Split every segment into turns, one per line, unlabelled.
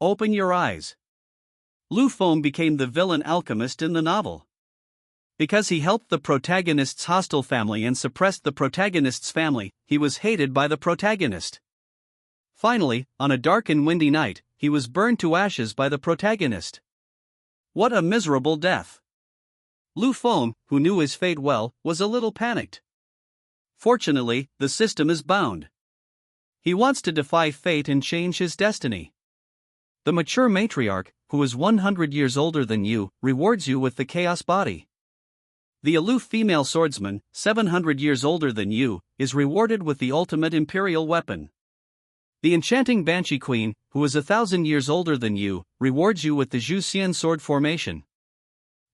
Open your eyes. Lu Feng became the villain alchemist in the novel. Because he helped the protagonist's hostile family and suppressed the protagonist's family, he was hated by the protagonist. Finally, on a dark and windy night, he was burned to ashes by the protagonist. What a miserable death! Lu Feng, who knew his fate well, was a little panicked. Fortunately, the system is bound. He wants to defy fate and change his destiny. The mature matriarch, who is 100 years older than you, rewards you with the chaos body. The aloof female swordsman, 700 years older than you, is rewarded with the ultimate imperial weapon. The enchanting banshee queen, who is 1,000 years older than you, rewards you with the Zhu Xian sword formation.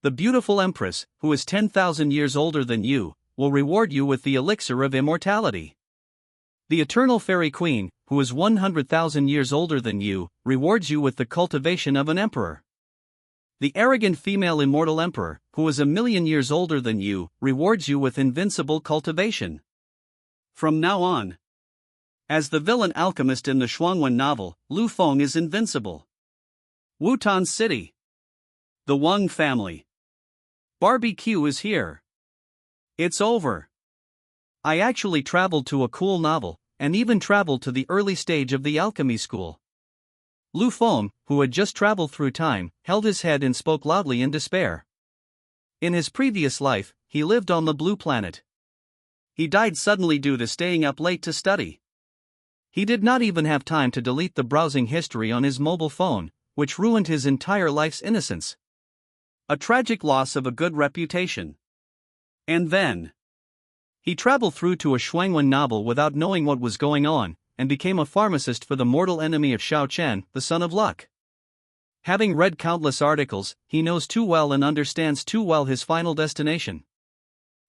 The beautiful empress, who is 10,000 years older than you, will reward you with the elixir of immortality. The eternal fairy queen, who is 100,000 years older than you, rewards you with the cultivation of an emperor. The arrogant female immortal emperor, who is 1,000,000 years older than you, rewards you with invincible cultivation. From now on, as the villain alchemist in the Shuangwen novel, Lu Feng is invincible. Wutan City. The Wang family. Barbecue is here. It's over. I actually traveled to a cool novel, and even traveled to the early stage of the alchemy school. Lu Feng, who had just traveled through time, held his head and spoke loudly in despair. In his previous life, he lived on the blue planet. He died suddenly due to staying up late to study. He did not even have time to delete the browsing history on his mobile phone, which ruined his entire life's innocence. A tragic loss of a good reputation. And then he traveled through to a Shuangwen novel without knowing what was going on, and became a pharmacist for the mortal enemy of Xiao Chen, the son of luck. Having read countless articles, he knows too well and understands too well his final destination.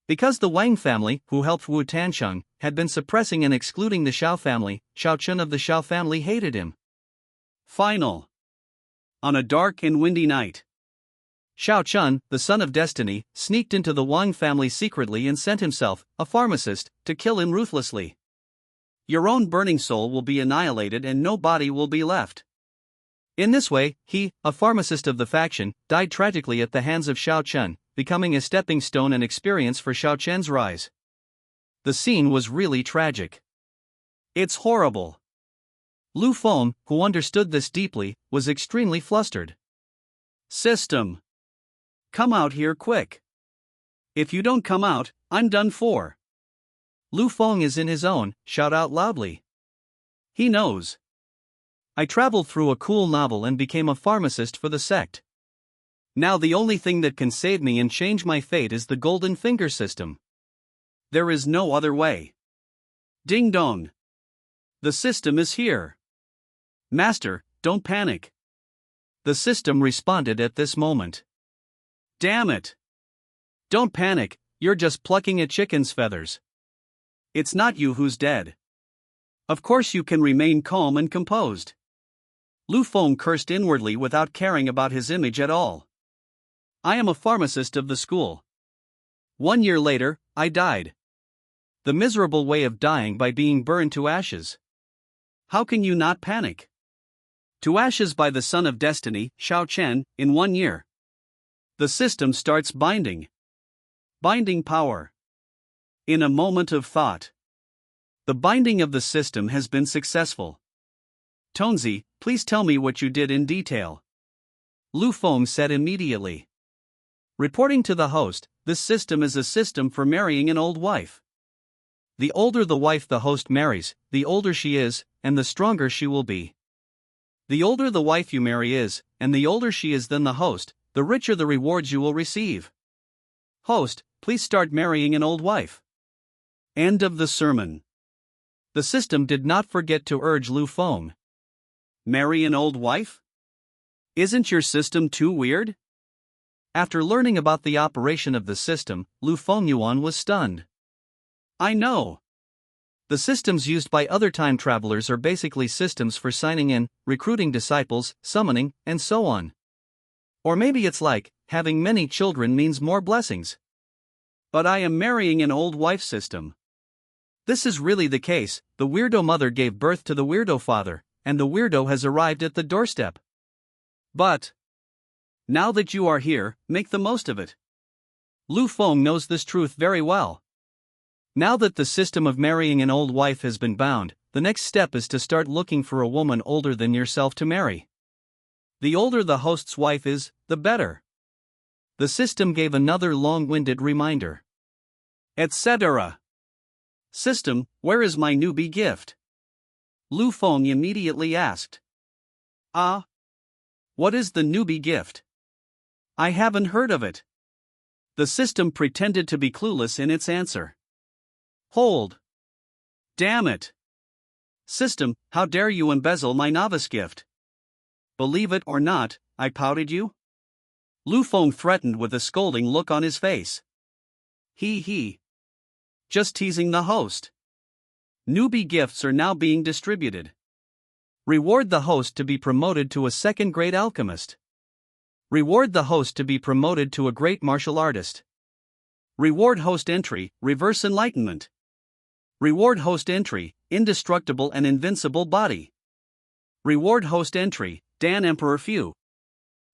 Because the Wang family, who helped Wu Tansheng, had been suppressing and excluding the Xiao family, Xiao Chen of the Xiao family hated him. Final. On a dark and windy night, Xiao Chen, the son of destiny, sneaked into the Wang family secretly and sent himself, a pharmacist, to kill him ruthlessly. Your own burning soul will be annihilated and no body will be left. In this way, he, a pharmacist of the faction, died tragically at the hands of Xiao Chen, becoming a stepping stone and experience for Xiao Chen's rise. The scene was really tragic. It's horrible. Lu Feng, who understood this deeply, was extremely flustered. System. Come out here quick. If you don't come out, I'm done for. Lu Feng is in his own, shout out loudly. He knows. I traveled through a cool novel and became a pharmacist for the sect. Now the only thing that can save me and change my fate is the golden finger system. There is no other way. Ding dong. The system is here. Master, don't panic. The system responded at this moment. Damn it. Don't panic, you're just plucking a chicken's feathers. It's not you who's dead. Of course you can remain calm and composed. Lu Feng cursed inwardly without caring about his image at all. I am a pharmacist of the school. 1 year later, I died. The miserable way of dying by being burned to ashes. How can you not panic? To ashes by the son of destiny, Xiao Chen, in 1 year. The system starts binding. Binding power. In a moment of thought. The binding of the system has been successful. Tonzi, please tell me what you did in detail. Lu Feng said immediately. Reporting to the host, this system is a system for marrying an old wife. The older the wife the host marries, the older she is, and the stronger she will be. The older the wife you marry is, and the older she is than the host, the richer the rewards you will receive. Host, please start marrying an old wife. End of the sermon. The system did not forget to urge Lu Feng. Marry an old wife? Isn't your system too weird? After learning about the operation of the system, Lu Fengyuan was stunned. I know. The systems used by other time travelers are basically systems for signing in, recruiting disciples, summoning, and so on. Or maybe it's like, having many children means more blessings. But I am marrying an old wife system. This is really the case. The weirdo mother gave birth to the weirdo father, and the weirdo has arrived at the doorstep. But now that you are here, make the most of it. Lu Feng knows this truth very well. Now that the system of marrying an old wife has been bound, the next step is to start looking for a woman older than yourself to marry. The older the host's wife is, the better. The system gave another long-winded reminder. Etc. System, where is my newbie gift? Lu Feng immediately asked. Ah? What is the newbie gift? I haven't heard of it. The system pretended to be clueless in its answer. Hold. Damn it. System, how dare you embezzle my novice gift? Believe it or not, I pouted you? Lu Feng threatened with a scolding look on his face. He. Just teasing the host. Newbie gifts are now being distributed. Reward the host to be promoted to a second-grade alchemist. Reward the host to be promoted to a great martial artist. Reward host entry, reverse enlightenment. Reward host entry, indestructible and invincible body. Reward host entry, Dan Emperor Fu.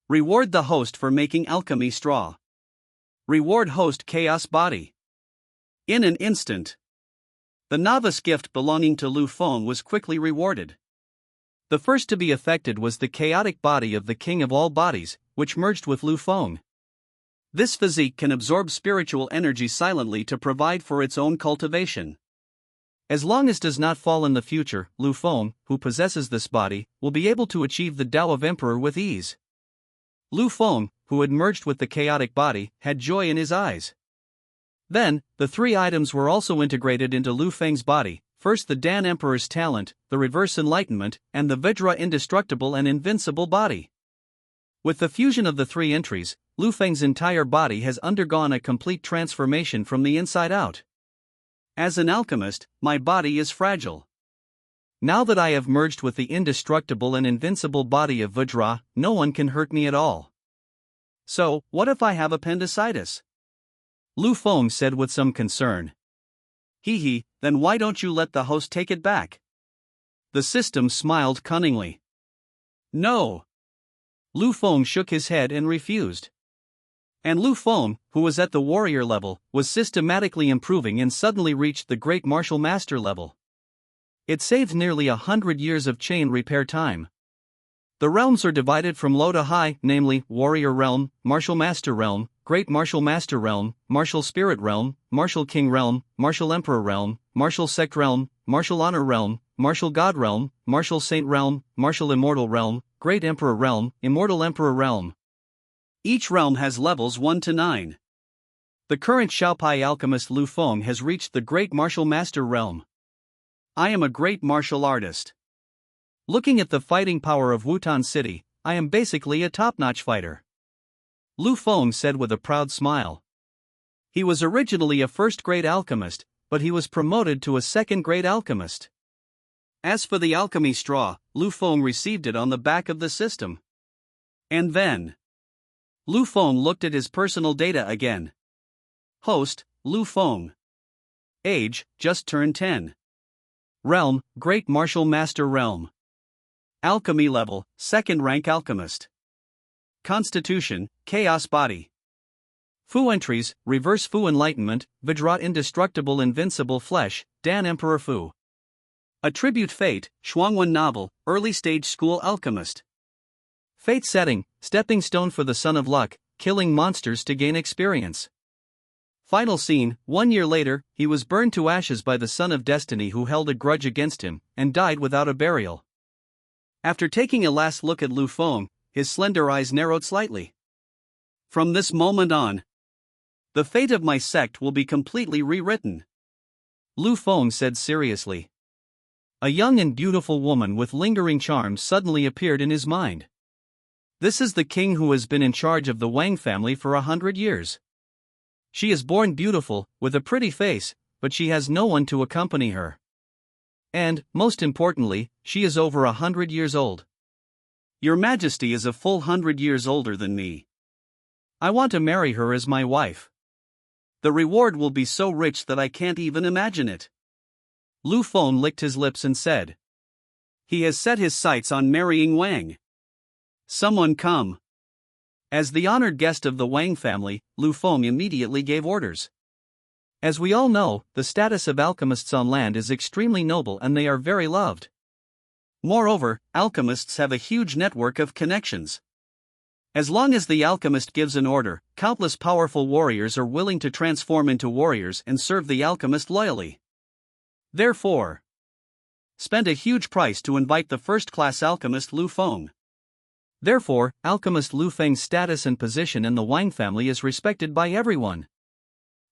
Reward the host for making alchemy straw. Reward host chaos body. In an instant, the novice gift belonging to Lu Feng was quickly rewarded. The first to be affected was the chaotic body of the king of all bodies, which merged with Lu Feng. This physique can absorb spiritual energy silently to provide for its own cultivation. As long as does not fall in the future, Lu Feng, who possesses this body, will be able to achieve the Tao of Emperor with ease. Lu Feng, who had merged with the chaotic body, had joy in his eyes. Then, the three items were also integrated into Lu Feng's body, first the Dan Emperor's talent, the reverse enlightenment, and the Vidra indestructible and invincible body. With the fusion of the three entries, Lu Feng's entire body has undergone a complete transformation from the inside out. As an alchemist, my body is fragile. Now that I have merged with the indestructible and invincible body of Vidra, no one can hurt me at all. So, what if I have appendicitis? Lu Feng said with some concern. Then why don't you let the host take it back? The system smiled cunningly. No. Lu Feng shook his head and refused. And Lu Feng, who was at the warrior level, was systematically improving and suddenly reached the great martial master level. It saved nearly 100 years of chain repair time. The realms are divided from low to high, namely, Warrior Realm, Martial Master Realm, Great Martial Master Realm, Martial Spirit Realm, Martial King Realm, Martial Emperor Realm, Martial Sect Realm, Martial Honor Realm, Martial God Realm, Martial Saint Realm, Martial Immortal Realm, Great Emperor Realm, Immortal Emperor Realm. Each realm has levels 1 to 9. The current Xiaopai alchemist Lu Feng has reached the Great Martial Master Realm. I am a great martial artist. Looking at the fighting power of Wutan City, I am basically a top-notch fighter. Lu Feng said with a proud smile. He was originally a first-grade alchemist, but he was promoted to a second-grade alchemist. As for the alchemy straw, Lu Feng received it on the back of the system. And then, Lu Feng looked at his personal data again. Host, Lu Feng. Age, just turned 10. Realm, Great Martial Master Realm. Alchemy level, 2nd rank alchemist. Constitution, Chaos Body. Fu entries, Reverse Fu Enlightenment, Vidrat Indestructible Invincible Flesh, Dan Emperor Fu. Attribute Fate, Shuangwen Novel, Early Stage School Alchemist. Fate setting, Stepping Stone for the Son of Luck, killing monsters to gain experience. Final scene, 1 year later, he was burned to ashes by the Son of Destiny who held a grudge against him, and died without a burial. After taking a last look at Lu Feng, his slender eyes narrowed slightly. From this moment on, the fate of my sect will be completely rewritten. Lu Feng said seriously. A young and beautiful woman with lingering charms suddenly appeared in his mind. This is the king who has been in charge of the Wang family for 100 years. She is born beautiful, with a pretty face, but she has no one to accompany her. And, most importantly, she is over 100 years old. Your Majesty is a full 100 years older than me. I want to marry her as my wife. The reward will be so rich that I can't even imagine it. Lu Feng licked his lips and said. He has set his sights on marrying Wang. Someone come. As the honored guest of the Wang family, Lu Feng immediately gave orders. As we all know, the status of alchemists on land is extremely noble and they are very loved. Moreover, alchemists have a huge network of connections. As long as the alchemist gives an order, countless powerful warriors are willing to transform into warriors and serve the alchemist loyally. Therefore, spend a huge price to invite the first-class alchemist Lu Feng. Therefore, alchemist Lu Feng's status and position in the Wang family is respected by everyone.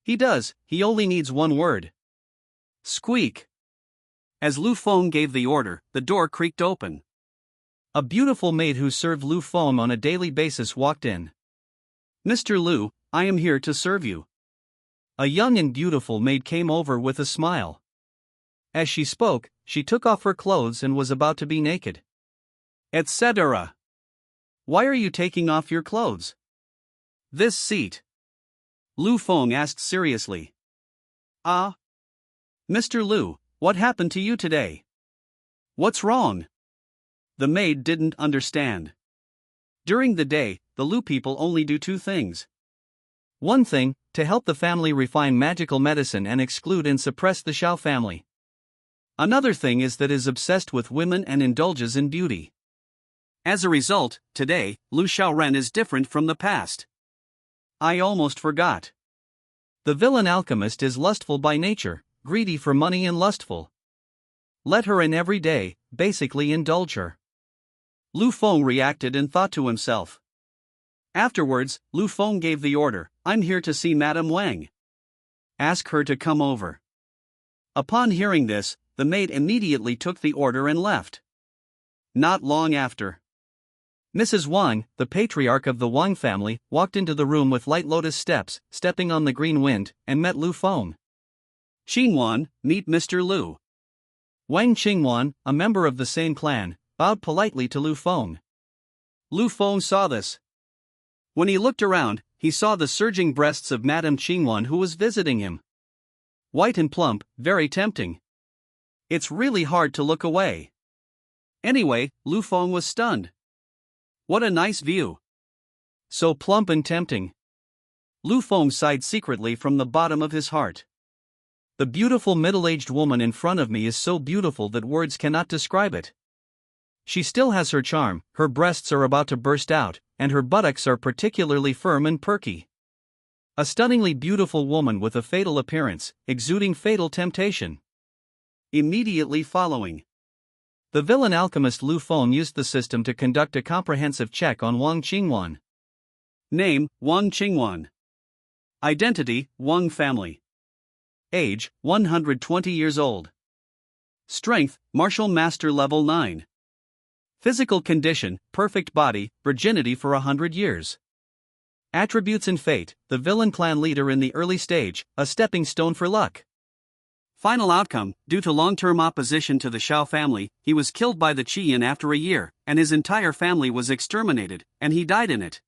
He only needs one word. Squeak. As Lu Feng gave the order, the door creaked open. A beautiful maid who served Lu Feng on a daily basis walked in. "Mr. Lu, I am here to serve you." A young and beautiful maid came over with a smile. As she spoke, she took off her clothes and was about to be naked. Etc. "Why are you taking off your clothes?" "This seat." Lu Feng asked seriously. "Ah? Mr. Lu, what happened to you today? What's wrong?" The maid didn't understand. During the day, the Lu people only do two things. One thing, to help the family refine magical medicine and exclude and suppress the Shao family. Another thing is obsessed with women and indulges in beauty. As a result, today, Lu Xiaoren is different from the past. I almost forgot. The villain alchemist is lustful by nature, greedy for money and lustful. Let her in every day, basically indulge her. Lu Feng reacted and thought to himself. Afterwards, Lu Feng gave the order, "I'm here to see Madame Wang. Ask her to come over." Upon hearing this, the maid immediately took the order and left. Not long after, Mrs. Wang, the patriarch of the Wang family, walked into the room with light lotus steps, stepping on the green wind, and met Lu Feng. "Qingwan, meet Mr. Lu." Wang Qingwan, a member of the same clan, bowed politely to Lu Feng. Lu Feng saw this. When he looked around, he saw the surging breasts of Madame Qingwan who was visiting him. White and plump, very tempting. It's really hard to look away. Anyway, Lu Feng was stunned. What a nice view. So plump and tempting. Lu Feng sighed secretly from the bottom of his heart. The beautiful middle-aged woman in front of me is so beautiful that words cannot describe it. She still has her charm, her breasts are about to burst out, and her buttocks are particularly firm and perky. A stunningly beautiful woman with a fatal appearance, exuding fatal temptation. Immediately following, the villain alchemist Lu Feng used the system to conduct a comprehensive check on Wang Qingwan. Name, Wang Qingwan. Identity, Wang family. Age, 120 years old. Strength, martial master level 9. Physical condition, perfect body, virginity for 100 years. Attributes and fate, the villain clan leader in the early stage, a stepping stone for luck. Final outcome, due to long-term opposition to the Shao family, he was killed by the Qian after a year, and his entire family was exterminated, and he died in it.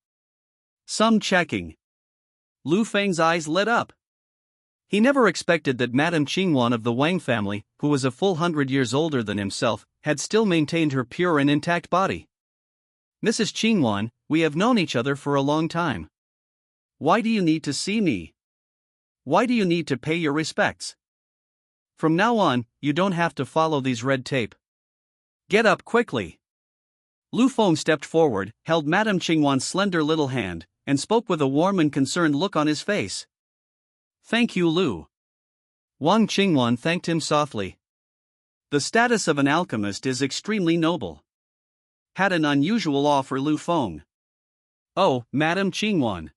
Some checking. Lu Feng's eyes lit up. He never expected that Madame Qingwan of the Wang family, who was a full 100 years older than himself, had still maintained her pure and intact body. "Mrs. Qingwan, we have known each other for a long time. Why do you need to see me? Why do you need to pay your respects? From now on, you don't have to follow these red tape. Get up quickly." Lu Feng stepped forward, held Madame Qingwan's slender little hand, and spoke with a warm and concerned look on his face. "Thank you, Lu." Wang Qingwan thanked him softly. The status of an alchemist is extremely noble. Had an unusual awe for Lu Feng. "Oh, Madame Qingwan.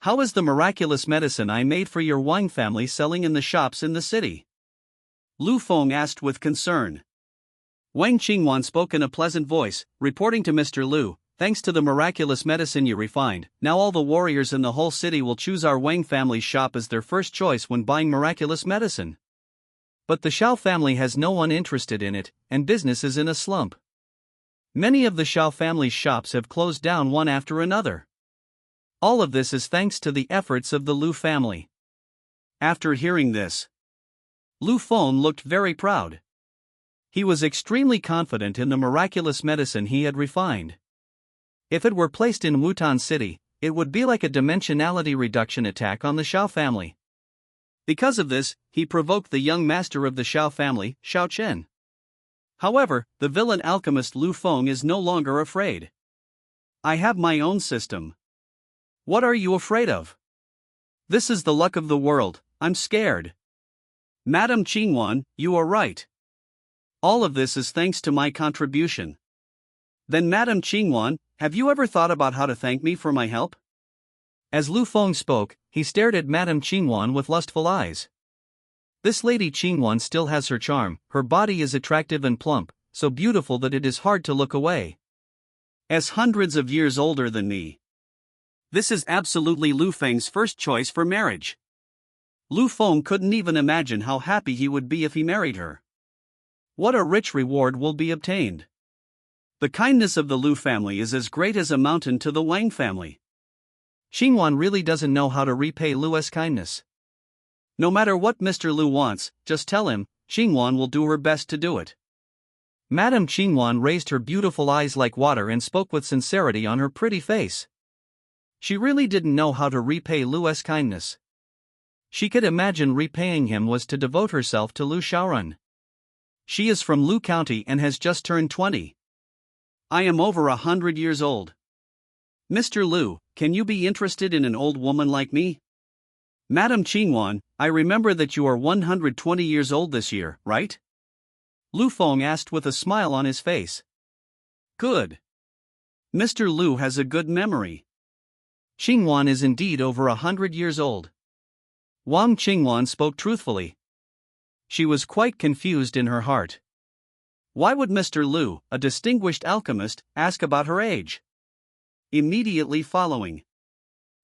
How is the miraculous medicine I made for your Wang family selling in the shops in the city?" Lu Feng asked with concern. Wang Qingwan spoke in a pleasant voice, reporting to Mr. Lu, "Thanks to the miraculous medicine you refined, now all the warriors in the whole city will choose our Wang family's shop as their first choice when buying miraculous medicine. But the Shao family has no one interested in it, and business is in a slump. Many of the Shao family's shops have closed down one after another. All of this is thanks to the efforts of the Lu family." After hearing this, Lu Feng looked very proud. He was extremely confident in the miraculous medicine he had refined. If it were placed in Wutan City, it would be like a dimensionality reduction attack on the Xiao family. Because of this, he provoked the young master of the Xiao family, Xiao Chen. However, the villain alchemist Lu Feng is no longer afraid. I have my own system. What are you afraid of? This is the luck of the world, I'm scared. Madam Qingwan, you are right. All of this is thanks to my contribution. Then Madam Qingwan, have you ever thought about how to thank me for my help? As Lu Feng spoke, he stared at Madam Qingwan with lustful eyes. This lady Qingwan still has her charm, her body is attractive and plump, so beautiful that it is hard to look away. As hundreds of years older than me. This is absolutely Lu Feng's first choice for marriage. Lu Feng couldn't even imagine how happy he would be if he married her. What a rich reward will be obtained. The kindness of the Lu family is as great as a mountain to the Wang family. Qingwan really doesn't know how to repay Lu's kindness. No matter what Mr. Lu wants, just tell him, Qingwan will do her best to do it. Madam Qingwan raised her beautiful eyes like water and spoke with sincerity on her pretty face. She really didn't know how to repay Lu's kindness. She could imagine repaying him was to devote herself to Lu Xiaorun. She is from Lu County and has just turned 20. I am over 100 years old. Mr. Lu, can you be interested in an old woman like me? Madam Qingwan, I remember that you are 120 years old this year, right? Lu Feng asked with a smile on his face. Good. Mr. Lu has a good memory. Qingwan is indeed over 100 years old. Wang Qingwan spoke truthfully. She was quite confused in her heart. Why would Mr. Lu, a distinguished alchemist, ask about her age? Immediately following,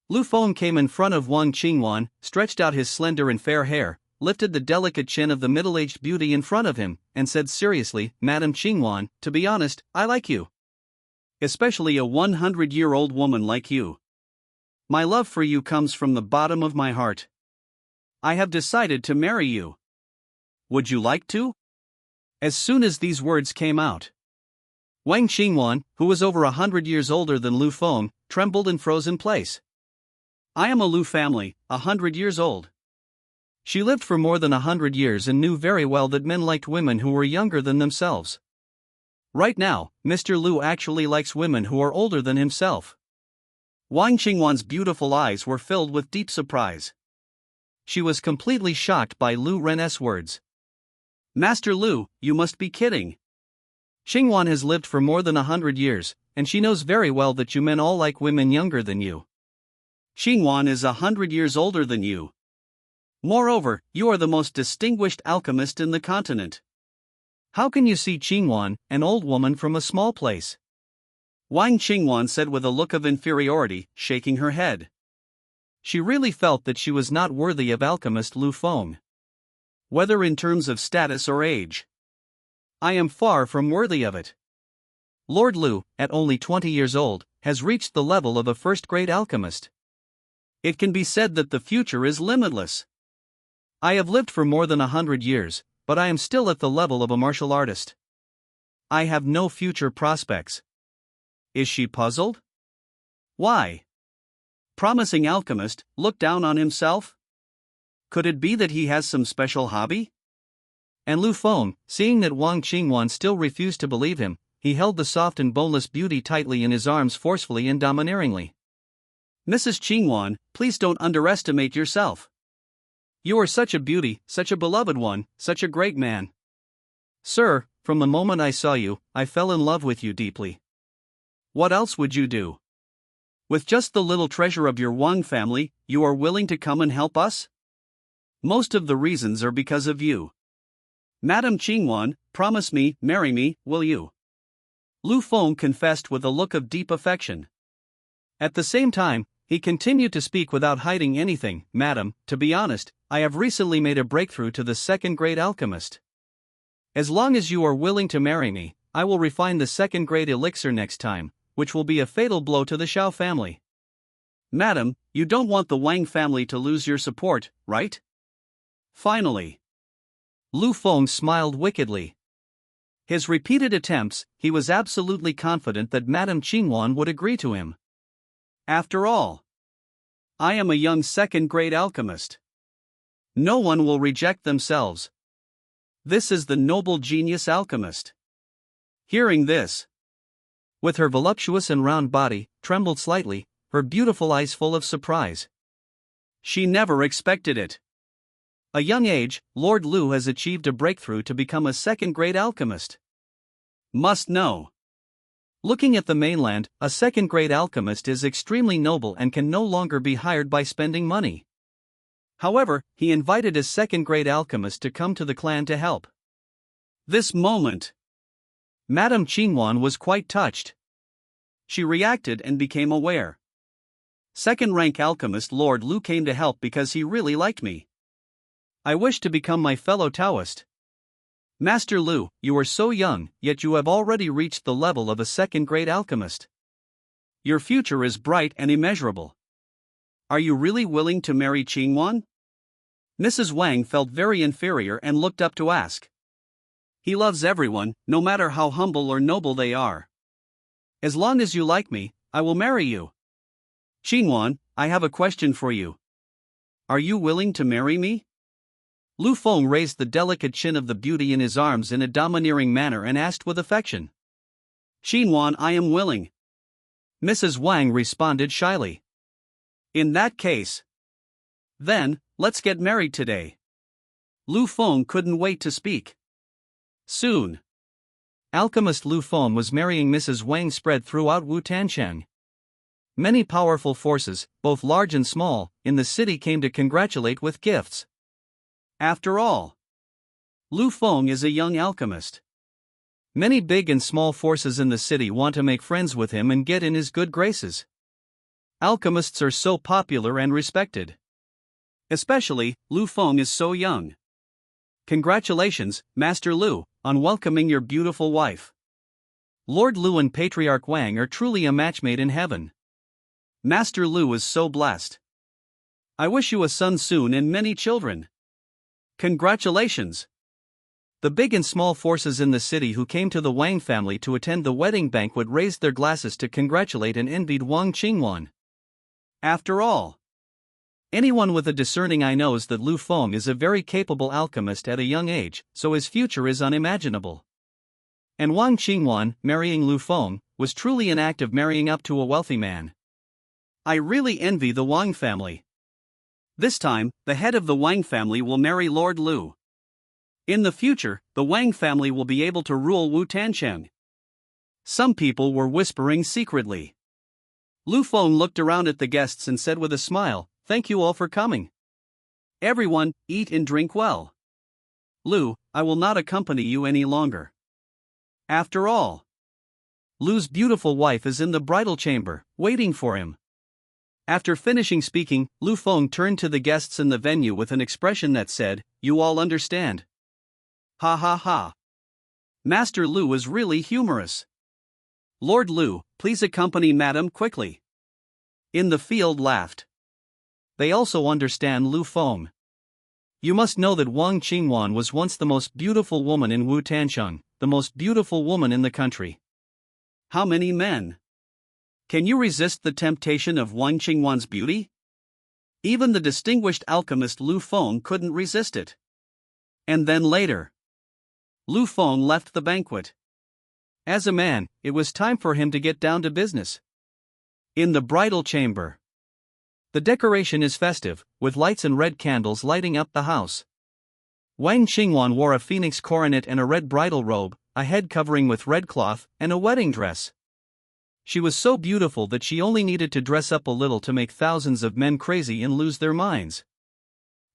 Lu Feng came in front of Wang Qingwan, stretched out his slender and fair hair, lifted the delicate chin of the middle-aged beauty in front of him, and said seriously, Madam Qingwan, to be honest, I like you. Especially a 100-year-old woman like you. My love for you comes from the bottom of my heart. I have decided to marry you. Would you like to? As soon as these words came out, Wang Qingwan, who was over 100 years older than Lu Feng, trembled and froze in place. I am a Lu family, 100 years old. She lived for more than 100 years and knew very well that men liked women who were younger than themselves. Right now, Mr. Lu actually likes women who are older than himself. Wang Qingwan's beautiful eyes were filled with deep surprise. She was completely shocked by Lu Ren's words. Master Lu, you must be kidding. Qingwan has lived for more than 100 years, and she knows very well that you men all like women younger than you. Qingwan is 100 years older than you. Moreover, you are the most distinguished alchemist in the continent. How can you see Qingwan, an old woman from a small place? Wang Qingwan said with a look of inferiority, shaking her head. She really felt that she was not worthy of alchemist Lu Feng. Whether in terms of status or age. I am far from worthy of it. Lord Lu, at only 20 years old, has reached the level of a first-grade alchemist. It can be said that the future is limitless. I have lived for more than 100 years, but I am still at the level of a martial artist. I have no future prospects. Is she puzzled? Why? Promising alchemist, look down on himself? Could it be that he has some special hobby? And Lu Feng, seeing that Wang Qingwan still refused to believe him, he held the soft and boneless beauty tightly in his arms forcefully and domineeringly. Mrs. Qingwan, please don't underestimate yourself. You are such a beauty, such a beloved one, such a great man. Sir, from the moment I saw you, I fell in love with you deeply. What else would you do? With just the little treasure of your Wang family, you are willing to come and help us? Most of the reasons are because of you. Madam Qingwan, promise me, marry me, will you? Lu Feng confessed with a look of deep affection. At the same time, he continued to speak without hiding anything. Madam, to be honest, I have recently made a breakthrough to the second-grade alchemist. As long as you are willing to marry me, I will refine the second-grade elixir next time, which will be a fatal blow to the Xiao family. Madam, you don't want the Wang family to lose your support, right? Finally. Lu Feng smiled wickedly. His repeated attempts, he was absolutely confident that Madame Qingwan would agree to him. After all, I am a young second-grade alchemist. No one will reject themselves. This is the noble genius alchemist. Hearing this, with her voluptuous and round body, trembled slightly, her beautiful eyes full of surprise. She never expected it. A young age, Lord Lu has achieved a breakthrough to become a second-grade alchemist. Must know. Looking at the mainland, a second-grade alchemist is extremely noble and can no longer be hired by spending money. However, he invited his second-grade alchemist to come to the clan to help. This moment, Madame Qingwan was quite touched. She reacted and became aware. Second-rank alchemist Lord Lu came to help because he really liked me. I wish to become my fellow Taoist. Master Lu, you are so young, yet you have already reached the level of a second-grade alchemist. Your future is bright and immeasurable. Are you really willing to marry Qingwan? Mrs. Wang felt very inferior and looked up to ask. He loves everyone, no matter how humble or noble they are. As long as you like me, I will marry you. Qingwan, I have a question for you. Are you willing to marry me? Lu Feng raised the delicate chin of the beauty in his arms in a domineering manner and asked with affection. Qingwan, I am willing. Mrs. Wang responded shyly. In that case, then, let's get married today. Lu Feng couldn't wait to speak. Soon, alchemist Lu Feng was marrying Mrs. Wang spread throughout Wu Tancheng. Many powerful forces, both large and small, in the city came to congratulate with gifts. After all, Lu Feng is a young alchemist. Many big and small forces in the city want to make friends with him and get in his good graces. Alchemists are so popular and respected. Especially, Lu Feng is so young. Congratulations, Master Lu, on welcoming your beautiful wife. Lord Lu and Patriarch Wang are truly a match made in heaven. Master Lu is so blessed. I wish you a son soon and many children. Congratulations! The big and small forces in the city who came to the Wang family to attend the wedding banquet raised their glasses to congratulate and envied Wang Qingwan. After all, anyone with a discerning eye knows that Lu Feng is a very capable alchemist at a young age, so his future is unimaginable. And Wang Qingwan, marrying Lu Feng, was truly an act of marrying up to a wealthy man. I really envy the Wang family. This time, the head of the Wang family will marry Lord Lu. In the future, the Wang family will be able to rule Wu Tancheng. Some people were whispering secretly. Lu Feng looked around at the guests and said with a smile, "Thank you all for coming. Everyone, eat and drink well. Lu, I will not accompany you any longer. After all, Lu's beautiful wife is in the bridal chamber, waiting for him." After finishing speaking, Lu Feng turned to the guests in the venue with an expression that said, "You all understand." Ha ha ha. Master Lu is really humorous. Lord Lu, please accompany Madam quickly. In the field laughed. They also understand Lu Feng. You must know that Wang Qingwan was once the most beautiful woman in Wu Tancheng, the most beautiful woman in the country. How many men? Can you resist the temptation of Wang Qingwan's beauty? Even the distinguished alchemist Lu Feng couldn't resist it. And then later, Lu Feng left the banquet. As a man, it was time for him to get down to business. In the bridal chamber, the decoration is festive, with lights and red candles lighting up the house. Wang Qingwan wore a phoenix coronet and a red bridal robe, a head covering with red cloth, and a wedding dress. She was so beautiful that she only needed to dress up a little to make thousands of men crazy and lose their minds.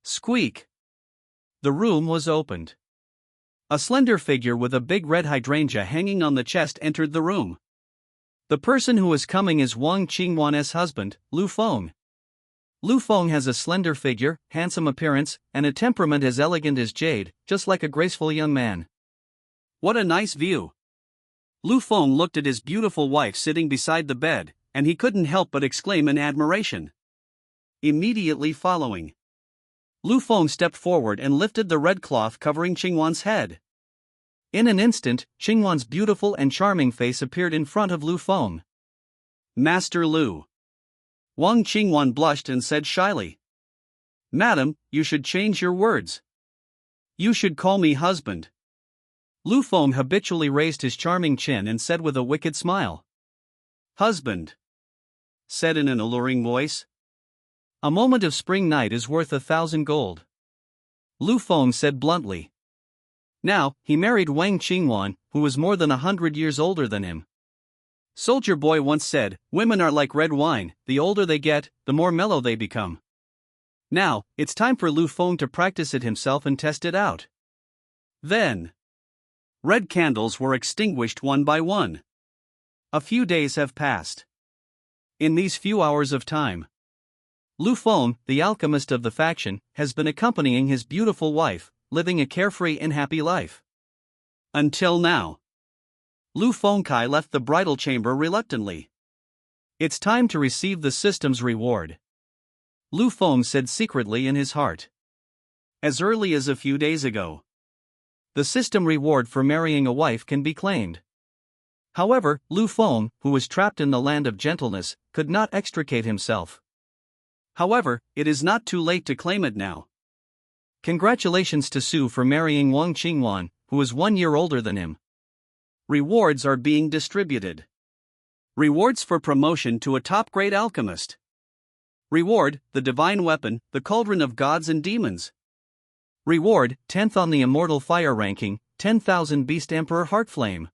Squeak! The room was opened. A slender figure with a big red hydrangea hanging on the chest entered the room. The person who is coming is Wang Qingwan's husband, Lu Feng. Lu Feng has a slender figure, handsome appearance, and a temperament as elegant as jade, just like a graceful young man. What a nice view! Lu Feng looked at his beautiful wife sitting beside the bed, and he couldn't help but exclaim in admiration. Immediately following, Lu Feng stepped forward and lifted the red cloth covering Qingwan's head. In an instant, Qingwan's beautiful and charming face appeared in front of Lu Feng. Master Lu. Wang Qingwan blushed and said shyly. Madam, you should change your words. You should call me husband. Lu Feng habitually raised his charming chin and said with a wicked smile. Husband. Said in an alluring voice. A moment of spring night is worth 1,000 gold. Lu Feng said bluntly. Now, he married Wang Qingwan, who was more than 100 years older than him. Soldier Boy once said, women are like red wine, the older they get, the more mellow they become. Now, it's time for Lu Feng to practice it himself and test it out. Then, red candles were extinguished one by one. A few days have passed. In these few hours of time, Lu Feng, the alchemist of the faction, has been accompanying his beautiful wife, living a carefree and happy life. Until now. Lu Fengkai left the bridal chamber reluctantly. It's time to receive the system's reward. Lu Feng said secretly in his heart. As early as a few days ago, the system reward for marrying a wife can be claimed. However, Lu Feng, who was trapped in the land of gentleness, could not extricate himself. However, it is not too late to claim it now. Congratulations to Su for marrying Wang Qingwan, who is 1 year older than him. Rewards are being distributed. Rewards for promotion to a top-grade alchemist. Reward, the divine weapon, the cauldron of gods and demons. Reward, 10th on the immortal fire ranking, 10,000 Beast Emperor Heartflame.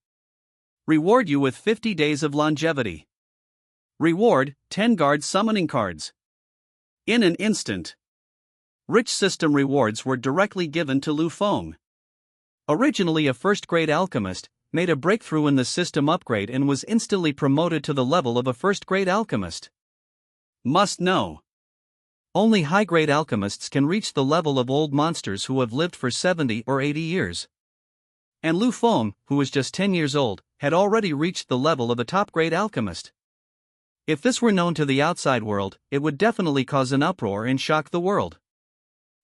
Reward you with 50 days of longevity. Reward, 10 guard summoning cards. In an instant, rich system rewards were directly given to Lu Feng. Originally a first-grade alchemist, made a breakthrough in the system upgrade and was instantly promoted to the level of a first-grade alchemist. Must know. Only high-grade alchemists can reach the level of old monsters who have lived for 70 or 80 years. And Lu Feng, who was just 10 years old, had already reached the level of a top-grade alchemist. If this were known to the outside world, it would definitely cause an uproar and shock the world.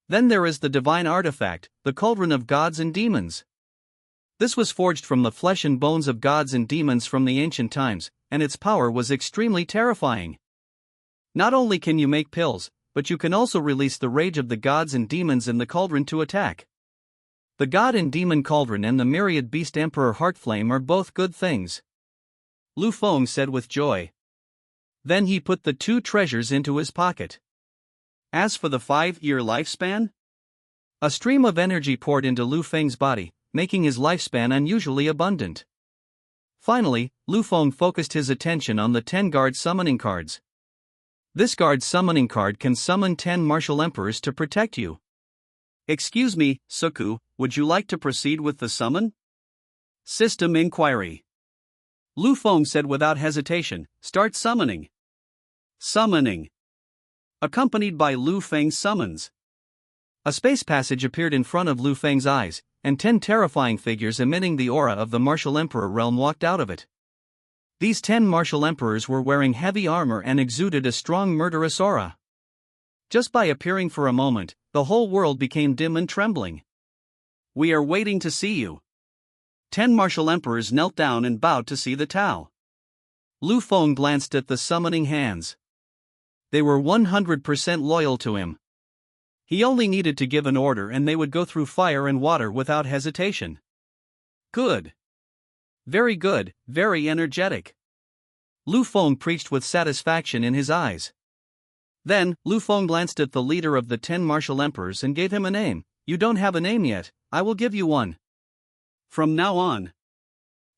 Then there is the divine artifact, the cauldron of gods and demons. This was forged from the flesh and bones of gods and demons from the ancient times, and its power was extremely terrifying. Not only can you make pills, but you can also release the rage of the gods and demons in the cauldron to attack. The god and demon cauldron and the myriad beast emperor Heartflame are both good things. Lu Feng said with joy. Then he put the 2 treasures into his pocket. As for the 5-year lifespan? A stream of energy poured into Lu Feng's body, making his lifespan unusually abundant. Finally, Lu Feng focused his attention on the 10 guard summoning cards. This guard summoning card can summon 10 martial emperors to protect you. Excuse me, Suku, would you like to proceed with the summon? System inquiry. Lu Feng said without hesitation, start summoning. Summoning. Accompanied by Lu Feng's summons. A space passage appeared in front of Lu Feng's eyes, and 10 terrifying figures emitting the aura of the martial emperor realm walked out of it. These 10 martial emperors were wearing heavy armor and exuded a strong murderous aura. Just by appearing for a moment, the whole world became dim and trembling. We are waiting to see you. 10 martial emperors knelt down and bowed to see the Tao. Lu Feng glanced at the summoning hands. They were 100% loyal to him. He only needed to give an order and they would go through fire and water without hesitation. Good. Very good, very energetic. Lu Feng preached with satisfaction in his eyes. Then, Lu Feng glanced at the leader of the 10 martial emperors and gave him a name. You don't have a name yet, I will give you one. From now on,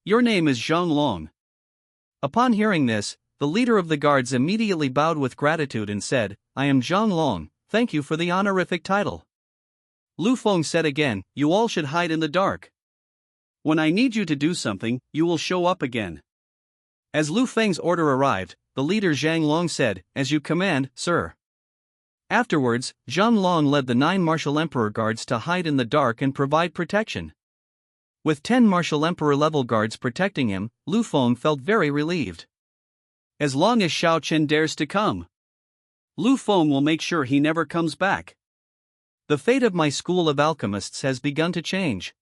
your name is Zhang Long. Upon hearing this, the leader of the guards immediately bowed with gratitude and said, I am Zhang Long, thank you for the honorific title. Lu Feng said again, you all should hide in the dark. When I need you to do something, you will show up again. As Lu Feng's order arrived, the leader Zhang Long said, as you command, sir. Afterwards, Zhang Long led the 9 martial emperor guards to hide in the dark and provide protection. With 10 martial emperor level guards protecting him, Lu Feng felt very relieved. As long as Xiao Chen dares to come, Lu Feng will make sure he never comes back. The fate of my school of alchemists has begun to change.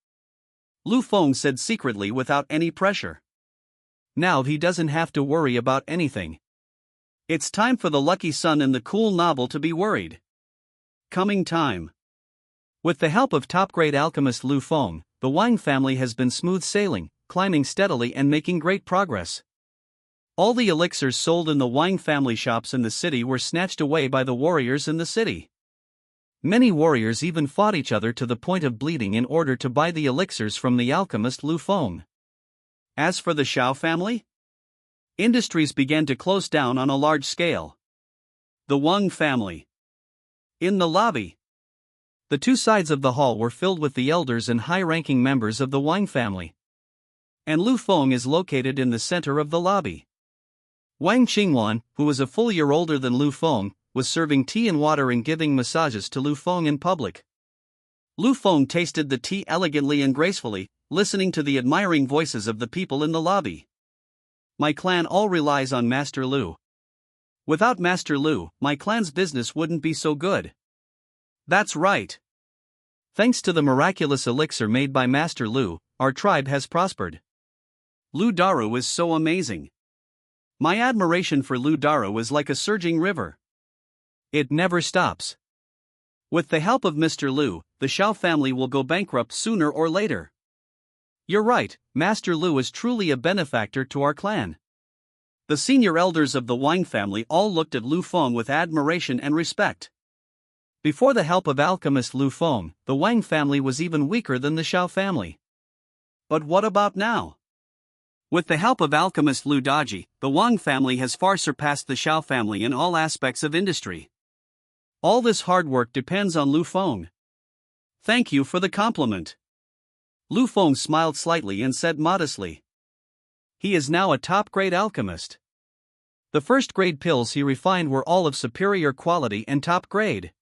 Lu Feng said secretly without any pressure. Now he doesn't have to worry about anything. It's time for the lucky son in the cool novel to be worried. Coming time. With the help of top-grade alchemist Lu Feng, the Wang family has been smooth sailing, climbing steadily and making great progress. All the elixirs sold in the Wang family shops in the city were snatched away by the warriors in the city. Many warriors even fought each other to the point of bleeding in order to buy the elixirs from the alchemist Lu Feng. As for the Xiao family, industries began to close down on a large scale. The Wang family. In the lobby, the two sides of the hall were filled with the elders and high-ranking members of the Wang family. And Lu Feng is located in the center of the lobby. Wang Qingwan, who was a full year older than Lu Feng, was serving tea and water and giving massages to Lu Feng in public. Lu Feng tasted the tea elegantly and gracefully, listening to the admiring voices of the people in the lobby. My clan all relies on Master Lu. Without Master Lu, my clan's business wouldn't be so good. That's right. Thanks to the miraculous elixir made by Master Lu, our tribe has prospered. Lu Daru is so amazing. My admiration for Lu Daru is like a surging river. It never stops. With the help of Mr. Lu, the Xiao family will go bankrupt sooner or later. You're right, Master Lu is truly a benefactor to our clan. The senior elders of the Wang family all looked at Lu Feng with admiration and respect. Before the help of alchemist Lu Feng, the Wang family was even weaker than the Xiao family. But what about now? With the help of alchemist Lu Daji, the Wang family has far surpassed the Xiao family in all aspects of industry. All this hard work depends on Lu Feng. Thank you for the compliment. Lu Feng smiled slightly and said modestly. He is now a top-grade alchemist. The first-grade pills he refined were all of superior quality and top grade.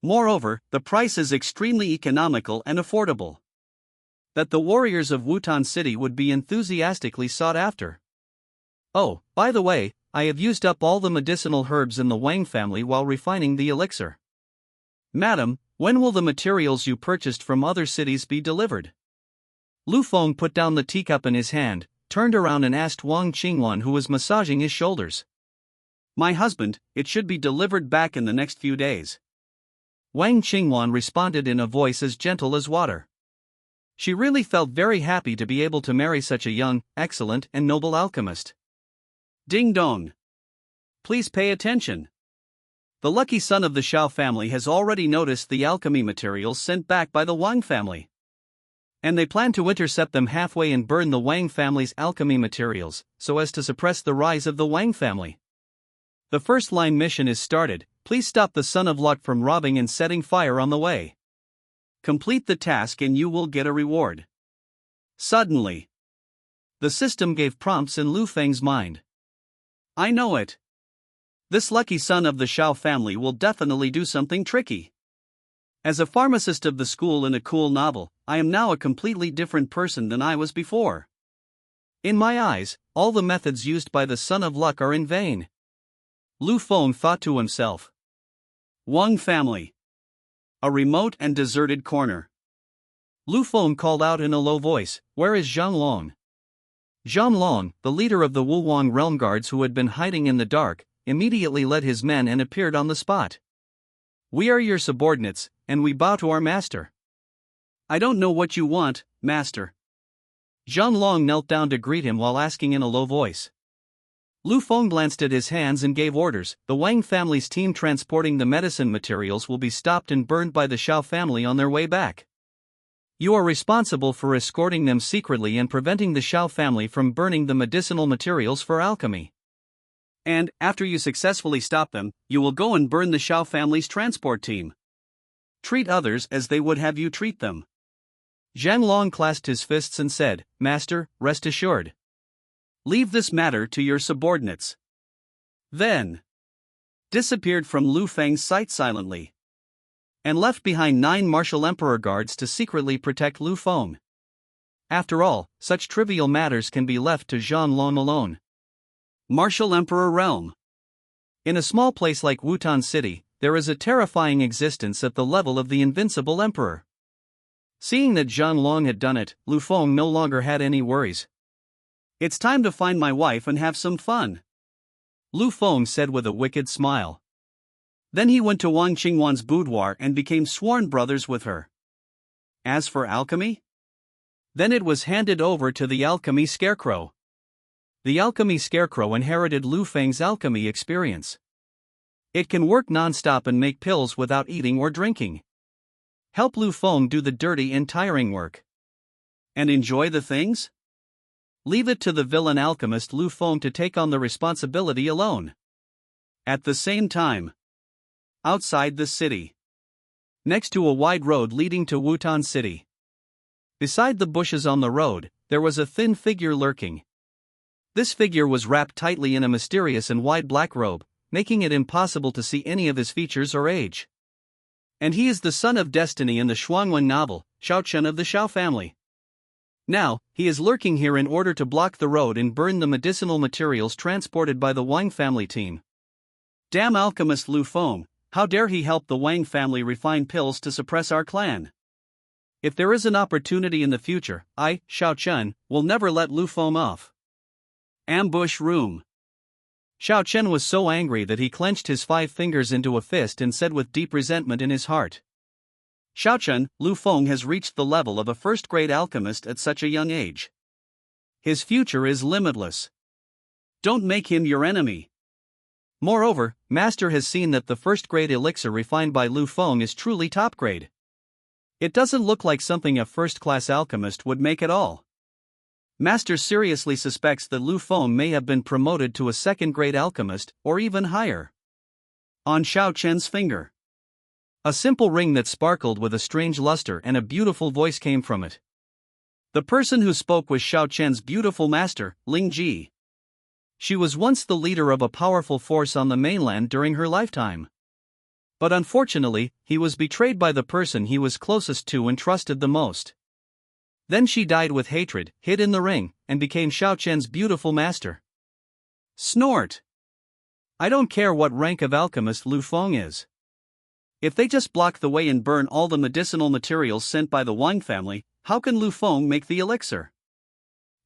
Moreover, the price is extremely economical and affordable. That the warriors of Wutan City would be enthusiastically sought after. Oh, by the way, I have used up all the medicinal herbs in the Wang family while refining the elixir. Madam, when will the materials you purchased from other cities be delivered? Lu Feng put down the teacup in his hand, turned around and asked Wang Qingwan, who was massaging his shoulders. My husband, it should be delivered back in the next few days. Wang Qingwan responded in a voice as gentle as water. She really felt very happy to be able to marry such a young, excellent, and noble alchemist. Ding dong. Please pay attention. The lucky son of the Xiao family has already noticed the alchemy materials sent back by the Wang family. And they plan to intercept them halfway and burn the Wang family's alchemy materials, so as to suppress the rise of the Wang family. The first-line mission is started. Please stop the Son of Luck from robbing and setting fire on the way. Complete the task and you will get a reward. Suddenly, the system gave prompts in Lu Feng's mind. I know it. This lucky son of the Xiao family will definitely do something tricky. As a pharmacist of the school in a cool novel, I am now a completely different person than I was before. In my eyes, all the methods used by the Son of Luck are in vain. Lu Feng thought to himself. Wang family. A remote and deserted corner. Lu Feng called out in a low voice, "Where is Zhang Long?" Zhang Long, the leader of the Wuwang realm guards who had been hiding in the dark, immediately led his men and appeared on the spot. We are your subordinates, and we bow to our master. I don't know what you want, master. Zhang Long knelt down to greet him while asking in a low voice. Lu Feng glanced at his hands and gave orders. The Wang family's team transporting the medicine materials will be stopped and burned by the Xiao family on their way back. You are responsible for escorting them secretly and preventing the Xiao family from burning the medicinal materials for alchemy. And, after you successfully stop them, you will go and burn the Xiao family's transport team. Treat others as they would have you treat them. Zhang Long clasped his fists and said, Master, rest assured. Leave this matter to your subordinates. Then disappeared from Lu Feng's sight silently. And left behind 9 martial emperor guards to secretly protect Lu Feng. After all, such trivial matters can be left to Zhang Long alone. Martial Emperor Realm. In a small place like Wutan City, there is a terrifying existence at the level of the Invincible Emperor. Seeing that Zhang Long had done it, Lu Feng no longer had any worries. "It's time to find my wife and have some fun," Lu Feng said with a wicked smile. Then he went to Wang Qingwan's boudoir and became sworn brothers with her. As for alchemy? Then it was handed over to the alchemy scarecrow. The alchemy scarecrow inherited Lu Feng's alchemy experience. It can work non-stop and make pills without eating or drinking. Help Lu Feng do the dirty and tiring work. And enjoy the things? Leave it to the villain alchemist Lu Feng to take on the responsibility alone. At the same time, outside the city, next to a wide road leading to Wutan City, beside the bushes on the road, there was a thin figure lurking. This figure was wrapped tightly in a mysterious and wide black robe, making it impossible to see any of his features or age. And he is the son of destiny in the Shuangwen novel, Shao Chen of the Shao family. Now, he is lurking here in order to block the road and burn the medicinal materials transported by the Wang family team. Damn alchemist Lu Feng, how dare he help the Wang family refine pills to suppress our clan? If there is an opportunity in the future, I, Shao Chen, will never let Lu Feng off. Ambush room. Shao Chen was so angry that he clenched his 5 fingers into a fist and said with deep resentment in his heart, "Shao Chen, Lu Feng has reached the level of a first-grade alchemist at such a young age. His future is limitless. Don't make him your enemy." Moreover, Master has seen that the first-grade elixir refined by Lu Feng is truly top-grade. It doesn't look like something a first-class alchemist would make at all. Master seriously suspects that Lu Feng may have been promoted to a second-grade alchemist, or even higher. On Shao Chen's finger, a simple ring that sparkled with a strange luster and a beautiful voice came from it. The person who spoke was Shao Chen's beautiful master, Ling Ji. She was once the leader of a powerful force on the mainland during her lifetime. But unfortunately, he was betrayed by the person he was closest to and trusted the most. Then she died with hatred, hid in the ring, and became Shao Chen's beautiful master. Snort! I don't care what rank of alchemist Lu Feng is. If they just block the way and burn all the medicinal materials sent by the Wang family, how can Lu Feng make the elixir?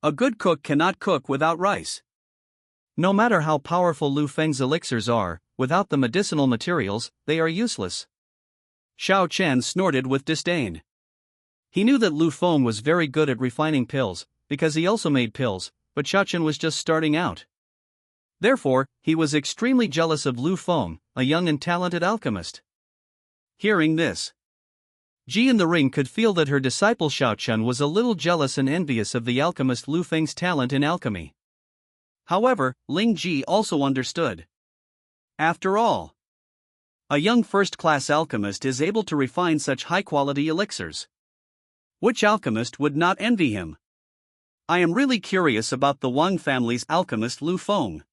A good cook cannot cook without rice. No matter how powerful Lu Feng's elixirs are, without the medicinal materials, they are useless. Shao Chen snorted with disdain. He knew that Lu Feng was very good at refining pills, because he also made pills, but Shao Chen was just starting out. Therefore, he was extremely jealous of Lu Feng, a young and talented alchemist. Hearing this, Ji in the ring could feel that her disciple Shao Chen was a little jealous and envious of the alchemist Lu Feng's talent in alchemy. However, Ling Ji also understood. After all, a young first-class alchemist is able to refine such high-quality elixirs. Which alchemist would not envy him? I am really curious about the Wang family's alchemist Lu Feng,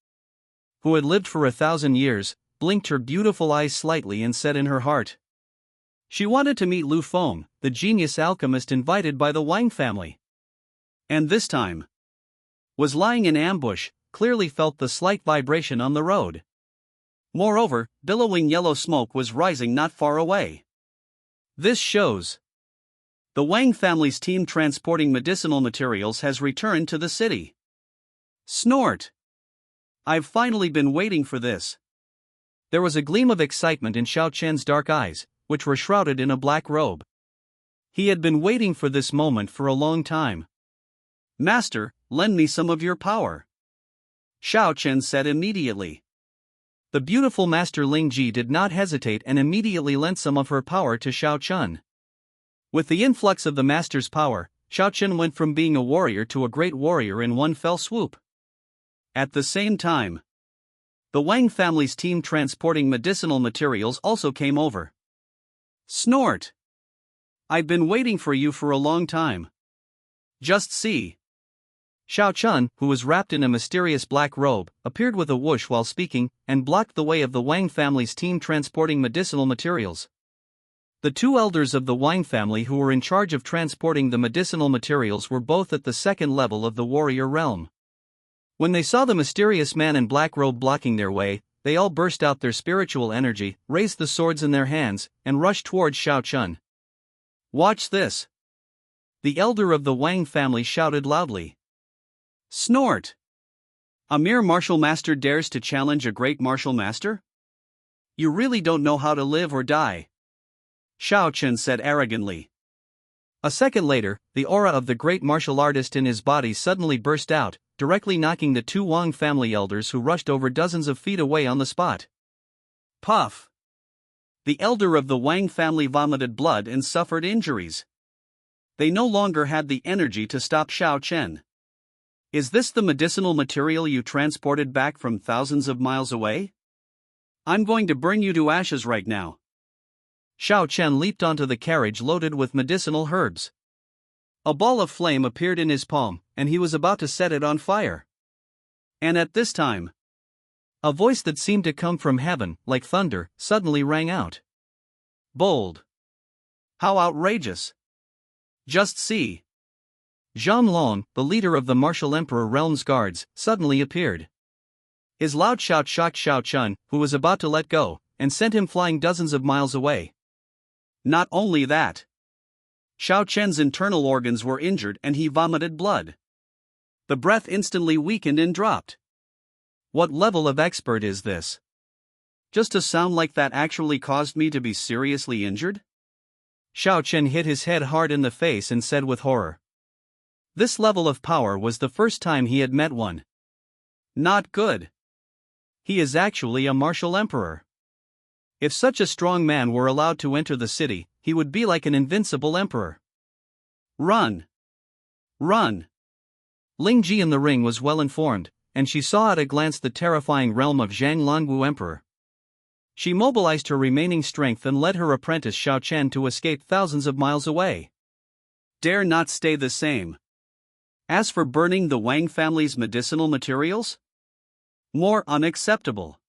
who had lived for 1,000 years, blinked her beautiful eyes slightly and said in her heart. She wanted to meet Lu Feng, the genius alchemist invited by the Wang family. And this time, was lying in ambush, clearly felt the slight vibration on the road. Moreover, billowing yellow smoke was rising not far away. This shows the Wang family's team transporting medicinal materials has returned to the city. Snort! I've finally been waiting for this. There was a gleam of excitement in Shao Chen's dark eyes, which were shrouded in a black robe. He had been waiting for this moment for a long time. Master, lend me some of your power, Shao Chen said immediately. The beautiful Master Ling Ji did not hesitate and immediately lent some of her power to Shao Chen. With the influx of the master's power, Shao Chen went from being a warrior to a great warrior in one fell swoop. At the same time, the Wang family's team transporting medicinal materials also came over. Snort! I've been waiting for you for a long time. Just see. Shao Chen, who was wrapped in a mysterious black robe, appeared with a whoosh while speaking, and blocked the way of the Wang family's team transporting medicinal materials. The 2 elders of the Wang family who were in charge of transporting the medicinal materials were both at the second level of the warrior realm. When they saw the mysterious man in black robe blocking their way, they all burst out their spiritual energy, raised the swords in their hands, and rushed towards Shao Chen. Watch this. The elder of the Wang family shouted loudly. Snort! A mere martial master dares to challenge a great martial master? You really don't know how to live or die. Xiao Chen said arrogantly. A second later, the aura of the great martial artist in his body suddenly burst out, directly knocking the two Wang family elders who rushed over dozens of feet away on the spot. Puff! The elder of the Wang family vomited blood and suffered injuries. They no longer had the energy to stop Xiao Chen. Is this the medicinal material you transported back from thousands of miles away? I'm going to burn you to ashes right now. Xiao Chen leaped onto the carriage loaded with medicinal herbs. A ball of flame appeared in his palm, and he was about to set it on fire. And at this time, a voice that seemed to come from heaven, like thunder, suddenly rang out. Bold! How outrageous! Just see! Zhang Long, the leader of the martial emperor realm's guards, suddenly appeared. His loud shout shocked Xiao Chen, who was about to let go, and sent him flying dozens of miles away. Not only that, Xiao Chen's internal organs were injured and he vomited blood. The breath instantly weakened and dropped. What level of expert is this? Just a sound like that actually caused me to be seriously injured? Xiao Chen hit his head hard in the face and said with horror. This level of power was the first time he had met one. Not good. He is actually a martial emperor. If such a strong man were allowed to enter the city, he would be like an invincible emperor. Run! Run! Ling Ji in the ring was well informed, and she saw at a glance the terrifying realm of Zhang Longwu Emperor. She mobilized her remaining strength and led her apprentice Xiao Chen to escape thousands of miles away. Dare not stay the same. As for burning the Wang family's medicinal materials? More unacceptable.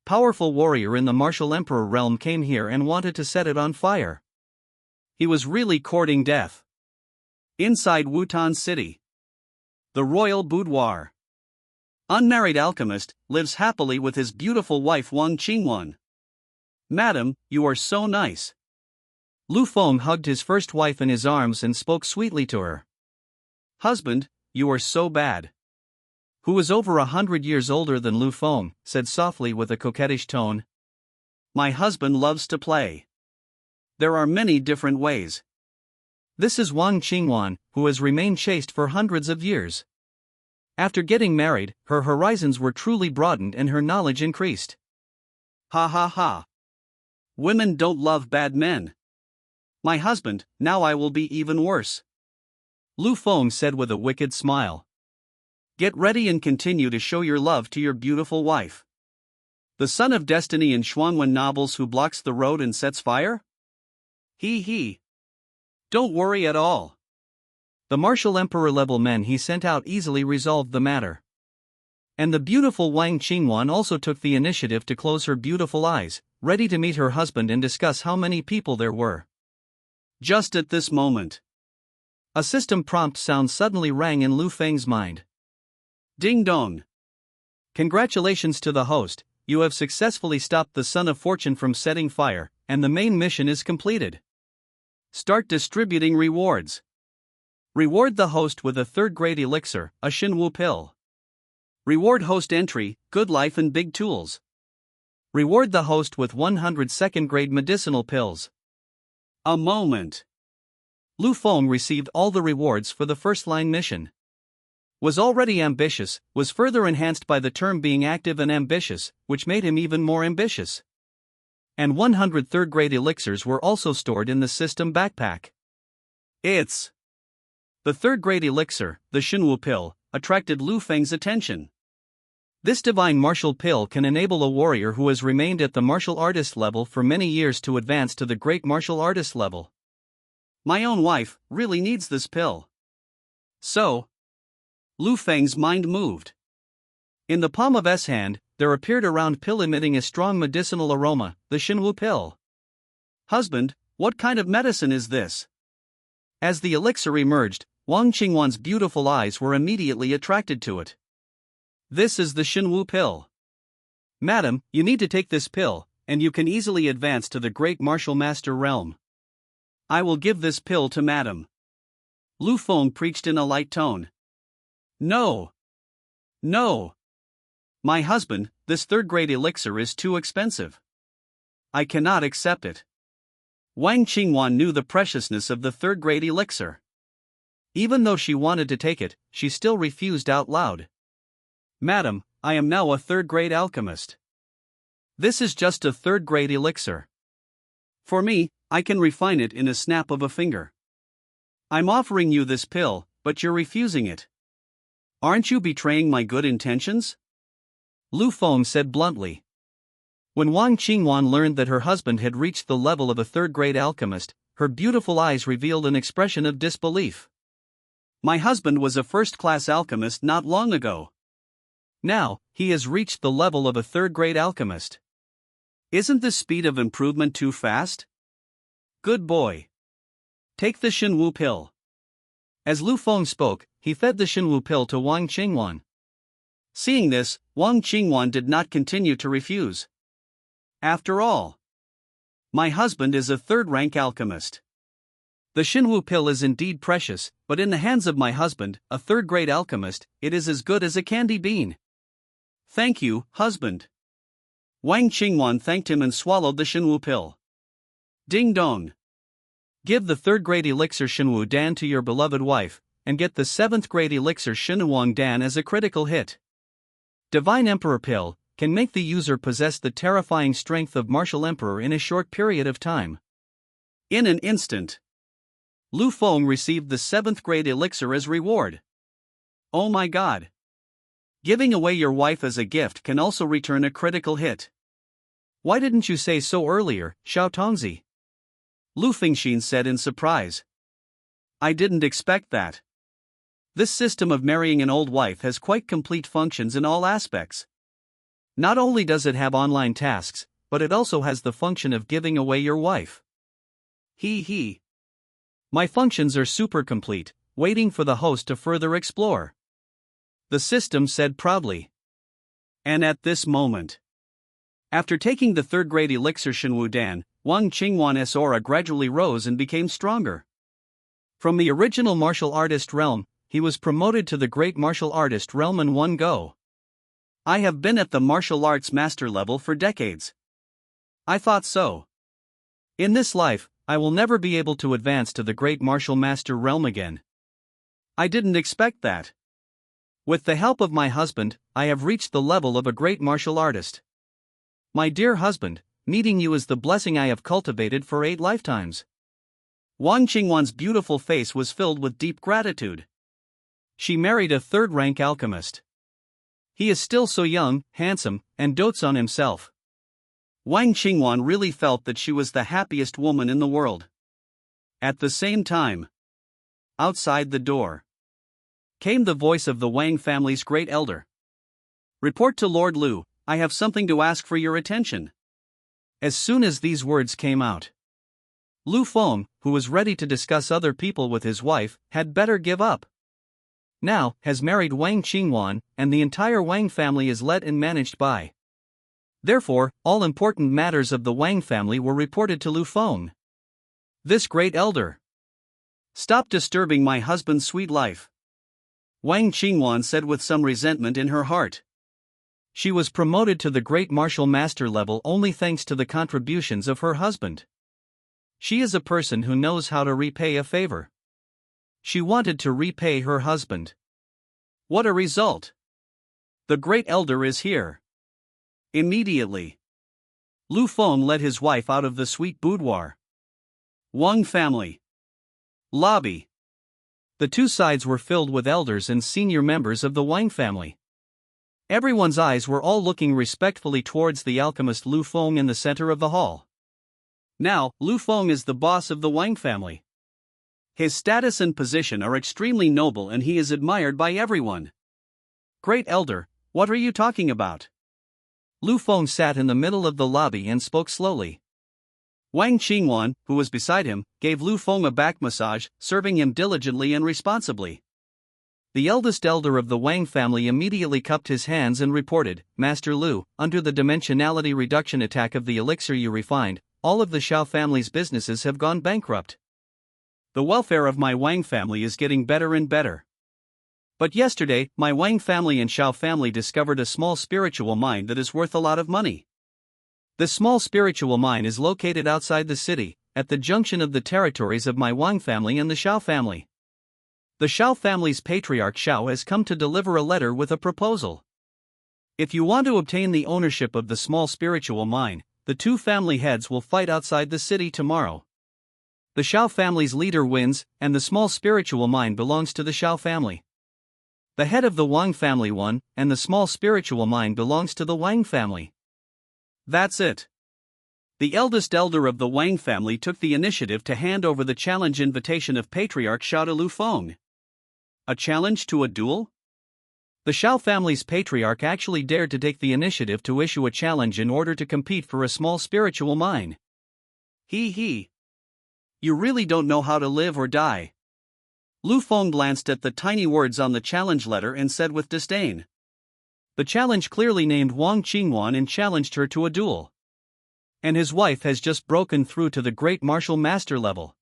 Powerful warrior in the martial emperor realm came here and wanted to set it on fire. He was really courting death. Inside Wutan City, the royal boudoir. Unmarried alchemist lives happily with his beautiful wife Wang Qingwan. Madam, you are so nice. Lu Feng hugged his first wife in his arms and spoke sweetly to her. Husband, you are so bad. Who is over 100 years older than Lu Feng, said softly with a coquettish tone. My husband loves to play. There are many different ways. This is Wang Qingwan, who has remained chaste for hundreds of years. After getting married, her horizons were truly broadened and her knowledge increased. Ha ha ha. Women don't love bad men. My husband, now I will be even worse. Lu Feng said with a wicked smile. Get ready and continue to show your love to your beautiful wife. The son of destiny in Xuanwen novels who blocks the road and sets fire? He. Don't worry at all. The martial emperor level men he sent out easily resolved the matter. And the beautiful Wang Qingwan also took the initiative to close her beautiful eyes, ready to meet her husband and discuss how many people there were. Just at this moment, a system prompt sound suddenly rang in Lu Feng's mind. Ding dong. Congratulations to the host, you have successfully stopped the Son of Fortune from setting fire, and the main mission is completed. Start distributing rewards. Reward the host with a third-grade elixir, a Xinwu pill. Reward host entry, good life and big tools. Reward the host with 100 second-grade medicinal pills. A moment. Lu Feng received all the rewards for the first-line mission. Was already ambitious, was further enhanced by the term being active and ambitious, which made him even more ambitious. And 100 third-grade elixirs were also stored in the system backpack. It's the third-grade elixir, the Xinwu pill, attracted Lu Feng's attention. This divine martial pill can enable a warrior who has remained at the martial artist level for many years to advance to the great martial artist level. My own wife really needs this pill. So, Lu Feng's mind moved. In the palm of his hand, there appeared a round pill emitting a strong medicinal aroma, the Xinwu pill. Husband, what kind of medicine is this? As the elixir emerged, Wang Qingwan's beautiful eyes were immediately attracted to it. This is the Xinwu pill. Madam, you need to take this pill, and you can easily advance to the great martial master realm. I will give this pill to Madam. Lu Feng preached in a light tone. No. No. My husband, this third-grade elixir is too expensive. I cannot accept it. Wang Qingwan knew the preciousness of the third-grade elixir. Even though she wanted to take it, she still refused out loud. Madam, I am now a third-grade alchemist. This is just a third-grade elixir. For me, I can refine it in a snap of a finger. I'm offering you this pill, but you're refusing it. Aren't you betraying my good intentions? Lu Feng said bluntly. When Wang Qingwan learned that her husband had reached the level of a third-grade alchemist, her beautiful eyes revealed an expression of disbelief. My husband was a first-class alchemist not long ago. Now, he has reached the level of a third-grade alchemist. Isn't the speed of improvement too fast? Good boy. Take the Shenwu pill. As Lu Feng spoke, he fed the Shenwu pill to Wang Qingwan. Seeing this, Wang Qingwan did not continue to refuse. After all, my husband is a third-rank alchemist. The Shenwu pill is indeed precious, but in the hands of my husband, a third-grade alchemist, it is as good as a candy bean. Thank you, husband. Wang Qingwan thanked him and swallowed the Shenwu pill. Ding dong. Give the third-grade elixir Shenwu Dan to your beloved wife, and get the seventh-grade elixir Shenwuang Dan as a critical hit. Divine Emperor pill can make the user possess the terrifying strength of Martial Emperor in a short period of time. In an instant, Lu Feng received the seventh-grade elixir as reward. Oh my god. Giving away your wife as a gift can also return a critical hit. Why didn't you say so earlier, Xiao Tongzi? Lu Fengxin said in surprise. I didn't expect that. This system of marrying an old wife has quite complete functions in all aspects. Not only does it have online tasks, but it also has the function of giving away your wife. He. My functions are super complete, waiting for the host to further explore. The system said proudly. And at this moment, after taking the third-grade elixir Shenwu Dan, Wang Qingwan's aura gradually rose and became stronger. From the original martial artist realm, he was promoted to the great martial artist realm in one go. I have been at the martial arts master level for decades. I thought so. In this life, I will never be able to advance to the great martial master realm again. I didn't expect that. With the help of my husband, I have reached the level of a great martial artist. My dear husband, meeting you is the blessing I have cultivated for 8 lifetimes. Wang Qingwan's beautiful face was filled with deep gratitude. She married a third-rank alchemist. He is still so young, handsome, and dotes on himself. Wang Qingwan really felt that she was the happiest woman in the world. At the same time, outside the door, came the voice of the Wang family's great elder. Report to Lord Lu, I have something to ask for your attention. As soon as these words came out, Lu Feng, who was ready to discuss other people with his wife, had better give up. Now, has married Wang Qingwan, and the entire Wang family is led and managed by. Therefore, all important matters of the Wang family were reported to Lu Feng. This great elder. Stop disturbing my husband's sweet life. Wang Qingwan said with some resentment in her heart. She was promoted to the great martial master level only thanks to the contributions of her husband. She is a person who knows how to repay a favor. She wanted to repay her husband. What a result! The great elder is here. Immediately, Lu Feng led his wife out of the sweet boudoir. Wang family. Lobby. The two sides were filled with elders and senior members of the Wang family. Everyone's eyes were all looking respectfully towards the alchemist Lu Feng in the center of the hall. Now, Lu Feng is the boss of the Wang family. His status and position are extremely noble and he is admired by everyone. Great elder, what are you talking about? Lu Feng sat in the middle of the lobby and spoke slowly. Wang Qingwan, who was beside him, gave Lu Feng a back massage, serving him diligently and responsibly. The eldest elder of the Wang family immediately cupped his hands and reported, Master Lu, under the dimensionality reduction attack of the elixir you refined, all of the Xiao family's businesses have gone bankrupt. The welfare of my Wang family is getting better and better. But yesterday, my Wang family and Xiao family discovered a small spiritual mine that is worth a lot of money. The small spiritual mine is located outside the city, at the junction of the territories of my Wang family and the Xiao family. The Xiao family's patriarch Xiao has come to deliver a letter with a proposal. If you want to obtain the ownership of the small spiritual mine, the two family heads will fight outside the city tomorrow. The Xiao family's leader wins, and the small spiritual mine belongs to the Xiao family. The head of the Wang family won, and the small spiritual mine belongs to the Wang family. That's it. The eldest elder of the Wang family took the initiative to hand over the challenge invitation of Patriarch Xiao to Lu Feng. A challenge to a duel? The Xiao family's patriarch actually dared to take the initiative to issue a challenge in order to compete for a small spiritual mine. He. You really don't know how to live or die. Lu Feng glanced at the tiny words on the challenge letter and said with disdain. The challenge clearly named Wang Qingwan and challenged her to a duel. And his wife has just broken through to the great martial master level.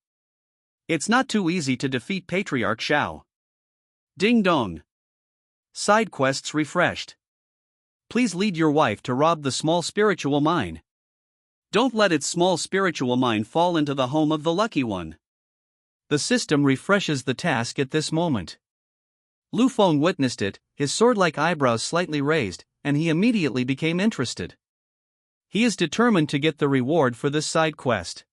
It's not too easy to defeat Patriarch Xiao. Ding dong. Side quests refreshed. Please lead your wife to rob the small spiritual mine. Don't let its small spiritual mine fall into the home of the lucky one. The system refreshes the task at this moment. Lu Feng witnessed it, his sword-like eyebrows slightly raised, and he immediately became interested. He is determined to get the reward for this side quest.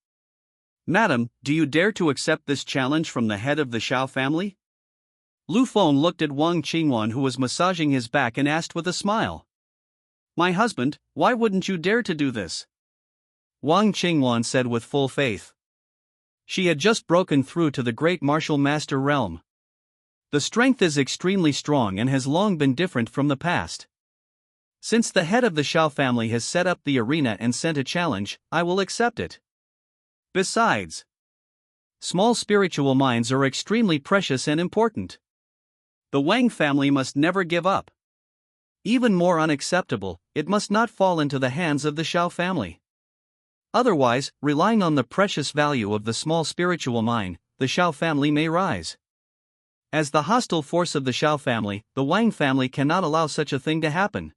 Madam, do you dare to accept this challenge from the head of the Xiao family? Lu Feng looked at Wang Qingwan, who was massaging his back, and asked with a smile. My husband, why wouldn't you dare to do this? Wang Qingwan said with full faith. She had just broken through to the great martial master realm. The strength is extremely strong and has long been different from the past. Since the head of the Xiao family has set up the arena and sent a challenge, I will accept it. Besides, small spiritual mines are extremely precious and important. The Wang family must never give up. Even more unacceptable, it must not fall into the hands of the Xiao family. Otherwise, relying on the precious value of the small spiritual mine, the Xiao family may rise. As the hostile force of the Xiao family, the Wang family cannot allow such a thing to happen.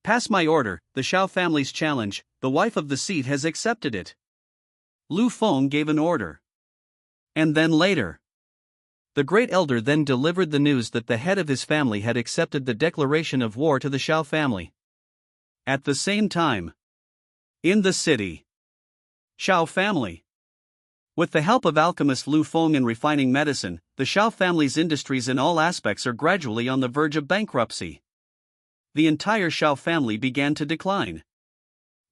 Pass my order, the Xiao family's challenge, the wife of the seat has accepted it. Lu Feng gave an order. And then later, the great elder then delivered the news that the head of his family had accepted the declaration of war to the Xiao family. At the same time, in the city, Xiao family. With the help of alchemist Lu Feng and refining medicine, the Xiao family's industries in all aspects are gradually on the verge of bankruptcy. The entire Xiao family began to decline.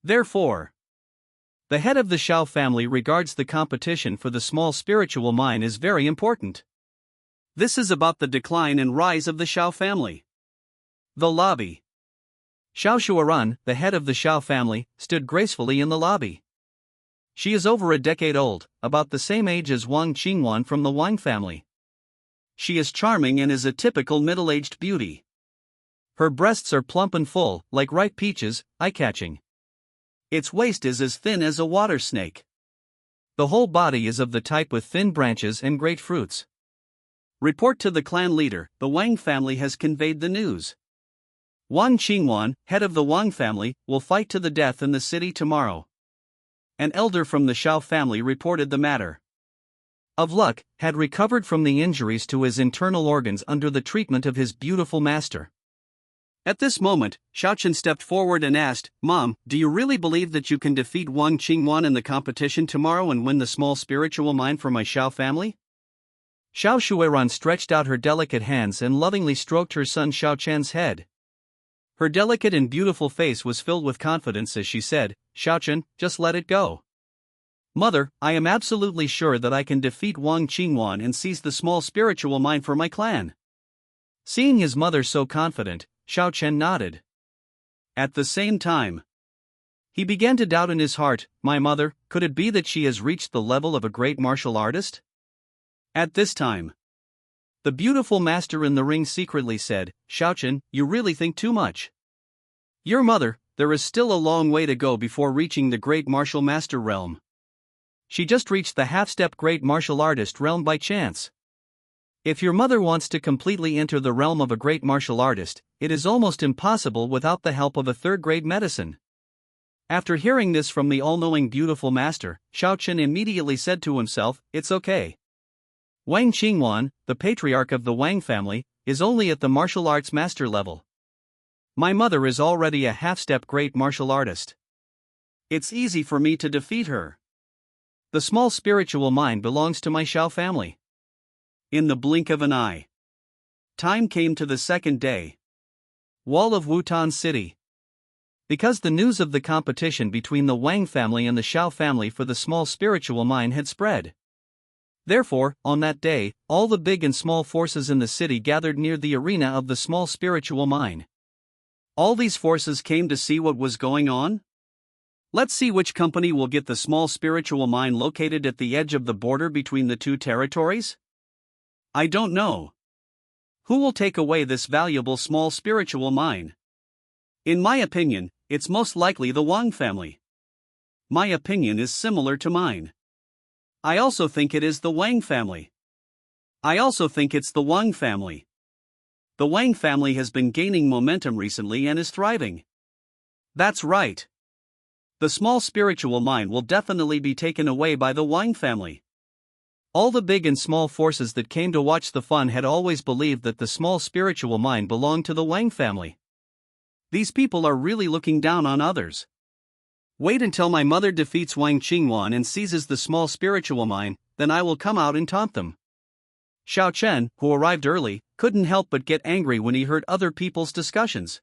Therefore, the head of the Xiao family regards the competition for the small spiritual mine as very important. This is about the decline and rise of the Xiao family. The lobby. Xiao Shuaran, the head of the Xiao family, stood gracefully in the lobby. She is over a decade old, about the same age as Wang Qingwan from the Wang family. She is charming and is a typical middle-aged beauty. Her breasts are plump and full, like ripe peaches, eye-catching. Its waist is as thin as a water snake. The whole body is of the type with thin branches and great fruits. Report to the clan leader, the Wang family has conveyed the news. Wang Qingwan, head of the Wang family, will fight to the death in the city tomorrow. An elder from the Xiao family reported the matter. Of luck, had recovered from the injuries to his internal organs under the treatment of his beautiful master. At this moment, Xiaochen stepped forward and asked, Mom, do you really believe that you can defeat Wang Qingwan in the competition tomorrow and win the small spiritual mine for my Xiao family? Xiao Shuiran stretched out her delicate hands and lovingly stroked her son Xiaochen's head. Her delicate and beautiful face was filled with confidence as she said, Xiaochen, just let it go. Mother, I am absolutely sure that I can defeat Wang Qingwan and seize the small spiritual mine for my clan. Seeing his mother so confident, Xiaochen nodded. At the same time, he began to doubt in his heart, my mother, could it be that she has reached the level of a great martial artist? At this time, the beautiful master in the ring secretly said, Xiaochen, you really think too much. Your mother, there is still a long way to go before reaching the great martial master realm. She just reached the half-step great martial artist realm by chance. If your mother wants to completely enter the realm of a great martial artist, it is almost impossible without the help of a third-grade medicine. After hearing this from the all-knowing beautiful master, Xiao Chen immediately said to himself, "It's okay. Wang Qingwan, the patriarch of the Wang family, is only at the martial arts master level. My mother is already a half-step great martial artist. It's easy for me to defeat her. The small spiritual mind belongs to my Xiao family." In the blink of an eye, time came to the second day. Wall of Wutan City. Because the news of the competition between the Wang family and the Xiao family for the small spiritual mind had spread. Therefore, on that day, all the big and small forces in the city gathered near the arena of the small spiritual mind. All these forces came to see what was going on. Let's see which company will get the small spiritual mine located at the edge of the border between the two territories? I don't know. Who will take away this valuable small spiritual mine? In my opinion, it's most likely the Wang family. My opinion is similar to mine. I also think it is the Wang family. I also think it's the Wang family. The Wang family has been gaining momentum recently and is thriving. That's right. The small spiritual mind will definitely be taken away by the Wang family. All the big and small forces that came to watch the fun had always believed that the small spiritual mind belonged to the Wang family. These people are really looking down on others. Wait until my mother defeats Wang Qingwan and seizes the small spiritual mind, then I will come out and taunt them. Xiao Chen, who arrived early, couldn't help but get angry when he heard other people's discussions.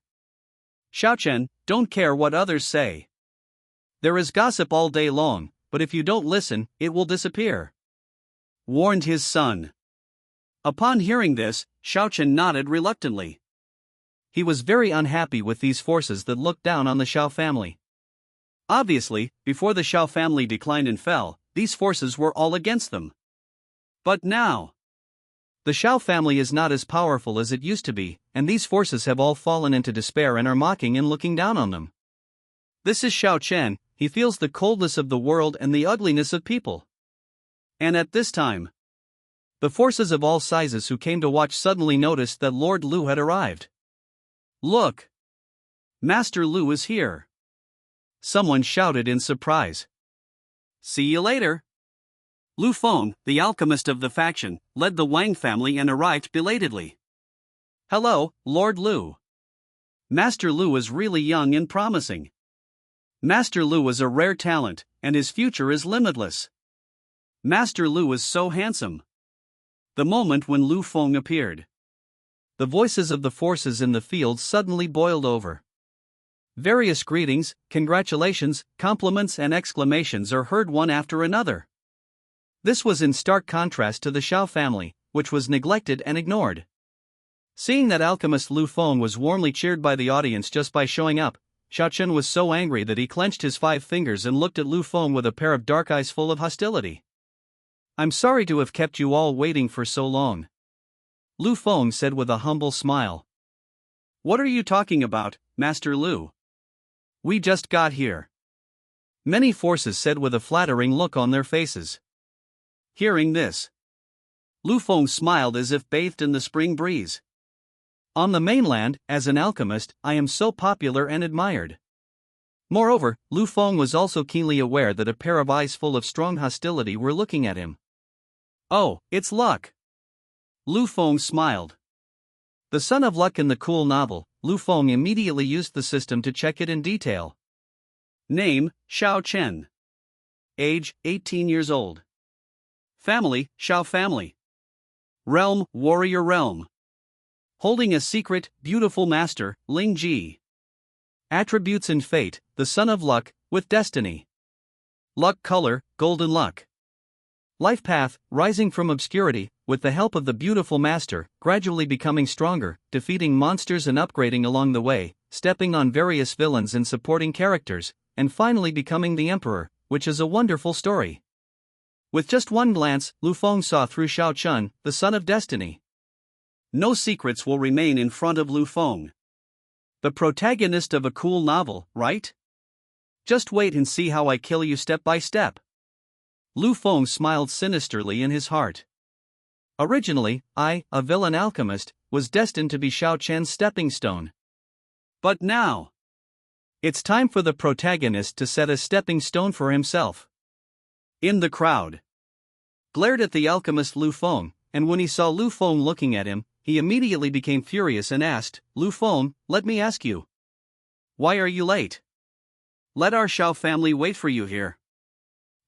Xiao Chen, don't care what others say. There is gossip all day long, but if you don't listen, it will disappear, warned his son. Upon hearing this, Xiao Chen nodded reluctantly. He was very unhappy with these forces that looked down on the Xiao family. Obviously, before the Xiao family declined and fell, these forces were all against them. But now, the Xiao family is not as powerful as it used to be, and these forces have all fallen into despair and are mocking and looking down on them. This is Xiao Chen. He feels the coldness of the world and the ugliness of people. And at this time, the forces of all sizes who came to watch suddenly noticed that Lord Lu had arrived. Look! Master Lu is here! Someone shouted in surprise. See you later! Lu Feng, the alchemist of the faction, led the Wang family and arrived belatedly. Hello, Lord Lu. Master Lu is really young and promising. Master Lu is a rare talent, and his future is limitless. Master Lu is so handsome. The moment when Lu Feng appeared, the voices of the forces in the field suddenly boiled over. Various greetings, congratulations, compliments and exclamations are heard one after another. This was in stark contrast to the Xiao family, which was neglected and ignored. Seeing that alchemist Lu Feng was warmly cheered by the audience just by showing up, Xiao Chen was so angry that he clenched his 5 fingers and looked at Lu Feng with a pair of dark eyes full of hostility. I'm sorry to have kept you all waiting for so long, Lu Feng said with a humble smile. What are you talking about, Master Lu? We just got here. Many forces said with a flattering look on their faces. Hearing this, Lu Feng smiled as if bathed in the spring breeze. On the mainland, as an alchemist, I am so popular and admired. Moreover, Lu Feng was also keenly aware that a pair of eyes full of strong hostility were looking at him. Oh, it's luck! Lu Feng smiled. The son of luck in the cool novel, Lu Feng immediately used the system to check it in detail. Name, Xiao Chen. Age, 18 years old. Family, Xiao family. Realm, warrior realm. Holding a secret, beautiful master, Ling Ji. Attributes and fate, the son of luck, with destiny. Luck color, golden luck. Life path, rising from obscurity, with the help of the beautiful master, gradually becoming stronger, defeating monsters and upgrading along the way, stepping on various villains and supporting characters, and finally becoming the emperor, which is a wonderful story. With just one glance, Lu Feng saw through Xiao Chen, the son of destiny. No secrets will remain in front of Lu Feng. The protagonist of a cool novel, right? Just wait and see how I kill you step by step. Lu Feng smiled sinisterly in his heart. Originally, I, a villain alchemist, was destined to be Xiao Chen's stepping stone. But now, it's time for the protagonist to set a stepping stone for himself. In the crowd, glared at the alchemist Lu Feng, and when he saw Lu Feng looking at him, he immediately became furious and asked, Lu Feng, let me ask you. Why are you late? Let our Xiao family wait for you here.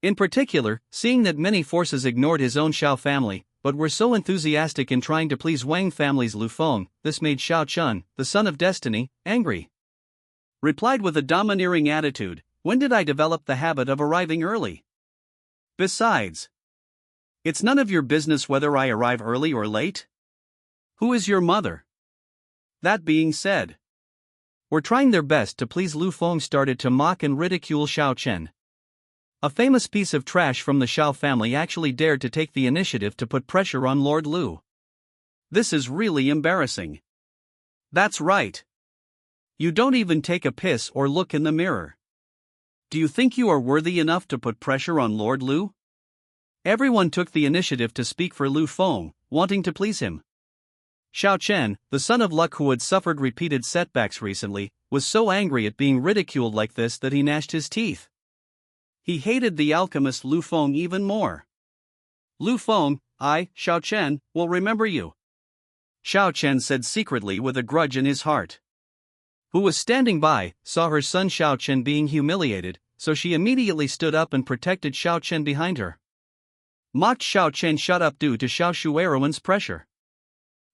In particular, seeing that many forces ignored his own Xiao family, but were so enthusiastic in trying to please Wang family's Lu Feng, this made Xiao Chun, the son of destiny, angry. Replied with a domineering attitude, when did I develop the habit of arriving early? Besides, it's none of your business whether I arrive early or late. Who is your mother? That being said, were trying their best to please Lu Feng started to mock and ridicule Xiao Chen. A famous piece of trash from the Xiao family actually dared to take the initiative to put pressure on Lord Lu. This is really embarrassing. That's right. You don't even take a piss or look in the mirror. Do you think you are worthy enough to put pressure on Lord Lu? Everyone took the initiative to speak for Lu Feng, wanting to please him. Xiao Chen, the son of luck who had suffered repeated setbacks recently, was so angry at being ridiculed like this that he gnashed his teeth. He hated the alchemist Lu Feng even more. Lu Feng, I, Xiao Chen, will remember you. Xiao Chen said secretly with a grudge in his heart. Who was standing by, saw her son Xiao Chen being humiliated, so she immediately stood up and protected Xiao Chen behind her. Mocked Xiao Chen shut up due to Xiao Shuiruan's pressure.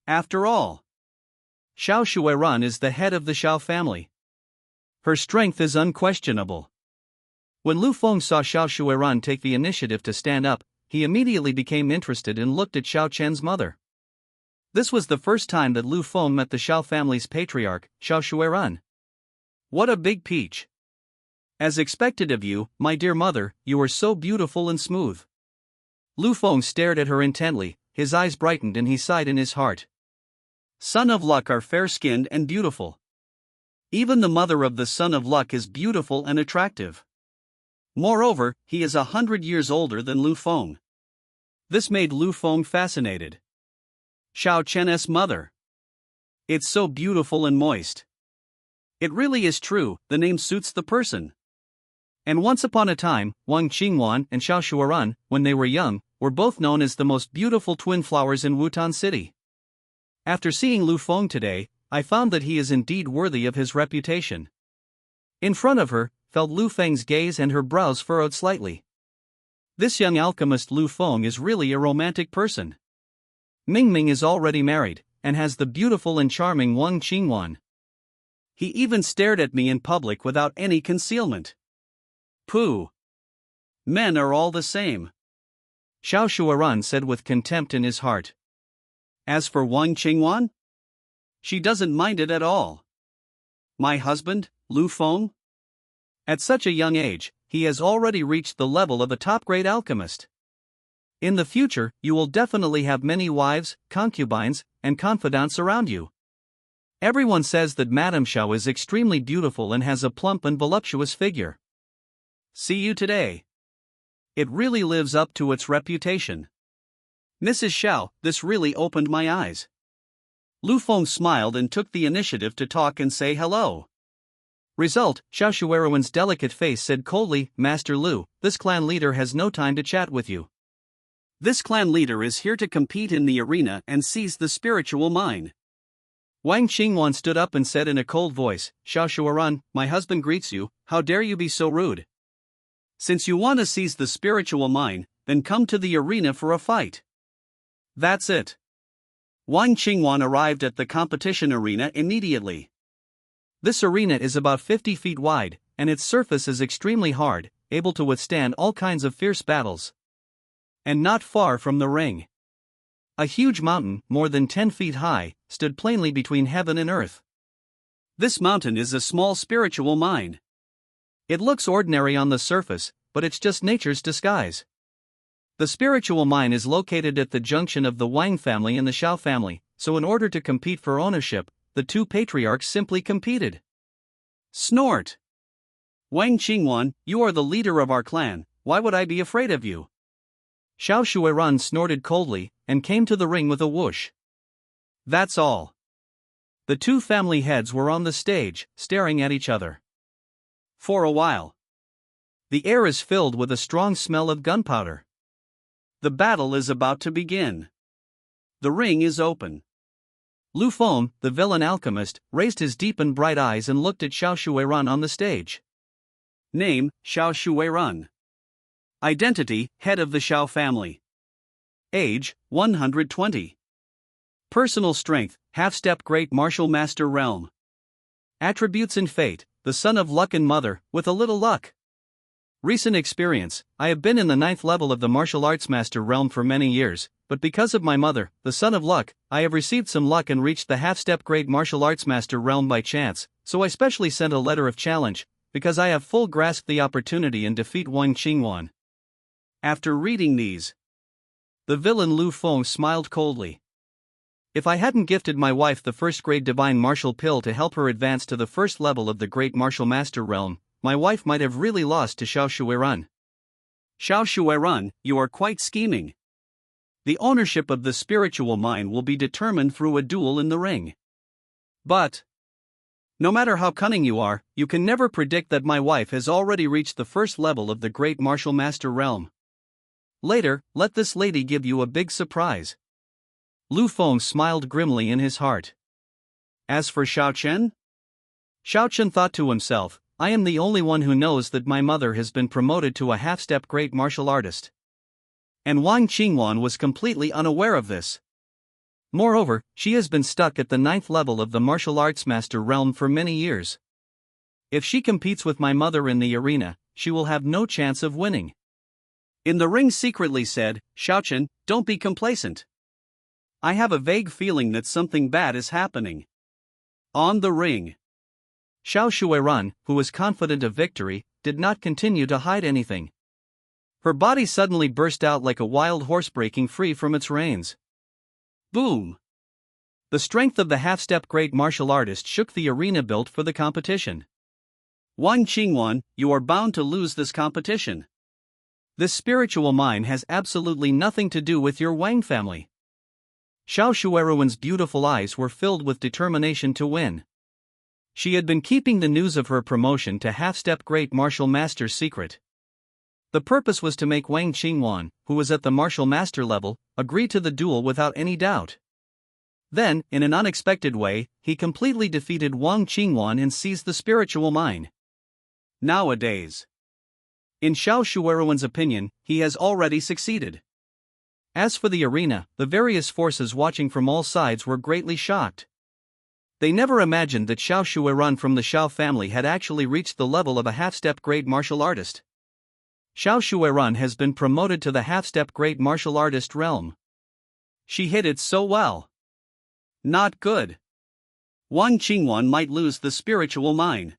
After all, Xiao Shuiruan is the head of the Xiao family. Her strength is unquestionable. When Lu Feng saw Xiao Shuiruan take the initiative to stand up, he immediately became interested and looked at Xiao Chen's mother. This was the first time that Lu Feng met the Xiao family's patriarch, Xiao Shuiruan. What a big peach! As expected of you, my dear mother, you are so beautiful and smooth. Lu Feng stared at her intently, his eyes brightened and he sighed in his heart. Son of luck are fair-skinned and beautiful. Even the mother of the son of luck is beautiful and attractive. Moreover, he is 100 years older than Lu Feng. This made Lu Feng fascinated. Xiao Chen's mother. It's so beautiful and moist. It really is true, the name suits the person. And once upon a time, Wang Qingwan and Xiao Shuiruan, when they were young, were both known as the most beautiful twin flowers in Wutan City. After seeing Lu Feng today, I found that he is indeed worthy of his reputation. In front of her, felt Lu Feng's gaze and her brows furrowed slightly. This young alchemist Lu Feng is really a romantic person. Ming Ming is already married, and has the beautiful and charming Wang Qingwan. He even stared at me in public without any concealment. Pooh! Men are all the same. Xiao Shuiruan said with contempt in his heart. As for Wang Qingwan? She doesn't mind it at all. My husband, Lu Feng? At such a young age, he has already reached the level of a top-grade alchemist. In the future, you will definitely have many wives, concubines, and confidants around you. Everyone says that Madame Xiao is extremely beautiful and has a plump and voluptuous figure. See you today. It really lives up to its reputation. Mrs. Xiao, this really opened my eyes. Lu Feng smiled and took the initiative to talk and say hello. Result, Xiao Shuiruan's delicate face said coldly, Master Lu, this clan leader has no time to chat with you. This clan leader is here to compete in the arena and seize the spiritual mine. Wang Qingwan stood up and said in a cold voice, Xiao Shuiruan, my husband greets you, how dare you be so rude? Since you want to seize the spiritual mine, then come to the arena for a fight. That's it. Wang Qingwan arrived at the competition arena immediately. This arena is about 50 feet wide, and its surface is extremely hard, able to withstand all kinds of fierce battles. And not far from the ring, a huge mountain, more than 10 feet high, stood plainly between heaven and earth. This mountain is a small spiritual mine. It looks ordinary on the surface, but it's just nature's disguise. The spiritual mine is located at the junction of the Wang family and the Xiao family, so in order to compete for ownership, the two patriarchs simply competed. Snort! Wang Qingwan, you are the leader of our clan, why would I be afraid of you? Xiao Shuiran snorted coldly and came to the ring with a whoosh. That's all. The two family heads were on the stage, staring at each other. For a while, the air is filled with a strong smell of gunpowder. The battle is about to begin. The ring is open. Lu Feng, the villain alchemist, raised his deep and bright eyes and looked at Xiao Shuiran on the stage. Name, Xiao Shuiran. Identity, head of the Xiao family. Age, 120. Personal strength, half-step great martial master realm. Attributes and fate, the son of luck and mother, with a little luck. Recent experience, I have been in the 9th level of the martial arts master realm for many years, but because of my mother, the son of luck, I have received some luck and reached the half-step great martial arts master realm by chance, so I specially sent a letter of challenge, because I have full grasp the opportunity and defeat Wang Qingwan. After reading these, the villain Lu Feng smiled coldly. If I hadn't gifted my wife the first grade divine martial pill to help her advance to the first level of the great martial master realm, my wife might have really lost to Xiao Shuiran. Xiao Shuiran, you are quite scheming. The ownership of the spiritual mind will be determined through a duel in the ring. But no matter how cunning you are, you can never predict that my wife has already reached the first level of the great martial master realm. Later, let this lady give you a big surprise. Lu Feng smiled grimly in his heart. As for Xiao Chen? Xiao Chen thought to himself, I am the only one who knows that my mother has been promoted to a half-step great martial artist. And Wang Qingwan was completely unaware of this. Moreover, she has been stuck at the 9th level of the martial arts master realm for many years. If she competes with my mother in the arena, she will have no chance of winning. In the ring secretly said, Xiaochen, don't be complacent. I have a vague feeling that something bad is happening. On the ring, Xiao Shuiran, who was confident of victory, did not continue to hide anything. Her body suddenly burst out like a wild horse breaking free from its reins. Boom! The strength of the half-step great martial artist shook the arena built for the competition. Wang Qingwan, you are bound to lose this competition. This spiritual mind has absolutely nothing to do with your Wang family. Xiao Shuiran's beautiful eyes were filled with determination to win. She had been keeping the news of her promotion to half-step great martial master secret. The purpose was to make Wang Qingwan, who was at the martial master level, agree to the duel without any doubt. Then, in an unexpected way, he completely defeated Wang Qingwan and seized the spiritual mind. Nowadays, in Xiao Shuiran's opinion, he has already succeeded. As for the arena, the various forces watching from all sides were greatly shocked. They never imagined that Xiao Shuiran from the Xiao family had actually reached the level of a half-step great martial artist. Xiao Shuiran has been promoted to the half-step great martial artist realm. She hit it so well. Not good. Wang Qingwan might lose the spiritual mind.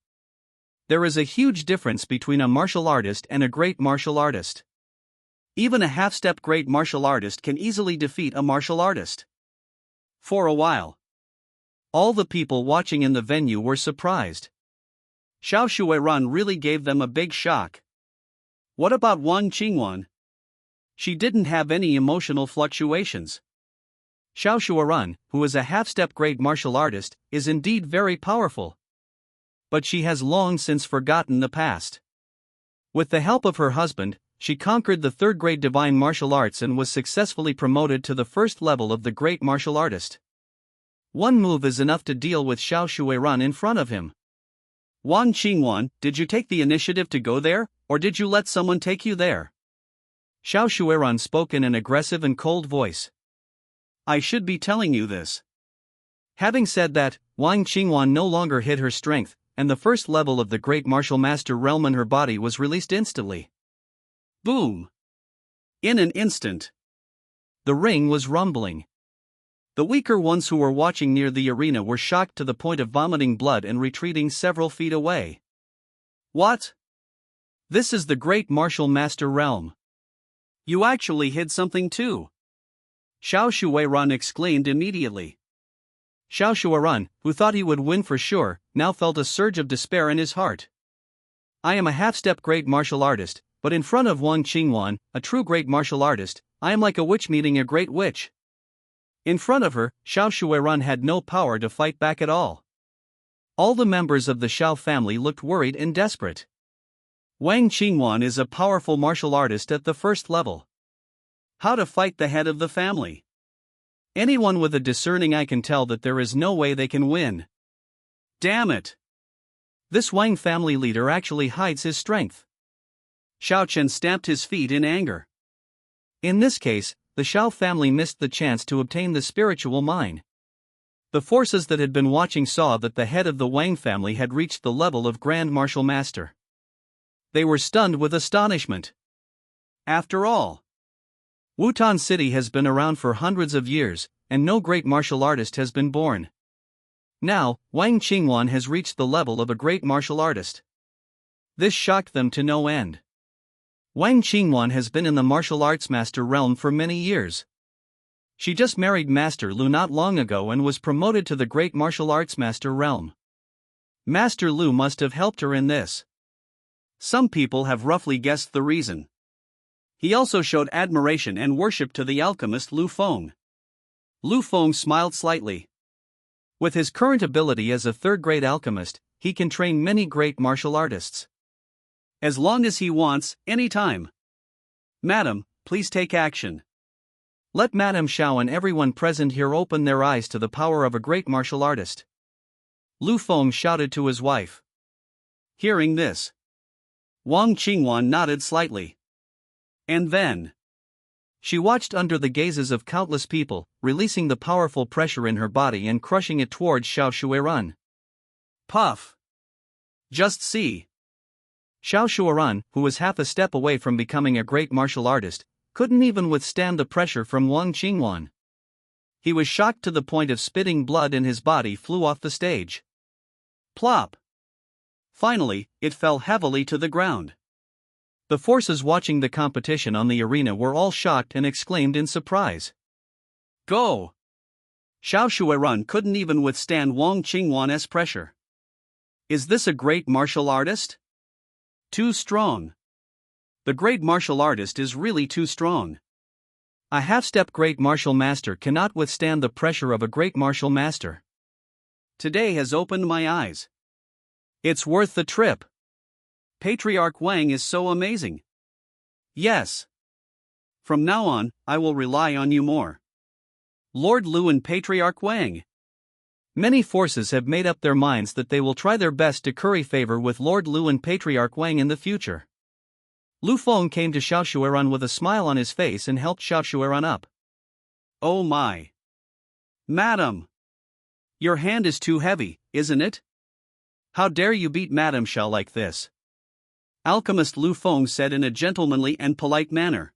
There is a huge difference between a martial artist and a great martial artist. Even a half-step great martial artist can easily defeat a martial artist. For a while, all the people watching in the venue were surprised. Xiao Shuiran really gave them a big shock. What about Wang Qingwan? She didn't have any emotional fluctuations. Xiao Shuiran, who is a half-step great martial artist, is indeed very powerful. But she has long since forgotten the past. With the help of her husband, she conquered the 3rd grade divine martial arts and was successfully promoted to the first level of the great martial artist. One move is enough to deal with Xiao Shuiran in front of him. Wang Qingwan, did you take the initiative to go there, or did you let someone take you there? Xiao Shuiran spoke in an aggressive and cold voice. I should be telling you this. Having said that, Wang Qingwan no longer hid her strength, and the first level of the great martial master realm in her body was released instantly. Boom! In an instant, the ring was rumbling. The weaker ones who were watching near the arena were shocked to the point of vomiting blood and retreating several feet away. What? This is the great martial master realm. You actually hid something too. Xiao Shuiran exclaimed immediately. Xiao Shuiran, who thought he would win for sure, now felt a surge of despair in his heart. I am a half-step great martial artist, But in front of Wang Qingwan, a true great martial artist, I am like a witch meeting a great witch. In front of her, Xiao Shuiran had no power to fight back at all. All the members of the Xiao family looked worried and desperate. Wang Qingwan is a powerful martial artist at the first level. How to fight the head of the family? Anyone with a discerning eye can tell that there is no way they can win. Damn it! This Wang family leader actually hides his strength. Xiao Chen stamped his feet in anger. In this case, the Xiao family missed the chance to obtain the spiritual mine. The forces that had been watching saw that the head of the Wang family had reached the level of Grand Martial Master. They were stunned with astonishment. After all, Wutan City has been around for hundreds of years, and no great martial artist has been born. Now, Wang Qingwan has reached the level of a great martial artist. This shocked them to no end. Wang Qingwan has been in the martial arts master realm for many years. She just married Master Lu not long ago and was promoted to the great martial arts master realm. Master Lu must have helped her in this. Some people have roughly guessed the reason. He also showed admiration and worship to the alchemist Lu Feng. Lu Feng smiled slightly. With his current ability as a third-grade alchemist, he can train many great martial artists. As long as he wants, anytime. Madam, please take action. Let Madame Xiao and everyone present here open their eyes to the power of a great martial artist. Lu Feng shouted to his wife. Hearing this, Wang Qingwan nodded slightly. And then, she watched under the gazes of countless people, releasing the powerful pressure in her body and crushing it towards Xiao Shuiran. Puff! Just see! Xiao Shuiran, who was half a step away from becoming a great martial artist, couldn't even withstand the pressure from Wang Qingwan. He was shocked to the point of spitting blood and his body flew off the stage. Plop! Finally, it fell heavily to the ground. The forces watching the competition on the arena were all shocked and exclaimed in surprise. Go! Xiao Shuiran couldn't even withstand Wang Qingwan's pressure. Is this a great martial artist? Too strong. The great martial artist is really too strong. A half-step great martial master cannot withstand the pressure of a great martial master. Today has opened my eyes. It's worth the trip. Patriarch Wang is so amazing. Yes. From now on, I will rely on you more. Lord Lu and Patriarch Wang. Many forces have made up their minds that they will try their best to curry favor with Lord Lu and Patriarch Wang in the future. Lu Feng came to Xiao Shuiran with a smile on his face and helped Xiao Shuiran up. Oh my! Madam! Your hand is too heavy, isn't it? How dare you beat Madame Xiao like this? Alchemist Lu Feng said in a gentlemanly and polite manner.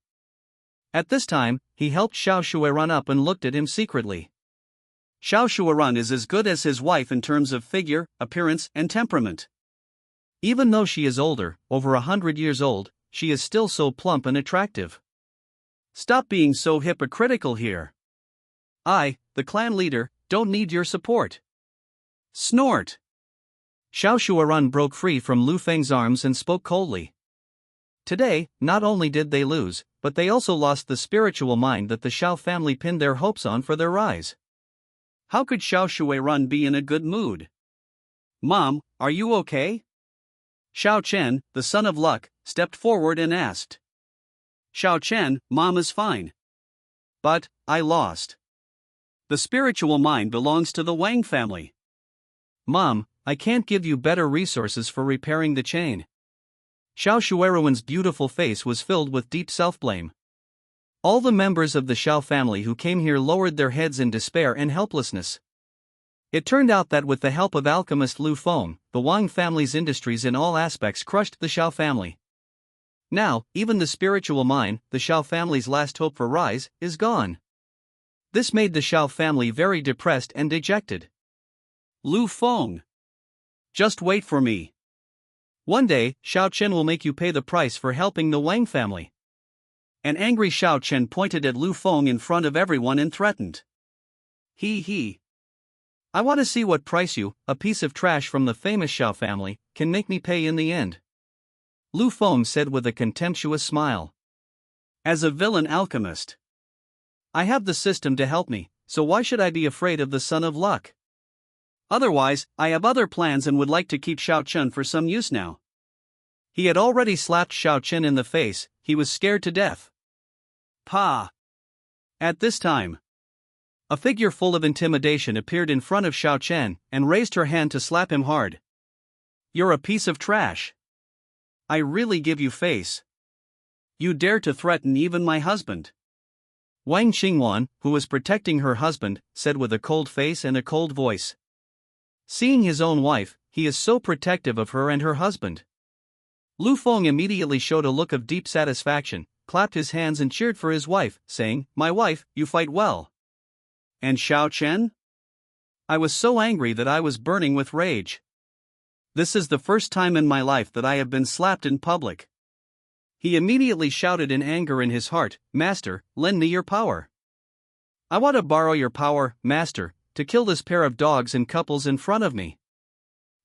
At this time, he helped Xiao Shuiran up and looked at him secretly. Xiao Shuiran is as good as his wife in terms of figure, appearance, and temperament. Even though she is older, over 100 years old, she is still so plump and attractive. Stop being so hypocritical here. I, the clan leader, don't need your support. Snort! Xiao Shuiran broke free from Lu Feng's arms and spoke coldly. Today, not only did they lose, but they also lost the spiritual mind that the Xiao family pinned their hopes on for their rise. How could Xiao Shuiran be in a good mood? Mom, are you okay? Xiao Chen, the son of luck, stepped forward and asked. Xiao Chen, Mom is fine. But, I lost. The spiritual mind belongs to the Wang family. Mom, I can't give you better resources for repairing the chain. Xiao Shuiran's beautiful face was filled with deep self-blame. All the members of the Xiao family who came here lowered their heads in despair and helplessness. It turned out that with the help of alchemist Lu Feng, the Wang family's industries in all aspects crushed the Xiao family. Now, even the spiritual mind, the Xiao family's last hope for rise, is gone. This made the Xiao family very depressed and dejected. Lu Feng. Just wait for me. One day, Xiao Chen will make you pay the price for helping the Wang family. An angry Xiao Chen pointed at Lu Feng in front of everyone and threatened. He. I want to see what price you, a piece of trash from the famous Xiao family, can make me pay in the end. Lu Feng said with a contemptuous smile. As a villain alchemist, I have the system to help me, so why should I be afraid of the Son of Luck? Otherwise, I have other plans and would like to keep Xiao Chen for some use now. He had already slapped Xiao Chen in the face, he was scared to death. Pa! At this time, a figure full of intimidation appeared in front of Xiao Chen and raised her hand to slap him hard. You're a piece of trash. I really give you face. You dare to threaten even my husband. Wang Xingwan, who was protecting her husband, said with a cold face and a cold voice. Seeing his own wife, he is so protective of her and her husband. Lu Feng immediately showed a look of deep satisfaction, clapped his hands and cheered for his wife, saying, My wife, you fight well. And Xiao Chen? I was so angry that I was burning with rage. This is the first time in my life that I have been slapped in public. He immediately shouted in anger in his heart, Master, lend me your power. I want to borrow your power, Master, to kill this pair of dogs and couples in front of me.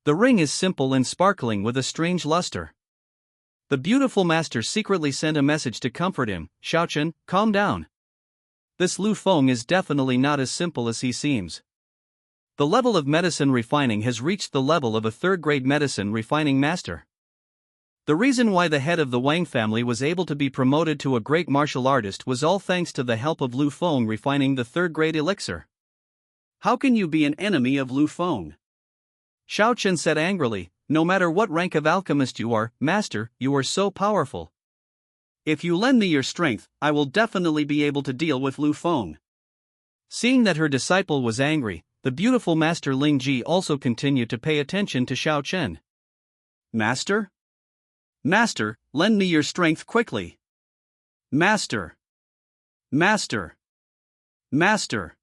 The ring is simple and sparkling with a strange luster. The beautiful master secretly sent a message to comfort him, Xiao Chen, calm down. This Lu Feng is definitely not as simple as he seems. The level of medicine refining has reached the level of a third-grade medicine refining master. The reason why the head of the Wang family was able to be promoted to a great martial artist was all thanks to the help of Lu Feng refining the third-grade elixir. How can you be an enemy of Lu Feng? Xiao Chen said angrily, no matter what rank of alchemist you are, master, you are so powerful. If you lend me your strength, I will definitely be able to deal with Lu Feng. Seeing that her disciple was angry, the beautiful master Ling Ji also continued to pay attention to Xiao Chen. Master? Master, lend me your strength quickly. Master! Master! Master!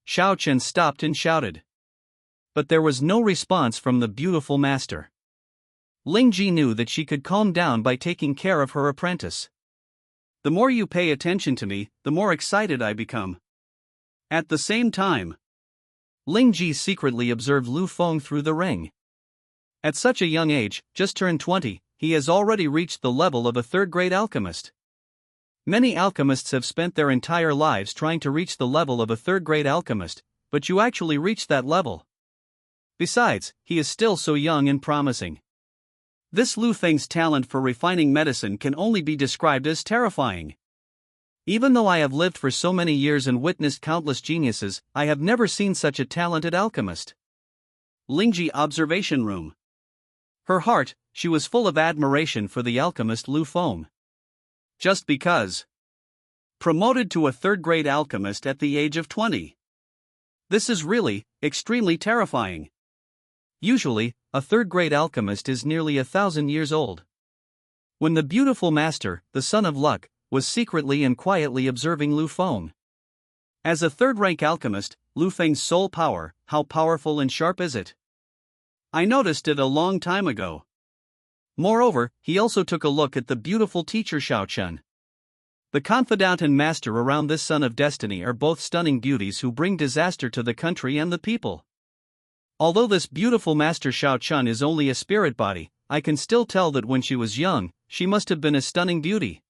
Xiao Chen stopped and shouted. But there was no response from the beautiful master. Ling Ji knew that she could calm down by taking care of her apprentice. The more you pay attention to me, the more excited I become. At the same time, Ling Ji secretly observed Lu Feng through the ring. At such a young age, just turned 20, he has already reached the level of a third-grade alchemist. Many alchemists have spent their entire lives trying to reach the level of a third-grade alchemist, but you actually reached that level. Besides, he is still so young and promising. This Lu Feng's talent for refining medicine can only be described as terrifying. Even though I have lived for so many years and witnessed countless geniuses, I have never seen such a talented alchemist. Lingji Observation Room. Her heart, she was full of admiration for the alchemist Lu Feng. Just because. Promoted to a third-grade alchemist at the age of 20. This is really, extremely terrifying. Usually, a third-grade alchemist is nearly 1,000 years old. When the beautiful master, the Son of Luck, was secretly and quietly observing Lu Feng. As a third-rank alchemist, Lu Feng's soul power, how powerful and sharp is it? I noticed it a long time ago. Moreover, he also took a look at the beautiful teacher Xiao Chen. The confidant and master around this son of destiny are both stunning beauties who bring disaster to the country and the people. Although this beautiful master Xiao Chen is only a spirit body, I can still tell that when she was young, she must have been a stunning beauty.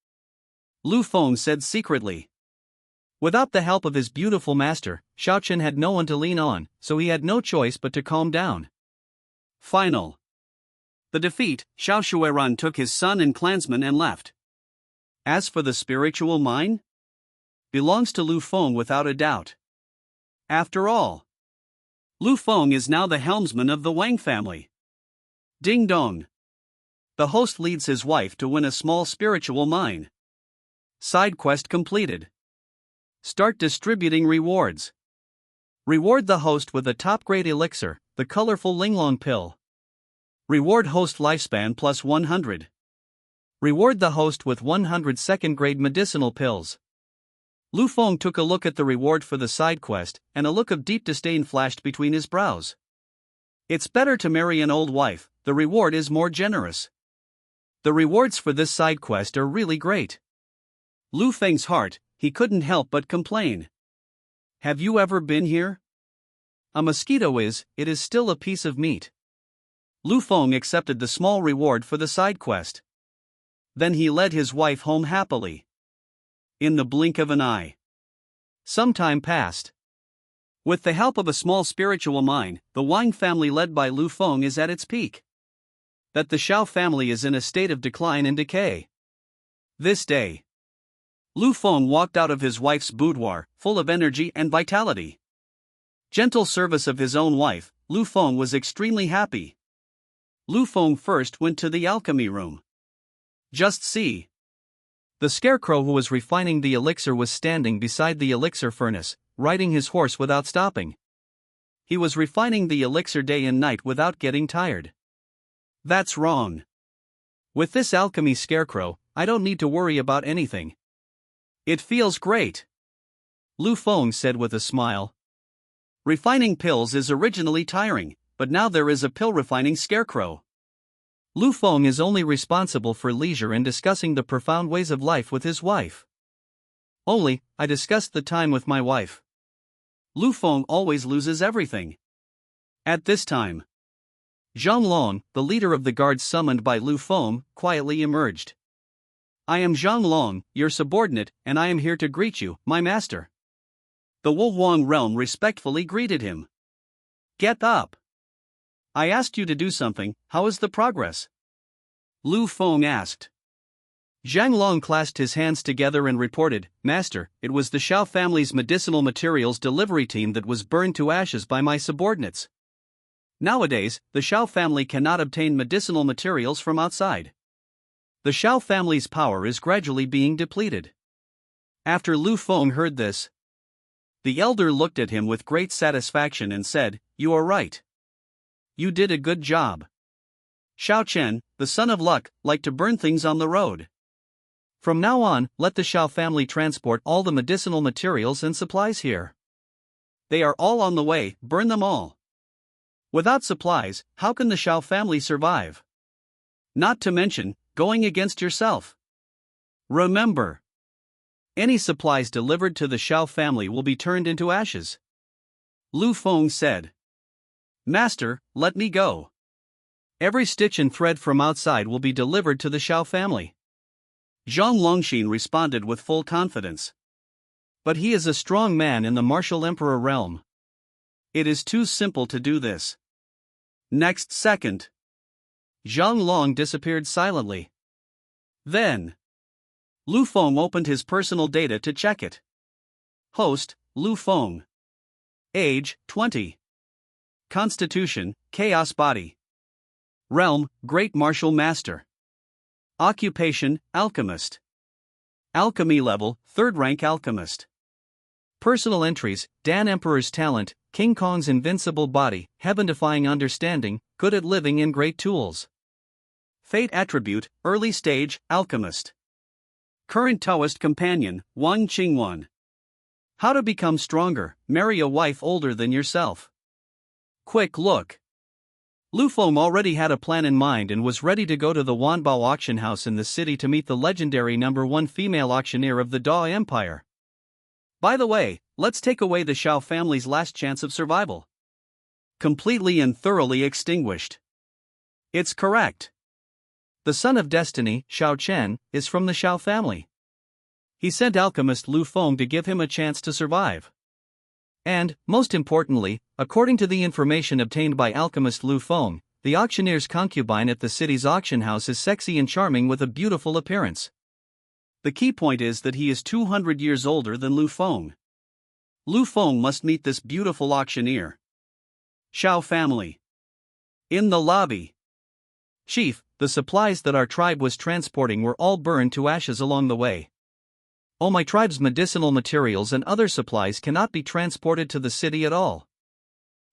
Lu Feng said secretly. Without the help of his beautiful master, Xiao Chen had no one to lean on, so he had no choice but to calm down. Final. The defeat, Xiao Shuiran took his son and clansmen and left. As for the spiritual mine? Belongs to Lu Feng without a doubt. After all, Lu Feng is now the helmsman of the Wang family. Ding dong. The host leads his wife to win a small spiritual mine. Side quest completed. Start distributing rewards. Reward the host with a top-grade elixir, the colorful Linglong pill. Reward host lifespan plus 100. Reward the host with 100 second-grade medicinal pills. Lu Feng took a look at the reward for the side quest, and a look of deep disdain flashed between his brows. It's better to marry an old wife, the reward is more generous. The rewards for this side quest are really great. Lu Feng's heart, he couldn't help but complain. Have you ever been here? A mosquito is, it is still a piece of meat. Lu Feng accepted the small reward for the side quest. Then he led his wife home happily. In the blink of an eye. Some time passed. With the help of a small spiritual mind, the Wang family led by Lu Feng is at its peak. That the Shao family is in a state of decline and decay. This day, Lu Feng walked out of his wife's boudoir, full of energy and vitality. Gentle service of his own wife, Lu Feng was extremely happy. Lu Feng first went to the alchemy room. Just see. The scarecrow who was refining the elixir was standing beside the elixir furnace, riding his horse without stopping. He was refining the elixir day and night without getting tired. That's wrong. With this alchemy scarecrow, I don't need to worry about anything. It feels great. Lu Feng said with a smile. Refining pills is originally tiring, but now there is a pill refining scarecrow. Lu Feng is only responsible for leisure and discussing the profound ways of life with his wife. Only, I discussed the time with my wife. Lu Feng always loses everything. At this time, Zhang Long, the leader of the guards summoned by Lu Feng, quietly emerged. I am Zhang Long, your subordinate, and I am here to greet you, my master. The Wu Huang realm respectfully greeted him. Get up. I asked you to do something, how is the progress? Lu Feng asked. Zhang Long clasped his hands together and reported, Master, it was the Shao family's medicinal materials delivery team that was burned to ashes by my subordinates. Nowadays, the Shao family cannot obtain medicinal materials from outside. The Shao family's power is gradually being depleted. After Lu Feng heard this, the elder looked at him with great satisfaction and said, You are right. You did a good job. Shao Chen, the son of luck, liked to burn things on the road. From now on, let the Shao family transport all the medicinal materials and supplies here. They are all on the way, burn them all. Without supplies, how can the Shao family survive? Not to mention, going against yourself. Remember, any supplies delivered to the Shao family will be turned into ashes. Lu Feng said. Master, let me go. Every stitch and thread from outside will be delivered to the Shao family. Zhang Longxin responded with full confidence. But he is a strong man in the martial emperor realm. It is too simple to do this. Next second, Zhang Long disappeared silently. Then, Lu Feng opened his personal data to check it. Host, Lu Feng. Age, 20. Constitution, Chaos Body. Realm, Great Martial Master. Occupation, Alchemist. Alchemy level, 3rd rank Alchemist. Personal entries, Dan Emperor's talent, King Kong's invincible body, heaven-defying understanding, good at living and great tools. Fate attribute, early stage, Alchemist. Current Taoist companion, Wang Qingwan. How to become stronger, marry a wife older than yourself. Quick look. Lu Feng already had a plan in mind and was ready to go to the Wanbao auction house in the city to meet the legendary #1 female auctioneer of the Dao Empire. By the way, let's take away the Shao family's last chance of survival. Completely and thoroughly extinguished. It's correct. The son of destiny, Shao Chen, is from the Shao family. He sent alchemist Lu Feng to give him a chance to survive. And, most importantly, according to the information obtained by alchemist Lu Feng, the auctioneer's concubine at the city's auction house is sexy and charming with a beautiful appearance. The key point is that he is 200 years older than Lu Feng. Lu Feng must meet this beautiful auctioneer. Shao family. In the lobby. Chief, the supplies that our tribe was transporting were all burned to ashes along the way. All my tribe's medicinal materials and other supplies cannot be transported to the city at all.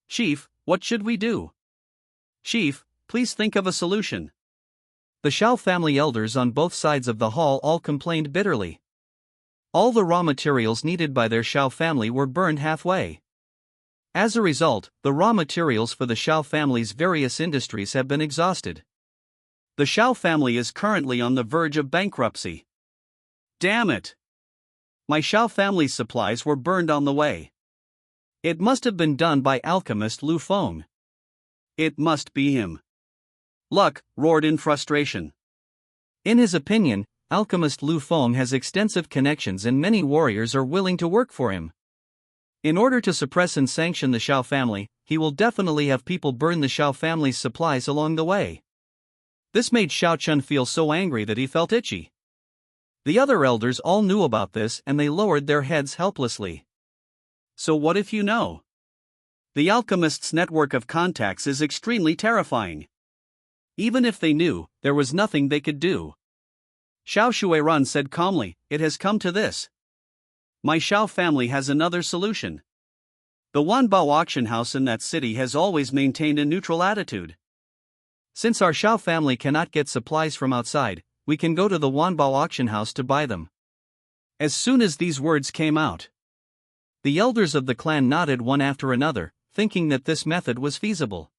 Chief, what should we do? Chief, please think of a solution. The Shao family elders on both sides of the hall all complained bitterly. All the raw materials needed by their Shao family were burned halfway. As a result, the raw materials for the Shao family's various industries have been exhausted. The Shao family is currently on the verge of bankruptcy. Damn it! My Shao family's supplies were burned on the way. It must have been done by alchemist Lu Feng. It must be him. Luck roared in frustration. In his opinion, alchemist Lu Feng has extensive connections and many warriors are willing to work for him. In order to suppress and sanction the Shao family, he will definitely have people burn the Shao family's supplies along the way. This made Shao Chun feel so angry that he felt itchy. The other elders all knew about this and they lowered their heads helplessly. So what if you know? The alchemist's network of contacts is extremely terrifying. Even if they knew, there was nothing they could do. Xiao Shuiran said calmly, "It has come to this. My Shao family has another solution. The Wanbao auction house in that city has always maintained a neutral attitude. Since our Shao family cannot get supplies from outside, we can go to the Wanbao auction house to buy them." As soon as these words came out, the elders of the clan nodded one after another, thinking that this method was feasible.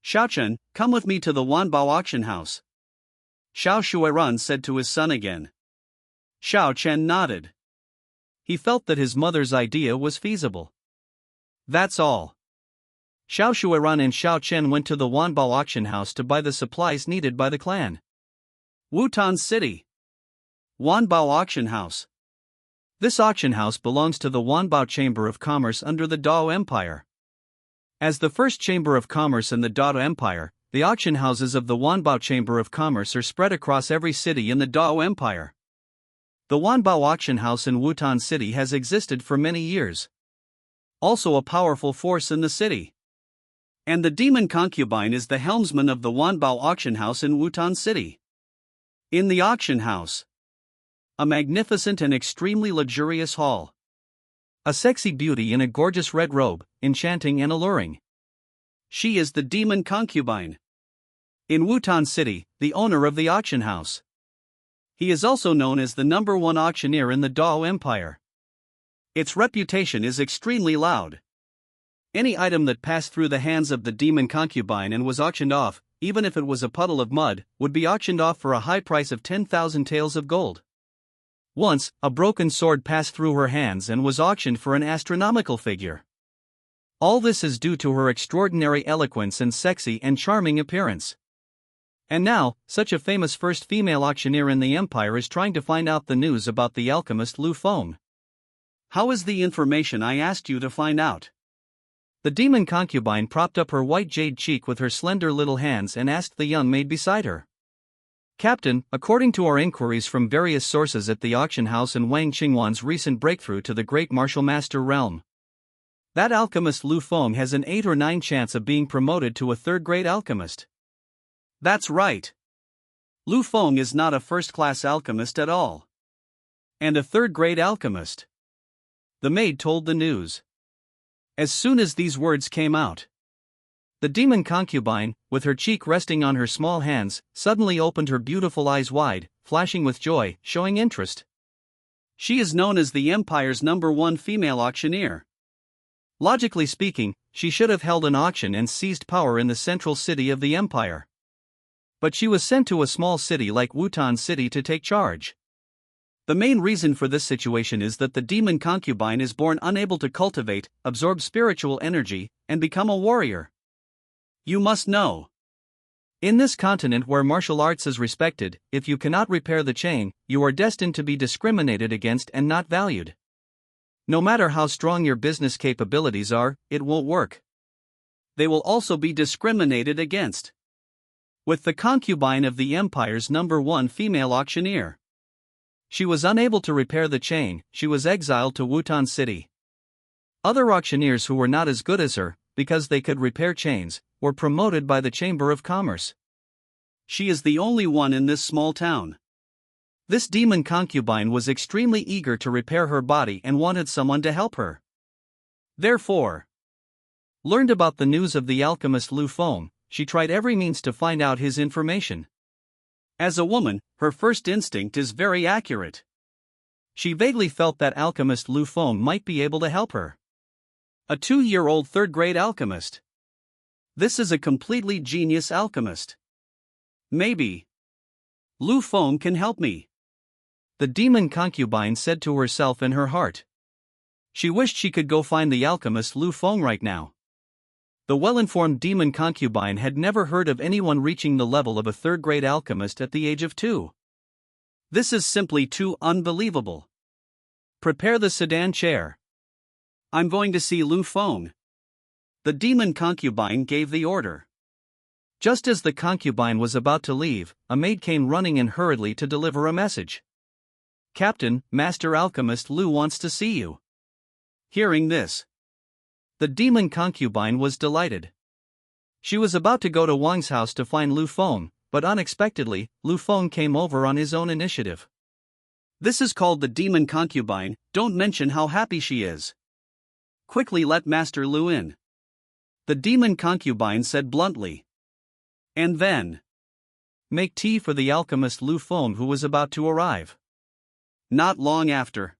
"Xiao Chen, come with me to the Wanbao auction house," Xiao Shuiran said to his son again. Xiao Chen nodded. He felt that his mother's idea was feasible. That's all. Xiao Shuiran and Xiao Chen went to the Wanbao auction house to buy the supplies needed by the clan. Wutan City. Wanbao auction house. This auction house belongs to the Wanbao Chamber of Commerce under the Dao Empire. As the first Chamber of Commerce in the Dao Empire, the auction houses of the Wanbao Chamber of Commerce are spread across every city in the Dao Empire. The Wanbao auction house in Wutan City has existed for many years. Also a powerful force in the city. And the demon concubine is the helmsman of the Wanbao auction house in Wutan City. In the auction house, a magnificent and extremely luxurious hall. A sexy beauty in a gorgeous red robe, enchanting and alluring. She is the demon concubine. In Wutan City, the owner of the auction house. He is also known as the #1 auctioneer in the Dao Empire. Its reputation is extremely loud. Any item that passed through the hands of the demon concubine and was auctioned off, even if it was a puddle of mud, would be auctioned off for a high price of 10,000 taels of gold. Once, a broken sword passed through her hands and was auctioned for an astronomical figure. All this is due to her extraordinary eloquence and sexy and charming appearance. And now, such a famous first female auctioneer in the empire is trying to find out the news about the alchemist Lu Feng. How is the information I asked you to find out? The demon concubine propped up her white jade cheek with her slender little hands and asked the young maid beside her. Captain, according to our inquiries from various sources at the auction house and Wang Qingwan's recent breakthrough to the great martial master realm, that alchemist Lu Feng has an 8 or 9 chance of being promoted to a third-grade alchemist. That's right. Lu Feng is not a first-class alchemist at all. And a third-grade alchemist. The maid told the news. As soon as these words came out, the demon concubine, with her cheek resting on her small hands, suddenly opened her beautiful eyes wide, flashing with joy, showing interest. She is known as the Empire's #1 female auctioneer. Logically speaking, she should have held an auction and seized power in the central city of the Empire. But she was sent to a small city like Wutan City to take charge. The main reason for this situation is that the demon concubine is born unable to cultivate, absorb spiritual energy, and become a warrior. You must know. In this continent where martial arts is respected, if you cannot repair the chain, you are destined to be discriminated against and not valued. No matter how strong your business capabilities are, it won't work. They will also be discriminated against. With the concubine of the Empire's #1 female auctioneer, she was unable to repair the chain, she was exiled to Wutan City. Other auctioneers who were not as good as her, because they could repair chains, were promoted by the Chamber of Commerce. She is the only one in this small town. This demon concubine was extremely eager to repair her body and wanted someone to help her. Therefore, learned about the news of the alchemist Lu Feng, she tried every means to find out his information. As a woman, her first instinct is very accurate. She vaguely felt that alchemist Lu Feng might be able to help her. A 2-year-old third-grade alchemist. This is a completely genius alchemist. Maybe Lu Feng can help me, the demon concubine said to herself in her heart. She wished she could go find the alchemist Lu Feng right now. The well-informed demon concubine had never heard of anyone reaching the level of a third-grade alchemist at the age of 2. This is simply too unbelievable. Prepare the sedan chair. I'm going to see Lu Feng. The demon concubine gave the order. Just as the concubine was about to leave, a maid came running in hurriedly to deliver a message. Captain, Master Alchemist Lu wants to see you. Hearing this, the demon concubine was delighted. She was about to go to Wang's house to find Lu Feng, but unexpectedly, Lu Feng came over on his own initiative. This is called the demon concubine, don't mention how happy she is. Quickly let Master Lu in. The demon concubine said bluntly. And then, make tea for the alchemist Lu Feng who was about to arrive. Not long after,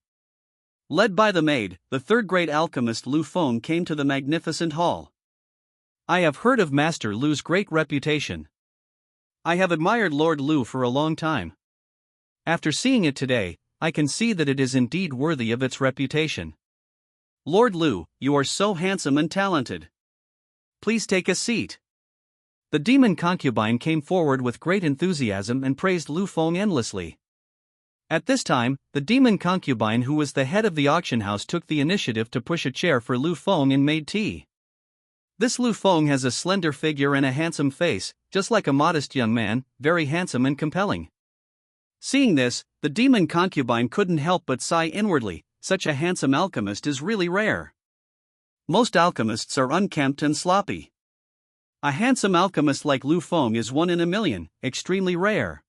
led by the maid, the third-grade alchemist Lu Feng came to the magnificent hall. I have heard of Master Lu's great reputation. I have admired Lord Lu for a long time. After seeing it today, I can see that it is indeed worthy of its reputation. Lord Lu, you are so handsome and talented. Please take a seat. The demon concubine came forward with great enthusiasm and praised Lu Feng endlessly. At this time, the demon concubine who was the head of the auction house took the initiative to push a chair for Lu Feng and made tea. This Lu Feng has a slender figure and a handsome face, just like a modest young man, very handsome and compelling. Seeing this, the demon concubine couldn't help but sigh inwardly, such a handsome alchemist is really rare. Most alchemists are unkempt and sloppy. A handsome alchemist like Lu Feng is one in a million, extremely rare.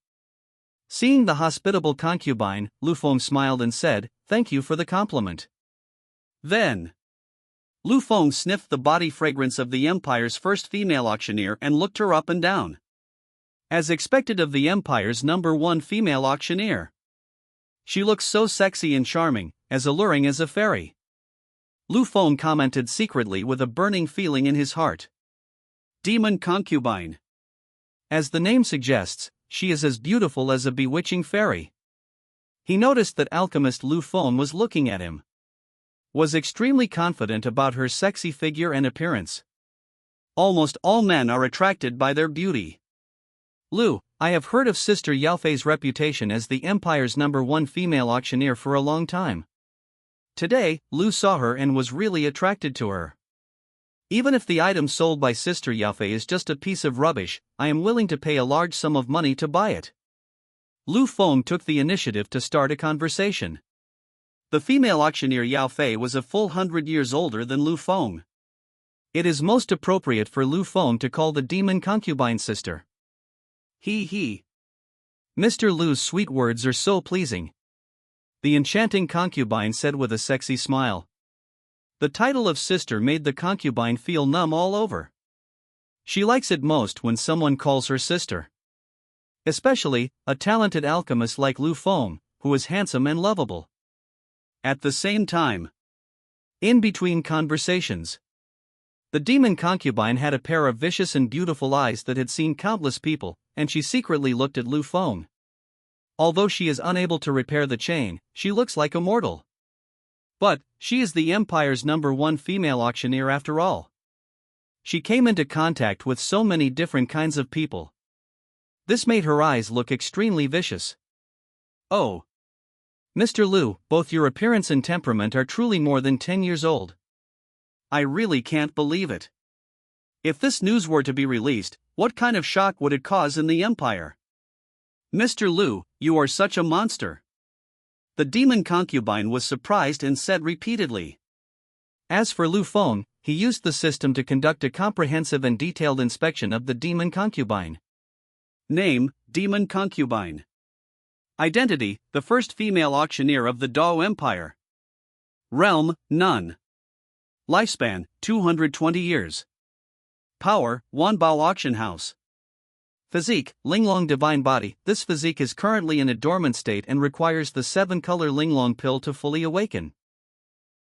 Seeing the hospitable concubine, Lu Feng smiled and said, "Thank you for the compliment." Then, Lu Feng sniffed the body fragrance of the Empire's first female auctioneer and looked her up and down. As expected of the Empire's #1 female auctioneer. She looks so sexy and charming, as alluring as a fairy. Lu Feng commented secretly with a burning feeling in his heart. Demon concubine. As the name suggests, she is as beautiful as a bewitching fairy. He noticed that alchemist Lu Feng was looking at him. Was extremely confident about her sexy figure and appearance. Almost all men are attracted by their beauty. Lu, I have heard of Sister Yaofei's reputation as the Empire's #1 female auctioneer for a long time. Today, Lu saw her and was really attracted to her. Even if the item sold by Sister Yaofei is just a piece of rubbish, I am willing to pay a large sum of money to buy it. Lu Feng took the initiative to start a conversation. The female auctioneer Yaofei was a full 100 years older than Lu Feng. It is most appropriate for Lu Feng to call the demon concubine sister. He. Mr. Lu's sweet words are so pleasing. The enchanting concubine said with a sexy smile. The title of sister made the concubine feel numb all over. She likes it most when someone calls her sister. Especially, a talented alchemist like Lu Feng, who is handsome and lovable. At the same time, in between conversations, the demon concubine had a pair of vicious and beautiful eyes that had seen countless people, and she secretly looked at Lu Feng. Although she is unable to repair the chain, she looks like a mortal. But, she is the Empire's #1 female auctioneer after all. She came into contact with so many different kinds of people. This made her eyes look extremely vicious. Oh. Mr. Lu, both your appearance and temperament are truly more than 10 years old. I really can't believe it. If this news were to be released, what kind of shock would it cause in the Empire? Mr. Lu, you are such a monster. The demon concubine was surprised and said repeatedly. As for Lu Feng, he used the system to conduct a comprehensive and detailed inspection of the demon concubine. Name, demon concubine. Identity, the first female auctioneer of the Dao Empire. Realm, none. Lifespan, 220 years. Power, Wanbao Auction House. Physique, Linglong Divine Body. This physique is currently in a dormant state and requires the 7-color Linglong pill to fully awaken.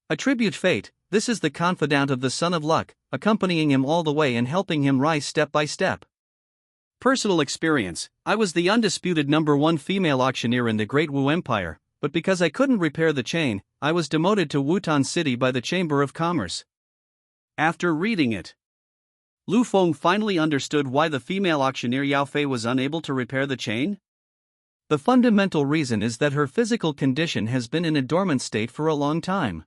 Attribute Fate, this is the confidant of the Son of Luck, accompanying him all the way and helping him rise step by step. Personal experience, I was the undisputed #1 female auctioneer in the Great Wu Empire, but because I couldn't repair the chain, I was demoted to Wutan City by the Chamber of Commerce. After reading it, Lu Feng finally understood why the female auctioneer Yao Fei was unable to repair the chain. The fundamental reason is that her physical condition has been in a dormant state for a long time.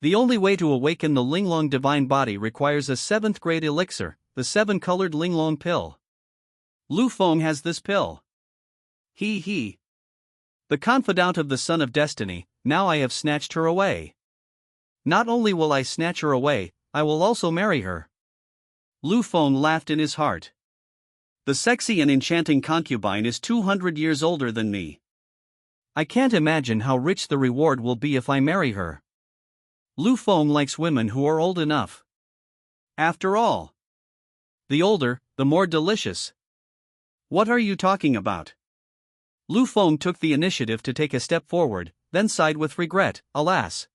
The only way to awaken the Linglong divine body requires a 7th grade elixir, the 7-colored Linglong pill. Lu Feng has this pill. He. The confidant of the Son of Destiny, now I have snatched her away. Not only will I snatch her away, I will also marry her. Lu Feng laughed in his heart. The sexy and enchanting concubine is 200 years older than me. I can't imagine how rich the reward will be if I marry her. Lu Feng likes women who are old enough. After all, the older, the more delicious. What are you talking about? Lu Feng took the initiative to take a step forward, then sighed with regret, alas.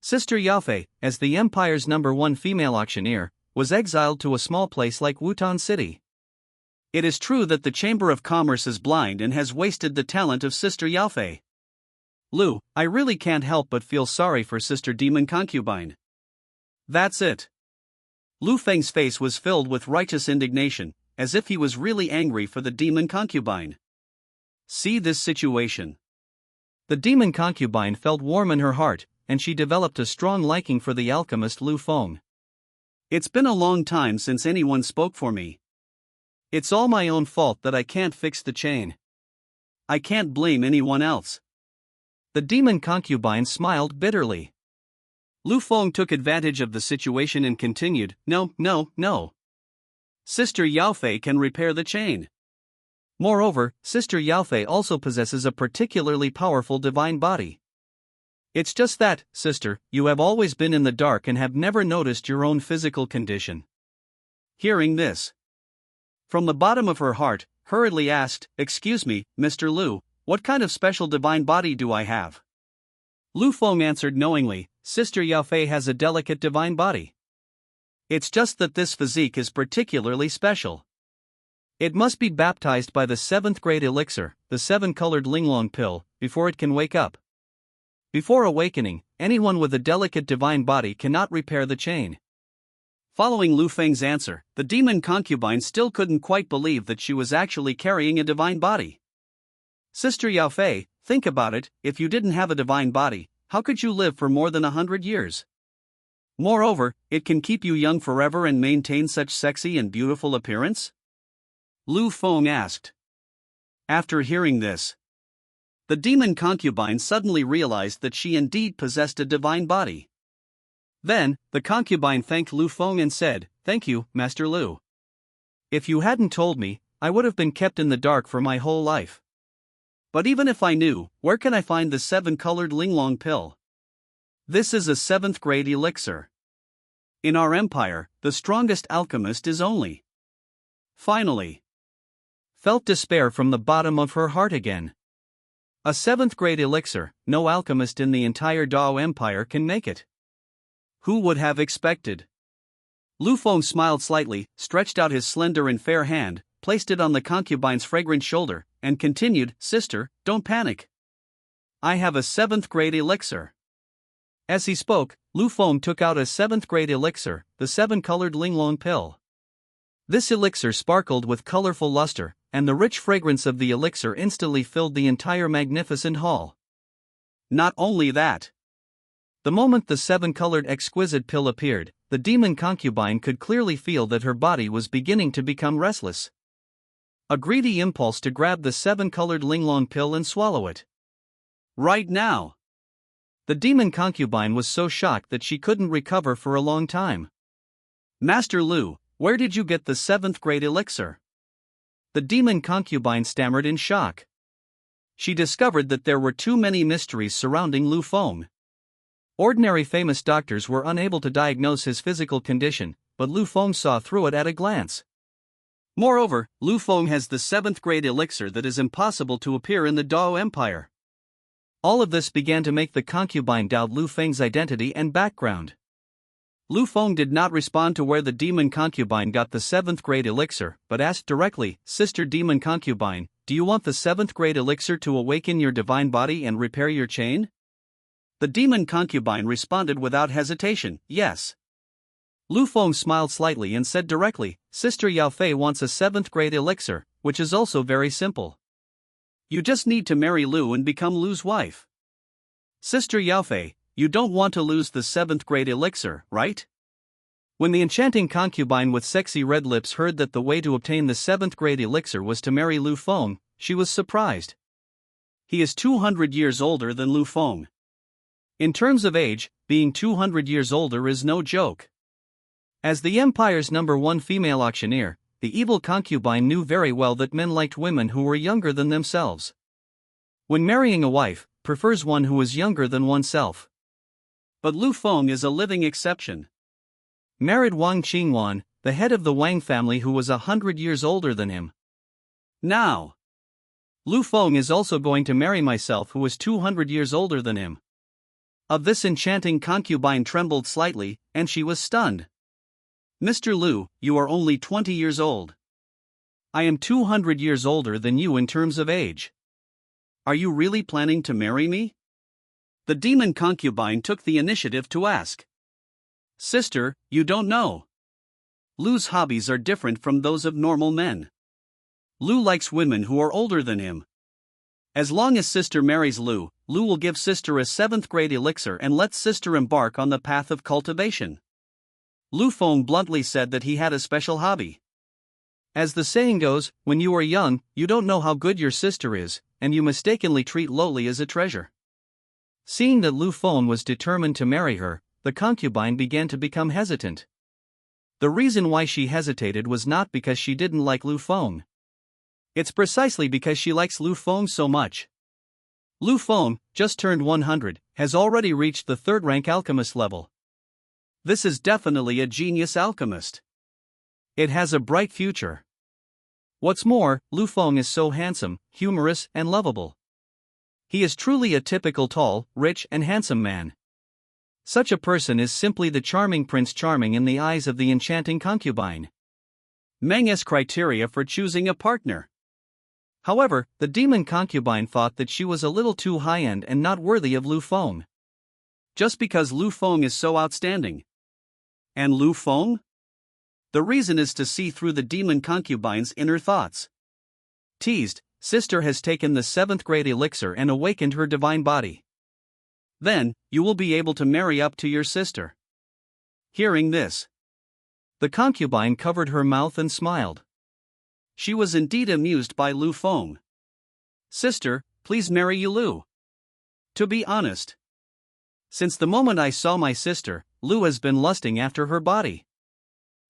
Sister Yao Fei, as the empire's #1 female auctioneer, was exiled to a small place like Wutan City. It is true that the Chamber of Commerce is blind and has wasted the talent of Sister Yao Fei. Lu, I really can't help but feel sorry for Sister Demon Concubine. That's it. Lu Feng's face was filled with righteous indignation, as if he was really angry for the Demon Concubine. See this situation. The Demon Concubine felt warm in her heart, and she developed a strong liking for the alchemist Lu Feng. It's been a long time since anyone spoke for me. It's all my own fault that I can't fix the chain. I can't blame anyone else. The Demon Concubine smiled bitterly. Lu Feng took advantage of the situation and continued, No. Sister Yao Fei can repair the chain. Moreover, Sister Yao Fei also possesses a particularly powerful divine body. It's just that, sister, you have always been in the dark and have never noticed your own physical condition. Hearing this, from the bottom of her heart, hurriedly asked, Excuse me, Mr. Lu, what kind of special divine body do I have? Lu Feng answered knowingly, Sister Yao Fei has a delicate divine body. It's just that this physique is particularly special. It must be baptized by the 7th grade elixir, the 7-colored Linglong pill, before it can wake up. Before awakening, anyone with a delicate divine body cannot repair the chain. Following Lu Feng's answer, the demon concubine still couldn't quite believe that she was actually carrying a divine body. Sister Yao Fei, think about it, if you didn't have a divine body, how could you live for more than 100 years? Moreover, it can keep you young forever and maintain such sexy and beautiful appearance? Lu Feng asked. After hearing this, the demon concubine suddenly realized that she indeed possessed a divine body. Then, the concubine thanked Lu Feng and said, Thank you, Master Lu. If you hadn't told me, I would have been kept in the dark for my whole life. But even if I knew, where can I find the 7-colored Linglong pill? This is a 7th grade elixir. In our empire, the strongest alchemist is only. Finally, felt despair from the bottom of her heart again. A 7th grade elixir, no alchemist in the entire Dao Empire can make it. Who would have expected? Lu Feng smiled slightly, stretched out his slender and fair hand, placed it on the concubine's fragrant shoulder, and continued, Sister, don't panic. I have a 7th grade elixir. As he spoke, Lu Feng took out a 7th grade elixir, the 7-colored Linglong pill. This elixir sparkled with colorful luster, and the rich fragrance of the elixir instantly filled the entire magnificent hall. Not only that, the moment the 7-colored exquisite pill appeared, the demon concubine could clearly feel that her body was beginning to become restless. A greedy impulse to grab the 7-colored Linglong pill and swallow it. Right now. The demon concubine was so shocked that she couldn't recover for a long time. Master Lu, where did you get the 7th grade elixir? The demon concubine stammered in shock. She discovered that there were too many mysteries surrounding Lu Feng. Ordinary famous doctors were unable to diagnose his physical condition, but Lu Feng saw through it at a glance. Moreover, Lu Feng has the 7th grade elixir that is impossible to appear in the Dao Empire. All of this began to make the concubine doubt Lu Feng's identity and background. Lu Feng did not respond to where the demon concubine got the 7th grade elixir, but asked directly, Sister Demon Concubine, do you want the 7th grade elixir to awaken your divine body and repair your chain? The demon concubine responded without hesitation, yes. Lu Feng smiled slightly and said directly, Sister Yao Fei wants a 7th grade elixir, which is also very simple. You just need to marry Lu and become Lu's wife. Sister Yao Fei, you don't want to lose the 7th grade elixir, right? When the enchanting concubine with sexy red lips heard that the way to obtain the 7th grade elixir was to marry Lu Feng, she was surprised. He is 200 years older than Lu Feng. In terms of age, being 200 years older is no joke. As the empire's #1 female auctioneer, the evil concubine knew very well that men liked women who were younger than themselves. When marrying a wife, prefers one who is younger than oneself. But Lu Feng is a living exception. Married Wang Qingwan, the head of the Wang family who was 100 years older than him. Now, Lu Feng is also going to marry myself who is 200 years older than him. Of this enchanting concubine trembled slightly, and she was stunned. Mr. Lu, you are only 20 years old. I am 200 years older than you in terms of age. Are you really planning to marry me? The demon concubine took the initiative to ask. Sister, you don't know. Lu's hobbies are different from those of normal men. Lu likes women who are older than him. As long as sister marries Lu, Lu will give sister a 7th grade elixir and let sister embark on the path of cultivation. Lu Feng bluntly said that he had a special hobby. As the saying goes, when you are young, you don't know how good your sister is, and you mistakenly treat lowly as a treasure. Seeing that Lu Feng was determined to marry her, the concubine began to become hesitant. The reason why she hesitated was not because she didn't like Lu Feng. It's precisely because she likes Lu Feng so much. Lu Feng, just turned 100, has already reached the 3rd rank alchemist level. This is definitely a genius alchemist. It has a bright future. What's more, Lu Feng is so handsome, humorous, and lovable. He is truly a typical tall, rich, and handsome man. Such a person is simply the charming Prince Charming in the eyes of the enchanting concubine. Meng's criteria for choosing a partner. However, the demon concubine thought that she was a little too high-end and not worthy of Lu Feng. Just because Lu Feng is so outstanding. And Lu Feng? The reason is to see through the demon concubine's inner thoughts. Teased, sister has taken the 7th grade elixir and awakened her divine body. Then, you will be able to marry up to your sister. Hearing this, the concubine covered her mouth and smiled. She was indeed amused by Lu Feng. Sister, please marry you Lu. To be honest, since the moment I saw my sister, Lu has been lusting after her body.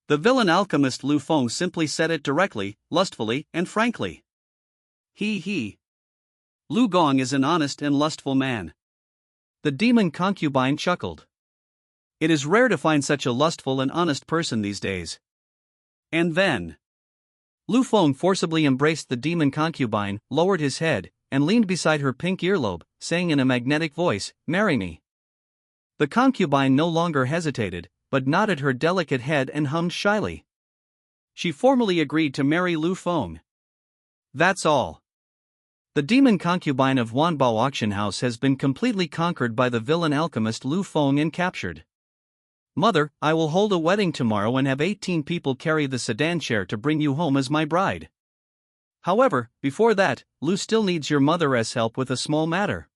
The villain alchemist Lu Feng simply said it directly, lustfully, and frankly. He. Lu Gong is an honest and lustful man. The demon concubine chuckled. It is rare to find such a lustful and honest person these days. And then, Lu Feng forcibly embraced the demon concubine, lowered his head, and leaned beside her pink earlobe, saying in a magnetic voice, "Marry me." The concubine no longer hesitated, but nodded her delicate head and hummed shyly. She formally agreed to marry Lu Feng. That's all. The demon concubine of Wanbao Auction House has been completely conquered by the villain alchemist Lu Feng and captured. Mother, I will hold a wedding tomorrow and have 18 people carry the sedan chair to bring you home as my bride. However, before that, Lu still needs your mother's help with a small matter.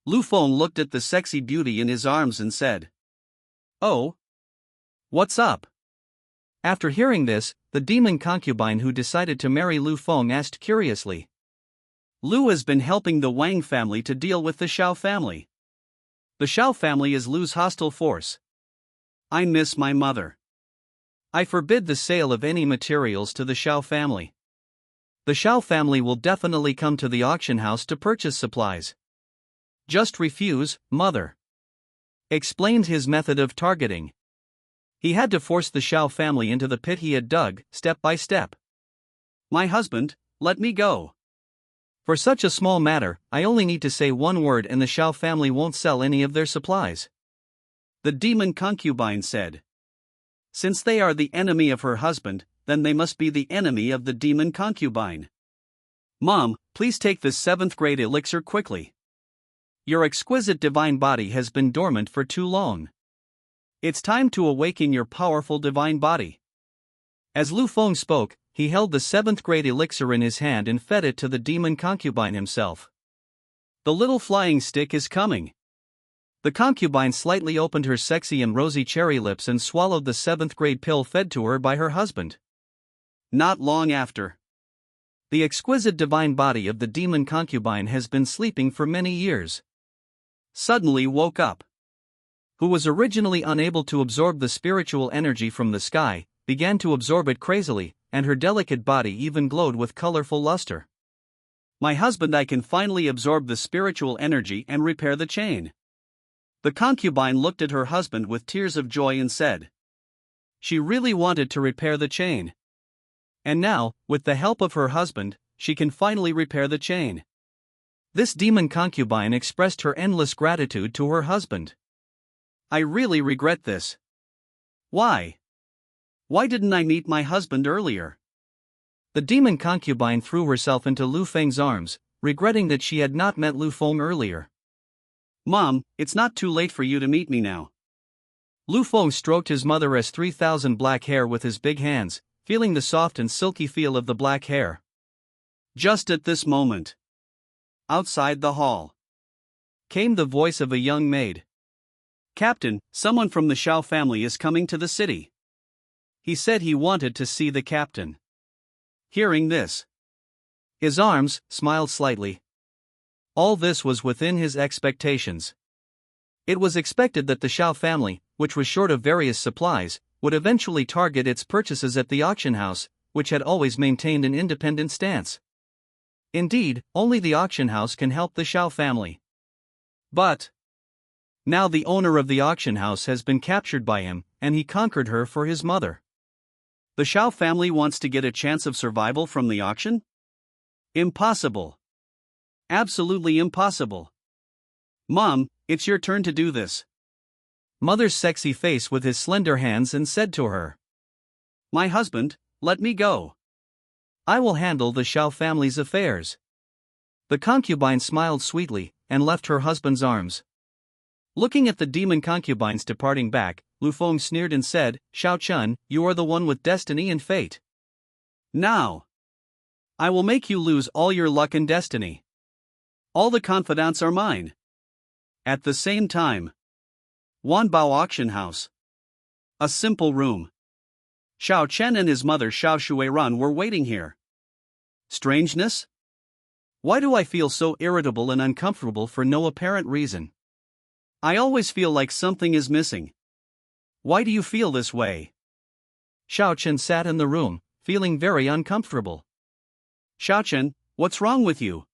Lu Feng looked at the sexy beauty in his arms and said, "Oh? What's up?" After hearing this, the demon concubine who decided to marry Lu Feng asked curiously. Lu has been helping the Wang family to deal with the Shao family. The Shao family is Lu's hostile force. I miss my mother. I forbid the sale of any materials to the Shao family. The Shao family will definitely come to the auction house to purchase supplies. Just refuse, mother. Explained his method of targeting. He had to force the Shao family into the pit he had dug, step by step. My husband, let me go. For such a small matter, I only need to say one word and the Shao family won't sell any of their supplies. The demon concubine said. Since they are the enemy of her husband, then they must be the enemy of the demon concubine. Mom, please take this 7th grade elixir quickly. Your exquisite divine body has been dormant for too long. It's time to awaken your powerful divine body. As Lu Feng spoke, he held the 7th grade elixir in his hand and fed it to the demon concubine himself. The little flying stick is coming. The concubine slightly opened her sexy and rosy cherry lips and swallowed the 7th grade pill fed to her by her husband. Not long after, the exquisite divine body of the demon concubine has been sleeping for many years. Suddenly woke up. Who was originally unable to absorb the spiritual energy from the sky, began to absorb it crazily, and her delicate body even glowed with colorful luster. My husband, I can finally absorb the spiritual energy and repair the chain. The concubine looked at her husband with tears of joy and said, she really wanted to repair the chain. And now, with the help of her husband, she can finally repair the chain. This demon concubine expressed her endless gratitude to her husband. I really regret this. Why? Why didn't I meet my husband earlier? The demon concubine threw herself into Lu Feng's arms, regretting that she had not met Lu Feng earlier. Mom, it's not too late for you to meet me now. Lu Feng stroked his mother's 3,000 black hair with his big hands, feeling the soft and silky feel of the black hair. Just at this moment, outside the hall, came the voice of a young maid. Captain, someone from the Shao family is coming to the city. He said he wanted to see the captain. Hearing this, his arms smiled slightly. All this was within his expectations. It was expected that the Shao family, which was short of various supplies, would eventually target its purchases at the auction house, which had always maintained an independent stance. Indeed, only the auction house can help the Shao family. But now the owner of the auction house has been captured by him, and he conquered her for his mother. The Shao family wants to get a chance of survival from the auction? Impossible. Absolutely impossible. Mom, it's your turn to do this. Mother's sexy face with his slender hands and said to her, my husband, let me go. I will handle the Shao family's affairs. The concubine smiled sweetly, and left her husband's arms. Looking at the demon concubines departing back, Lu Feng sneered and said, Shao Chun, you are the one with destiny and fate. Now, I will make you lose all your luck and destiny. All the confidants are mine. At the same time, Wanbao auction house. A simple room. Shao Chen and his mother Shao Shuiran were waiting here. Strangeness? Why do I feel so irritable and uncomfortable for no apparent reason? I always feel like something is missing. Why do you feel this way? Shao Chen sat in the room, feeling very uncomfortable. Shao Chen, what's wrong with you?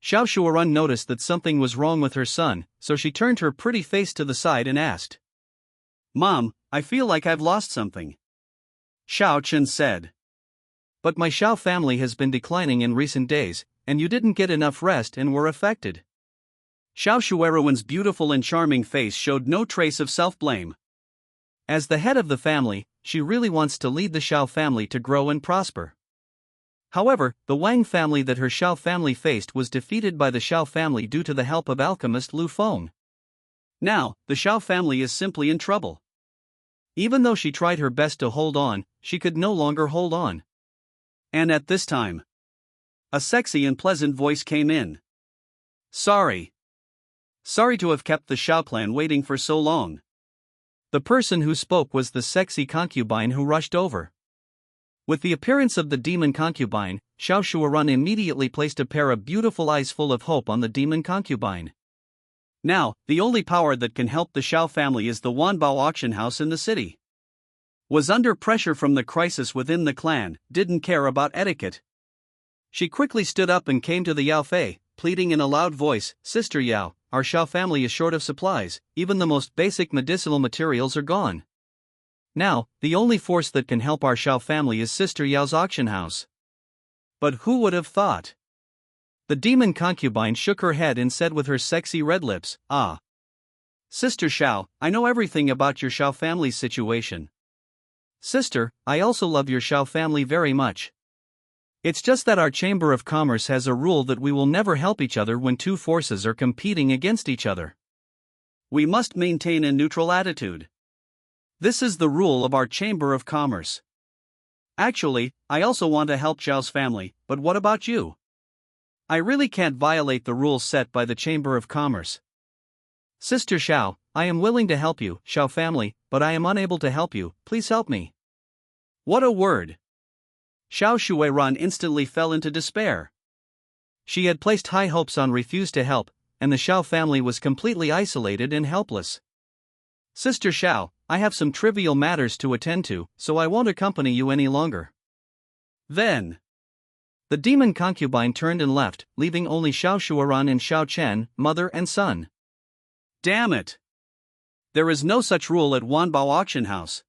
Shao Shuiran noticed that something was wrong with her son, so she turned her pretty face to the side and asked. Mom, I feel like I've lost something. Shao Chen said. But my Shao family has been declining in recent days, and you didn't get enough rest and were affected. Shao Shuiran's beautiful and charming face showed no trace of self-blame. As the head of the family, she really wants to lead the Shao family to grow and prosper. However, the Wang family that her Shao family faced was defeated by the Shao family due to the help of alchemist Lu Feng. Now, the Shao family is simply in trouble. Even though she tried her best to hold on, she could no longer hold on. And at this time, a sexy and pleasant voice came in. Sorry. Sorry to have kept the Shao clan waiting for so long. The person who spoke was the sexy concubine who rushed over. With the appearance of the demon concubine, Shao Shuiran immediately placed a pair of beautiful eyes full of hope on the demon concubine. Now, the only power that can help the Shao family is the Wanbao auction house in the city. Was under pressure from the crisis within the clan, didn't care about etiquette. She quickly stood up and came to the Yao Fei, pleading in a loud voice, Sister Yao, our Shao family is short of supplies, even the most basic medicinal materials are gone. Now, the only force that can help our Shao family is Sister Yao's auction house. But who would have thought? The demon concubine shook her head and said with her sexy red lips, Ah. Sister Shao, I know everything about your Shao family's situation. Sister, I also love your Shao family very much. It's just that our Chamber of Commerce has a rule that we will never help each other when two forces are competing against each other. We must maintain a neutral attitude. This is the rule of our Chamber of Commerce. Actually, I also want to help Xiao's family, but what about you? I really can't violate the rules set by the Chamber of Commerce. Sister Xiao, I am willing to help you, Xiao family, but I am unable to help you, please help me. What a word! Xiao Shuiran instantly fell into despair. She had placed high hopes on refuse to help, and the Xiao family was completely isolated and helpless. Sister Xiao, I have some trivial matters to attend to, so I won't accompany you any longer. Then, the demon concubine turned and left, leaving only Xiao Shuiran and Xiao Chen, mother and son. Damn it! There is no such rule at Wanbao auction house.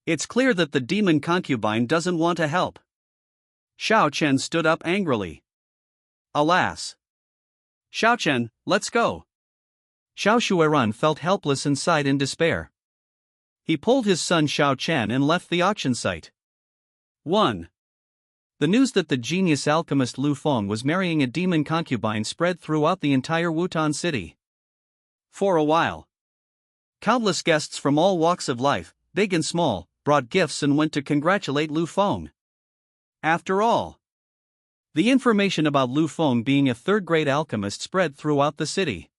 It's clear that the demon concubine doesn't want to help. Xiao Chen stood up angrily. Alas! Xiao Chen, let's go. Xiao Shuiran felt helpless and sighed in despair. He pulled his son Xiao Chen and left the auction site. 1. The news that the genius alchemist Lu Feng was marrying a demon concubine spread throughout the entire Wutan city. For a while, countless guests from all walks of life, big and small, brought gifts and went to congratulate Lu Feng. After all, the information about Lu Feng being a third-grade alchemist spread throughout the city.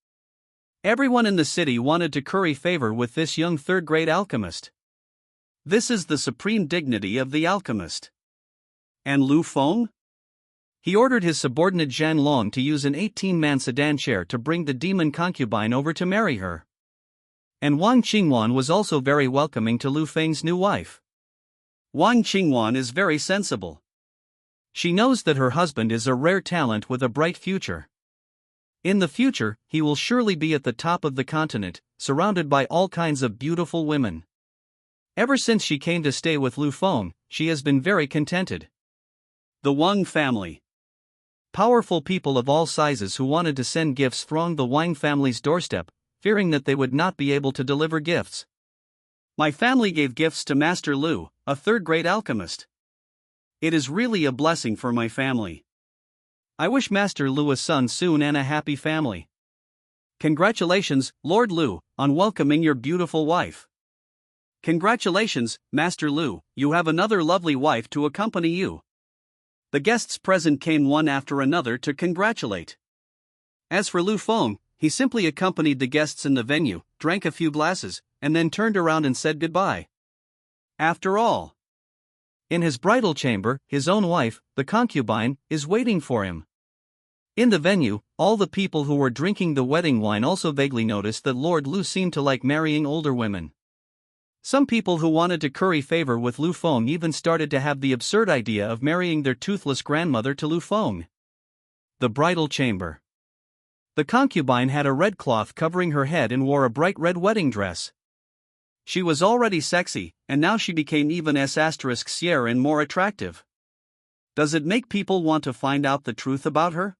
Everyone in the city wanted to curry favor with this young third-grade alchemist. This is the supreme dignity of the alchemist. And Lu Feng? He ordered his subordinate Zhan Long to use an 18-man sedan chair to bring the demon concubine over to marry her. And Wang Qingwan was also very welcoming to Lu Feng's new wife. Wang Qingwan is very sensible. She knows that her husband is a rare talent with a bright future. In the future, he will surely be at the top of the continent, surrounded by all kinds of beautiful women. Ever since she came to stay with Lu Feng, she has been very contented. The Wang family. Powerful people of all sizes who wanted to send gifts thronged the Wang family's doorstep, fearing that they would not be able to deliver gifts. My family gave gifts to Master Lu, a third-grade alchemist. It is really a blessing for my family. I wish Master Lu a son soon and a happy family. Congratulations, Lord Lu, on welcoming your beautiful wife. Congratulations, Master Lu, you have another lovely wife to accompany you. The guests present came one after another to congratulate. As for Lu Feng, he simply accompanied the guests in the venue, drank a few glasses, and then turned around and said goodbye. After all, in his bridal chamber, his own wife, the concubine, is waiting for him. In the venue, all the people who were drinking the wedding wine also vaguely noticed that Lord Lu seemed to like marrying older women. Some people who wanted to curry favor with Lu Feng even started to have the absurd idea of marrying their toothless grandmother to Lu Feng. The bridal chamber. The concubine had a red cloth covering her head and wore a bright red wedding dress. She was already sexy, and now she became even S***** and more attractive. Does it make people want to find out the truth about her?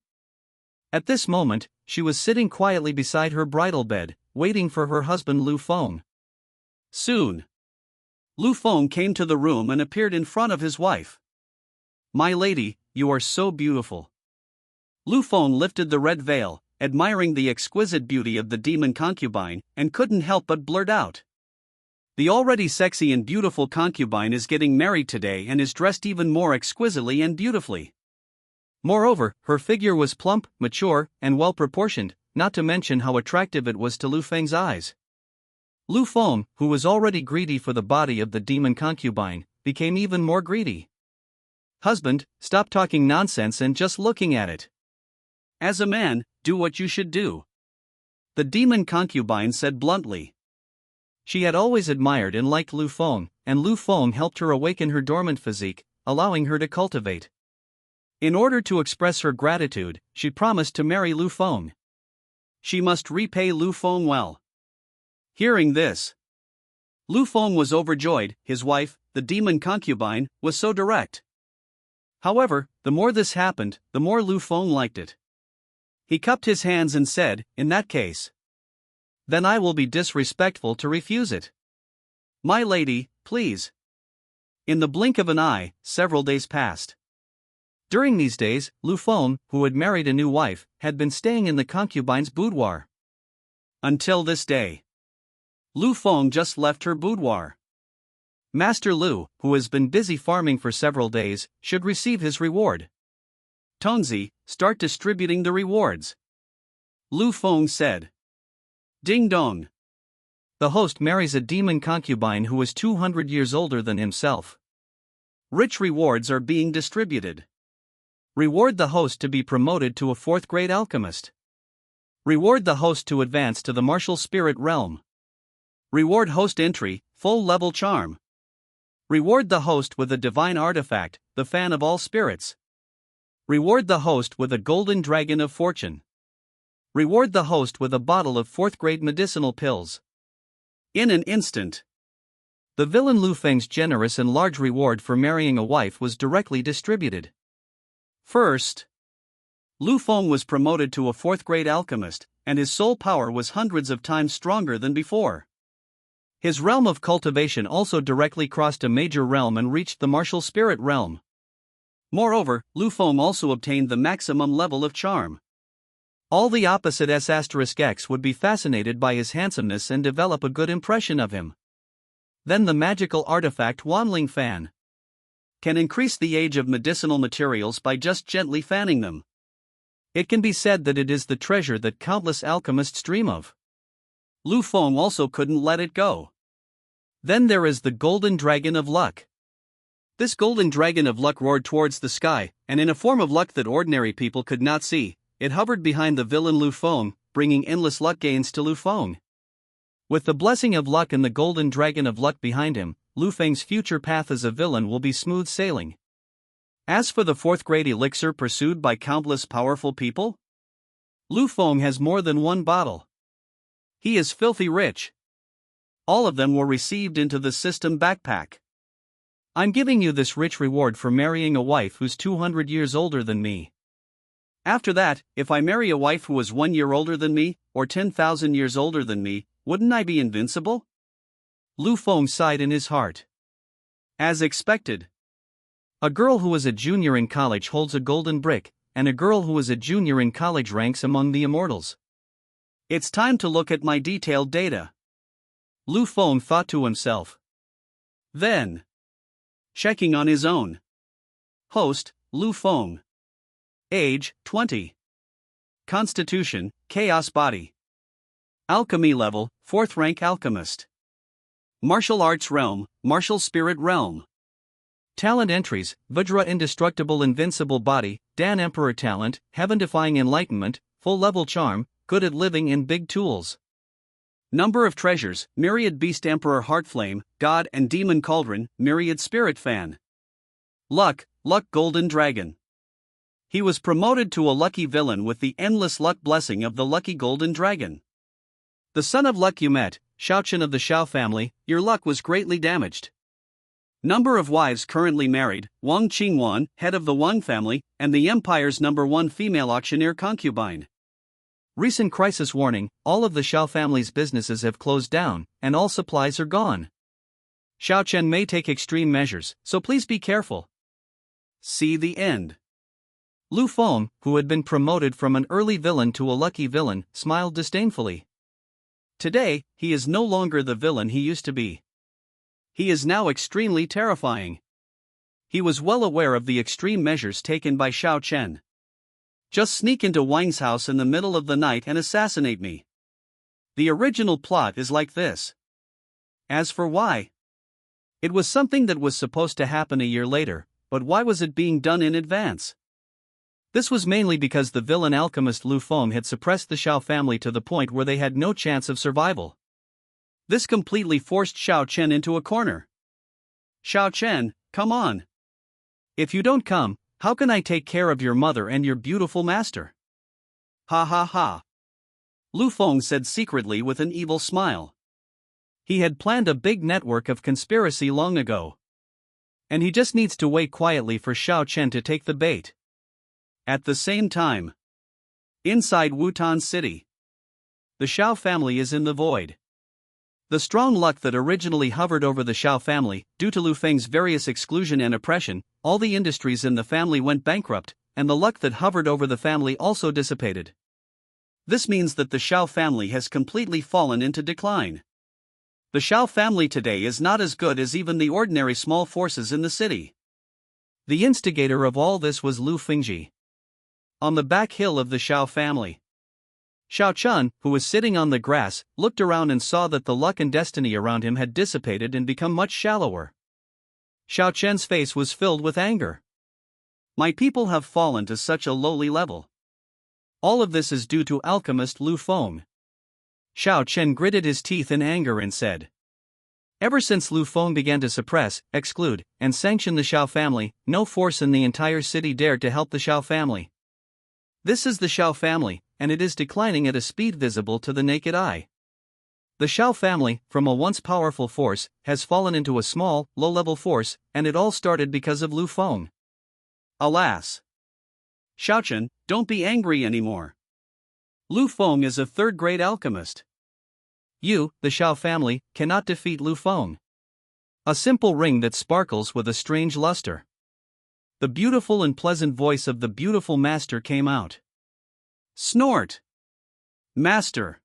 At this moment, she was sitting quietly beside her bridal bed, waiting for her husband Lu Feng. Soon, Lu Feng came to the room and appeared in front of his wife. My lady, you are so beautiful. Lu Feng lifted the red veil, admiring the exquisite beauty of the demon concubine, and couldn't help but blurt out. The already sexy and beautiful concubine is getting married today and is dressed even more exquisitely and beautifully. Moreover, her figure was plump, mature, and well-proportioned, not to mention how attractive it was to Lu Feng's eyes. Lu Feng, who was already greedy for the body of the demon concubine, became even more greedy. Husband, stop talking nonsense and just looking at it. As a man, do what you should do. The demon concubine said bluntly. She had always admired and liked Lu Feng, and Lu Feng helped her awaken her dormant physique, allowing her to cultivate. In order to express her gratitude, she promised to marry Lu Feng. She must repay Lu Feng well. Hearing this, Lu Feng was overjoyed. His wife, the demon concubine, was so direct. However, the more this happened, the more Lu Feng liked it. He cupped his hands and said, in that case, then I will be disrespectful to refuse it. My lady, please. In the blink of an eye, several days passed. During these days, Lu Feng, who had married a new wife, had been staying in the concubine's boudoir. Until this day. Lu Feng just left her boudoir. Master Lu, who has been busy farming for several days, should receive his reward. Tongzi, start distributing the rewards. Lu Feng said. Ding dong. The host marries a demon concubine who is 200 years older than himself. Rich rewards are being distributed. Reward the host to be promoted to a 4th grade alchemist. Reward the host to advance to the martial spirit realm. Reward host entry, full level charm. Reward the host with a divine artifact, the fan of all spirits. Reward the host with a golden dragon of fortune. Reward the host with a bottle of 4th grade medicinal pills. In an instant, the villain Lu Feng's generous and large reward for marrying a wife was directly distributed. First, Lu Feng was promoted to a 4th grade alchemist, and his soul power was hundreds of times stronger than before. His realm of cultivation also directly crossed a major realm and reached the martial spirit realm. Moreover, Lu Feng also obtained the maximum level of charm. All the opposite S*X would be fascinated by his handsomeness and develop a good impression of him. Then the magical artifact Wanling Fan can increase the age of medicinal materials by just gently fanning them. It can be said that it is the treasure that countless alchemists dream of. Lu Feng also couldn't let it go. Then there is the Golden Dragon of Luck. This Golden Dragon of Luck roared towards the sky, and in a form of luck that ordinary people could not see, it hovered behind the villain Lu Feng, bringing endless luck gains to Lu Feng. With the blessing of luck and the Golden Dragon of Luck behind him, Lu Feng's future path as a villain will be smooth sailing. As for the 4th grade elixir pursued by countless powerful people, Lu Feng has more than one bottle. He is filthy rich. All of them were received into the system backpack. I'm giving you this rich reward for marrying a wife who's 200 years older than me. After that, if I marry a wife who was 1 year older than me, or 10,000 years older than me, wouldn't I be invincible? Lu Feng sighed in his heart. As expected. A girl who is a junior in college holds a golden brick, and a girl who is a junior in college ranks among the immortals. It's time to look at my detailed data. Lu Feng thought to himself. Then, checking on his own. Host, Lu Feng. Age, 20. Constitution, Chaos Body. Alchemy level, 4th rank alchemist. Martial arts realm, martial spirit realm. Talent entries, Vajra indestructible invincible body, Dan Emperor talent, heaven-defying enlightenment, full level charm, good at living in big tools. Number of treasures, myriad beast emperor heartflame, god and demon cauldron, myriad spirit fan. Luck golden dragon. He was promoted to a lucky villain with the endless luck blessing of the lucky golden dragon. The son of luck you met, Xiaochen of the Xiao family, your luck was greatly damaged. Number of wives currently married, Wang Qingwan, head of the Wang family, and the empire's #1 female auctioneer concubine. Recent crisis warning, all of the Xiao family's businesses have closed down, and all supplies are gone. Xiaochen may take extreme measures, so please be careful. See the end. Lu Feng, who had been promoted from an early villain to a lucky villain, smiled disdainfully. Today, he is no longer the villain he used to be. He is now extremely terrifying. He was well aware of the extreme measures taken by Xiaochen. Just sneak into Wang's house in the middle of the night and assassinate me. The original plot is like this. As for why, it was something that was supposed to happen a year later, but why was it being done in advance? This was mainly because the villain alchemist Lu Feng had suppressed the Xiao family to the point where they had no chance of survival. This completely forced Xiaochen into a corner. Xiaochen, come on. If you don't come, how can I take care of your mother and your beautiful master? Ha ha ha. Lu Feng said secretly with an evil smile. He had planned a big network of conspiracy long ago. And he just needs to wait quietly for Xiaochen to take the bait. At the same time, inside Wutan City, the Xiao family is in the void. The strong luck that originally hovered over the Xiao family, due to Lu Feng's various exclusion and oppression, all the industries in the family went bankrupt, and the luck that hovered over the family also dissipated. This means that the Xiao family has completely fallen into decline. The Shao family today is not as good as even the ordinary small forces in the city. The instigator of all this was Lu Fengji. On the back hill of the Shao family, Shao Chun, who was sitting on the grass, looked around and saw that the luck and destiny around him had dissipated and become much shallower. Shao Chen's face was filled with anger. My people have fallen to such a lowly level. All of this is due to alchemist Lu Feng. Shao Chen gritted his teeth in anger and said, ever since Lu Feng began to suppress, exclude, and sanction the Shao family, no force in the entire city dared to help the Shao family. This is the Shao family, and it is declining at a speed visible to the naked eye. The Shao family, from a once powerful force, has fallen into a small, low-level force, and it all started because of Lu Feng. Alas! Shao Chen, don't be angry anymore. Lu Feng is a third-grade alchemist. You, the Shao family, cannot defeat Lu Feng. A simple ring that sparkles with a strange luster. The beautiful and pleasant voice of the beautiful master came out. Snort! Master!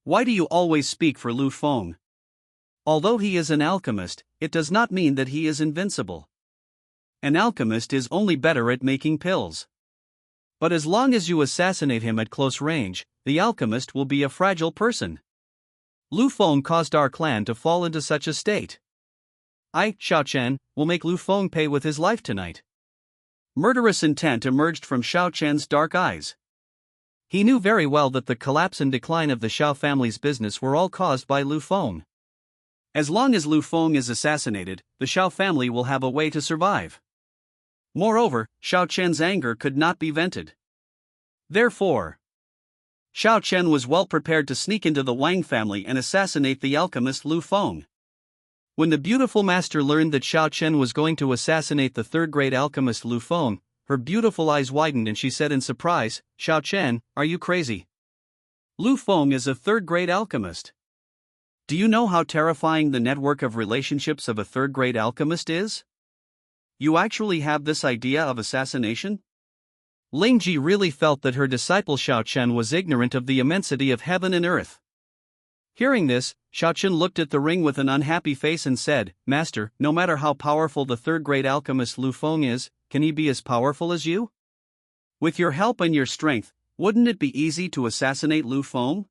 Why do you always speak for Lu Feng? Although he is an alchemist, it does not mean that he is invincible. An alchemist is only better at making pills. But as long as you assassinate him at close range, the alchemist will be a fragile person. Lu Feng caused our clan to fall into such a state. I, Shao Chen, will make Lu Feng pay with his life tonight. Murderous intent emerged from Shao Chen's dark eyes. He knew very well that the collapse and decline of the Shao family's business were all caused by Lu Feng. As long as Lu Feng is assassinated, the Shao family will have a way to survive. Moreover, Shao Chen's anger could not be vented. Therefore, Shao Chen was well prepared to sneak into the Wang family and assassinate the alchemist Lu Feng. When the beautiful master learned that Shao Chen was going to assassinate the third-grade alchemist Lu Feng, her beautiful eyes widened and she said in surprise, Shao Chen, are you crazy? Lu Feng is a third-grade alchemist. Do you know how terrifying the network of relationships of a third-grade alchemist is? You actually have this idea of assassination? Ling Ji really felt that her disciple Shao Chen was ignorant of the immensity of heaven and earth. Hearing this, Shao Chen looked at the ring with an unhappy face and said, Master, no matter how powerful the third-grade alchemist Lu Feng is, can he be as powerful as you? With your help and your strength, wouldn't it be easy to assassinate Lu Feng?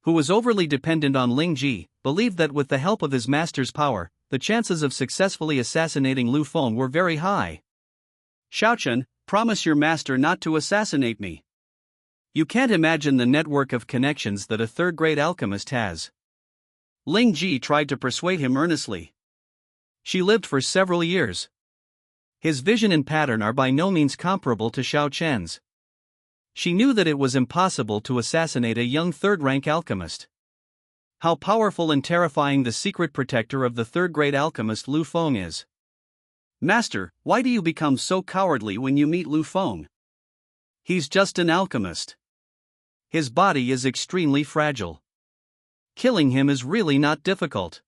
Who was overly dependent on Ling Ji, believed that with the help of his master's power, the chances of successfully assassinating Lu Feng were very high. Shao Chen, promise your master not to assassinate me. You can't imagine the network of connections that a third-grade alchemist has. Ling Ji tried to persuade him earnestly. She lived for several years. His vision and pattern are by no means comparable to Shao Chen's. She knew that it was impossible to assassinate a young third-rank alchemist. How powerful and terrifying the secret protector of the third-grade alchemist Lu Feng is. Master, why do you become so cowardly when you meet Lu Feng? He's just an alchemist. His body is extremely fragile. Killing him is really not difficult.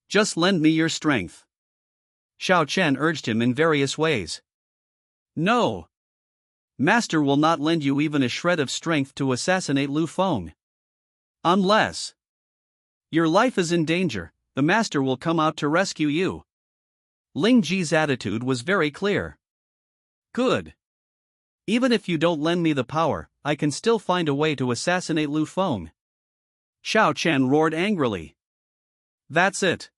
Just lend me your strength. Shao Chen urged him in various ways. No. Master will not lend you even a shred of strength to assassinate Lu Feng. Unless your life is in danger, the master will come out to rescue you. Ling Ji's attitude was very clear. Good. Even if you don't lend me the power, I can still find a way to assassinate Lu Feng. Shao Chen roared angrily. That's it.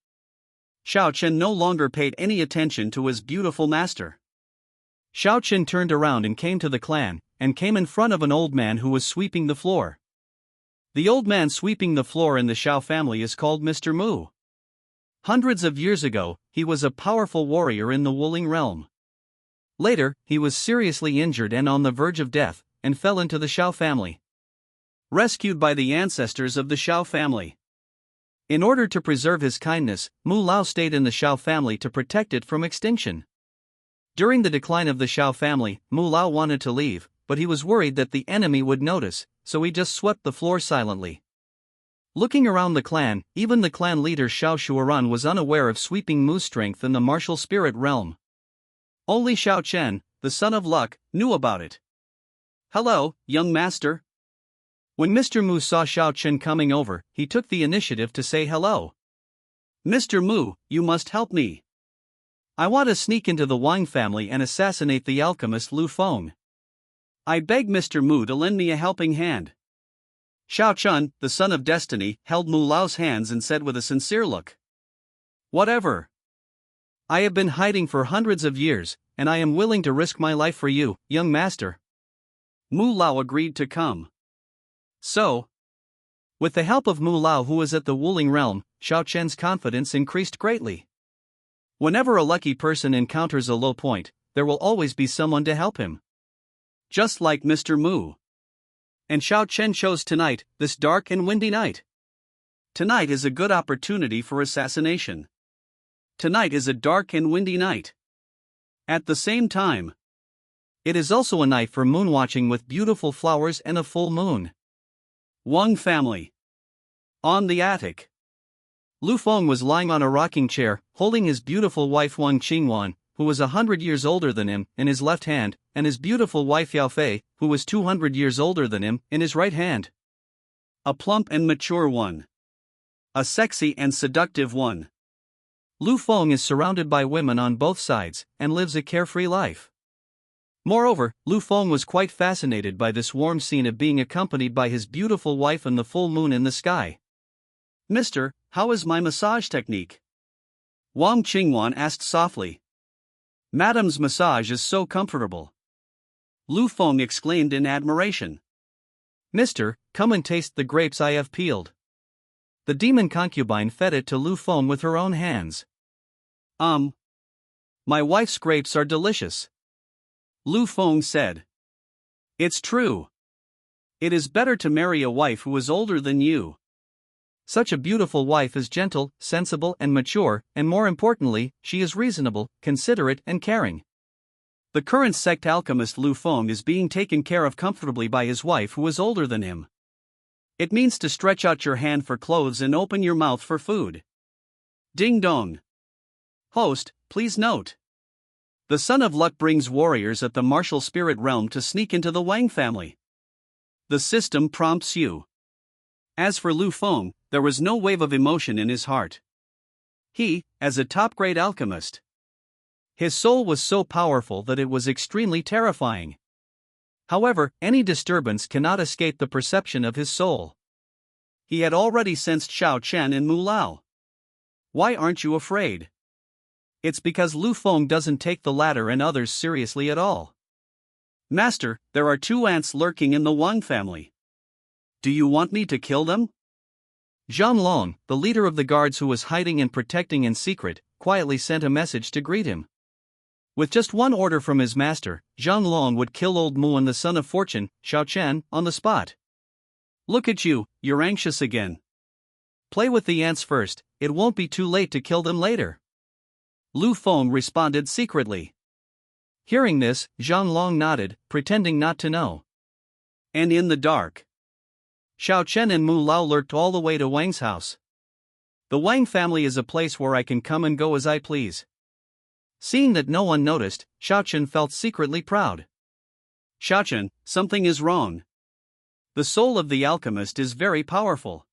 Shao Chen no longer paid any attention to his beautiful master. Shao Chen turned around and came to the clan, and came in front of an old man who was sweeping the floor. The old man sweeping the floor in the Shao family is called Mr. Mu. Hundreds of years ago, he was a powerful warrior in the Wuling realm. Later, he was seriously injured and on the verge of death, and fell into the Shao family. Rescued by the ancestors of the Shao family. In order to preserve his kindness, Mu Lao stayed in the Shao family to protect it from extinction. During the decline of the Shao family, Mu Lao wanted to leave, but he was worried that the enemy would notice, so he just swept the floor silently. Looking around the clan, even the clan leader Shao Shuaran was unaware of sweeping Mu's strength in the martial spirit realm. Only Shao Chen, the son of luck, knew about it. Hello, young master. When Mr. Mu saw Xiao Chen coming over, he took the initiative to say hello. Mr. Mu, you must help me. I want to sneak into the Wang family and assassinate the alchemist Lu Feng. I beg Mr. Mu to lend me a helping hand. Xiao Chen, the son of destiny, held Mu Lao's hands and said with a sincere look. Whatever. I have been hiding for hundreds of years, and I am willing to risk my life for you, young master. Mu Lao agreed to come. So, with the help of Mu Lao, who was at the Wuling realm, Xiao Chen's confidence increased greatly. Whenever a lucky person encounters a low point, there will always be someone to help him. Just like Mr. Mu. And Xiao Chen chose tonight, this dark and windy night. Tonight is a good opportunity for assassination. Tonight is a dark and windy night. At the same time, it is also a night for moonwatching with beautiful flowers and a full moon. Wang family. On the attic. Lu Feng was lying on a rocking chair, holding his beautiful wife Wang Qingwan, who was 100 years older than him, in his left hand, and his beautiful wife Yao Fei, who was 200 years older than him, in his right hand. A plump and mature one. A sexy and seductive one. Lu Feng is surrounded by women on both sides, and lives a carefree life. Moreover, Lu Feng was quite fascinated by this warm scene of being accompanied by his beautiful wife and the full moon in the sky. Mister, how is my massage technique? Wang Qingwan asked softly. Madam's massage is so comfortable. Lu Feng exclaimed in admiration. Mister, come and taste the grapes I have peeled. The demon concubine fed it to Lu Feng with her own hands. My wife's grapes are delicious. Lu Feng said. It's true. It is better to marry a wife who is older than you. Such a beautiful wife is gentle, sensible, and mature, and more importantly, she is reasonable, considerate, and caring. The current sect alchemist Lu Feng is being taken care of comfortably by his wife who is older than him. It means to stretch out your hand for clothes and open your mouth for food. Ding dong. Host, please note. The Son of Luck brings warriors at the martial spirit realm to sneak into the Wang family. The system prompts you. As for Lu Feng, there was no wave of emotion in his heart. He, as a top-grade alchemist, his soul was so powerful that it was extremely terrifying. However, any disturbance cannot escape the perception of his soul. He had already sensed Xiao Chen and Mu Lao. Why aren't you afraid? It's because Lu Feng doesn't take the latter and others seriously at all. Master, there are 2 ants lurking in the Wang family. Do you want me to kill them? Zhang Long, the leader of the guards who was hiding and protecting in secret, quietly sent a message to greet him. With just one order from his master, Zhang Long would kill old Mu and the son of fortune, Xiao Chen, on the spot. Look at you, you're anxious again. Play with the ants first, it won't be too late to kill them later. Lu Feng responded secretly. Hearing this, Zhang Long nodded, pretending not to know. And in the dark, Xiao Chen and Mu Lao lurked all the way to Wang's house. The Wang family is a place where I can come and go as I please. Seeing that no one noticed, Xiao Chen felt secretly proud. Xiao Chen, something is wrong. The soul of the alchemist is very powerful.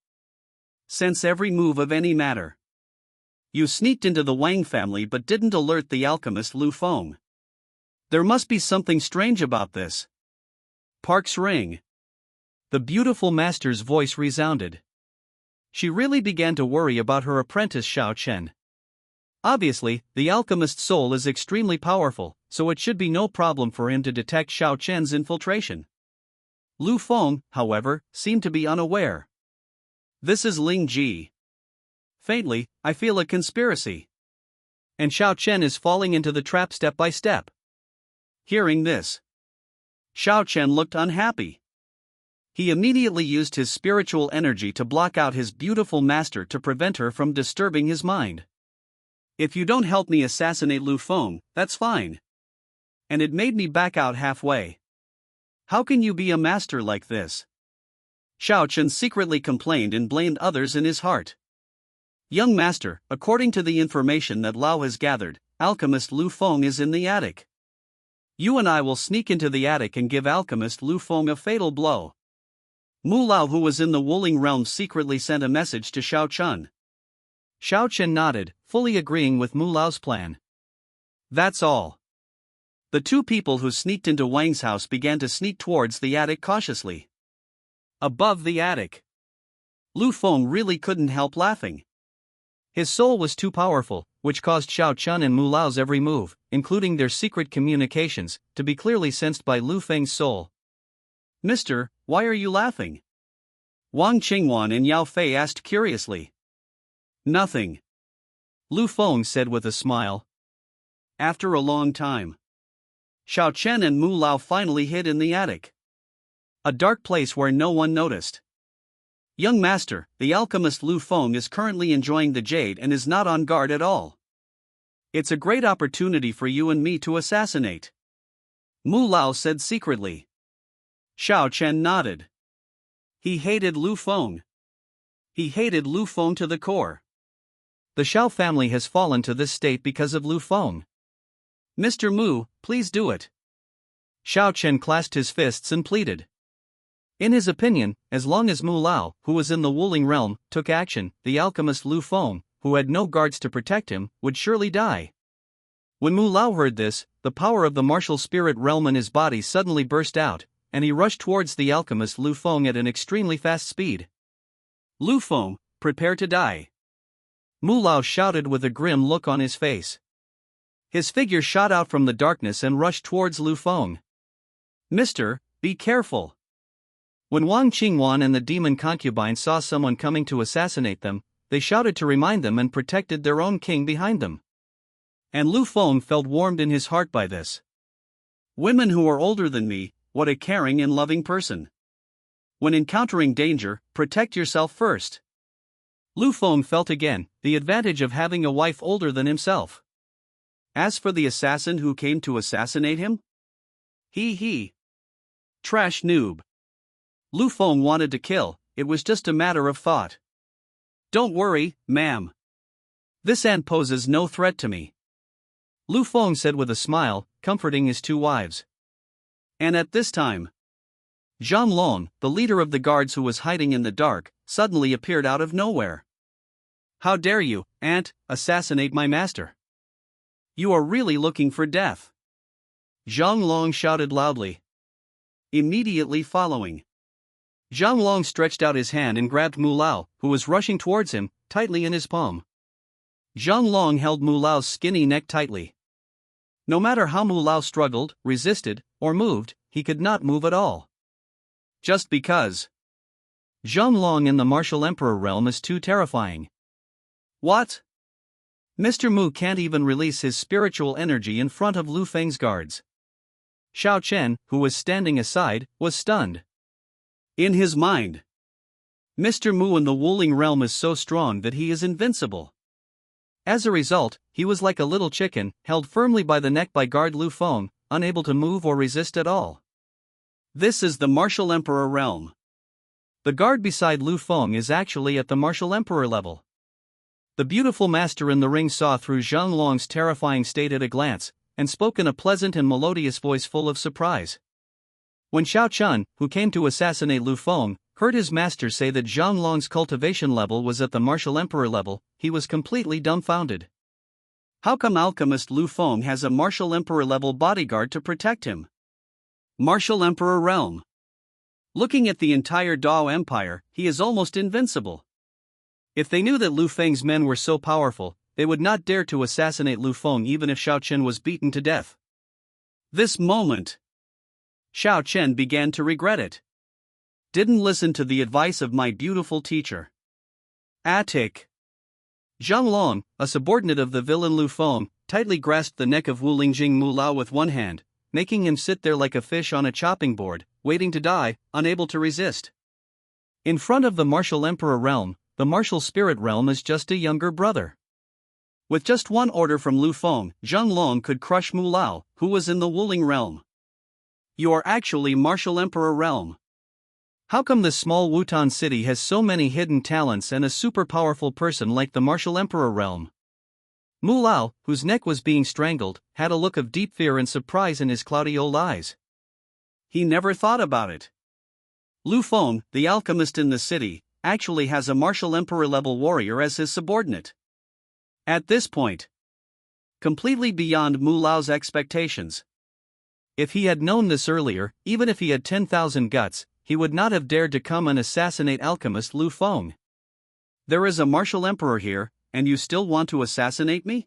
Sense every move of any matter. You sneaked into the Wang family but didn't alert the alchemist Lu Feng. There must be something strange about this. Park's ring. The beautiful master's voice resounded. She really began to worry about her apprentice Xiao Chen. Obviously, the alchemist's soul is extremely powerful, so it should be no problem for him to detect Xiao Chen's infiltration. Lu Feng, however, seemed to be unaware. This is Ling Ji. Faintly, I feel a conspiracy. And Xiao Chen is falling into the trap step by step. Hearing this, Xiao Chen looked unhappy. He immediately used his spiritual energy to block out his beautiful master to prevent her from disturbing his mind. If you don't help me assassinate Lu Feng, that's fine. And it made me back out halfway. How can you be a master like this? Xiao Chen secretly complained and blamed others in his heart. Young master, according to the information that Lao has gathered, alchemist Lu Feng is in the attic. You and I will sneak into the attic and give alchemist Lu Feng a fatal blow. Mu Lao, who was in the Wuling realm, secretly sent a message to Xiao Chun. Xiao Chen nodded, fully agreeing with Mu Lao's plan. That's all. The two people who sneaked into Wang's house began to sneak towards the attic cautiously. Above the attic, Lu Feng really couldn't help laughing. His soul was too powerful, which caused Xiao Chun and Mu Lao's every move, including their secret communications, to be clearly sensed by Lu Feng's soul. Mister, why are you laughing? Wang Qingwan and Yao Fei asked curiously. Nothing, Lu Feng said with a smile. After a long time, Xiao Chen and Mu Lao finally hid in the attic. A dark place where no one noticed. Young master, the alchemist Lu Feng is currently enjoying the jade and is not on guard at all. It's a great opportunity for you and me to assassinate, Mu Lao said secretly. Xiao Chen nodded. He hated Lu Feng. He hated Lu Feng to the core. The Xiao family has fallen to this state because of Lu Feng. Mr. Mu, please do it. Xiao Chen clasped his fists and pleaded. In his opinion, as long as Mu Lao, who was in the Wuling realm, took action, the alchemist Lu Feng, who had no guards to protect him, would surely die. When Mu Lao heard this, the power of the martial spirit realm in his body suddenly burst out, and he rushed towards the alchemist Lu Feng at an extremely fast speed. Lu Feng, prepare to die, Mu Lao shouted with a grim look on his face. His figure shot out from the darkness and rushed towards Lu Feng. Mister, be careful. When Wang Qingwan and the demon concubine saw someone coming to assassinate them, they shouted to remind them and protected their own king behind them. And Lu Feng felt warmed in his heart by this. Women who are older than me, what a caring and loving person. When encountering danger, protect yourself first. Lu Feng felt again the advantage of having a wife older than himself. As for the assassin who came to assassinate him? He. Trash noob. Lu Feng wanted to kill, it was just a matter of thought. Don't worry, ma'am. This ant poses no threat to me, Lu Feng said with a smile, comforting his two wives. And at this time, Zhang Long, the leader of the guards who was hiding in the dark, suddenly appeared out of nowhere. How dare you, ant, assassinate my master? You are really looking for death, Zhang Long shouted loudly. Immediately following, Zhang Long stretched out his hand and grabbed Mu Lao, who was rushing towards him, tightly in his palm. Zhang Long held Mu Lao's skinny neck tightly. No matter how Mu Lao struggled, resisted, or moved, he could not move at all. Just because Zhang Long in the martial emperor realm is too terrifying. What? Mr. Mu can't even release his spiritual energy in front of Lu Feng's guards. Xiao Chen, who was standing aside, was stunned. In his mind, Mr. Mu in the Wuling realm is so strong that he is invincible. As a result, he was like a little chicken, held firmly by the neck by guard Lu Feng, unable to move or resist at all. This is the martial emperor realm. The guard beside Lu Feng is actually at the martial emperor level. The beautiful master in the ring saw through Zhang Long's terrifying state at a glance, and spoke in a pleasant and melodious voice full of surprise. When Xiao Chun, who came to assassinate Lu Feng, heard his master say that Zhang Long's cultivation level was at the martial emperor level, he was completely dumbfounded. How come alchemist Lu Feng has a martial emperor level bodyguard to protect him? Martial emperor realm. Looking at the entire Dao Empire, he is almost invincible. If they knew that Lu Feng's men were so powerful, they would not dare to assassinate Lu Feng even if Xiao Chen was beaten to death. This moment, Xiao Chen began to regret it. Didn't listen to the advice of my beautiful teacher. Attic. Zhang Long, a subordinate of the villain Lu Feng, tightly grasped the neck of Wu Lingjing Mu Lao with one hand, making him sit there like a fish on a chopping board, waiting to die, unable to resist. In front of the martial emperor realm, the martial spirit realm is just a younger brother. With just one order from Lu Feng, Zhang Long could crush Mu Lao, who was in the Wuling realm. You are actually martial emperor realm. How come this small Wutan city has so many hidden talents and a super powerful person like the martial emperor realm? Mu Lao, whose neck was being strangled, had a look of deep fear and surprise in his cloudy old eyes. He never thought about it. Lu Feng, the alchemist in the city, actually has a martial emperor-level warrior as his subordinate. At this point, completely beyond Mu Lao's expectations. If he had known this earlier, even if he had 10,000 guts, he would not have dared to come and assassinate alchemist Lu Feng. There is a martial emperor here, and you still want to assassinate me?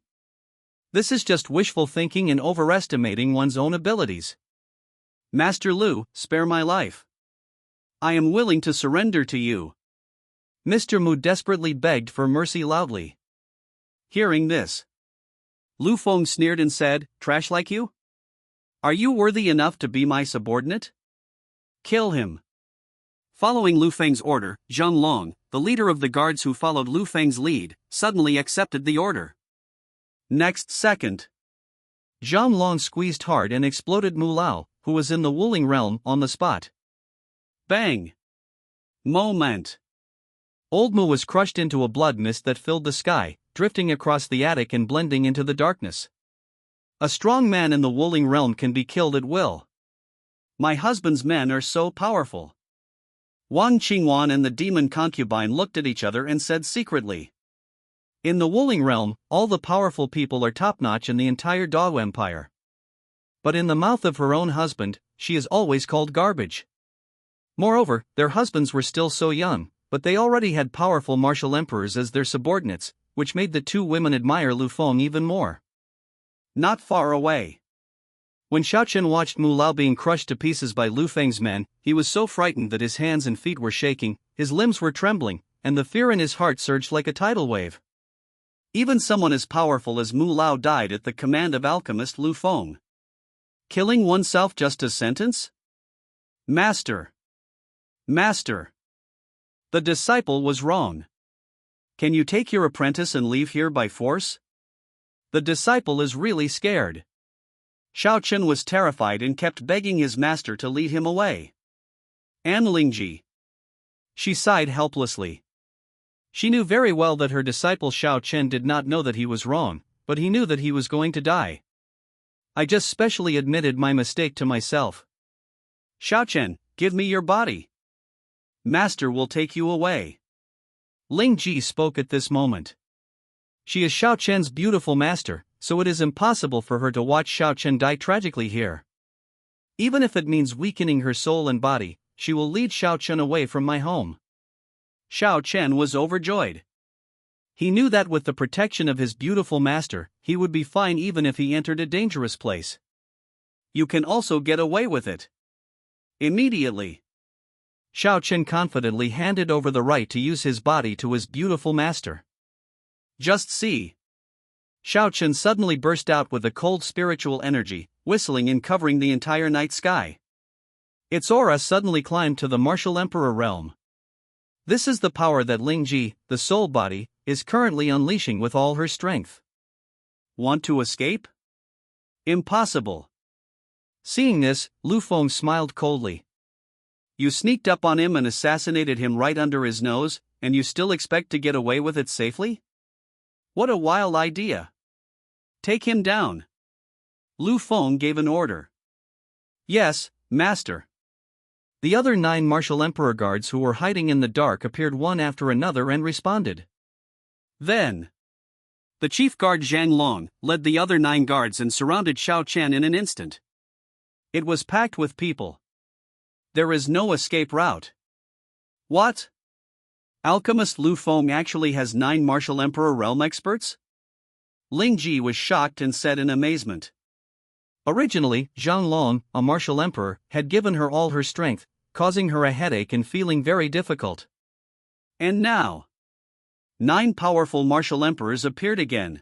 This is just wishful thinking and overestimating one's own abilities. Master Lu, spare my life. I am willing to surrender to you. Mr. Mu desperately begged for mercy loudly. Hearing this, Lu Feng sneered and said, "Trash like you? Are you worthy enough to be my subordinate? Kill him." Following Lu Feng's order, Zhang Long, the leader of the guards who followed Lu Feng's lead, suddenly accepted the order. Next second, Zhang Long squeezed hard and exploded Mu Lao, who was in the Wuling realm, on the spot. Bang! Moment! Old Mu was crushed into a blood mist that filled the sky, drifting across the attic and blending into the darkness. A strong man in the Wuling realm can be killed at will. My husband's men are so powerful. Wang Qingwan and the demon concubine looked at each other and said secretly. In the Wuling realm, all the powerful people are top-notch in the entire Dao Empire. But in the mouth of her own husband, she is always called garbage. Moreover, their husbands were still so young, but they already had powerful martial emperors as their subordinates, which made the two women admire Lu Feng even more. Not far away. When Xiaochen watched Mu Lao being crushed to pieces by Lu Feng's men, he was so frightened that his hands and feet were shaking, his limbs were trembling, and the fear in his heart surged like a tidal wave. Even someone as powerful as Mu Lao died at the command of alchemist Lu Feng. Killing oneself just a sentence? Master! Master! The disciple was wrong. Can you take your apprentice and leave here by force? The disciple is really scared. Xiaochen was terrified and kept begging his master to lead him away. And Lingji. She sighed helplessly. She knew very well that her disciple Xiaochen did not know that he was wrong, but he knew that he was going to die. I just specially admitted my mistake to myself. Xiaochen, give me your body. Master will take you away. Lingji spoke at this moment. She is Xiaochen's beautiful master, so it is impossible for her to watch Xiaochen die tragically here. Even if it means weakening her soul and body, she will lead Xiaochen away from my home. Xiaochen was overjoyed. He knew that with the protection of his beautiful master, he would be fine even if he entered a dangerous place. You can also get away with it. Immediately. Xiaochen confidently handed over the right to use his body to his beautiful master. Just see. Xiaochen suddenly burst out with a cold spiritual energy, whistling and covering the entire night sky. Its aura suddenly climbed to the martial emperor realm. This is the power that Lingji, the soul body, is currently unleashing with all her strength. Want to escape? Impossible. Seeing this, Lu Feng smiled coldly. You sneaked up on him and assassinated him right under his nose, and you still expect to get away with it safely? What a wild idea. Take him down. Lu Feng gave an order. Yes, master. The other 9 martial emperor guards who were hiding in the dark appeared one after another and responded. Then, the chief guard Zhang Long led the other 9 guards and surrounded Xiaochen in an instant. It was packed with people. There is no escape route. What? Alchemist Lu Feng actually has 9 martial emperor realm experts? Lingji was shocked and said in amazement. Originally, Zhang Long, a martial emperor, had given her all her strength, causing her a headache and feeling very difficult. And now, 9 powerful martial emperors appeared again.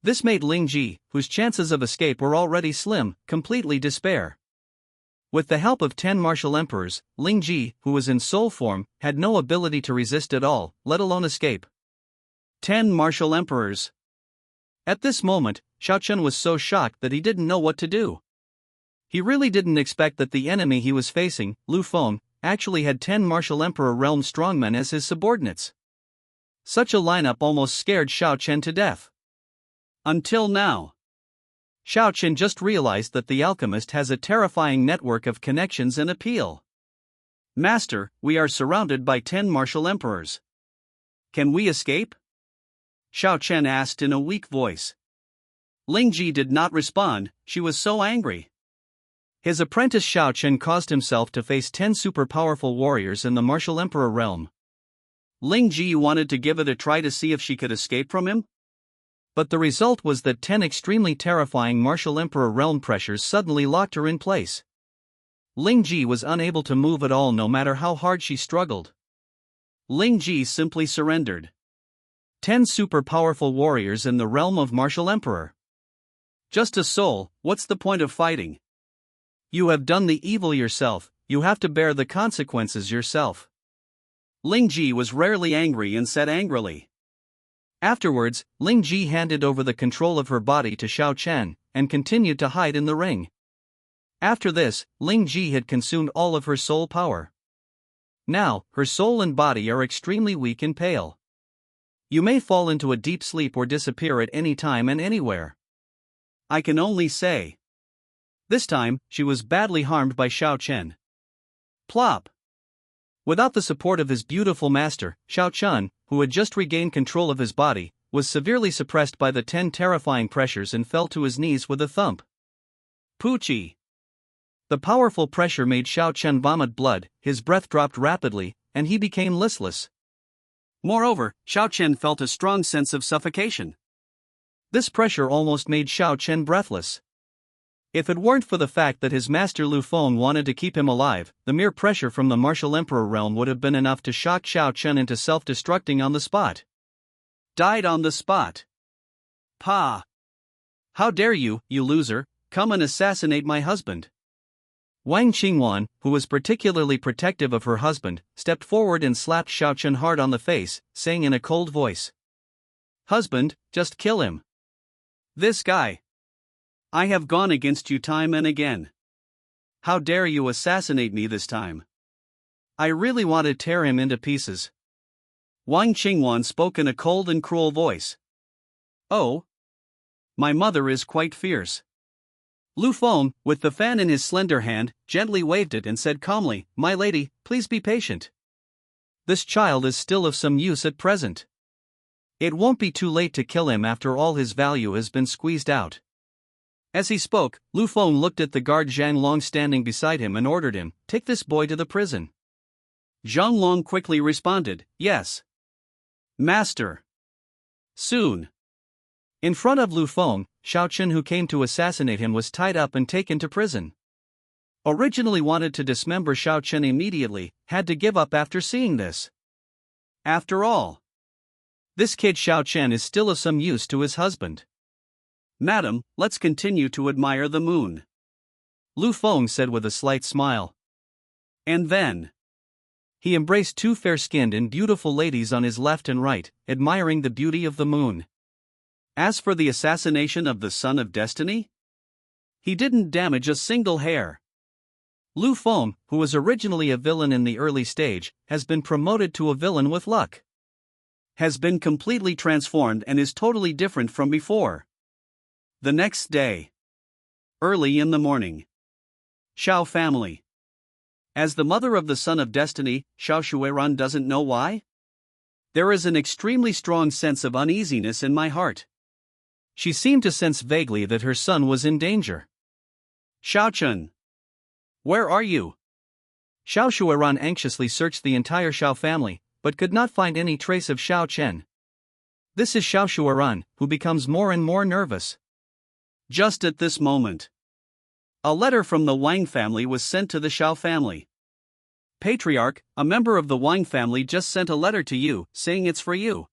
This made Lingji, whose chances of escape were already slim, completely despair. With the help of 10 martial emperors, Lingji, who was in soul form, had no ability to resist at all, let alone escape. 10 martial emperors. At this moment, Xiaochen was so shocked that he didn't know what to do. He really didn't expect that the enemy he was facing, Lu Feng, actually had 10 martial emperor realm strongmen as his subordinates. Such a lineup almost scared Xiaochen to death. Until now. Xiaochen just realized that the alchemist has a terrifying network of connections and appeal. Master, we are surrounded by 10 martial emperors. Can we escape? Xiao Chen asked in a weak voice. Ling Ji did not respond, she was so angry. His apprentice Xiao Chen caused himself to face 10 super powerful warriors in the martial emperor realm. Ling Ji wanted to give it a try to see if she could escape from him. But the result was that 10 extremely terrifying martial emperor realm pressures suddenly locked her in place. Ling Ji was unable to move at all no matter how hard she struggled. Ling Ji simply surrendered. 10 super powerful warriors in the realm of martial emperor. Just a soul, what's the point of fighting? You have done the evil yourself, you have to bear the consequences yourself. Ling Ji was rarely angry and said angrily. Afterwards, Ling Ji handed over the control of her body to Xiao Chen, and continued to hide in the ring. After this, Ling Ji had consumed all of her soul power. Now, her soul and body are extremely weak and pale. You may fall into a deep sleep or disappear at any time and anywhere. I can only say. This time, she was badly harmed by Xiao Chen. Plop! Without the support of his beautiful master, Xiao Chen, who had just regained control of his body, was severely suppressed by the 10 terrifying pressures and fell to his knees with a thump. Poochie! The powerful pressure made Xiao Chen vomit blood, his breath dropped rapidly, and he became listless. Moreover, Xiao Chen felt a strong sense of suffocation. This pressure almost made Xiao Chen breathless. If it weren't for the fact that his master Lu Feng wanted to keep him alive, the mere pressure from the martial emperor realm would have been enough to shock Xiao Chen into self-destructing on the spot. Died on the spot. Pa! How dare you, you loser, come and assassinate my husband? Wang Qingwan, who was particularly protective of her husband, stepped forward and slapped Xiao Chen hard on the face, saying in a cold voice, "Husband, just kill him. This guy. I have gone against you time and again. How dare you assassinate me this time? I really want to tear him into pieces." Wang Qingwan spoke in a cold and cruel voice. Oh. My mother is quite fierce. Lu Feng, with the fan in his slender hand, gently waved it and said calmly, "My lady, please be patient. This child is still of some use at present. It won't be too late to kill him after all his value has been squeezed out." As he spoke, Lu Feng looked at the guard Zhang Long standing beside him and ordered him, "Take this boy to the prison." Zhang Long quickly responded, "Yes. Master. Soon." In front of Lu Feng, Xiao Chen, who came to assassinate him, was tied up and taken to prison. Originally wanted to dismember Xiao Chen immediately, had to give up after seeing this. After all, this kid Xiao Chen is still of some use to his husband. "Madam, let's continue to admire the moon," Lu Feng said with a slight smile. And then he embraced two fair-skinned and beautiful ladies on his left and right, admiring the beauty of the moon. As for the assassination of the Son of Destiny, he didn't damage a single hair. Lu Feng, who was originally a villain in the early stage, has been promoted to a villain with luck. Has been completely transformed and is totally different from before. The next day, early in the morning, Xiao family. As the mother of the Son of Destiny, Xiao Shuiran doesn't know why? There is an extremely strong sense of uneasiness in my heart. She seemed to sense vaguely that her son was in danger. "Xiao Chen, where are you?" Xiao Shuiran anxiously searched the entire Xiao family, but could not find any trace of Xiao Chen. This is Xiao Shuiran, who becomes more and more nervous. Just at this moment, a letter from the Wang family was sent to the Xiao family. "Patriarch, a member of the Wang family just sent a letter to you, saying it's for you."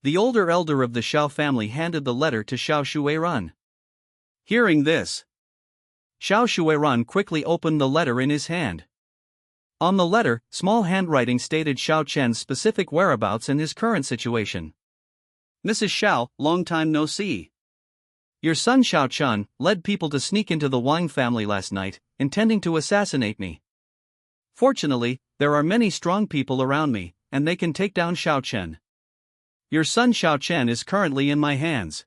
The older elder of the Xiao family handed the letter to Xiao Shuiran. Hearing this, Xiao Shuiran quickly opened the letter in his hand. On the letter, small handwriting stated Xiao Chen's specific whereabouts and his current situation. "Mrs. Xiao, long time no see. Your son Xiao Chen led people to sneak into the Wang family last night, intending to assassinate me. Fortunately, there are many strong people around me, and they can take down Xiao Chen. Your son Xiao Chen is currently in my hands.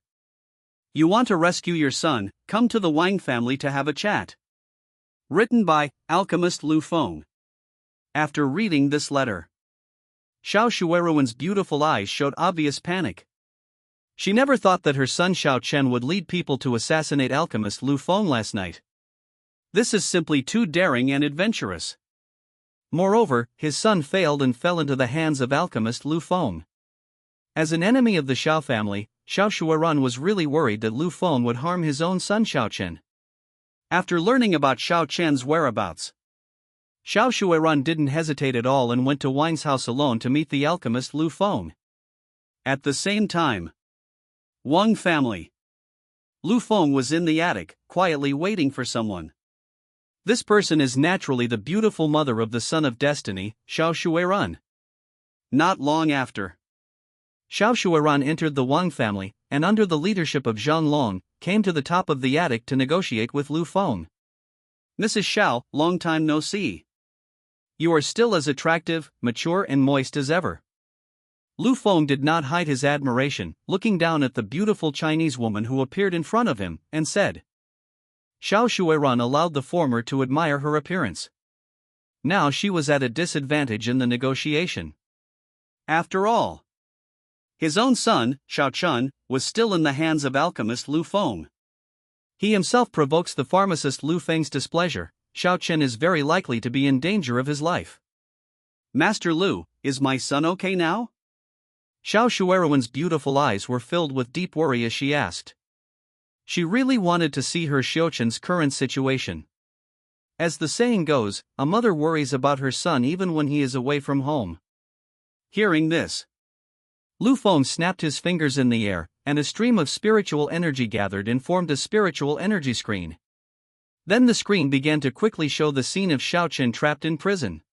You want to rescue your son, come to the Wang family to have a chat." Written by Alchemist Lu Feng. After reading this letter, Xiao Shuiruan's beautiful eyes showed obvious panic. She never thought that her son Xiao Chen would lead people to assassinate alchemist Lu Feng last night. This is simply too daring and adventurous. Moreover, his son failed and fell into the hands of alchemist Lu Feng. As an enemy of the Xiao family, Xiao Shuiran was really worried that Lu Feng would harm his own son Xiao Chen. After learning about Xiao Chen's whereabouts, Xiao Shuiran didn't hesitate at all and went to Wang's house alone to meet the alchemist Lu Feng. At the same time, Wang family. Lu Feng was in the attic, quietly waiting for someone. This person is naturally the beautiful mother of the son of destiny, Xiao Shuiran. Not long after, Xiao Shuiran entered the Wang family, and under the leadership of Zhang Long, came to the top of the attic to negotiate with Lu Feng. Mrs. Xiao, long time no see. You are still as attractive, mature and moist as ever. Lu Feng did not hide his admiration, looking down at the beautiful Chinese woman who appeared in front of him, and said. Xiao Shuiran allowed the former to admire her appearance. Now she was at a disadvantage in the negotiation. After all, his own son, Xiao Chen, was still in the hands of alchemist Lu Feng. He himself provokes the pharmacist Lu Feng's displeasure. Xiao Chen is very likely to be in danger of his life. Master Lu, is my son okay now? Xiao Shuiruan's beautiful eyes were filled with deep worry as she asked. She really wanted to see her Xiao Chen's current situation. As the saying goes, a mother worries about her son even when he is away from home. Hearing this, Lu Feng snapped his fingers in the air, and a stream of spiritual energy gathered and formed a spiritual energy screen. Then the screen began to quickly show the scene of Xiao Chen trapped in prison.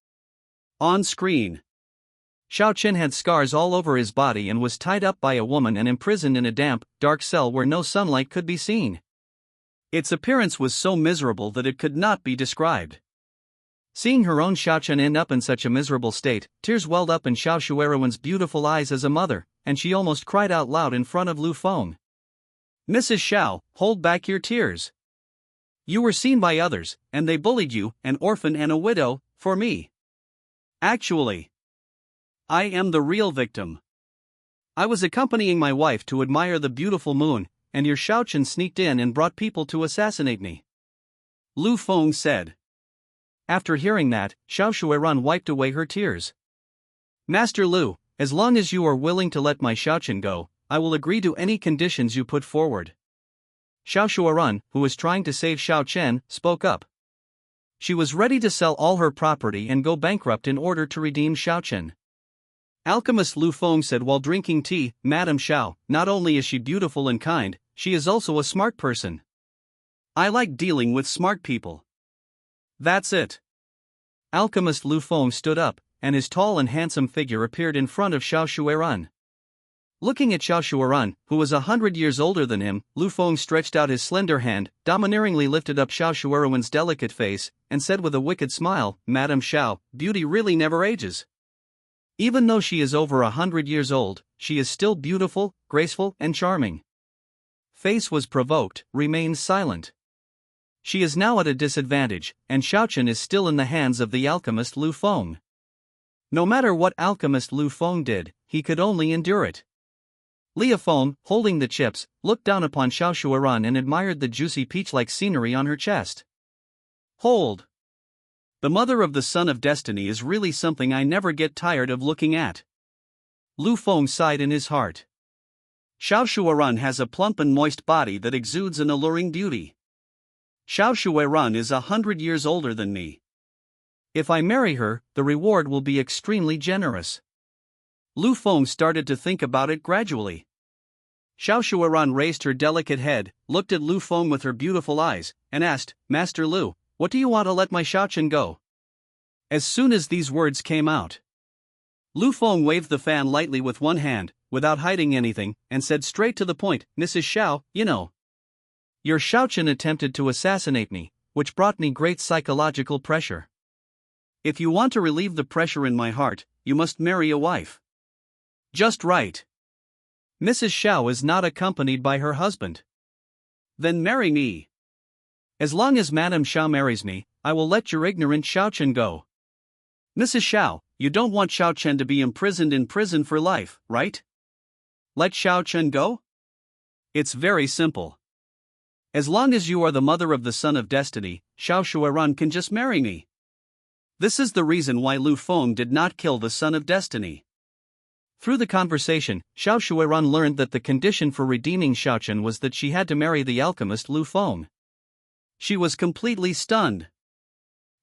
On screen, Xiao Chen had scars all over his body and was tied up by a woman and imprisoned in a damp, dark cell where no sunlight could be seen. Its appearance was so miserable that it could not be described. Seeing her own Xiao Chen end up in such a miserable state, tears welled up in Xiao Shuiruan's beautiful eyes as a mother, and she almost cried out loud in front of Lu Feng. Mrs. Xiao, hold back your tears. You were seen by others, and they bullied you, an orphan and a widow, for me. Actually, I am the real victim. I was accompanying my wife to admire the beautiful moon, and your Xiao Chen sneaked in and brought people to assassinate me. Lu Feng said. After hearing that, Xiao Shuiran wiped away her tears. Master Lu, as long as you are willing to let my Xiao Chen go, I will agree to any conditions you put forward. Xiao Shuiran, who was trying to save Xiao Chen, spoke up. She was ready to sell all her property and go bankrupt in order to redeem Xiao Chen. Alchemist Lu Feng said while drinking tea, Madame Xiao, not only is she beautiful and kind, she is also a smart person. I like dealing with smart people. That's it. Alchemist Lu Feng stood up, and his tall and handsome figure appeared in front of Xiao Shuiran. Looking at Xiao Shuiran, who was 100 years older than him, Lu Feng stretched out his slender hand, domineeringly lifted up Xiao Shuiruan's delicate face, and said with a wicked smile, Madame Xiao, beauty really never ages. Even though she is over 100 years old, she is still beautiful, graceful, and charming. Face was provoked, remained silent. She is now at a disadvantage, and Xiao Chen is still in the hands of the alchemist Lu Feng. No matter what alchemist Lu Feng did, he could only endure it. Lia Feng, holding the chips, looked down upon Xiao Shuiran and admired the juicy peach-like scenery on her chest. Hold! The mother of the son of destiny is really something I never get tired of looking at. Lu Feng sighed in his heart. Xiao Shuiran has a plump and moist body that exudes an alluring beauty. Xiao Shuiran is 100 years older than me. If I marry her, the reward will be extremely generous. Lu Feng started to think about it gradually. Xiao Shuiran raised her delicate head, looked at Lu Feng with her beautiful eyes, and asked, Master Lu, what do you want to let my Xiao Chen go? As soon as these words came out, Lu Feng waved the fan lightly with one hand, without hiding anything, and said straight to the point, Mrs. Xiao, you know. Your Xiao Chen attempted to assassinate me, which brought me great psychological pressure. If you want to relieve the pressure in my heart, you must marry a wife. Just right. Mrs. Xiao is not accompanied by her husband. Then marry me. As long as Madame Xiao marries me, I will let your ignorant Xiao Chen go. Mrs. Xiao, you don't want Xiao Chen to be imprisoned in prison for life, right? Let Xiao Chen go? It's very simple. As long as you are the mother of the son of destiny, Xiao Shuairan can just marry me. This is the reason why Lu Feng did not kill the son of destiny. Through the conversation, Xiao Shuairan learned that the condition for redeeming Xiao Chen was that she had to marry the alchemist Lu Feng. She was completely stunned.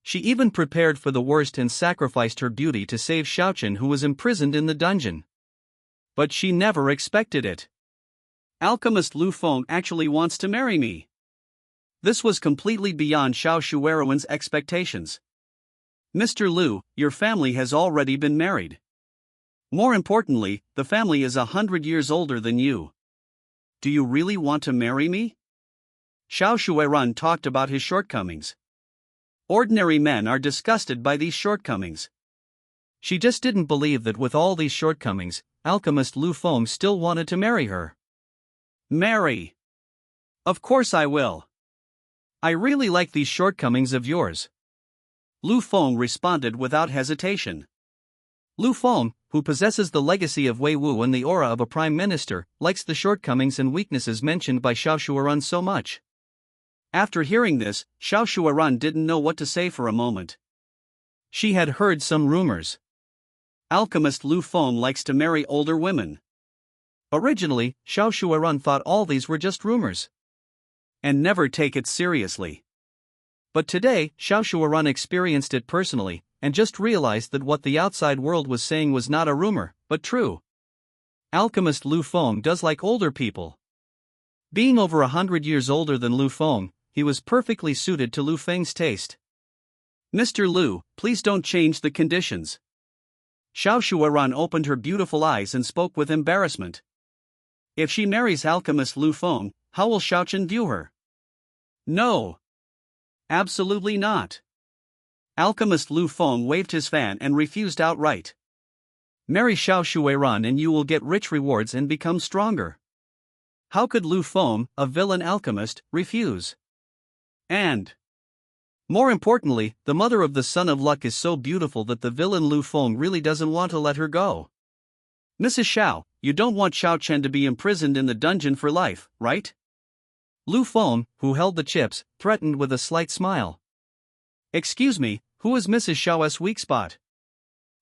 She even prepared for the worst and sacrificed her beauty to save Xiao Chen, who was imprisoned in the dungeon. But she never expected it. Alchemist Lu Feng actually wants to marry me. This was completely beyond Xiao Shuairan's expectations. Mr. Lu, your family has already been married. More importantly, the family is 100 years older than you. Do you really want to marry me? Xiao Shuairan talked about his shortcomings. Ordinary men are disgusted by these shortcomings. She just didn't believe that with all these shortcomings, alchemist Lu Feng still wanted to marry her. Marry? Of course I will. I really like these shortcomings of yours. Lu Feng responded without hesitation. Lu Feng, who possesses the legacy of Wei Wu and the aura of a prime minister, likes the shortcomings and weaknesses mentioned by Xiao Shuairan so much. After hearing this, Xiao Shuairan didn't know what to say for a moment. She had heard some rumors. Alchemist Lu Feng likes to marry older women. Originally, Xiao Shuairan thought all these were just rumors and never take it seriously. But today, Xiao Shuairan experienced it personally, and just realized that what the outside world was saying was not a rumor, but true. Alchemist Lu Feng does like older people. Being over 100 years older than Lu Feng, he was perfectly suited to Lu Feng's taste. Mr. Lu, please don't change the conditions. Xiao Shuairan opened her beautiful eyes and spoke with embarrassment. If she marries alchemist Lu Feng, how will Xiao Chen view her? No. Absolutely not. Alchemist Lu Feng waved his fan and refused outright. Marry Xiao Shuairan and you will get rich rewards and become stronger. How could Lu Feng, a villain alchemist, refuse? And more importantly, the mother of the son of luck is so beautiful that the villain Lu Feng really doesn't want to let her go. Mrs. Xiao, you don't want Xiao Chen to be imprisoned in the dungeon for life, right? Lu Feng, who held the chips, threatened with a slight smile. Excuse me, who is Mrs. Xiao's weak spot?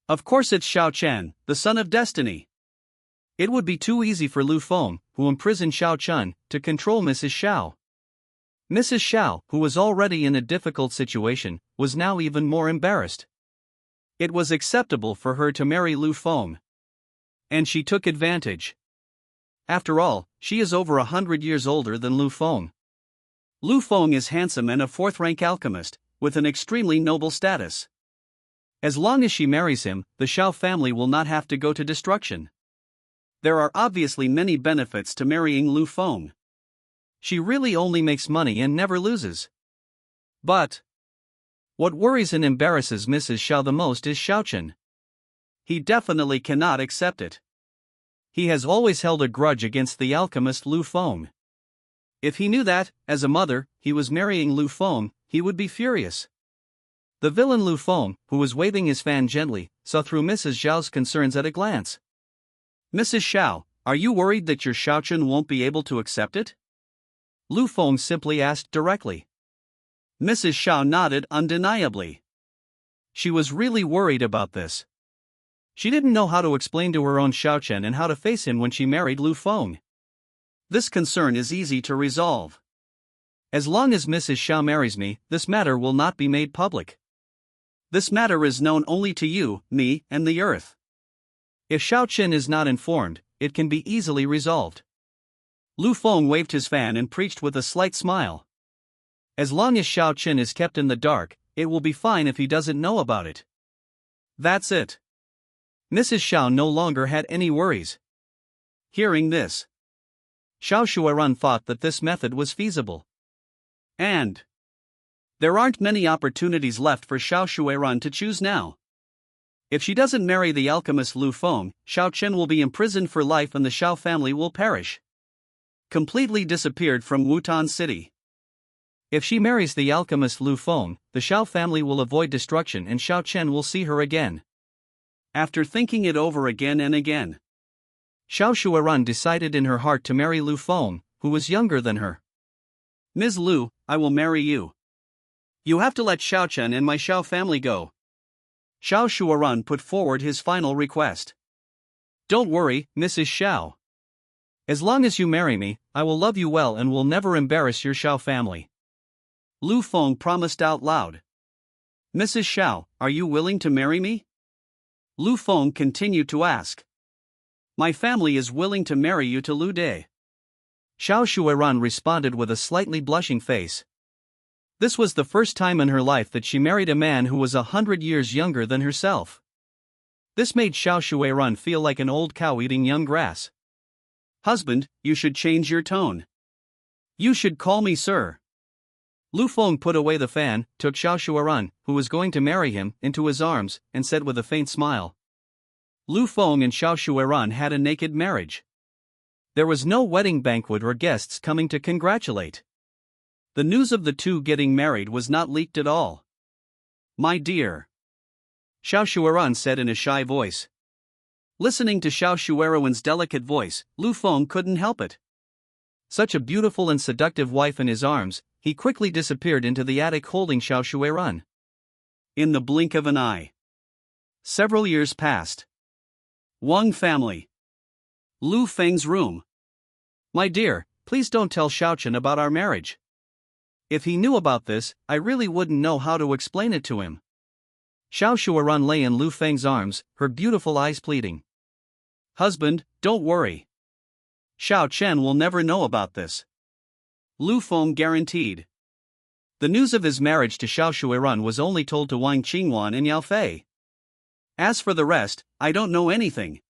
Of course it's Xiao Chen, the son of destiny. It would be too easy for Lu Feng, who imprisoned Xiao Chen, to control Mrs. Xiao. Mrs. Xiao, who was already in a difficult situation, was now even more embarrassed. It was acceptable for her to marry Lu Feng. And she took advantage. After all, she is over 100 years older than Lu Feng. Lu Feng is handsome and a fourth-rank alchemist, with an extremely noble status. As long as she marries him, the Xiao family will not have to go to destruction. There are obviously many benefits to marrying Lu Feng. She really only makes money and never loses. But what worries and embarrasses Mrs. Xiao the most is Xiao Chen. He definitely cannot accept it. He has always held a grudge against the alchemist Lu Feng. If he knew that, as a mother, he was marrying Lu Feng, he would be furious. The villain Lu Feng, who was waving his fan gently, saw through Mrs. Xiao's concerns at a glance. Mrs. Xiao, are you worried that your Xiao Chen won't be able to accept it? Lu Feng simply asked directly. Mrs. Xiao nodded undeniably. She was really worried about this. She didn't know how to explain to her own Xiao Chen and how to face him when she married Lu Feng. This concern is easy to resolve. As long as Mrs. Xiao marries me, this matter will not be made public. This matter is known only to you, me, and the earth. If Xiao Chen is not informed, it can be easily resolved. Lu Feng waved his fan and preached with a slight smile. As long as Xiao Chen is kept in the dark, it will be fine if he doesn't know about it. That's it. Mrs. Xiao no longer had any worries. Hearing this, Xiao Shuairan thought that this method was feasible. And there aren't many opportunities left for Xiao Shuairan to choose now. If she doesn't marry the alchemist Lu Feng, Xiao Chen will be imprisoned for life and the Xiao family will perish. Completely disappeared from Wutan City. If she marries the alchemist Lu Feng, the Xiao family will avoid destruction and Xiao Chen will see her again. After thinking it over again and again, Xiao Shuiran decided in her heart to marry Lu Feng, who was younger than her. Ms. Lu, I will marry you. You have to let Xiao Chen and my Xiao family go. Xiao Shuiran put forward his final request. Don't worry, Mrs. Xiao. As long as you marry me, I will love you well and will never embarrass your Xiao family. Lu Feng promised out loud. Mrs. Xiao, are you willing to marry me? Lu Feng continued to ask. My family is willing to marry you to Lu De. Xiao Shuiran responded with a slightly blushing face. This was the first time in her life that she married a man who was 100 years younger than herself. This made Xiao Shuiran feel like an old cow eating young grass. Husband, you should change your tone. You should call me sir. Lu Feng put away the fan, took Xiao Shuiran, who was going to marry him, into his arms, and said with a faint smile. Lu Feng and Xiao Shuiran had a naked marriage. There was no wedding banquet or guests coming to congratulate. The news of the two getting married was not leaked at all. My dear, Xiao Shuiran said in a shy voice. Listening to Xiao Shuiran's delicate voice, Lu Feng couldn't help it. Such a beautiful and seductive wife in his arms, he quickly disappeared into the attic holding Xiao Shuiran. In the blink of an eye, several years passed. Wang family. Lu Feng's room. My dear, please don't tell Xiao Chen about our marriage. If he knew about this, I really wouldn't know how to explain it to him. Xiao Shuiran lay in Lu Feng's arms, her beautiful eyes pleading. Husband, don't worry. Xiao Chen will never know about this. Lu Feng guaranteed. The news of his marriage to Xiao Shuiran was only told to Wang Qingwan and Yao Fei. As for the rest, I don't know anything.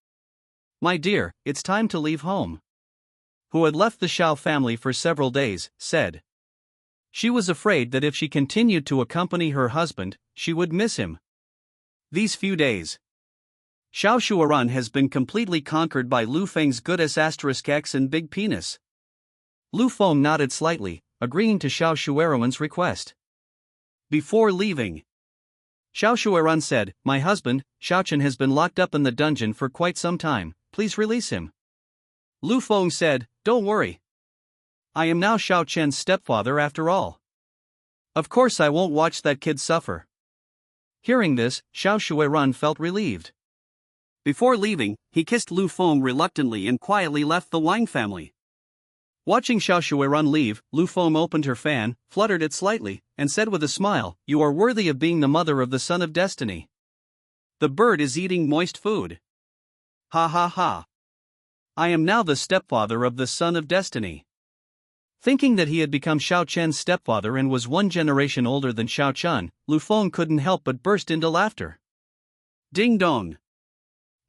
My dear, it's time to leave home. Who had left the Xiao family for several days, said. She was afraid that if she continued to accompany her husband, she would miss him. These few days, Xiao Shuiran has been completely conquered by Lu Feng's good *X and big penis. Lu Feng nodded slightly, agreeing to Xiao Shuiran's request. Before leaving, Xiao Shuiran said, My husband, Xiao Chen has been locked up in the dungeon for quite some time, please release him. Lu Feng said, Don't worry. I am now Xiao Chen's stepfather after all. Of course I won't watch that kid suffer. Hearing this, Xiao Shuiran felt relieved. Before leaving, he kissed Lu Feng reluctantly and quietly left the Wang family. Watching Xiao Shuiran leave, Lu Feng opened her fan, fluttered it slightly, and said with a smile, You are worthy of being the mother of the son of destiny. The bird is eating moist food. Ha ha ha. I am now the stepfather of the son of destiny. Thinking that he had become Xiao Chen's stepfather and was one generation older than Xiao Chen, Lu Feng couldn't help but burst into laughter. Ding dong.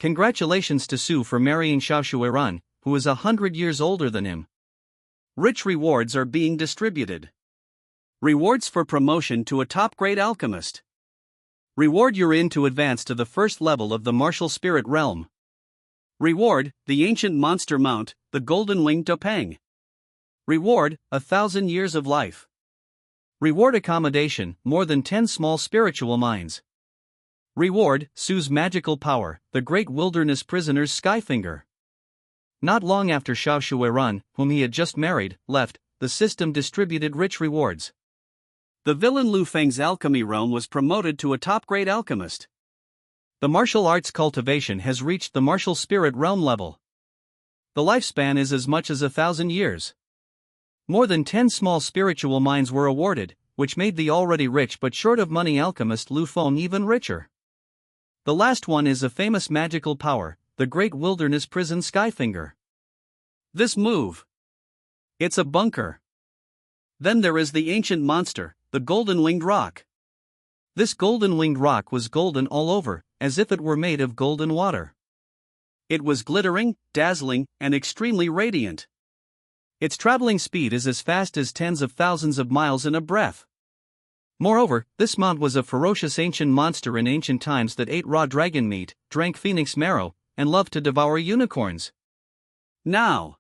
Congratulations to Su for marrying Xiao Shuiran, who is 100 years older than him. Rich rewards are being distributed. Rewards for promotion to a top-grade alchemist. Reward you're in to advance to the first level of the martial spirit realm. Reward, the ancient monster mount, the golden winged Dopang. Reward, 1,000 years of life. Reward accommodation, more than 10 small spiritual minds. Reward, Su's magical power, the great wilderness prisoner's skyfinger. Not long after Xiao Shuiran, whom he had just married, left, the system distributed rich rewards. The villain Lu Feng's alchemy realm was promoted to a top-grade alchemist. The martial arts cultivation has reached the martial spirit realm level. The lifespan is as much as 1,000 years. More than 10 small spiritual minds were awarded, which made the already rich but short of money alchemist Lu Feng even richer. The last one is a famous magical power, the great wilderness prison Skyfinger. This move. It's a bunker. Then there is the ancient monster, the golden winged rock. This golden winged rock was golden all over, as if it were made of golden water. It was glittering, dazzling, and extremely radiant. Its traveling speed is as fast as tens of thousands of miles in a breath. Moreover, this mount was a ferocious ancient monster in ancient times that ate raw dragon meat, drank phoenix marrow, and loved to devour unicorns. Now,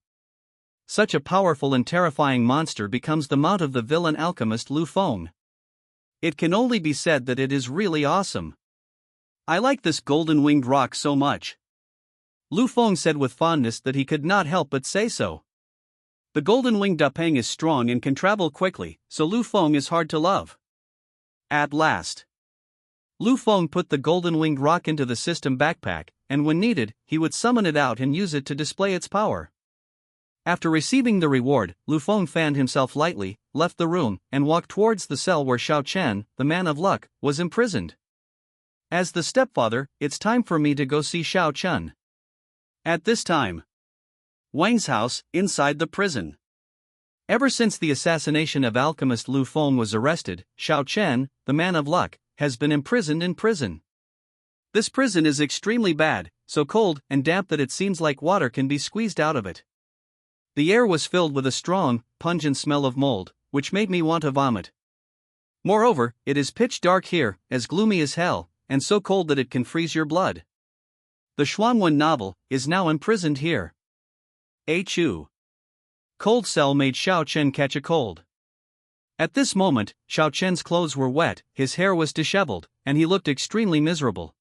Such a powerful and terrifying monster becomes the mount of the villain alchemist Lu Feng. It can only be said that it is really awesome. I like this golden-winged rock so much. Lu Feng said with fondness that he could not help but say so. The golden-winged Dupeng is strong and can travel quickly, so Lu Feng is hard to love. At last, Lu Feng put the golden-winged rock into the system backpack, and when needed, he would summon it out and use it to display its power. After receiving the reward, Lu Feng fanned himself lightly, left the room, and walked towards the cell where Xiao Chen, the man of luck, was imprisoned. As the stepfather, it's time for me to go see Xiao Chen. At this time, Wang's house, inside the prison. Ever since the assassination of alchemist Lu Feng was arrested, Xiao Chen, the man of luck, has been imprisoned in prison. This prison is extremely bad, so cold and damp that it seems like water can be squeezed out of it. The air was filled with a strong, pungent smell of mold, which made me want to vomit. Moreover, it is pitch dark here, as gloomy as hell, and so cold that it can freeze your blood. The Xuanwen novel is now imprisoned here. Chu. Cold cell made Xiao Chen catch a cold. At this moment, Xiao Chen's clothes were wet, his hair was disheveled, and he looked extremely miserable.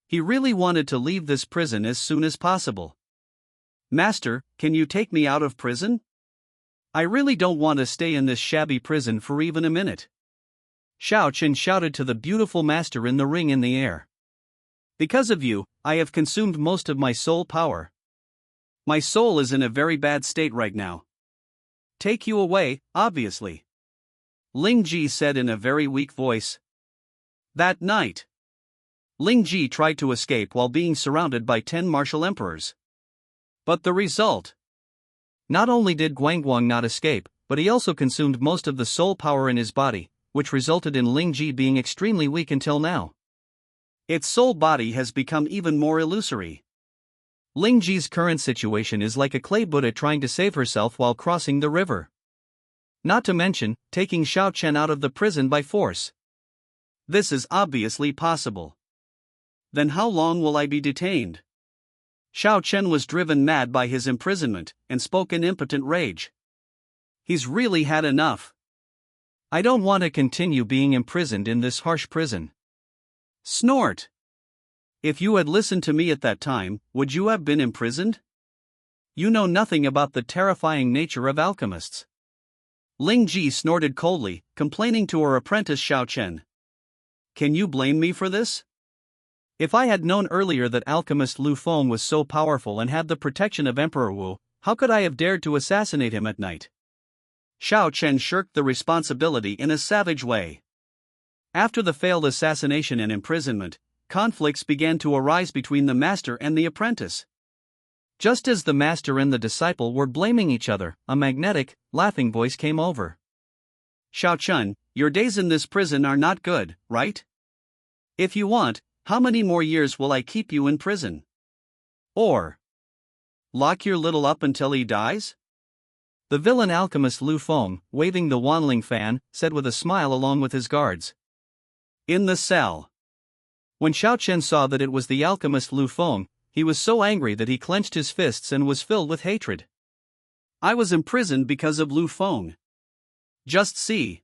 He really wanted to leave this prison as soon as possible. Master, can you take me out of prison? I really don't want to stay in this shabby prison for even a minute. Xiao Chen shouted to the beautiful master in the ring in the air. Because of you, I have consumed most of my soul power. My soul is in a very bad state right now. Take you away, obviously. Ling Ji said in a very weak voice. That night, Ling Ji tried to escape while being surrounded by 10 martial emperors. But the result? Not only did Guangguang not escape, but he also consumed most of the soul power in his body, which resulted in Ling Ji being extremely weak until now. Its soul body has become even more illusory. Ling Ji's current situation is like a clay Buddha trying to save herself while crossing the river. Not to mention, taking Xiao Chen out of the prison by force. This is obviously possible. Then how long will I be detained? Xiao Chen was driven mad by his imprisonment, and spoke in impotent rage. He's really had enough. I don't want to continue being imprisoned in this harsh prison. Snort! If you had listened to me at that time, would you have been imprisoned? You know nothing about the terrifying nature of alchemists. Ling Ji snorted coldly, complaining to her apprentice Xiao Chen. Can you blame me for this? If I had known earlier that alchemist Lu Feng was so powerful and had the protection of Emperor Wu, how could I have dared to assassinate him at night? Xiao Chen shirked the responsibility in a savage way. After the failed assassination and imprisonment, conflicts began to arise between the master and the apprentice. Just as the master and the disciple were blaming each other, a magnetic, laughing voice came over. Xiao Chen, your days in this prison are not good, right? If you want, how many more years will I keep you in prison? Or lock your little up until he dies? The villain alchemist Lu Feng, waving the Wanling fan, said with a smile along with his guards. In the cell. When Xiao Chen saw that it was the alchemist Lu Feng, he was so angry that he clenched his fists and was filled with hatred. I was imprisoned because of Lu Feng. Just see.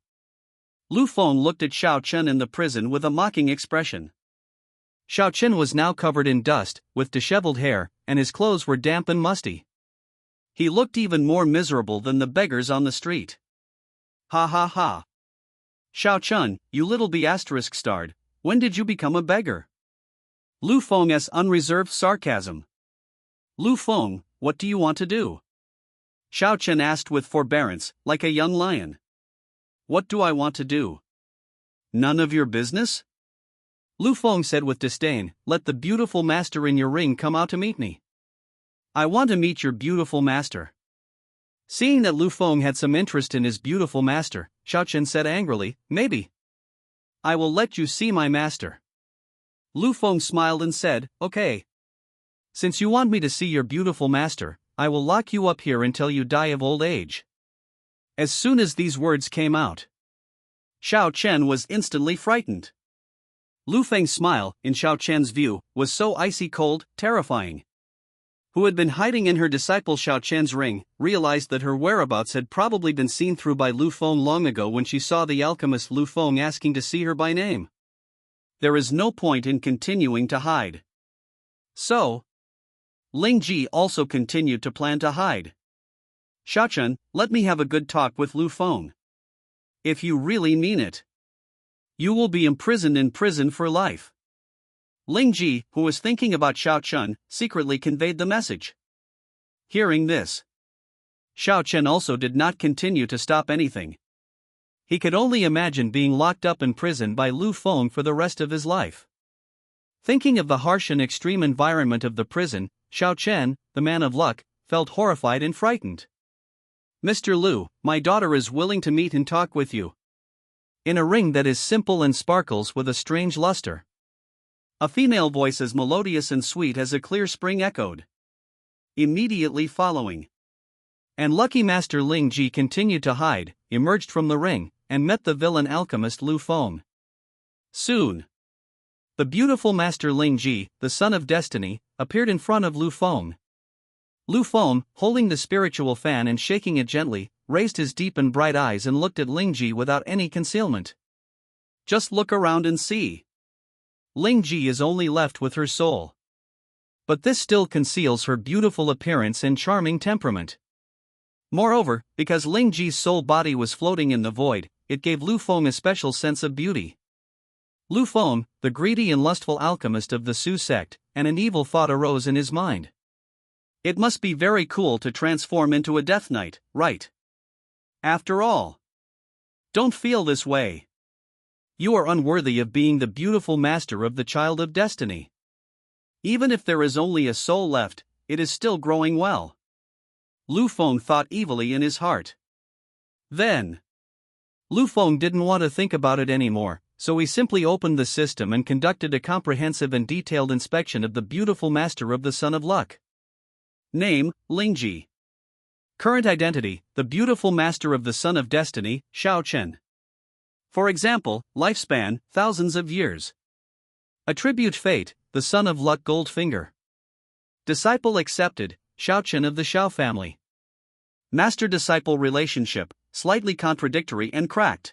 Lu Feng looked at Xiao Chen in the prison with a mocking expression. Xiao Chen was now covered in dust, with disheveled hair, and his clothes were damp and musty. He looked even more miserable than the beggars on the street. Ha ha ha. Xiao Chen, you little B*****, when did you become a beggar? Lu Feng's unreserved sarcasm. Lu Feng, what do you want to do? Xiao Chen asked with forbearance, like a young lion. What do I want to do? None of your business? Lu Feng said with disdain, let the beautiful master in your ring come out to meet me. I want to meet your beautiful master. Seeing that Lu Feng had some interest in his beautiful master, Xiao Chen said angrily, maybe. I will let you see my master. Lu Feng smiled and said, okay. Since you want me to see your beautiful master, I will lock you up here until you die of old age. As soon as these words came out, Xiao Chen was instantly frightened. Lu Feng's smile, in Xiao Chen's view, was so icy cold, terrifying. who had been hiding in her disciple Xiao Chen's ring, realized that her whereabouts had probably been seen through by Lu Feng long ago when she saw the alchemist Lu Feng asking to see her by name. There is no point in continuing to hide. So, Ling Ji also continued to plan to hide. Xiao Chen, let me have a good talk with Lu Feng. If you really mean it, you will be imprisoned in prison for life. Ling Ji, who was thinking about Xiao Chen, secretly conveyed the message. Hearing this, Xiao Chen also did not continue to stop anything. He could only imagine being locked up in prison by Lu Feng for the rest of his life. Thinking of the harsh and extreme environment of the prison, Xiao Chen, the man of luck, felt horrified and frightened. Mr. Lu, my daughter is willing to meet and talk with you. In a ring that is simple and sparkles with a strange luster. A female voice as melodious and sweet as a clear spring echoed. Immediately following. And lucky Master Ling Ji continued to hide, emerged from the ring, and met the villain alchemist Lu Feng. Soon, the beautiful Master Ling Ji, the son of destiny, appeared in front of Lu Feng. Lu Feng, holding the spiritual fan and shaking it gently, raised his deep and bright eyes and looked at Ling Ji without any concealment. Just look around and see. Ling Ji is only left with her soul. But this still conceals her beautiful appearance and charming temperament. Moreover, because Ling Ji's soul body was floating in the void, it gave Lu Feng a special sense of beauty. Lu Feng, the greedy and lustful alchemist of the Su sect, and an evil thought arose in his mind. It must be very cool to transform into a Death Knight, right? After all, don't feel this way. You are unworthy of being the beautiful master of the child of destiny. Even if there is only a soul left, it is still growing well. Lu Feng thought evilly in his heart. Then, Lu Feng didn't want to think about it anymore, so he simply opened the system and conducted a comprehensive and detailed inspection of the beautiful master of the Son of Luck. Name, Ling Ji. Current identity, the beautiful master of the Son of Destiny, Xiao Chen. For example, lifespan, thousands of years. Attribute fate, the Son of Luck Goldfinger. Disciple accepted, Xiao Chen of the Xiao family. Master-disciple relationship, slightly contradictory and cracked.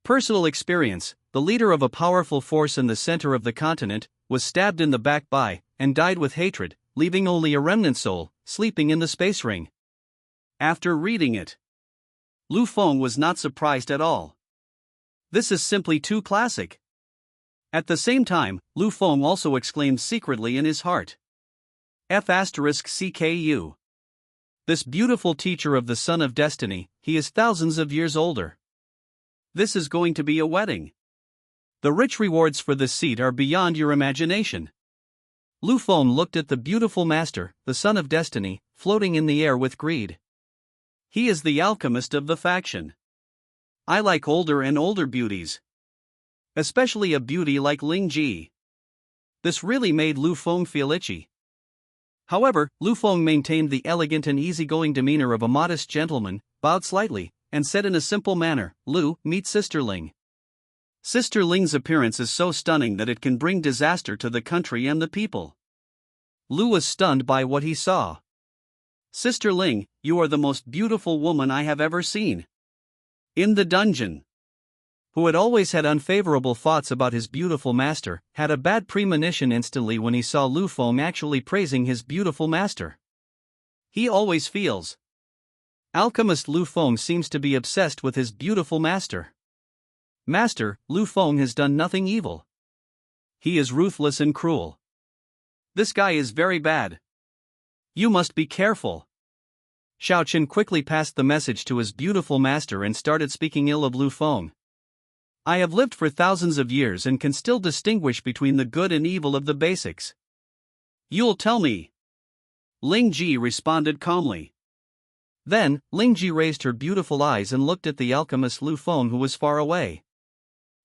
Personal experience, the leader of a powerful force in the center of the continent, was stabbed in the back by, and died with hatred, leaving only a remnant soul, sleeping in the space ring. After reading it, Lu Feng was not surprised at all. This is simply too classic. At the same time, Lu Feng also exclaimed secretly in his heart. F***CKU. This beautiful teacher of the Son of Destiny, he is thousands of years older. This is going to be a wedding. The rich rewards for this seat are beyond your imagination. Lu Feng looked at the beautiful master, the Son of Destiny, floating in the air with greed. He is the alchemist of the faction. I like older and older beauties. Especially a beauty like Ling Ji. This really made Lu Feng feel itchy. However, Lu Feng maintained the elegant and easygoing demeanor of a modest gentleman, bowed slightly, and said in a simple manner, Lu, meet Sister Ling. Sister Ling's appearance is so stunning that it can bring disaster to the country and the people. Lu was stunned by what he saw. Sister Ling, you are the most beautiful woman I have ever seen. In the dungeon, who had always had unfavorable thoughts about his beautiful master, had a bad premonition instantly when he saw Lu Feng actually praising his beautiful master. He always feels. Alchemist Lu Feng seems to be obsessed with his beautiful master. Master, Lu Feng has done nothing evil. He is ruthless and cruel. This guy is very bad. You must be careful. Xiao Chen quickly passed the message to his beautiful master and started speaking ill of Lu Feng. I have lived for thousands of years and can still distinguish between the good and evil of the basics. You'll tell me. Ling Ji responded calmly. Then, Ling Ji raised her beautiful eyes and looked at the alchemist Lu Feng, who was far away.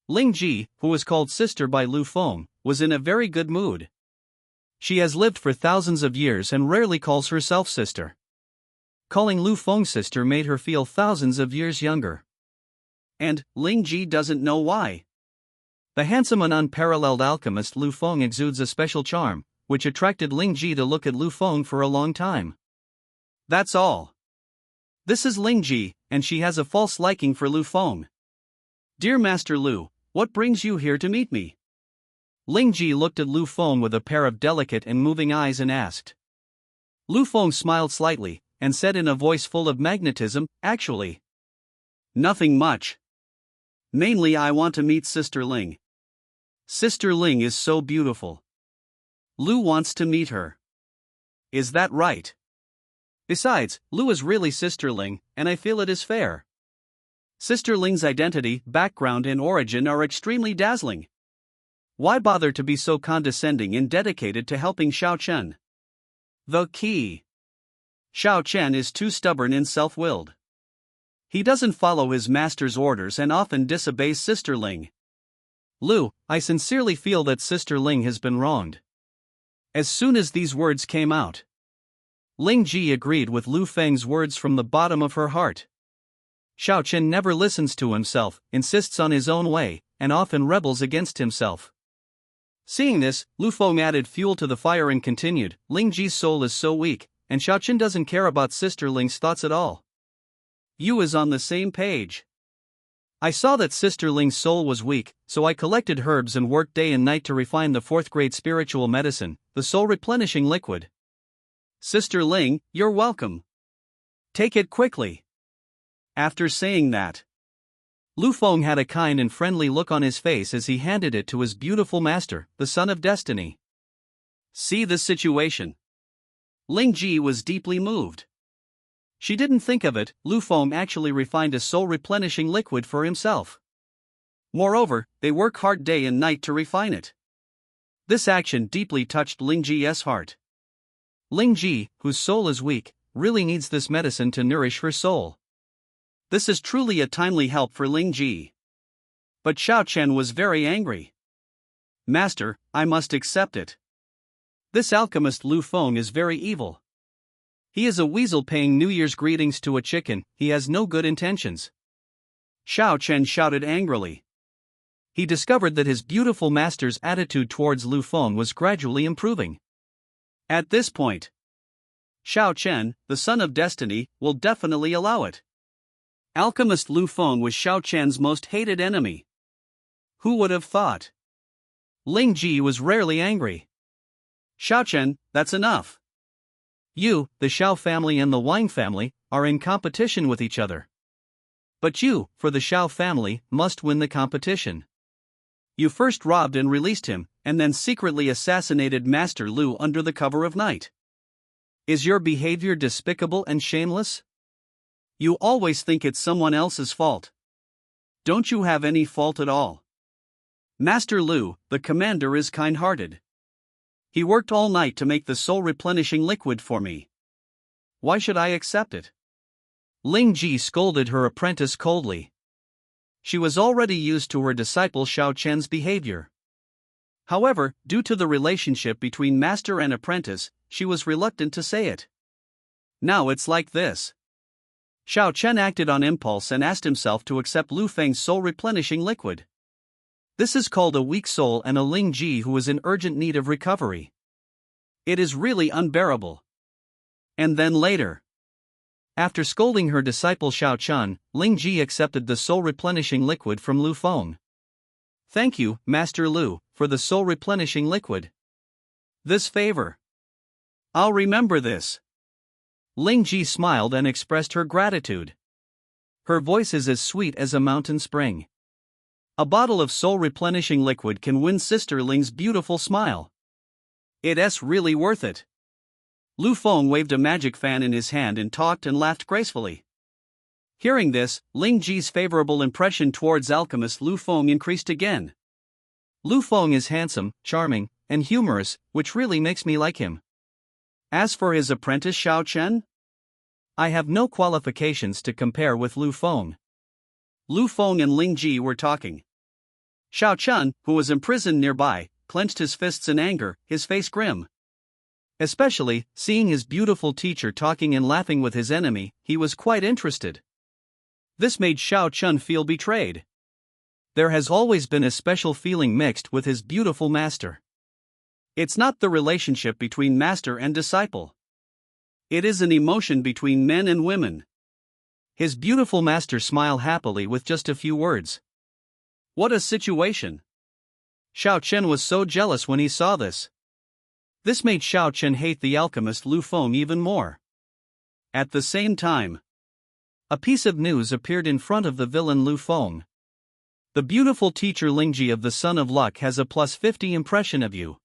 Ling Ji, who was called sister by Lu Feng, was in a very good mood. She has lived for thousands of years and rarely calls herself sister. Calling Lu Feng sister made her feel thousands of years younger. And Ling Ji doesn't know why. The handsome and unparalleled alchemist Lu Feng exudes a special charm, which attracted Ling Ji to look at Lu Feng for a long time. That's all. This is Ling Ji, and she has a false liking for Lu Feng. Dear Master Lu, what brings you here to meet me? Ling Ji looked at Lu Feng with a pair of delicate and moving eyes and asked. Lu Feng smiled slightly, and said in a voice full of magnetism, actually, nothing much. Mainly I want to meet Sister Ling. Sister Ling is so beautiful. Lu wants to meet her. Is that right? Besides, Lu is really Sister Ling, and I feel it is fair. Sister Ling's identity, background and origin are extremely dazzling. Why bother to be so condescending and dedicated to helping Xiao Chen? The key. Xiao Chen is too stubborn and self-willed. He doesn't follow his master's orders and often disobeys Sister Ling. Lu, I sincerely feel that Sister Ling has been wronged. As soon as these words came out, Ling Ji agreed with Lu Feng's words from the bottom of her heart. Xiao Chen never listens to himself, insists on his own way, and often rebels against himself. Seeing this, Lu Feng added fuel to the fire and continued, Ling Ji's soul is so weak, and Xiao Chen doesn't care about Sister Ling's thoughts at all. You is on the same page. I saw that Sister Ling's soul was weak, so I collected herbs and worked day and night to refine the 4th grade spiritual medicine, the soul replenishing liquid. Sister Ling, you're welcome. Take it quickly. After saying that, Lu Feng had a kind and friendly look on his face as he handed it to his beautiful master, the Son of Destiny. See this situation. Ling Ji was deeply moved. She didn't think of it, Lu Feng actually refined a soul replenishing liquid for himself. Moreover, they work hard day and night to refine it. This action deeply touched Ling Ji's heart. Ling Ji, whose soul is weak, really needs this medicine to nourish her soul. This is truly a timely help for Ling Ji. But Xiao Chen was very angry. Master, I must accept it. This alchemist Lu Feng is very evil. He is a weasel paying New Year's greetings to a chicken, he has no good intentions. Xiao Chen shouted angrily. He discovered that his beautiful master's attitude towards Lu Feng was gradually improving. At this point, Xiao Chen, the Son of Destiny, will definitely allow it. Alchemist Lu Feng was Xiao Chen's most hated enemy. Who would have thought? Ling Ji was rarely angry. Xiao Chen, that's enough. You, the Xiao family and the Wang family, are in competition with each other. But you, for the Xiao family, must win the competition. You first robbed and released him, and then secretly assassinated Master Lu under the cover of night. Is your behavior despicable and shameless? You always think it's someone else's fault. Don't you have any fault at all? Master Lu, the commander, is kind-hearted. He worked all night to make the soul-replenishing liquid for me. Why should I accept it? Ling Ji scolded her apprentice coldly. She was already used to her disciple Xiao Chen's behavior. However, due to the relationship between master and apprentice, she was reluctant to say it. Now it's like this. Xiao Chen acted on impulse and asked himself to accept Lu Feng's soul-replenishing liquid. This is called a weak soul and a Ling Ji who is in urgent need of recovery. It is really unbearable. And then later, after scolding her disciple Xiao Chen, Ling Ji accepted the soul-replenishing liquid from Lu Feng. Thank you, Master Lu, for the soul-replenishing liquid. This favor. I'll remember this. Ling Ji smiled and expressed her gratitude. Her voice is as sweet as a mountain spring. A bottle of soul-replenishing liquid can win Sister Ling's beautiful smile. It's really worth it. Lu Feng waved a magic fan in his hand and talked and laughed gracefully. Hearing this, Ling Ji's favorable impression towards alchemist Lu Feng increased again. Lu Feng is handsome, charming, and humorous, which really makes me like him. As for his apprentice Xiao Chen, I have no qualifications to compare with Lu Feng. Lu Feng and Ling Ji were talking. Xiao Chen, who was imprisoned nearby, clenched his fists in anger, his face grim. Especially, seeing his beautiful teacher talking and laughing with his enemy, he was quite interested. This made Xiao Chen feel betrayed. There has always been a special feeling mixed with his beautiful master. It's not the relationship between master and disciple. It is an emotion between men and women. His beautiful master smiled happily with just a few words. What a situation! Xiao Chen was so jealous when he saw this. This made Xiao Chen hate the alchemist Lu Feng even more. At the same time, a piece of news appeared in front of the villain Lu Feng. The beautiful teacher Lingji of the Son of Luck has a +50 impression of you.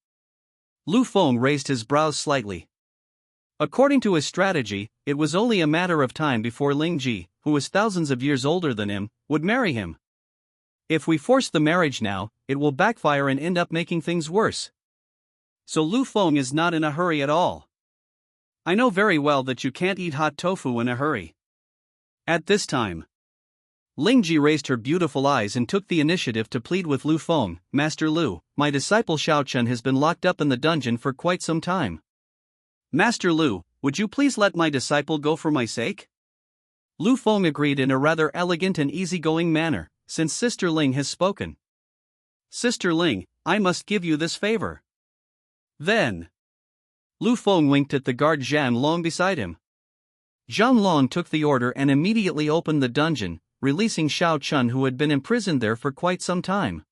Lu Feng raised his brows slightly. According to his strategy, it was only a matter of time before Lingji, who was thousands of years older than him, would marry him. If we force the marriage now, it will backfire and end up making things worse. So Lu Feng is not in a hurry at all. I know very well that you can't eat hot tofu in a hurry. At this time, Lingji raised her beautiful eyes and took the initiative to plead with Lu Feng. Master Lu, my disciple Xiao Chen has been locked up in the dungeon for quite some time. Master Lu, would you please let my disciple go for my sake? Lu Feng agreed in a rather elegant and easygoing manner, since Sister Ling has spoken. Sister Ling, I must give you this favor. Then, Lu Feng winked at the guard Zhan Long beside him. Zhan Long took the order and immediately opened the dungeon, releasing Xiao Chen, who had been imprisoned there for quite some time.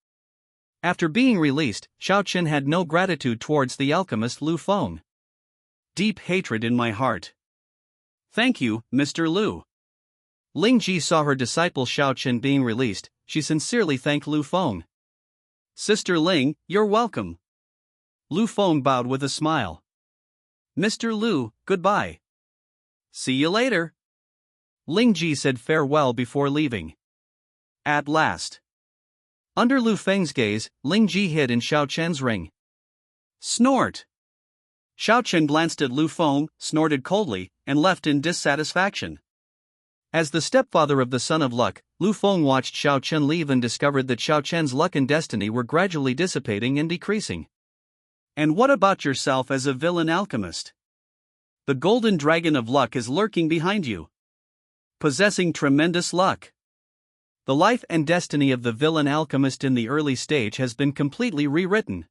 After being released, Xiao Chen had no gratitude towards the alchemist Lu Feng. Deep hatred in my heart. Thank you, Mr. Lu. Lingji saw her disciple Xiao Chen being released. She sincerely thanked Lu Feng. Sister Ling, you're welcome. Lu Feng bowed with a smile. Mr. Lu, goodbye. See you later. Lingji said farewell before leaving. At last. Under Lu Feng's gaze, Lingji hid in Xiao Chen's ring. Snort! Xiao Chen glanced at Lu Feng, snorted coldly, and left in dissatisfaction. As the stepfather of the Son of Luck, Lu Feng watched Xiao Chen leave and discovered that Xiao Chen's luck and destiny were gradually dissipating and decreasing. And what about yourself as a villain alchemist? The golden dragon of luck is lurking behind you, possessing tremendous luck. The life and destiny of the villain alchemist in the early stage has been completely rewritten.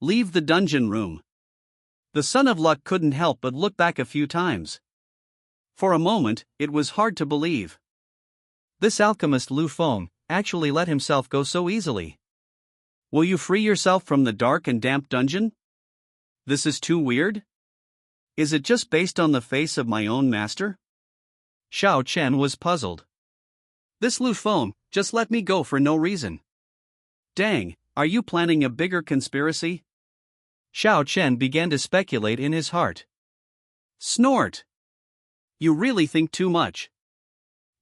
Leave the dungeon room. The Son of Luck couldn't help but look back a few times. For a moment, it was hard to believe. This alchemist Lu Feng actually let himself go so easily. Will you free yourself from the dark and damp dungeon? This is too weird? Is it just based on the face of my own master? Xiao Chen was puzzled. This Lu Feng just let me go for no reason. Dang, are you planning a bigger conspiracy? Xiao Chen began to speculate in his heart. Snort! You really think too much.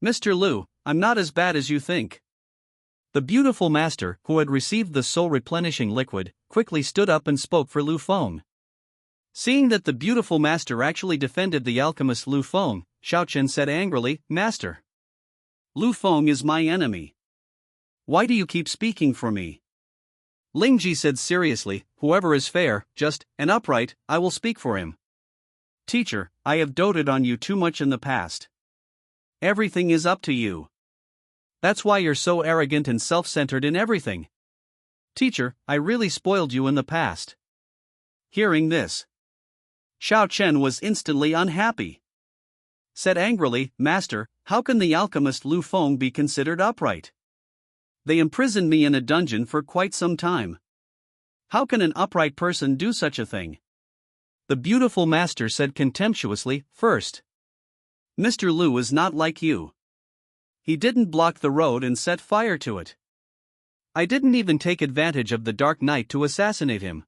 Mr. Lu, I'm not as bad as you think. The beautiful master, who had received the soul-replenishing liquid, quickly stood up and spoke for Lu Feng. Seeing that the beautiful master actually defended the alchemist Lu Feng, Xiao Chen said angrily, Master, Lu Feng is my enemy. Why do you keep speaking for me? Lingji said seriously, whoever is fair, just, and upright, I will speak for him. Teacher, I have doted on you too much in the past. Everything is up to you. That's why you're so arrogant and self-centered in everything. Teacher, I really spoiled you in the past. Hearing this, Xiao Chen was instantly unhappy. Said angrily, Master, how can the alchemist Lu Feng be considered upright? They imprisoned me in a dungeon for quite some time. How can an upright person do such a thing? The beautiful master said contemptuously, First, Mr. Lu is not like you. He didn't block the road and set fire to it. I didn't even take advantage of the dark night to assassinate him.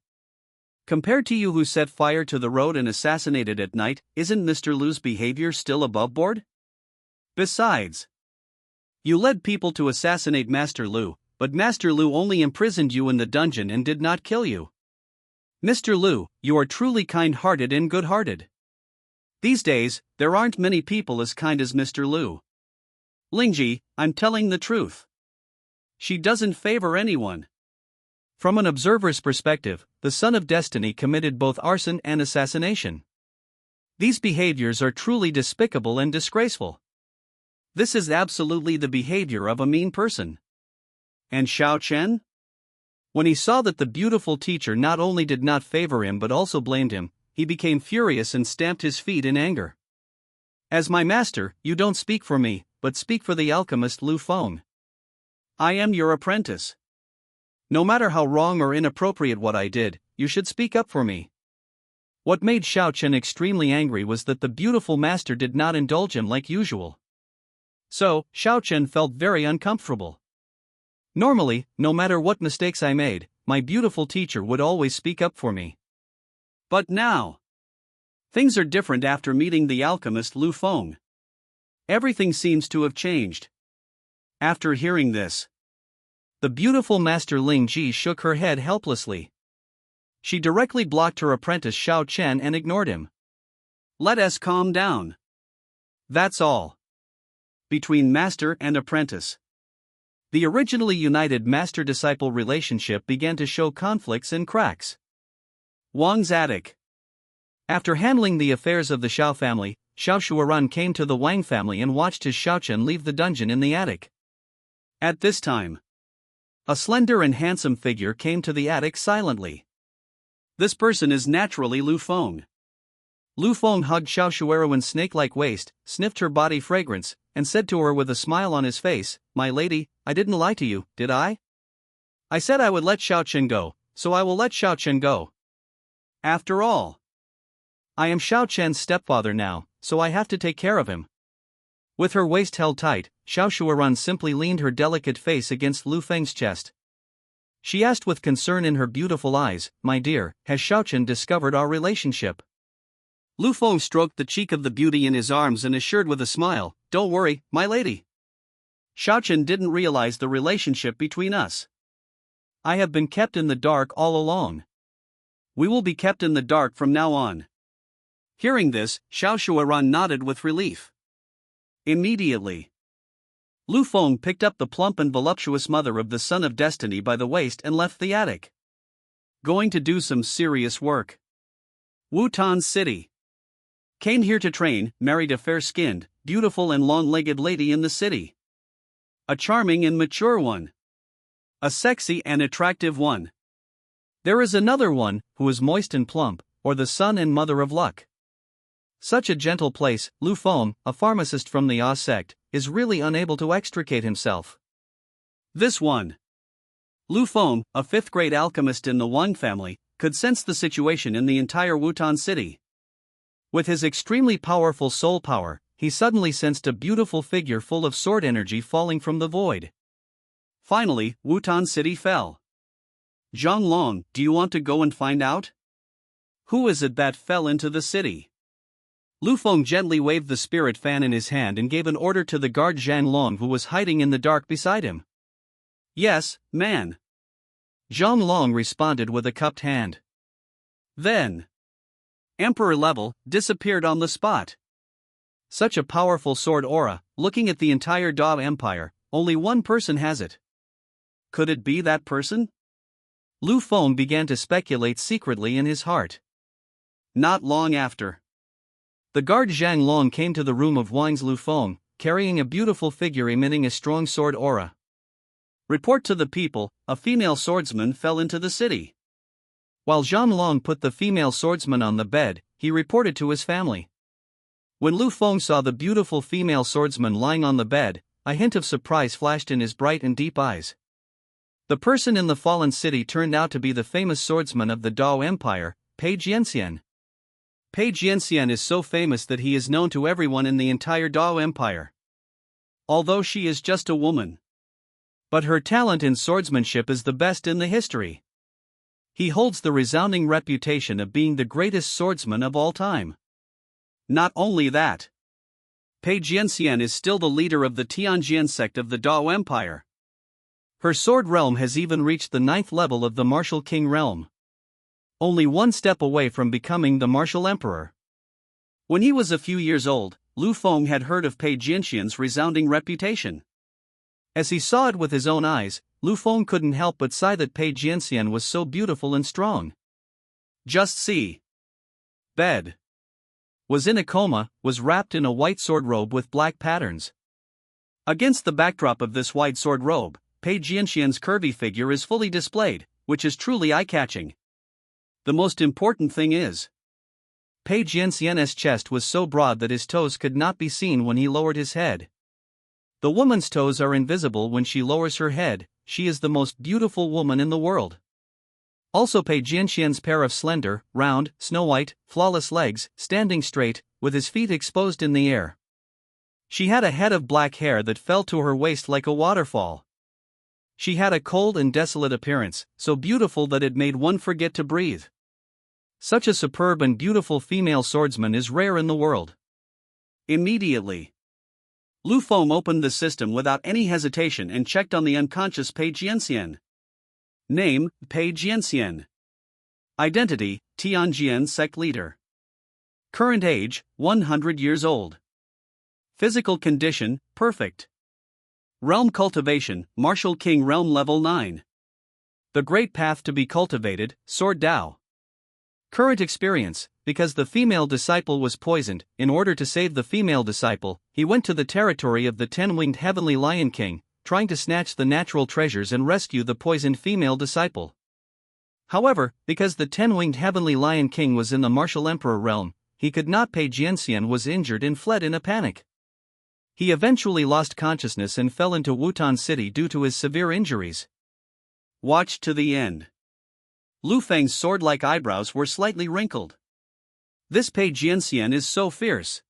Compared to you who set fire to the road and assassinated at night, isn't Mr. Lu's behavior still above board? Besides, you led people to assassinate Master Lu, but Master Lu only imprisoned you in the dungeon and did not kill you. Mr. Lu, you are truly kind-hearted and good-hearted. These days, there aren't many people as kind as Mr. Lu. Lingji, I'm telling the truth. She doesn't favor anyone. From an observer's perspective, the Son of Destiny committed both arson and assassination. These behaviors are truly despicable and disgraceful. This is absolutely the behavior of a mean person. And Xiao Chen? When he saw that the beautiful teacher not only did not favor him but also blamed him, he became furious and stamped his feet in anger. As my master, you don't speak for me, but speak for the alchemist Lu Feng. I am your apprentice. No matter how wrong or inappropriate what I did, you should speak up for me. What made Xiao Chen extremely angry was that the beautiful master did not indulge him like usual. So, Xiao Chen felt very uncomfortable. Normally, no matter what mistakes I made, my beautiful teacher would always speak up for me. But now, things are different after meeting the alchemist Lu Feng. Everything seems to have changed. After hearing this, the beautiful Master Ling Ji shook her head helplessly. She directly blocked her apprentice Xiao Chen and ignored him. Let us calm down. That's all. Between master and apprentice, the originally united master-disciple relationship began to show conflicts and cracks. Wang's attic. After handling the affairs of the Xiao family, Xiao Shuaran came to the Wang family and watched his Xiao Chen leave the dungeon in the attic. At this time, a slender and handsome figure came to the attic silently. This person is naturally Lu Feng. Lu Feng hugged Xiao Shuaran's snake-like waist, sniffed her body fragrance, and said to her with a smile on his face, "My lady, I didn't lie to you, did I? I said I would let Xiao Chen go, so I will let Xiao Chen go. After all, I am Xiao Chen's stepfather now, so I have to take care of him." With her waist held tight, Xiao Shuaran simply leaned her delicate face against Lu Feng's chest. She asked with concern in her beautiful eyes, "My dear, has Xiao Chen discovered our relationship?" Lu Feng stroked the cheek of the beauty in his arms and assured with a smile, "Don't worry, my lady. Xiao Chen didn't realize the relationship between us. I have been kept in the dark all along. We will be kept in the dark from now on." Hearing this, Xiao Shuaran nodded with relief. Immediately, Lu Feng picked up the plump and voluptuous mother of the Son of Destiny by the waist and left the attic. Going to do some serious work. Wutan City. Came here to train, married a fair-skinned, beautiful and long-legged lady in the city. A charming and mature one. A sexy and attractive one. There is another one, who is moist and plump, or the son and mother of luck. Such a gentle place, Lu Feng, a pharmacist from the Ah sect, is really unable to extricate himself. This one. Lu Feng, a fifth-grade alchemist in the Wang family, could sense the situation in the entire Wutan city. With his extremely powerful soul power, he suddenly sensed a beautiful figure full of sword energy falling from the void. Finally, Wutan city fell. Zhang Long, do you want to go and find out? Who is it that fell into the city? Lu Feng gently waved the spirit fan in his hand and gave an order to the guard Zhang Long who was hiding in the dark beside him. Yes, man. Zhang Long responded with a cupped hand. Then, Emperor level, disappeared on the spot. Such a powerful sword aura, looking at the entire Dao Empire, only one person has it. Could it be that person? Lu Feng began to speculate secretly in his heart. Not long after, the guard Zhang Long came to the room of Wang's Lu Feng, carrying a beautiful figure emitting a strong sword aura. Report to the people, a female swordsman fell into the city. While Zhang Long put the female swordsman on the bed, he reported to his family. When Lu Feng saw the beautiful female swordsman lying on the bed, a hint of surprise flashed in his bright and deep eyes. The person in the fallen city turned out to be the famous swordsman of the Dao Empire, Pei Jianxian. Pei Jianxian is so famous that he is known to everyone in the entire Dao Empire. Although she is just a woman, but her talent in swordsmanship is the best in the history. He holds the resounding reputation of being the greatest swordsman of all time. Not only that, Pei Jianxian is still the leader of the Tianjian sect of the Dao Empire. Her sword realm has even reached the 9th level of the Martial King realm. Only one step away from becoming the Martial Emperor. When he was a few years old, Lu Feng had heard of Pei Jianxian's resounding reputation. As he saw it with his own eyes, Lu Feng couldn't help but sigh that Pei Jianxian was so beautiful and strong. Just see. Bed. Was in a coma, was wrapped in a white sword robe with black patterns. Against the backdrop of this white sword robe, Pei Jianxian's curvy figure is fully displayed, which is truly eye-catching. The most important thing is, Pei Jianxian's chest was so broad that his toes could not be seen when he lowered his head. The woman's toes are invisible when she lowers her head. She is the most beautiful woman in the world. Also, Pei Jianxian's pair of slender, round, snow-white, flawless legs, standing straight, with his feet exposed in the air. She had a head of black hair that fell to her waist like a waterfall. She had a cold and desolate appearance, so beautiful that it made one forget to breathe. Such a superb and beautiful female swordsman is rare in the world. Immediately, Lu Feng opened the system without any hesitation and checked on the unconscious Pei Jianxian. Name, Pei Jianxian. Identity, Tianjian sect leader. Current age, 100 years old. Physical condition, perfect. Realm cultivation, Martial King Realm level 9. The great path to be cultivated, Sword Dao. Current experience, because the female disciple was poisoned, in order to save the female disciple, he went to the territory of the 10-winged heavenly Lion King, trying to snatch the natural treasures and rescue the poisoned female disciple. However, because the 10-winged heavenly Lion King was in the martial emperor realm, he could not. Pei Jianxian was injured and fled in a panic. He eventually lost consciousness and fell into Wutan City due to his severe injuries. Watch to the end. Lu Feng's sword-like eyebrows were slightly wrinkled. This Pei Jianxian is so fierce.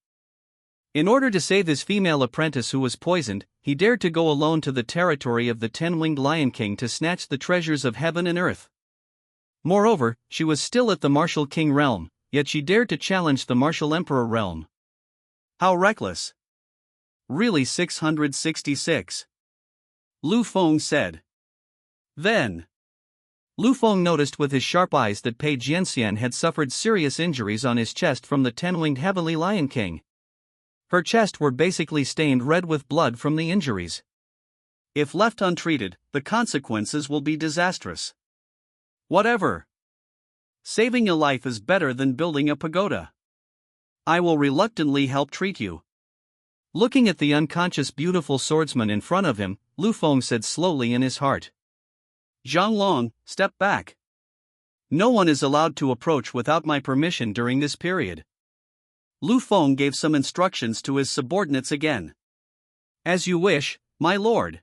In order to save his female apprentice who was poisoned, he dared to go alone to the territory of the 10-winged Lion King to snatch the treasures of heaven and earth. Moreover, she was still at the Martial King realm, yet she dared to challenge the Martial Emperor realm. How reckless. Really 666. Lu Feng said. Then, Lu Feng noticed with his sharp eyes that Pei Jianxian had suffered serious injuries on his chest from the 10-winged heavenly Lion King. Her chest were basically stained red with blood from the injuries. If left untreated, the consequences will be disastrous. Whatever. Saving a life is better than building a pagoda. I will reluctantly help treat you. Looking at the unconscious beautiful swordsman in front of him, Lu Feng said slowly in his heart. Zhang Long, step back. No one is allowed to approach without my permission during this period. Lu Feng gave some instructions to his subordinates again. As you wish, my lord.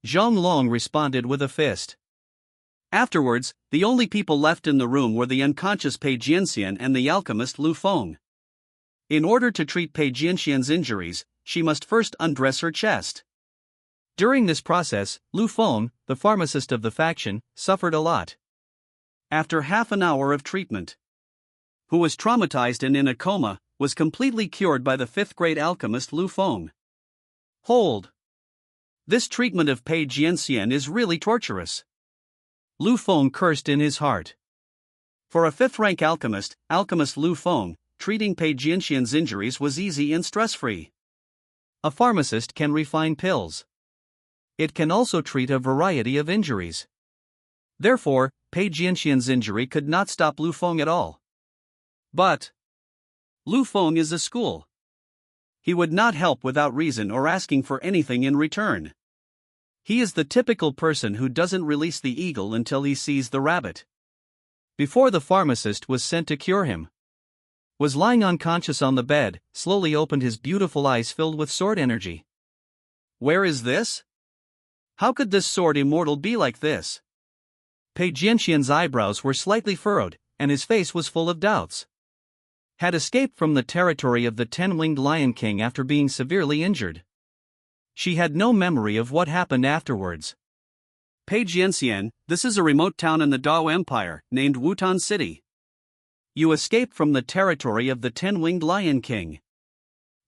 Zhang Long responded with a fist. Afterwards, the only people left in the room were the unconscious Pei Jianxian and the alchemist Lu Feng. In order to treat Pei Jianxian's injuries, she must first undress her chest. During this process, Lu Feng, the pharmacist of the faction, suffered a lot. After half an hour of treatment, who was traumatized and in a coma, was completely cured by the 5th-grade alchemist Lu Feng. Hold. This treatment of Pei Jianxian is really torturous. Lu Feng cursed in his heart. For a 5th-rank alchemist, Alchemist Lu Feng, treating Pei Jianxian's injuries was easy and stress-free. A pharmacist can refine pills. It can also treat a variety of injuries. Therefore, Pei Jianxian's injury could not stop Lu Feng at all. But Lu Feng is a school. He would not help without reason or asking for anything in return. He is the typical person who doesn't release the eagle until he sees the rabbit. Before the pharmacist was sent to cure him, was lying unconscious on the bed, slowly opened his beautiful eyes filled with sword energy. Where is this? How could this sword immortal be like this? Pei Jianxian's eyebrows were slightly furrowed, and his face was full of doubts. Had escaped from the territory of the 10-winged Lion King after being severely injured. She had no memory of what happened afterwards. Pei Jianxian, this is a remote town in the Dao Empire, named Wutan City. You escaped from the territory of the 10-winged Lion King.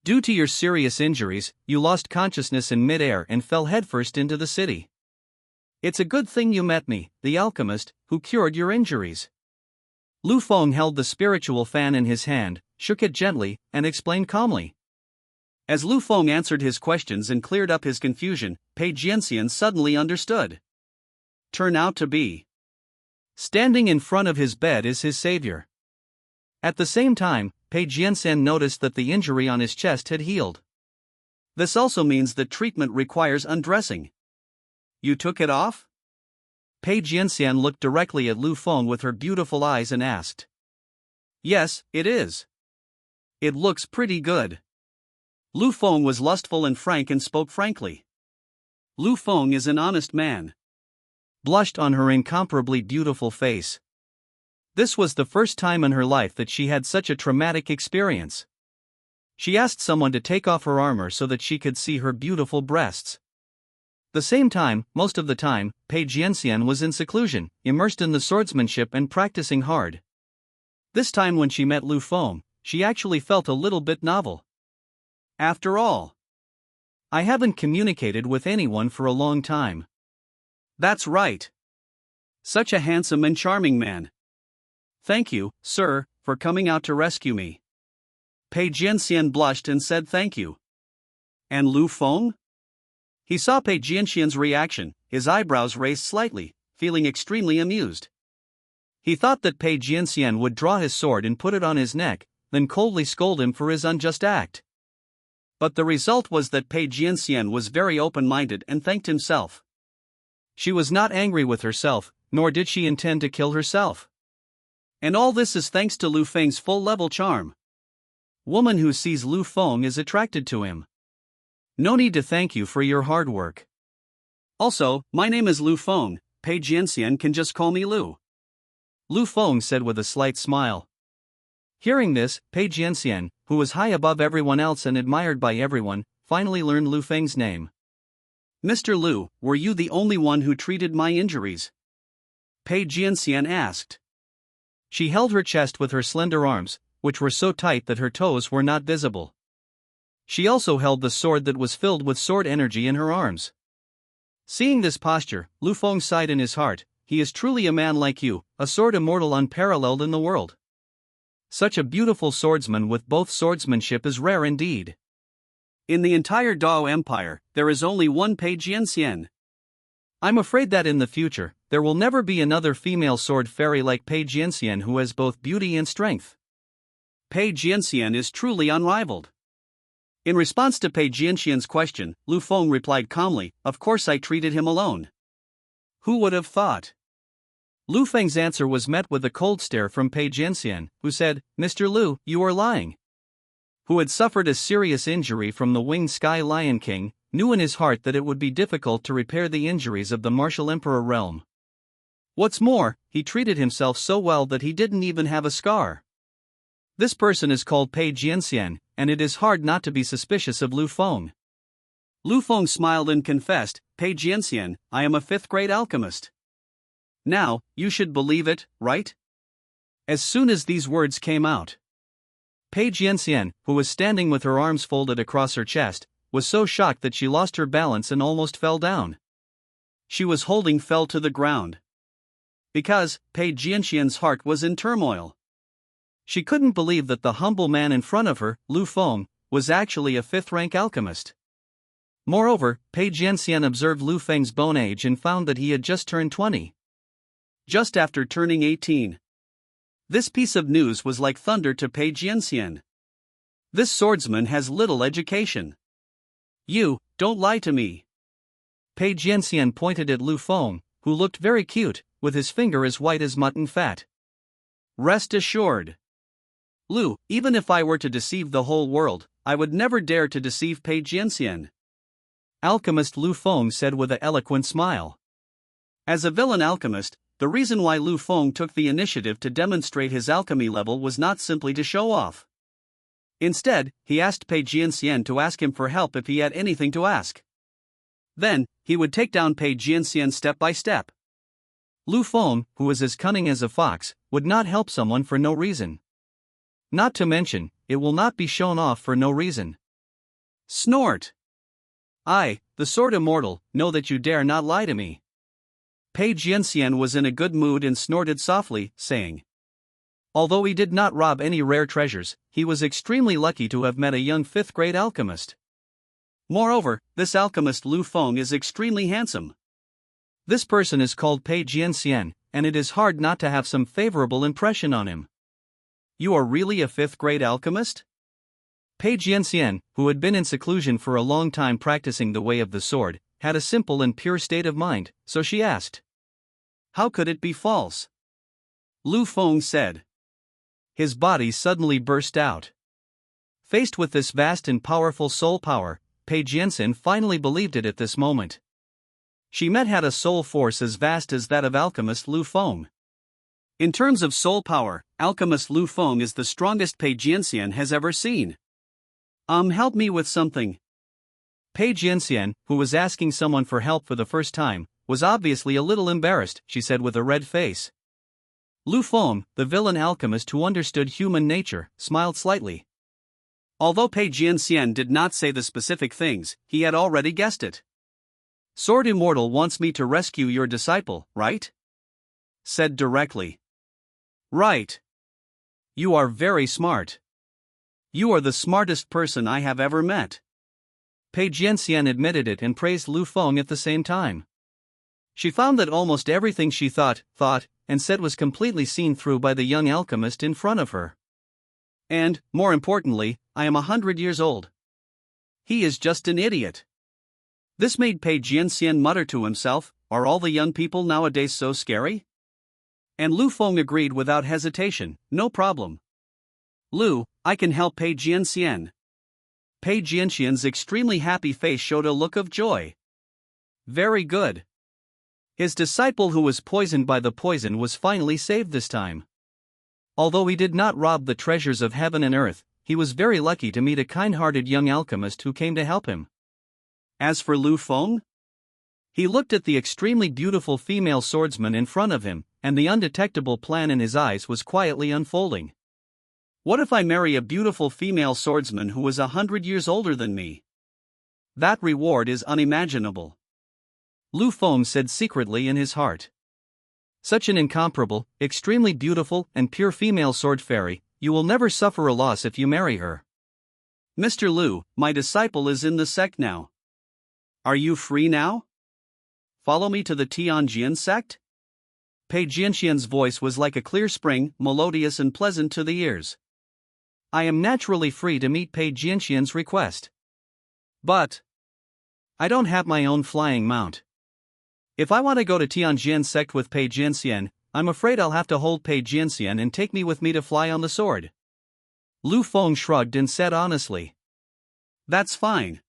Due to your serious injuries, you lost consciousness in mid-air and fell headfirst into the city. It's a good thing you met me, the alchemist, who cured your injuries. Lu Feng held the spiritual fan in his hand, shook it gently, and explained calmly. As Lu Feng answered his questions and cleared up his confusion, Pei Jianxian suddenly understood. Turn out to be. Standing in front of his bed is his savior. At the same time, Pei Jianxian noticed that the injury on his chest had healed. This also means that treatment requires undressing. You took it off? Pei Jianxian looked directly at Lu Feng with her beautiful eyes and asked. Yes, it is. It looks pretty good. Lu Feng was lustful and frank and spoke frankly. Lu Feng is an honest man. Blushed on her incomparably beautiful face. This was the first time in her life that she had such a traumatic experience. She asked someone to take off her armor so that she could see her beautiful breasts. The same time, most of the time, Pei Jianxian was in seclusion, immersed in the swordsmanship and practicing hard. This time when she met Lu Feng, she actually felt a little bit novel. After all, I haven't communicated with anyone for a long time. That's right. Such a handsome and charming man. Thank you, sir, for coming out to rescue me. Pei Jianxian blushed and said thank you. And Lu Feng? He saw Pei Jianxian's reaction, his eyebrows raised slightly, feeling extremely amused. He thought that Pei Jianxian would draw his sword and put it on his neck, then coldly scold him for his unjust act. But the result was that Pei Jianxian was very open-minded and thanked himself. She was not angry with herself, nor did she intend to kill herself. And all this is thanks to Lu Feng's full-level charm. Woman who sees Lu Feng is attracted to him. No need to thank you for your hard work. Also, my name is Lu Feng, Pei Jianxian can just call me Lu. Lu Feng said with a slight smile. Hearing this, Pei Jianxian, who was high above everyone else and admired by everyone, finally learned Lu Feng's name. Mr. Lu, were you the only one who treated my injuries? Pei Jianxian asked. She held her chest with her slender arms, which were so tight that her toes were not visible. She also held the sword that was filled with sword energy in her arms. Seeing this posture, Lu Feng sighed in his heart, he is truly a man like you, a sword immortal unparalleled in the world. Such a beautiful swordsman with both swordsmanship is rare indeed. In the entire Dao Empire, there is only one Pei Jianxian. I'm afraid that in the future, there will never be another female sword fairy like Pei Jianxian who has both beauty and strength. Pei Jianxian is truly unrivaled. In response to Pei Jianxian's question, Lu Feng replied calmly, of course I treated him alone. Who would have thought? Lu Feng's answer was met with a cold stare from Pei Jianxian, who said, Mr. Lu, you are lying. Who had suffered a serious injury from the winged Sky Lion King, knew in his heart that it would be difficult to repair the injuries of the martial emperor realm. What's more, he treated himself so well that he didn't even have a scar. This person is called Pei Jianxian, and it is hard not to be suspicious of Lu Feng. Lu Feng smiled and confessed, Pei Jianxian, I am a 5th-grade alchemist. Now, you should believe it, right? As soon as these words came out, Pei Jianxian, who was standing with her arms folded across her chest, was so shocked that she lost her balance and almost fell down. She was holding fell to the ground. Because, Pei Jianxian's heart was in turmoil. She couldn't believe that the humble man in front of her, Lu Feng, was actually a 5th-rank alchemist. Moreover, Pei Jianxian observed Lu Feng's bone age and found that he had just turned 20. Just after turning 18. This piece of news was like thunder to Pei Jianxian. This swordsman has little education. You, don't lie to me. Pei Jianxian pointed at Lu Feng, who looked very cute, with his finger as white as mutton fat. Rest assured. Lu, even if I were to deceive the whole world, I would never dare to deceive Pei Jianxian. Alchemist Lu Feng said with an eloquent smile. As a villain alchemist, the reason why Lu Feng took the initiative to demonstrate his alchemy level was not simply to show off. Instead, he asked Pei Jianxian to ask him for help if he had anything to ask. Then, he would take down Pei Jianxian step by step. Lu Feng, who was as cunning as a fox, would not help someone for no reason. Not to mention, it will not be shown off for no reason. Snort. I, the sword immortal, know that you dare not lie to me. Pei Jianxian was in a good mood and snorted softly, saying. Although he did not rob any rare treasures, he was extremely lucky to have met a young 5th-grade alchemist. Moreover, this alchemist Lu Feng is extremely handsome. This person is called Pei Jianxian, and it is hard not to have some favorable impression on him. You are really a 5th-grade alchemist? Pei Jianxian, who had been in seclusion for a long time practicing the way of the sword, had a simple and pure state of mind, so she asked. How could it be false? Lu Feng said. His body suddenly burst out. Faced with this vast and powerful soul power, Pei Jianxian finally believed it at this moment. She had a soul force as vast as that of alchemist Lu Feng. In terms of soul power, alchemist Lu Feng is the strongest Pei Jianxian has ever seen. Help me with something. Pei Jianxian, who was asking someone for help for the first time, was obviously a little embarrassed, she said with a red face. Lu Feng, the villain alchemist who understood human nature, smiled slightly. Although Pei Jianxian did not say the specific things, he had already guessed it. Sword Immortal wants me to rescue your disciple, right? Said directly. Right. You are very smart. You are the smartest person I have ever met. Pei Jianxian admitted it and praised Lu Feng at the same time. She found that almost everything she thought, and said was completely seen through by the young alchemist in front of her. And, more importantly, I am 100 years old. He is just an idiot. This made Pei Jianxian mutter to himself, are all the young people nowadays so scary? And Lu Feng agreed without hesitation, no problem. Lu, I can help Pei Jianxian. Pei Jianxian's extremely happy face showed a look of joy. Very good. His disciple who was poisoned by the poison was finally saved this time. Although he did not rob the treasures of heaven and earth, he was very lucky to meet a kind-hearted young alchemist who came to help him. As for Lu Feng, he looked at the extremely beautiful female swordsman in front of him, and the undetectable plan in his eyes was quietly unfolding. What if I marry a beautiful female swordsman who was 100 years older than me? That reward is unimaginable. Lu Feng said secretly in his heart. Such an incomparable, extremely beautiful and pure female sword fairy, you will never suffer a loss if you marry her. Mr. Lu, my disciple is in the sect now. Are you free now? Follow me to the Tianjin sect? Pei Jianxian's voice was like a clear spring, melodious and pleasant to the ears. I am naturally free to meet Pei Jianxian's request. But I don't have my own flying mount. If I want to go to Tianjin sect with Pei Jianxian, I'm afraid I'll have to hold Pei Jianxian and take me with me to fly on the sword. Lu Feng shrugged and said honestly. That's fine.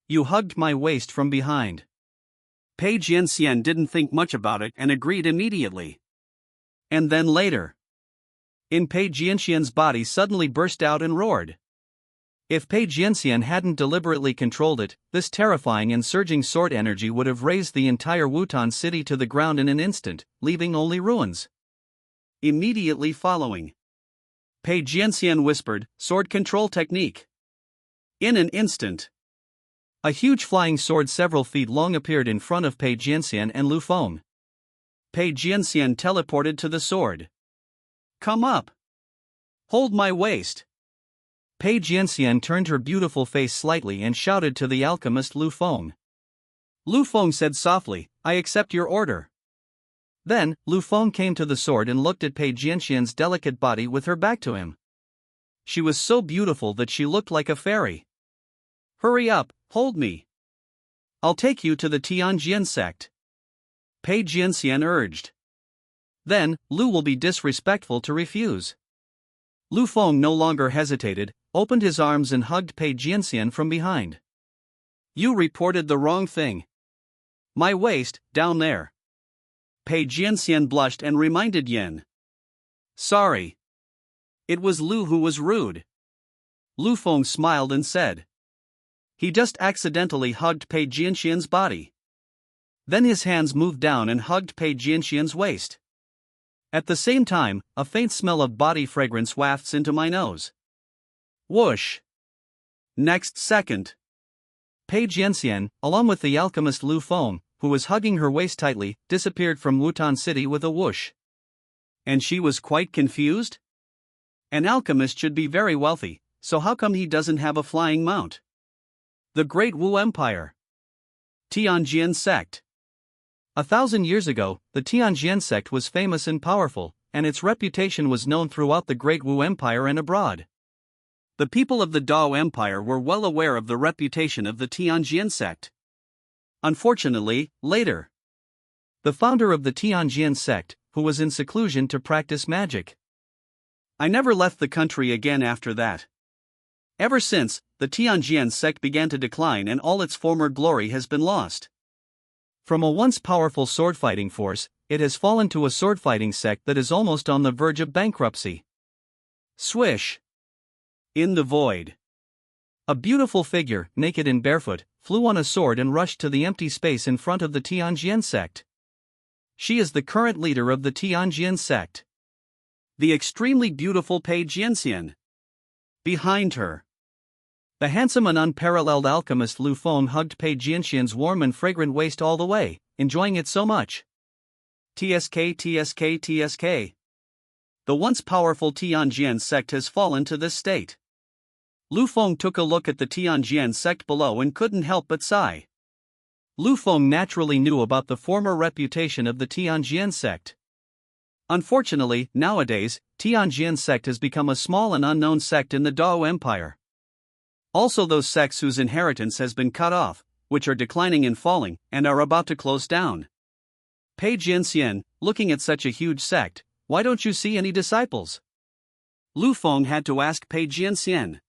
You hugged my waist from behind. Pei Jianxian didn't think much about it and agreed immediately. And then later, in Pei Jianxian's body suddenly burst out and roared. If Pei Jianxian hadn't deliberately controlled it, this terrifying and surging sword energy would have razed the entire Wutan city to the ground in an instant, leaving only ruins. Immediately following, Pei Jianxian whispered, sword control technique. In an instant, a huge flying sword several feet long appeared in front of Pei Jianxian and Lu Feng. Pei Jianxian teleported to the sword. Come up. Hold my waist. Pei Jianxian turned her beautiful face slightly and shouted to the alchemist Lu Feng. Lu Feng said softly, I accept your order. Then, Lu Feng came to the sword and looked at Pei Jianxian's delicate body with her back to him. She was so beautiful that she looked like a fairy. Hurry up, hold me. I'll take you to the Tianjin sect. Pei Jianxian urged. Then, Lu will be disrespectful to refuse. Lu Feng no longer hesitated, opened his arms and hugged Pei Jianxian from behind. You reported the wrong thing. My waist, down there. Pei Jianxian blushed and reminded Yin. Sorry. It was Lu who was rude. Lu Feng smiled and said. He just accidentally hugged Pei Jianxian's body. Then his hands moved down and hugged Pei Jianxian's waist. At the same time, a faint smell of body fragrance wafts into my nose. Whoosh! Next second, Pei Jianxian, along with the alchemist Lu Feng, who was hugging her waist tightly, disappeared from Wutan City with a whoosh. And she was quite confused? An alchemist should be very wealthy, so how come he doesn't have a flying mount? The Great Wu Empire. Tianjin sect. 1,000 years ago, the Tianjin sect was famous and powerful, and its reputation was known throughout the Great Wu Empire and abroad. The people of the Dao Empire were well aware of the reputation of the Tianjin sect. Unfortunately, later, the founder of the Tianjin sect, who was in seclusion to practice magic. I never left the country again after that. Ever since, the Tianjin sect began to decline and all its former glory has been lost. From a once powerful sword-fighting force, it has fallen to a sword-fighting sect that is almost on the verge of bankruptcy. Swish! In the void. A beautiful figure, naked and barefoot, flew on a sword and rushed to the empty space in front of the Tianjin sect. She is the current leader of the Tianjin sect. The extremely beautiful Pei Jianxian. Behind her, the handsome and unparalleled alchemist Lu Feng hugged Pei Jianxian's warm and fragrant waist all the way, enjoying it so much. TSK, TSK, TSK. The once powerful Tianjin sect has fallen to this state. Lu Feng took a look at the Tianjin sect below and couldn't help but sigh. Lu Feng naturally knew about the former reputation of the Tianjin sect. Unfortunately, nowadays, Tianjin sect has become a small and unknown sect in the Dao Empire. Also those sects whose inheritance has been cut off, which are declining and falling, and are about to close down. Pei Jianxian, looking at such a huge sect, why don't you see any disciples? Lu Feng had to ask Pei Jianxian.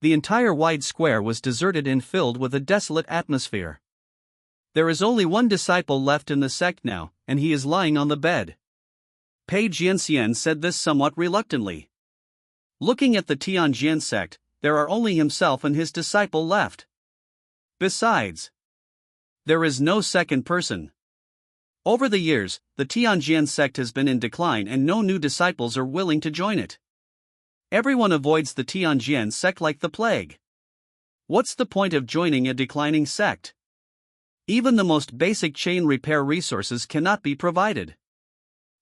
The entire wide square was deserted and filled with a desolate atmosphere. There is only one disciple left in the sect now, and he is lying on the bed. Pei Jianxian said this somewhat reluctantly. Looking at the Tianjin sect, there are only himself and his disciple left. Besides, there is no second person. Over the years, the Tianjin sect has been in decline and no new disciples are willing to join it. Everyone avoids the Tianjin sect like the plague. What's the point of joining a declining sect? Even the most basic chain repair resources cannot be provided.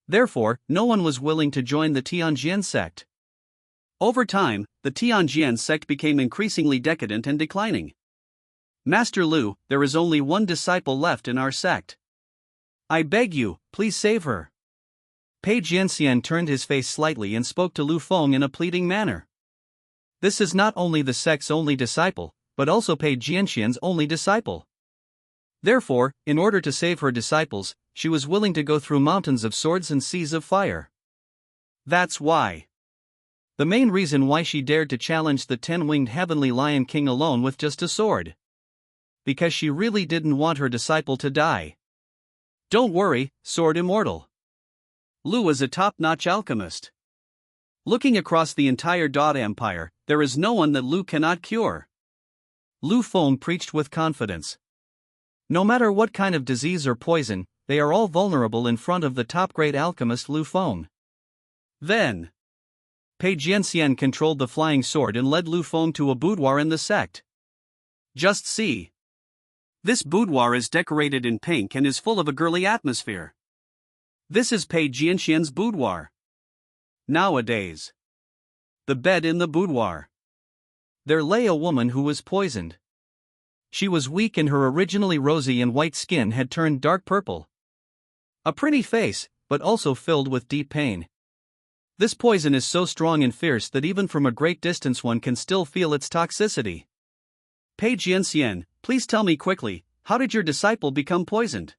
Therefore, no one was willing to join the Tianjin sect. Over time, the Tianjin sect became increasingly decadent and declining. Master Lu, there is only one disciple left in our sect. I beg you, please save her. Pei Jianxian turned his face slightly and spoke to Lu Feng in a pleading manner. This is not only the sect's only disciple, but also Pei Jianxian's only disciple. Therefore, in order to save her disciples, she was willing to go through mountains of swords and seas of fire. That's why. The main reason why she dared to challenge the 10-winged heavenly lion king alone with just a sword. Because she really didn't want her disciple to die. Don't worry, Sword Immortal. Lu is a top-notch alchemist. Looking across the entire Dao Empire, there is no one that Lu cannot cure. Lu Feng preached with confidence. No matter what kind of disease or poison, they are all vulnerable in front of the top-grade alchemist Lu Feng. Then, Pei Jianxian controlled the flying sword and led Lu Feng to a boudoir in the sect. Just see. This boudoir is decorated in pink and is full of a girly atmosphere. This is Pei Jianxian's boudoir. Nowadays, the bed in the boudoir. There lay a woman who was poisoned. She was weak and her originally rosy and white skin had turned dark purple. A pretty face, but also filled with deep pain. This poison is so strong and fierce that even from a great distance one can still feel its toxicity. Pei Jianxian, please tell me quickly, how did your disciple become poisoned?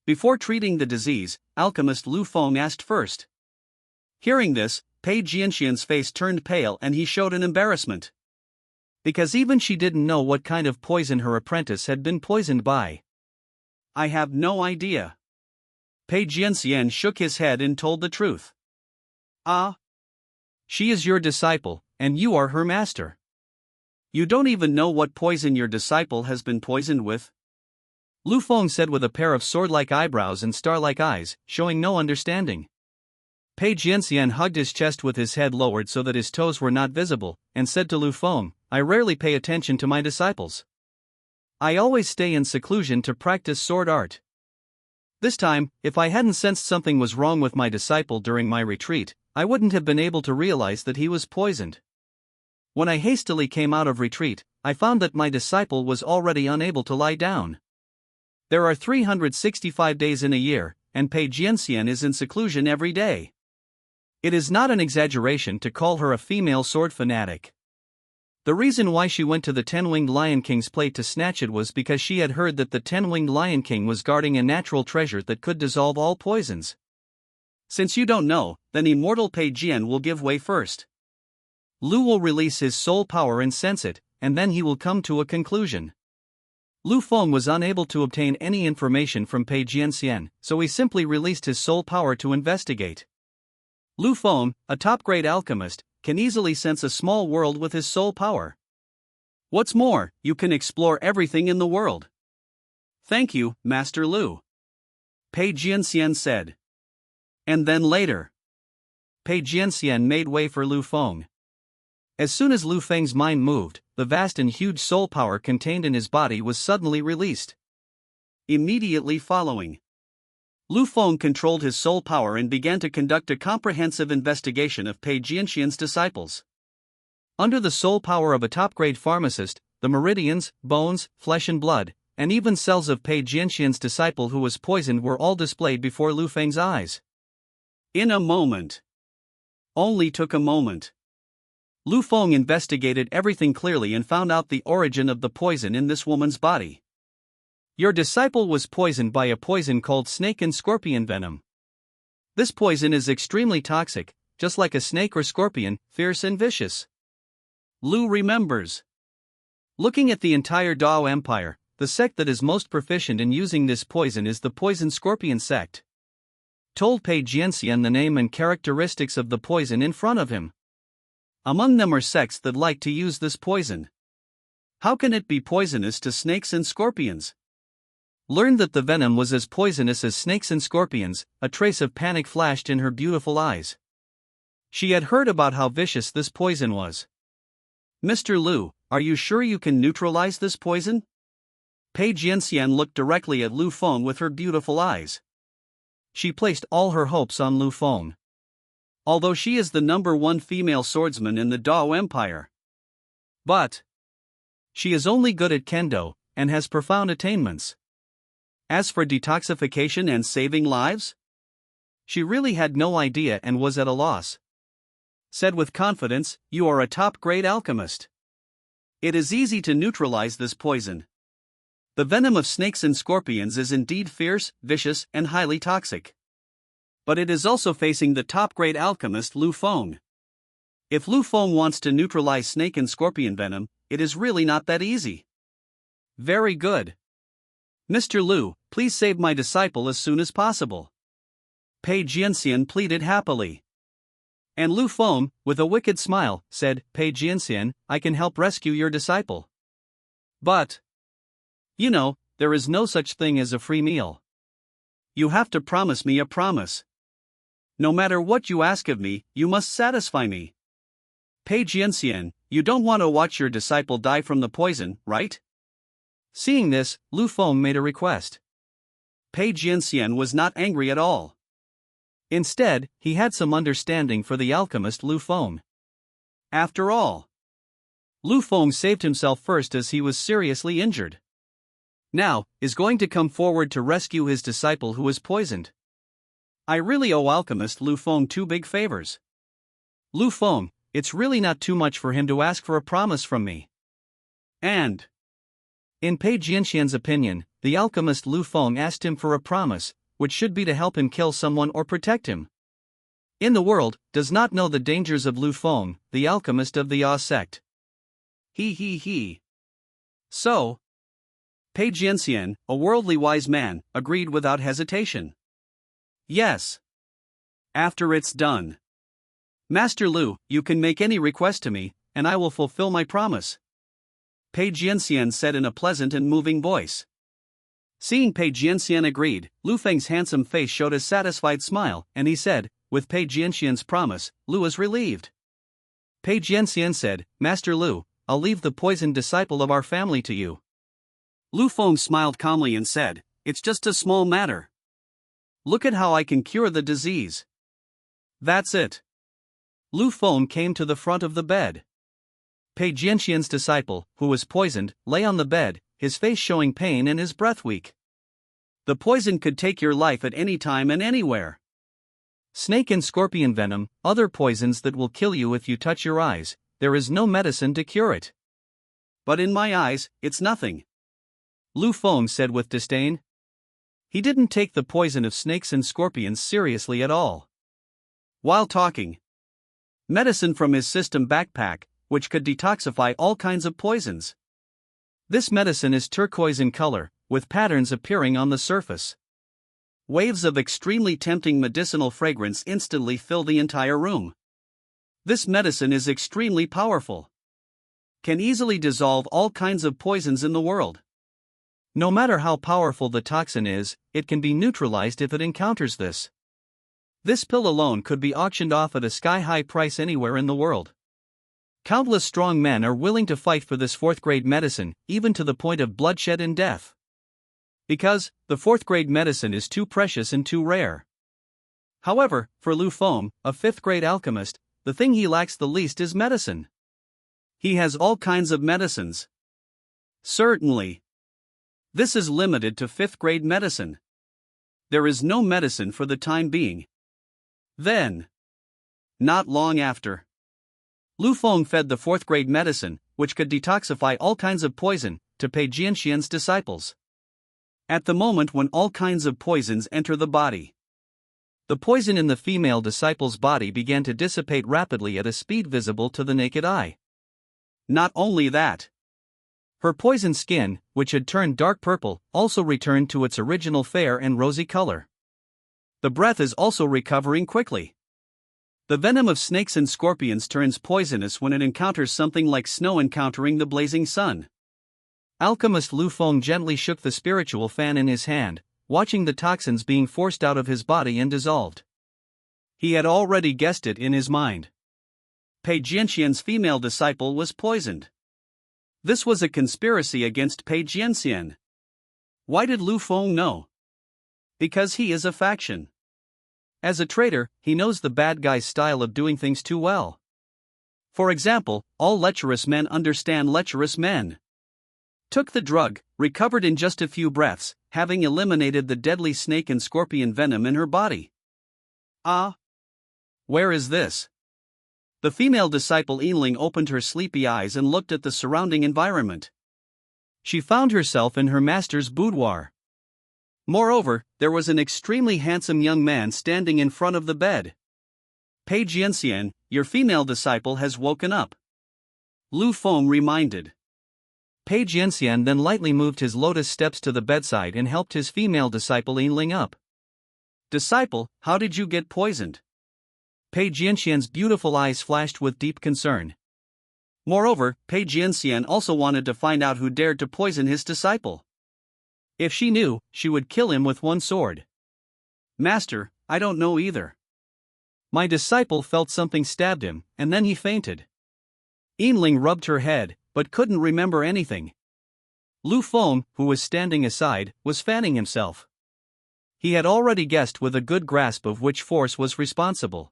Before treating the disease, alchemist Lu Feng asked first. Hearing this, Pei Jianxian's face turned pale and he showed an embarrassment. Because even she didn't know what kind of poison her apprentice had been poisoned by. I have no idea. Pei Jianxian shook his head and told the truth. Ah. She is your disciple, and you are her master. You don't even know what poison your disciple has been poisoned with? Lu Feng said with a pair of sword-like eyebrows and star-like eyes, showing no understanding. Pei Jianxian hugged his chest with his head lowered so that his toes were not visible, and said to Lu Feng, I rarely pay attention to my disciples. I always stay in seclusion to practice sword art. This time, if I hadn't sensed something was wrong with my disciple during my retreat, I wouldn't have been able to realize that he was poisoned. When I hastily came out of retreat, I found that my disciple was already unable to lie down. There are 365 days in a year, and Pei Jianxian is in seclusion every day. It is not an exaggeration to call her a female sword fanatic. The reason why she went to the 10-winged Lion King's plate to snatch it was because she had heard that the 10-winged Lion King was guarding a natural treasure that could dissolve all poisons. Since you don't know, then immortal Pei Jian will give way first. Lu will release his soul power and sense it, and then he will come to a conclusion. Lu Feng was unable to obtain any information from Pei Jianxian, so he simply released his soul power to investigate. Lu Feng, a top-grade alchemist, can easily sense a small world with his soul power. What's more, you can explore everything in the world. Thank you, Master Lu. Pei Jianxian said. And then later, Pei Jianxian made way for Lu Feng. As soon as Lu Feng's mind moved, the vast and huge soul power contained in his body was suddenly released. Immediately following, Lu Feng controlled his soul power and began to conduct a comprehensive investigation of Pei Jianxian's disciples. Under the soul power of a top-grade pharmacist, the meridians, bones, flesh and blood, and even cells of Pei Jianxian's disciple who was poisoned were all displayed before Lu Feng's eyes. In a moment. Only took a moment. Lu Feng investigated everything clearly and found out the origin of the poison in this woman's body. Your disciple was poisoned by a poison called snake and scorpion venom. This poison is extremely toxic, just like a snake or scorpion, fierce and vicious. Lu remembers. Looking at the entire Dao Empire, the sect that is most proficient in using this poison is the Poison Scorpion sect. Told Pei Jianxian the name and characteristics of the poison in front of him. Among them are sects that like to use this poison. How can it be poisonous to snakes and scorpions? Learned that the venom was as poisonous as snakes and scorpions, a trace of panic flashed in her beautiful eyes. She had heard about how vicious this poison was. Mr. Lu, are you sure you can neutralize this poison? Pei Jianxian looked directly at Lu Feng with her beautiful eyes. She placed all her hopes on Lu Feng. Although she is the #1 female swordsman in the Dao Empire. But she is only good at kendo, and has profound attainments. As for detoxification and saving lives? She really had no idea and was at a loss. Said with confidence, you are a top-grade alchemist. It is easy to neutralize this poison. The venom of snakes and scorpions is indeed fierce, vicious, and highly toxic. But it is also facing the top-grade alchemist Lu Feng. If Lu Feng wants to neutralize snake and scorpion venom, it is really not that easy. Very good. Mr. Lu, please save my disciple as soon as possible. Pei Jianxian pleaded happily. And Lu Feng, with a wicked smile, said, Pei Jianxian, I can help rescue your disciple. But, you know, there is no such thing as a free meal. You have to promise me a promise. No matter what you ask of me, you must satisfy me. Pei Jianxian, you don't want to watch your disciple die from the poison, right? Seeing this, Lu Feng made a request. Pei Jianxian was not angry at all. Instead, he had some understanding for the alchemist Lu Feng. After all, Lu Feng saved himself first as he was seriously injured. Now, is going to come forward to rescue his disciple who was poisoned. I really owe alchemist Lu Feng 2 big favors. Lu Feng, it's really not too much for him to ask for a promise from me. And in Pei Jianxian's opinion, the alchemist Lu Feng asked him for a promise, which should be to help him kill someone or protect him. In the world, does not know the dangers of Lu Feng, the alchemist of the Ya sect. He. So, Pei Jianxian, a worldly wise man, agreed without hesitation. Yes. After it's done. Master Lu, you can make any request to me, and I will fulfill my promise. Pei Jianxian said in a pleasant and moving voice. Seeing Pei Jianxian agreed, Lu Feng's handsome face showed a satisfied smile, and he said, with Pei Jianxian's promise, Lu is relieved. Pei Jianxian said, Master Lu, I'll leave the poisoned disciple of our family to you. Lu Feng smiled calmly and said, it's just a small matter. Look at how I can cure the disease. That's it. Lu Feng came to the front of the bed. Pei Jianxian's disciple, who was poisoned, lay on the bed, his face showing pain and his breath weak. The poison could take your life at any time and anywhere. Snake and scorpion venom, other poisons that will kill you if you touch your eyes, there is no medicine to cure it. but in my eyes, it's nothing," Lu Feng said with disdain. He didn't take the poison of snakes and scorpions seriously at all. While talking, medicine from his system backpack, which could detoxify all kinds of poisons. This medicine is turquoise in color, with patterns appearing on the surface. Waves of extremely tempting medicinal fragrance instantly fill the entire room. This medicine is extremely powerful. Can easily dissolve all kinds of poisons in the world. No matter how powerful the toxin is, it can be neutralized if it encounters this. This pill alone could be auctioned off at a sky-high price anywhere in the world. Countless strong men are willing to fight for this fourth-grade medicine, even to the point of bloodshed and death. Because, the fourth-grade medicine is too precious and too rare. However, for Lu Feng, a fifth-grade alchemist, the thing he lacks the least is medicine. He has all kinds of medicines. Certainly. This is limited to fifth-grade medicine. There is no medicine for the time being. Then, not long after, Lu Feng fed the fourth-grade medicine, which could detoxify all kinds of poison, to Pei Jianxian's disciples. At the moment when all kinds of poisons enter the body, the poison in the female disciple's body began to dissipate rapidly at a speed visible to the naked eye. Not only that, her poisoned skin, which had turned dark purple, also returned to its original fair and rosy color. The breath is also recovering quickly. The venom of snakes and scorpions turns poisonous when it encounters something like snow encountering the blazing sun. Alchemist Lu Feng gently shook the spiritual fan in his hand, watching the toxins being forced out of his body and dissolved. He had already guessed it in his mind. Pei Jianxian's female disciple was poisoned. This was a conspiracy against Pei Jianxian. Why did Lu Feng know? Because he is a faction. As a traitor, he knows the bad guy's style of doing things too well. For example, all lecherous men understand lecherous men. Took the drug, recovered in just a few breaths, having eliminated the deadly snake and scorpion venom in her body. Ah! Where is this? The female disciple Yinling opened her sleepy eyes and looked at the surrounding environment. She found herself in her master's boudoir. Moreover, there was an extremely handsome young man standing in front of the bed. Pei Jianxian, your female disciple has woken up, Lu Feng reminded. Pei Jianxian then lightly moved his lotus steps to the bedside and helped his female disciple Yinling up. Disciple, how did you get poisoned? Pei Jianxian's beautiful eyes flashed with deep concern. Moreover, Pei Jianxian also wanted to find out who dared to poison his disciple. If she knew, she would kill him with one sword. Master, I don't know either. My disciple felt something stabbed him, and then he fainted. Yinling rubbed her head, but couldn't remember anything. Lu Feng, who was standing aside, was fanning himself. He had already guessed with a good grasp of which force was responsible.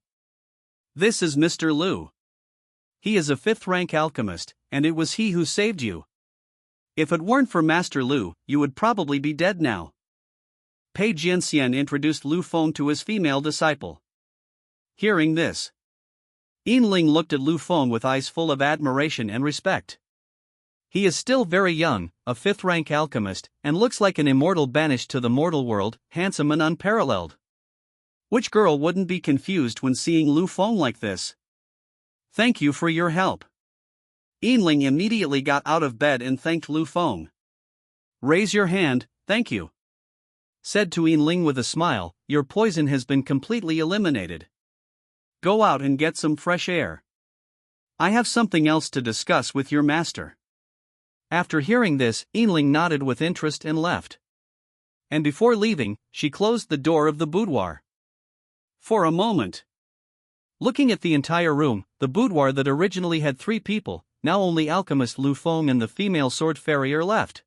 This is Mr. Lu. He is a fifth-rank alchemist, and it was he who saved you. If it weren't for Master Lu, you would probably be dead now. Pei Jianxian introduced Lu Feng to his female disciple. Hearing this, Yinling looked at Lu Feng with eyes full of admiration and respect. He is still very young, a fifth-rank alchemist, and looks like an immortal banished to the mortal world, handsome and unparalleled. Which girl wouldn't be confused when seeing Lu Feng like this? Thank you for your help. Yinling immediately got out of bed and thanked Lu Feng. Raise your hand, thank you. Said to Yinling with a smile, your poison has been completely eliminated. Go out and get some fresh air. I have something else to discuss with your master. After hearing this, Yinling nodded with interest and left. And before leaving, she closed the door of the boudoir. For a moment, looking at the entire room, the boudoir that originally had 3 people, now only alchemist Lu Feng and the female sword fairy are left.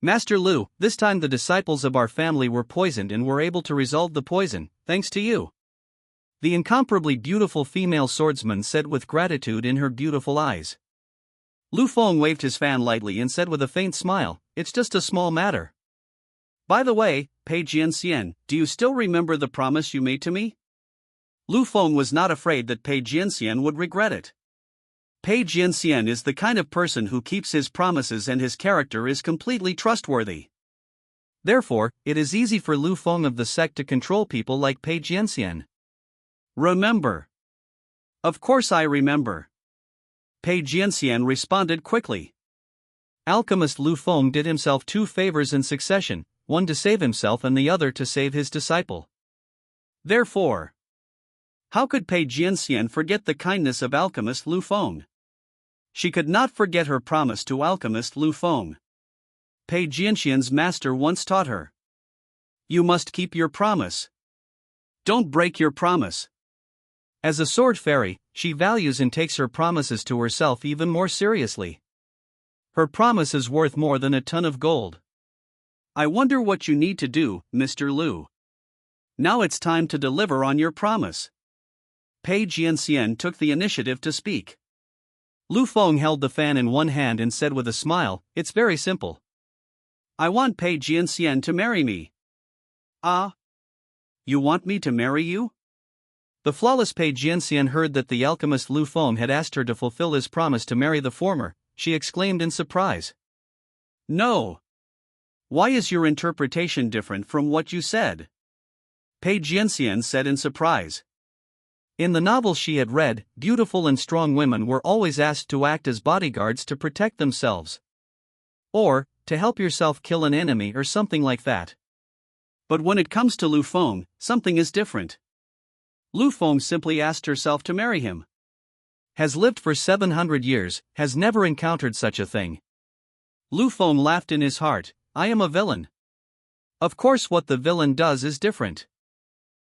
Master Lu, this time the disciples of our family were poisoned and were able to resolve the poison, thanks to you. The incomparably beautiful female swordsman said with gratitude in her beautiful eyes. Lu Feng waved his fan lightly and said with a faint smile, it's just a small matter. By the way, Pei Jianxian, do you still remember the promise you made to me? Lu Feng was not afraid that Pei Jianxian would regret it. Pei Jianxian is the kind of person who keeps his promises and his character is completely trustworthy. Therefore, it is easy for Lu Feng of the sect to control people like Pei Jianxian. Remember. Of course I remember. Pei Jianxian responded quickly. Alchemist Lu Feng did himself 2 favors in succession, one to save himself and the other to save his disciple. Therefore, how could Pei Jianxian forget the kindness of Alchemist Lu Feng? She could not forget her promise to Alchemist Lu Feng. Pei Jianxian's master once taught her. You must keep your promise. Don't break your promise. As a sword fairy, she values and takes her promises to herself even more seriously. Her promise is worth more than a ton of gold. I wonder what you need to do, Mr. Lu. Now it's time to deliver on your promise. Pei Jianxian took the initiative to speak. Lu Feng held the fan in one hand and said with a smile, "It's very simple. I want Pei Jianxian to marry me." Ah? You want me to marry you? The flawless Pei Jianxian heard that the alchemist Lu Feng had asked her to fulfill his promise to marry the former. She exclaimed in surprise. No. Why is your interpretation different from what you said? Pei Jianxian said in surprise. In the novels she had read, beautiful and strong women were always asked to act as bodyguards to protect themselves. Or, to help yourself kill an enemy or something like that. But when it comes to Lu Feng, something is different. Lu Feng simply asked herself to marry him. Has lived for 700 years, has never encountered such a thing. Lu Feng laughed in his heart. I am a villain. Of course what the villain does is different.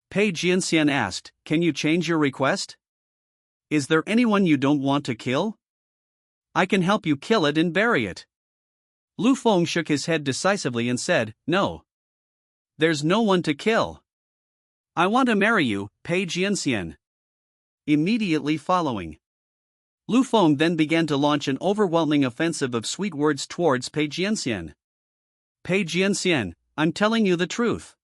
Pei Jianxian asked, can you change your request? Is there anyone you don't want to kill? I can help you kill it and bury it. Lu Feng shook his head decisively and said, no. There's no one to kill. I want to marry you, Pei Jianxian. Immediately following, Lu Feng then began to launch an overwhelming offensive of sweet words towards Pei Jianxian. Pei Jianxian, I'm telling you the truth.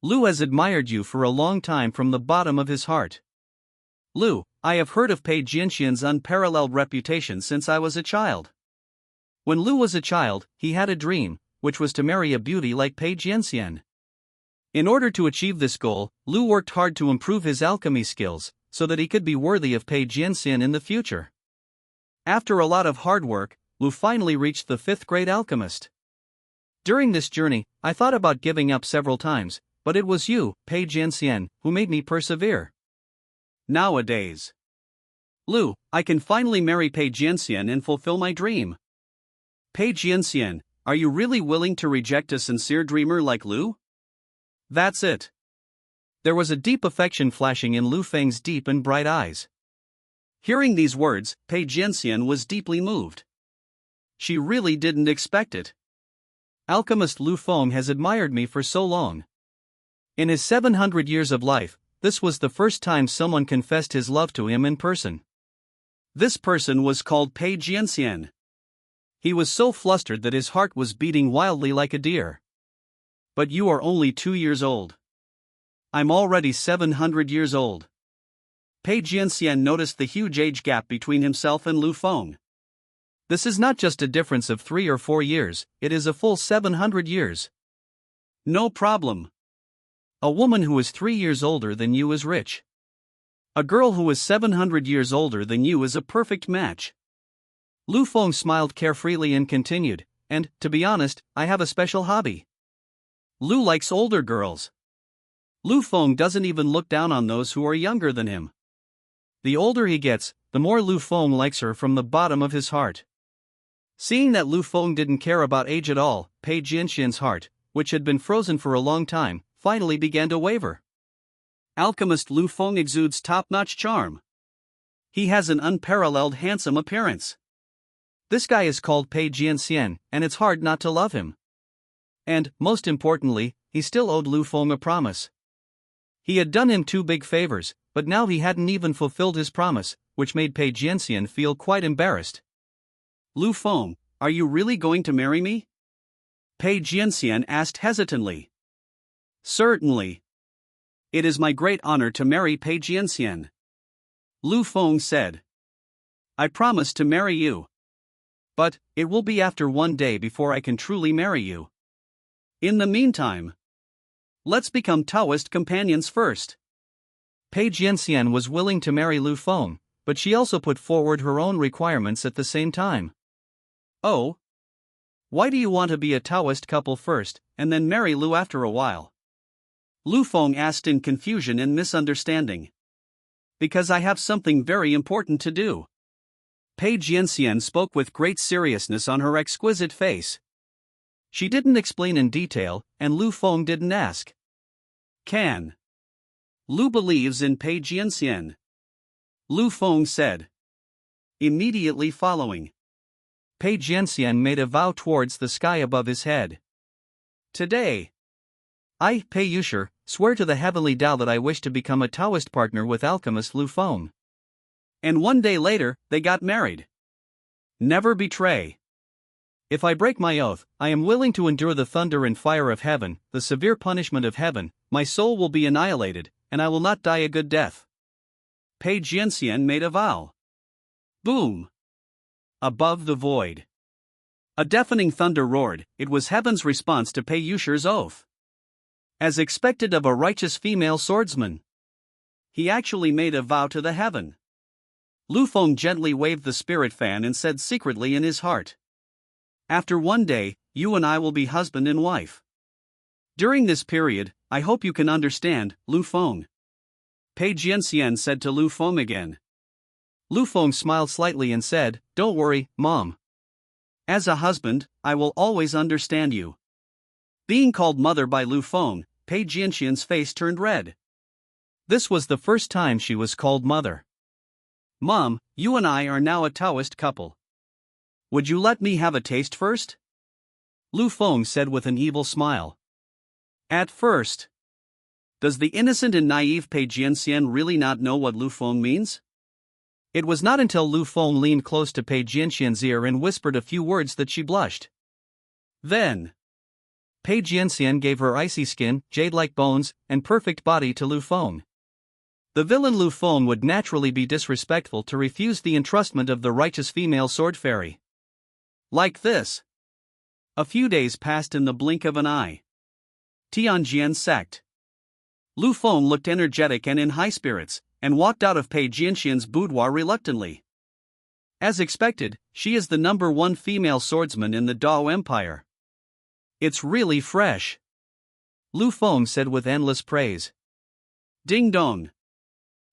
Lu has admired you for a long time from the bottom of his heart. Lu, I have heard of Pei Jianxian's unparalleled reputation since I was a child. When Lu was a child, he had a dream, which was to marry a beauty like Pei Jianxian. In order to achieve this goal, Lu worked hard to improve his alchemy skills, so that he could be worthy of Pei Jianxian in the future. After a lot of hard work, Lu finally reached the 5th grade alchemist. During this journey, I thought about giving up several times, but it was you, Pei Jianxian, who made me persevere. Nowadays, Lu, I can finally marry Pei Jianxian and fulfill my dream. Pei Jianxian, are you really willing to reject a sincere dreamer like Lu? That's it. There was a deep affection flashing in Lu Feng's deep and bright eyes. Hearing these words, Pei Jianxian was deeply moved. She really didn't expect it. Alchemist Lu Feng has admired me for so long. In his 700 years of life, this was the first time someone confessed his love to him in person. This person was called Pei Jianxian. He was so flustered that his heart was beating wildly like a deer. But you are only 2 years old. I'm already 700 years old. Pei Jianxian noticed the huge age gap between himself and Lu Feng. This is not just a difference of 3 or 4 years, it is a full 700 years. No problem. A woman who is 3 years older than you is rich. A girl who is 700 years older than you is a perfect match. Lu Feng smiled carefreely and continued, and, to be honest, I have a special hobby. Lu likes older girls. Lu Feng doesn't even look down on those who are younger than him. The older he gets, the more Lu Feng likes her from the bottom of his heart. Seeing that Lu Feng didn't care about age at all, Pei Jianxian's heart, which had been frozen for a long time, finally began to waver. Alchemist Lu Feng exudes top-notch charm. He has an unparalleled handsome appearance. This guy is called Pei Jianxian, and it's hard not to love him. And, most importantly, he still owed Lu Feng a promise. He had done him 2 big favors, but now he hadn't even fulfilled his promise, which made Pei Jianxian feel quite embarrassed. Lu Feng, are you really going to marry me? Pei Jianxian asked hesitantly. Certainly. It is my great honor to marry Pei Jianxian. Lu Feng said. I promise to marry you. But, it will be after one day before I can truly marry you. In the meantime, let's become Taoist companions first. Pei Jianxian was willing to marry Lu Feng, but she also put forward her own requirements at the same time. Oh? Why do you want to be a Taoist couple first, and then marry Lu after a while? Lu Feng asked in confusion and misunderstanding. Because I have something very important to do. Pei Jianxian spoke with great seriousness on her exquisite face. She didn't explain in detail, and Lu Feng didn't ask. Can Lu believes in Pei Jianxian? Lu Feng said. Immediately following, Pei Jianxian made a vow towards the sky above his head. Today, I, Pei Yusher, swear to the heavenly Tao that I wish to become a Taoist partner with alchemist Lu Feng. And one day later, they got married. Never betray. If I break my oath, I am willing to endure the thunder and fire of heaven, the severe punishment of heaven, my soul will be annihilated, and I will not die a good death. Pei Jianxian made a vow. Boom! Above the void, a deafening thunder roared. It was heaven's response to Pei Yusher's oath. As expected of a righteous female swordsman, he actually made a vow to the heaven. Lu Feng gently waved the spirit fan and said secretly in his heart, after one day, you and I will be husband and wife. During this period, I hope you can understand, Lu Feng. Pei Jianxian said to Lu Feng again. Lu Feng smiled slightly and said, don't worry, Mom. As a husband, I will always understand you. Being called mother by Lu Feng, Pei Jianxian's face turned red. This was the first time she was called mother. Mom, you and I are now a Taoist couple. Would you let me have a taste first? Lu Feng said with an evil smile. At first. Does the innocent and naive Pei Jianxian really not know what Lu Feng means? It was not until Lu Feng leaned close to Pei Jianxian's ear and whispered a few words that she blushed. Then, Pei Jianxian gave her icy skin, jade-like bones, and perfect body to Lu Feng. The villain Lu Feng would naturally be disrespectful to refuse the entrustment of the righteous female sword fairy. Like this. A few days passed in the blink of an eye. Tianjian sect. Lu Feng looked energetic and in high spirits, and walked out of Pei Jianxian's boudoir reluctantly. As expected, she is the #1 female swordsman in the Dao Empire. It's really fresh, Lu Feng said with endless praise. Ding dong.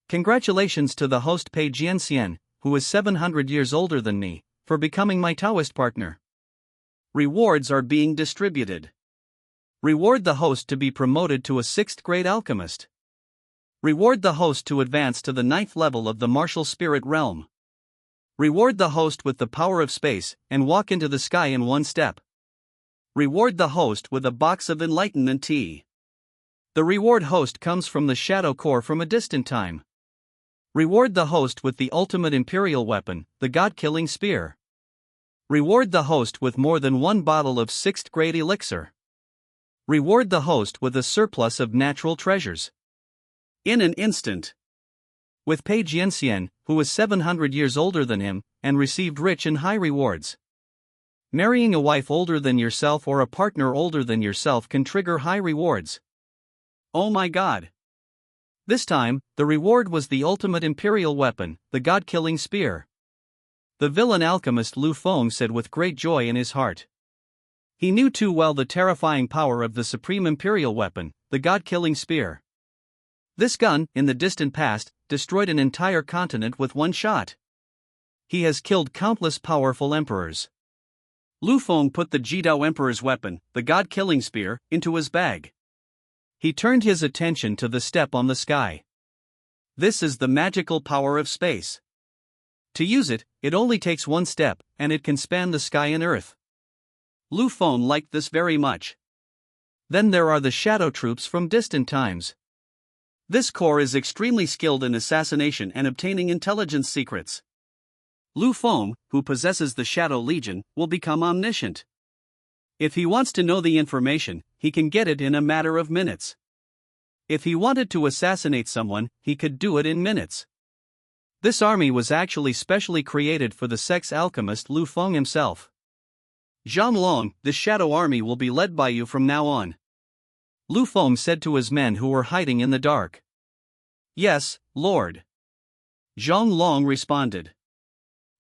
Congratulations to the host Pei Jianxian, who is 700 years older than me, for becoming my Taoist partner. Rewards are being distributed. Reward the host to be promoted to a 6th grade alchemist. Reward the host to advance to the 9th level of the martial spirit realm. Reward the host with the power of space and walk into the sky in one step. Reward the host with a box of enlightenment tea. The reward host comes from the shadow core from a distant time. Reward the host with the ultimate imperial weapon, the god-killing spear. Reward the host with more than 1 bottle of 6th grade elixir. Reward the host with a surplus of natural treasures. In an instant. With Pei Jianxian, who is 700 years older than him, and received rich and high rewards. Marrying a wife older than yourself or a partner older than yourself can trigger high rewards. Oh my god. This time, the reward was the ultimate imperial weapon, the god-killing spear. The villain alchemist Lu Feng said with great joy in his heart. He knew too well the terrifying power of the supreme imperial weapon, the god-killing spear. This gun, in the distant past, destroyed an entire continent with one shot. He has killed countless powerful emperors. Lu Feng put the Jidao Emperor's weapon, the god-killing spear, into his bag. He turned his attention to the step on the sky. This is the magical power of space. To use it, it only takes one step, and it can span the sky and earth. Lu Feng liked this very much. Then there are the shadow troops from distant times. This corps is extremely skilled in assassination and obtaining intelligence secrets. Lu Feng, who possesses the Shadow Legion, will become omniscient. If he wants to know the information, he can get it in a matter of minutes. If he wanted to assassinate someone, he could do it in minutes. This army was actually specially created for the sex alchemist Lu Feng himself. Zhang Long, this shadow army will be led by you from now on, Lu Feng said to his men who were hiding in the dark. Yes, Lord. Zhang Long responded.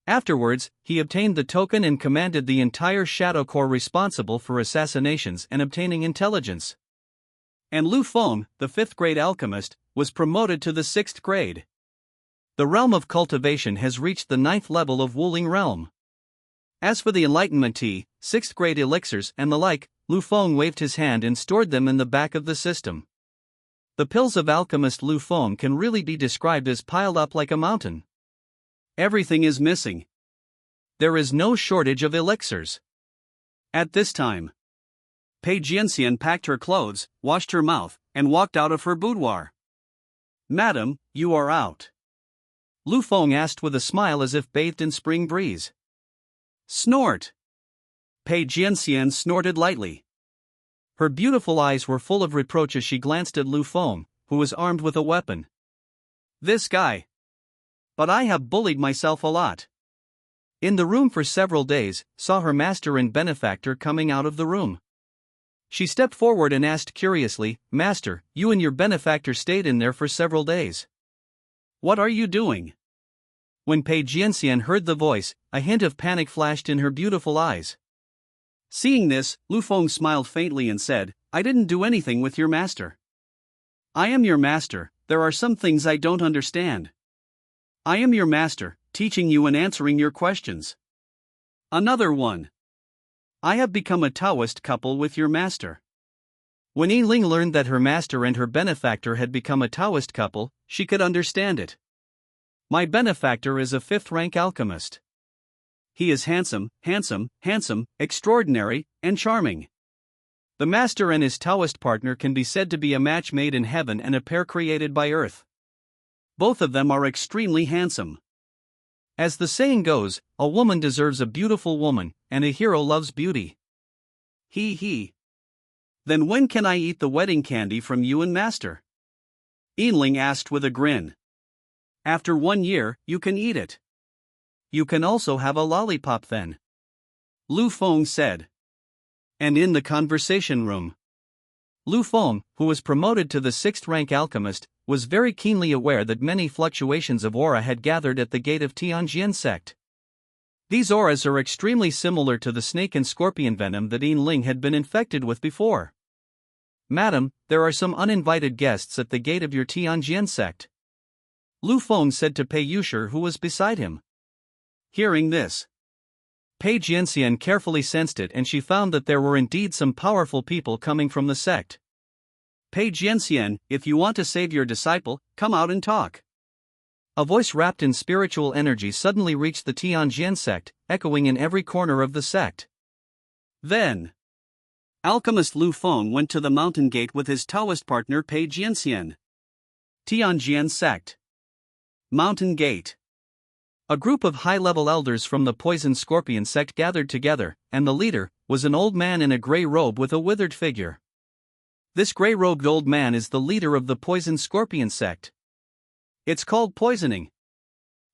Afterwards, he obtained the token and commanded the entire Shadow Corps responsible for assassinations and obtaining intelligence. And Lu Feng, the 5th grade alchemist, was promoted to the 6th grade. The realm of cultivation has reached the 9th level of Wuling realm. As for the enlightenment tea, 6th grade elixirs and the like, Lu Feng waved his hand and stored them in the back of the system. The pills of alchemist Lu Feng can really be described as piled up like a mountain. Everything is missing. There is no shortage of elixirs. At this time, Pei Jianxian packed her clothes, washed her mouth, and walked out of her boudoir. Madam, you are out, Lu Feng asked with a smile as if bathed in spring breeze. Snort. Pei Jianxian snorted lightly. Her beautiful eyes were full of reproach as she glanced at Lu Feng, who was armed with a weapon. This guy. But I have bullied myself a lot. In the room for several days, saw her master and benefactor coming out of the room. She stepped forward and asked curiously, Master, you and your benefactor stayed in there for several days. What are you doing? When Pei Jianxian heard the voice, a hint of panic flashed in her beautiful eyes. Seeing this, Lu Feng smiled faintly and said, I didn't do anything with your master. I am your master, there are some things I don't understand. I am your master, teaching you and answering your questions. Another one. I have become a Taoist couple with your master. When Yiling learned that her master and her benefactor had become a Taoist couple, she could understand it. My benefactor is a 5th rank alchemist. He is handsome, extraordinary, and charming. The master and his Taoist partner can be said to be a match made in heaven and a pair created by earth. Both of them are extremely handsome. As the saying goes, a woman deserves a beautiful woman, and a hero loves beauty. He. Then when can I eat the wedding candy from you and master? Yiling asked with a grin. After 1 year, you can eat it. You can also have a lollipop then, Lu Feng said. And in the conversation room, Lu Feng, who was promoted to the 6th rank alchemist, was very keenly aware that many fluctuations of aura had gathered at the gate of Tianjin sect. These auras are extremely similar to the snake and scorpion venom that Yiling had been infected with before. Madam, there are some uninvited guests at the gate of your Tianjin sect, Lu Feng said to Pei Yushi, who was beside him. Hearing this, Pei Jianxian carefully sensed it, and she found that there were indeed some powerful people coming from the sect. Pei Jianxian, if you want to save your disciple, come out and talk. A voice wrapped in spiritual energy suddenly reached the Tianjin sect, echoing in every corner of the sect. Then, alchemist Lu Feng went to the mountain gate with his Taoist partner Pei Jianxian. Tianjin sect. Mountain gate. A group of high-level elders from the Poison Scorpion sect gathered together, and the leader was an old man in a gray robe with a withered figure. This gray-robed old man is the leader of the Poison Scorpion sect. It's called poisoning.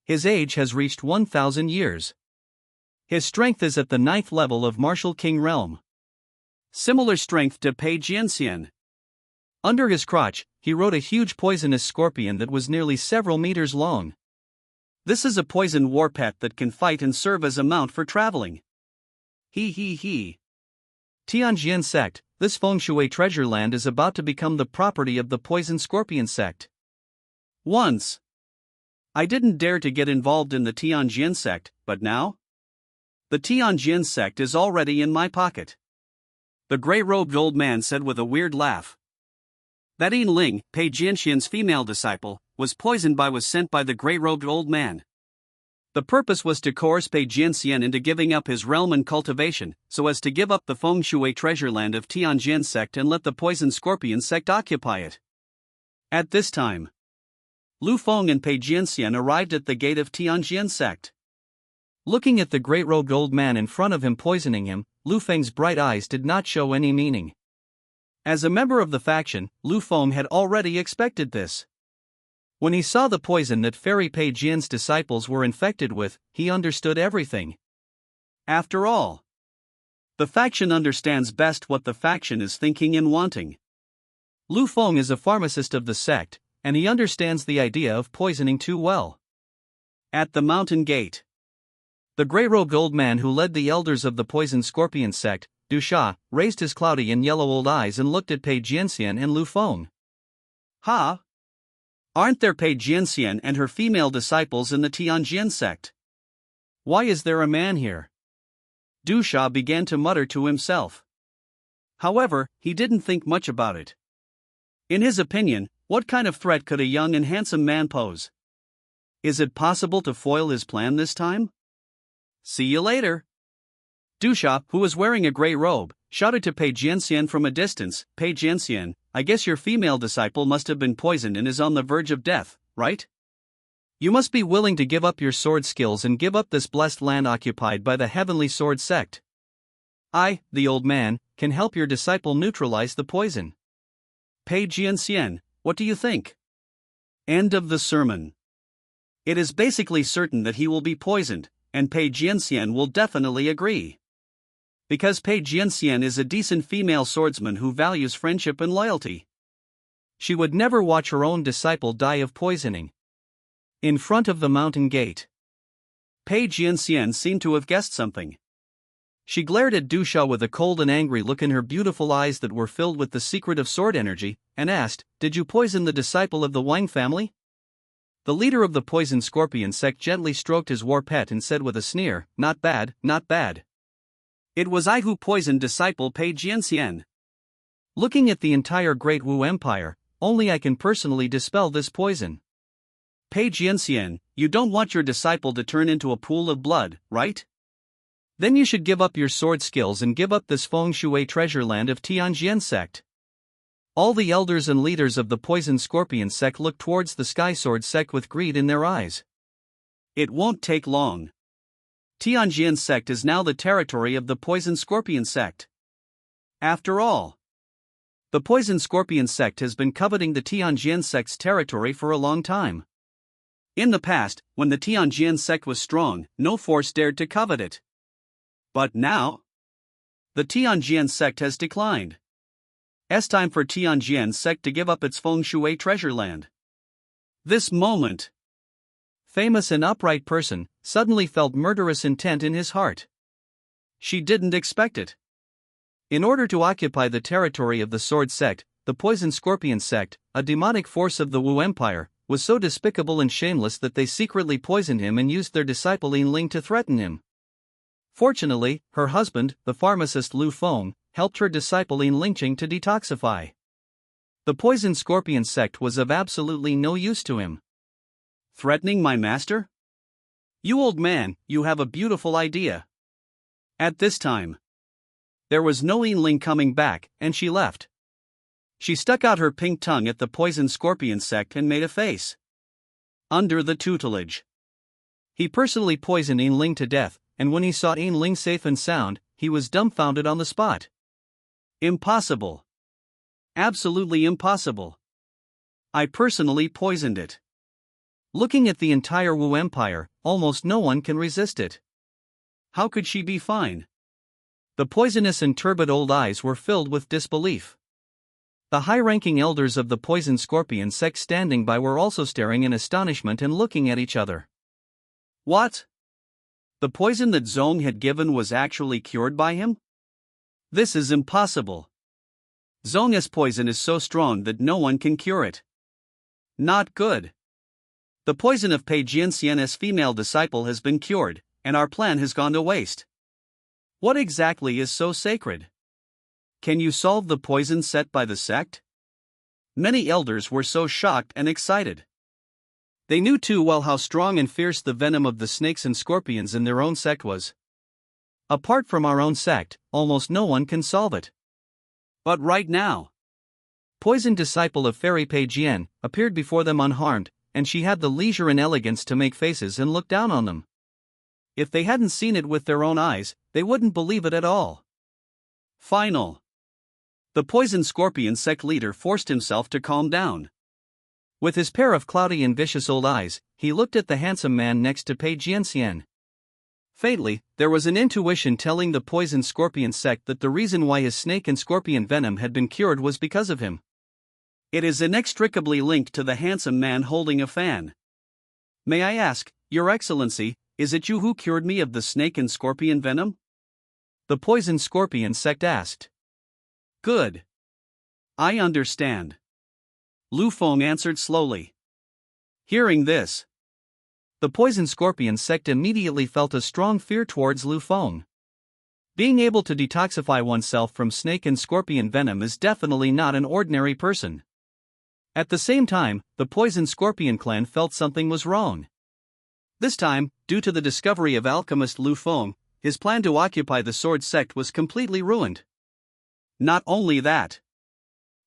His age has reached 1,000 years. His strength is at the 9th level of Martial King realm. Similar strength to Pei Jianxian. Under his crotch, he rode a huge poisonous scorpion that was nearly several meters long. This is a poison war pet that can fight and serve as a mount for traveling. He. Tianjin sect, this feng shui treasure land is about to become the property of the Poison Scorpion sect. Once, I didn't dare to get involved in the Tianjin sect, but now? The Tianjin sect is already in my pocket, the gray-robed old man said with a weird laugh. That Yiling, Pei Jianxian's female disciple, was sent by the gray-robed old man. The purpose was to coerce Pei Jianxian into giving up his realm and cultivation, so as to give up the feng shui treasure land of Tianjin sect and let the Poison Scorpion sect occupy it. At this time, Lu Feng and Pei Jianxian arrived at the gate of Tianjin sect. Looking at the great-robed old man in front of him poisoning him, Lu Feng's bright eyes did not show any meaning. As a member of the faction, Lu Feng had already expected this. When he saw the poison that Fairy Pei Jian's disciples were infected with, he understood everything. After all, the faction understands best what the faction is thinking and wanting. Lu Feng is a pharmacist of the sect, and he understands the idea of poisoning too well. At the mountain gate, the grey-robed old man who led the elders of the poison scorpion sect, Du Sha, raised his cloudy and yellow old eyes and looked at Pei Jianxian and Lu Feng. Ha! Aren't there Pei Jianxian and her female disciples in the Tianjin sect? Why is there a man here? Du Sha began to mutter to himself. However, he didn't think much about it. In his opinion, what kind of threat could a young and handsome man pose? Is it possible to foil his plan this time? See you later. Du Sha, who was wearing a grey robe, shouted to Pei Jianxian from a distance, Pei Jianxian, I guess your female disciple must have been poisoned and is on the verge of death, right? You must be willing to give up your sword skills and give up this blessed land occupied by the Heavenly Sword sect. I, the old man, can help your disciple neutralize the poison. Pei Jianxian, what do you think? End of the sermon. It is basically certain that he will be poisoned, and Pei Jianxian will definitely agree. Because Pei Jianxian is a decent female swordsman who values friendship and loyalty. She would never watch her own disciple die of poisoning. In front of the mountain gate, Pei Jianxian seemed to have guessed something. She glared at Du Sha with a cold and angry look in her beautiful eyes that were filled with the secret of sword energy, and asked, Did you poison the disciple of the Wang family? The leader of the poison scorpion sect gently stroked his war pet and said with a sneer, Not bad, not bad. It was I who poisoned disciple Pei Jianxian. Looking at the entire Great Wu Empire, only I can personally dispel this poison. Pei Jianxian, you don't want your disciple to turn into a pool of blood, right? Then you should give up your sword skills and give up this feng shui treasure land of Tianjin sect. All the elders and leaders of the poison scorpion sect looked towards the sky sword sect with greed in their eyes. It won't take long. Tianjin sect is now the territory of the poison scorpion sect. After all, the poison scorpion sect has been coveting the Tianjin sect's territory for a long time. In the past, when the Tianjin sect was strong, no force dared to covet it. But now, the Tianjin sect has declined. It's time for Tianjin sect to give up its feng shui treasure land. This moment, famous and upright person, suddenly felt murderous intent in his heart. She didn't expect it. In order to occupy the territory of the sword sect, the poison scorpion sect, a demonic force of the Wu Empire, was so despicable and shameless that they secretly poisoned him and used their disciple Yin Ling to threaten him. Fortunately, her husband, the pharmacist Lu Feng, helped her disciple Yin Lingqing to detoxify. The poison scorpion sect was of absolutely no use to him. Threatening my master? You old man, you have a beautiful idea. At this time, there was no Yin Ling coming back, and she left. She stuck out her pink tongue at the poison scorpion sect and made a face. Under the tutelage, he personally poisoned Yin Ling to death, and when he saw Yin Ling safe and sound, he was dumbfounded on the spot. Impossible. Absolutely impossible. I personally poisoned it. Looking at the entire Wu Empire, almost no one can resist it. How could she be fine? The poisonous and turbid old eyes were filled with disbelief. The high-ranking elders of the poison scorpion sect standing by were also staring in astonishment and looking at each other. What? The poison that Zong had given was actually cured by him? This is impossible. Zong's poison is so strong that no one can cure it. Not good. The poison of Pei Jianxian's female disciple has been cured, and our plan has gone to waste. What exactly is so sacred? Can you solve the poison set by the sect? Many elders were so shocked and excited. They knew too well how strong and fierce the venom of the snakes and scorpions in their own sect was. Apart from our own sect, almost no one can solve it. But right now, poisoned disciple of Fairy Pei Jian appeared before them unharmed, and she had the leisure and elegance to make faces and look down on them. If they hadn't seen it with their own eyes, they wouldn't believe it at all. Final. The poison scorpion sect leader forced himself to calm down. With his pair of cloudy and vicious old eyes, he looked at the handsome man next to Pei Jianxian. Fatally, there was an intuition telling the poison scorpion sect that the reason why his snake and scorpion venom had been cured was because of him. It is inextricably linked to the handsome man holding a fan. May I ask, Your Excellency, is it you who cured me of the snake and scorpion venom? The poison scorpion sect asked. Good. I understand. Lu Feng answered slowly. Hearing this, the poison scorpion sect immediately felt a strong fear towards Lu Feng. Being able to detoxify oneself from snake and scorpion venom is definitely not an ordinary person. At the same time, the poison scorpion clan felt something was wrong. This time, due to the discovery of alchemist Lu Feng, his plan to occupy the sword sect was completely ruined. Not only that,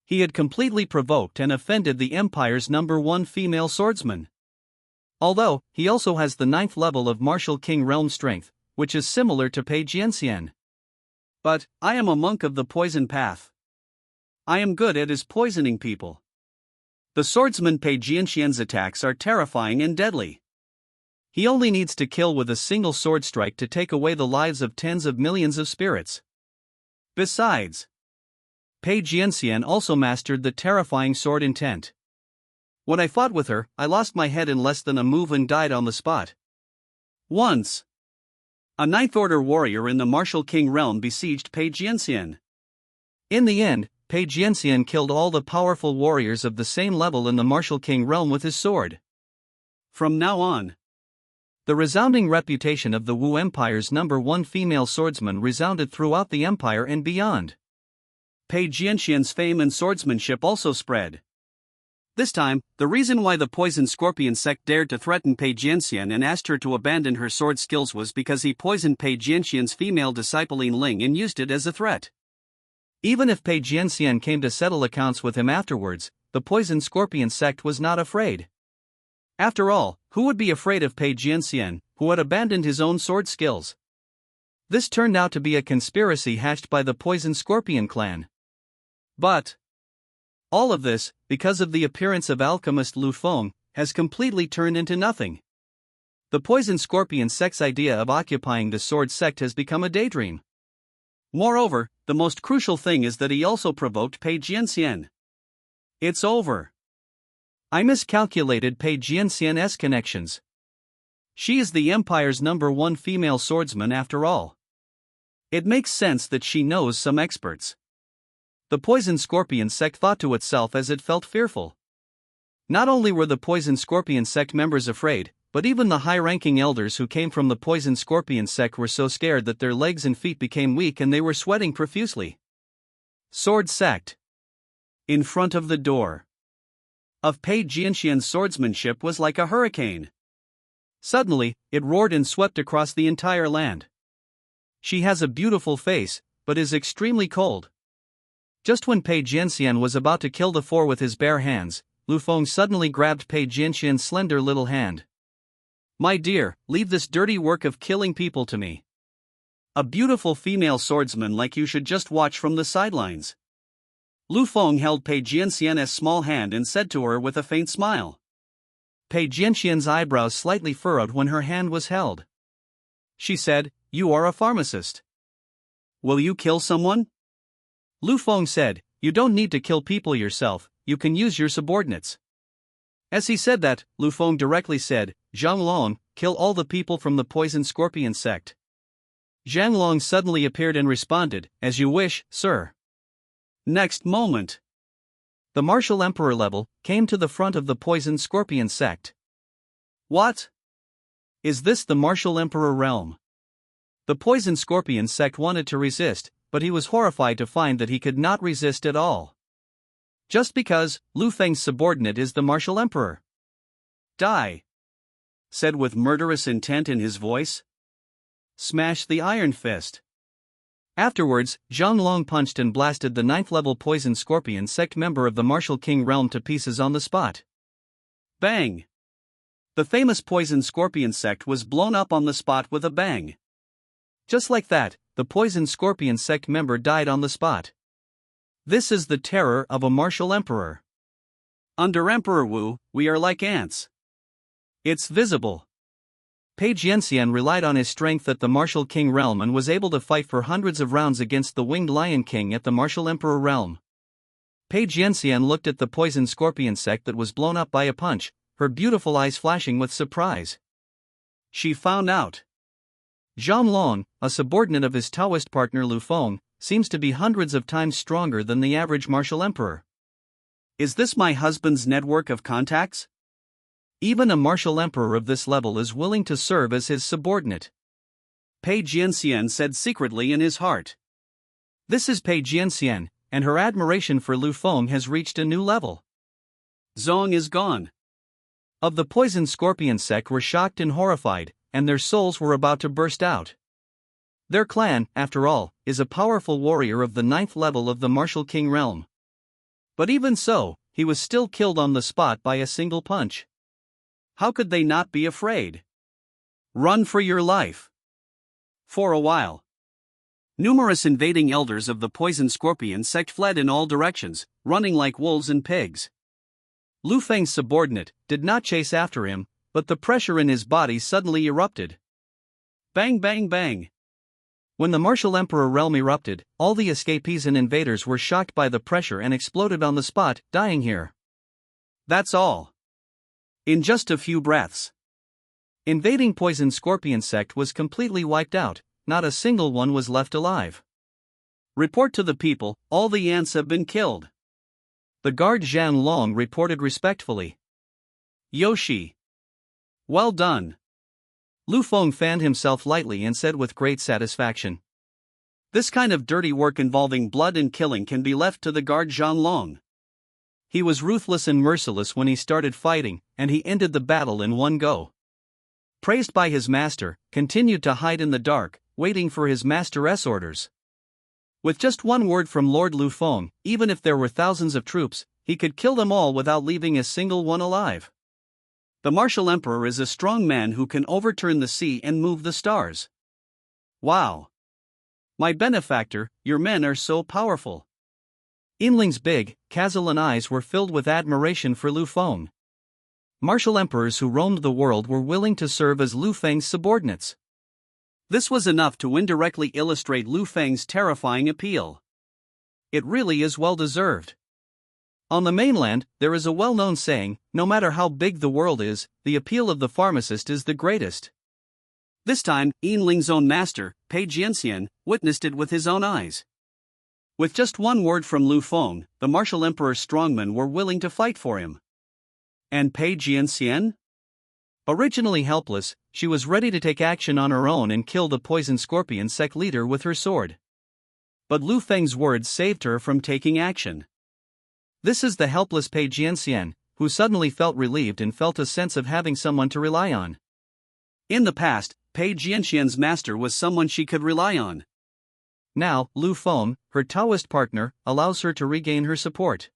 he had completely provoked and offended the Empire's #1 female swordsman. Although, he also has the 9th level of Martial King Realm Strength, which is similar to Pei Jianxian. But, I am a monk of the poison path. I am good at poisoning people. The swordsman Pei Jianxian's attacks are terrifying and deadly. He only needs to kill with a single sword strike to take away the lives of tens of millions of spirits. Besides, Pei Jianxian also mastered the terrifying sword intent. When I fought with her, I lost my head in less than a move and died on the spot. Once, a 9th Order warrior in the Martial King realm besieged Pei Jianxian. In the end, Pei Jianxian killed all the powerful warriors of the same level in the Martial King realm with his sword. From now on, the resounding reputation of the Wu Empire's #1 female swordsman resounded throughout the empire and beyond. Pei Jianxian's fame and swordsmanship also spread. This time, the reason why the poison scorpion sect dared to threaten Pei Jianxian and asked her to abandon her sword skills was because he poisoned Pei Jianxian's female disciple Ling and used it as a threat. Even if Pei Jianxian came to settle accounts with him afterwards, the poison scorpion sect was not afraid. After all, who would be afraid of Pei Jianxian, who had abandoned his own sword skills? This turned out to be a conspiracy hatched by the poison scorpion clan. But all of this, because of the appearance of alchemist Lu Feng, has completely turned into nothing. The poison scorpion sect's idea of occupying the sword sect has become a daydream. Moreover, the most crucial thing is that he also provoked Pei Jianxian. It's over. I miscalculated Pei Jianxian's connections. She is the Empire's #1 female swordsman after all. It makes sense that she knows some experts. The poison scorpion sect thought to itself as it felt fearful. Not only were the poison scorpion sect members afraid, but even the high-ranking elders who came from the poison scorpion sect were so scared that their legs and feet became weak and they were sweating profusely. Sword sect. In front of the door of Pei Jianxian's swordsmanship was like a hurricane. Suddenly, it roared and swept across the entire land. She has a beautiful face, but is extremely cold. Just when Pei Jianxian was about to kill the four with his bare hands, Lu Feng suddenly grabbed Pei Jianxian's slender little hand. My dear, leave this dirty work of killing people to me. A beautiful female swordsman like you should just watch from the sidelines. Lu Feng held Pei Jianxian's small hand and said to her with a faint smile. Pei Jianxian's eyebrows slightly furrowed when her hand was held. She said, You are a pharmacist. Will you kill someone? Lu Feng said, You don't need to kill people yourself, you can use your subordinates. As he said that, Lu Feng directly said, Zhang Long, kill all the people from the poison scorpion sect. Zhang Long suddenly appeared and responded, As you wish, sir. Next moment, the martial emperor level came to the front of the poison scorpion sect. What? Is this the martial emperor realm? The poison scorpion sect wanted to resist, but he was horrified to find that he could not resist at all. Just because Lu Feng's subordinate is the martial emperor. Die, said with murderous intent in his voice. Smash the iron fist. Afterwards, Zhang Long punched and blasted the 9th level poison scorpion sect member of the Martial King realm to pieces on the spot. Bang! The famous poison scorpion sect was blown up on the spot with a bang. Just like that, the poison scorpion sect member died on the spot. This is the terror of a martial emperor. Under Emperor Wu, we are like ants. It's visible. Pei Jianxian relied on his strength at the Martial King realm and was able to fight for hundreds of rounds against the Winged Lion King at the Martial Emperor realm. Pei Jianxian looked at the poison scorpion sect that was blown up by a punch, her beautiful eyes flashing with surprise. She found out. Zhang Long, a subordinate of his Taoist partner Lu Feng, seems to be hundreds of times stronger than the average martial emperor. Is this my husband's network of contacts? Even a martial emperor of this level is willing to serve as his subordinate. Pei Jianxian said secretly in his heart. This is Pei Jianxian, and her admiration for Lu Feng has reached a new level. Zhong is gone. Of the poison scorpion sect were shocked and horrified, and their souls were about to burst out. Their clan, after all, is a powerful warrior of the 9th level of the Martial King realm. But even so, he was still killed on the spot by a single punch. How could they not be afraid? Run for your life. For a while, numerous invading elders of the poison scorpion sect fled in all directions, running like wolves and pigs. Lu Feng's subordinate did not chase after him, but the pressure in his body suddenly erupted. Bang bang bang. When the Martial Emperor realm erupted, all the escapees and invaders were shocked by the pressure and exploded on the spot, dying here. That's all. In just a few breaths, invading poison scorpion sect was completely wiped out, not a single one was left alive. Report to the people, all the ants have been killed. The guard Zhang Long reported respectfully. Yoshi. Well done. Lu Feng fanned himself lightly and said with great satisfaction. This kind of dirty work involving blood and killing can be left to the guard Zhang Long. He was ruthless and merciless when he started fighting, and he ended the battle in one go. Praised by his master, continued to hide in the dark, waiting for his master's orders. With just one word from Lord Lu Feng, even if there were thousands of troops, he could kill them all without leaving a single one alive. The martial emperor is a strong man who can overturn the sea and move the stars. Wow! My benefactor, your men are so powerful. Yinling's big, Kazalan eyes were filled with admiration for Lu Feng. Martial emperors who roamed the world were willing to serve as Lu Feng's subordinates. This was enough to indirectly illustrate Lu Feng's terrifying appeal. It really is well deserved. On the mainland, there is a well-known saying, no matter how big the world is, the appeal of the pharmacist is the greatest. This time, Yinling's own master, Pei Jianxian, witnessed it with his own eyes. With just one word from Lu Feng, the martial emperor's strongmen were willing to fight for him. And Pei Jianxian? Originally helpless, she was ready to take action on her own and kill the poison scorpion sect leader with her sword. But Lu Feng's words saved her from taking action. This is the helpless Pei Jianxian, who suddenly felt relieved and felt a sense of having someone to rely on. In the past, Pei Jianxian's master was someone she could rely on. Now, Lu Feng, her Taoist partner, allows her to regain her support.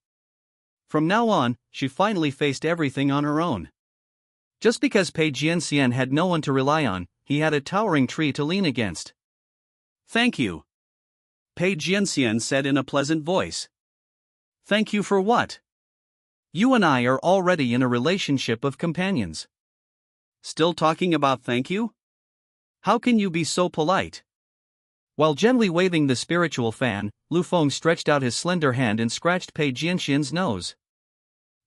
From now on, she finally faced everything on her own. Just because Pei Jianxian had no one to rely on, he had a towering tree to lean against. Thank you. Pei Jianxian said in a pleasant voice. Thank you for what? You and I are already in a relationship of companions. Still talking about thank you? How can you be so polite? While gently waving the spiritual fan, Lu Feng stretched out his slender hand and scratched Pei Jianxian's nose.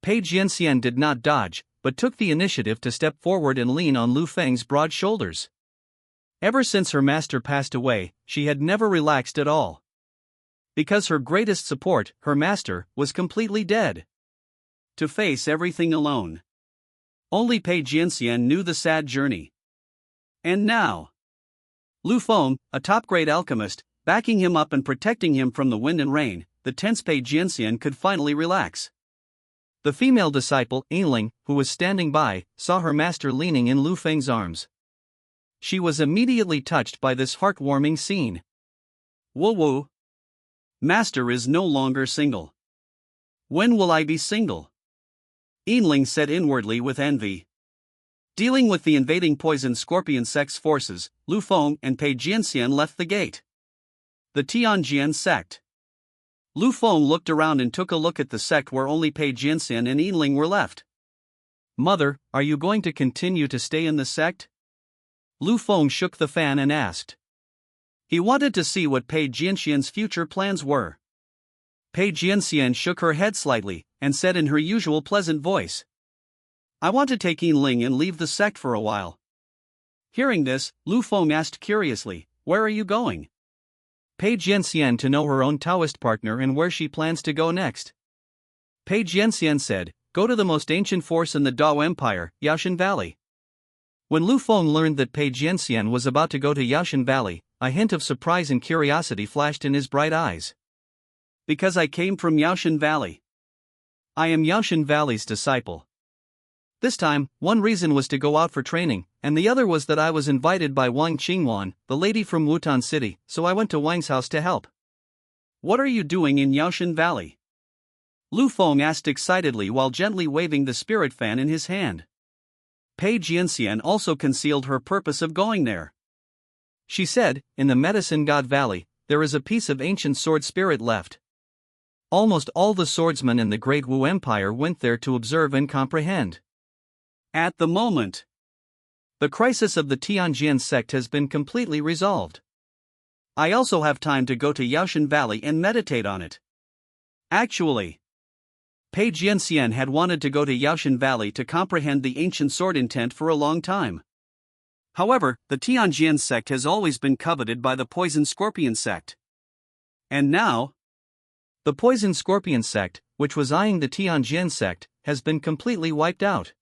Pei Jianxian did not dodge, but took the initiative to step forward and lean on Lu Feng's broad shoulders. Ever since her master passed away, she had never relaxed at all. Because her greatest support, her master, was completely dead. To face everything alone. Only Pei Jianxian knew the sad journey. And now, Lu Feng, a top-grade alchemist, backing him up and protecting him from the wind and rain, the tense Pei Jianxian could finally relax. The female disciple, Yinling, who was standing by, saw her master leaning in Lu Feng's arms. She was immediately touched by this heartwarming scene. Woo-woo. Master is no longer single. When will I be single? Yinling said inwardly with envy. Dealing with the invading poison scorpion sect's forces, Lu Feng and Pei Jianxian left the gate. The Tianjian sect. Lu Feng looked around and took a look at the sect where only Pei Jianxian and Yinling were left. Mother, are you going to continue to stay in the sect? Lu Feng shook the fan and asked. He wanted to see what Pei Jianxian's future plans were. Pei Jianxian shook her head slightly, and said in her usual pleasant voice, I want to take Yinling and leave the sect for a while. Hearing this, Lu Feng asked curiously, Where are you going? Pei Jianxian to know her own Taoist partner and where she plans to go next. Pei Jianxian said, Go to the most ancient force in the Dao Empire, Yaoshan Valley. When Lu Feng learned that Pei Jianxian was about to go to Yaoshan Valley, a hint of surprise and curiosity flashed in his bright eyes. Because I came from Yaoshan Valley. I am Yaoshan Valley's disciple. This time, one reason was to go out for training, and the other was that I was invited by Wang Qingwan, the lady from Wutan City, so I went to Wang's house to help. What are you doing in Yaoshan Valley? Lu Feng asked excitedly while gently waving the spirit fan in his hand. Pei Jianxian also concealed her purpose of going there. She said, In the Medicine God Valley, there is a piece of ancient sword spirit left. Almost all the swordsmen in the Great Wu Empire went there to observe and comprehend. At the moment, the crisis of the Tianjian sect has been completely resolved. I also have time to go to Yaoshan Valley and meditate on it. Actually, Pei Jianxian had wanted to go to Yaoshan Valley to comprehend the ancient sword intent for a long time. However, the Tianjian sect has always been coveted by the Poison Scorpion sect. And now, the Poison Scorpion sect, which was eyeing the Tianjian sect, has been completely wiped out.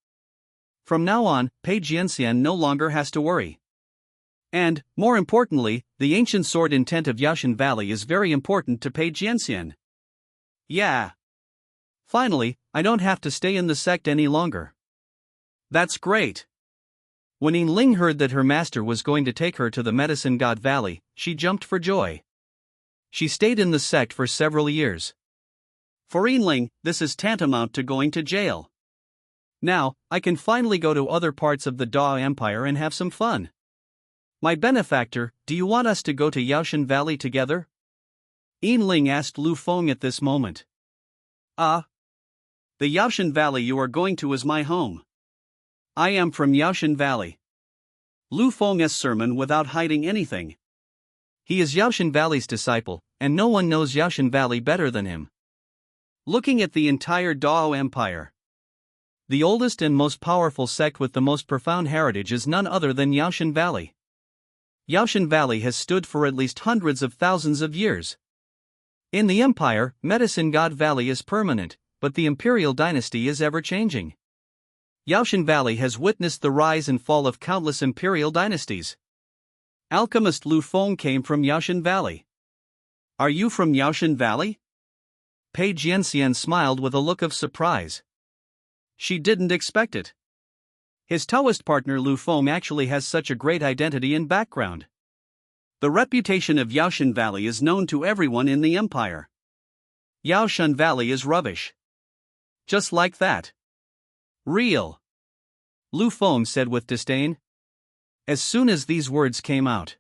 From now on, Pei Jianxian no longer has to worry. And, more importantly, the ancient sword intent of Yaoshan Valley is very important to Pei Jianxian. Yeah. Finally, I don't have to stay in the sect any longer. That's great. When Yinling heard that her master was going to take her to the Medicine God Valley, she jumped for joy. She stayed in the sect for several years. For Yinling, this is tantamount to going to jail. Now, I can finally go to other parts of the Dao Empire and have some fun. My benefactor, do you want us to go to Yaoshan Valley together? Yinling asked Lu Feng at this moment. The Yaoshan Valley you are going to is my home. I am from Yaoshan Valley. Lu Feng's sermon without hiding anything. He is Yaoshan Valley's disciple, and no one knows Yaoshan Valley better than him. Looking at the entire Dao Empire, the oldest and most powerful sect with the most profound heritage is none other than Yaoshan Valley. Yaoshan Valley has stood for at least hundreds of thousands of years. In the Empire, Medicine God Valley is permanent, but the imperial dynasty is ever-changing. Yaoshan Valley has witnessed the rise and fall of countless imperial dynasties. Alchemist Lu Feng came from Yaoshan Valley. Are you from Yaoshan Valley? Pei Jianxian smiled with a look of surprise. She didn't expect it. His Taoist partner Lu Feng actually has such a great identity and background. The reputation of Yaoshan Valley is known to everyone in the empire. Yaoshan Valley is rubbish. Just like that. Real. Lu Feng said with disdain. As soon as these words came out,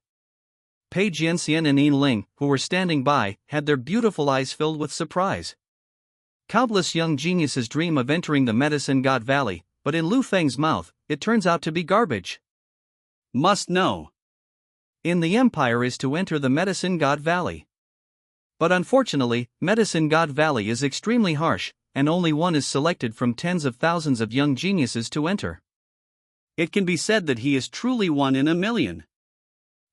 Pei Jianxian and Yinling, who were standing by, had their beautiful eyes filled with surprise. Countless young geniuses dream of entering the Medicine God Valley, but in Lu Feng's mouth, it turns out to be garbage. Must know. In the Empire is to enter the Medicine God Valley. But unfortunately, Medicine God Valley is extremely harsh, and only one is selected from tens of thousands of young geniuses to enter. It can be said that he is truly one in a million.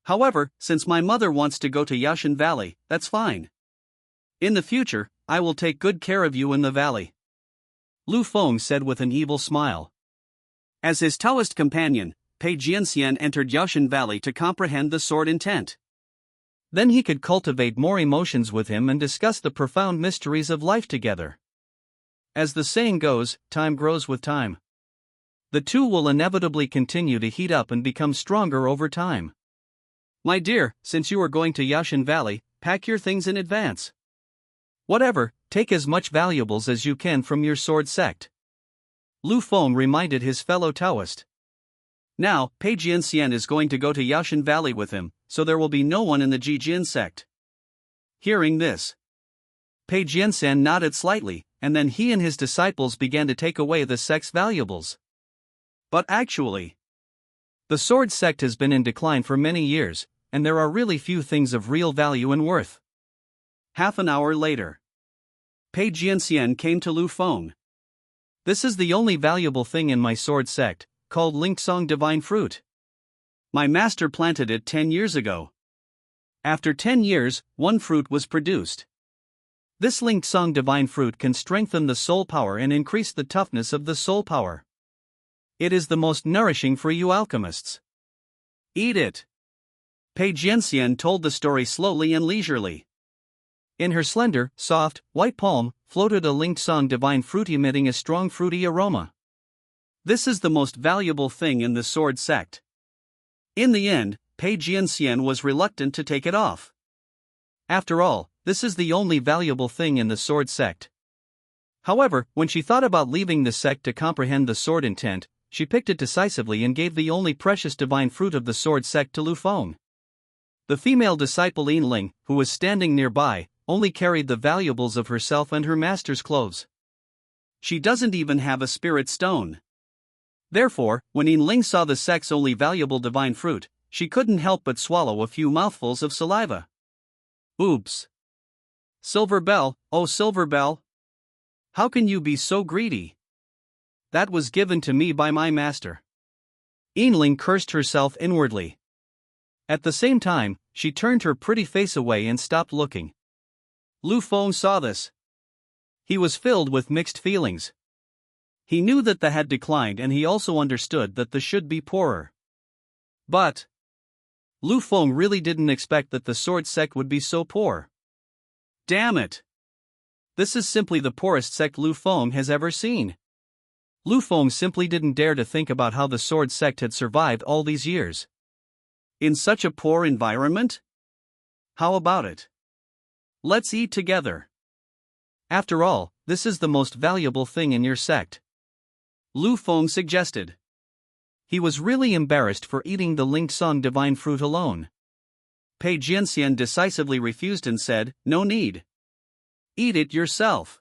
However, since my mother wants to go to Yaoshan Valley, that's fine. In the future, I will take good care of you in the valley. Lu Feng said with an evil smile. As his Taoist companion, Pei Jianxian entered Yaoshan Valley to comprehend the sword intent. Then he could cultivate more emotions with him and discuss the profound mysteries of life together. As the saying goes, time grows with time. The two will inevitably continue to heat up and become stronger over time. My dear, since you are going to Yaoshan Valley, pack your things in advance. Whatever, take as much valuables as you can from your sword sect. Lu Feng reminded his fellow Taoist. Now, Pei Jianxian is going to go to Yaoshan Valley with him, so there will be no one in the Jijin sect. Hearing this, Pei Jianxian nodded slightly, and then he and his disciples began to take away the sect's valuables. But actually, the sword sect has been in decline for many years, and there are really few things of real value and worth. Half an hour later, Pei Jianxian came to Lu Feng. This is the only valuable thing in my sword sect, called Lingsong Divine Fruit. My master planted it 10 years ago. After 10 years, one fruit was produced. This Lingsong Divine Fruit can strengthen the soul power and increase the toughness of the soul power. It is the most nourishing for you alchemists. Eat it. Pei Jianxian told the story slowly and leisurely. In her slender, soft, white palm, floated a Lingsong Divine Fruit emitting a strong fruity aroma. This is the most valuable thing in the sword sect. In the end, Pei Jianxian was reluctant to take it off. After all, this is the only valuable thing in the sword sect. However, when she thought about leaving the sect to comprehend the sword intent, she picked it decisively and gave the only precious divine fruit of the sword sect to Lu Feng. The female disciple Yin Ling, who was standing nearby, only carried the valuables of herself and her master's clothes. She doesn't even have a spirit stone. Therefore, when Yin Ling saw the sect's only valuable divine fruit, she couldn't help but swallow a few mouthfuls of saliva. Oops. Silver Bell, oh Silver Bell! How can you be so greedy? That was given to me by my master. Yin Ling cursed herself inwardly. At the same time, she turned her pretty face away and stopped looking. Lu Feng saw this. He was filled with mixed feelings. He knew that the had declined and he also understood that the should be poorer. But Lu Feng really didn't expect that the sword sect would be so poor. Damn it! This is simply the poorest sect Lu Feng has ever seen. Lu Feng simply didn't dare to think about how the sword sect had survived all these years. In such a poor environment? How about it? Let's eat together. After all, this is the most valuable thing in your sect. Lu Feng suggested. He was really embarrassed for eating the Lingsong Divine Fruit alone. Pei Jianxian decisively refused and said, "No need. Eat it yourself.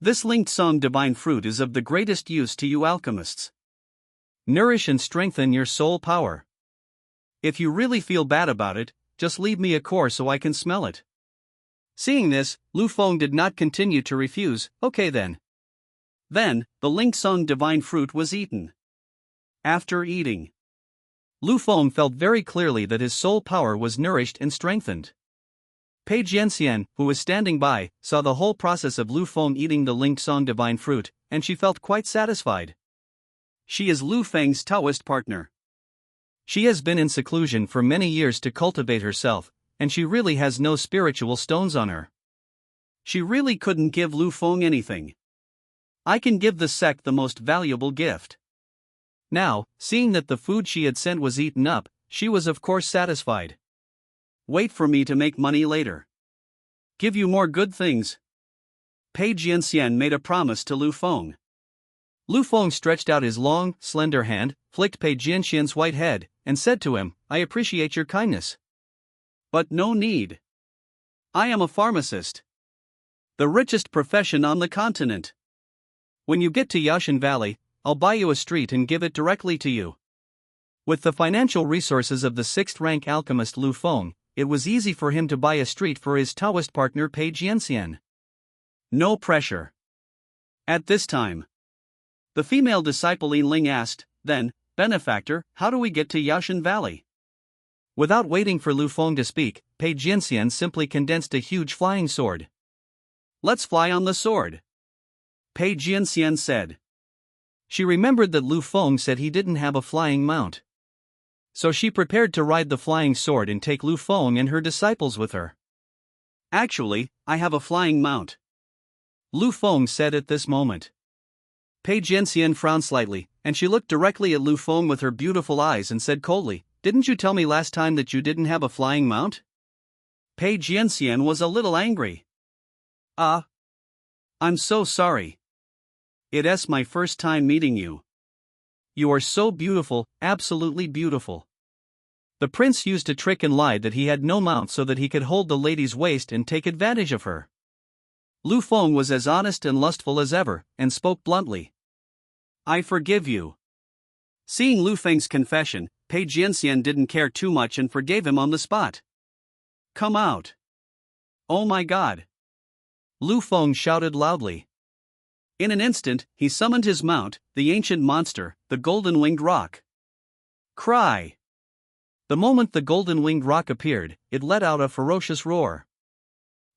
This Lingsong Divine Fruit is of the greatest use to you alchemists. Nourish and strengthen your soul power. If you really feel bad about it, just leave me a core so I can smell it." Seeing this, Lu Feng did not continue to refuse. Okay then. Then, the Lingsong Divine Fruit was eaten. After eating, Lu Feng felt very clearly that his soul power was nourished and strengthened. Pei Jianxian, who was standing by, saw the whole process of Lu Feng eating the Lingsong Divine Fruit, and she felt quite satisfied. She is Lu Feng's Taoist partner. She has been in seclusion for many years to cultivate herself, and she really has no spiritual stones on her. She really couldn't give Lu Feng anything. I can give the sect the most valuable gift. Now, seeing that the food she had sent was eaten up, she was of course satisfied. Wait for me to make money later. Give you more good things. Pei Jianxian made a promise to Lu Feng. Lu Feng stretched out his long, slender hand, flicked Pei Jianxian's white head, and said to him, "I appreciate your kindness. But no need. I am a pharmacist. The richest profession on the continent. When you get to Yashan Valley, I'll buy you a street and give it directly to you." With the financial resources of the 6th-rank alchemist Lu Feng, it was easy for him to buy a street for his Taoist partner Pei Jianxian. No pressure. At this time, the female disciple Yin Ling asked, "Then, benefactor, how do we get to Yashan Valley?" Without waiting for Lu Feng to speak, Pei Jianxian simply condensed a huge flying sword. "Let's fly on the sword," Pei Jianxian said. She remembered that Lu Feng said he didn't have a flying mount. So she prepared to ride the flying sword and take Lu Feng and her disciples with her. "Actually, I have a flying mount," Lu Feng said at this moment. Pei Jianxian frowned slightly, and she looked directly at Lu Feng with her beautiful eyes and said coldly, "Didn't you tell me last time that you didn't have a flying mount?" Pei Jianxian was a little angry. I'm so sorry. It's my first time meeting you. You are so beautiful, absolutely beautiful." The prince used a trick and lied that he had no mount so that he could hold the lady's waist and take advantage of her. Lu Feng was as honest and lustful as ever, and spoke bluntly. I forgive you. Seeing Lu Feng's confession, Pei Jianxian didn't care too much and forgave him on the spot. Come out. Oh my god. Lu Feng shouted loudly. In an instant, he summoned his mount, the ancient monster, the golden-winged roc. Cry! The moment the golden-winged roc appeared, it let out a ferocious roar.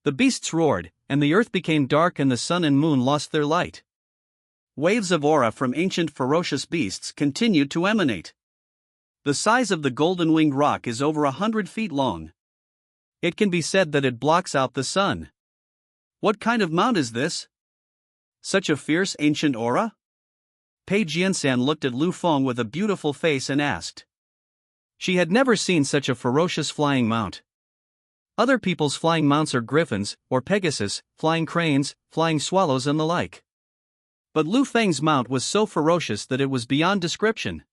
The beasts roared, and the earth became dark and the sun and moon lost their light. Waves of aura from ancient ferocious beasts continued to emanate. The size of the golden-winged roc is over 100 feet long. It can be said that it blocks out the sun. What kind of mount is this? Such a fierce ancient aura? Pei Jianxian looked at Lu Feng with a beautiful face and asked. She had never seen such a ferocious flying mount. Other people's flying mounts are griffins, or Pegasus, flying cranes, flying swallows and the like. But Lu Feng's mount was so ferocious that it was beyond description.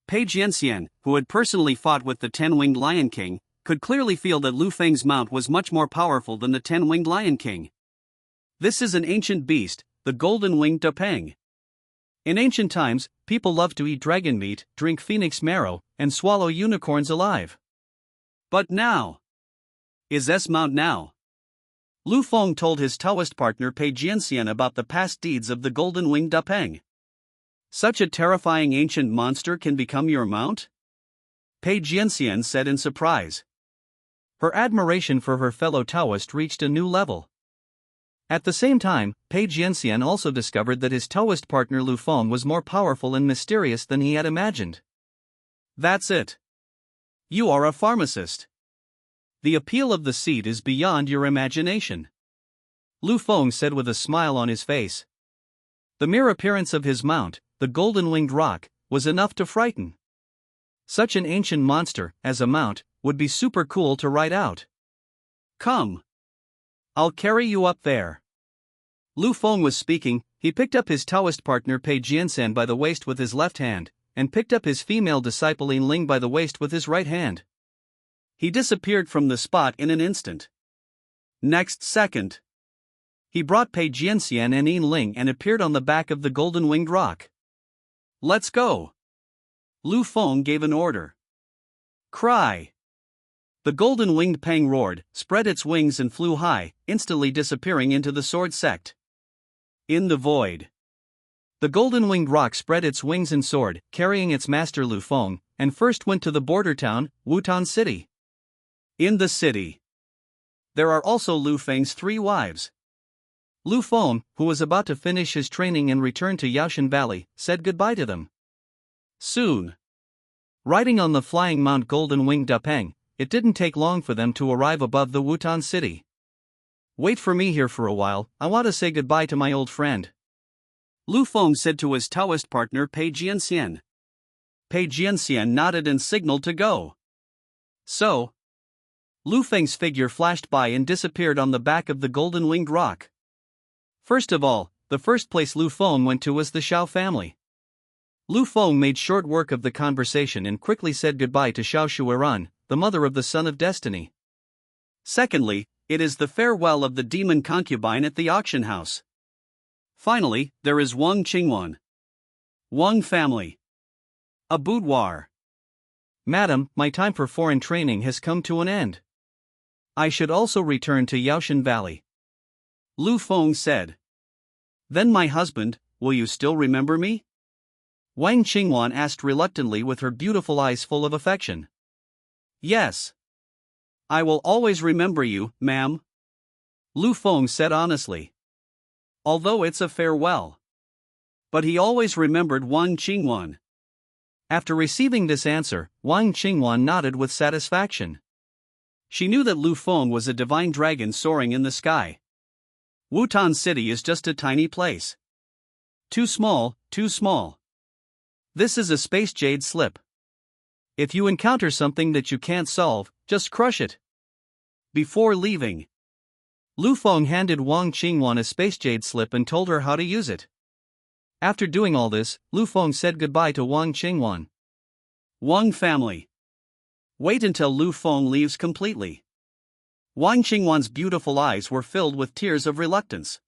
Pei Jianxian, who had personally fought with the 10-winged Lion King, could clearly feel that Lu Feng's mount was much more powerful than the 10-winged Lion King. This is an ancient beast, the golden-winged Dapeng. In ancient times, people loved to eat dragon meat, drink phoenix marrow, and swallow unicorns alive. But now? Is this mount now? Lu Feng told his Taoist partner Pei Jianxian about the past deeds of the golden-winged Dapeng. Such a terrifying ancient monster can become your mount? Pei Jianxian said in surprise. Her admiration for her fellow Taoist reached a new level. At the same time, Pei Jianxian also discovered that his Taoist partner Lu Feng was more powerful and mysterious than he had imagined. That's it. You are a pharmacist. The appeal of the seed is beyond your imagination. Lu Feng said with a smile on his face. The mere appearance of his mount, the golden-winged roc, was enough to frighten. Such an ancient monster, as a mount, would be super cool to ride out. Come. I'll carry you up there. Lu Feng was speaking. He picked up his Taoist partner Pei Jianxian by the waist with his left hand, and picked up his female disciple Yin Ling by the waist with his right hand. He disappeared from the spot in an instant. Next second, he brought Pei Jianxian and Yin Ling and appeared on the back of the golden-winged roc. Let's go. Lu Feng gave an order. Cry. The golden-winged Peng roared, spread its wings and flew high, instantly disappearing into the sword sect. In the void, the golden-winged roc spread its wings and soared, carrying its master Lu Feng, and first went to the border town, Wutan City. In the city, there are also Lu Feng's 3 wives. Lu Feng, who was about to finish his training and return to Yaoshan Valley, said goodbye to them. Soon, riding on the flying Mount Golden-Winged Dapeng, it didn't take long for them to arrive above the Wutan city. Wait for me here for a while, I want to say goodbye to my old friend. Lu Feng said to his Taoist partner Pei Jianxian. Pei Jianxian nodded and signaled to go. So, Lu Feng's figure flashed by and disappeared on the back of the golden-winged roc. First of all, the first place Lu Feng went to was the Xiao family. Lu Feng made short work of the conversation and quickly said goodbye to Xiao Shuiran, the mother of the Son of Destiny. Secondly, it is the farewell of the demon concubine at the auction house. Finally, there is Wang Qingwan. Wang family. A boudoir. Madam, my time for foreign training has come to an end. I should also return to Yaoshan Valley. Lu Feng said. Then my husband, will you still remember me? Wang Qingwan asked reluctantly with her beautiful eyes full of affection. Yes. I will always remember you, ma'am. Lu Feng said honestly. Although it's a farewell. But he always remembered Wang Qingwan. After receiving this answer, Wang Qingwan nodded with satisfaction. She knew that Lu Feng was a divine dragon soaring in the sky. Wutan City is just a tiny place. Too small, too small. This is a space jade slip. If you encounter something that you can't solve, just crush it. Before leaving, Lu Feng handed Wang Qingwan a space jade slip and told her how to use it. After doing all this, Lu Feng said goodbye to Wang Qingwan. Wang family. Wait until Lu Feng leaves completely. Wang Qingwan's beautiful eyes were filled with tears of reluctance.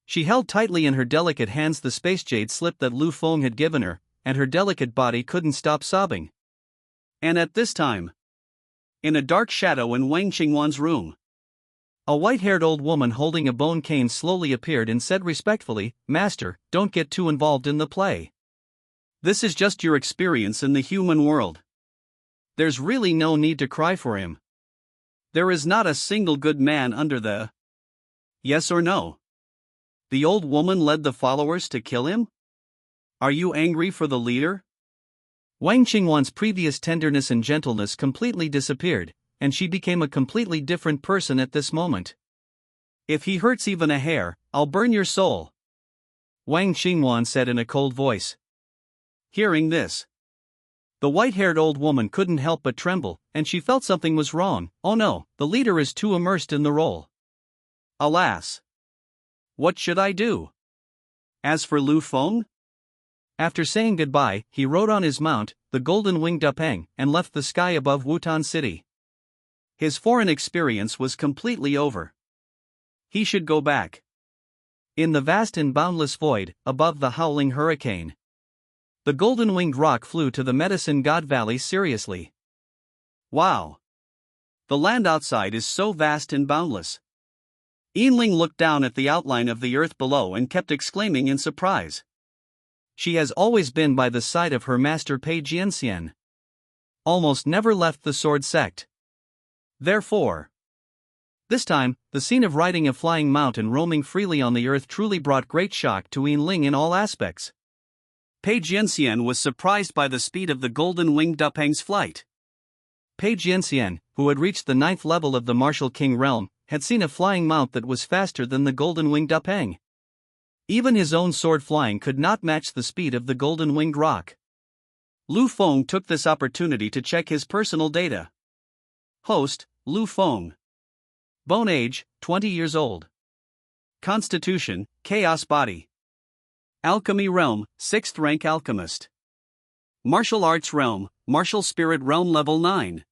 She held tightly in her delicate hands the space jade slip that Lu Feng had given her, and her delicate body couldn't stop sobbing. And at this time, in a dark shadow in Wang Qingwan's room, a white-haired old woman holding a bone cane slowly appeared and said respectfully, "Master, don't get too involved in the play. This is just your experience in the human world. There's really no need to cry for him. There is not a single good man under the... Yes or no? The old woman led the followers to kill him? Are you angry for the leader?" Wang Qingwan's previous tenderness and gentleness completely disappeared, and she became a completely different person at this moment. "If he hurts even a hair, I'll burn your soul," Wang Qingwan said in a cold voice. Hearing this, the white-haired old woman couldn't help but tremble, and she felt something was wrong. Oh no, the leader is too immersed in the role. Alas! What should I do? As for Lu Feng? After saying goodbye, he rode on his mount, the golden-winged Dupeng, and left the sky above Wutan City. His foreign experience was completely over. He should go back. In the vast and boundless void, above the howling hurricane, the golden-winged rock flew to the Medicine God Valley seriously. Wow! The land outside is so vast and boundless. Yinling looked down at the outline of the earth below and kept exclaiming in surprise. She has always been by the side of her master Pei Jianxian. Almost never left the sword sect. Therefore, this time, the scene of riding a flying mount and roaming freely on the earth truly brought great shock to Yinling in all aspects. Pei Jianxian was surprised by the speed of the golden-winged Dupeng's flight. Pei Jianxian, who had reached the 9th level of the Martial King realm, had seen a flying mount that was faster than the golden-winged Dupeng. Even his own sword flying could not match the speed of the golden-winged rock. Lu Feng took this opportunity to check his personal data. Host, Lu Feng. Bone age, 20 years old. Constitution, Chaos Body. Alchemy Realm, 6th rank Alchemist. Martial Arts Realm, Martial Spirit Realm Level 9.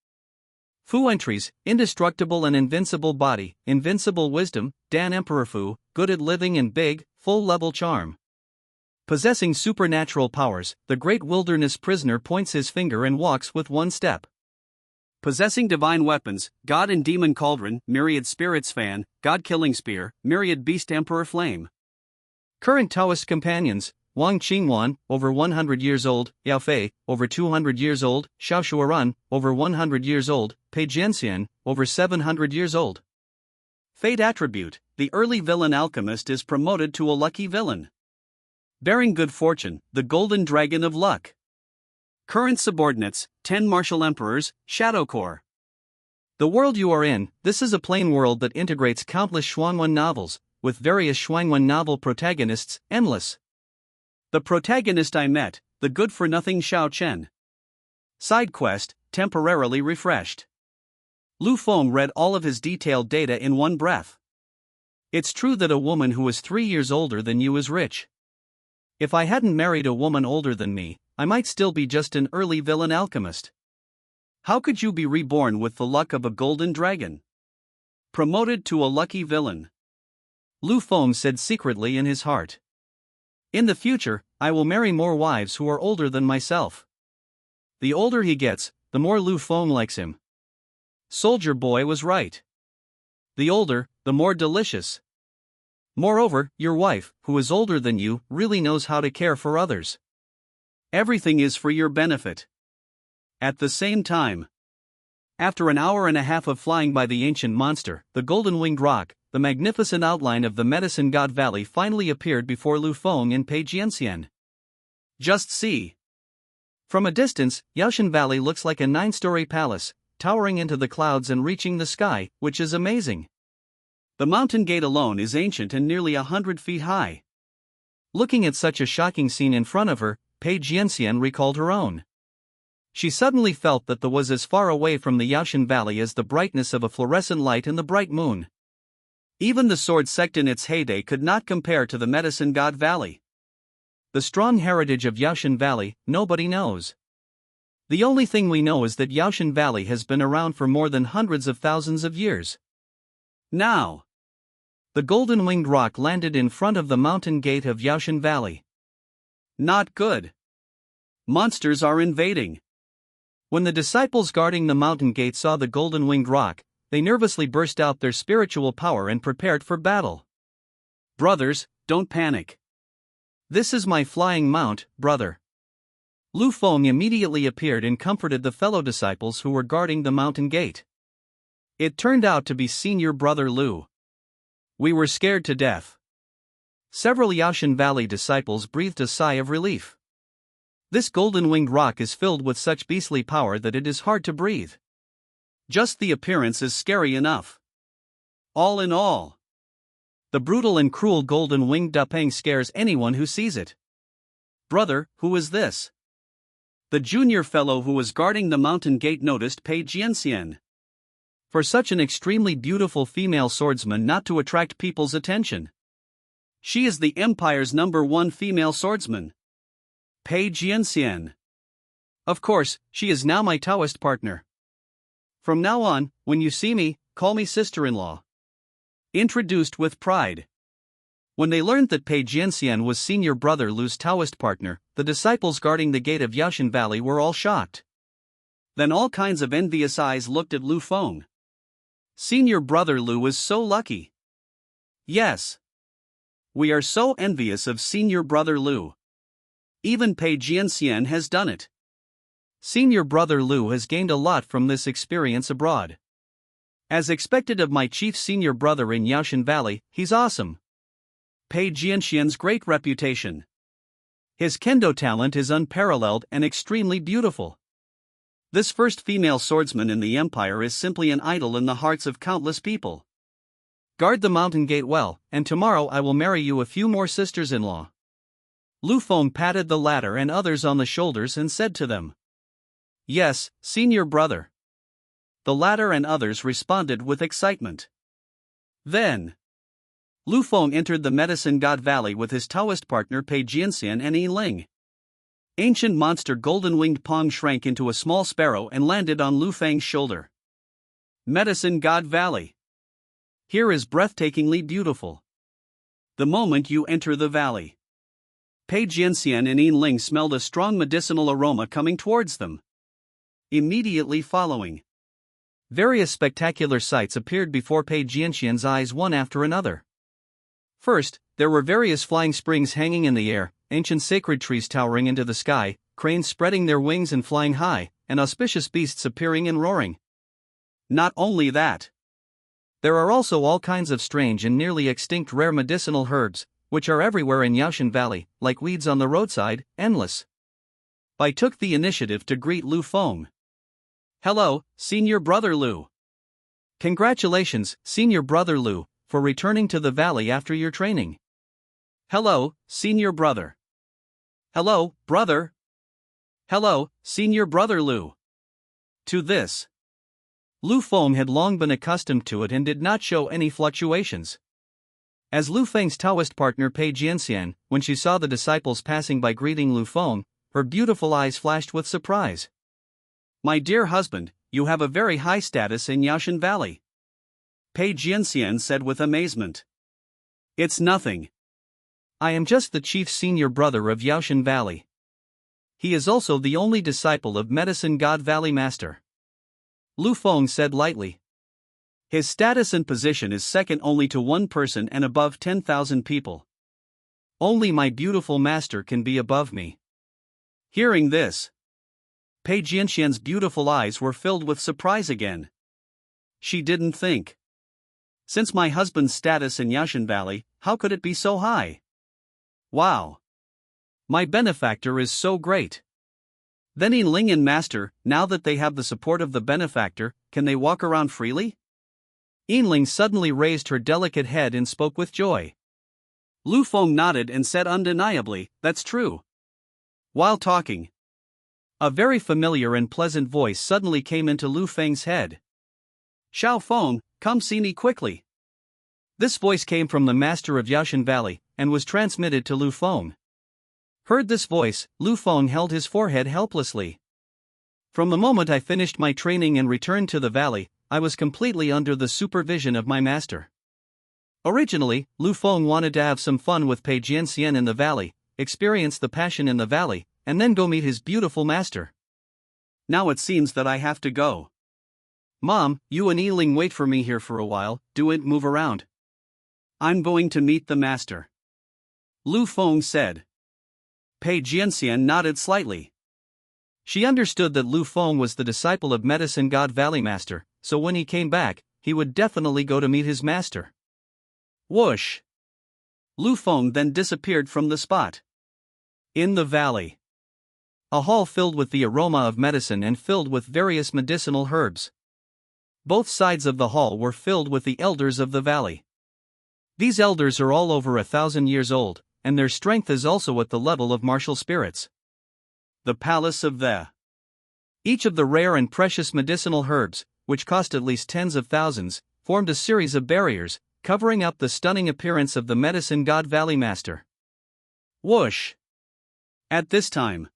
Fu entries, Indestructible and Invincible Body, Invincible Wisdom, Dan Emperor Fu, Good at Living and Big, Full Level Charm. Possessing supernatural powers, the Great Wilderness Prisoner points his finger and walks with one step. Possessing divine weapons, God and Demon Cauldron, Myriad Spirits Fan, God Killing Spear, Myriad Beast Emperor Flame. Current Taoist companions, Wang Qingwan, over 100 years old, Yao Fei, over 200 years old, Xiao Shuaran, over 100 years old, Pei Jianxian, over 700 years old. Fate attribute, the early villain alchemist is promoted to a lucky villain. Bearing good fortune, the golden dragon of luck. Current subordinates, 10 martial emperors, Shadow Corps. The world you are in, this is a plain world that integrates countless Shuangwen novels, with various Shuangwen novel protagonists, endless. The protagonist I met, the good-for-nothing Xiao Chen. Side quest, temporarily refreshed. Lu Feng read all of his detailed data in one breath. It's true that a woman who is 3 years older than you is rich. If I hadn't married a woman older than me, I might still be just an early villain alchemist. How could you be reborn with the luck of a golden dragon? Promoted to a lucky villain. Lu Feng said secretly in his heart. In the future, I will marry more wives who are older than myself. The older he gets, the more Lu Feng likes him. Soldier Boy was right. The older, the more delicious. Moreover, your wife, who is older than you, really knows how to care for others. Everything is for your benefit. At the same time, after an hour and a half of flying by the ancient monster, the golden-winged rock, the magnificent outline of the Medicine God Valley finally appeared before Lu Feng and Pei Jianxian. Just see. From a distance, Yaoshan Valley looks like a 9-story palace, towering into the clouds and reaching the sky, which is amazing. The mountain gate alone is ancient and nearly 100 feet high. Looking at such a shocking scene in front of her, Pei Jianxian recalled her own. She suddenly felt that was as far away from the Yaoshan Valley as the brightness of a fluorescent light in the bright moon. Even the sword sect in its heyday could not compare to the Medicine God Valley. The strong heritage of Yaoshan Valley, nobody knows. The only thing we know is that Yaoshan Valley has been around for more than hundreds of thousands of years. Now, the golden-winged rock landed in front of the mountain gate of Yaoshan Valley. Not good. Monsters are invading. When the disciples guarding the mountain gate saw the golden-winged rock, they nervously burst out their spiritual power and prepared for battle. Brothers, don't panic. This is my flying mount, brother. Lu Feng immediately appeared and comforted the fellow disciples who were guarding the mountain gate. It turned out to be senior brother Lu. We were scared to death. Several Yaoshan Valley disciples breathed a sigh of relief. This golden-winged rock is filled with such beastly power that it is hard to breathe. Just the appearance is scary enough. All in all, the brutal and cruel golden-winged Dupang scares anyone who sees it. Brother, who is this? The junior fellow who was guarding the mountain gate noticed Pei Jianxian. For such an extremely beautiful female swordsman not to attract people's attention. She is the Empire's #1 female swordsman. Pei Jianxian. Of course, she is now my Taoist partner. From now on, when you see me, call me sister-in-law. Introduced with pride. When they learned that Pei Jianxian was senior brother Lu's Taoist partner, the disciples guarding the gate of Yaoshan Valley were all shocked. Then all kinds of envious eyes looked at Lu Feng. Senior brother Lu is so lucky. Yes. We are so envious of senior brother Lu. Even Pei Jianxian has done it. Senior brother Lu has gained a lot from this experience abroad. As expected of my chief senior brother in Yaoshan Valley, he's awesome. Pei Jianxian's great reputation. His kendo talent is unparalleled and extremely beautiful. This first female swordsman in the empire is simply an idol in the hearts of countless people. Guard the mountain gate well, and tomorrow I will marry you a few more sisters-in-law. Lu Feng patted the latter and others on the shoulders and said to them, Yes, senior brother. The latter and others responded with excitement. Then, Lu Feng entered the Medicine God Valley with his Taoist partner Pei Jianxian and Yi Ling. Ancient monster golden-winged Pong shrank into a small sparrow and landed on Lu Feng's shoulder. Medicine God Valley. Here is breathtakingly beautiful. The moment you enter the valley, Pei Jianxian and Yi Ling smelled a strong medicinal aroma coming towards them. Immediately following, various spectacular sights appeared before Pei Jianxian's eyes one after another. First, there were various flying springs hanging in the air, ancient sacred trees towering into the sky, cranes spreading their wings and flying high, and auspicious beasts appearing and roaring. Not only that, there are also all kinds of strange and nearly extinct rare medicinal herbs, which are everywhere in Yaoshan Valley, like weeds on the roadside, endless. I took the initiative to greet Lu Feng. Hello, senior brother Lu. Congratulations, senior brother Lu, for returning to the valley after your training. Hello, senior brother. Hello, brother. Hello, senior brother Lu. To this, Lu Feng had long been accustomed to it and did not show any fluctuations. As Lu Feng's Taoist partner Pei Jianxian, when she saw the disciples passing by greeting Lu Feng, her beautiful eyes flashed with surprise. My dear husband, you have a very high status in Yaoshan Valley. Pei Jianxian said with amazement. It's nothing. I am just the chief senior brother of Yaoshan Valley. He is also the only disciple of Medicine God Valley Master. Lu Feng said lightly. His status and position is second only to one person and above 10,000 people. Only my beautiful master can be above me. Hearing this, Pei Jianxian's beautiful eyes were filled with surprise again. She didn't think. Since my husband's status in Yaoshan Valley, how could it be so high? Wow! My benefactor is so great. Then Yi Ling and Master, now that they have the support of the benefactor, can they walk around freely? Yi Ling suddenly raised her delicate head and spoke with joy. Lu Feng nodded and said undeniably, that's true. While talking, a very familiar and pleasant voice suddenly came into Lu Feng's head. Xiao Feng, come see me quickly. This voice came from the master of Yaoshan Valley, and was transmitted to Lu Feng. Heard this voice, Lu Feng held his forehead helplessly. From the moment I finished my training and returned to the valley, I was completely under the supervision of my master. Originally, Lu Feng wanted to have some fun with Pei Jianxian in the valley, experience the passion in the valley, and then go meet his beautiful master. Now it seems that I have to go. Mom, you and Yiling wait for me here for a while, don't move around. I'm going to meet the master. Lu Feng said. Pei Jianxian nodded slightly. She understood that Lu Feng was the disciple of Medicine God Valley Master, so when he came back, he would definitely go to meet his master. Whoosh! Lu Feng then disappeared from the spot. In the valley. A hall filled with the aroma of medicine and filled with various medicinal herbs. Both sides of the hall were filled with the elders of the valley. These elders are all over 1,000 years old, and their strength is also at the level of martial spirits. The Palace of the. Each of the rare and precious medicinal herbs, which cost at least tens of thousands, formed a series of barriers, covering up the stunning appearance of the Medicine God Valley Master. Whoosh! At this time.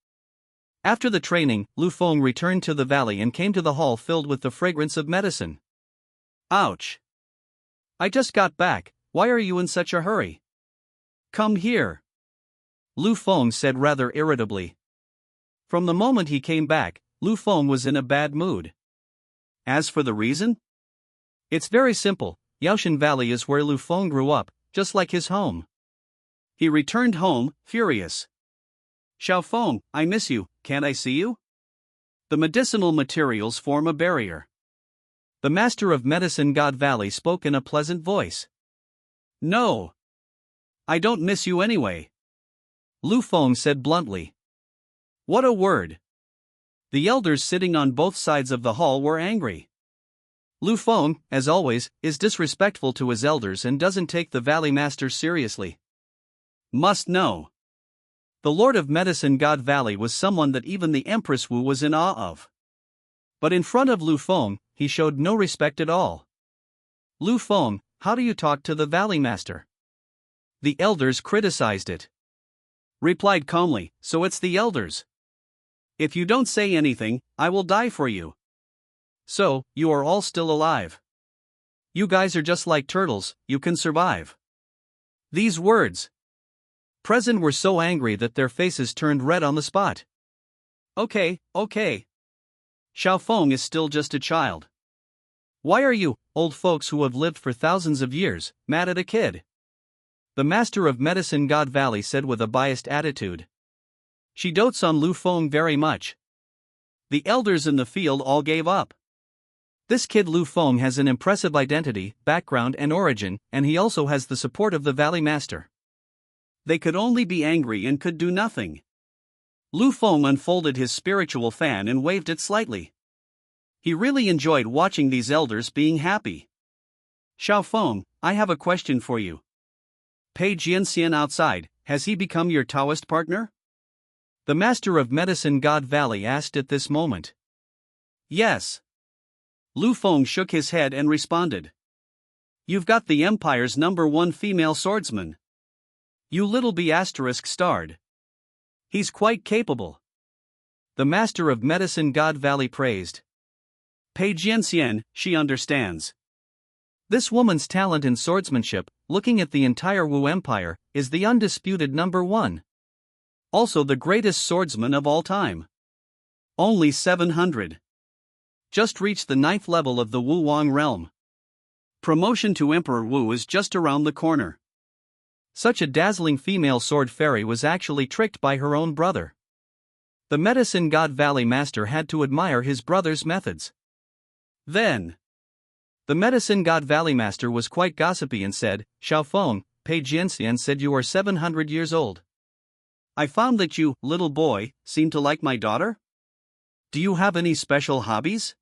After the training, Lu Feng returned to the valley and came to the hall filled with the fragrance of medicine. Ouch! I just got back, why are you in such a hurry? Come here. Lu Feng said rather irritably. From the moment he came back, Lu Feng was in a bad mood. As for the reason? It's very simple. Yaoshan Valley is where Lu Feng grew up, just like his home. He returned home, furious. Xiao Feng, I miss you, can't I see you? The medicinal materials form a barrier. The master of Medicine God Valley spoke in a pleasant voice. No. I don't miss you anyway. Lu Feng said bluntly. What a word. The elders sitting on both sides of the hall were angry. Lu Feng, as always, is disrespectful to his elders and doesn't take the Valley Master seriously. Must know. The Lord of Medicine God Valley was someone that even the Empress Wu was in awe of. But in front of Lu Feng, he showed no respect at all. Lu Feng, how do you talk to the Valley Master? The elders criticized it. Replied calmly, so it's the elders. If you don't say anything, I will die for you. So, you are all still alive. You guys are just like turtles, you can survive. These words present were so angry that their faces turned red on the spot. Okay. Xiao Feng is still just a child. Why are you, old folks who have lived for thousands of years, mad at a kid? The master of Medicine God Valley said with a biased attitude. She dotes on Lu Feng very much. The elders in the field all gave up. This kid Lu Feng has an impressive identity, background and origin, and he also has the support of the Valley Master. They could only be angry and could do nothing. Lu Feng unfolded his spiritual fan and waved it slightly. He really enjoyed watching these elders being happy. Xiao Feng, I have a question for you. Pei Jianxian outside, has he become your Taoist partner? The master of Medicine God Valley asked at this moment. Yes. Lu Feng shook his head and responded. You've got the Empire's #1 female swordsman. You little B** starred. He's quite capable. The master of Medicine God Valley praised. Pei Jianxian, she understands. This woman's talent in swordsmanship, looking at the entire Wu Empire, is the undisputed #1. Also the greatest swordsman of all time. Only 700. Just reached the 9th level of the Wu Wang realm. Promotion to Emperor Wu is just around the corner. Such a dazzling female sword fairy was actually tricked by her own brother. The Medicine God Valley Master had to admire his brother's methods. Then, the Medicine God Valley Master was quite gossipy and said, Xiao Feng, Pei Jianxian said you are 700 years old. I found that you, little boy, seem to like my daughter? Do you have any special hobbies?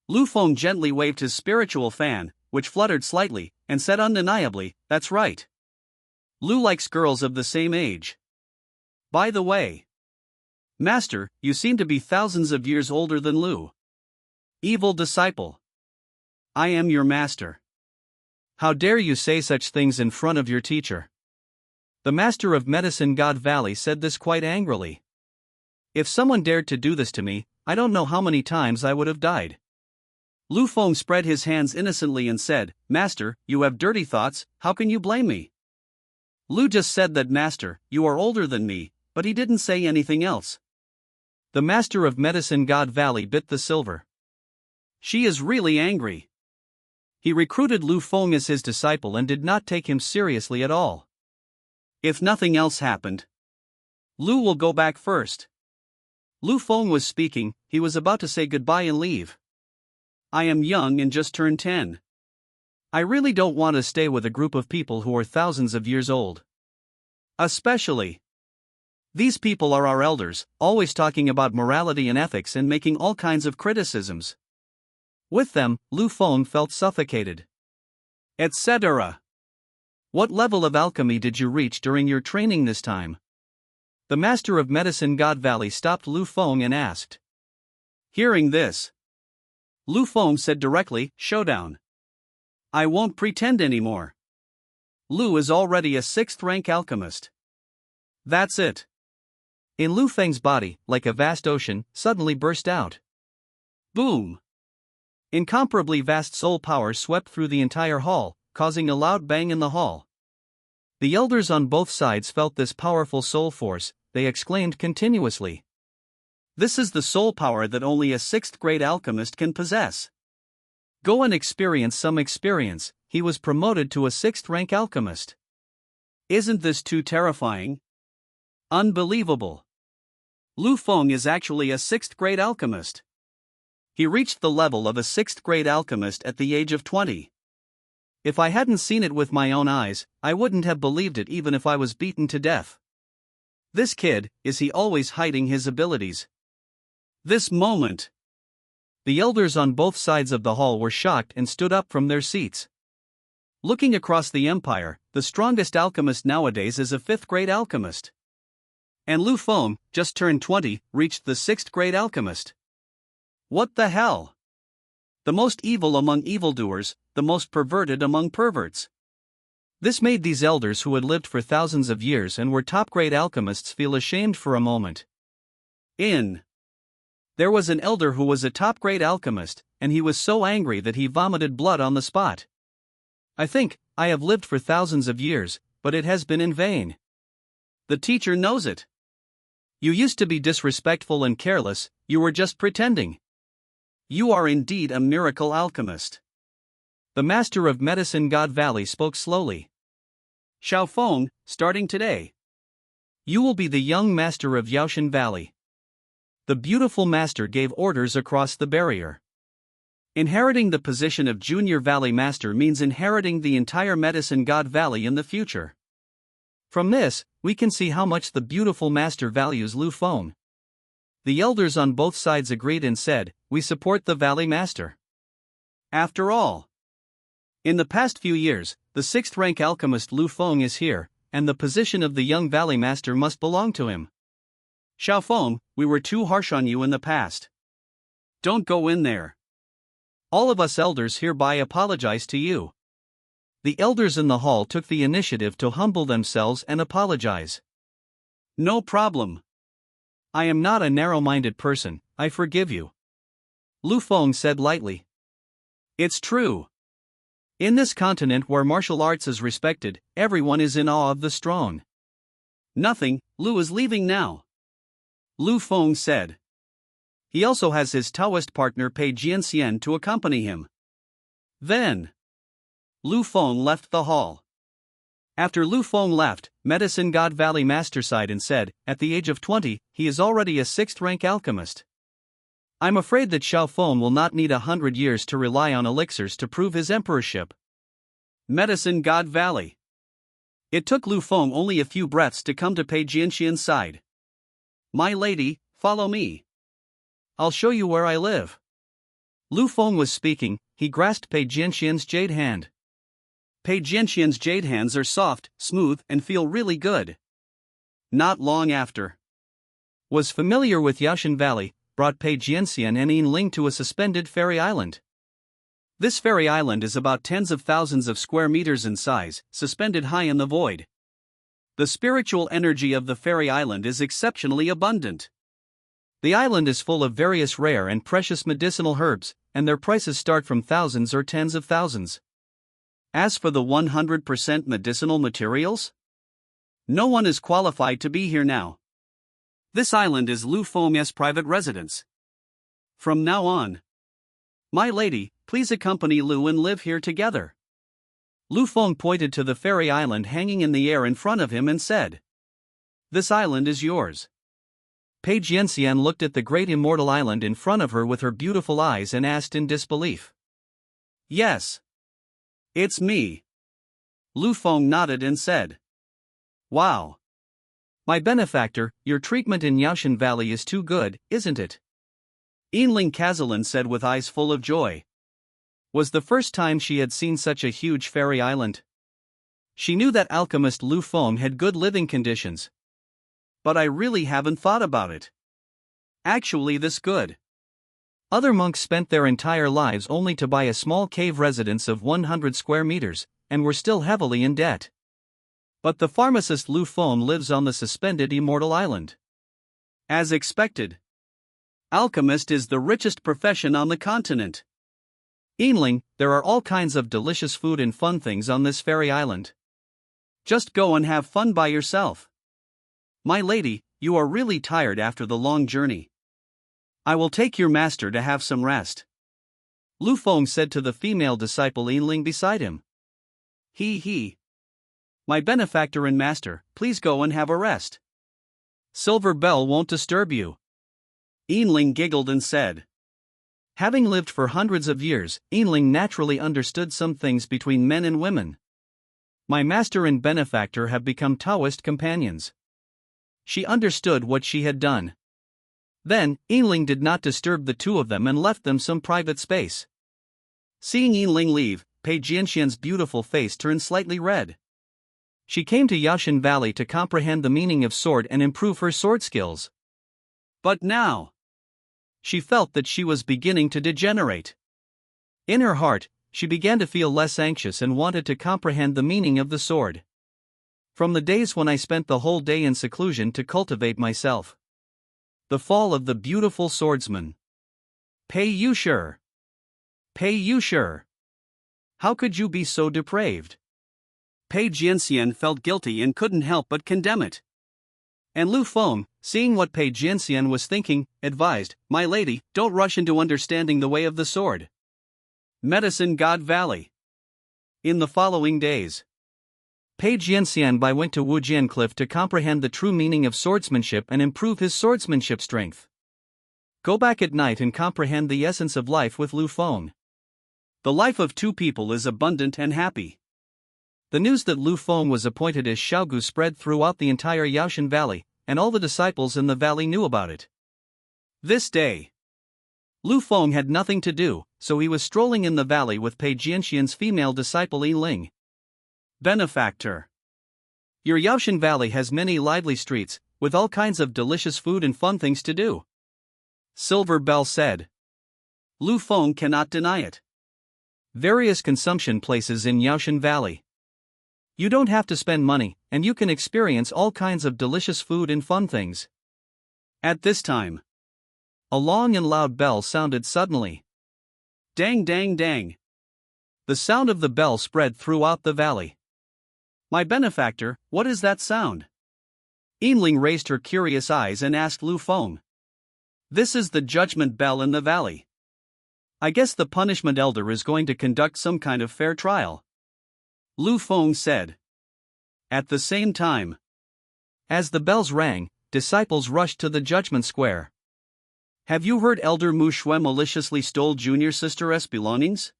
Lu Feng gently waved his spiritual fan, which fluttered slightly, and said undeniably, that's right. Lu likes girls of the same age. By the way, Master, you seem to be thousands of years older than Lu. Evil disciple. I am your master. How dare you say such things in front of your teacher? The master of Medicine God Valley said this quite angrily. If someone dared to do this to me, I don't know how many times I would have died. Lu Feng spread his hands innocently and said, "Master, you have dirty thoughts, how can you blame me?" Lu just said that, "Master, you are older than me," but he didn't say anything else. The master of Medicine God Valley bit the silver. She is really angry. He recruited Lu Feng as his disciple and did not take him seriously at all. If nothing else happened, Lu will go back first. Lu Feng was speaking, he was about to say goodbye and leave. I am young and just turned 10. I really don't want to stay with a group of people who are thousands of years old. Especially. These people are our elders, always talking about morality and ethics and making all kinds of criticisms. With them, Lu Feng felt suffocated. Etc. What level of alchemy did you reach during your training this time? The master of Medicine God Valley stopped Lu Feng and asked. Hearing this, Lu Feng said directly, "Showdown. I won't pretend anymore." Lu is already a 6th rank alchemist. That's it. In Lu Feng's body, like a vast ocean, suddenly burst out. Boom! Incomparably vast soul power swept through the entire hall, causing a loud bang in the hall. The elders on both sides felt this powerful soul force, they exclaimed continuously. This is the soul power that only a 6th grade alchemist can possess. Go and experience some experience, he was promoted to a 6th rank alchemist. Isn't this too terrifying? Unbelievable. Lu Feng is actually a 6th grade alchemist. He reached the level of a 6th grade alchemist at the age of 20. If I hadn't seen it with my own eyes, I wouldn't have believed it even if I was beaten to death. This kid, is he always hiding his abilities? This moment. The elders on both sides of the hall were shocked and stood up from their seats. Looking across the empire, the strongest alchemist nowadays is a 5th grade alchemist. And Lu Feng, just turned 20, reached the 6th grade alchemist. What the hell? The most evil among evildoers, the most perverted among perverts. This made these elders who had lived for thousands of years and were top-grade alchemists feel ashamed for a moment. There was an elder who was a top-grade alchemist, and he was so angry that he vomited blood on the spot. I think, I have lived for thousands of years, but it has been in vain. The teacher knows it. You used to be disrespectful and careless, you were just pretending. You are indeed a miracle alchemist. The master of Medicine God Valley spoke slowly. Xiao Feng, starting today, you will be the young master of Yaoshan Valley. The beautiful master gave orders across the barrier. Inheriting the position of Junior Valley Master means inheriting the entire Medicine God Valley in the future. From this, we can see how much the beautiful master values Lu Feng. The elders on both sides agreed and said, "We support the Valley Master." After all, in the past few years, the 6th rank alchemist Lu Feng is here, and the position of the young Valley Master must belong to him. Xiao Feng, we were too harsh on you in the past. Don't go in there. All of us elders hereby apologize to you. The elders in the hall took the initiative to humble themselves and apologize. No problem. I am not a narrow-minded person, I forgive you. Lu Feng said lightly. It's true. In this continent where martial arts is respected, everyone is in awe of the strong. Nothing, Lu is leaving now. Lu Feng said. He also has his Taoist partner Pei Jianxian to accompany him. Then, Lu Feng left the hall. After Lu Feng left, Medicine God Valley Master sighed and said, at the age of 20, he is already a 6th rank alchemist. I'm afraid that Xiao Feng will not need 100 years to rely on elixirs to prove his emperorship. Medicine God Valley. It took Lu Feng only a few breaths to come to Pei Jianxian's side. My lady, follow me. I'll show you where I live. Lu Feng was speaking, he grasped Pei Jianxian's jade hand. Pei Jianxian's jade hands are soft, smooth, and feel really good. Not long after, was familiar with Yaoshan Valley, brought Pei Jianxian and Yin Ling to a suspended fairy island. This fairy island is about tens of thousands of square meters in size, suspended high in the void. The spiritual energy of the fairy island is exceptionally abundant. The island is full of various rare and precious medicinal herbs, and their prices start from thousands or tens of thousands. As for the 100% medicinal materials, no one is qualified to be here now. This island is Lu Feng's private residence. From now on, my lady, please accompany Lu and live here together. Lu Feng pointed to the fairy island hanging in the air in front of him and said, "This island is yours." Pei Jianxian looked at the great immortal island in front of her with her beautiful eyes and asked in disbelief, "Yes. It's me." Lu Feng nodded and said, "Wow. My benefactor, your treatment in Yaoshan Valley is too good, isn't it?" Yinling Kazalin said with eyes full of joy. Was the first time she had seen such a huge fairy island. She knew that alchemist Lu Feng had good living conditions. But I really haven't thought about it. Actually this good. Other monks spent their entire lives only to buy a small cave residence of 100 square meters, and were still heavily in debt. But the pharmacist Lu Feng lives on the suspended immortal island. As expected, alchemist is the richest profession on the continent. Yinling, there are all kinds of delicious food and fun things on this fairy island. Just go and have fun by yourself. My lady, you are really tired after the long journey. I will take your master to have some rest. Lu Feng said to the female disciple Yinling beside him. He. My benefactor and master, please go and have a rest. Silver Bell won't disturb you. Yinling giggled and said. Having lived for hundreds of years, Yinling naturally understood some things between men and women. My master and benefactor have become Taoist companions. She understood what she had done. Then, Yinling did not disturb the two of them and left them some private space. Seeing Yinling leave, Pei Jianxian's beautiful face turned slightly red. She came to Yaoshan Valley to comprehend the meaning of sword and improve her sword skills. But now, she felt that she was beginning to degenerate. In her heart, she began to feel less anxious and wanted to comprehend the meaning of the sword. From the days when I spent the whole day in seclusion to cultivate myself. The fall of the beautiful swordsman. Pei Yushi. Pei Yushi. How could you be so depraved? Pei Jianxian felt guilty and couldn't help but condemn it. And Lu Feng, seeing what Pei Jianxian was thinking, advised, My lady, don't rush into understanding the way of the sword. Medicine God Valley. In the following days, Pei Jianxian went to Wujian Cliff to comprehend the true meaning of swordsmanship and improve his swordsmanship strength. Go back at night and comprehend the essence of life with Lu Feng. The life of two people is abundant and happy. The news that Lu Feng was appointed as Xiaogu spread throughout the entire Yaoshan Valley, and all the disciples in the valley knew about it. This day, Lu Feng had nothing to do, so he was strolling in the valley with Pei Jianxian's female disciple Yinling. Benefactor. Your Yaoshan Valley has many lively streets, with all kinds of delicious food and fun things to do. Silver Bell said. Lu Feng cannot deny it. Various consumption places in Yaoshan Valley. You don't have to spend money, and you can experience all kinds of delicious food and fun things. At this time, a long and loud bell sounded suddenly. Dang dang dang. The sound of the bell spread throughout the valley. My benefactor, what is that sound? Yinling raised her curious eyes and asked Lu Feng. This is the judgment bell in the valley. I guess the punishment elder is going to conduct some kind of fair trial. Lu Feng said. At the same time, as the bells rang, disciples rushed to the judgment square. Have you heard Elder Mu Shui maliciously stole junior sister's belongings?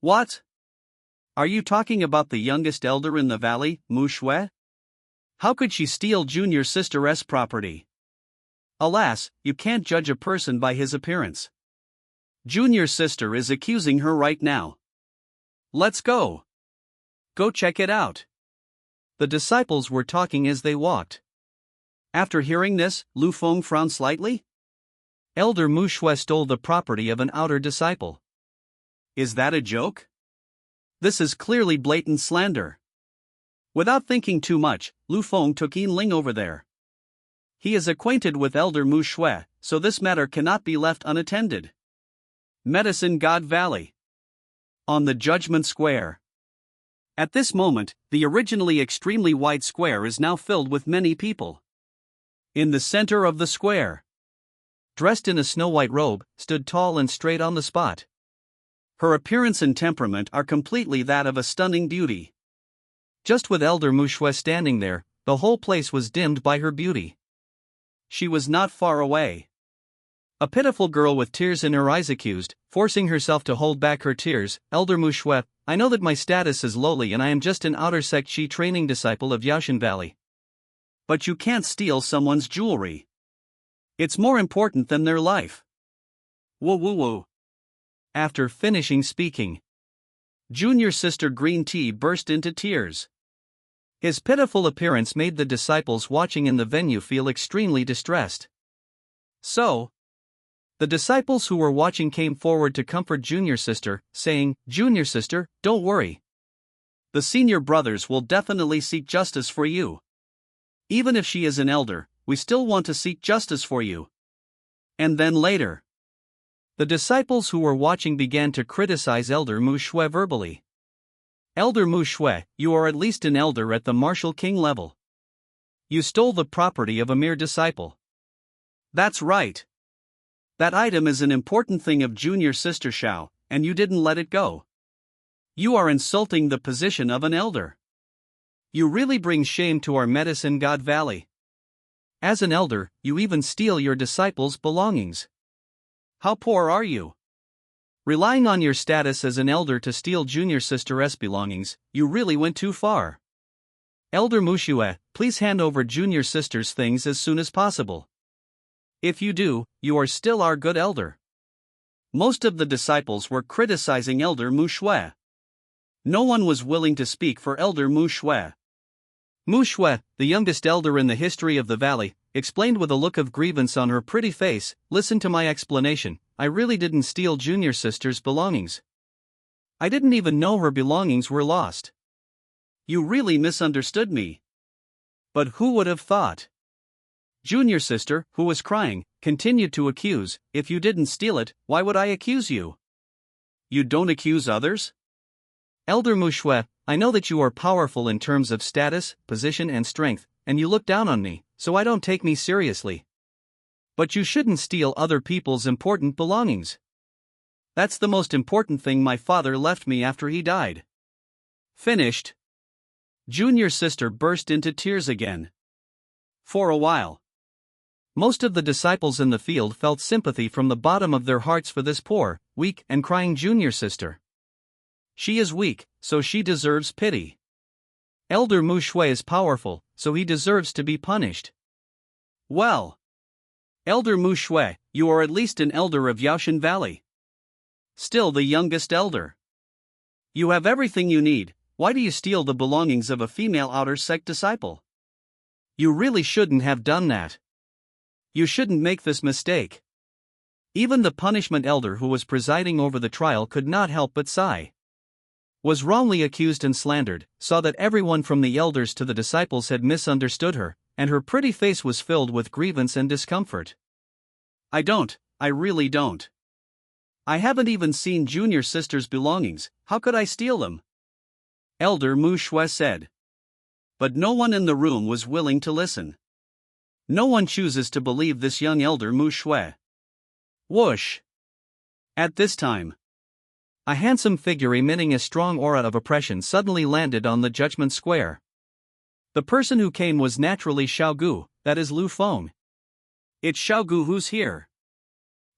What? Are you talking about the youngest elder in the valley, Mu Shui? How could she steal junior sister's property? Alas, you can't judge a person by his appearance. Junior sister is accusing her right now. Let's go. Go check it out. The disciples were talking as they walked. After hearing this, Lu Feng frowned slightly. Elder Mu Shui stole the property of an outer disciple. Is that a joke? This is clearly blatant slander. Without thinking too much, Lu Feng took Yinling over there. He is acquainted with Elder Mu Shui, so this matter cannot be left unattended. Medicine God Valley. On the Judgment Square. At this moment, the originally extremely wide square is now filled with many people. In the center of the square, dressed in a snow-white robe, stood tall and straight on the spot. Her appearance and temperament are completely that of a stunning beauty. Just with Elder Mu Shui standing there, the whole place was dimmed by her beauty. She was not far away. A pitiful girl with tears in her eyes accused, forcing herself to hold back her tears, Elder Mu Shui, I know that my status is lowly and I am just an outer sect Shi training disciple of Yaoshan Valley. But you can't steal someone's jewelry. It's more important than their life. Woo woo woo. After finishing speaking, Junior Sister Green Tea burst into tears. His pitiful appearance made the disciples watching in the venue feel extremely distressed. So, the disciples who were watching came forward to comfort Junior Sister, saying, Junior Sister, don't worry. The senior brothers will definitely seek justice for you. Even if she is an elder, we still want to seek justice for you. And then later, the disciples who were watching began to criticize Elder Mu Shui verbally. Elder Mu Shui, you are at least an elder at the martial king level. You stole the property of a mere disciple. That's right. That item is an important thing of Junior Sister Shao, and you didn't let it go. You are insulting the position of an elder. You really bring shame to our Medicine God Valley. As an elder, you even steal your disciples' belongings. How poor are you? Relying on your status as an elder to steal Junior Sister's belongings, you really went too far. Elder Mu Shui, please hand over Junior Sister's things as soon as possible. If you do, you are still our good elder. Most of the disciples were criticizing Elder Mu Shui. No one was willing to speak for Elder Mu Shui. Mu Shui, the youngest elder in the history of the valley, explained with a look of grievance on her pretty face, listen to my explanation, I really didn't steal Junior Sister's belongings. I didn't even know her belongings were lost. You really misunderstood me. But who would have thought? Junior Sister, who was crying, continued to accuse, if you didn't steal it, why would I accuse you? You don't accuse others? Elder Mu Shui, I know that you are powerful in terms of status, position and strength, and you look down on me, so I don't take me seriously. But you shouldn't steal other people's important belongings. That's the most important thing my father left me after he died. Finished. Junior Sister burst into tears again. For a while, most of the disciples in the field felt sympathy from the bottom of their hearts for this poor, weak and crying Junior Sister. She is weak, so she deserves pity. Elder Mu Shui is powerful, so he deserves to be punished. Well, Elder Mu Shui, you are at least an elder of Yaoshan Valley. Still the youngest elder. You have everything you need, why do you steal the belongings of a female outer sect disciple? You really shouldn't have done that. You shouldn't make this mistake. Even the punishment elder who was presiding over the trial could not help but sigh. Was wrongly accused and slandered, saw that everyone from the elders to the disciples had misunderstood her, and her pretty face was filled with grievance and discomfort. I really don't. I haven't even seen Junior Sister's belongings, how could I steal them? Elder Mu Shui said. But no one in the room was willing to listen. No one chooses to believe this young Elder Mu Shui. Whoosh! At this time, a handsome figure emitting a strong aura of oppression suddenly landed on the Judgment Square. The person who came was naturally Xiaogu, that is Lu Feng. It's Xiaogu who's here.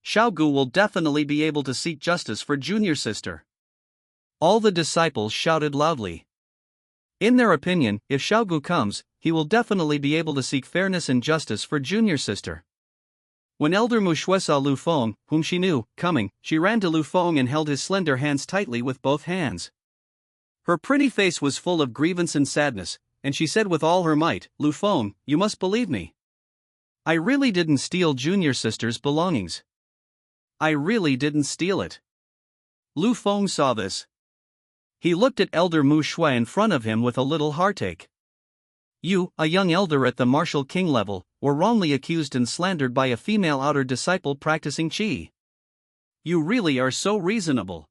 Xiaogu will definitely be able to seek justice for Junior Sister. All the disciples shouted loudly. In their opinion, if Xiaogu comes, he will definitely be able to seek fairness and justice for Junior Sister. When Elder Mu Shui saw Lu Feng, whom she knew, coming, she ran to Lu Feng and held his slender hands tightly with both hands. Her pretty face was full of grievance and sadness, and she said with all her might, Lu Feng, you must believe me. I really didn't steal Junior Sister's belongings. I really didn't steal it. Lu Feng saw this. He looked at Elder Mu Shui in front of him with a little heartache. You, a young elder at the martial king level, were wrongly accused and slandered by a female outer disciple practicing qi. You really are so reasonable.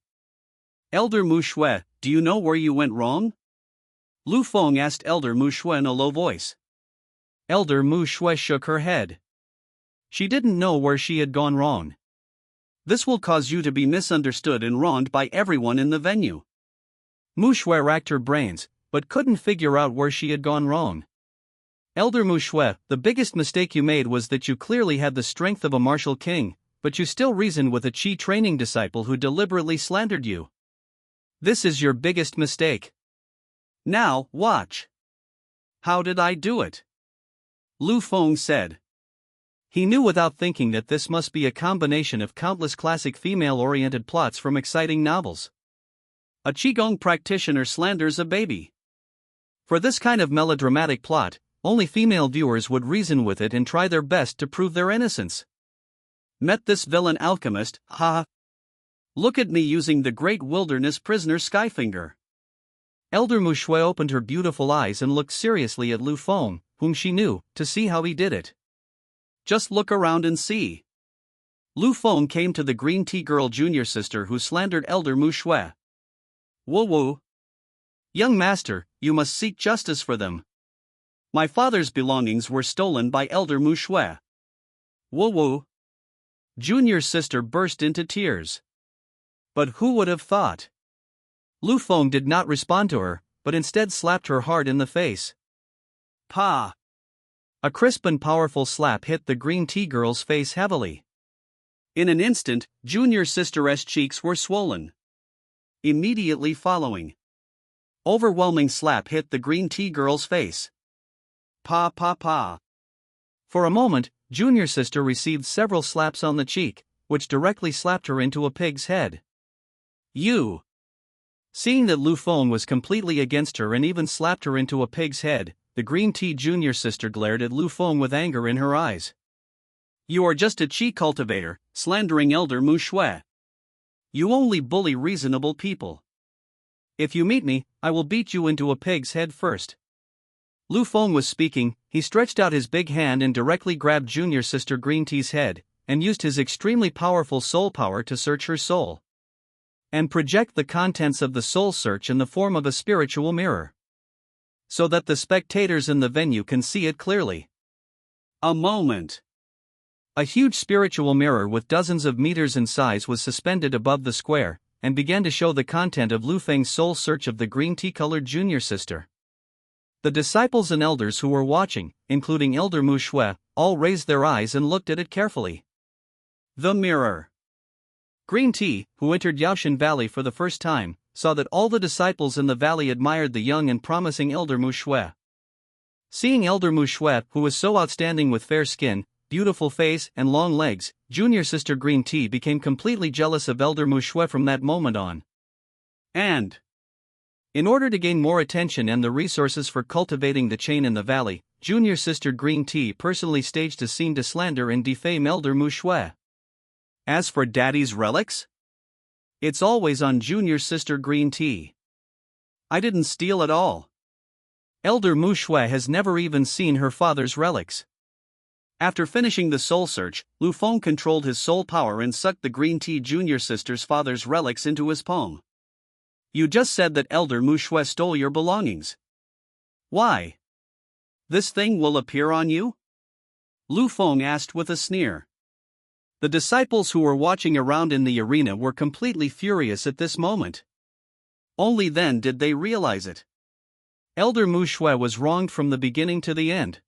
Elder Mu Shui, do you know where you went wrong? Lu Feng asked Elder Mu Shui in a low voice. Elder Mu Shui shook her head. She didn't know where she had gone wrong. This will cause you to be misunderstood and wronged by everyone in the venue. Mu Shui racked her brains, but couldn't figure out where she had gone wrong. Elder Mu Shui, the biggest mistake you made was that you clearly had the strength of a martial king, but you still reasoned with a qi training disciple who deliberately slandered you. This is your biggest mistake. Now, watch. How did I do it? Lu Feng said. He knew without thinking that this must be a combination of countless classic female-oriented plots from exciting novels. A qigong practitioner slanders a baby. For this kind of melodramatic plot, only female viewers would reason with it and try their best to prove their innocence. Met this villain alchemist, ha! Look at me using the great wilderness prisoner Skyfinger. Elder Mu Shui opened her beautiful eyes and looked seriously at Lu Feng, whom she knew, to see how he did it. Just look around and see. Lu Feng came to the green tea girl junior sister who slandered Elder Mu Shui. Woo woo. Young master, you must seek justice for them. My father's belongings were stolen by Elder Mu Shui. Woo woo. Junior's sister burst into tears. But who would have thought? Lu Feng did not respond to her, but instead slapped her hard in the face. Pa! A crisp and powerful slap hit the green tea girl's face heavily. In an instant, junior sister's cheeks were swollen. Immediately following, overwhelming slap hit the green tea girl's face. Pa pa pa. For a moment, junior sister received several slaps on the cheek, which directly slapped her into a pig's head. You! Seeing that Lu Feng was completely against her and even slapped her into a pig's head, the green tea junior sister glared at Lu Feng with anger in her eyes. You are just a qi cultivator, slandering Elder Mu Shui. You only bully reasonable people. If you meet me, I will beat you into a pig's head first. Lu Feng was speaking. He stretched out his big hand and directly grabbed junior sister Green Tea's head, and used his extremely powerful soul power to search her soul. And project the contents of the soul search in the form of a spiritual mirror, so that the spectators in the venue can see it clearly. A moment. A huge spiritual mirror with dozens of meters in size was suspended above the square, and began to show the content of Lu Feng's soul search of the green tea-colored junior sister. The disciples and elders who were watching, including Elder Mu Shui, all raised their eyes and looked at it carefully. The mirror. Green Tea, who entered Yaoshan Valley for the first time, saw that all the disciples in the valley admired the young and promising Elder Mu Shui. Seeing Elder Mu Shui, who was so outstanding with fair skin, beautiful face, and long legs, junior sister Green Tea became completely jealous of Elder Mu Shui from that moment on. And, in order to gain more attention and the resources for cultivating the chain in the valley, junior sister Green Tea personally staged a scene to slander and defame Elder Mu Shui. As for Daddy's relics? It's always on junior sister Green Tea. I didn't steal at all. Elder Mu Shui has never even seen her father's relics. After finishing the soul search, Lu Feng controlled his soul power and sucked the Green Tea junior sister's father's relics into his palm. You just said that Elder Mu Shui stole your belongings. Why? This thing will appear on you? Lu Feng asked with a sneer. The disciples who were watching around in the arena were completely furious at this moment. Only then did they realize it. Elder Mu Shui was wronged from the beginning to the end.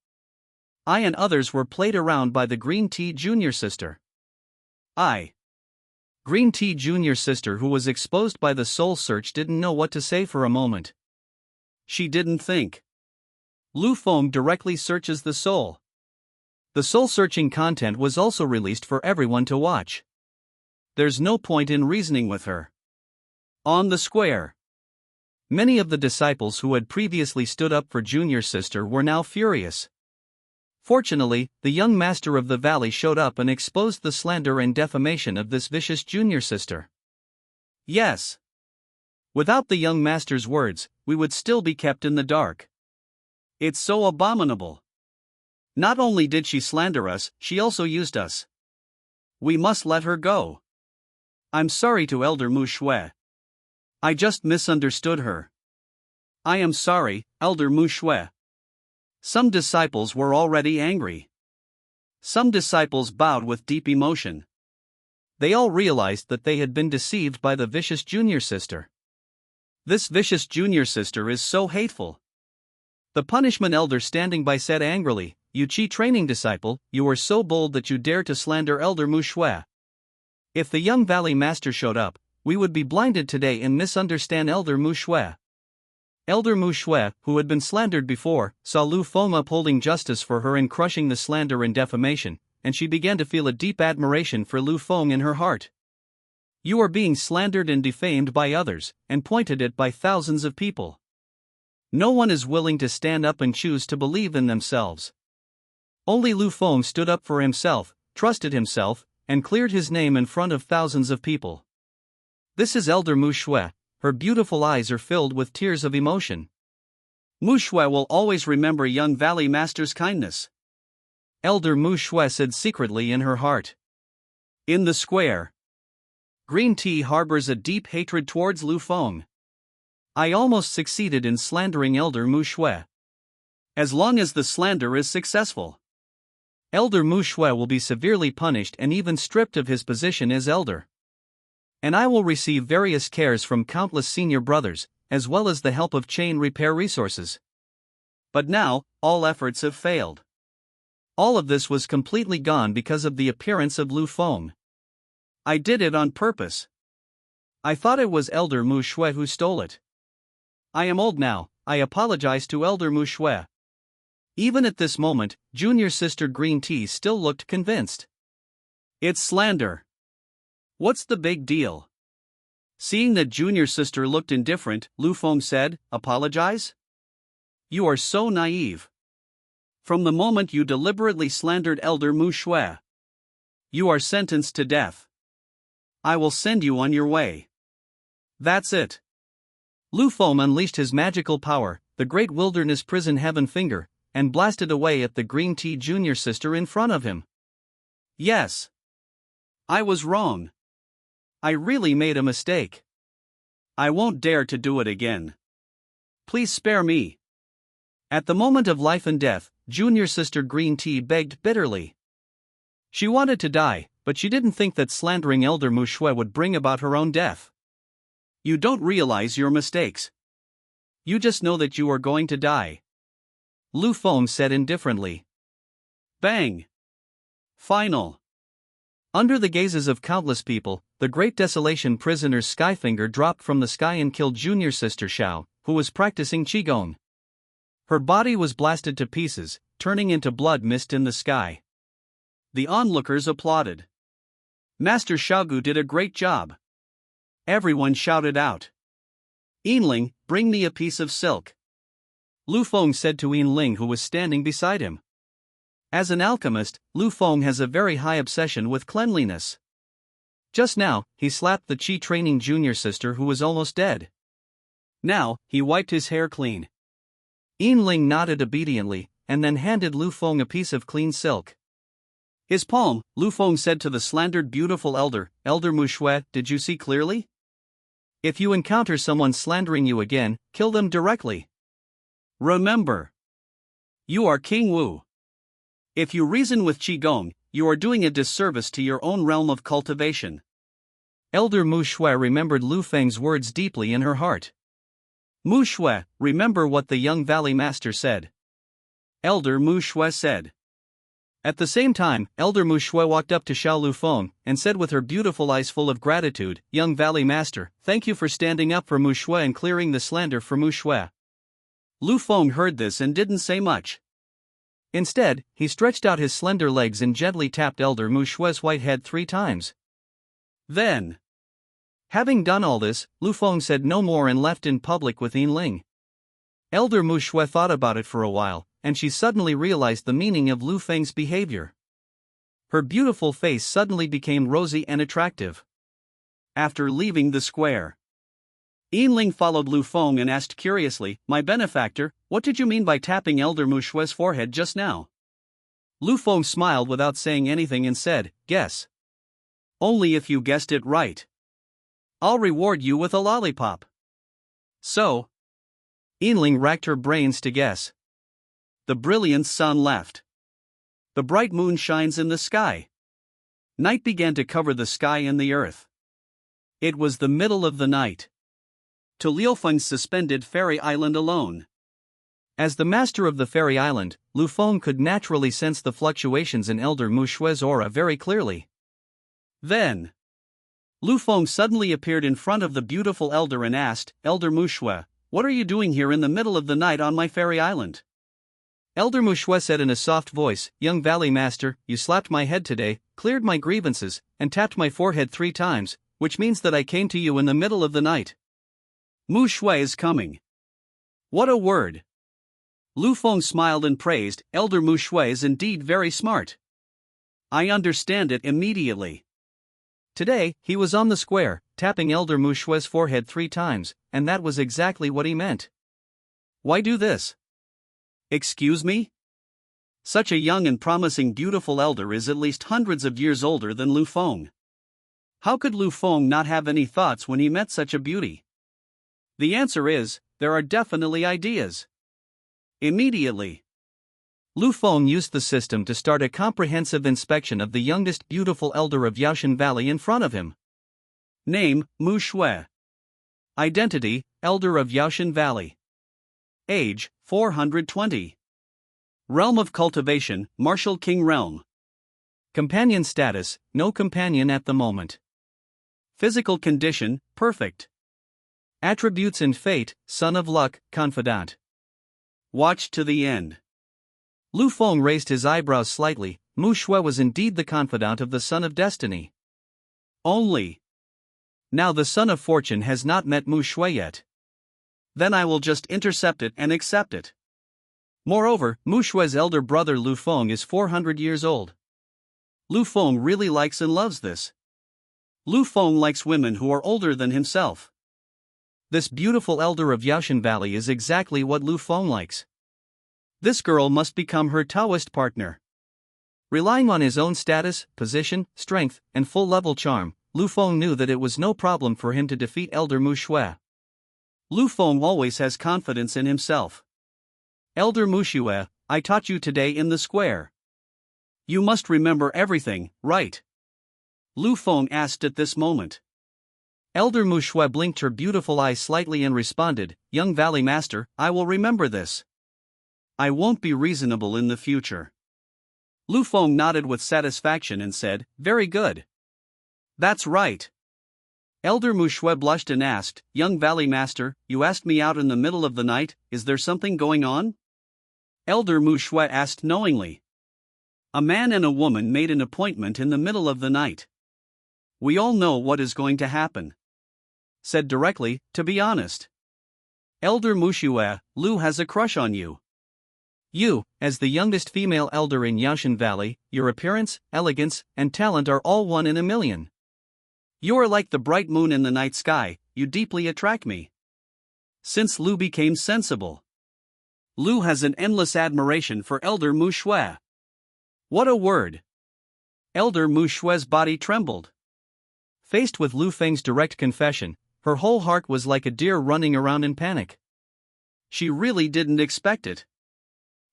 I and others were played around by the Green Tea junior sister. Green Tea junior sister, who was exposed by the soul search, didn't know what to say for a moment. She didn't think. Lu Feng directly searches the soul. The soul-searching content was also released for everyone to watch. There's no point in reasoning with her. On the square, many of the disciples who had previously stood up for junior sister were now furious. Fortunately, the young master of the valley showed up and exposed the slander and defamation of this vicious junior sister. Yes. Without the young master's words, we would still be kept in the dark. It's so abominable. Not only did she slander us, she also used us. We must let her go. I'm sorry to Elder Mu Shui. I just misunderstood her. I am sorry, Elder Mu Shui. Some disciples were already angry. Some disciples bowed with deep emotion. They all realized that they had been deceived by the vicious junior sister. This vicious junior sister is so hateful. The punishment elder standing by said angrily, "You Chi training disciple, you are so bold that you dare to slander Elder Mu Shui. If the young Valley Master showed up, we would be blinded today and misunderstand Elder Mu Shui." Elder Mu Shui, who had been slandered before, saw Lu Feng upholding justice for her and crushing the slander and defamation, and she began to feel a deep admiration for Lu Feng in her heart. You are being slandered and defamed by others, and pointed at by thousands of people. No one is willing to stand up and choose to believe in themselves. Only Lu Feng stood up for himself, trusted himself, and cleared his name in front of thousands of people. This is Elder Mu Shui. Her beautiful eyes are filled with tears of emotion. Mu Shui will always remember young Valley Master's kindness. Elder Mu Shui said secretly in her heart. In the square, Green Tea harbors a deep hatred towards Lu Feng. I almost succeeded in slandering Elder Mu Shui. As long as the slander is successful, Elder Mu Shui will be severely punished and even stripped of his position as elder. And I will receive various cares from countless senior brothers, as well as the help of chain repair resources. But now, all efforts have failed. All of this was completely gone because of the appearance of Lu Feng. I did it on purpose. I thought it was Elder Mu Shui who stole it. I am old now, I apologize to Elder Mu Shui. Even at this moment, Junior Sister Green Tea still looked convinced. It's slander. What's the big deal? Seeing that Junior Sister looked indifferent, Lu Feng said, Apologize? You are so naive. From the moment you deliberately slandered Elder Mu Shui, you are sentenced to death. I will send you on your way. That's it. Lu Feng unleashed his magical power, the great wilderness prison heaven finger, and blasted away at the Green Tea Junior Sister in front of him. Yes. I was wrong. I really made a mistake. I won't dare to do it again. Please spare me. At the moment of life and death, Junior Sister Green Tea begged bitterly. She wanted to die, but she didn't think that slandering Elder Mu Shui would bring about her own death. You don't realize your mistakes. You just know that you are going to die. Lu Feng said indifferently. Bang! Final. Under the gazes of countless people, the Great Desolation prisoner's Skyfinger dropped from the sky and killed Junior Sister Xiao, who was practicing Qigong. Her body was blasted to pieces, turning into blood mist in the sky. The onlookers applauded. Master Xiaogu did a great job. Everyone shouted out. Yinling, bring me a piece of silk. Lu Feng said to Yinling, who was standing beside him. As an alchemist, Lu Feng has a very high obsession with cleanliness. Just now, he slapped the Qi training junior sister who was almost dead. Now, he wiped his hair clean. Yinling nodded obediently, and then handed Lu Feng a piece of clean silk. His palm, Lu Feng said to the slandered beautiful elder, Elder Mu Shui, did you see clearly? If you encounter someone slandering you again, kill them directly. Remember, you are King Wu. If you reason with Qigong, you are doing a disservice to your own realm of cultivation. Elder Mu Shui remembered Lu Feng's words deeply in her heart. Mu Shui, remember what the young Valley Master said. Elder Mu Shui said. At the same time, Elder Mu Shui walked up to Xiao Lu Feng and said with her beautiful eyes full of gratitude, Young Valley Master, thank you for standing up for Mu Shui and clearing the slander for Mu Shui. Lu Feng heard this and didn't say much. Instead, he stretched out his slender legs and gently tapped Elder Mu Shui's white head 3 times. Then, having done all this, Lu Feng said no more and left in public with Yinling. Elder Mu Shui thought about it for a while, and she suddenly realized the meaning of Lu Feng's behavior. Her beautiful face suddenly became rosy and attractive. After leaving the square, Yinling followed Lu Feng and asked curiously, My benefactor, what did you mean by tapping Elder Mu Shui's forehead just now? Lu Feng smiled without saying anything and said, "Guess. Only if you guessed it right. I'll reward you with a lollipop." So? Yinling racked her brains to guess. The brilliant sun left. The bright moon shines in the sky. Night began to cover the sky and the earth. It was the middle of the night. To Liu Feng's suspended fairy island alone. As the master of the fairy island, Lu Feng could naturally sense the fluctuations in Elder Mu Shue's aura very clearly. Then, Lu Feng suddenly appeared in front of the beautiful elder and asked, "Elder Mu Shue, what are you doing here in the middle of the night on my fairy island?" Elder Mu Shue said in a soft voice, "Young Valley Master, you slapped my head today, cleared my grievances, and tapped my forehead 3 times, which means that I came to you in the middle of the night. Mu Shue is coming." What a word! Lu Feng smiled and praised, "Elder Mu Shue is indeed very smart. I understand it immediately." Today, he was on the square, tapping Elder Mu Shue's forehead 3 times, and that was exactly what he meant. Why do this? Excuse me? Such a young and promising beautiful elder is at least hundreds of years older than Lu Feng. How could Lu Feng not have any thoughts when he met such a beauty? The answer is, there are definitely ideas. Immediately, Lu Feng used the system to start a comprehensive inspection of the youngest beautiful elder of Yaoshan Valley in front of him. Name, Mu Shue. Identity, Elder of Yaoshan Valley. Age, 420. Realm of cultivation, Martial King Realm. Companion status, no companion at the moment. Physical condition, perfect. Attributes and fate, Son of Luck, Confidant. Watch to the end. Lu Feng raised his eyebrows slightly. Mu Shue was indeed the confidant of the Son of Destiny. Only. Now the Son of Fortune has not met Mu Shue yet. Then I will just intercept it and accept it. Moreover, Mu Shue's elder brother Lu Feng is 400 years old. Lu Feng really likes and loves this. Lu Feng likes women who are older than himself. This beautiful elder of Yaoshan Valley is exactly what Lu Feng likes. This girl must become her Taoist partner. Relying on his own status, position, strength, and full-level charm, Lu Feng knew that it was no problem for him to defeat Elder Mu Shue. Lu Feng always has confidence in himself. Elder Mu Shue, I taught you today in the square. You must remember everything, right? Lu Feng asked at this moment. Elder Mu Shue blinked her beautiful eyes slightly and responded, "Young Valley Master, I will remember this. I won't be reasonable in the future." Lu Feng nodded with satisfaction and said, "Very good. That's right." Elder Mu Shue blushed and asked, "Young Valley Master, you asked me out in the middle of the night, is there something going on?" Elder Mu Shue asked knowingly. A man and a woman made an appointment in the middle of the night. We all know what is going to happen. Said directly, to be honest. Elder Mu Shue, Lu has a crush on you. You, as the youngest female elder in Yaoshan Valley, your appearance, elegance, and talent are all 1 in a million. You are like the bright moon in the night sky, you deeply attract me. Since Lu became sensible, Lu has an endless admiration for Elder Mu Shue. What a word! Elder Mu Shue's body trembled. Faced with Lu Feng's direct confession, her whole heart was like a deer running around in panic. She really didn't expect it.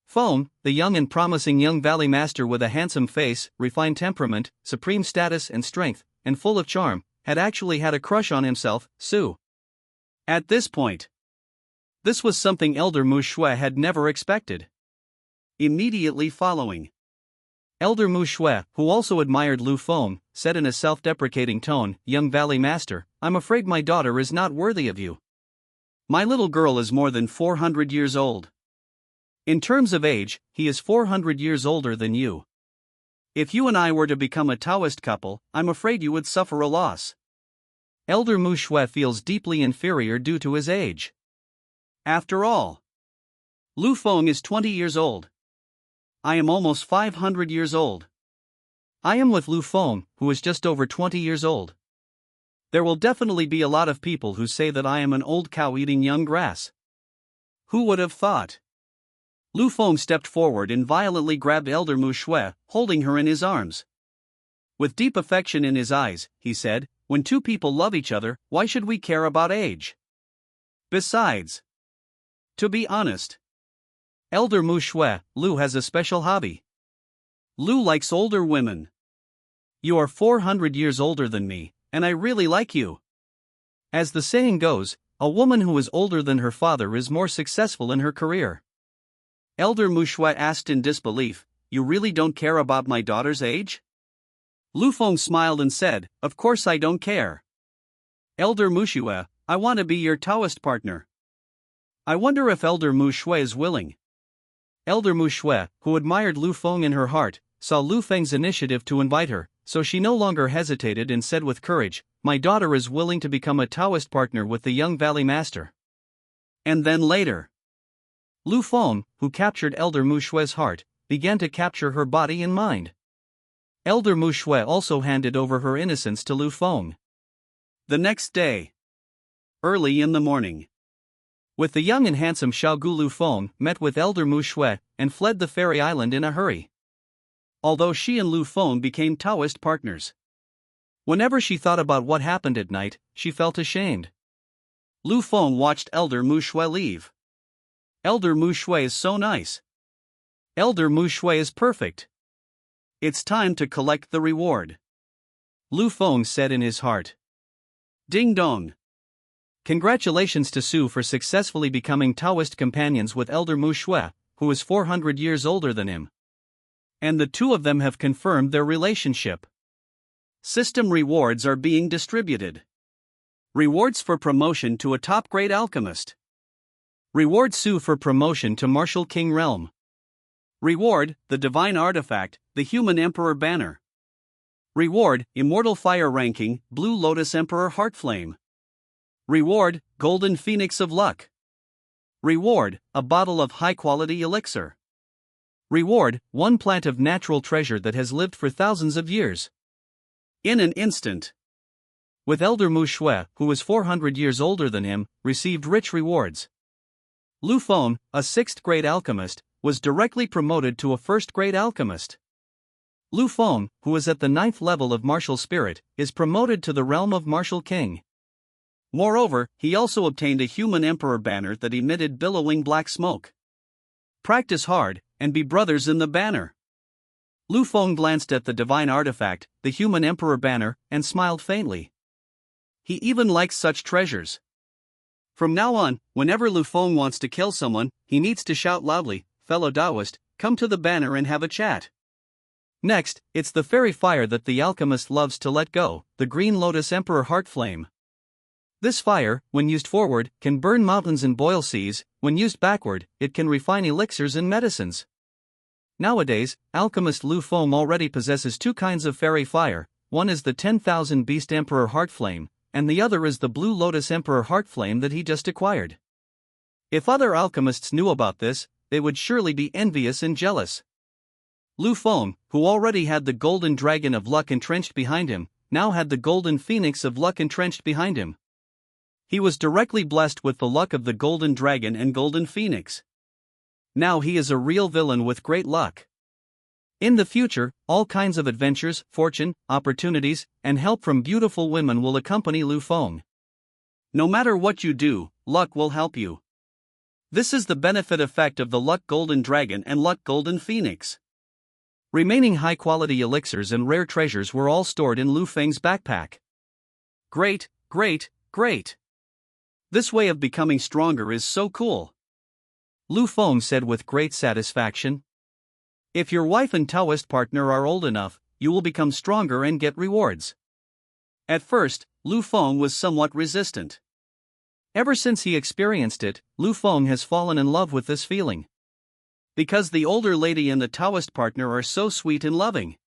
Feng, the young and promising young valley master with a handsome face, refined temperament, supreme status and strength, and full of charm, had actually had a crush on himself, Su. At this point, this was something Elder Mu Shue had never expected. Immediately following, Elder Mu Shue, who also admired Lu Feng, said in a self-deprecating tone, "Young Valley Master, I'm afraid my daughter is not worthy of you. My little girl is more than 400 years old. In terms of age, he is 400 years older than you. If you and I were to become a Taoist couple, I'm afraid you would suffer a loss. Elder Mu Shue feels deeply inferior due to his age. After all, Lu Feng is 20 years old. I am almost 500 years old. I am with Lu Feng, who is just over 20 years old. There will definitely be a lot of people who say that I am an old cow eating young grass. Who would have thought? Lu Feng stepped forward and violently grabbed Elder Mu Shui, holding her in his arms. With deep affection in his eyes, he said, "When two people love each other, why should we care about age? Besides, to be honest, Elder Mu Shui, Lu has a special hobby. Lu likes older women. You are 400 years older than me, and I really like you. As the saying goes, a woman who is older than her father is more successful in her career." Elder Mu Shui asked in disbelief, "You really don't care about my daughter's age?" Lu Feng smiled and said, "Of course I don't care. Elder Mu Shui, I want to be your Taoist partner. I wonder if Elder Mu Shui is willing." Elder Mu Shui, who admired Lu Feng in her heart, saw Lu Feng's initiative to invite her, so she no longer hesitated and said with courage, "My daughter is willing to become a Taoist partner with the young Valley Master." And then later, Lu Feng, who captured Elder Mu Shui's heart, began to capture her body and mind. Elder Mu Shui also handed over her innocence to Lu Feng. The next day, early in the morning, with the young and handsome Xiaogu, Lu Feng met with Elder Mu Shui and fled the fairy island in a hurry. Although she and Lu Feng became Taoist partners, whenever she thought about what happened at night, she felt ashamed. Lu Feng watched Elder Mu Shui leave. Elder Mu Shui is so nice. Elder Mu Shui is perfect. It's time to collect the reward, Lu Feng said in his heart. Ding dong. Congratulations to Su for successfully becoming Taoist companions with Elder Mu Shui, who is 400 years older than him. And the two of them have confirmed their relationship. System rewards are being distributed. Rewards for promotion to a top-grade alchemist. Reward Su for promotion to Martial King Realm. Reward, the Divine Artifact, the Human Emperor Banner. Reward, Immortal Fire Ranking, Blue Lotus Emperor Heartflame. Reward, Golden Phoenix of Luck. Reward, a bottle of high-quality elixir. Reward, one plant of natural treasure that has lived for thousands of years. In an instant, with Elder Mu Shui, who was 400 years older than him, received rich rewards. Lu Feng, a 6th-grade alchemist, was directly promoted to a 1st-grade alchemist. Lu Feng, who is at the 9th level of martial spirit, is promoted to the realm of Martial King. Moreover, he also obtained a Human Emperor banner that emitted billowing black smoke. Practice hard, and be brothers in the banner. Lu Feng glanced at the divine artifact, the Human Emperor banner, and smiled faintly. He even likes such treasures. From now on, whenever Lu Feng wants to kill someone, he needs to shout loudly, "Fellow Taoist, come to the banner and have a chat." Next, it's the fairy fire that the alchemist loves to let go, the Green Lotus Emperor Heartflame. This fire, when used forward, can burn mountains and boil seas. When used backward, it can refine elixirs and medicines. Nowadays, alchemist Lu Feng already possesses two kinds of fairy fire. One is the 10,000 Beast Emperor Heartflame, and the other is the Blue Lotus Emperor Heartflame that he just acquired. If other alchemists knew about this, they would surely be envious and jealous. Lu Feng, who already had the Golden Dragon of Luck entrenched behind him, now had the Golden Phoenix of Luck entrenched behind him. He was directly blessed with the luck of the Golden Dragon and Golden Phoenix. Now he is a real villain with great luck. In the future, all kinds of adventures, fortune, opportunities, and help from beautiful women will accompany Lu Feng. No matter what you do, luck will help you. This is the benefit effect of the Luck Golden Dragon and Luck Golden Phoenix. Remaining high-quality elixirs and rare treasures were all stored in Lu Feng's backpack. Great, great, great. This way of becoming stronger is so cool, Lu Feng said with great satisfaction. If your wife and Taoist partner are old enough, you will become stronger and get rewards. At first, Lu Feng was somewhat resistant. Ever since he experienced it, Lu Feng has fallen in love with this feeling. Because the older lady and the Taoist partner are so sweet and loving.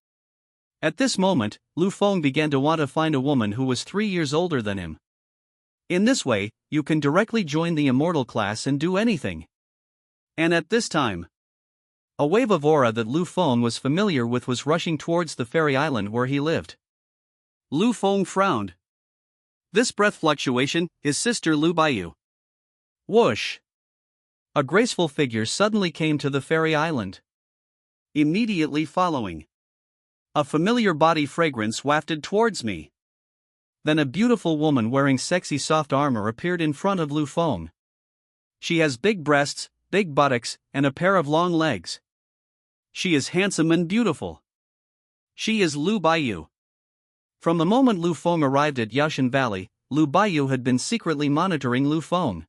At this moment, Lu Feng began to want to find a woman who was 3 years older than him. In this way, you can directly join the immortal class and do anything. And at this time, a wave of aura that Lu Feng was familiar with was rushing towards the fairy island where he lived. Lu Feng frowned. This breath fluctuation is Sister Lu Baiyu. Whoosh! A graceful figure suddenly came to the fairy island. Immediately following, a familiar body fragrance wafted towards me. Then a beautiful woman wearing sexy soft armor appeared in front of Lu Feng. She has big breasts, big buttocks, and a pair of long legs. She is handsome and beautiful. She is Lu Baiyu. From the moment Lu Feng arrived at Yashan Valley, Lu Baiyu had been secretly monitoring Lu Feng.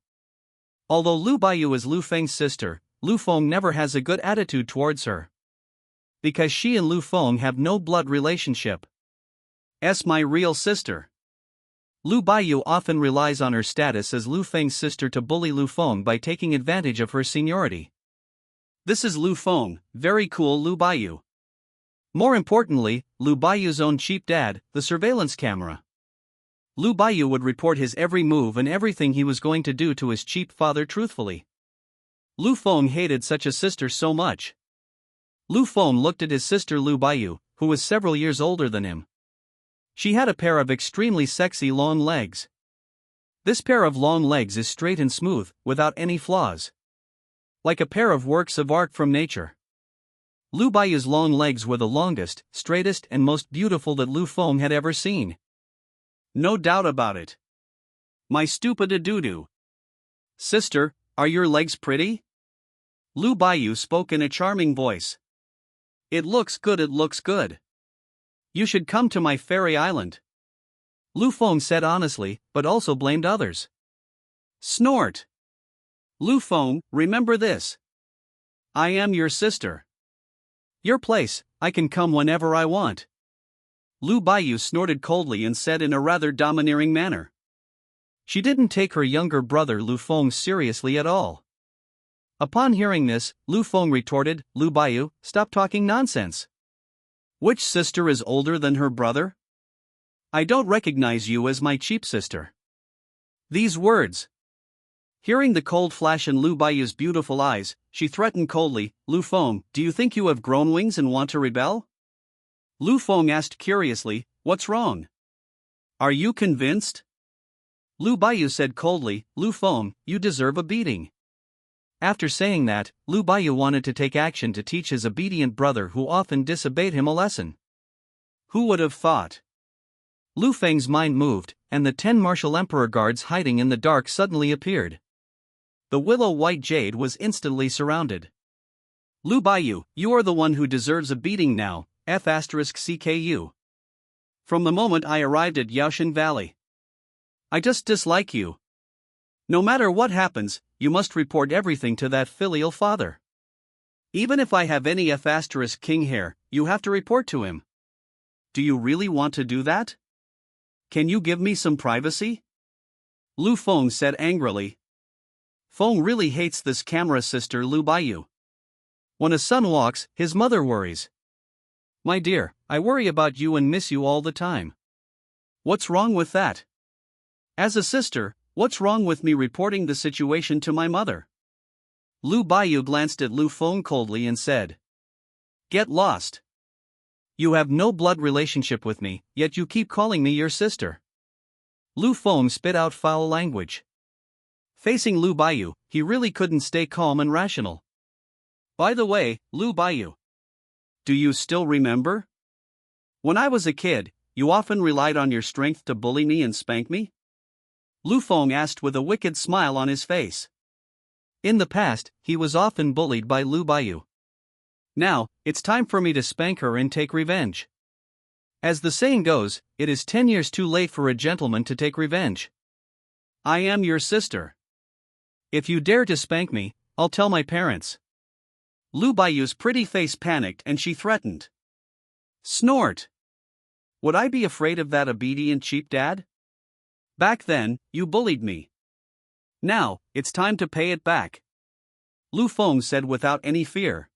Although Lu Baiyu is Lu Feng's sister, Lu Feng never has a good attitude towards her. Because she and Lu Feng have no blood relationship. As my real sister. Lu Baiyu often relies on her status as Lu Feng's sister to bully Lu Feng by taking advantage of her seniority. This is Lu Feng, very cool Lu Baiyu. More importantly, Lu Baiyu's own cheap dad, the surveillance camera. Lu Baiyu would report his every move and everything he was going to do to his cheap father truthfully. Lu Feng hated such a sister so much. Lu Feng looked at his sister Lu Baiyu, who was several years older than him. She had a pair of extremely sexy long legs. This pair of long legs is straight and smooth, without any flaws. Like a pair of works of art from nature. Lu Baiyu's long legs were the longest, straightest and most beautiful that Lu Feng had ever seen. No doubt about it. My stupid adudu. Sister, are your legs pretty? Lu Baiyu spoke in a charming voice. It looks good, it looks good. You should come to my fairy island. Lu Feng said honestly, but also blamed others. Snort. Lu Feng, remember this. I am your sister. Your place, I can come whenever I want. Lu Baiyu snorted coldly and said in a rather domineering manner. She didn't take her younger brother Lu Feng seriously at all. Upon hearing this, Lu Feng retorted, Lu Baiyu, stop talking nonsense. Which sister is older than her brother? I don't recognize you as my cheap sister. These words. Hearing the cold flash in Lu Baiyu's beautiful eyes, she threatened coldly, Lu Feng, do you think you have grown wings and want to rebel? Lu Feng asked curiously, what's wrong? Are you convinced? Lu Baiyu said coldly, Lu Feng, you deserve a beating. After saying that, Lu Baiyu wanted to take action to teach his obedient brother who often disobeyed him a lesson. Who would have thought? Lu Feng's mind moved, and the 10 martial emperor guards hiding in the dark suddenly appeared. The willow-white jade was instantly surrounded. Lu Baiyu, you are the one who deserves a beating now, F***CKU. From the moment I arrived at Yaoshan Valley. I just dislike you. No matter what happens, you must report everything to that filial father. Even if I have any F***king hair, you have to report to him. Do you really want to do that? Can you give me some privacy? Lu Feng said angrily. Feng really hates this camera sister Lu Baiyu. When a son walks, his mother worries. My dear, I worry about you and miss you all the time. What's wrong with that? As a sister, what's wrong with me reporting the situation to my mother? Lu Baiyu glanced at Lu Feng coldly and said. Get lost. You have no blood relationship with me, yet you keep calling me your sister. Lu Feng spit out foul language. Facing Lu Baiyu, he really couldn't stay calm and rational. By the way, Lu Baiyu. Do you still remember? When I was a kid, you often relied on your strength to bully me and spank me? Lu Feng asked with a wicked smile on his face. In the past, he was often bullied by Lu Baiyu. Now, it's time for me to spank her and take revenge. As the saying goes, it is 10 years too late for a gentleman to take revenge. I am your sister. If you dare to spank me, I'll tell my parents. Lu Baiyu's pretty face panicked and she threatened. Snort. Would I be afraid of that obedient cheap dad? Back then, you bullied me. Now, it's time to pay it back. Lu Feng said without any fear.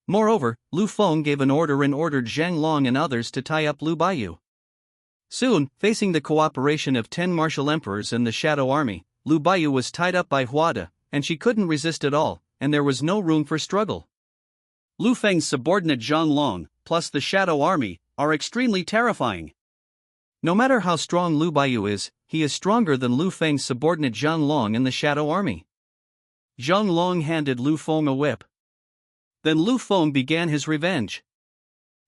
Moreover, Lu Feng gave an order and ordered Zhang Long and others to tie up Lu Baiyu. Soon, facing the cooperation of 10 martial emperors and the Shadow Army, Lu Baiyu was tied up by Huada, and she couldn't resist at all, and there was no room for struggle. Lu Feng's subordinate Zhang Long, plus the Shadow Army, are extremely terrifying. No matter how strong Lu Baiyu is, he is stronger than Lu Feng's subordinate Zhang Long and the Shadow Army. Zhang Long handed Lu Feng a whip. Then Lu Feng began his revenge.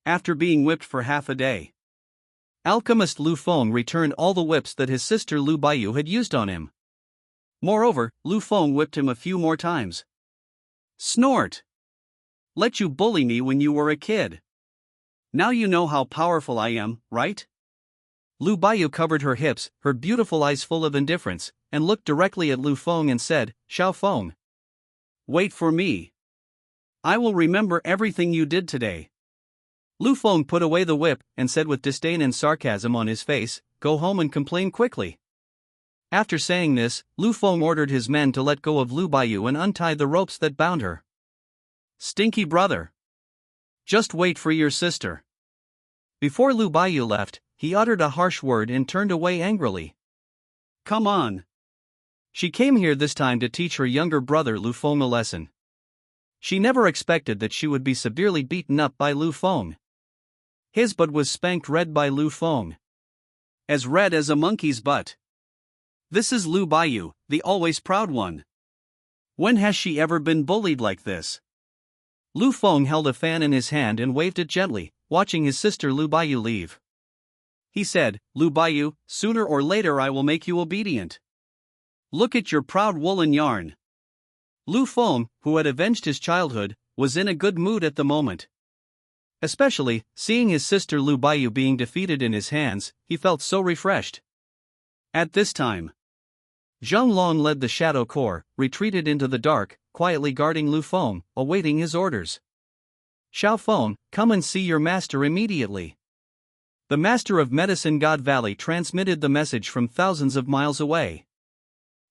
After being whipped for half a day, alchemist Lu Feng returned all the whips that his sister Lu Baiyu had used on him. Moreover, Lu Feng whipped him a few more times. Snort! Let you bully me when you were a kid. Now you know how powerful I am, right? Lu Baiyu covered her hips, her beautiful eyes full of indifference, and looked directly at Lu Feng and said, Xiao Feng, wait for me. I will remember everything you did today. Lu Feng put away the whip and said with disdain and sarcasm on his face, go home and complain quickly. After saying this, Lu Feng ordered his men to let go of Lu Baiyu and untie the ropes that bound her. Stinky brother! Just wait for your sister. Before Lu Baiyu left, he uttered a harsh word and turned away angrily. Come on. She came here this time to teach her younger brother Lu Feng a lesson. She never expected that she would be severely beaten up by Lu Feng. His butt was spanked red by Lu Feng. As red as a monkey's butt. This is Lu Baiyu, the always proud one. When has she ever been bullied like this? Lu Feng held a fan in his hand and waved it gently, watching his sister Lu Baiyu leave. He said, Lu Baiyu, sooner or later I will make you obedient. Look at your proud woolen yarn. Lu Feng, who had avenged his childhood, was in a good mood at the moment. Especially, seeing his sister Lu Baiyu being defeated in his hands, he felt so refreshed. At this time, Zhang Long led the Shadow Corps, retreated into the dark, quietly guarding Lu Feng, awaiting his orders. Xiao Feng, come and see your master immediately. The master of Medicine God Valley transmitted the message from thousands of miles away.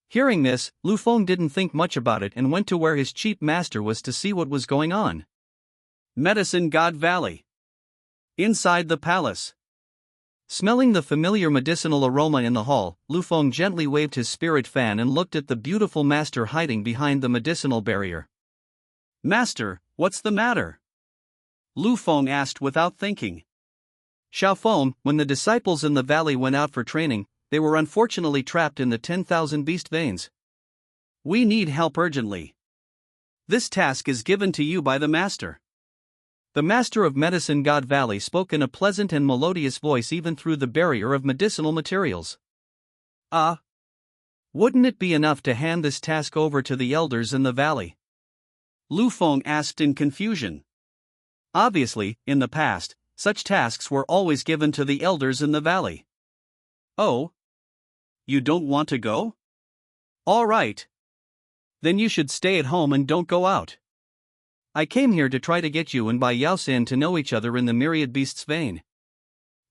Hearing this, Lu Feng didn't think much about it and went to where his chief master was to see what was going on. Medicine God Valley. Inside the palace. Smelling the familiar medicinal aroma in the hall, Lu Feng gently waved his spirit fan and looked at the beautiful master hiding behind the medicinal barrier. Master, what's the matter? Lu Feng asked without thinking. Xiao Feng, when the disciples in the valley went out for training, they were unfortunately trapped in the 10,000 beast veins. We need help urgently. This task is given to you by the master. The master of Medicine God Valley spoke in a pleasant and melodious voice even through the barrier of medicinal materials. Wouldn't it be enough to hand this task over to the elders in the valley? Lu Feng asked in confusion. Obviously, in the past, such tasks were always given to the elders in the valley. Oh? You don't want to go? All right. Then you should stay at home and don't go out. I came here to try to get you and Bai Yaoxian to know each other in the myriad beasts vein.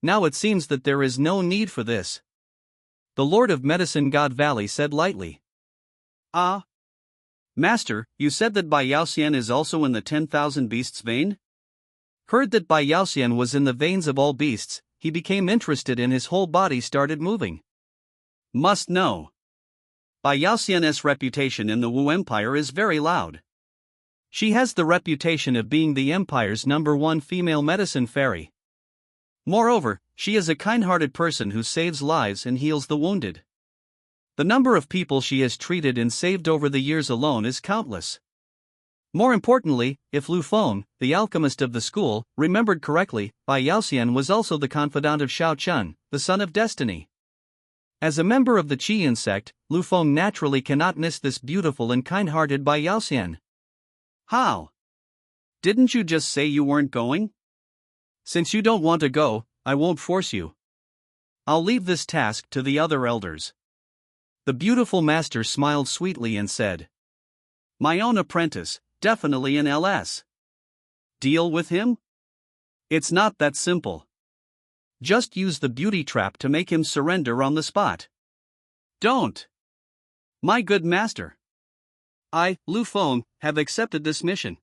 Now it seems that there is no need for this. The Lord of Medicine God Valley said lightly. Master, you said that Bai Yaoxian is also in the 10,000 beasts vein? Heard that Bai Yaoxian was in the veins of all beasts, he became interested and his whole body started moving. Must know. Bai Yaoxian's reputation in the Wu Empire is very loud. She has the reputation of being the empire's #1 female medicine fairy. Moreover, she is a kind-hearted person who saves lives and heals the wounded. The number of people she has treated and saved over the years alone is countless. More importantly, if Lu Feng, the alchemist of the school, remembered correctly, Bai Yaoxian was also the confidant of Shao Chun, the son of destiny. As a member of the Qian sect, Lu Feng naturally cannot miss this beautiful and kind-hearted Bai Yaoxian. How? Didn't you just say you weren't going? Since you don't want to go, I won't force you. I'll leave this task to the other elders. The beautiful master smiled sweetly and said, My own apprentice, definitely an LS. Deal with him? It's not that simple. Just use the beauty trap to make him surrender on the spot. Don't. My good master. I, Lu Feng, have accepted this mission.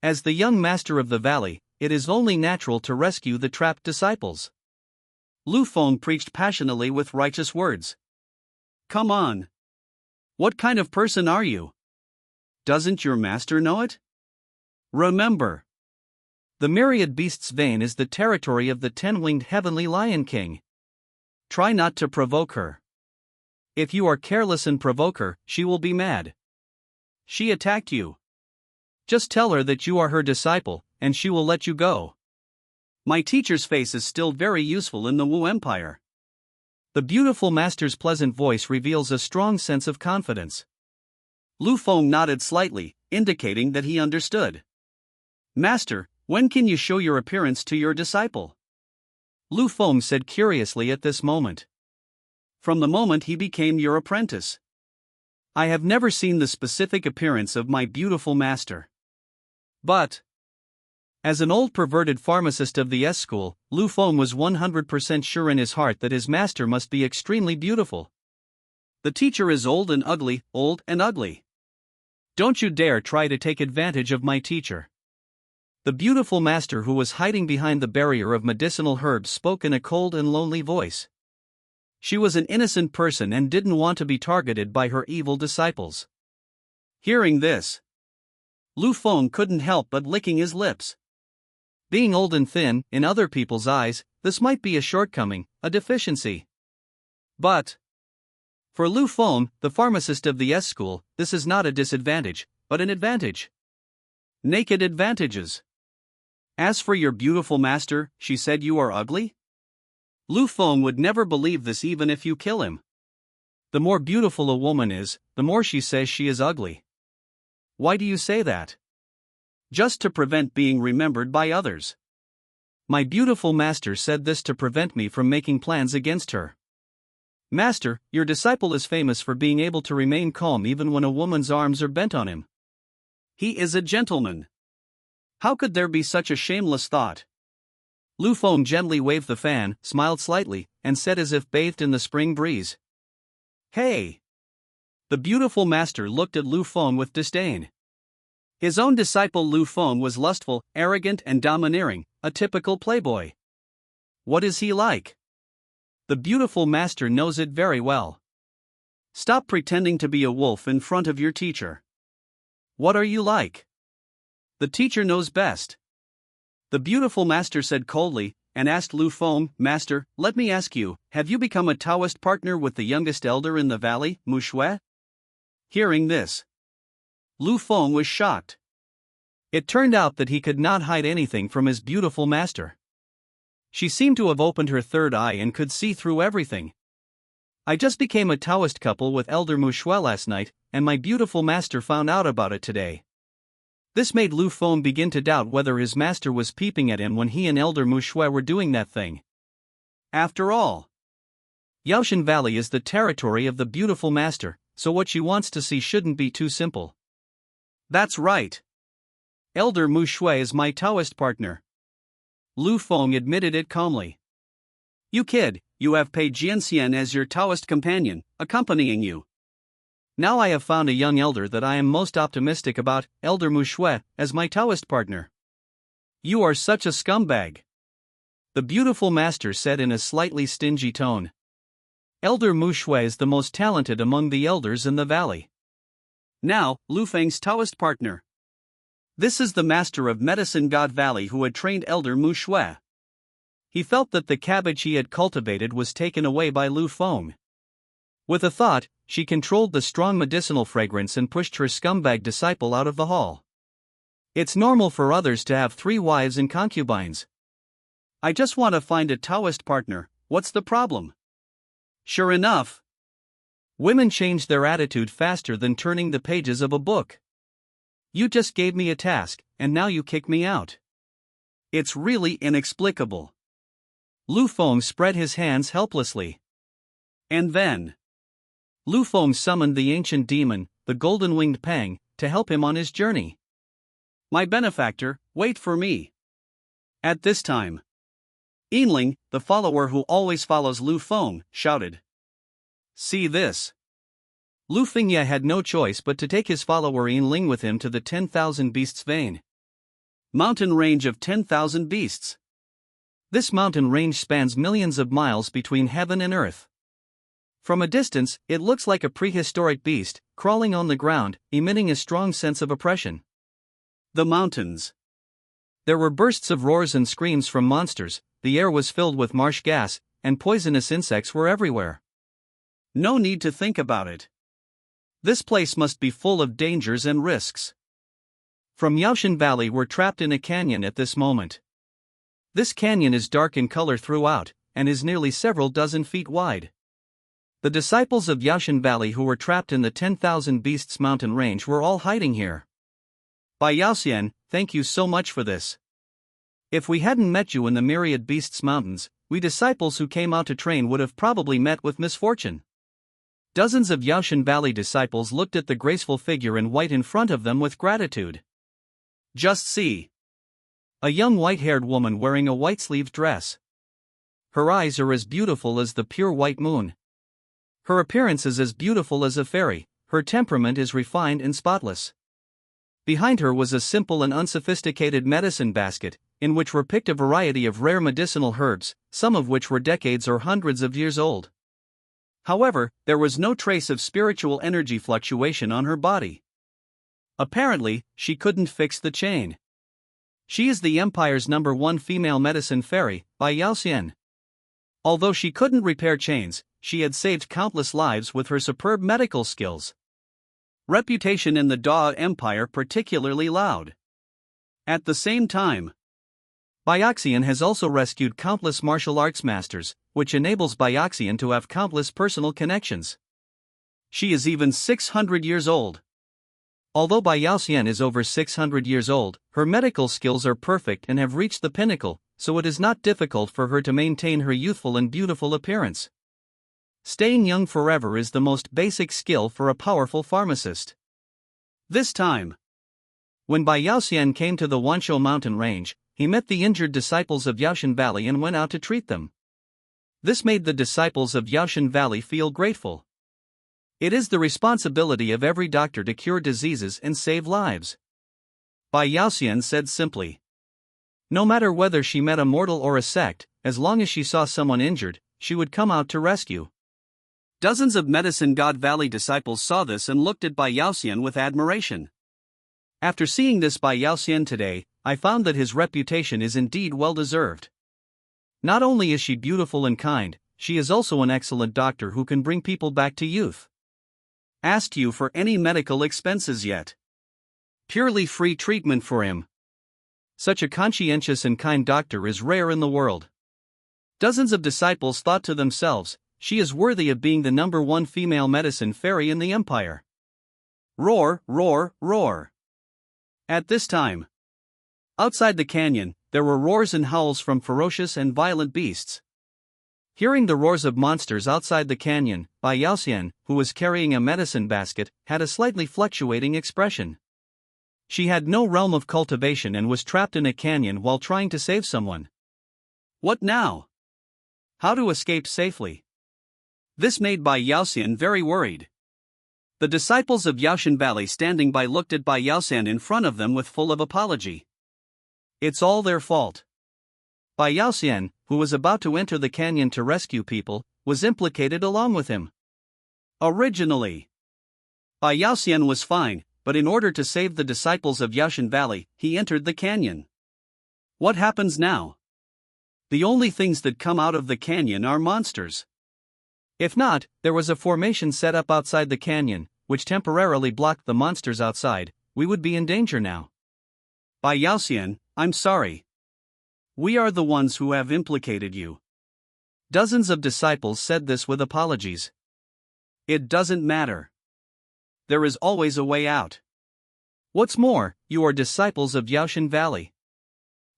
As the young master of the valley, it is only natural to rescue the trapped disciples. Lu Feng preached passionately with righteous words. Come on. What kind of person are you? Doesn't your master know it? Remember. The myriad beasts vein is the territory of the 10-winged heavenly lion king. Try not to provoke her. If you are careless and provoke her, she will be mad. She attacked you. Just tell her that you are her disciple, and she will let you go. My teacher's face is still very useful in the Wu Empire. The beautiful master's pleasant voice reveals a strong sense of confidence. Lu Feng nodded slightly, indicating that he understood. Master, when can you show your appearance to your disciple? Lu Feng said curiously at this moment. From the moment he became your apprentice. I have never seen the specific appearance of my beautiful master. But, as an old perverted pharmacist of the S school, Lu Feng was 100% sure in his heart that his master must be extremely beautiful. The teacher is old and ugly, old and ugly. Don't you dare try to take advantage of my teacher. The beautiful master who was hiding behind the barrier of medicinal herbs spoke in a cold and lonely voice. She was an innocent person and didn't want to be targeted by her evil disciples. Hearing this, Lu Feng couldn't help but licking his lips. Being old and thin, in other people's eyes, this might be a shortcoming, a deficiency. But for Lu Feng, the pharmacist of the S school, this is not a disadvantage, but an advantage. Naked advantages. As for your beautiful master, she said you are ugly? Lu Feng would never believe this even if you kill him. The more beautiful a woman is, the more she says she is ugly. Why do you say that? Just to prevent being remembered by others. My beautiful master said this to prevent me from making plans against her. Master, your disciple is famous for being able to remain calm even when a woman's arms are bent on him. He is a gentleman. How could there be such a shameless thought? Lu Feng gently waved the fan, smiled slightly, and said as if bathed in the spring breeze. Hey! The beautiful master looked at Lu Feng with disdain. His own disciple Lu Feng was lustful, arrogant and domineering, a typical playboy. What is he like? The beautiful master knows it very well. Stop pretending to be a wolf in front of your teacher. What are you like? The teacher knows best. The beautiful master said coldly, and asked Lu Feng, Master, let me ask you, have you become a Taoist partner with the youngest elder in the valley, Mu Shui? Hearing this, Lu Feng was shocked. It turned out that he could not hide anything from his beautiful master. She seemed to have opened her third eye and could see through everything. I just became a Taoist couple with Elder Mu Shui last night, and my beautiful master found out about it today. This made Lu Feng begin to doubt whether his master was peeping at him when he and Elder Mu Shui were doing that thing. After all, Yaoshan Valley is the territory of the beautiful master, so what she wants to see shouldn't be too simple. That's right. Elder Mu Shui is my Taoist partner. Lu Feng admitted it calmly. You kid, you have Pei Jianxian as your Taoist companion, accompanying you. Now I have found a young elder that I am most optimistic about, Elder Mu Shui, as my Taoist partner. You are such a scumbag. The beautiful master said in a slightly stingy tone. Elder Mu Shui is the most talented among the elders in the valley. Now, Lu Feng's Taoist partner. This is the master of Medicine God Valley who had trained Elder Mu Shui. He felt that the cabbage he had cultivated was taken away by Lu Feng. With a thought, she controlled the strong medicinal fragrance and pushed her scumbag disciple out of the hall. It's normal for others to have 3 wives and concubines. I just want to find a Taoist partner, what's the problem? Sure enough, women change their attitude faster than turning the pages of a book. You just gave me a task, and now you kick me out. It's really inexplicable. Lu Feng spread his hands helplessly. And then Lu Feng summoned the ancient demon, the golden-winged Pang, to help him on his journey. My benefactor, wait for me. At this time, Yinling, the follower who always follows Lu Feng, shouted. See this. Lu Fengye had no choice but to take his follower Yinling with him to the 10,000 Beasts Vein. Mountain range of 10,000 beasts. This mountain range spans millions of miles between heaven and earth. From a distance, it looks like a prehistoric beast, crawling on the ground, emitting a strong sense of oppression. The mountains. There were bursts of roars and screams from monsters, the air was filled with marsh gas, and poisonous insects were everywhere. No need to think about it. This place must be full of dangers and risks. From Yaoshan Valley, we're trapped in a canyon at this moment. This canyon is dark in color throughout, and is nearly several dozen feet wide. The disciples of Yaoshan Valley who were trapped in the 10,000 Beasts mountain range were all hiding here. Bai Yaoxian, thank you so much for this. If we hadn't met you in the myriad Beasts mountains, we disciples who came out to train would have probably met with misfortune. Dozens of Yaoshan Valley disciples looked at the graceful figure in white in front of them with gratitude. Just see. A young white-haired woman wearing a white-sleeved dress. Her eyes are as beautiful as the pure white moon. Her appearance is as beautiful as a fairy, her temperament is refined and spotless. Behind her was a simple and unsophisticated medicine basket, in which were picked a variety of rare medicinal herbs, some of which were decades or hundreds of years old. However, there was no trace of spiritual energy fluctuation on her body. Apparently, she couldn't fix the chain. She is the Empire's #1 female medicine fairy, Bai Yaoxian. Although she couldn't repair chains, she had saved countless lives with her superb medical skills. Reputation in the Da Empire particularly loud. At the same time, Bai Yaoxian has also rescued countless martial arts masters, which enables Bai Yaoxian to have countless personal connections. She is even 600 years old. Although Bai Yaoxian is over 600 years old, her medical skills are perfect and have reached the pinnacle, so it is not difficult for her to maintain her youthful and beautiful appearance. Staying young forever is the most basic skill for a powerful pharmacist. This time, when Bai Yaoxian came to the Wanshou mountain range, he met the injured disciples of Yaoshan Valley and went out to treat them. This made the disciples of Yaoshan Valley feel grateful. It is the responsibility of every doctor to cure diseases and save lives. Bai Yaoxian said simply. No matter whether she met a mortal or a sect, as long as she saw someone injured, she would come out to rescue. Dozens of Medicine God Valley disciples saw this and looked at Bai Yaoxian with admiration. After seeing this Bai Yaoxian today, I found that his reputation is indeed well-deserved. Not only is she beautiful and kind, she is also an excellent doctor who can bring people back to youth. Asked you for any medical expenses yet? Purely free treatment for him. Such a conscientious and kind doctor is rare in the world. Dozens of disciples thought to themselves, she is worthy of being the #1 female medicine fairy in the empire. Roar, roar, roar. At this time, outside the canyon, there were roars and howls from ferocious and violent beasts. Hearing the roars of monsters outside the canyon, Bai Yaoxian, who was carrying a medicine basket, had a slightly fluctuating expression. She had no realm of cultivation and was trapped in a canyon while trying to save someone. What now? How to escape safely? This made Bai Yaoxian very worried. The disciples of Yaoshan Valley standing by looked at Bai Yaoxian in front of them with full of apology. It's all their fault. Bai Yaoxian, who was about to enter the canyon to rescue people, was implicated along with him. Originally, Bai Yaoxian was fine, but in order to save the disciples of Yaoshan Valley, he entered the canyon. What happens now? The only things that come out of the canyon are monsters. If not, there was a formation set up outside the canyon, which temporarily blocked the monsters outside. We would be in danger now. Bai Yaoxian, I'm sorry. We are the ones who have implicated you. Dozens of disciples said this with apologies. It doesn't matter. There is always a way out. What's more, you are disciples of Yaoshan Valley.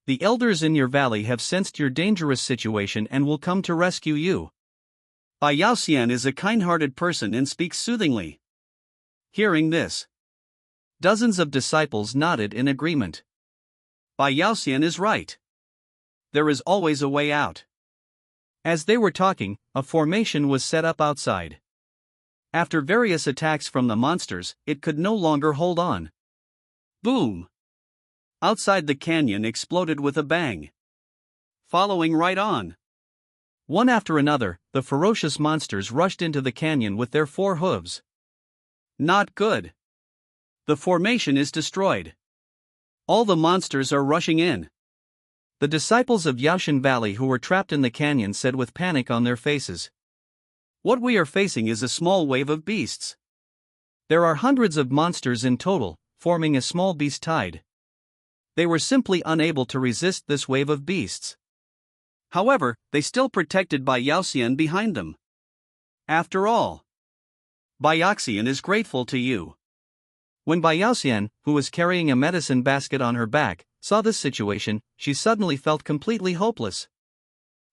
The elders in your valley have sensed your dangerous situation and will come to rescue you. Bai Yaoxian is a kind-hearted person and speaks soothingly. Hearing this, dozens of disciples nodded in agreement. Bai Yaoxian is right. There is always a way out. As they were talking, a formation was set up outside. After various attacks from the monsters, it could no longer hold on. Boom! Outside the canyon exploded with a bang. Following right on, one after another, the ferocious monsters rushed into the canyon with their 4 hooves. Not good. The formation is destroyed. All the monsters are rushing in. The disciples of Yaoshan Valley who were trapped in the canyon said with panic on their faces. What we are facing is a small wave of beasts. There are hundreds of monsters in total, forming a small beast tide. They were simply unable to resist this wave of beasts. However, they still protected Bai Yaoxian behind them. After all, Bai Yaoxian is grateful to you. When Bai Yaoxian, who was carrying a medicine basket on her back, saw this situation, she suddenly felt completely hopeless.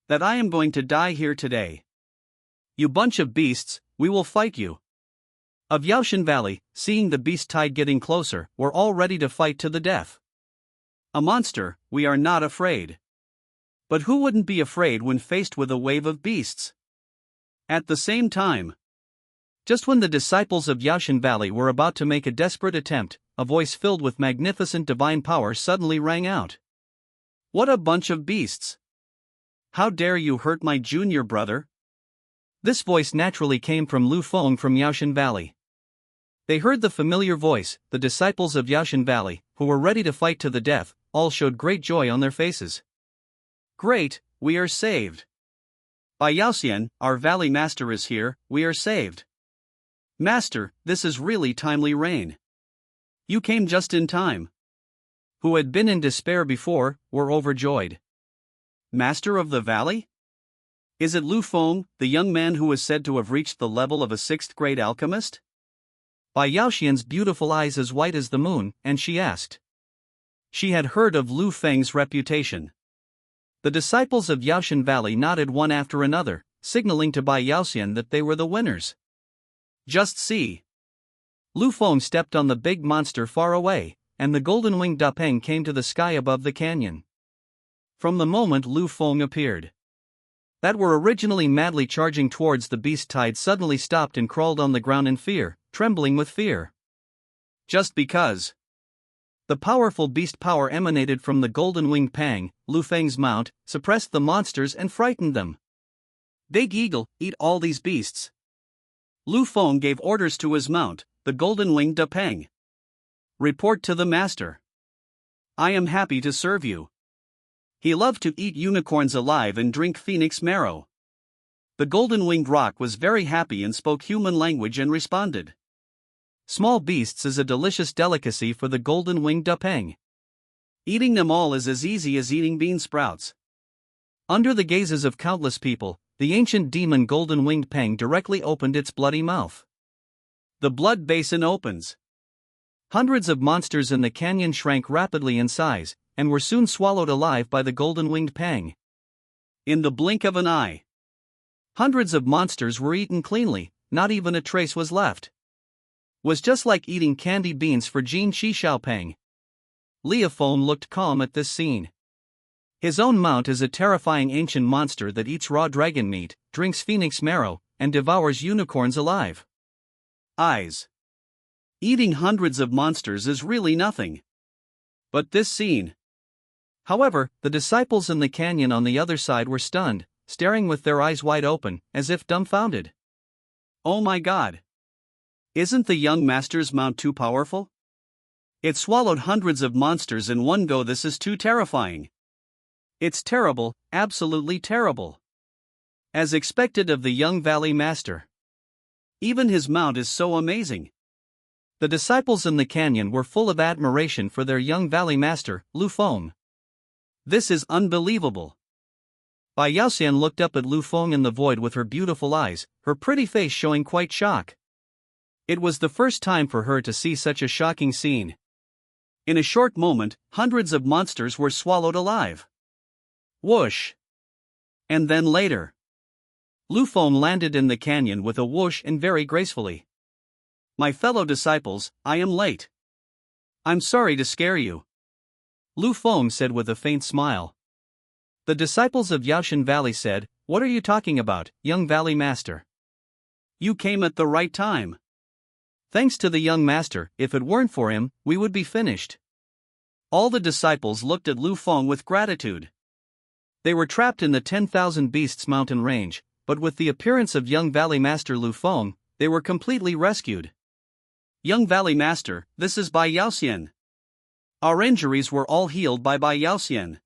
That I am going to die here today. You bunch of beasts, we will fight you. Of Yaoshan Valley, seeing the beast tide getting closer, were all ready to fight to the death. A monster, we are not afraid. But who wouldn't be afraid when faced with a wave of beasts? At the same time, just when the disciples of Yaoshan Valley were about to make a desperate attempt, a voice filled with magnificent divine power suddenly rang out. What a bunch of beasts! How dare you hurt my junior brother? This voice naturally came from Lu Feng from Yaoshan Valley. They heard the familiar voice. The disciples of Yaoshan Valley, who were ready to fight to the death, all showed great joy on their faces. Great, we are saved. Bai Yaoxian, our valley master is here, we are saved. Master, this is really timely rain. You came just in time. Who had been in despair before, were overjoyed. Master of the valley? Is it Lu Feng, the young man who is said to have reached the level of a 6th grade alchemist? Bai Yaoxian's beautiful eyes as white as the moon, and she asked. She had heard of Lu Feng's reputation. The disciples of Yaoshan Valley nodded one after another, signaling to Bai Yaoxian that they were the winners. Just see. Lu Feng stepped on the big monster far away, and the golden-winged Dapeng came to the sky above the canyon. From the moment Lu Feng appeared, that were originally madly charging towards the beast tide suddenly stopped and crawled on the ground in fear, trembling with fear. Just because. The powerful beast power emanated from the golden-winged Pang, Lu Feng's mount, suppressed the monsters and frightened them. Big Eagle, eat all these beasts. Lu Feng gave orders to his mount, the golden-winged Dapeng. Report to the master. I am happy to serve you. He loved to eat unicorns alive and drink phoenix marrow. The golden-winged rock was very happy and spoke human language and responded. Small beasts is a delicious delicacy for the golden-winged Dapeng. Eating them all is as easy as eating bean sprouts. Under the gazes of countless people, the ancient demon golden-winged Pang directly opened its bloody mouth. The blood basin opens. Hundreds of monsters in the canyon shrank rapidly in size, and were soon swallowed alive by the golden-winged Pang. In the blink of an eye, hundreds of monsters were eaten cleanly, not even a trace was left. Was just like eating candy beans for Jin Shi Xiaopeng. Leophone looked calm at this scene. His own mount is a terrifying ancient monster that eats raw dragon meat, drinks phoenix marrow, and devours unicorns alive. Eyes. Eating hundreds of monsters is really nothing. But this scene. However, the disciples in the canyon on the other side were stunned, staring with their eyes wide open, as if dumbfounded. Oh my God! Isn't the young master's mount too powerful? It swallowed hundreds of monsters in one go. This is too terrifying. It's terrible, absolutely terrible. As expected of the young valley master. Even his mount is so amazing. The disciples in the canyon were full of admiration for their young valley master, Lu Feng. This is unbelievable. Bai Yaoxian looked up at Lu Feng in the void with her beautiful eyes, her pretty face showing quite shock. It was the first time for her to see such a shocking scene. In a short moment, hundreds of monsters were swallowed alive. Whoosh! And then later, Lu Feng landed in the canyon with a whoosh and very gracefully. My fellow disciples, I am late. I'm sorry to scare you. Lu Feng said with a faint smile. The disciples of Yaoshan Valley said, What are you talking about, young valley master? You came at the right time. Thanks to the young master, if it weren't for him, we would be finished. All the disciples looked at Lu Feng with gratitude. They were trapped in the 10,000 Beasts mountain range, but with the appearance of young valley master Lu Feng, they were completely rescued. Young valley master, this is Bai Yaoxian. Our injuries were all healed by Bai Yaoxian.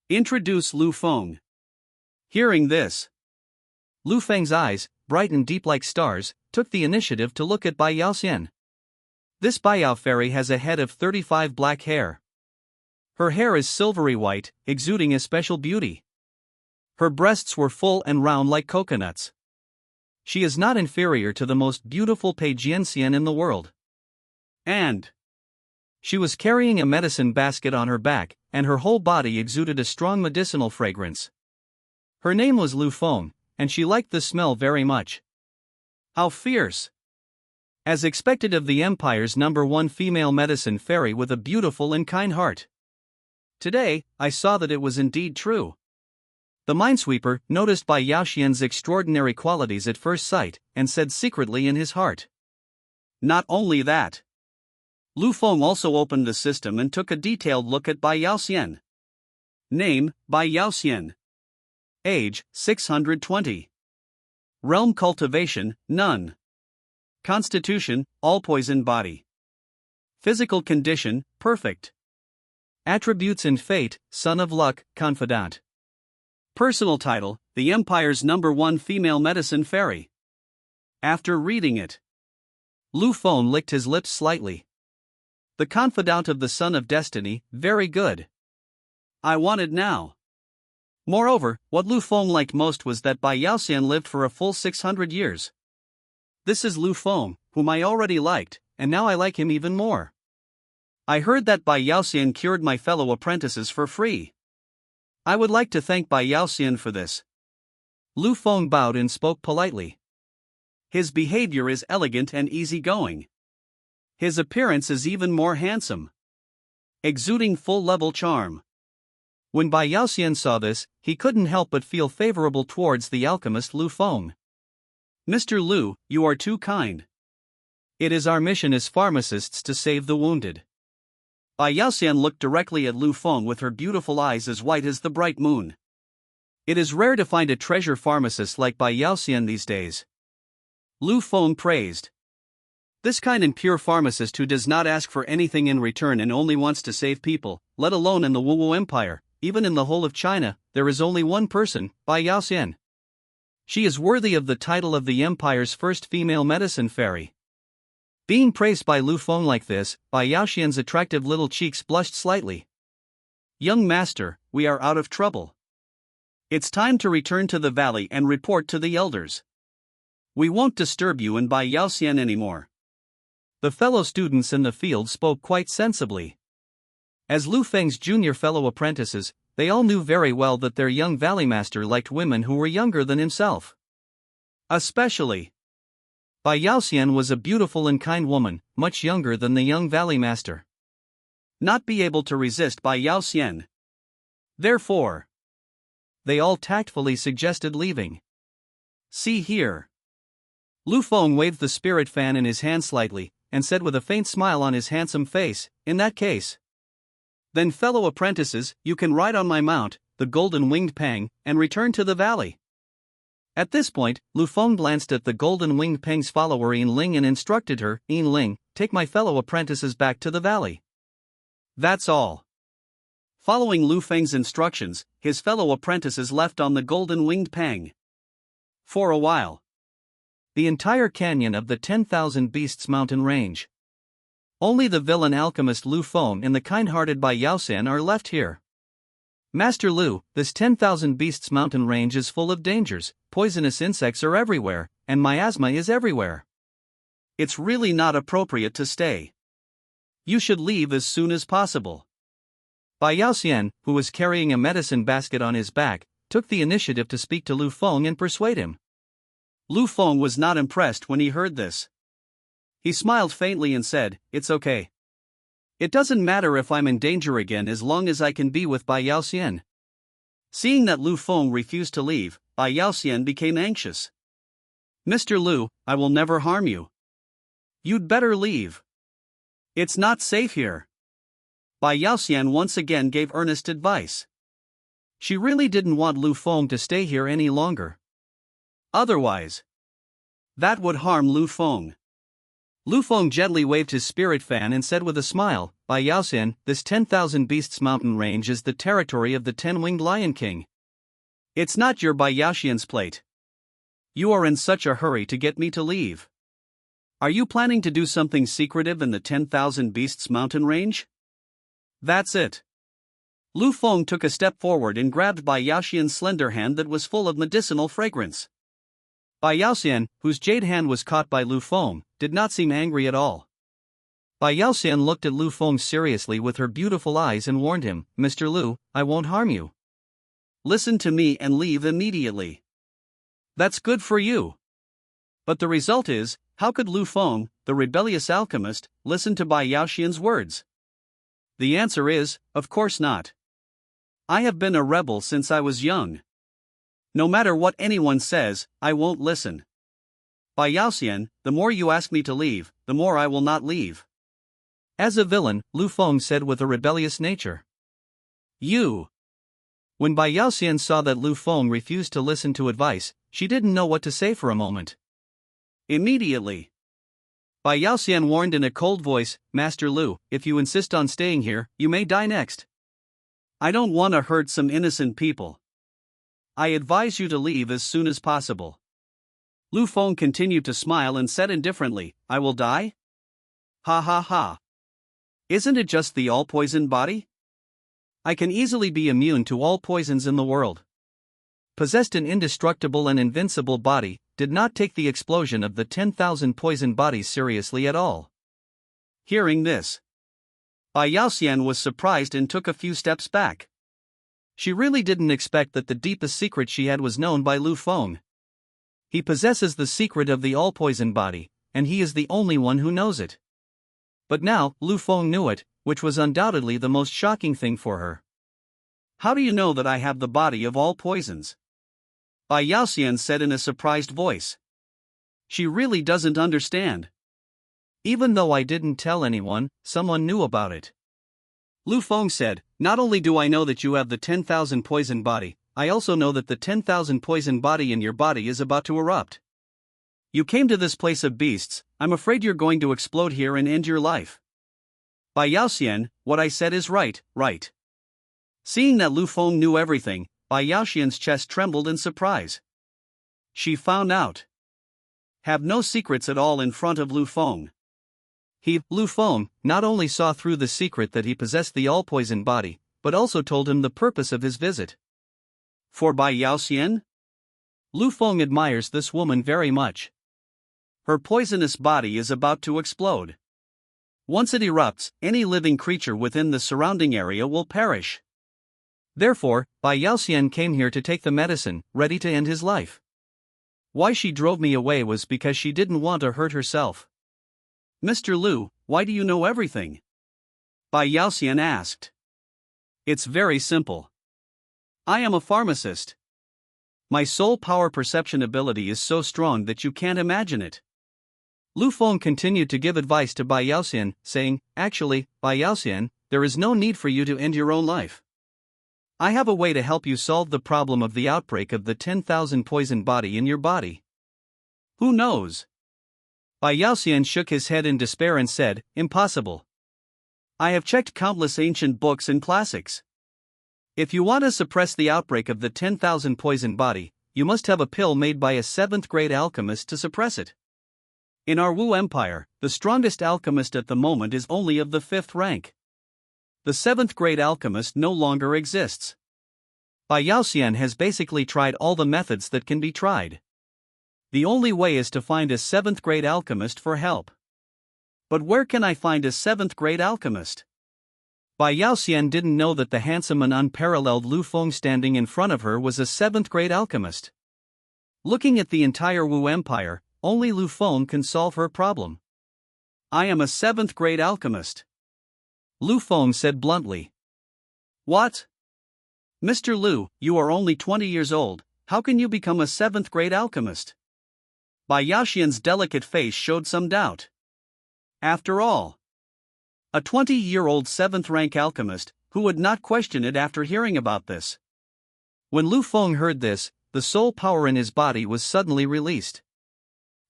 Introduce Lu Feng. Hearing this, Lu Feng's eyes, bright and deep like stars, took the initiative to look at Bai Yaoxian. This Baiyao fairy has a head of 35 black hair. Her hair is silvery white, exuding a special beauty. Her breasts were full and round like coconuts. She is not inferior to the most beautiful Peijianxian in the world. And she was carrying a medicine basket on her back, and her whole body exuded a strong medicinal fragrance. Her name was Lu Feng, and she liked the smell very much. How fierce! As expected of the Empire's #1 female medicine fairy with a beautiful and kind heart. Today, I saw that it was indeed true. The minesweeper noticed Bai Yaoxian's extraordinary qualities at first sight, and said secretly in his heart. Not only that. Lu Feng also opened the system and took a detailed look at Bai Yaoxian. Name, Bai Yaoxian. Age, 620. Realm cultivation, none. Constitution, all poison body. Physical condition, perfect. Attributes and fate, son of luck, confidant. Personal title, the Empire's #1 female medicine fairy. After reading it, Lu Feng licked his lips slightly. The confidant of the Son of Destiny, very good. I want it now. Moreover, what Lu Feng liked most was that Bai Yaoxian lived for a full 600 years. This is Lu Feng, whom I already liked, and now I like him even more. I heard that Bai Yaoxian cured my fellow apprentices for free. I would like to thank Bai Yaoxian for this. Lu Feng bowed and spoke politely. His behavior is elegant and easygoing. His appearance is even more handsome, exuding full-level charm. When Bai Yaoxian saw this, he couldn't help but feel favorable towards the alchemist Lu Feng. Mr. Lu, you are too kind. It is our mission as pharmacists to save the wounded. Bai Yaoxian looked directly at Lu Feng with her beautiful eyes as white as the bright moon. It is rare to find a treasure pharmacist like Bai Yaoxian these days. Lu Feng praised. This kind and pure pharmacist who does not ask for anything in return and only wants to save people, let alone in the Wu Empire, even in the whole of China, there is only one person, Bai Yaoxian. She is worthy of the title of the Empire's first female medicine fairy. Being praised by Lu Feng like this, Bai Yaoxian's attractive little cheeks blushed slightly. Young master, we are out of trouble. It's time to return to the valley and report to the elders. We won't disturb you and Bai Yaoxian anymore. The fellow students in the field spoke quite sensibly. As Lu Feng's junior fellow apprentices, they all knew very well that their young valley master liked women who were younger than himself. Especially, Bai Yaoxian was a beautiful and kind woman, much younger than the young valley master. Not be able to resist Bai Yaoxian. Therefore, they all tactfully suggested leaving. See here. Lu Feng waved the spirit fan in his hand slightly, and said with a faint smile on his handsome face, in that case. Then fellow apprentices, you can ride on my mount, the golden-winged Pang, and return to the valley. At this point, Lu Feng glanced at the golden-winged Pang's follower Yin Ling and instructed her, Yin Ling, take my fellow apprentices back to the valley. That's all. Following Lu Feng's instructions, his fellow apprentices left on the golden-winged Pang. For a while. The entire canyon of the 10,000 Beasts mountain range. Only the villain alchemist Lu Feng and the kind-hearted Bai Yaoxian are left here. Master Lu, this 10,000 Beasts mountain range is full of dangers, poisonous insects are everywhere, and miasma is everywhere. It's really not appropriate to stay. You should leave as soon as possible. Bai Yaoxian, who was carrying a medicine basket on his back, took the initiative to speak to Lu Feng and persuade him. Lu Feng was not impressed when he heard this. He smiled faintly and said, it's okay. It doesn't matter if I'm in danger again as long as I can be with Bai Yaoxian. Seeing that Lu Feng refused to leave, Bai Yaoxian became anxious. Mr. Lu, I will never harm you. You'd better leave. It's not safe here. Bai Yaoxian once again gave earnest advice. She really didn't want Lu Feng to stay here any longer. Otherwise, that would harm Lu Feng. Lu Feng gently waved his spirit fan and said with a smile, Bai Yaoxian, this 10,000 Beasts mountain range is the territory of the 10-winged Lion King. It's not your Bai Yaoxian's plate. You are in such a hurry to get me to leave. Are you planning to do something secretive in the 10,000 Beasts mountain range? That's it. Lu Feng took a step forward and grabbed Bai Yaoxian's slender hand that was full of medicinal fragrance. Bai Yaoxian, whose jade hand was caught by Lu Feng, did not seem angry at all. Bai Yaoxian looked at Lu Feng seriously with her beautiful eyes and warned him, "Mr. Lu, I won't harm you. Listen to me and leave immediately." "That's good for you." But the result is, how could Lu Feng, the rebellious alchemist, listen to Bai Yaoxian's words? The answer is, of course not. I have been a rebel since I was young. No matter what anyone says, I won't listen. Bai Yaoxian, the more you ask me to leave, the more I will not leave. As a villain, Lu Feng said with a rebellious nature. You. When Bai Yaoxian saw that Lu Feng refused to listen to advice, she didn't know what to say for a moment. Immediately, Bai Yaoxian warned in a cold voice, "Master Lu, if you insist on staying here, you may die next. I don't want to hurt some innocent people. I advise you to leave as soon as possible." Lu Feng continued to smile and said indifferently, "I will die? Ha ha ha. Isn't it just the all-poison body? I can easily be immune to all poisons in the world." Possessed an indestructible and invincible body, did not take the explosion of the 10,000 poison bodies seriously at all. Hearing this, Bai Yaoxian was surprised and took a few steps back. She really didn't expect that the deepest secret she had was known by Lu Feng. He possesses the secret of the all-poison body, and he is the only one who knows it. But now, Lu Feng knew it, which was undoubtedly the most shocking thing for her. "How do you know that I have the body of all poisons?" Bai Yaoxian said in a surprised voice. She really doesn't understand. "Even though I didn't tell anyone, someone knew about it." Lu Feng said, "Not only do I know that you have the 10,000 poison body, I also know that the 10,000 poison body in your body is about to erupt. You came to this place of beasts, I'm afraid you're going to explode here and end your life." Bai Yaoxian, what I said is right, right. Seeing that Lu Feng knew everything, Bai Yaoxian's chest trembled in surprise. She found out. Have no secrets at all in front of Lu Feng. Lu Feng, not only saw through the secret that he possessed the all-poison body, but also told him the purpose of his visit. For Bai Yaoxian? Lu Feng admires this woman very much. Her poisonous body is about to explode. Once it erupts, any living creature within the surrounding area will perish. Therefore, Bai Yaoxian came here to take the medicine, ready to end his life. Why she drove me away was because she didn't want to hurt herself. "Mr. Lu, why do you know everything?" Bai Yaoxian asked. "It's very simple. I am a pharmacist. My soul power perception ability is so strong that you can't imagine it." Lu Feng continued to give advice to Bai Yaoxian, saying, "Actually, Bai Yaoxian, there is no need for you to end your own life. I have a way to help you solve the problem of the outbreak of the 10,000 poison body in your body." "Who knows?" Bai Yaoxian shook his head in despair and said, "Impossible. I have checked countless ancient books and classics. If you want to suppress the outbreak of the 10,000 poison body, you must have a pill made by a 7th-grade alchemist to suppress it. In our Wu Empire, the strongest alchemist at the moment is only of the 5th rank. The 7th-grade alchemist no longer exists. Bai Yaoxian has basically tried all the methods that can be tried. The only way is to find a 7th-grade alchemist for help. But where can I find a 7th-grade alchemist?" Bai Yaoxian didn't know that the handsome and unparalleled Lu Feng standing in front of her was a 7th-grade alchemist. Looking at the entire Wu Empire, only Lu Feng can solve her problem. "I am a 7th-grade alchemist," Lu Feng said bluntly. "What? Mr. Lu, you are only 20 years old, how can you become a 7th-grade alchemist?" Bai Yaoxian's delicate face showed some doubt. After all, a 20-year-old 7th-rank alchemist, who would not question it after hearing about this? When Lu Feng heard this, the soul power in his body was suddenly released.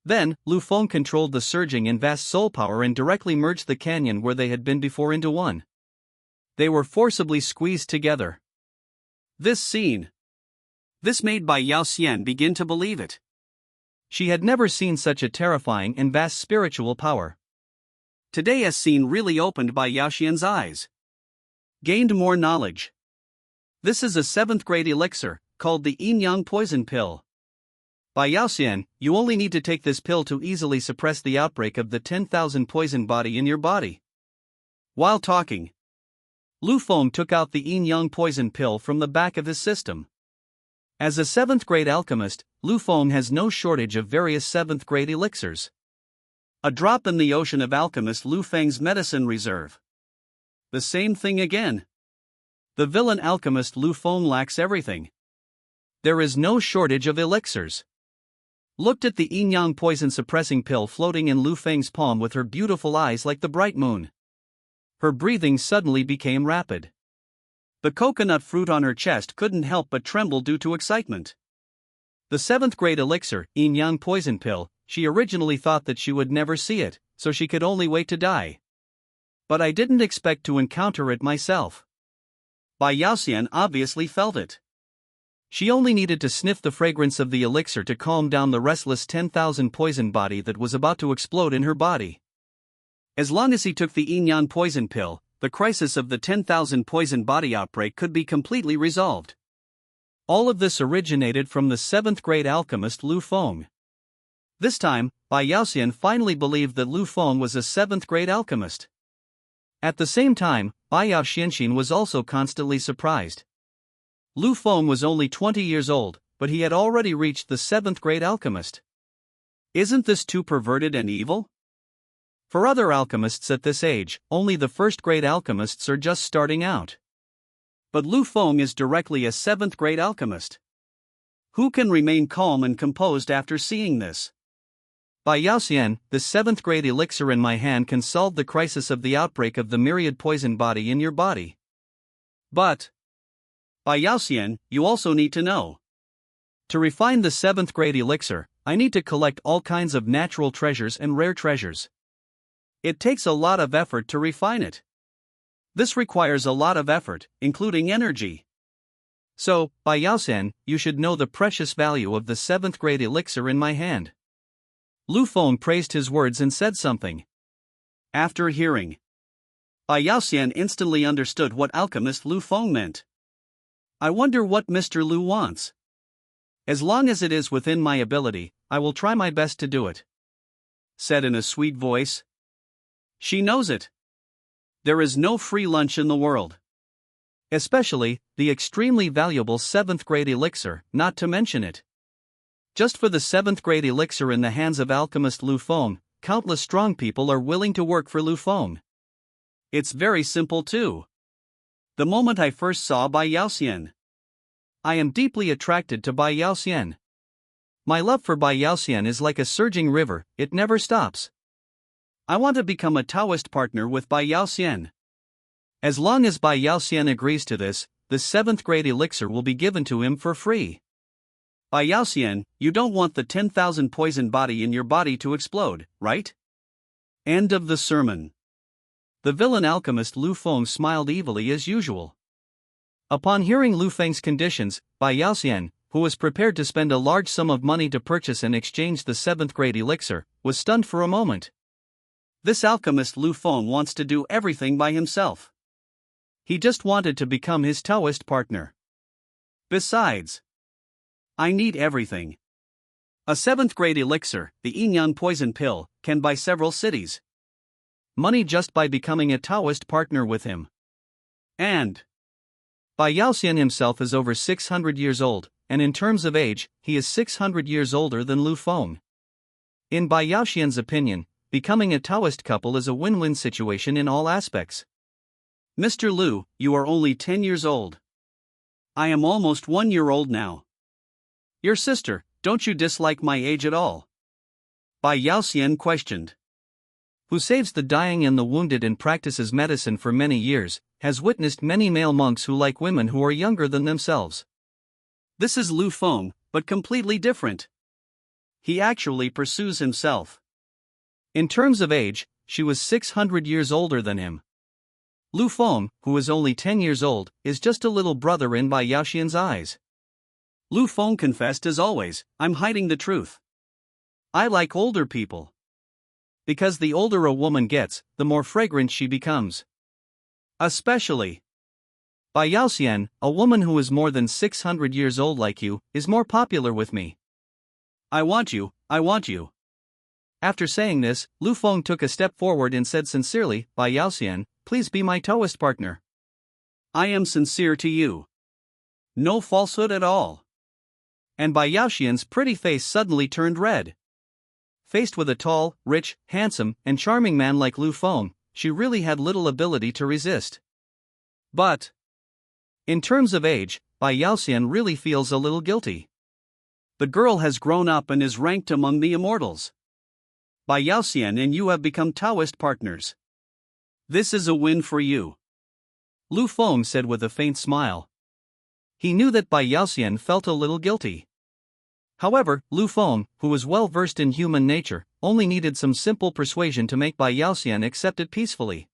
Then, Lu Feng controlled the surging and vast soul power and directly merged the canyon where they had been before into one. They were forcibly squeezed together. This made Bai Yaoxian begin to believe it. She had never seen such a terrifying and vast spiritual power. Today a scene really opened Bai Yaoxian's eyes. Gained more knowledge. This is a 7th grade elixir, called the yin-yang poison pill. Bai Yaoxian, you only need to take this pill to easily suppress the outbreak of the 10,000 poison body in your body. While talking, Lu Feng took out the yin-yang poison pill from the back of his system. As a 7th grade alchemist, Lu Feng has no shortage of various 7th grade elixirs. A drop in the ocean of alchemist Lu Feng's medicine reserve. The same thing again. The villain alchemist Lu Feng lacks everything. There is no shortage of elixirs. Looked at the yin-yang poison suppressing pill floating in Lu Feng's palm with her beautiful eyes like the bright moon. Her breathing suddenly became rapid. The coconut fruit on her chest couldn't help but tremble due to excitement. The 7th grade elixir, yin-yang poison pill, she originally thought that she would never see it, so she could only wait to die. But I didn't expect to encounter it myself. Bai Yaoxian obviously felt it. She only needed to sniff the fragrance of the elixir to calm down the restless 10,000 poison body that was about to explode in her body. As long as he took the yin-yang poison pill, the crisis of the 10,000 poison body outbreak could be completely resolved. All of this originated from the 7th grade alchemist Lu Feng. This time, Bai Yaoxian finally believed that Lu Feng was a 7th grade alchemist. At the same time, Bai Yaoxian was also constantly surprised. Lu Feng was only 20 years old, but he had already reached the 7th grade alchemist. Isn't this too perverted and evil? For other alchemists at this age, only the 1st grade alchemists are just starting out. But Lu Feng is directly a 7th grade alchemist. Who can remain calm and composed after seeing this? Bai Yaoxian, the 7th grade elixir in my hand can solve the crisis of the outbreak of the myriad poison body in your body. But, Bai Yaoxian, you also need to know. To refine the 7th grade elixir, I need to collect all kinds of natural treasures and rare treasures. It takes a lot of effort to refine it. This requires a lot of effort, including energy. So, Bai Yaoxian, you should know the precious value of the 7th grade elixir in my hand. Lu Feng praised his words and said something. After hearing, Bai Yaoxian instantly understood what alchemist Lu Feng meant. I wonder what Mr. Lu wants. As long as it is within my ability, I will try my best to do it, said in a sweet voice. She knows it. There is no free lunch in the world. Especially, the extremely valuable 7th grade elixir, not to mention it. Just for the 7th grade elixir in the hands of alchemist Lu Feng, countless strong people are willing to work for Lu Feng. It's very simple too. The moment I first saw Bai Yaoxian, I am deeply attracted to Bai Yaoxian. My love for Bai Yaoxian is like a surging river, it never stops. I want to become a Taoist partner with Bai Yaoxian. As long as Bai Yaoxian agrees to this, the 7th grade elixir will be given to him for free. Bai Yaoxian, you don't want the 10,000 poison body in your body to explode, right? End of the sermon. The villain alchemist Lu Feng smiled evilly as usual. Upon hearing Lu Feng's conditions, Bai Yaoxian, who was prepared to spend a large sum of money to purchase and exchange the 7th grade elixir, was stunned for a moment. This alchemist Lu Feng wants to do everything by himself. He just wanted to become his Taoist partner. Besides, I need everything. A 7th grade elixir, the yin-yang poison pill, can buy several cities. Money just by becoming a Taoist partner with him. And Bai Yaoxian himself is over 600 years old, and in terms of age, he is 600 years older than Lu Feng. In Bai Yaoxian's opinion, becoming a Taoist couple is a win-win situation in all aspects. Mr. Lu, you are only 10 years old. I am almost 1 year old now. Your sister, don't you dislike my age at all? Bai Yaoxian questioned. Who saves the dying and the wounded and practices medicine for many years, has witnessed many male monks who like women who are younger than themselves. This is Lu Feng, but completely different. He actually pursues himself. In terms of age, she was 600 years older than him. Lu Feng, who is only 10 years old, is just a little brother in Bai Yaoxian's eyes. Lu Feng confessed as always, I'm hiding the truth. I like older people. Because the older a woman gets, the more fragrant she becomes. Especially. By Yao Xian, a woman who is more than 600 years old like you, is more popular with me. I want you, I want you. After saying this, Lu Feng took a step forward and said sincerely, By Yao Xian, please be my Taoist partner. I am sincere to you. No falsehood at all. And Bai Yaoxian's pretty face suddenly turned red. Faced with a tall, rich, handsome, and charming man like Lu Feng, she really had little ability to resist. But, in terms of age, Bai Yaoxian really feels a little guilty. The girl has grown up and is ranked among the immortals. Bai Yaoxian and you have become Taoist partners. This is a win for you. Lu Feng said with a faint smile. He knew that Bai Yaoxian felt a little guilty. However, Lu Feng, who was well versed in human nature, only needed some simple persuasion to make Bai Yaoxian accept it peacefully.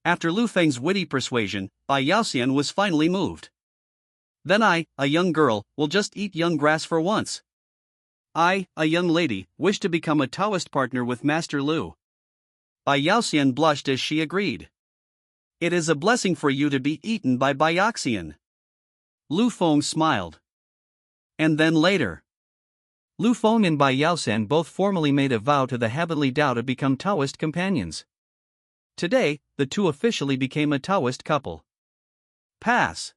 After Lu Feng's witty persuasion, Bai Yaoxian was finally moved. Then I, a young girl, will just eat young grass for once. I, a young lady, wish to become a Taoist partner with Master Lu. Bai Yaoxian blushed as she agreed. It is a blessing for you to be eaten by Bai Yaoxian. Lu Feng smiled. And then later, Lu Feng and Bai Yaoxian both formally made a vow to the heavenly Tao to become Taoist companions. Today, the two officially became a Taoist couple. Pass.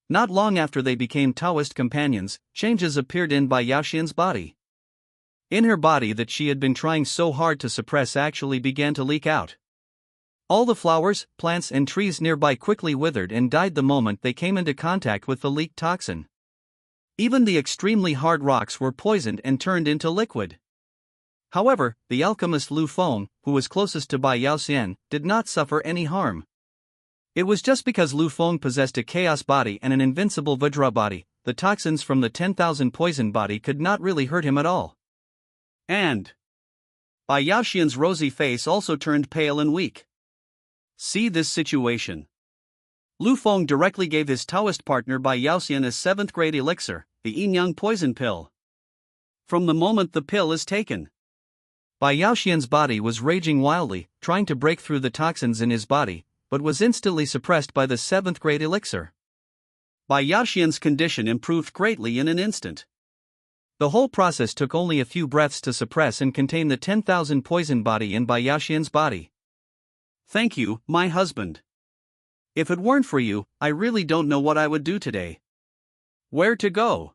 Not long after they became Taoist companions, changes appeared in Bai Yaoxian's body. In her body that she had been trying so hard to suppress actually began to leak out. All the flowers, plants and trees nearby quickly withered and died the moment they came into contact with the leaked toxin. Even the extremely hard rocks were poisoned and turned into liquid. However, the alchemist Lu Feng, who was closest to Bai Yaoxian, did not suffer any harm. It was just because Lu Feng possessed a chaos body and an invincible Vajra body, the toxins from the 10,000 poison body could not really hurt him at all. And Bai Yaoxian's rosy face also turned pale and weak. See this situation. Lu Feng directly gave his Taoist partner Bai Yaoxian a 7th grade elixir, the yin-yang poison pill. From the moment the pill is taken, Bai Yaoxian's body was raging wildly, trying to break through the toxins in his body, but was instantly suppressed by the 7th grade elixir. Bai Yaoxian's condition improved greatly in an instant. The whole process took only a few breaths to suppress and contain the 10,000 poison body in Bai Yaoxian's body. Thank you, my husband. If it weren't for you, I really don't know what I would do today. Where to go?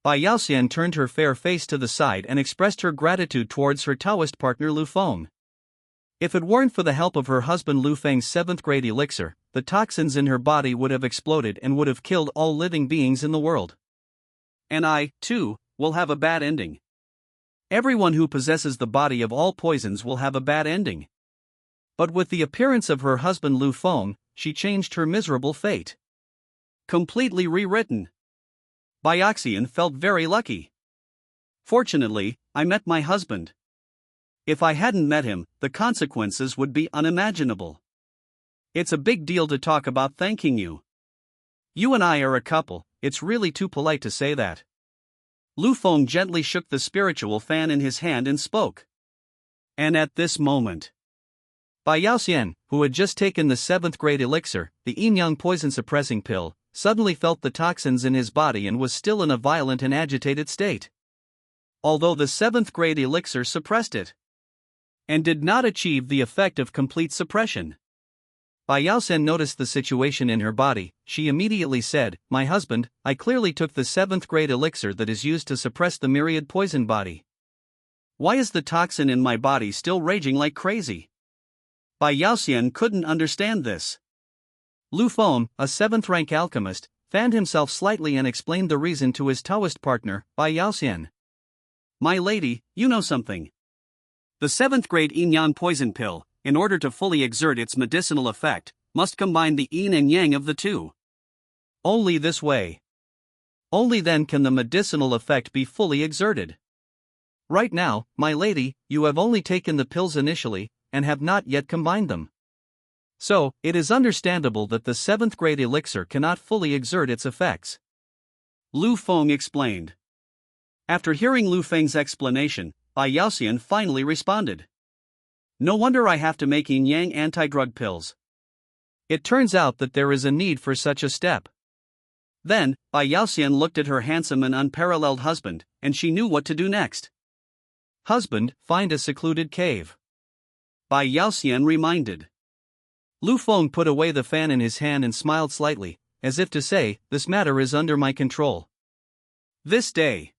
Bai Yaoxian turned her fair face to the side and expressed her gratitude towards her Taoist partner Lu Feng. If it weren't for the help of her husband Lu Feng's 7th grade elixir, the toxins in her body would have exploded and would have killed all living beings in the world. And I, too, will have a bad ending. Everyone who possesses the body of all poisons will have a bad ending. But with the appearance of her husband Lu Feng, she changed her miserable fate. Completely rewritten. Bai Yaoxian felt very lucky. Fortunately, I met my husband. If I hadn't met him, the consequences would be unimaginable. It's a big deal to talk about thanking you. You and I are a couple, it's really too polite to say that. Lu Feng gently shook the spiritual fan in his hand and spoke. And at this moment, Bai Yaoxian, who had just taken the 7th grade elixir, the yin-yang poison suppressing pill, suddenly felt the toxins in his body and was still in a violent and agitated state. Although the 7th grade elixir suppressed it, and did not achieve the effect of complete suppression. Bai Yaoxian noticed the situation in her body. She immediately said, My husband, I clearly took the 7th grade elixir that is used to suppress the myriad poison body. Why is the toxin in my body still raging like crazy? Bai Yaoxian couldn't understand this. Lu Feng, a 7th rank alchemist, fanned himself slightly and explained the reason to his Taoist partner, Bai Yaoxian. My lady, you know something. The 7th grade yin-yang poison pill, in order to fully exert its medicinal effect, must combine the yin and yang of the two. Only this way. Only then can the medicinal effect be fully exerted. Right now, my lady, you have only taken the pills initially, and have not yet combined them. So, it is understandable that the 7th grade elixir cannot fully exert its effects. Lu Feng explained. After hearing Lu Feng's explanation, Bai Yaoxian finally responded. No wonder I have to make yin yang anti-drug pills. It turns out that there is a need for such a step. Then, Bai Yaoxian looked at her handsome and unparalleled husband, and she knew what to do next. Husband, find a secluded cave. Bai Yaoxian reminded. Lu Feng put away the fan in his hand and smiled slightly, as if to say, this matter is under my control. This day,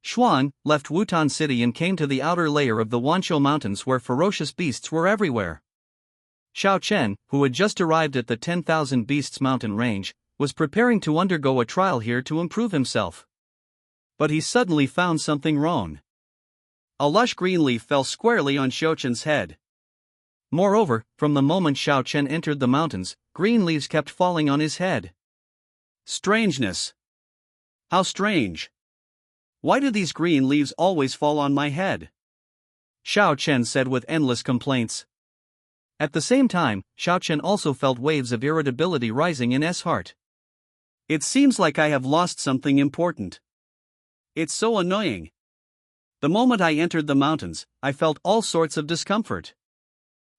Xuan left Wutan City and came to the outer layer of the Wanqiu Mountains where ferocious beasts were everywhere. Xiao Chen, who had just arrived at the 10,000 Beasts mountain range, was preparing to undergo a trial here to improve himself. But he suddenly found something wrong. A lush green leaf fell squarely on Xiao Chen's head. Moreover, from the moment Xiao Chen entered the mountains, green leaves kept falling on his head. Strangeness. How strange. Why do these green leaves always fall on my head? Xiao Chen said with endless complaints. At the same time, Xiao Chen also felt waves of irritability rising in his heart. It seems like I have lost something important. It's so annoying. The moment I entered the mountains, I felt all sorts of discomfort.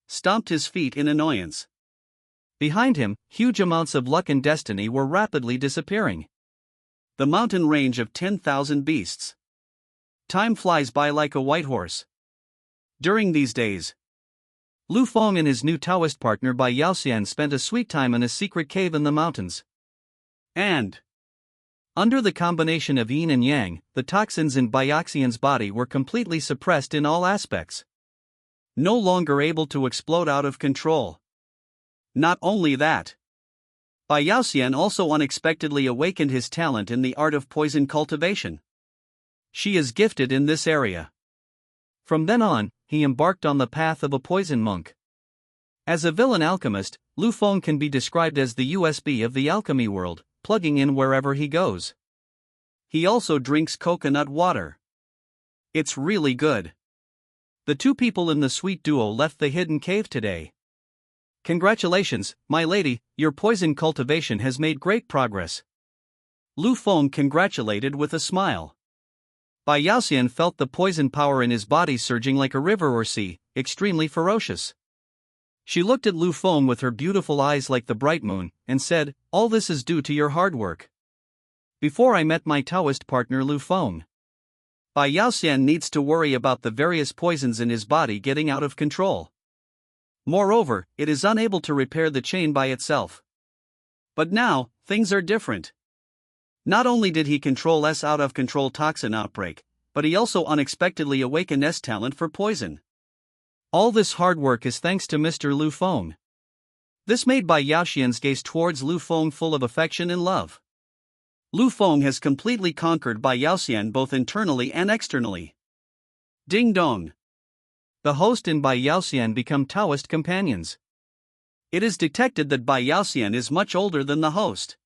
Stomped his feet in annoyance. Behind him, huge amounts of luck and destiny were rapidly disappearing. The mountain range of 10,000 beasts. Time flies by like a white horse. During these days, Lu Feng and his new Taoist partner Bai Yaoxian spent a sweet time in a secret cave in the mountains. And under the combination of yin and yang, the toxins in Bai Yaoxian's body were completely suppressed in all aspects. No longer able to explode out of control. Not only that, Bai Yaoxian also unexpectedly awakened his talent in the art of poison cultivation. She is gifted in this area. From then on, he embarked on the path of a poison monk. As a villain alchemist, Lu Feng can be described as the USB of the alchemy world, plugging in wherever he goes. He also drinks coconut water. It's really good. The two people in the sweet duo left the hidden cave today. Congratulations, my lady, your poison cultivation has made great progress. Lu Feng congratulated with a smile. Bai Yaoxian felt the poison power in his body surging like a river or sea, extremely ferocious. She looked at Lu Feng with her beautiful eyes like the bright moon, and said, all this is due to your hard work. Before I met my Taoist partner Lu Feng, Bai Yaoxian needs to worry about the various poisons in his body getting out of control. Moreover, it is unable to repair the chain by itself. But now, things are different. Not only did he control S out-of-control toxin outbreak, but he also unexpectedly awakened S talent for poison. All this hard work is thanks to Mr. Lu Feng. This made Bai Yaoxian's gaze towards Lu Feng full of affection and love. Lu Feng has completely conquered Bai Yaoxian both internally and externally. Ding dong. The host and Bai Yaoxian become Taoist companions. It is detected that Bai Yaoxian is much older than the host.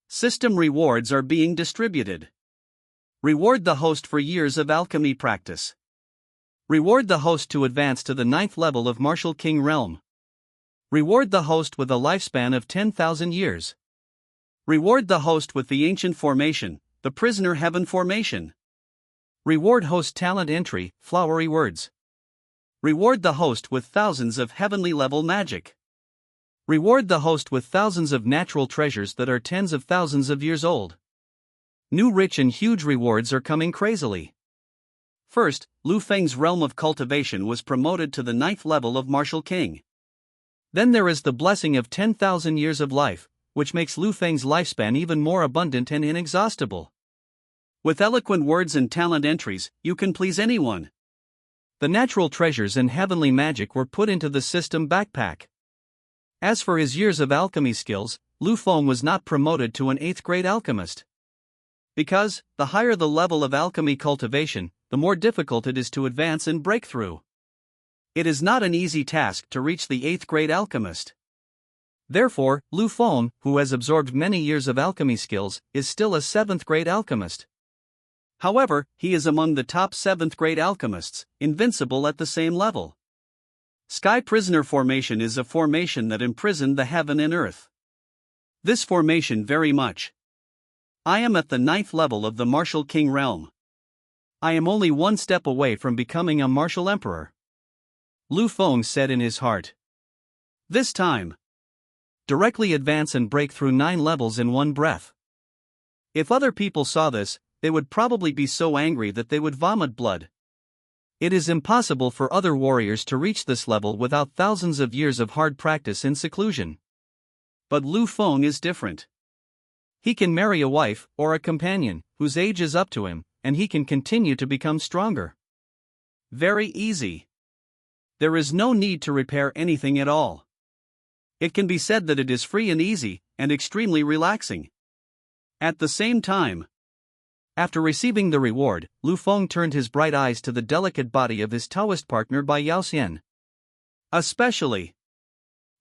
System rewards are being distributed. Reward the host for years of alchemy practice. Reward the host to advance to the 9th level of Martial King Realm. Reward the host with a lifespan of 10,000 years. Reward the host with the Ancient Formation, the Prisoner Heaven Formation. Reward host talent entry, flowery words. Reward the host with thousands of heavenly level magic. Reward the host with thousands of natural treasures that are tens of thousands of years old. New rich and huge rewards are coming crazily. First, Lu Feng's realm of cultivation was promoted to the 9th level of Martial King. Then there is the blessing of 10,000 years of life, which makes Lu Feng's lifespan even more abundant and inexhaustible. With eloquent words and talent entries, you can please anyone. The natural treasures and heavenly magic were put into the system backpack. As for his years of alchemy skills, Lu Feng was not promoted to an 8th grade alchemist. Because, the higher the level of alchemy cultivation, the more difficult it is to advance and break through. It is not an easy task to reach the 8th grade alchemist. Therefore, Lu Feng, who has absorbed many years of alchemy skills, is still a 7th grade alchemist. However, he is among the top 7th grade alchemists, invincible at the same level. Sky Prisoner Formation is a formation that imprisoned the heaven and earth. This formation very much. I am at the 9th level of the Martial King Realm. I am only one step away from becoming a martial emperor, Lu Feng said in his heart. This time, directly advance and break through 9 levels in one breath. If other people saw this, they would probably be so angry that they would vomit blood. It is impossible for other warriors to reach this level without thousands of years of hard practice in seclusion. But Lu Feng is different. He can marry a wife or a companion whose age is up to him, and he can continue to become stronger. Very easy. There is no need to repair anything at all. It can be said that it is free and easy, and extremely relaxing. At the same time, after receiving the reward, Lu Feng turned his bright eyes to the delicate body of his Taoist partner Bai Yaoxian. Especially,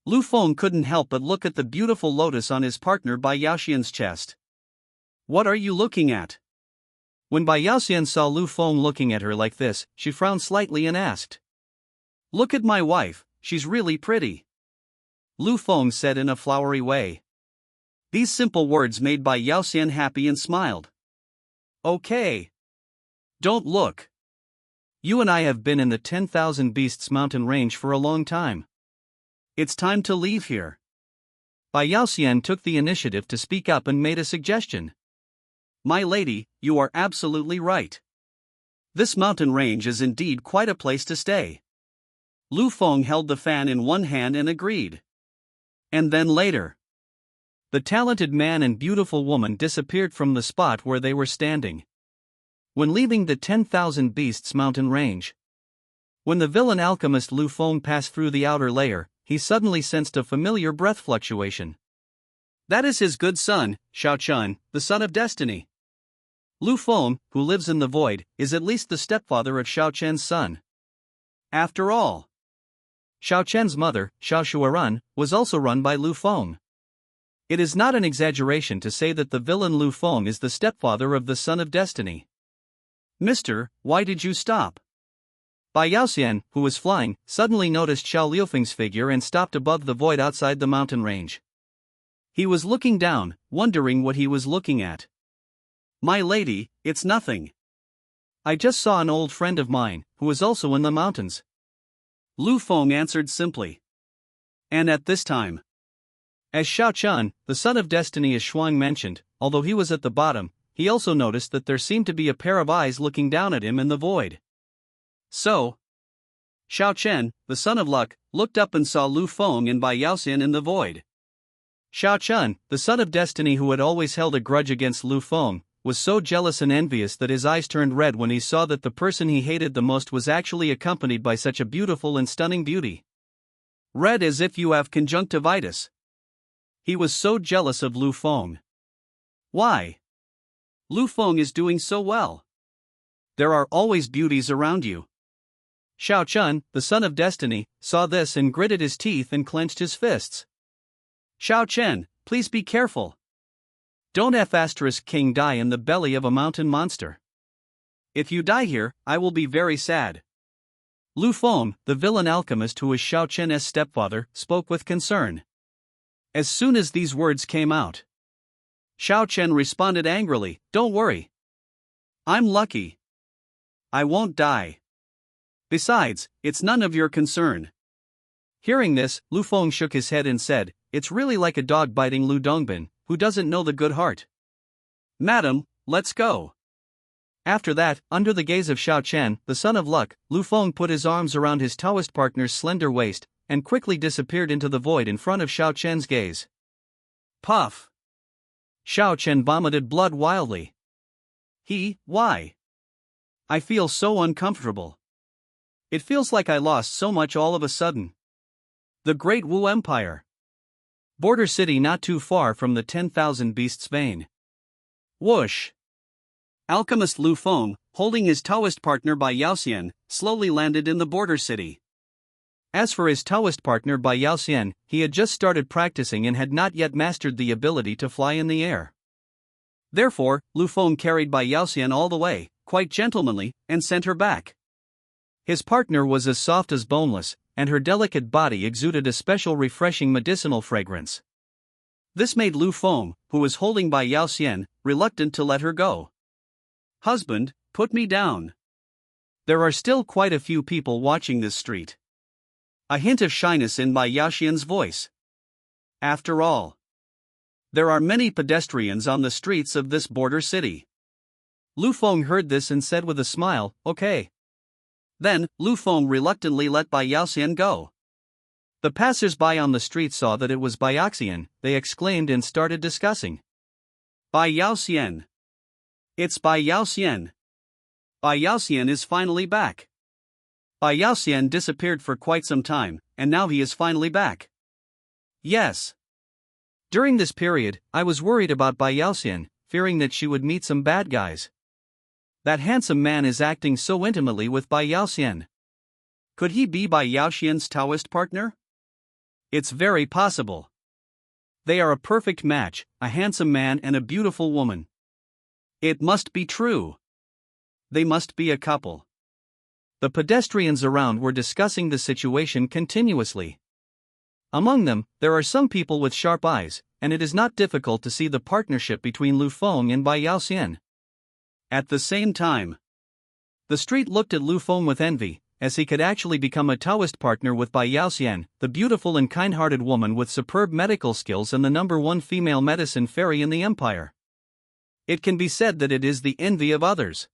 Lu Feng couldn't help but look at the beautiful lotus on his partner Bai Yaoxian's chest. What are you looking at? When Bai Yaoxian saw Lu Feng looking at her like this, she frowned slightly and asked. Look at my wife, she's really pretty, Lu Feng said in a flowery way. These simple words made Bai Yaoxian happy and smiled. Okay. Don't look. You and I have been in the 10,000 Beasts mountain range for a long time. It's time to leave here. Bai Yaoxian took the initiative to speak up and made a suggestion. My lady, you are absolutely right. This mountain range is indeed quite a place to stay. Lu Feng held the fan in one hand and agreed. And then later, the talented man and beautiful woman disappeared from the spot where they were standing. When leaving the 10,000 Beasts mountain range, when the villain alchemist Lu Feng passed through the outer layer, he suddenly sensed a familiar breath fluctuation. That is his good son, Shao Chun, the son of destiny. Lu Feng, who lives in the void, is at least the stepfather of Shao Chen's son. After all, Shao Chen's mother, Shao Shuarun, was also run by Lu Feng. It is not an exaggeration to say that the villain Lu Feng is the stepfather of the son of destiny. Mister, why did you stop? Bai Yaoxian, who was flying, suddenly noticed Xiao Liufeng's figure and stopped above the void outside the mountain range. He was looking down, wondering what he was looking at. My lady, it's nothing. I just saw an old friend of mine, who is also in the mountains, Lu Feng answered simply. And at this time, as Shao Chun, the son of destiny as Shuang mentioned, although he was at the bottom, he also noticed that there seemed to be a pair of eyes looking down at him in the void. So, Shao Chen, the son of luck, looked up and saw Lu Feng and Bai Yaoxian in the void. Shao Chun, the son of destiny who had always held a grudge against Lu Feng, was so jealous and envious that his eyes turned red when he saw that the person he hated the most was actually accompanied by such a beautiful and stunning beauty. Red as if you have conjunctivitis. He was so jealous of Lu Feng. Why? Lu Feng is doing so well. There are always beauties around you. Shao Chun, the son of destiny, saw this and gritted his teeth and clenched his fists. Shao Chen, please be careful. Don't F*King die in the belly of a mountain monster. If you die here, I will be very sad. Lu Feng, the villain alchemist who was Shao Chen's stepfather, spoke with concern. As soon as these words came out, Shao Chen responded angrily, Don't worry. I'm lucky. I won't die. Besides, it's none of your concern. Hearing this, Lu Feng shook his head and said, It's really like a dog biting Lu Dongbin, who doesn't know the good heart. Madam, let's go. After that, under the gaze of Shao Chen, the son of luck, Lu Feng put his arms around his Taoist partner's slender waist, and quickly disappeared into the void in front of Shao Chen's gaze. Puff! Shao Chen vomited blood wildly. Why? I feel so uncomfortable. It feels like I lost so much all of a sudden. The Great Wu Empire. Border city not too far from the 10,000 Beasts vein. Whoosh! Alchemist Lu Feng, holding his Taoist partner Bai Yaoxian, slowly landed in the border city. As for his Taoist partner Bai Yaoxian, he had just started practicing and had not yet mastered the ability to fly in the air. Therefore, Lu Feng carried Bai Yaoxian all the way, quite gentlemanly, and sent her back. His partner was as soft as boneless, and her delicate body exuded a special refreshing medicinal fragrance. This made Lu Feng, who was holding Bai Yaoxian, reluctant to let her go. Husband, put me down. There are still quite a few people watching this street. A hint of shyness in Bai Yaoxian's voice. After all, there are many pedestrians on the streets of this border city. Lu Feng heard this and said with a smile, okay. Then, Lu Feng reluctantly let Bai Yaoxian go. The passers-by on the street saw that it was Bai Yaoxian. They exclaimed and started discussing. Bai Yaoxian. It's Bai Yaoxian. Bai Yaoxian is finally back. Bai Yaoxian disappeared for quite some time, and now he is finally back. Yes. During this period, I was worried about Bai Yaoxian, fearing that she would meet some bad guys. That handsome man is acting so intimately with Bai Yaoxian. Could he be Bai Yaoxian's Taoist partner? It's very possible. They are a perfect match, a handsome man and a beautiful woman. It must be true. They must be a couple. The pedestrians around were discussing the situation continuously. Among them, there are some people with sharp eyes, and it is not difficult to see the partnership between Lu Feng and Bai Yaoxian. At the same time, the street looked at Lu Feng with envy, as he could actually become a Taoist partner with Bai Yaoxian, the beautiful and kind-hearted woman with superb medical skills and the #1 female medicine fairy in the empire. It can be said that it is the envy of others.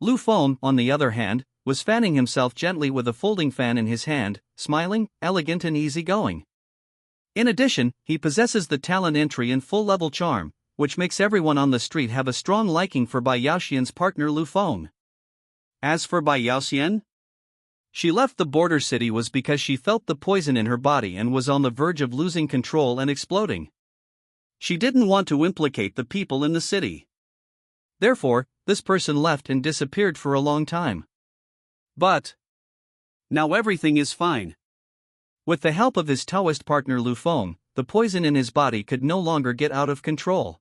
Lu Feng, on the other hand, was fanning himself gently with a folding fan in his hand, smiling, elegant and easygoing. In addition, he possesses the talent entry and full-level charm, which makes everyone on the street have a strong liking for Bai Yaoxian's partner Lu Feng. As for Bai Yaoxian, she left the border city was because she felt the poison in her body and was on the verge of losing control and exploding. She didn't want to implicate the people in the city. Therefore, this person left and disappeared for a long time. But now everything is fine. With the help of his Taoist partner Lu Feng, the poison in his body could no longer get out of control.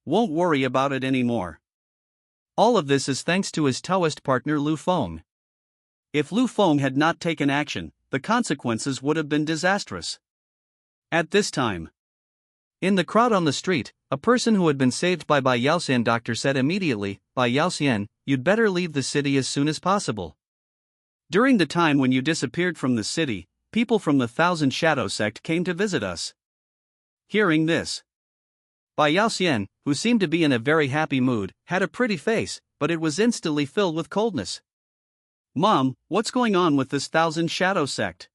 Won't worry about it anymore. All of this is thanks to his Taoist partner Lu Feng. If Lu Feng had not taken action, the consequences would have been disastrous. At this time, in the crowd on the street, a person who had been saved by Bai Yaoxian doctor said immediately, Bai Yaoxian, you'd better leave the city as soon as possible. During the time when you disappeared from the city, people from the Thousand Shadow sect came to visit us. Hearing this, Bai Yaoxian, who seemed to be in a very happy mood, had a pretty face, but it was instantly filled with coldness. Mom, what's going on with this Thousand Shadow sect?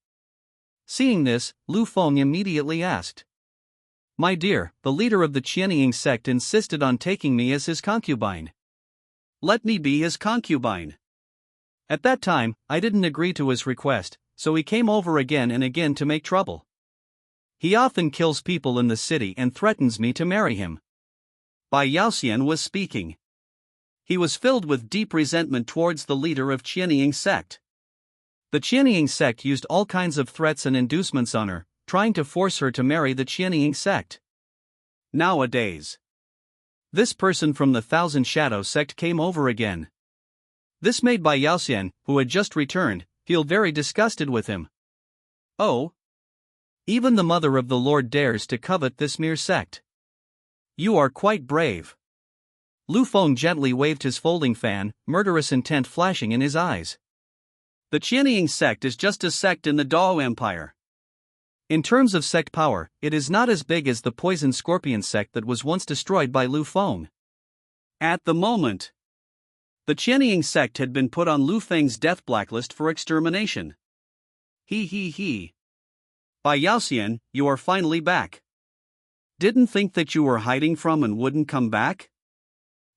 Seeing this, Lu Feng immediately asked. My dear, the leader of the Qianying sect insisted on taking me as his concubine. Let me be his concubine. At that time, I didn't agree to his request, so he came over again and again to make trouble. He often kills people in the city and threatens me to marry him. Bai Yaoxian was speaking. He was filled with deep resentment towards the leader of Qianying sect. The Qianying sect used all kinds of threats and inducements on her, trying to force her to marry the Qianying sect. Nowadays, this person from the Thousand Shadow sect came over again. This made Bai Yaoxian, who had just returned, feel very disgusted with him. Oh! Even the mother of the Lord dares to covet this mere sect. You are quite brave. Lu Feng gently waved his folding fan, murderous intent flashing in his eyes. The Qianying sect is just a sect in the Dao Empire. In terms of sect power, it is not as big as the Poison Scorpion sect that was once destroyed by Lu Feng. At the moment, the Qianying sect had been put on Lu Feng's death blacklist for extermination. He. Bai Yaoxian, you are finally back. Didn't think that you were hiding from and wouldn't come back?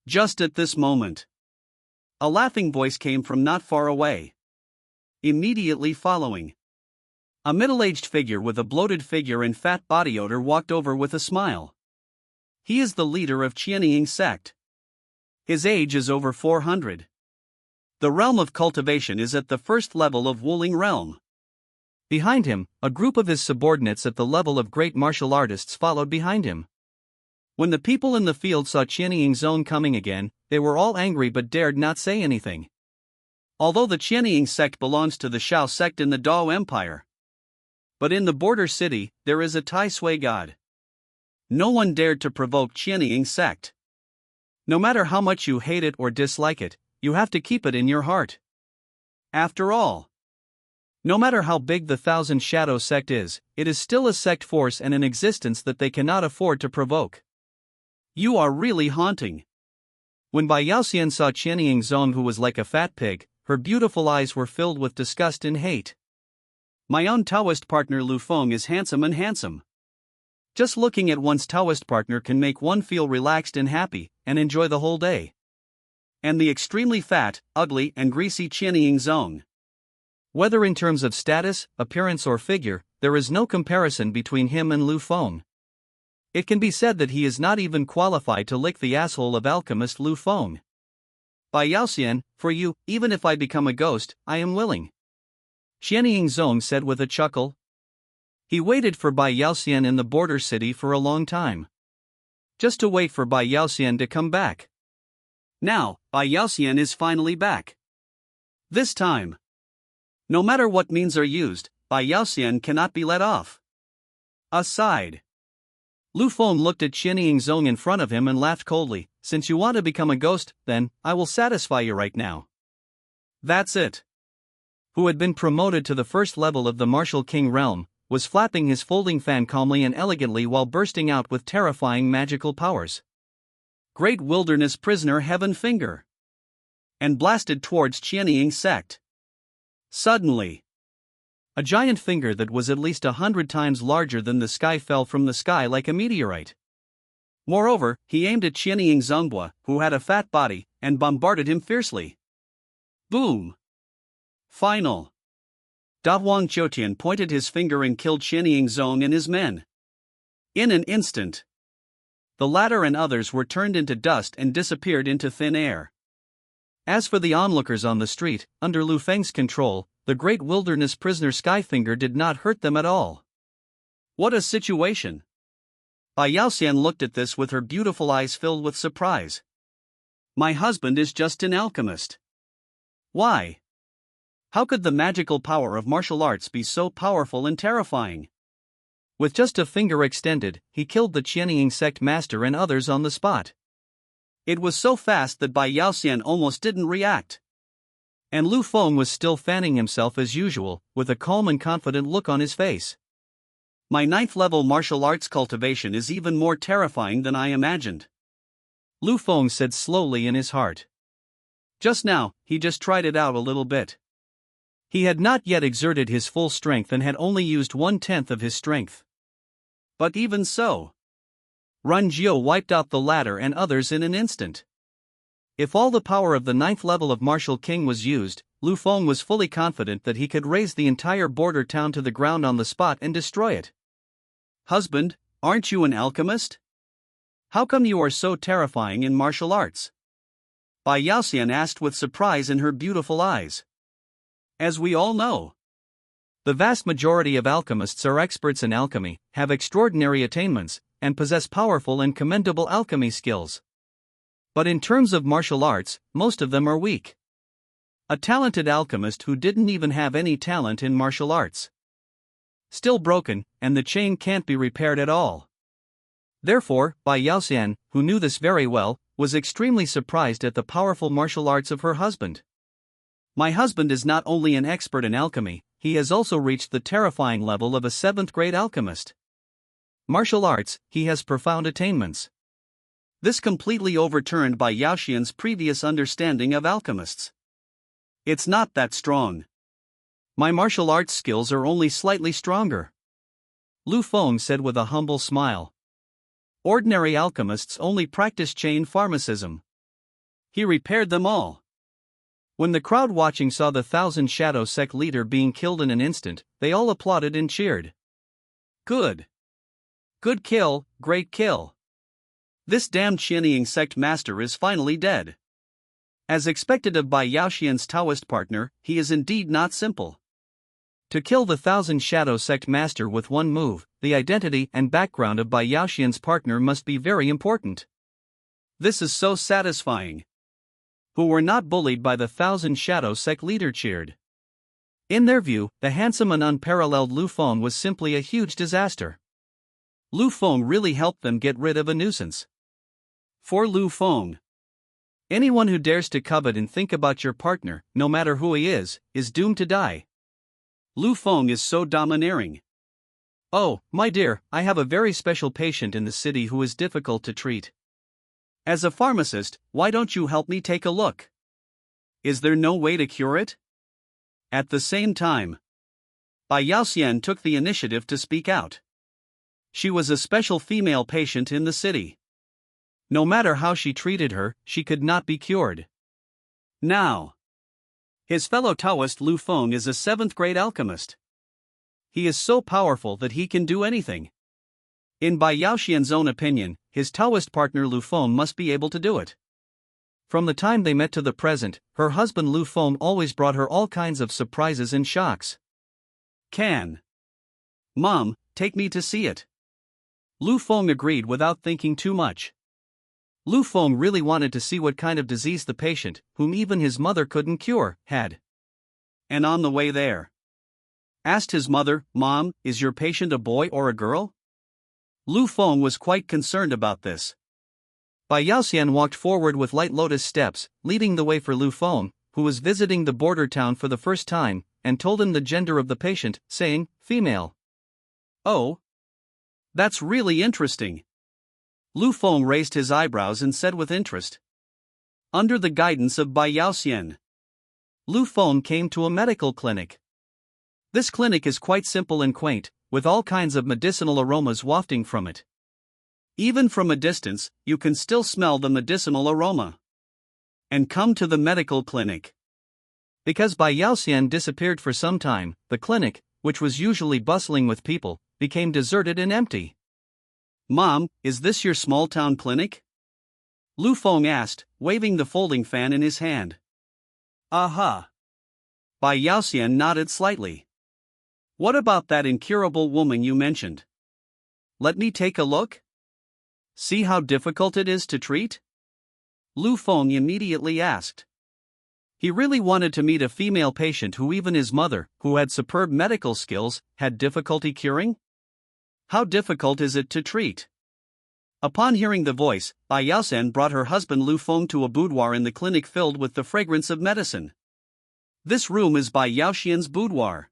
Just at this moment, a laughing voice came from not far away. Immediately following, a middle-aged figure with a bloated figure and fat body odor walked over with a smile. He is the leader of Qianying sect. His age is over 400. The realm of cultivation is at the first level of Wuling realm. Behind him, a group of his subordinates at the level of great martial artists followed behind him. When the people in the field saw Qianying's own coming again, they were all angry but dared not say anything. Although the Qianying sect belongs to the Shao sect in the Dao Empire, but in the border city, there is a Tai Sui god. No one dared to provoke Qianying sect. No matter how much you hate it or dislike it, you have to keep it in your heart. After all, no matter how big the Thousand Shadow sect is, it is still a sect force and an existence that they cannot afford to provoke. You are really haunting. When Bai Yaoxian saw Qianying Zong, who was like a fat pig, her beautiful eyes were filled with disgust and hate. My own Taoist partner Lu Feng is handsome and handsome. Just looking at one's Taoist partner can make one feel relaxed and happy, and enjoy the whole day. And the extremely fat, ugly and greasy Qianying Zong. Whether in terms of status, appearance or figure, there is no comparison between him and Lu Feng. It can be said that he is not even qualified to lick the asshole of alchemist Lu Feng. Bai Yaoxian, for you, even if I become a ghost, I am willing. Qianying Zong said with a chuckle. He waited for Bai Yaoxian in the border city for a long time. Just to wait for Bai Yaoxian to come back. Now, Bai Yaoxian is finally back. This time, no matter what means are used, Bai Yaoxian cannot be let off. Aside. Lu Feng looked at Qianying Zong in front of him and laughed coldly. Since you want to become a ghost, then, I will satisfy you right now. That's it. Who had been promoted to the first level of the Martial King realm, was flapping his folding fan calmly and elegantly while bursting out with terrifying magical powers. Great Wilderness Prisoner Heaven Finger. And blasted towards Qianying sect. Suddenly, a giant finger that was at least 100 times larger than the sky fell from the sky like a meteorite. Moreover, he aimed at Qianying Zongbua, who had a fat body, and bombarded him fiercely. Boom! Final. Da Huang Qiutian pointed his finger and killed Qianying Zong and his men. In an instant, the latter and others were turned into dust and disappeared into thin air. As for the onlookers on the street, under Lu Feng's control, the great wilderness prisoner Skyfinger did not hurt them at all. What a situation! Bai Yaoxian looked at this with her beautiful eyes filled with surprise. My husband is just an alchemist. Why? How could the magical power of martial arts be so powerful and terrifying? With just a finger extended, he killed the Qianying sect master and others on the spot. It was so fast that Bai Yaoxian almost didn't react. And Lu Feng was still fanning himself as usual, with a calm and confident look on his face. My 9th level martial arts cultivation is even more terrifying than I imagined. Lu Feng said slowly in his heart. Just now, he just tried it out a little bit. He had not yet exerted his full strength and had only used 1/10 of his strength. But even so, Ren Jiu wiped out the latter and others in an instant. If all the power of the 9th level of Martial King was used, Lu Feng was fully confident that he could raze the entire border town to the ground on the spot and destroy it. Husband, aren't you an alchemist? How come you are so terrifying in martial arts? Bai Yaoxian asked with surprise in her beautiful eyes. As we all know, the vast majority of alchemists are experts in alchemy, have extraordinary attainments, and possess powerful and commendable alchemy skills. But in terms of martial arts, most of them are weak. A talented alchemist who didn't even have any talent in martial arts. Still broken, and the chain can't be repaired at all. Therefore, Bai Yaoxian, who knew this very well, was extremely surprised at the powerful martial arts of her husband. My husband is not only an expert in alchemy, he has also reached the terrifying level of a 7th grade alchemist. Martial arts, he has profound attainments. This completely overturned Bai Yaoxian's previous understanding of alchemists. It's not that strong. My martial arts skills are only slightly stronger. Lu Feng said with a humble smile. Ordinary alchemists only practice chain pharmacism. He repaired them all. When the crowd watching saw the Thousand Shadow sect leader being killed in an instant, they all applauded and cheered. Good. Good kill, great kill. This damned Qianying sect master is finally dead. As expected of Bai Yaoxian's Taoist partner, he is indeed not simple. To kill the Thousand Shadow sect master with one move, the identity and background of Bai Yaoxian's partner must be very important. This is so satisfying. Who were not bullied by the Thousand Shadow sect leader cheered. In their view, the handsome and unparalleled Lu Feng was simply a huge disaster. Lu Feng really helped them get rid of a nuisance. For Lu Feng, Anyone who dares to covet and think about your partner, no matter who he is doomed to die. Lu Feng is so domineering. Oh, my dear, I have a very special patient in the city who is difficult to treat. As a pharmacist, why don't you help me take a look? Is there no way to cure it? At the same time, Bai Yaoxian took the initiative to speak out. She was a special female patient in the city. No matter how she treated her, she could not be cured. Now, his fellow Taoist Lu Feng is a 7th grade alchemist. He is so powerful that he can do anything. In Bai Yaoxian's own opinion, his Taoist partner Lu Feng must be able to do it. From the time they met to the present, her husband Lu Feng always brought her all kinds of surprises and shocks. Mom, take me to see it. Lu Feng agreed without thinking too much. Lu Feng really wanted to see what kind of disease the patient, whom even his mother couldn't cure, had. And on the way there, asked his mother, "Mom, is your patient a boy or a girl?" Lu Feng was quite concerned about this. Bai Yaoxian walked forward with light lotus steps, leading the way for Lu Feng, who was visiting the border town for the first time, and told him the gender of the patient, saying, "Female." Oh, that's really interesting. Lu Feng raised his eyebrows and said with interest. Under the guidance of Bai Yaoxian, Lu Feng came to a medical clinic. This clinic is quite simple and quaint, with all kinds of medicinal aromas wafting from it. Even from a distance, you can still smell the medicinal aroma. And come to the medical clinic. Because Bai Yaoxian disappeared for some time, the clinic, which was usually bustling with people, became deserted and empty. "Mom, is this your small-town clinic?" Lu Feng asked, waving the folding fan in his hand. "Aha." Bai Yaoxian nodded slightly. "What about that incurable woman you mentioned? Let me take a look? See how difficult it is to treat?" Lu Feng immediately asked. He really wanted to meet a female patient who even his mother, who had superb medical skills, had difficulty curing. How difficult is it to treat? Upon hearing the voice, Bai Yaoxian brought her husband Lu Feng to a boudoir in the clinic filled with the fragrance of medicine. This room is Bai Yaoxian's boudoir.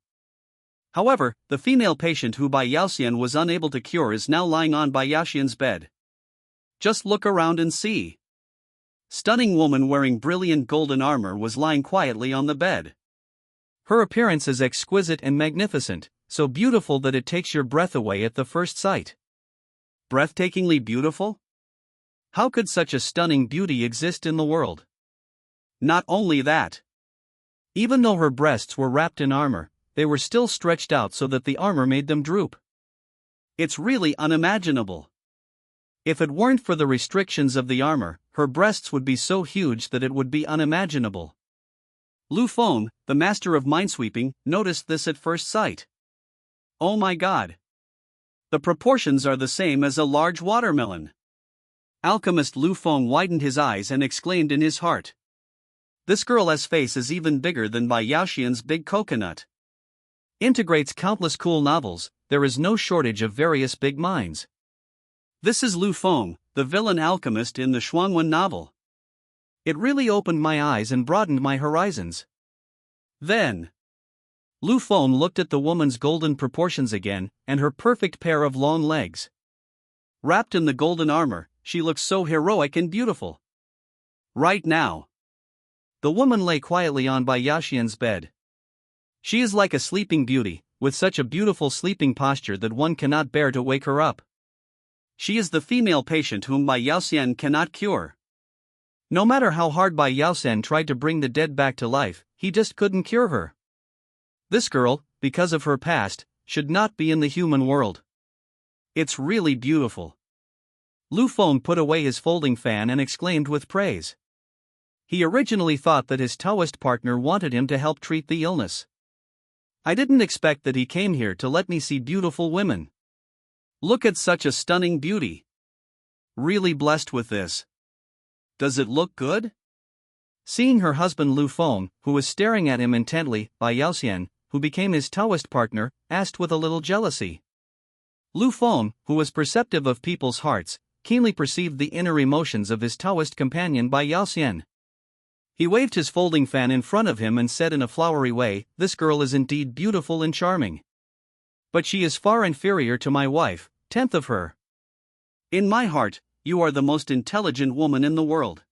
However, the female patient who Bai Yaoxian was unable to cure is now lying on Bai Yaoxian's bed. Just look around and see. Stunning woman wearing brilliant golden armor was lying quietly on the bed. Her appearance is exquisite and magnificent, so beautiful that it takes your breath away at the first sight. Breathtakingly beautiful? How could such a stunning beauty exist in the world? Not only that. Even though her breasts were wrapped in armor, they were still stretched out so that the armor made them droop. It's really unimaginable. If it weren't for the restrictions of the armor, her breasts would be so huge that it would be unimaginable. Lu Feng, the master of minesweeping, noticed this at first sight. Oh my God! The proportions are the same as a large watermelon. Alchemist Lu Feng widened his eyes and exclaimed in his heart. This girl's face is even bigger than Bai Yaoxian's big coconut. Integrates countless cool novels, there is no shortage of various big minds. This is Lu Feng, the villain alchemist in the Shuangwen novel. It really opened my eyes and broadened my horizons. Then, Lu Feng looked at the woman's golden proportions again, and her perfect pair of long legs. Wrapped in the golden armor, she looks so heroic and beautiful. Right now, the woman lay quietly on Bai Yaoxian's bed. She is like a sleeping beauty, with such a beautiful sleeping posture that one cannot bear to wake her up. She is the female patient whom Bai Yaoxian cannot cure. No matter how hard Bai Yaoxian tried to bring the dead back to life, he just couldn't cure her. This girl, because of her past, should not be in the human world. It's really beautiful. Lu Feng put away his folding fan and exclaimed with praise. He originally thought that his Taoist partner wanted him to help treat the illness. I didn't expect that he came here to let me see beautiful women. Look at such a stunning beauty. Really blessed with this. Does it look good? Seeing her husband Lu Feng, who was staring at him intently, Bai Yaoxian, who became his Taoist partner, asked with a little jealousy. Lu Feng, who was perceptive of people's hearts, keenly perceived the inner emotions of his Taoist companion Bai Yaoxian. He waved his folding fan in front of him and said in a flowery way, "This girl is indeed beautiful and charming. But she is far inferior to my wife, 10th of her. In my heart, you are the most intelligent woman in the world."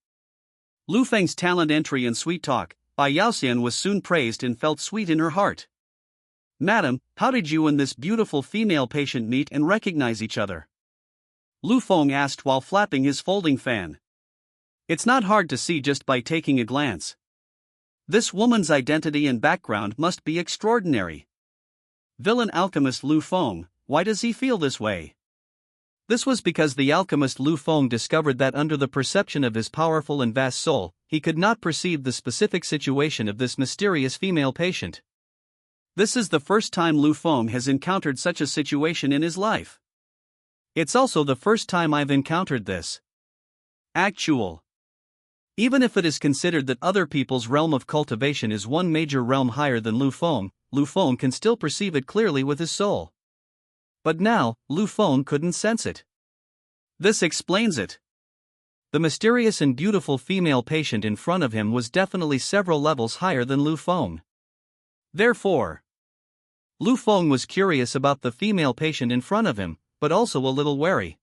Lu Feng's talent entry and sweet talk, Bai Yaoxian was soon praised and felt sweet in her heart. "Madam, how did you and this beautiful female patient meet and recognize each other?" Lu Feng asked while flapping his folding fan. "It's not hard to see just by taking a glance. This woman's identity and background must be extraordinary. Villain alchemist Lu Feng, why does he feel this way?" This was because the alchemist Lu Feng discovered that under the perception of his powerful and vast soul, he could not perceive the specific situation of this mysterious female patient. This is the first time Lu Feng has encountered such a situation in his life. It's also the first time I've encountered this. Actual. Even if it is considered that other people's realm of cultivation is one major realm higher than Lu Feng can still perceive it clearly with his soul. But now, Lu Feng couldn't sense it. This explains it. The mysterious and beautiful female patient in front of him was definitely several levels higher than Lu Feng. Therefore, Lu Feng was curious about the female patient in front of him, but also a little wary.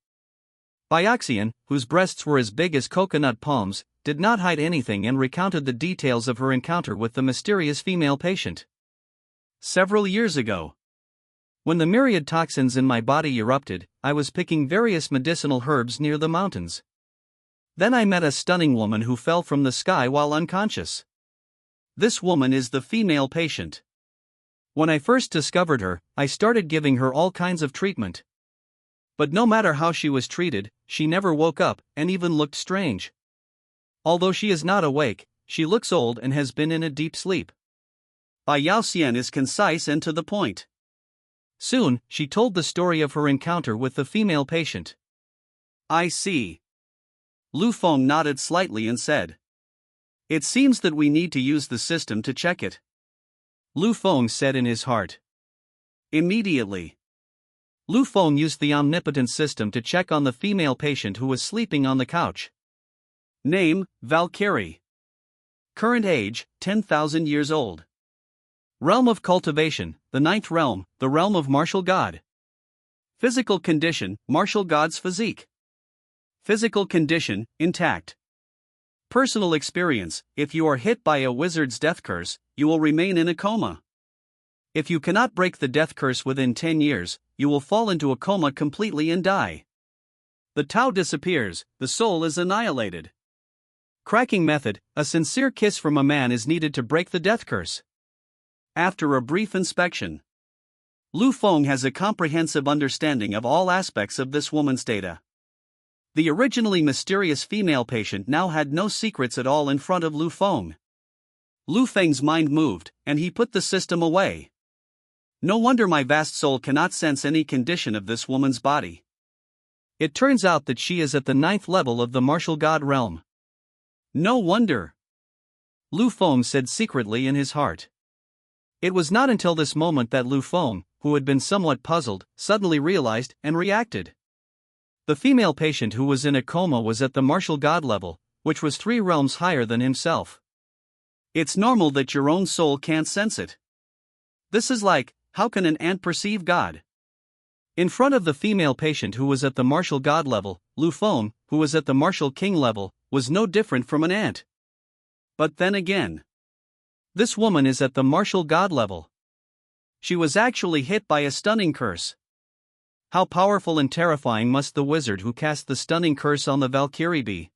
Bai Yaoxian, whose breasts were as big as coconut palms, did not hide anything and recounted the details of her encounter with the mysterious female patient. Several years ago, when the myriad toxins in my body erupted, I was picking various medicinal herbs near the mountains. Then I met a stunning woman who fell from the sky while unconscious. This woman is the female patient. When I first discovered her, I started giving her all kinds of treatment. But no matter how she was treated, she never woke up and even looked strange. Although she is not awake, she looks old and has been in a deep sleep. Bai Yaoxian is concise and to the point. Soon, she told the story of her encounter with the female patient. "I see." Lu Feng nodded slightly and said, "It seems that we need to use the system to check it." Lu Feng said in his heart. Immediately, Lu Feng used the omnipotent system to check on the female patient who was sleeping on the couch. Name, Valkyrie. Current age, 10,000 years old. Realm of cultivation, the 9th realm, the realm of martial god. Physical condition, martial god's physique. Physical condition, intact. Personal experience, if you are hit by a wizard's death curse, you will remain in a coma. If you cannot break the death curse within 10 years, you will fall into a coma completely and die. The Tao disappears, the soul is annihilated. Cracking method, a sincere kiss from a man is needed to break the death curse. After a brief inspection, Lu Feng has a comprehensive understanding of all aspects of this woman's data. The originally mysterious female patient now had no secrets at all in front of Lu Feng. Lu Feng's mind moved, and he put the system away. No wonder my vast soul cannot sense any condition of this woman's body. It turns out that she is at the 9th level of the martial god realm. No wonder, Lu Feng said secretly in his heart. It was not until this moment that Lu Feng, who had been somewhat puzzled, suddenly realized and reacted. The female patient who was in a coma was at the martial god level, which was 3 realms higher than himself. It's normal that your own soul can't sense it. This is like, how can an ant perceive God? In front of the female patient who was at the martial god level, Lu Feng, who was at the martial king level, was no different from an ant. But then again, this woman is at the martial god level. She was actually hit by a stunning curse. How powerful and terrifying must the wizard who cast the stunning curse on the Valkyrie be?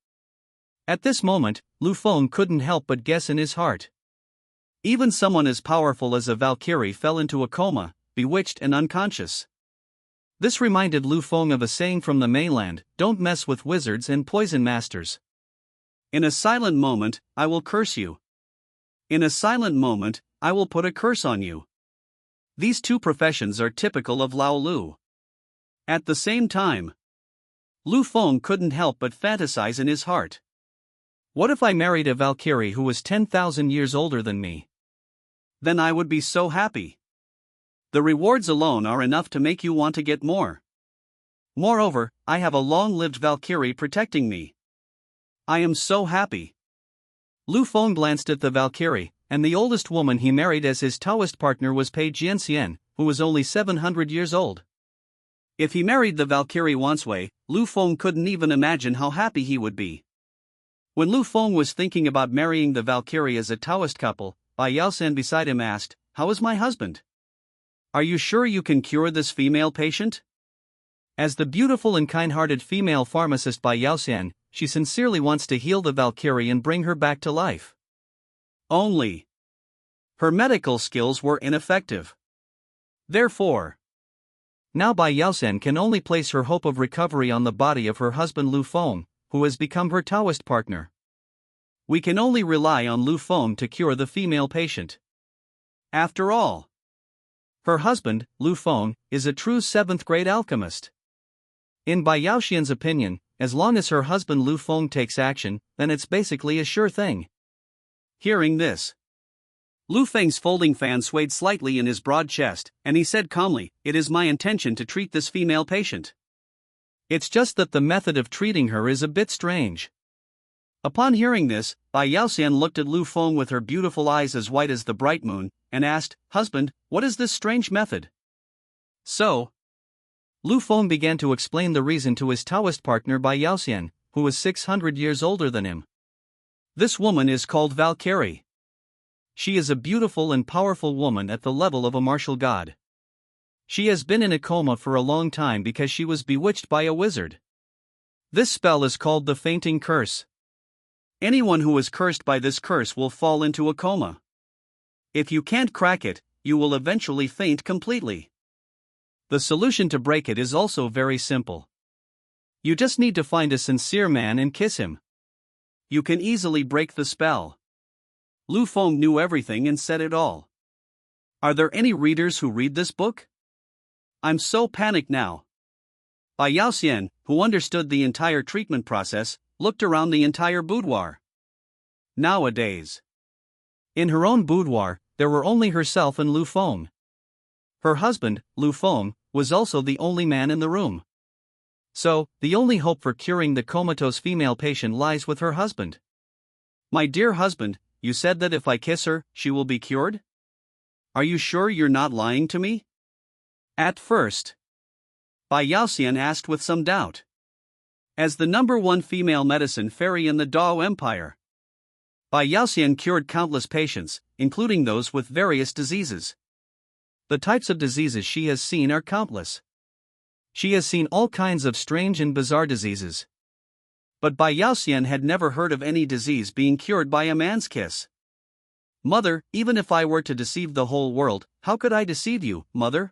At this moment, Lu Feng couldn't help but guess in his heart. Even someone as powerful as a Valkyrie fell into a coma, bewitched and unconscious. This reminded Lu Feng of a saying from the mainland, "Don't mess with wizards and poison masters. In a silent moment, I will curse you. In a silent moment, I will put a curse on you." These two professions are typical of Lao Lu. At the same time, Lu Feng couldn't help but fantasize in his heart. What if I married a Valkyrie who was 10,000 years older than me? Then I would be so happy. The rewards alone are enough to make you want to get more. Moreover, I have a long-lived Valkyrie protecting me. I am so happy. Lu Feng glanced at the Valkyrie, and the oldest woman he married as his Taoist partner was Pei Jianxian, who was only 700 years old. If he married the Valkyrie Wansui, Lu Feng couldn't even imagine how happy he would be. When Lu Feng was thinking about marrying the Valkyrie as a Taoist couple, Bai Yaoxian beside him asked, "How is my husband? Are you sure you can cure this female patient?" As the beautiful and kind-hearted female pharmacist Bai Yaoxian, she sincerely wants to heal the Valkyrie and bring her back to life. Only her medical skills were ineffective. Therefore, now Bai Yaoxian can only place her hope of recovery on the body of her husband Lu Feng, who has become her Taoist partner. We can only rely on Lu Feng to cure the female patient. After all, her husband, Lu Feng, is a true 7th-grade alchemist. In Bai Yaoxian's opinion, as long as her husband Lu Feng takes action, then it's basically a sure thing. Hearing this, Lu Feng's folding fan swayed slightly in his broad chest, and he said calmly, "It is my intention to treat this female patient. It's just that the method of treating her is a bit strange." Upon hearing this, Bai Yaoxian looked at Lu Feng with her beautiful eyes as white as the bright moon, and asked, "Husband, what is this strange method?" So, Lu Feng began to explain the reason to his Taoist partner Bai Yaoxian, who was 600 years older than him. This woman is called Valkyrie. She is a beautiful and powerful woman at the level of a martial god. She has been in a coma for a long time because she was bewitched by a wizard. This spell is called the fainting curse. Anyone who is cursed by this curse will fall into a coma. If you can't crack it, you will eventually faint completely. The solution to break it is also very simple. You just need to find a sincere man and kiss him. You can easily break the spell. Lu Feng knew everything and said it all. Are there any readers who read this book? I'm so panicked now. Bai Yaoxian, who understood the entire treatment process, looked around the entire boudoir. Nowadays, in her own boudoir, there were only herself and Lu Feng. Her husband, Lu Feng, was also the only man in the room. So, the only hope for curing the comatose female patient lies with her husband. "My dear husband, you said that if I kiss her, she will be cured? Are you sure you're not lying to me?" At first, Bai Yaoxian asked with some doubt. As the #1 female medicine fairy in the Dao Empire, Bai Yaoxian cured countless patients, including those with various diseases. The types of diseases she has seen are countless. She has seen all kinds of strange and bizarre diseases. But Bai Yaoxian had never heard of any disease being cured by a man's kiss. "Mother, even if I were to deceive the whole world, how could I deceive you, mother?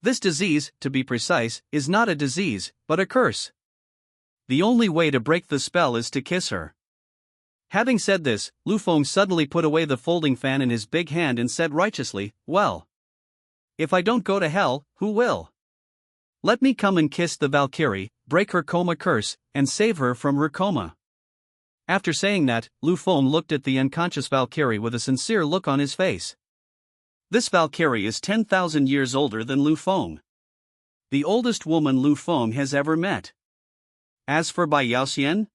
This disease, to be precise, is not a disease, but a curse. The only way to break the spell is to kiss her." Having said this, Lu Feng suddenly put away the folding fan in his big hand and said righteously, "Well, if I don't go to hell, who will? Let me come and kiss the Valkyrie, break her coma curse, and save her from her coma." After saying that, Lu Feng looked at the unconscious Valkyrie with a sincere look on his face. This Valkyrie is 10,000 years older than Lu Feng, the oldest woman Lu Feng has ever met. As for Bai Yaoxian,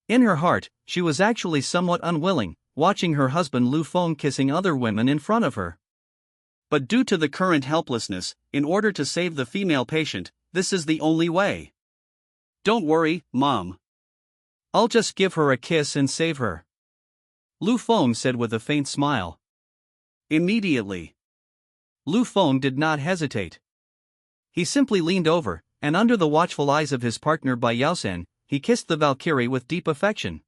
in her heart, she was actually somewhat unwilling, watching her husband Lu Feng kissing other women in front of her. But due to the current helplessness, in order to save the female patient, this is the only way. "Don't worry, Mom. I'll just give her a kiss and save her," Lu Feng said with a faint smile. Immediately, Lu Feng did not hesitate. He simply leaned over, and under the watchful eyes of his partner Bai Yaoxian, he kissed the Valkyrie with deep affection.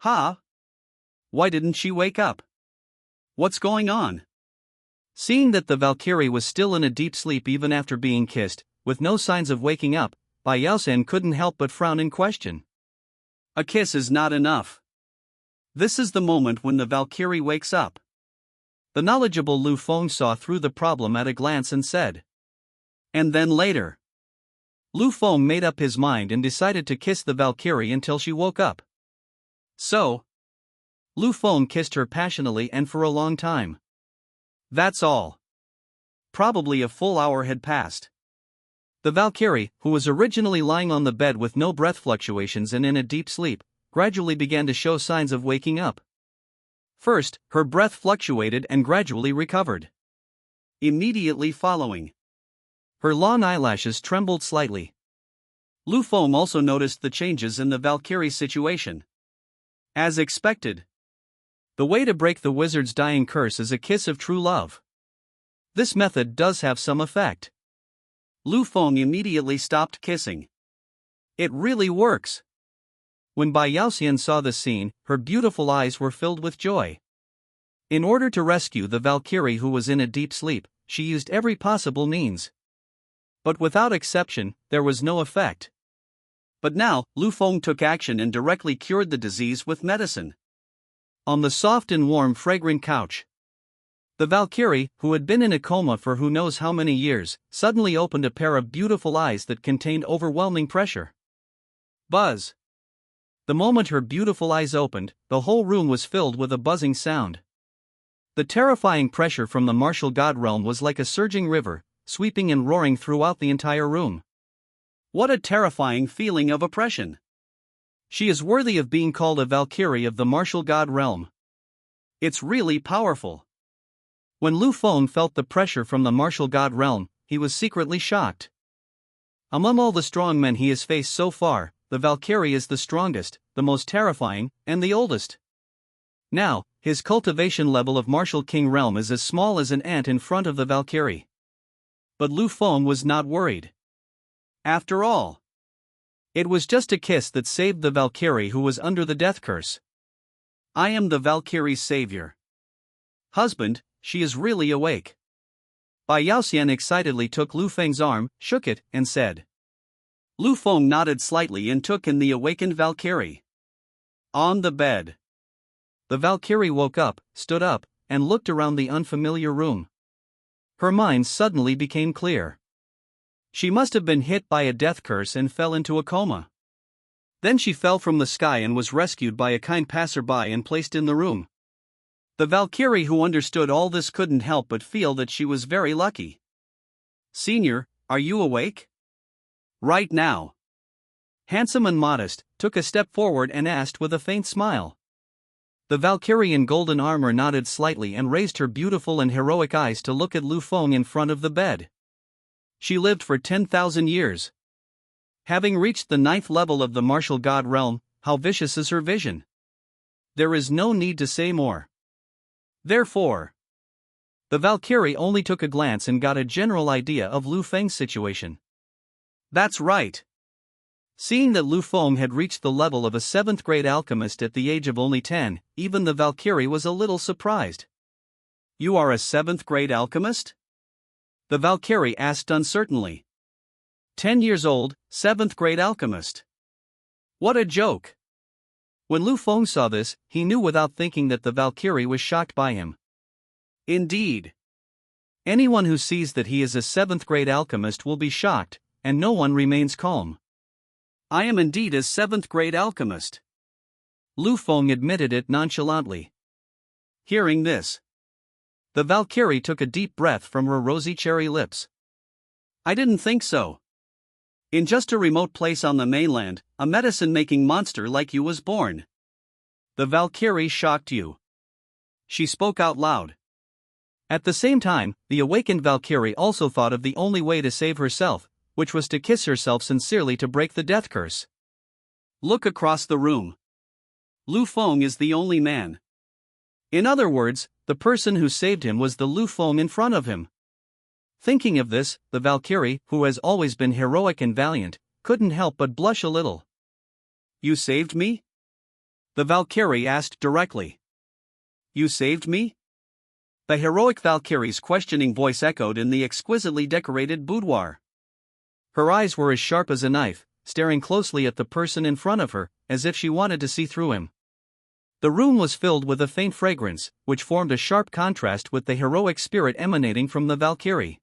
"Ha! Why didn't she wake up? What's going on?" Seeing that the Valkyrie was still in a deep sleep even after being kissed, with no signs of waking up, Bai Yaoxian couldn't help but frown in question. A kiss is not enough. This is the moment when the Valkyrie wakes up. The knowledgeable Lu Feng saw through the problem at a glance and said. And then later, Lu Feng made up his mind and decided to kiss the Valkyrie until she woke up. So, Lu Feng kissed her passionately and for a long time. That's all. Probably a full hour had passed. The Valkyrie, who was originally lying on the bed with no breath fluctuations and in a deep sleep, gradually began to show signs of waking up. First, her breath fluctuated and gradually recovered. Immediately following, her long eyelashes trembled slightly. Lu Feng also noticed the changes in the Valkyrie's situation. As expected, the way to break the wizard's dying curse is a kiss of true love. This method does have some effect. Lu Feng immediately stopped kissing. It really works. When Bai Yaoxian saw the scene, her beautiful eyes were filled with joy. In order to rescue the Valkyrie who was in a deep sleep, she used every possible means. But without exception, there was no effect. But now, Lu Feng took action and directly cured the disease with medicine. On the soft and warm fragrant couch, the Valkyrie, who had been in a coma for who knows how many years, suddenly opened a pair of beautiful eyes that contained overwhelming pressure. Buzz! The moment her beautiful eyes opened, the whole room was filled with a buzzing sound. The terrifying pressure from the martial god realm was like a surging river, sweeping and roaring throughout the entire room. What a terrifying feeling of oppression! She is worthy of being called a Valkyrie of the martial god realm. It's really powerful. When Lu Feng felt the pressure from the martial god realm, he was secretly shocked. Among all the strong men he has faced so far, the Valkyrie is the strongest, the most terrifying, and the oldest. Now, his cultivation level of martial king realm is as small as an ant in front of the Valkyrie. But Lu Feng was not worried. After all, it was just a kiss that saved the Valkyrie who was under the death curse. I am the Valkyrie's savior. Husband, she is really awake. Bai Yaoxian excitedly took Lu Feng's arm, shook it, and said. Lu Feng nodded slightly and took in the awakened Valkyrie. On the bed, the Valkyrie woke up, stood up, and looked around the unfamiliar room. Her mind suddenly became clear. She must have been hit by a death curse and fell into a coma. Then she fell from the sky and was rescued by a kind passerby and placed in the room. The Valkyrie who understood all this couldn't help but feel that she was very lucky. Senior, are you awake? Right now. Handsome and modest, took a step forward and asked with a faint smile. The Valkyrie in golden armor nodded slightly and raised her beautiful and heroic eyes to look at Lu Feng in front of the bed. She lived for 10,000 years. Having reached the 9th level of the martial god realm, how vicious is her vision? There is no need to say more. Therefore, the Valkyrie only took a glance and got a general idea of Lu Feng's situation. That's right. Seeing that Lu Feng had reached the level of a 7th grade alchemist at the age of only 10, even the Valkyrie was a little surprised. You are a 7th grade alchemist? The Valkyrie asked uncertainly. 10 years old, 7th grade alchemist. What a joke! When Lu Feng saw this, he knew without thinking that the Valkyrie was shocked by him. Indeed. Anyone who sees that he is a 7th grade alchemist will be shocked, and no one remains calm. I am indeed a 7th grade alchemist. Lu Feng admitted it nonchalantly. Hearing this, the Valkyrie took a deep breath from her rosy cherry lips. I didn't think so. In just a remote place on the mainland, a medicine-making monster like you was born. The Valkyrie shocked you. She spoke out loud. At the same time, the awakened Valkyrie also thought of the only way to save herself, which was to kiss herself sincerely to break the death curse. Look across the room. Lu Feng is the only man. In other words, the person who saved him was the Lu Feng in front of him. Thinking of this, the Valkyrie, who has always been heroic and valiant, couldn't help but blush a little. You saved me? The Valkyrie asked directly. You saved me? The heroic Valkyrie's questioning voice echoed in the exquisitely decorated boudoir. Her eyes were as sharp as a knife, staring closely at the person in front of her, as if she wanted to see through him. The room was filled with a faint fragrance, which formed a sharp contrast with the heroic spirit emanating from the Valkyrie.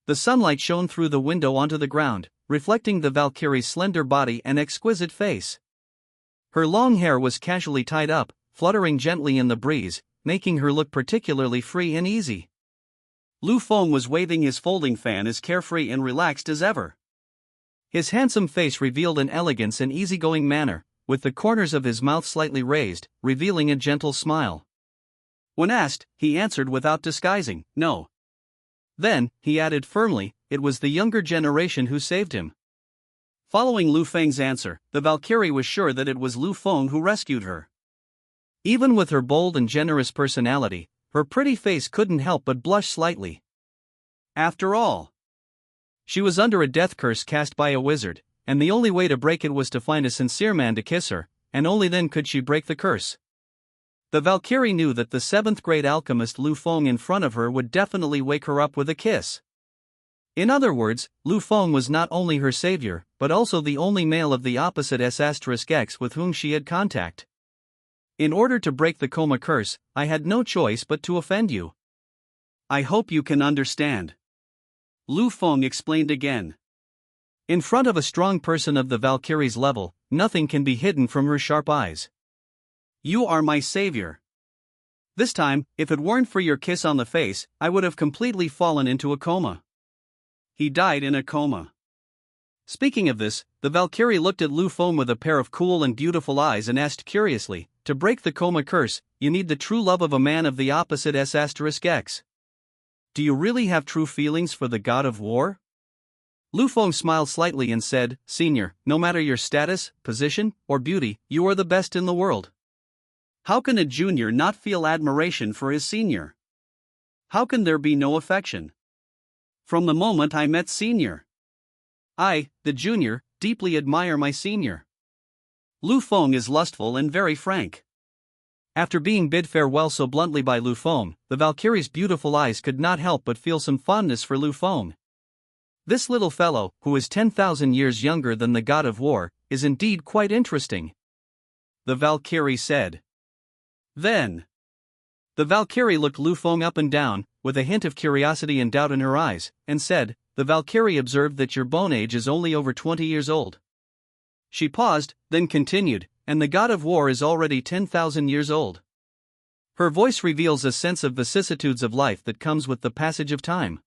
The sunlight shone through the window onto the ground, reflecting the Valkyrie's slender body and exquisite face. Her long hair was casually tied up, fluttering gently in the breeze, making her look particularly free and easy. Lu Feng was waving his folding fan as carefree and relaxed as ever. His handsome face revealed an elegance and easygoing manner, with the corners of his mouth slightly raised, revealing a gentle smile. When asked, he answered without disguising, "No." Then, he added firmly, "It was the younger generation who saved him." Following Lu Feng's answer, the Valkyrie was sure that it was Lu Feng who rescued her. Even with her bold and generous personality, her pretty face couldn't help but blush slightly. After all, she was under a death curse cast by a wizard, and the only way to break it was to find a sincere man to kiss her, and only then could she break the curse. The Valkyrie knew that the 7th-grade alchemist Lu Feng in front of her would definitely wake her up with a kiss. In other words, Lu Feng was not only her savior, but also the only male of the opposite S*X with whom she had contact. In order to break the coma curse, I had no choice but to offend you. I hope you can understand. Lu Feng explained again. In front of a strong person of the Valkyrie's level, nothing can be hidden from her sharp eyes. You are my savior. This time, if it weren't for your kiss on the face, I would have completely fallen into a coma. He died in a coma. Speaking of this, the Valkyrie looked at Lu Feng with a pair of cool and beautiful eyes and asked curiously, "To break the coma curse, you need the true love of a man of the opposite S*X. Do you really have true feelings for the god of war?" Lu Feng smiled slightly and said, "Senior, no matter your status, position, or beauty, you are the best in the world. How can a junior not feel admiration for his senior? How can there be no affection? From the moment I met senior, I, the junior, deeply admire my senior." Lu Feng is lustful and very frank. After being bid farewell so bluntly by Lu Feng, the Valkyrie's beautiful eyes could not help but feel some fondness for Lu Feng. This little fellow, who is 10,000 years younger than the god of war, is indeed quite interesting, the Valkyrie said. Then, the Valkyrie looked Lu Feng up and down, with a hint of curiosity and doubt in her eyes, and said, "The Valkyrie observed that your bone age is only over 20 years old." She paused, then continued, "And the god of war is already 10,000 years old." Her voice reveals a sense of vicissitudes of life that comes with the passage of time.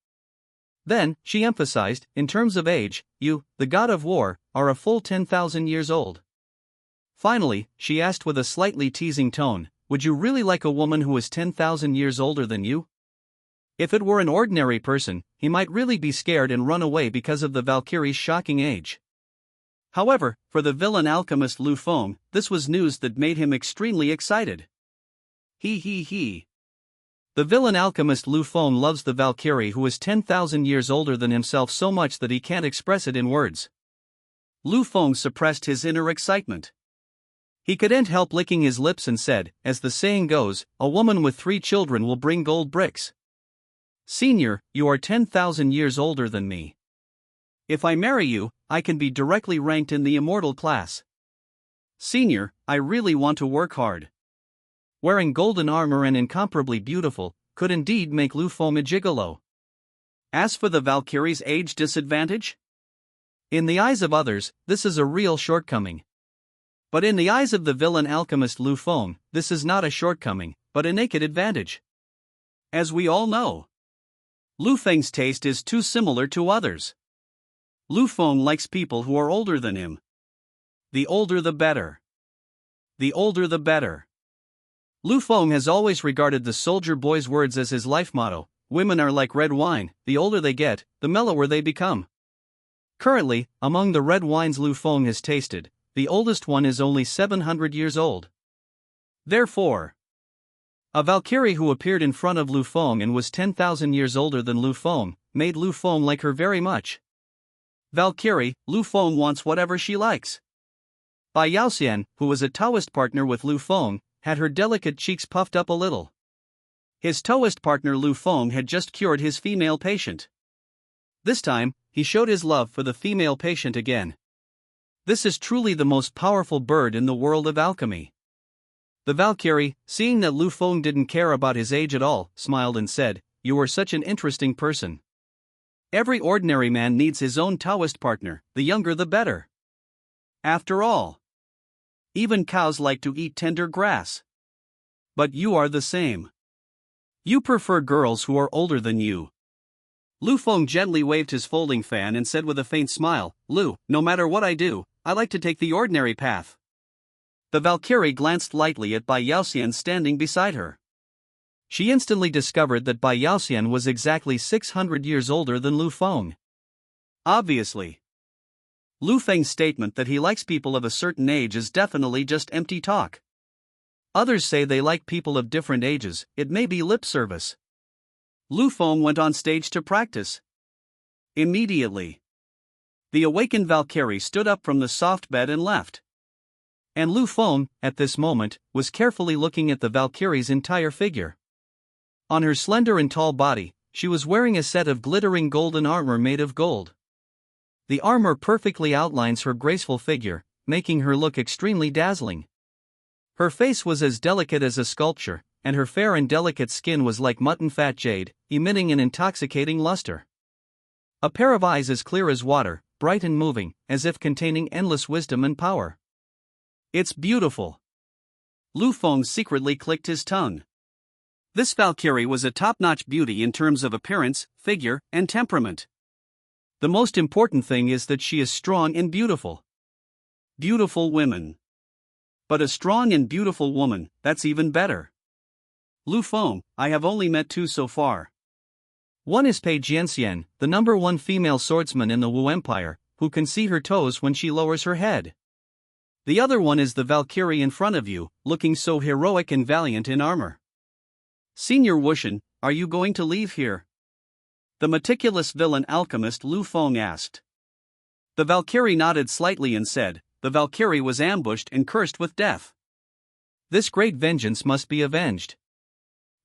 Then, she emphasized, "In terms of age, you, the god of war, are a full 10,000 years old." Finally, she asked with a slightly teasing tone, "Would you really like a woman who is 10,000 years older than you?" If it were an ordinary person, he might really be scared and run away because of the Valkyrie's shocking age. However, for the villain alchemist Lu Feng, this was news that made him extremely excited. He. The villain alchemist Lu Feng loves the Valkyrie who is 10,000 years older than himself so much that he can't express it in words. Lu Feng suppressed his inner excitement. He couldn't help licking his lips and said, "As the saying goes, a woman with 3 children will bring gold bricks. Senior, you are 10,000 years older than me. If I marry you, I can be directly ranked in the immortal class. Senior, I really want to work hard." Wearing golden armor and incomparably beautiful, could indeed make Lu Feng a gigolo. As for the Valkyrie's age disadvantage? In the eyes of others, this is a real shortcoming. But in the eyes of the villain alchemist Lu Feng, this is not a shortcoming, but a naked advantage. As we all know, Lu Feng's taste is too similar to others. Lu Feng likes people who are older than him. The older the better. The older the better. Lu Feng has always regarded the soldier boy's words as his life motto: "Women are like red wine, the older they get, the mellower they become." Currently, among the red wines Lu Feng has tasted, the oldest one is only 700 years old. Therefore, a Valkyrie who appeared in front of Lu Feng and was 10,000 years older than Lu Feng, made Lu Feng like her very much. Valkyrie, Lu Feng wants whatever she likes. Bai Yaoxian, who was a Taoist partner with Lu Feng, had her delicate cheeks puffed up a little. His Taoist partner Lu Feng had just cured his female patient. This time, he showed his love for the female patient again. This is truly the most powerful bird in the world of alchemy. The Valkyrie, seeing that Lu Feng didn't care about his age at all, smiled and said, "You are such an interesting person. Every ordinary man needs his own Taoist partner, the younger the better. After all, even cows like to eat tender grass. But you are the same. You prefer girls who are older than you, Lu Feng gently waved his folding fan and said with a faint smile, Lu, no matter what I do, I like to take the ordinary path. The Valkyrie glanced lightly at Bai Yaoxian standing beside her. She instantly discovered that Bai Yaoxian was exactly 600 years older than Lu Feng. Obviously. Lu Feng's statement that he likes people of a certain age is definitely just empty talk. Others say they like people of different ages, it may be lip service. Lu Feng went on stage to practice. Immediately, the awakened Valkyrie stood up from the soft bed and left. And Lu Feng, at this moment, was carefully looking at the Valkyrie's entire figure. On her slender and tall body, she was wearing a set of glittering golden armor made of gold. The armor perfectly outlines her graceful figure, making her look extremely dazzling. Her face was as delicate as a sculpture, and her fair and delicate skin was like mutton fat jade, emitting an intoxicating luster. A pair of eyes as clear as water, bright and moving, as if containing endless wisdom and power. It's beautiful. Lu Feng secretly clicked his tongue. This Valkyrie was a top-notch beauty in terms of appearance, figure, and temperament. The most important thing is that she is strong and beautiful. Beautiful women. But a strong and beautiful woman, that's even better. Lu Feng, I have only met two so far. One is Pei Jianxian, the #1 female swordsman in the Wu Empire, who can see her toes when she lowers her head. The other one is the Valkyrie in front of you, looking so heroic and valiant in armor. Senior Wushan, are you going to leave here? The meticulous villain alchemist Lu Feng asked. The Valkyrie nodded slightly and said, the Valkyrie was ambushed and cursed with death. This great vengeance must be avenged.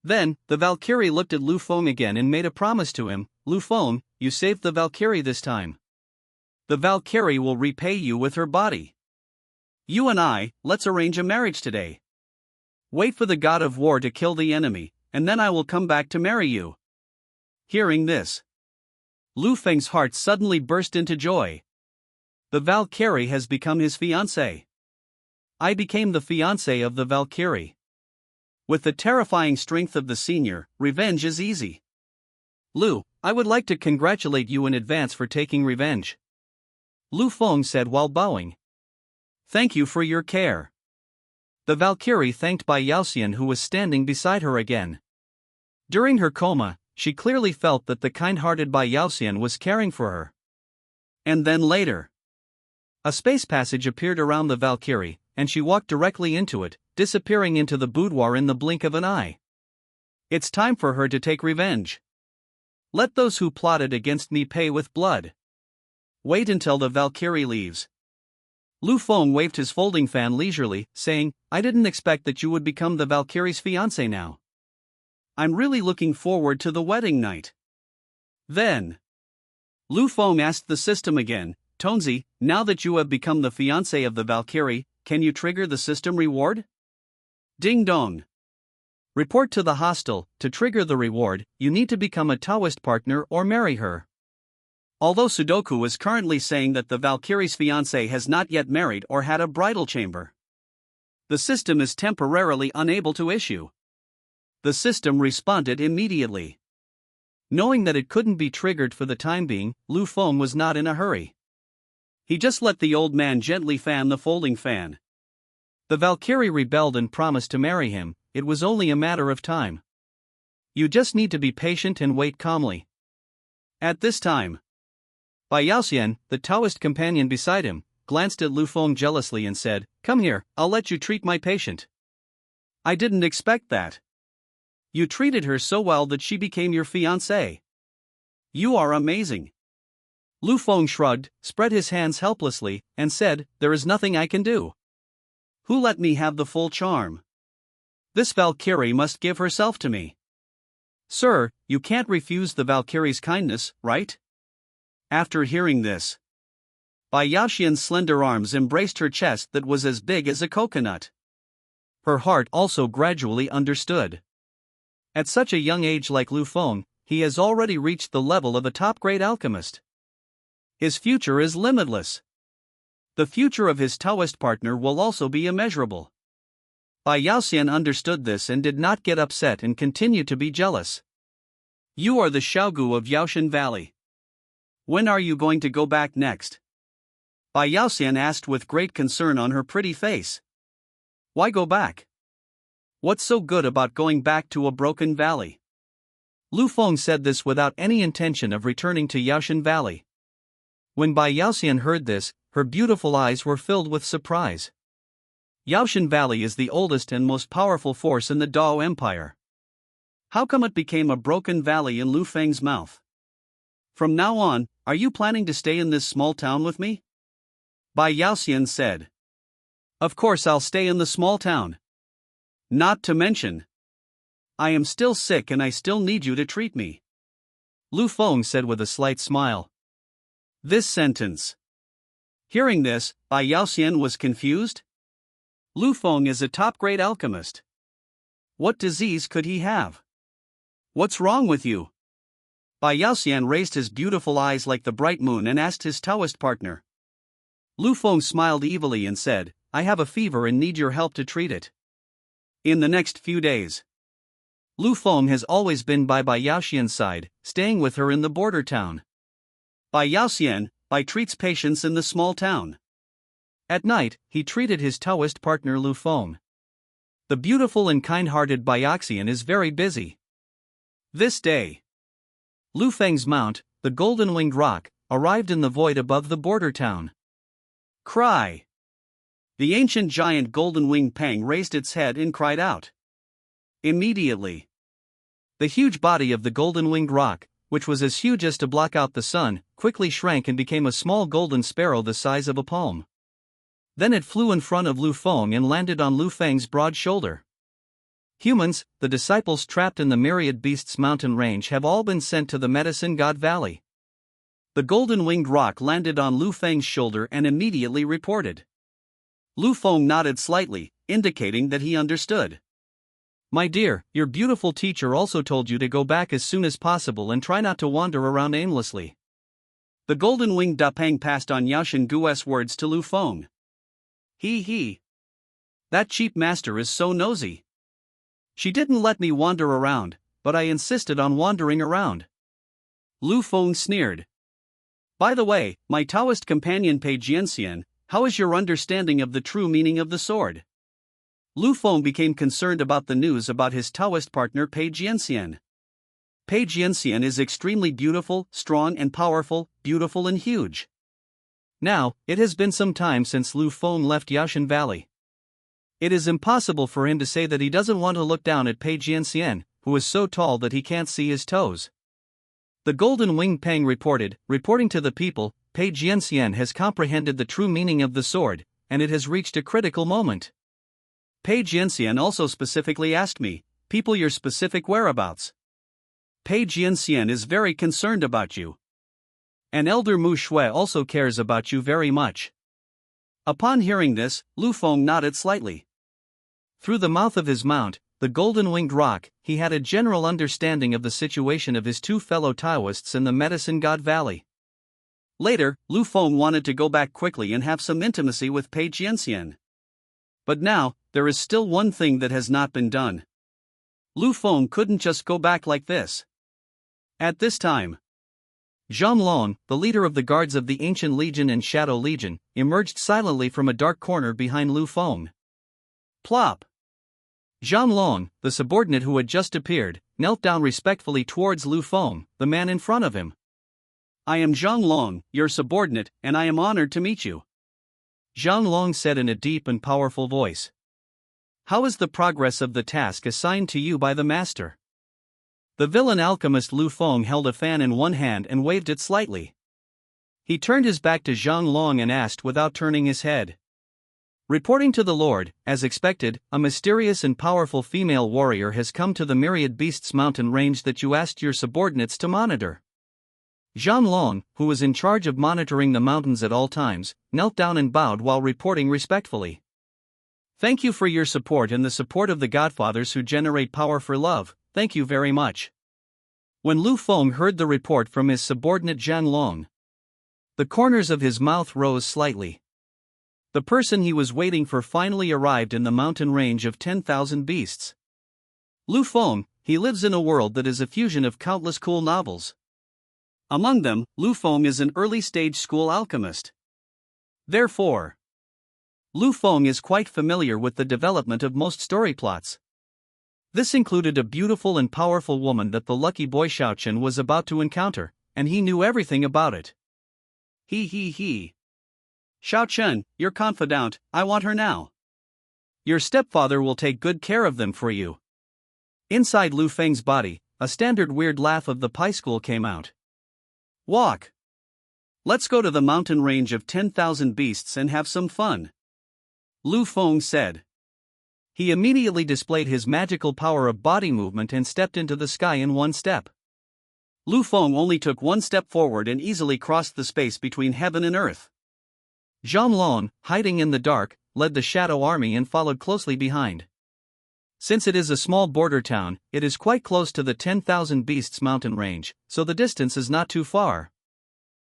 Then, the Valkyrie looked at Lu Feng again and made a promise to him, Lu Feng, you saved the Valkyrie this time. The Valkyrie will repay you with her body. You and I, let's arrange a marriage today. Wait for the god of war to kill the enemy, and then I will come back to marry you. Hearing this, Lu Feng's heart suddenly burst into joy. The Valkyrie has become his fiancée. I became the fiancé of the Valkyrie. With the terrifying strength of the senior, revenge is easy. Lu, I would like to congratulate you in advance for taking revenge. Lu Feng said while bowing. Thank you for your care. The Valkyrie thanked Bai Yaoxian, who was standing beside her again. During her coma, she clearly felt that the kind-hearted Bai Yaoxian was caring for her. And then later, a space passage appeared around the Valkyrie, and she walked directly into it, disappearing into the boudoir in the blink of an eye. It's time for her to take revenge. Let those who plotted against me pay with blood. Wait until the Valkyrie leaves. Lu Feng waved his folding fan leisurely, saying, I didn't expect that you would become the Valkyrie's fiancé now. I'm really looking forward to the wedding night. Then, Lu Feng asked the system again, Tonzi, now that you have become the fiancé of the Valkyrie, can you trigger the system reward? Ding dong. Report to the hostel. To trigger the reward, you need to become a Taoist partner or marry her. Although Sudoku is currently saying that the Valkyrie's fiancé has not yet married or had a bridal chamber, the system is temporarily unable to issue. The system responded immediately. Knowing that it couldn't be triggered for the time being, Lu Feng was not in a hurry. He just let the old man gently fan the folding fan. The Valkyrie rebelled and promised to marry him. It was only a matter of time. You just need to be patient and wait calmly. At this time, Bai Yaoxian, the Taoist companion beside him, glanced at Lu Feng jealously and said, Come here, I'll let you treat my patient. I didn't expect that. You treated her so well that she became your fiancée. You are amazing. Lu Feng shrugged, spread his hands helplessly, and said, There is nothing I can do. Who let me have the full charm? This Valkyrie must give herself to me. Sir, you can't refuse the Valkyrie's kindness, right? After hearing this, Bai Yaoxian's slender arms embraced her chest that was as big as a coconut. Her heart also gradually understood. At such a young age like Lu Feng, he has already reached the level of a top-grade alchemist. His future is limitless. The future of his Taoist partner will also be immeasurable. Bai Yaoxian understood this and did not get upset and continued to be jealous. You are the Xiaogu of Yaoshan Valley. When are you going to go back next? Bai Yaoxian asked with great concern on her pretty face. Why go back? What's so good about going back to a broken valley? Lu Feng said this without any intention of returning to Yaoshan Valley. When Bai Yaoxian heard this, her beautiful eyes were filled with surprise. Yaoshan Valley is the oldest and most powerful force in the Dao Empire. How come it became a broken valley in Lu Feng's mouth? From now on, are you planning to stay in this small town with me? Bai Yaoxian said. Of course I'll stay in the small town. Not to mention, I am still sick and I still need you to treat me. Lu Feng said with a slight smile. This sentence. Hearing this, Bai Yaoxian was confused. Lu Feng is a top-grade alchemist. What disease could he have? What's wrong with you? Bai Yaoxian raised his beautiful eyes like the bright moon and asked his Taoist partner. Lu Feng smiled evilly and said, I have a fever and need your help to treat it. In the next few days. Lu Feng has always been by Bai Yaoxian's side, staying with her in the border town. Bai Yaoxian treats patients in the small town. At night, he treated his Taoist partner Lu Feng. The beautiful and kind-hearted Bai Yaoxian is very busy. This day, Lu Feng's mount, the golden-winged roc, arrived in the void above the border town. Cry! The ancient giant golden-winged Pang raised its head and cried out. Immediately, the huge body of the golden-winged roc, which was as huge as to block out the sun, quickly shrank and became a small golden sparrow the size of a palm. Then it flew in front of Lu Feng and landed on Lu Feng's broad shoulder. Humans, the disciples trapped in the myriad beasts mountain range, have all been sent to the Medicine God Valley. The golden-winged roc landed on Lu Feng's shoulder and immediately reported. Lu Feng nodded slightly, indicating that he understood. My dear, your beautiful teacher also told you to go back as soon as possible and try not to wander around aimlessly. The golden-winged Dapeng passed on Yaoshan Gu's words to Lu Feng. He. That cheap master is so nosy. She didn't let me wander around, but I insisted on wandering around. Lu Feng sneered. By the way, my Taoist companion Pei Jianxian, how is your understanding of the true meaning of the sword? Lu Feng became concerned about the news about his Taoist partner Pei Jianxian. Pei Jianxian is extremely beautiful, strong and powerful, beautiful and huge. Now, it has been some time since Lu Feng left Yaoshan Valley. It is impossible for him to say that he doesn't want to look down at Pei Jianxian, who is so tall that he can't see his toes. The golden-winged Pang reporting to the people, Pei Jianxian has comprehended the true meaning of the sword, and it has reached a critical moment. Pei Jianxian also specifically asked me, people, your specific whereabouts. Pei Jianxian is very concerned about you. And Elder Mu Shui also cares about you very much. Upon hearing this, Lu Feng nodded slightly. Through the mouth of his mount, the golden-winged roc, he had a general understanding of the situation of his two fellow Taoists in the Medicine God Valley. Later, Lu Feng wanted to go back quickly and have some intimacy with Pei Jianxian. But now, there is still one thing that has not been done. Lu Feng couldn't just go back like this. At this time, Zhang Long, the leader of the guards of the Ancient Legion and Shadow Legion, emerged silently from a dark corner behind Lu Feng. Plop! Zhang Long, the subordinate who had just appeared, knelt down respectfully towards Lu Feng, the man in front of him. I am Zhang Long, your subordinate, and I am honored to meet you. Zhang Long said in a deep and powerful voice. How is the progress of the task assigned to you by the master? The villain alchemist Lu Feng held a fan in one hand and waved it slightly. He turned his back to Zhang Long and asked without turning his head. Reporting to the Lord, as expected, a mysterious and powerful female warrior has come to the Myriad Beasts mountain range that you asked your subordinates to monitor. Zhang Long, who was in charge of monitoring the mountains at all times, knelt down and bowed while reporting respectfully. Thank you for your support and the support of the Godfathers who generate power for love, thank you very much. When Lu Feng heard the report from his subordinate Zhang Long, the corners of his mouth rose slightly. The person he was waiting for finally arrived in the mountain range of 10,000 beasts. Lu Feng, he lives in a world that is a fusion of countless cool novels. Among them, Lu Feng is an early-stage school alchemist. Therefore, Lu Feng is quite familiar with the development of most story plots. This included a beautiful and powerful woman that the lucky boy Xiaochen was about to encounter, and he knew everything about it. He. Xiaochen, your confidant, I want her now. Your stepfather will take good care of them for you. Inside Lu Feng's body, a standard weird laugh of the Pi School came out. Walk. Let's go to the mountain range of 10,000 beasts and have some fun. Lu Feng said. He immediately displayed his magical power of body movement and stepped into the sky in one step. Lu Feng only took one step forward and easily crossed the space between heaven and earth. Zhang Lon, hiding in the dark, led the shadow army and followed closely behind. Since it is a small border town, it is quite close to the 10,000 Beasts mountain range, so the distance is not too far.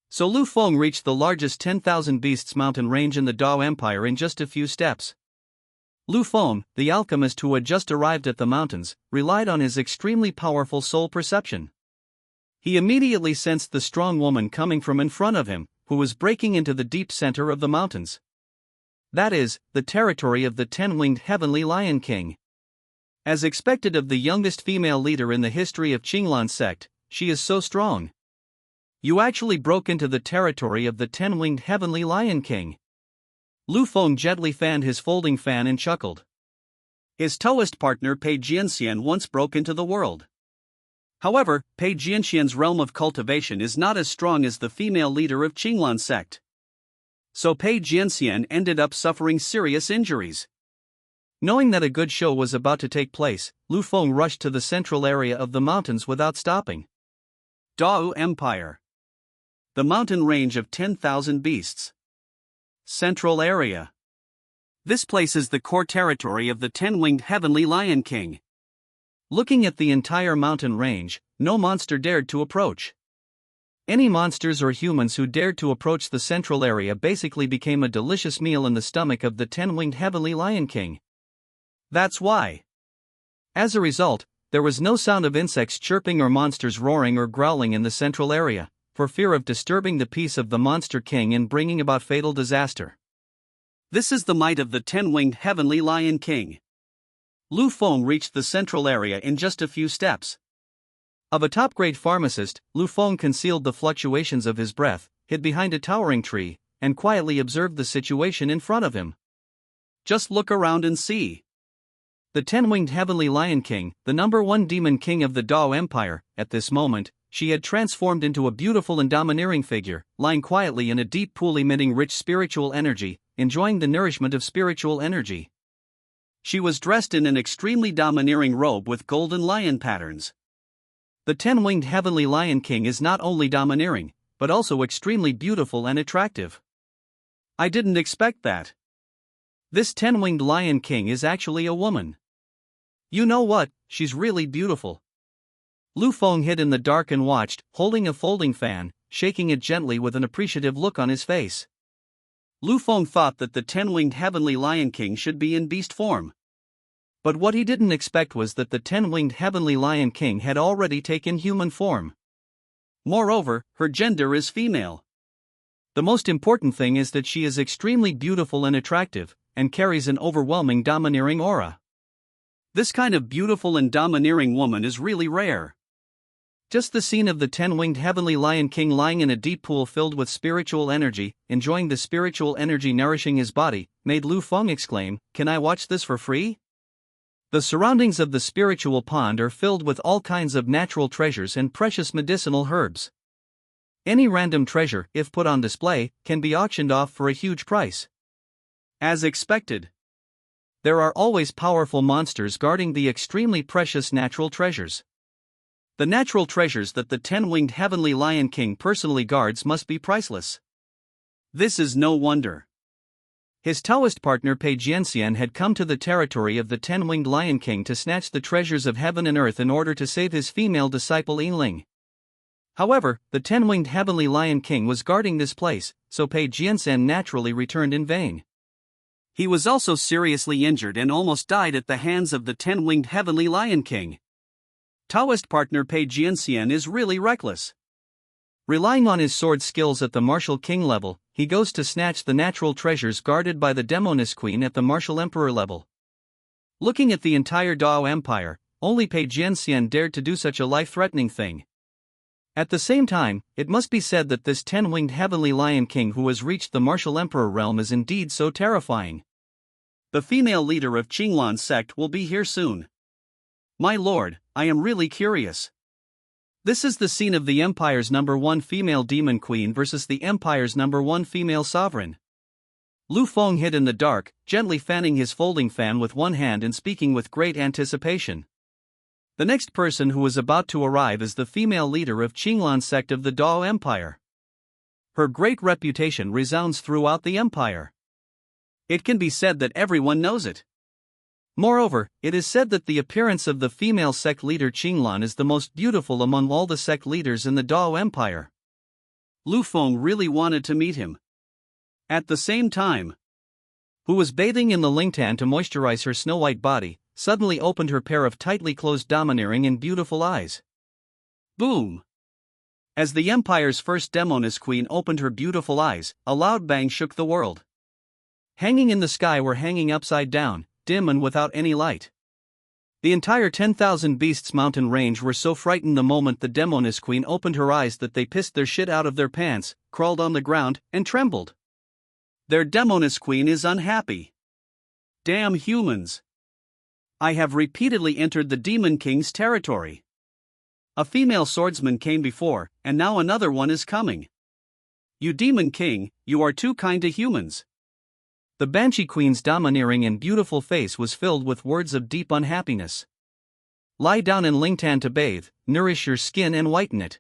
So Lu Feng reached the largest 10,000 Beasts mountain range in the Dao Empire in just a few steps. Lu Feng, the alchemist who had just arrived at the mountains, relied on his extremely powerful soul perception. He immediately sensed the strong woman coming from in front of him, who was breaking into the deep center of the mountains. That is, the territory of the 10-winged Heavenly Lion King. As expected of the youngest female leader in the history of Qinglan sect, she is so strong. You actually broke into the territory of the 10-winged Heavenly Lion King. Lu Feng gently fanned his folding fan and chuckled. His Taoist partner Pei Jianxian once broke into the world. However, Pei Jianxian's realm of cultivation is not as strong as the female leader of Qinglan sect. So Pei Jianxian ended up suffering serious injuries. Knowing that a good show was about to take place, Lu Feng rushed to the central area of the mountains without stopping. Dao Empire. The mountain range of 10,000 beasts. Central area. This place is the core territory of the 10-winged Heavenly Lion King. Looking at the entire mountain range, no monster dared to approach. Any monsters or humans who dared to approach the central area basically became a delicious meal in the stomach of the 10-winged Heavenly Lion King. That's why. As a result, there was no sound of insects chirping or monsters roaring or growling in the central area, for fear of disturbing the peace of the Monster King and bringing about fatal disaster. This is the might of the 10-winged Heavenly Lion King. Lu Feng reached the central area in just a few steps. Of a top-grade pharmacist, Lu Feng concealed the fluctuations of his breath, hid behind a towering tree, and quietly observed the situation in front of him. Just look around and see. The 10-winged Heavenly Lion King, the #1 demon king of the Dao Empire, at this moment, she had transformed into a beautiful and domineering figure, lying quietly in a deep pool emitting rich spiritual energy, enjoying the nourishment of spiritual energy. She was dressed in an extremely domineering robe with golden lion patterns. The 10-winged Heavenly Lion King is not only domineering, but also extremely beautiful and attractive. I didn't expect that. This 10-winged Lion King is actually a woman. You know what, she's really beautiful. Lu Feng hid in the dark and watched, holding a folding fan, shaking it gently with an appreciative look on his face. Lu Feng thought that the 10-winged Heavenly Lion King should be in beast form. But what he didn't expect was that the 10-winged Heavenly Lion King had already taken human form. Moreover, her gender is female. The most important thing is that she is extremely beautiful and attractive, and carries an overwhelming domineering aura. This kind of beautiful and domineering woman is really rare. Just the scene of the 10-winged Heavenly Lion King lying in a deep pool filled with spiritual energy, enjoying the spiritual energy nourishing his body, made Lu Feng exclaim, "Can I watch this for free?" The surroundings of the spiritual pond are filled with all kinds of natural treasures and precious medicinal herbs. Any random treasure, if put on display, can be auctioned off for a huge price. As expected, there are always powerful monsters guarding the extremely precious natural treasures. The natural treasures that the 10-winged Heavenly Lion King personally guards must be priceless. This is no wonder. His Taoist partner Pei Jianxian had come to the territory of the 10-winged Lion King to snatch the treasures of heaven and earth in order to save his female disciple Yingling. However, the 10-winged Heavenly Lion King was guarding this place, so Pei Jianxian naturally returned in vain. He was also seriously injured and almost died at the hands of the 10-winged Heavenly Lion King. Taoist partner Pei Jianxian is really reckless. Relying on his sword skills at the martial king level, he goes to snatch the natural treasures guarded by the demoness queen at the martial emperor level. Looking at the entire Dao Empire, only Pei Jianxian dared to do such a life-threatening thing. At the same time, it must be said that this 10-winged heavenly lion king who has reached the martial emperor realm is indeed so terrifying. The female leader of Qinglan's sect will be here soon. My lord, I am really curious. This is the scene of the Empire's #1 female demon queen versus the Empire's #1 female sovereign. Lu Feng hid in the dark, gently fanning his folding fan with one hand and speaking with great anticipation. The next person who is about to arrive is the female leader of Qinglan sect of the Dao Empire. Her great reputation resounds throughout the empire. It can be said that everyone knows it. Moreover, it is said that the appearance of the female sect leader Qinglan is the most beautiful among all the sect leaders in the Dao Empire. Lu Feng really wanted to meet him. At the same time, who was bathing in the Lingtan to moisturize her snow-white body, suddenly opened her pair of tightly closed domineering and beautiful eyes. Boom! As the Empire's first demoness queen opened her beautiful eyes, a loud bang shook the world. Hanging in the sky were hanging upside down, dim and without any light. The entire 10,000 Beasts mountain range were so frightened the moment the demoness queen opened her eyes that they pissed their shit out of their pants, crawled on the ground, and trembled. Their demoness queen is unhappy. Damn humans. I have repeatedly entered the Demon King's territory. A female swordsman came before, and now another one is coming. You Demon King, you are too kind to humans. The Banshee Queen's domineering and beautiful face was filled with words of deep unhappiness. Lie down in Lingtan to bathe, nourish your skin and whiten it.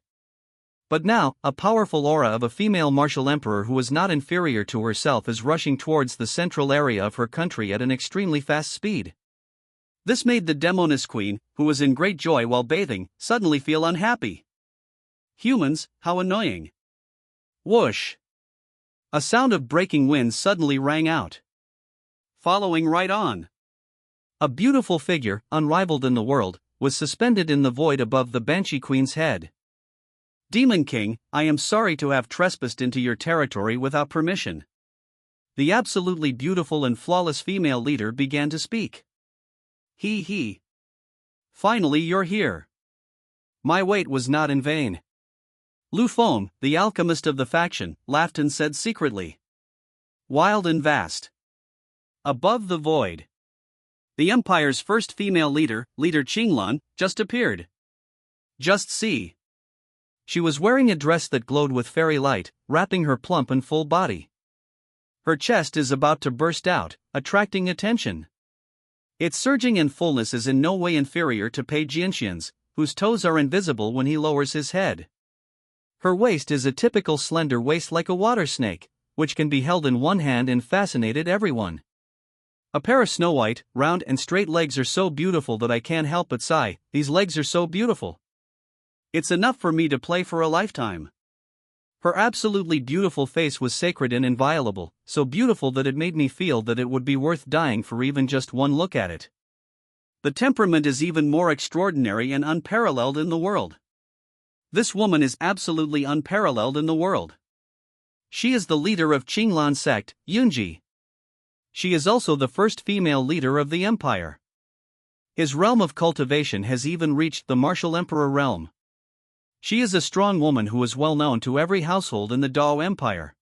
But now, a powerful aura of a female martial emperor who is not inferior to herself is rushing towards the central area of her country at an extremely fast speed. This made the demoness queen, who was in great joy while bathing, suddenly feel unhappy. Humans, how annoying. Whoosh! A sound of breaking winds suddenly rang out. Following right on, a beautiful figure, unrivaled in the world, was suspended in the void above the Banshee Queen's head. Demon King, I am sorry to have trespassed into your territory without permission. The absolutely beautiful and flawless female leader began to speak. He. Finally you're here. My wait was not in vain. Lu Feng, the alchemist of the faction, laughed and said secretly. Wild and vast. Above the void. The Empire's first female leader, Leader Qinglan, just appeared. Just see. She was wearing a dress that glowed with fairy light, wrapping her plump and full body. Her chest is about to burst out, attracting attention. Its surging and fullness is in no way inferior to Pei Jianxian's, whose toes are invisible when he lowers his head. Her waist is a typical slender waist like a water snake, which can be held in one hand and fascinated everyone. A pair of snow-white, round and straight legs are so beautiful that I can't help but sigh, these legs are so beautiful. It's enough for me to play for a lifetime. Her absolutely beautiful face was sacred and inviolable, so beautiful that it made me feel that it would be worth dying for even just one look at it. The temperament is even more extraordinary and unparalleled in the world. This woman is absolutely unparalleled in the world. She is the leader of Qinglan sect, Yunji. She is also the first female leader of the empire. His realm of cultivation has even reached the martial emperor realm. She is a strong woman who is well known to every household in the Dao Empire.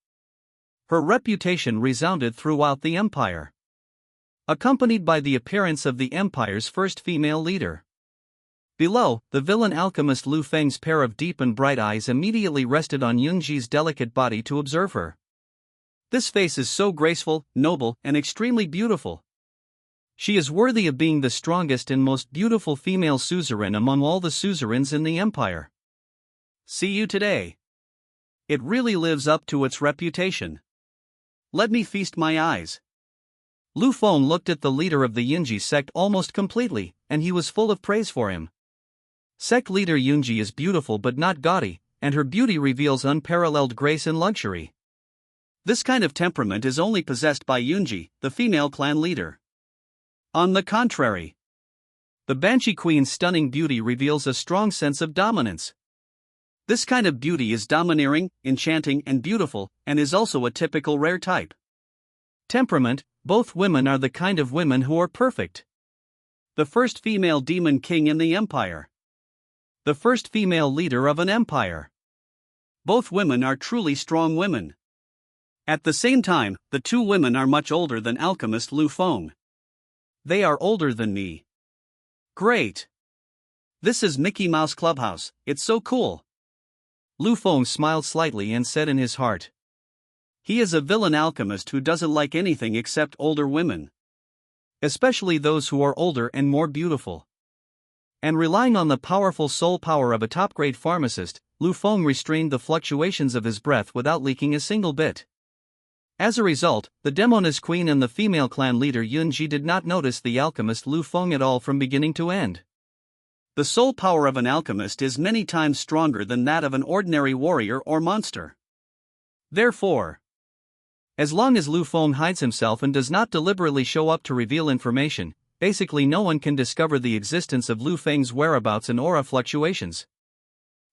Her reputation resounded throughout the empire. Accompanied by the appearance of the empire's first female leader. Below, the villain alchemist Lu Feng's pair of deep and bright eyes immediately rested on Yunji's delicate body to observe her. This face is so graceful, noble, and extremely beautiful. She is worthy of being the strongest and most beautiful female suzerain among all the suzerains in the empire. See you today. It really lives up to its reputation. Let me feast my eyes. Lu Feng looked at the leader of the Yunji sect almost completely, and he was full of praise for him. Sect leader Yunji is beautiful but not gaudy, and her beauty reveals unparalleled grace and luxury. This kind of temperament is only possessed by Yunji, the female clan leader. On the contrary, The Banshee Queen's stunning beauty reveals a strong sense of dominance. This kind of beauty is domineering, enchanting, and beautiful, and is also a typical rare type. Temperament: both women are the kind of women who are perfect. The first female demon king in the empire. The first female leader of an empire. Both women are truly strong women. At the same time, the two women are much older than alchemist Lu Feng. They are older than me. Great. This is Mickey Mouse Clubhouse, it's so cool. Lu Feng smiled slightly and said in his heart. He is a villain alchemist who doesn't like anything except older women. Especially those who are older and more beautiful. And relying on the powerful soul power of a top-grade pharmacist, Lu Feng restrained the fluctuations of his breath without leaking a single bit. As a result, the Demoness Queen and the female clan leader Yunji did not notice the alchemist Lu Feng at all from beginning to end. The soul power of an alchemist is many times stronger than that of an ordinary warrior or monster. Therefore, as long as Lu Feng hides himself and does not deliberately show up to reveal information, basically no one can discover the existence of Lu Feng's whereabouts and aura fluctuations.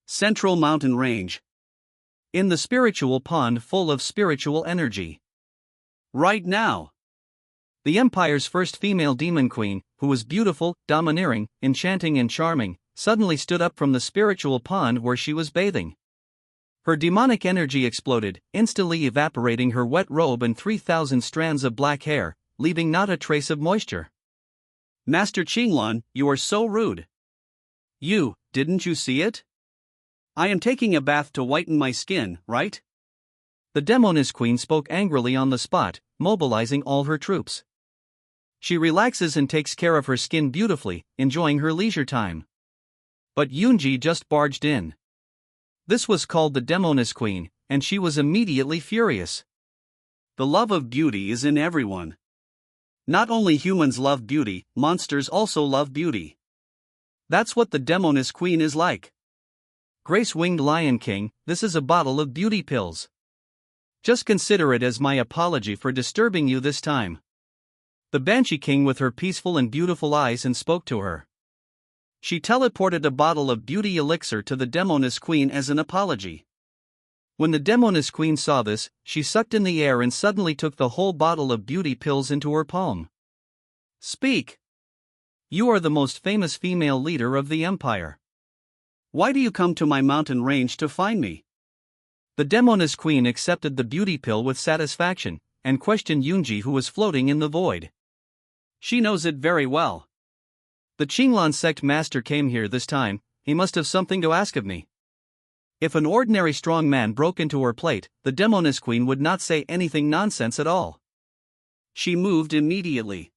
Central Mountain Range. In the spiritual pond full of spiritual energy. Right now, the Empire's first female demon queen, who was beautiful, domineering, enchanting and charming, suddenly stood up from the spiritual pond where she was bathing. Her demonic energy exploded, instantly evaporating her wet robe and 3,000 strands of black hair, leaving not a trace of moisture. Master Qinglan, you are so rude. Didn't you see it? I am taking a bath to whiten my skin, right? The Demoness Queen spoke angrily on the spot, mobilizing all her troops. She relaxes and takes care of her skin beautifully, enjoying her leisure time. But Yunji just barged in. This was called the Demoness Queen, and she was immediately furious. The love of beauty is in everyone. Not only humans love beauty, monsters also love beauty. That's what the Demoness Queen is like. Grace-winged Lion King, this is a bottle of beauty pills. Just consider it as my apology for disturbing you this time. The Banshee King with her peaceful and beautiful eyes and spoke to her. She teleported a bottle of beauty elixir to the Demoness Queen as an apology. When the Demoness Queen saw this, she sucked in the air and suddenly took the whole bottle of beauty pills into her palm. Speak! You are the most famous female leader of the empire. Why do you come to my mountain range to find me? The Demoness Queen accepted the beauty pill with satisfaction, and questioned Yunji who was floating in the void. She knows it very well. The Qinglan sect master came here this time, he must have something to ask of me. If an ordinary strong man broke into her plate, the Demoness Queen would not say anything nonsense at all. She moved immediately.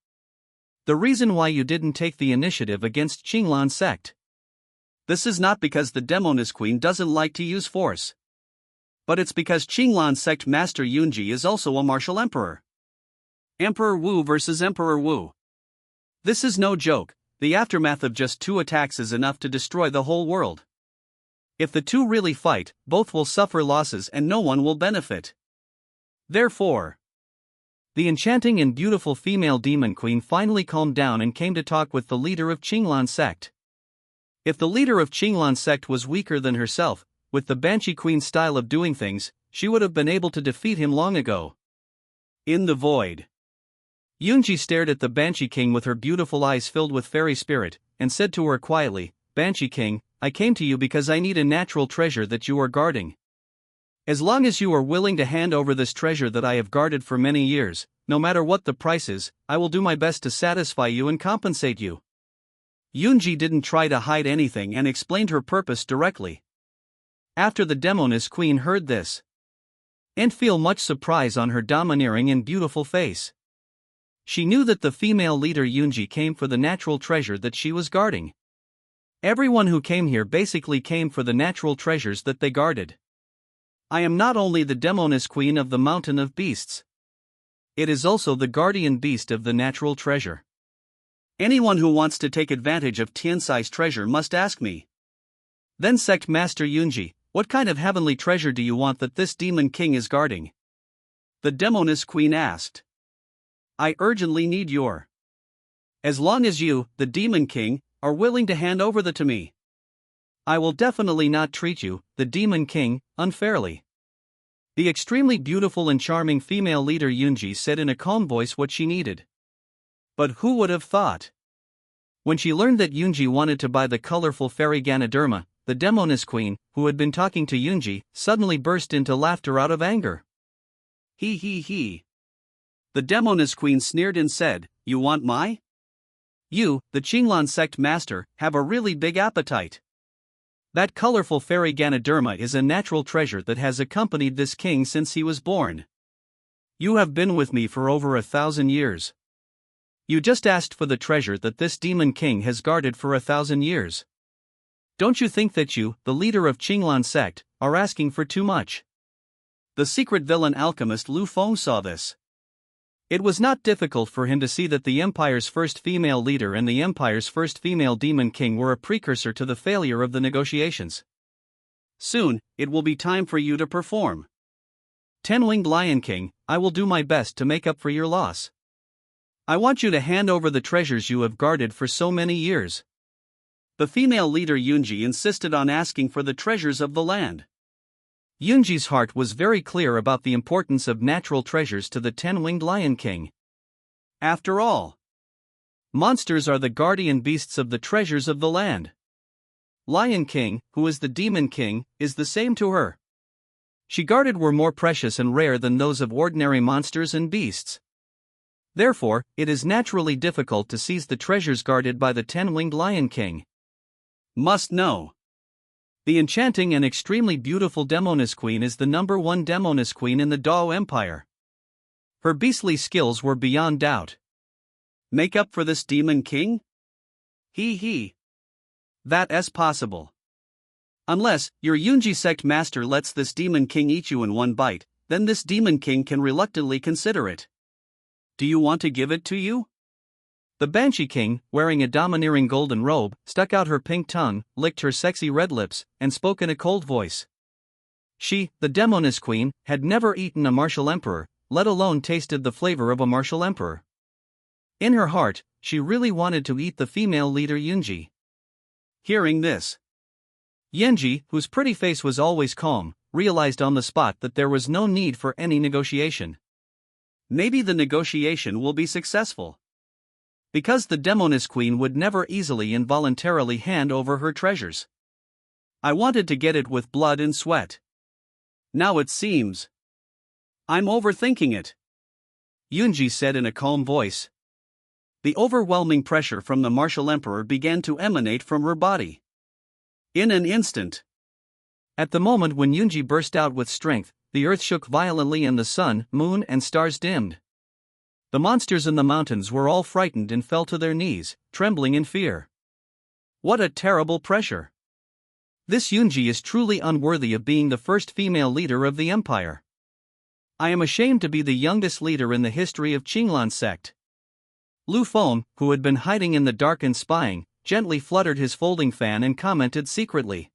The reason why you didn't take the initiative against Qinglan sect. This is not because the Demoness Queen doesn't like to use force. But it's because Qinglan sect master Yunji is also a martial emperor. Emperor Wu versus Emperor Wu. This is no joke. The aftermath of just 2 attacks is enough to destroy the whole world. If the two really fight, both will suffer losses and no one will benefit. Therefore, the enchanting and beautiful female demon queen finally calmed down and came to talk with the leader of Qinglan sect. If the leader of Qinglan sect was weaker than herself, with the Banshee Queen's style of doing things, she would have been able to defeat him long ago. In the void, Yunji stared at the Banshee King with her beautiful eyes filled with fairy spirit, and said to her quietly, Banshee King, I came to you because I need a natural treasure that you are guarding. As long as you are willing to hand over this treasure that I have guarded for many years, no matter what the price is, I will do my best to satisfy you and compensate you. Yunji didn't try to hide anything and explained her purpose directly. After the Demoness Queen heard this, and feel much surprise on her domineering and beautiful face. She knew that the female leader Yunji came for the natural treasure that she was guarding. Everyone who came here basically came for the natural treasures that they guarded. I am not only the Demoness Queen of the Mountain of Beasts. It is also the guardian beast of the natural treasure. Anyone who wants to take advantage of Tiansai's treasure must ask me. Then Sect Master Yunji, what kind of heavenly treasure do you want that this demon king is guarding? The Demoness Queen asked. I urgently need your. As long as you, the demon king, are willing to hand over to me. I will definitely not treat you, the Demon King, unfairly. The extremely beautiful and charming female leader Yunji said in a calm voice what she needed. But who would have thought? When she learned that Yunji wanted to buy the colorful fairy Ganoderma, the Demoness Queen, who had been talking to Yunji, suddenly burst into laughter out of anger. He. The Demoness Queen sneered and said, "You want my? You, the Qinglan sect master, have a really big appetite. That colorful fairy Ganoderma is a natural treasure that has accompanied this king since he was born. You have been with me for over 1,000 years. You just asked for the treasure that this demon king has guarded for 1,000 years. Don't you think that you, the leader of Qinglan sect, are asking for too much?" The secret villain alchemist Lu Feng saw this. It was not difficult for him to see that the Empire's first female leader and the Empire's first female demon king were a precursor to the failure of the negotiations. Soon, it will be time for you to perform. Ten-Winged Lion King, I will do my best to make up for your loss. I want you to hand over the treasures you have guarded for so many years. The female leader Yunji insisted on asking for the treasures of the land. Yunji's heart was very clear about the importance of natural treasures to the Ten-Winged Lion King. After all, monsters are the guardian beasts of the treasures of the land. Lion King, who is the Demon King, is the same to her. She guarded were more precious and rare than those of ordinary monsters and beasts. Therefore, it is naturally difficult to seize the treasures guarded by the Ten-Winged Lion King. Must know. The enchanting and extremely beautiful Demoness Queen is the #1 Demoness Queen in the Dao Empire. Her beastly skills were beyond doubt. Make up for this Demon King? He. That is possible. Unless your Yunji sect master lets this Demon King eat you in one bite, then this Demon King can reluctantly consider it. Do you want to give it to you? The Banshee King, wearing a domineering golden robe, stuck out her pink tongue, licked her sexy red lips, and spoke in a cold voice. She, the Demoness Queen, had never eaten a martial emperor, let alone tasted the flavor of a martial emperor. In her heart, she really wanted to eat the female leader Yunji. Hearing this, Yunji, whose pretty face was always calm, realized on the spot that there was no need for any negotiation. Maybe the negotiation will be successful. Because the Demoness Queen would never easily and voluntarily hand over her treasures. I wanted to get it with blood and sweat. Now it seems I'm overthinking it, Yunji said in a calm voice. The overwhelming pressure from the martial emperor began to emanate from her body. In an instant. At the moment when Yunji burst out with strength, the earth shook violently and the sun, moon, and stars dimmed. The monsters in the mountains were all frightened and fell to their knees, trembling in fear. What a terrible pressure! This Yunji is truly unworthy of being the first female leader of the empire. I am ashamed to be the youngest leader in the history of Qinglan sect. Lu Feng, who had been hiding in the dark and spying, gently fluttered his folding fan and commented secretly.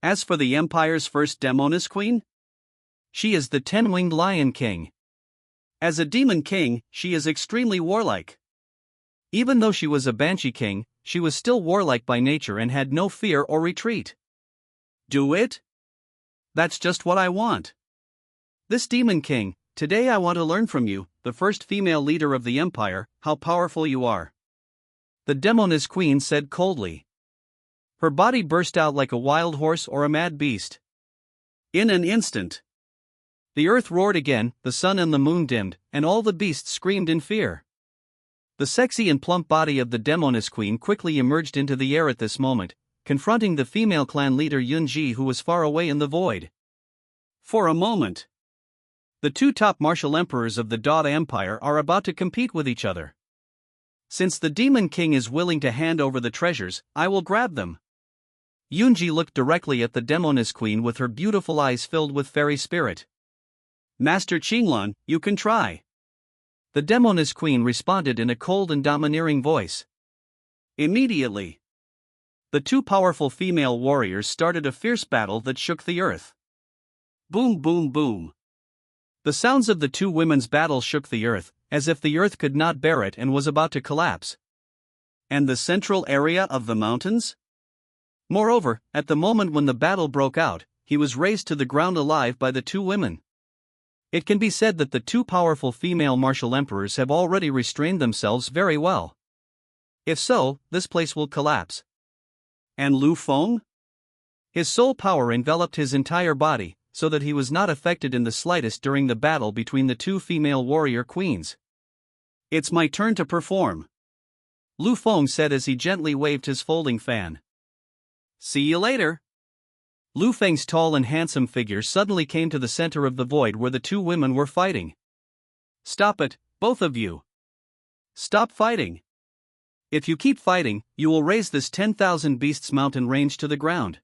As for the empire's first Demoness Queen? She is the Ten-Winged Lion King. As a demon king, she is extremely warlike. Even though she was a Banshee King, she was still warlike by nature and had no fear or retreat. Do it? That's just what I want. This Demon King, today I want to learn from you, the first female leader of the empire, how powerful you are. The Demoness Queen said coldly. Her body burst out like a wild horse or a mad beast. In an instant, the earth roared again, the sun and the moon dimmed, and all the beasts screamed in fear. The sexy and plump body of the Demoness Queen quickly emerged into the air at this moment, confronting the female clan leader Yunji, who was far away in the void. For a moment, the two top martial emperors of the Dao Empire are about to compete with each other. Since the Demon King is willing to hand over the treasures, I will grab them. Yunji looked directly at the Demoness Queen with her beautiful eyes filled with fairy spirit. Master Qinglan, you can try. The Demoness Queen responded in a cold and domineering voice. Immediately, the two powerful female warriors started a fierce battle that shook the earth. Boom, boom, boom. The sounds of the two women's battle shook the earth, as if the earth could not bear it and was about to collapse. And the central area of the mountains? Moreover, at the moment when the battle broke out, he was razed to the ground alive by the two women. It can be said that the two powerful female martial emperors have already restrained themselves very well. If so, this place will collapse. And Lu Feng? His soul power enveloped his entire body, so that he was not affected in the slightest during the battle between the two female warrior queens. It's my turn to perform, Lu Feng said as he gently waved his folding fan. See you later. Lu Feng's tall and handsome figure suddenly came to the center of the void where the two women were fighting. Stop it, both of you. Stop fighting. If you keep fighting, you will raise this 10,000 beasts mountain range to the ground.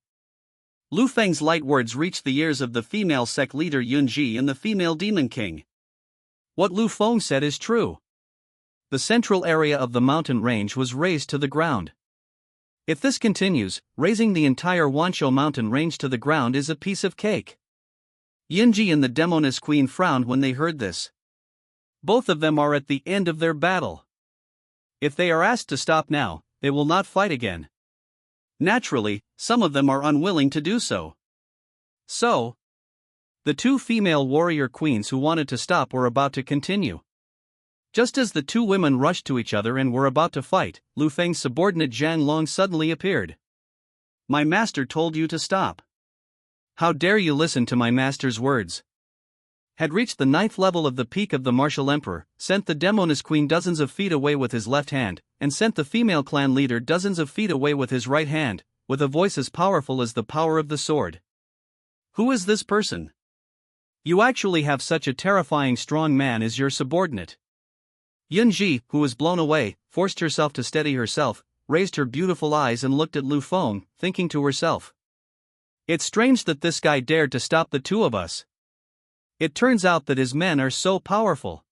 Lu Feng's light words reached the ears of the female sect leader Yunji and the female demon king. What Lu Feng said is true. The central area of the mountain range was razed to the ground. If this continues, raising the entire Wanshou mountain range to the ground is a piece of cake. Yunji and the Demoness Queen frowned when they heard this. Both of them are at the end of their battle. If they are asked to stop now, they will not fight again. Naturally, some of them are unwilling to do so. So, the two female warrior queens who wanted to stop were about to continue. Just as the two women rushed to each other and were about to fight, Lu Feng's subordinate Zhang Long suddenly appeared. My master told you to stop. How dare you listen to my master's words? Had reached the 9th level of the peak of the martial emperor, sent the Demoness Queen dozens of feet away with his left hand, and sent the female clan leader dozens of feet away with his right hand, with a voice as powerful as the power of the sword. Who is this person? You actually have such a terrifying strong man as your subordinate. Yunji, who was blown away, forced herself to steady herself, raised her beautiful eyes and looked at Lu Feng, thinking to herself. It's strange that this guy dared to stop the two of us. It turns out that his men are so powerful.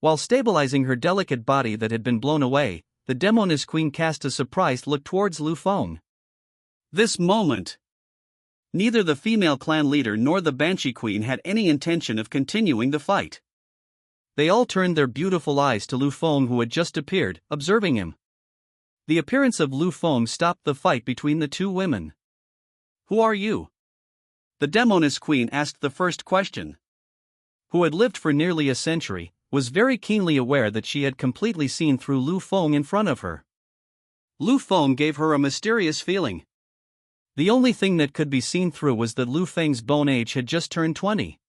While stabilizing her delicate body that had been blown away, the Demoness Queen cast a surprised look towards Lu Feng. This moment, neither the female clan leader nor the Banshee Queen had any intention of continuing the fight. They all turned their beautiful eyes to Lu Feng, who had just appeared, observing him. The appearance of Lu Feng stopped the fight between the two women. Who are you? The Demoness Queen asked the first question. Who had lived for nearly a century, was very keenly aware that she had completely seen through Lu Feng in front of her. Lu Feng gave her a mysterious feeling. The only thing that could be seen through was that Lu Feng's bone age had just turned 20.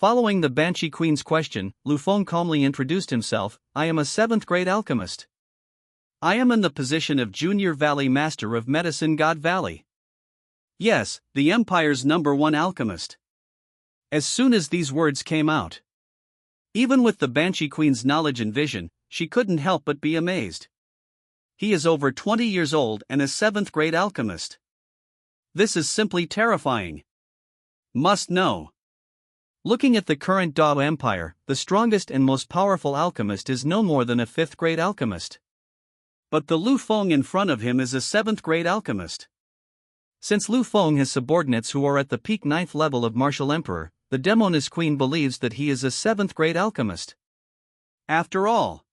Following the Banshee Queen's question, Lu Feng calmly introduced himself. I am a 7th grade alchemist. I am in the position of Junior Valley Master of Medicine God Valley. Yes, the Empire's #1 alchemist. As soon as these words came out, even with the Banshee Queen's knowledge and vision, she couldn't help but be amazed. He is over 20 years old and a 7th grade alchemist. This is simply terrifying. Must know. Looking at the current Dao Empire, the strongest and most powerful alchemist is no more than a 5th grade alchemist. But the Lu Feng in front of him is a 7th grade alchemist. Since Lu Feng has subordinates who are at the peak 9th level of martial emperor, the Demoness Queen believes that he is a 7th grade alchemist. After all,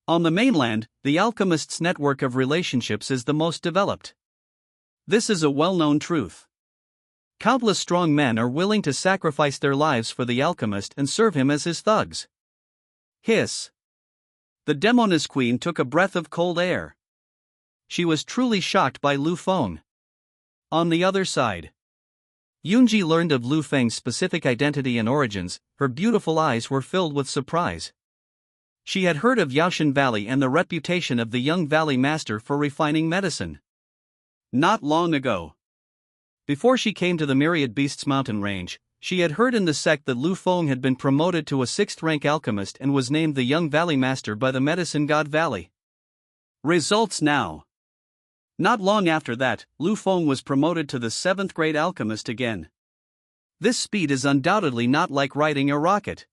on the mainland, the alchemist's network of relationships is the most developed. This is a well-known truth. Countless strong men are willing to sacrifice their lives for the alchemist and serve him as his thugs. Hiss. The Demoness Queen took a breath of cold air. She was truly shocked by Lu Feng. On the other side, Yunji learned of Lu Feng's specific identity and origins. Her beautiful eyes were filled with surprise. She had heard of Yaoshan Valley and the reputation of the young valley master for refining medicine. Not long ago, before she came to the Myriad Beasts mountain range, she had heard in the sect that Lu Feng had been promoted to a 6th rank alchemist and was named the young valley master by the medicine god Valley. Results now. Not long after that, Lu Feng was promoted to the 7th grade alchemist again. This speed is undoubtedly not like riding a rocket.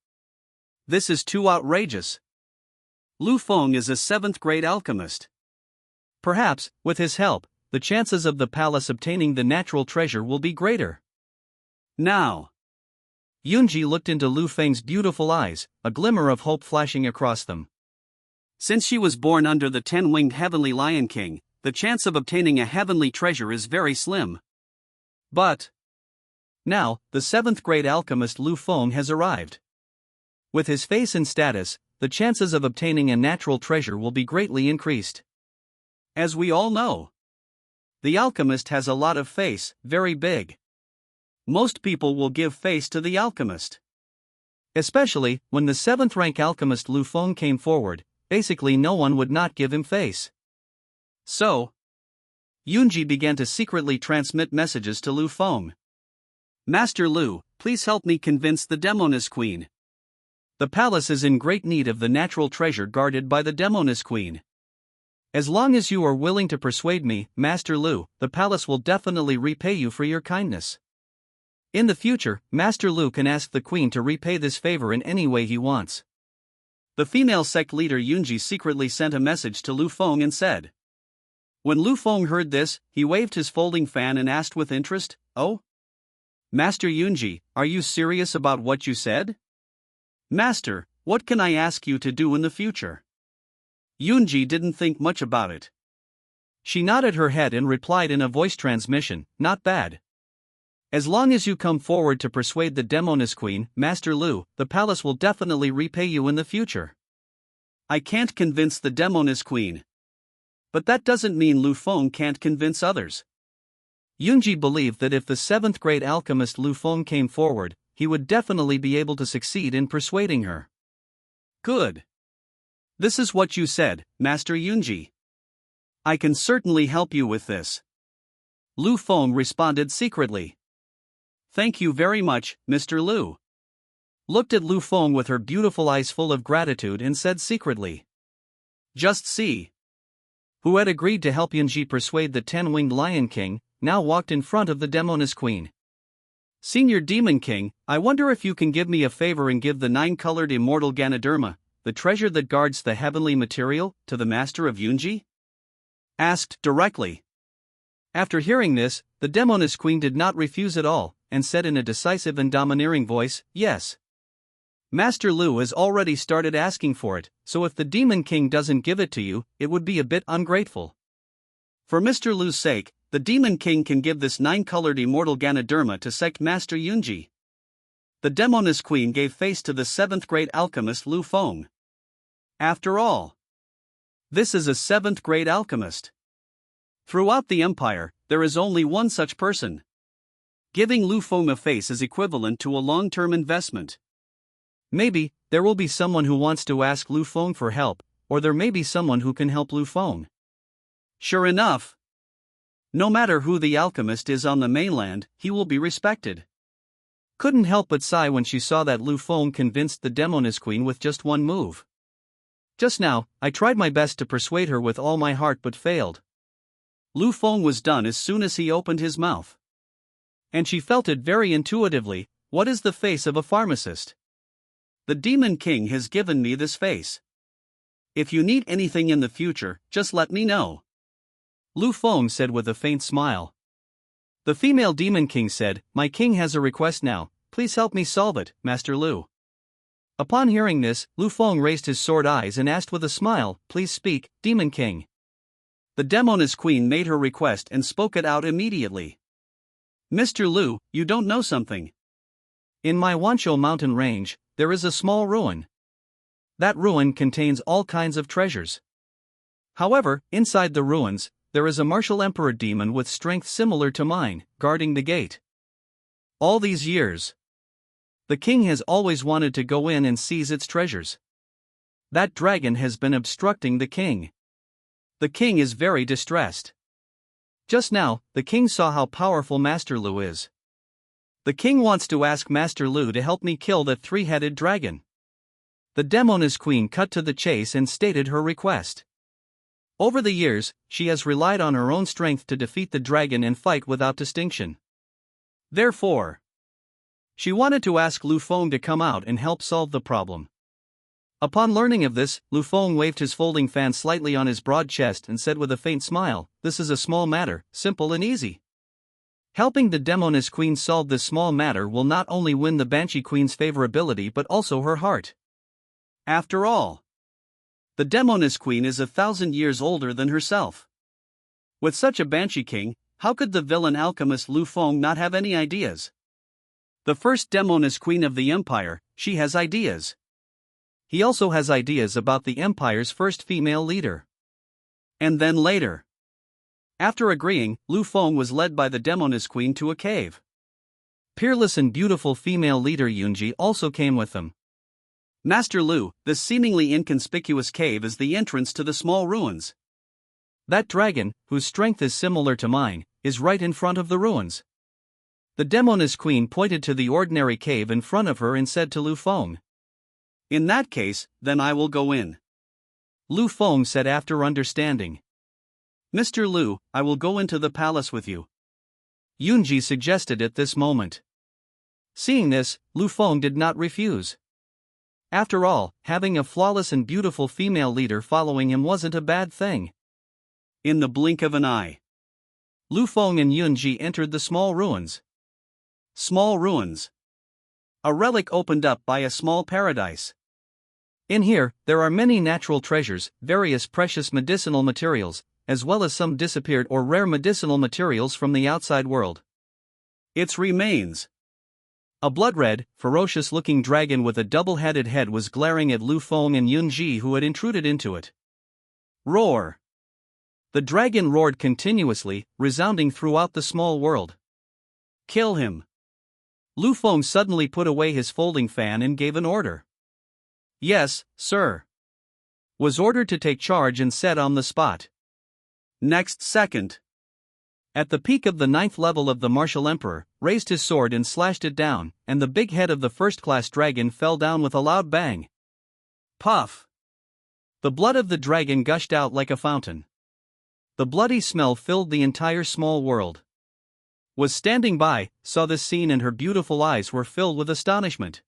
This is too outrageous. Lu Feng is a 7th grade alchemist. Perhaps, with his help, the chances of the palace obtaining the natural treasure will be greater. Now, Yunji looked into Lu Feng's beautiful eyes, a glimmer of hope flashing across them. Since she was born under the 10-winged heavenly Lion King, the chance of obtaining a heavenly treasure is very slim. But now, the 7th grade alchemist Lu Feng has arrived. With his face and status, the chances of obtaining a natural treasure will be greatly increased. As we all know, the alchemist has a lot of face, very big. Most people will give face to the alchemist. Especially, when the 7th rank alchemist Lu Feng came forward, basically no one would not give him face. So, Yunji began to secretly transmit messages to Lu Feng. Master Lu, please help me convince the Demoness Queen. The palace is in great need of the natural treasure guarded by the Demoness Queen. As long as you are willing to persuade me, Master Lu, the palace will definitely repay you for your kindness. In the future, Master Lu can ask the Queen to repay this favor in any way he wants. The female sect leader Yunji secretly sent a message to Lu Feng and said. When Lu Feng heard this, he waved his folding fan and asked with interest, "Oh? Master Yunji, are you serious about what you said?" "Master, what can I ask you to do in the future?" Yunji didn't think much about it. She nodded her head and replied in a voice transmission, "Not bad. As long as you come forward to persuade the Demoness Queen, Master Lu, the palace will definitely repay you in the future." I can't convince the Demoness Queen. But that doesn't mean Lu Feng can't convince others. Yunji believed that if the 7th grade alchemist Lu Feng came forward, he would definitely be able to succeed in persuading her. Good. This is what you said, Master Yunji. I can certainly help you with this. Lu Feng responded secretly. Thank you very much, Mr. Lu. Looked at Lu Feng with her beautiful eyes full of gratitude and said secretly. Just see. Who had agreed to help Yunji persuade the 10-winged Lion King, now walked in front of the Demoness Queen. Senior Demon King, I wonder if you can give me a favor and give the 9-colored immortal Ganoderma, the treasure that guards the heavenly material, to the master of Yunji? Asked directly. After hearing this, the Demoness Queen did not refuse at all, and said in a decisive and domineering voice, yes. Master Lu has already started asking for it, so if the Demon King doesn't give it to you, it would be a bit ungrateful. For Mr. Lu's sake, the Demon King can give this 9-colored immortal Ganoderma to sect Master Yunji. The Demoness Queen gave face to the 7th grade alchemist Lu Feng. After all, this is a 7th grade alchemist. Throughout the empire, there is only one such person. Giving Lu Feng a face is equivalent to a long-term investment. Maybe, there will be someone who wants to ask Lu Feng for help, or there may be someone who can help Lu Feng. Sure enough. No matter who the alchemist is on the mainland, he will be respected. Couldn't help but sigh when she saw that Lu Feng convinced the Demoness Queen with just one move. Just now, I tried my best to persuade her with all my heart but failed. Lu Feng was done as soon as he opened his mouth. And she felt it very intuitively. What is the face of a pharmacist? The Demon King has given me this face. If you need anything in the future, just let me know. Lu Feng said with a faint smile. The female Demon King said, My king has a request now, please help me solve it, Master Lu. Upon hearing this, Lu Feng raised his sword eyes and asked with a smile, Please speak, Demon King. The Demoness Queen made her request and spoke it out immediately. Mr. Lu, you don't know something. In my Wanshou mountain range, there is a small ruin. That ruin contains all kinds of treasures. However, inside the ruins, there is a martial emperor demon with strength similar to mine, guarding the gate. All these years, the king has always wanted to go in and seize its treasures. That dragon has been obstructing the king. The king is very distressed. Just now, the king saw how powerful Master Lu is. The king wants to ask Master Lu to help me kill that 3-headed dragon. The Demoness Queen cut to the chase and stated her request. Over the years, she has relied on her own strength to defeat the dragon and fight without distinction. Therefore, she wanted to ask Lu Feng to come out and help solve the problem. Upon learning of this, Lu Feng waved his folding fan slightly on his broad chest and said with a faint smile, This is a small matter, simple and easy. Helping the Demoness Queen solve this small matter will not only win the Banshee Queen's favorability but also her heart. After all, The Demoness Queen is 1,000 years older than herself. With such a Banshee King, how could the villain alchemist Lu Feng not have any ideas? The first Demoness Queen of the Empire, she has ideas. He also has ideas about the Empire's first female leader. And then later. After agreeing, Lu Feng was led by the Demoness Queen to a cave. Peerless and beautiful female leader Yunji also came with them. Master Lu, this seemingly inconspicuous cave is the entrance to the small ruins. That dragon, whose strength is similar to mine, is right in front of the ruins. The Demoness Queen pointed to the ordinary cave in front of her and said to Lu Feng. In that case, then I will go in. Lu Feng said after understanding. Mr. Lu, I will go into the palace with you. Yunji suggested at this moment. Seeing this, Lu Feng did not refuse. After all, having a flawless and beautiful female leader following him wasn't a bad thing. In the blink of an eye, Lu Feng and Yunji entered the small ruins. Small ruins. A relic opened up by a small paradise. In here, there are many natural treasures, various precious medicinal materials, as well as some disappeared or rare medicinal materials from the outside world. Its remains. A blood-red, ferocious-looking dragon with a double-headed head was glaring at Lu Feng and Yunji, who had intruded into it. Roar! The dragon roared continuously, resounding throughout the small world. Kill him! Lu Feng suddenly put away his folding fan and gave an order. Yes, sir. Was ordered to take charge and set on the spot. Next second. At the peak of the 9th level of the martial emperor, raised his sword and slashed it down, and the big head of the first-class dragon fell down with a loud bang. Puff! The blood of the dragon gushed out like a fountain. The bloody smell filled the entire small world. Was standing by, saw this scene, and her beautiful eyes were filled with astonishment.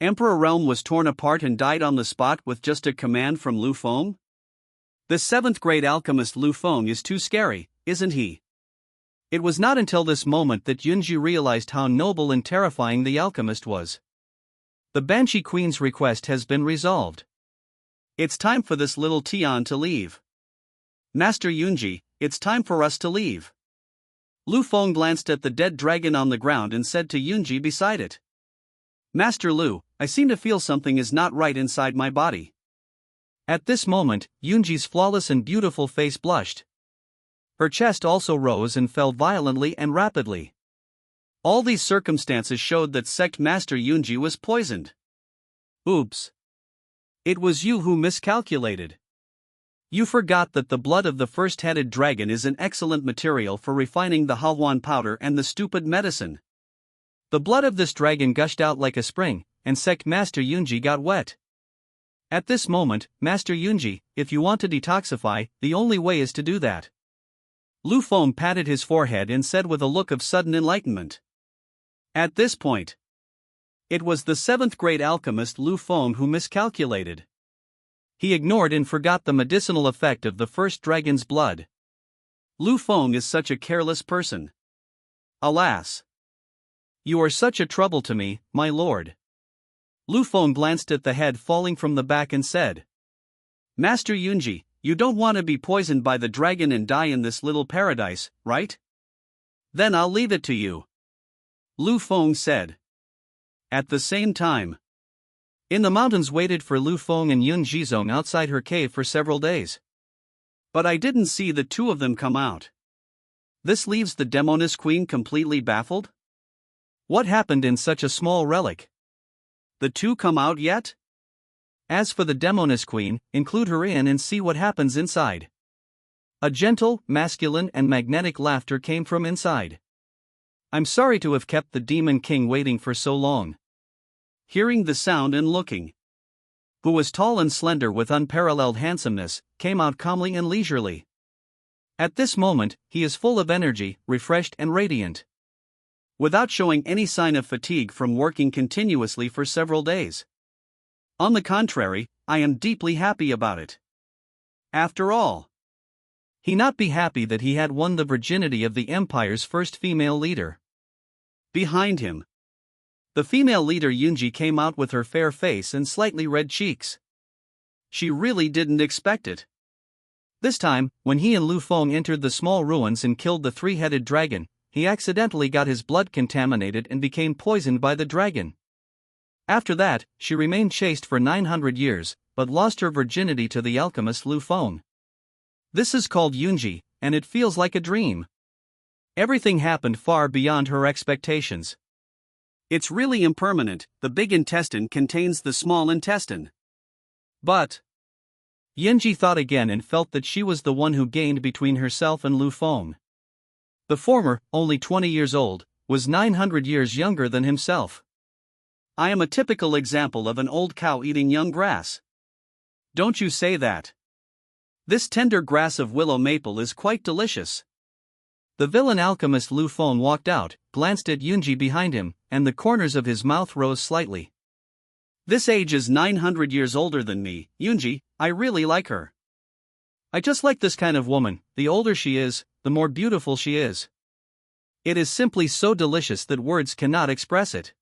Emperor Realm was torn apart and died on the spot with just a command from Lu Feng? The 7th grade alchemist Lu Feng is too scary, isn't he? It was not until this moment that Yunji realized how noble and terrifying the alchemist was. The Banshee Queen's request has been resolved. It's time for this little Tian to leave. Master Yunji, it's time for us to leave. Lu Feng glanced at the dead dragon on the ground and said to Yunji beside it. Master Lu, I seem to feel something is not right inside my body. At this moment, Yunji's flawless and beautiful face blushed. Her chest also rose and fell violently and rapidly. All these circumstances showed that Sect Master Yunji was poisoned. Oops. It was you who miscalculated. You forgot that the blood of the first-headed dragon is an excellent material for refining the Halwan powder and the stupid medicine. The blood of this dragon gushed out like a spring, and Sect Master Yunji got wet. At this moment, Master Yunji, if you want to detoxify, the only way is to do that. Lu Feng patted his forehead and said with a look of sudden enlightenment. At this point, it was the 7th grade alchemist Lu Feng who miscalculated. He ignored and forgot the medicinal effect of the first dragon's blood. Lu Feng is such a careless person. Alas! You are such a trouble to me, my lord. Lu Feng glanced at the head falling from the back and said. Master Yunji, you don't want to be poisoned by the dragon and die in this little paradise, right? Then I'll leave it to you. Lu Feng said. At the same time, in the mountains waited for Lu Feng and Yun Jizong outside her cave for several days. But I didn't see the two of them come out. This leaves the Demoness Queen completely baffled? What happened in such a small relic? The two come out yet? As for the Demoness Queen, include her in and see what happens inside. A gentle, masculine and magnetic laughter came from inside. I'm sorry to have kept the Demon King waiting for so long. Hearing the sound and looking. Who was tall and slender with unparalleled handsomeness, came out calmly and leisurely. At this moment, he is full of energy, refreshed and radiant. Without showing any sign of fatigue from working continuously for several days. On the contrary, I am deeply happy about it. After all, he not be happy that he had won the virginity of the Empire's first female leader. Behind him, the female leader Yunji came out with her fair face and slightly red cheeks. She really didn't expect it. This time, when he and Lu Feng entered the small ruins and killed the three-headed dragon, he accidentally got his blood contaminated and became poisoned by the dragon. After that, she remained chaste for 900 years, but lost her virginity to the alchemist Lu Feng. This is called Yunji, and it feels like a dream. Everything happened far beyond her expectations. It's really impermanent. The big intestine contains the small intestine. But Yunji thought again and felt that she was the one who gained between herself and Lu Feng. The former, only 20 years old, was 900 years younger than himself. I am a typical example of an old cow eating young grass. Don't you say that? This tender grass of willow maple is quite delicious. The villain alchemist Lu Feng walked out, glanced at Yunji behind him, and the corners of his mouth rose slightly. This age is 900 years older than me, Yunji. I really like her. I just like this kind of woman. The older she is, the more beautiful she is. It is simply so delicious that words cannot express it.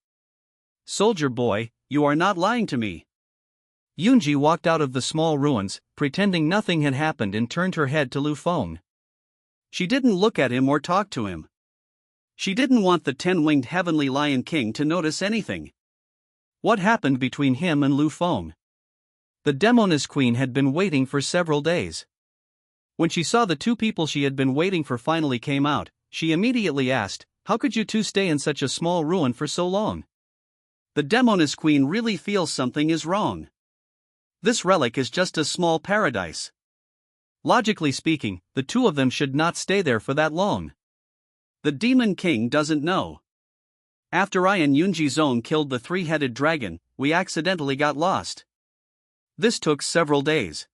Soldier boy, you are not lying to me. Yunji walked out of the small ruins, pretending nothing had happened, and turned her head to Lu Feng. She didn't look at him or talk to him. She didn't want the 10-winged heavenly lion king to notice anything. What happened between him and Lu Feng? The Demoness Queen had been waiting for several days. When she saw the two people she had been waiting for finally came out, she immediately asked, "How could you two stay in such a small ruin for so long?" The Demoness Queen really feels something is wrong. This relic is just a small paradise. Logically speaking, the two of them should not stay there for that long. The Demon King doesn't know. After I and Yunji Zong killed the three-headed dragon, we accidentally got lost. This took several days.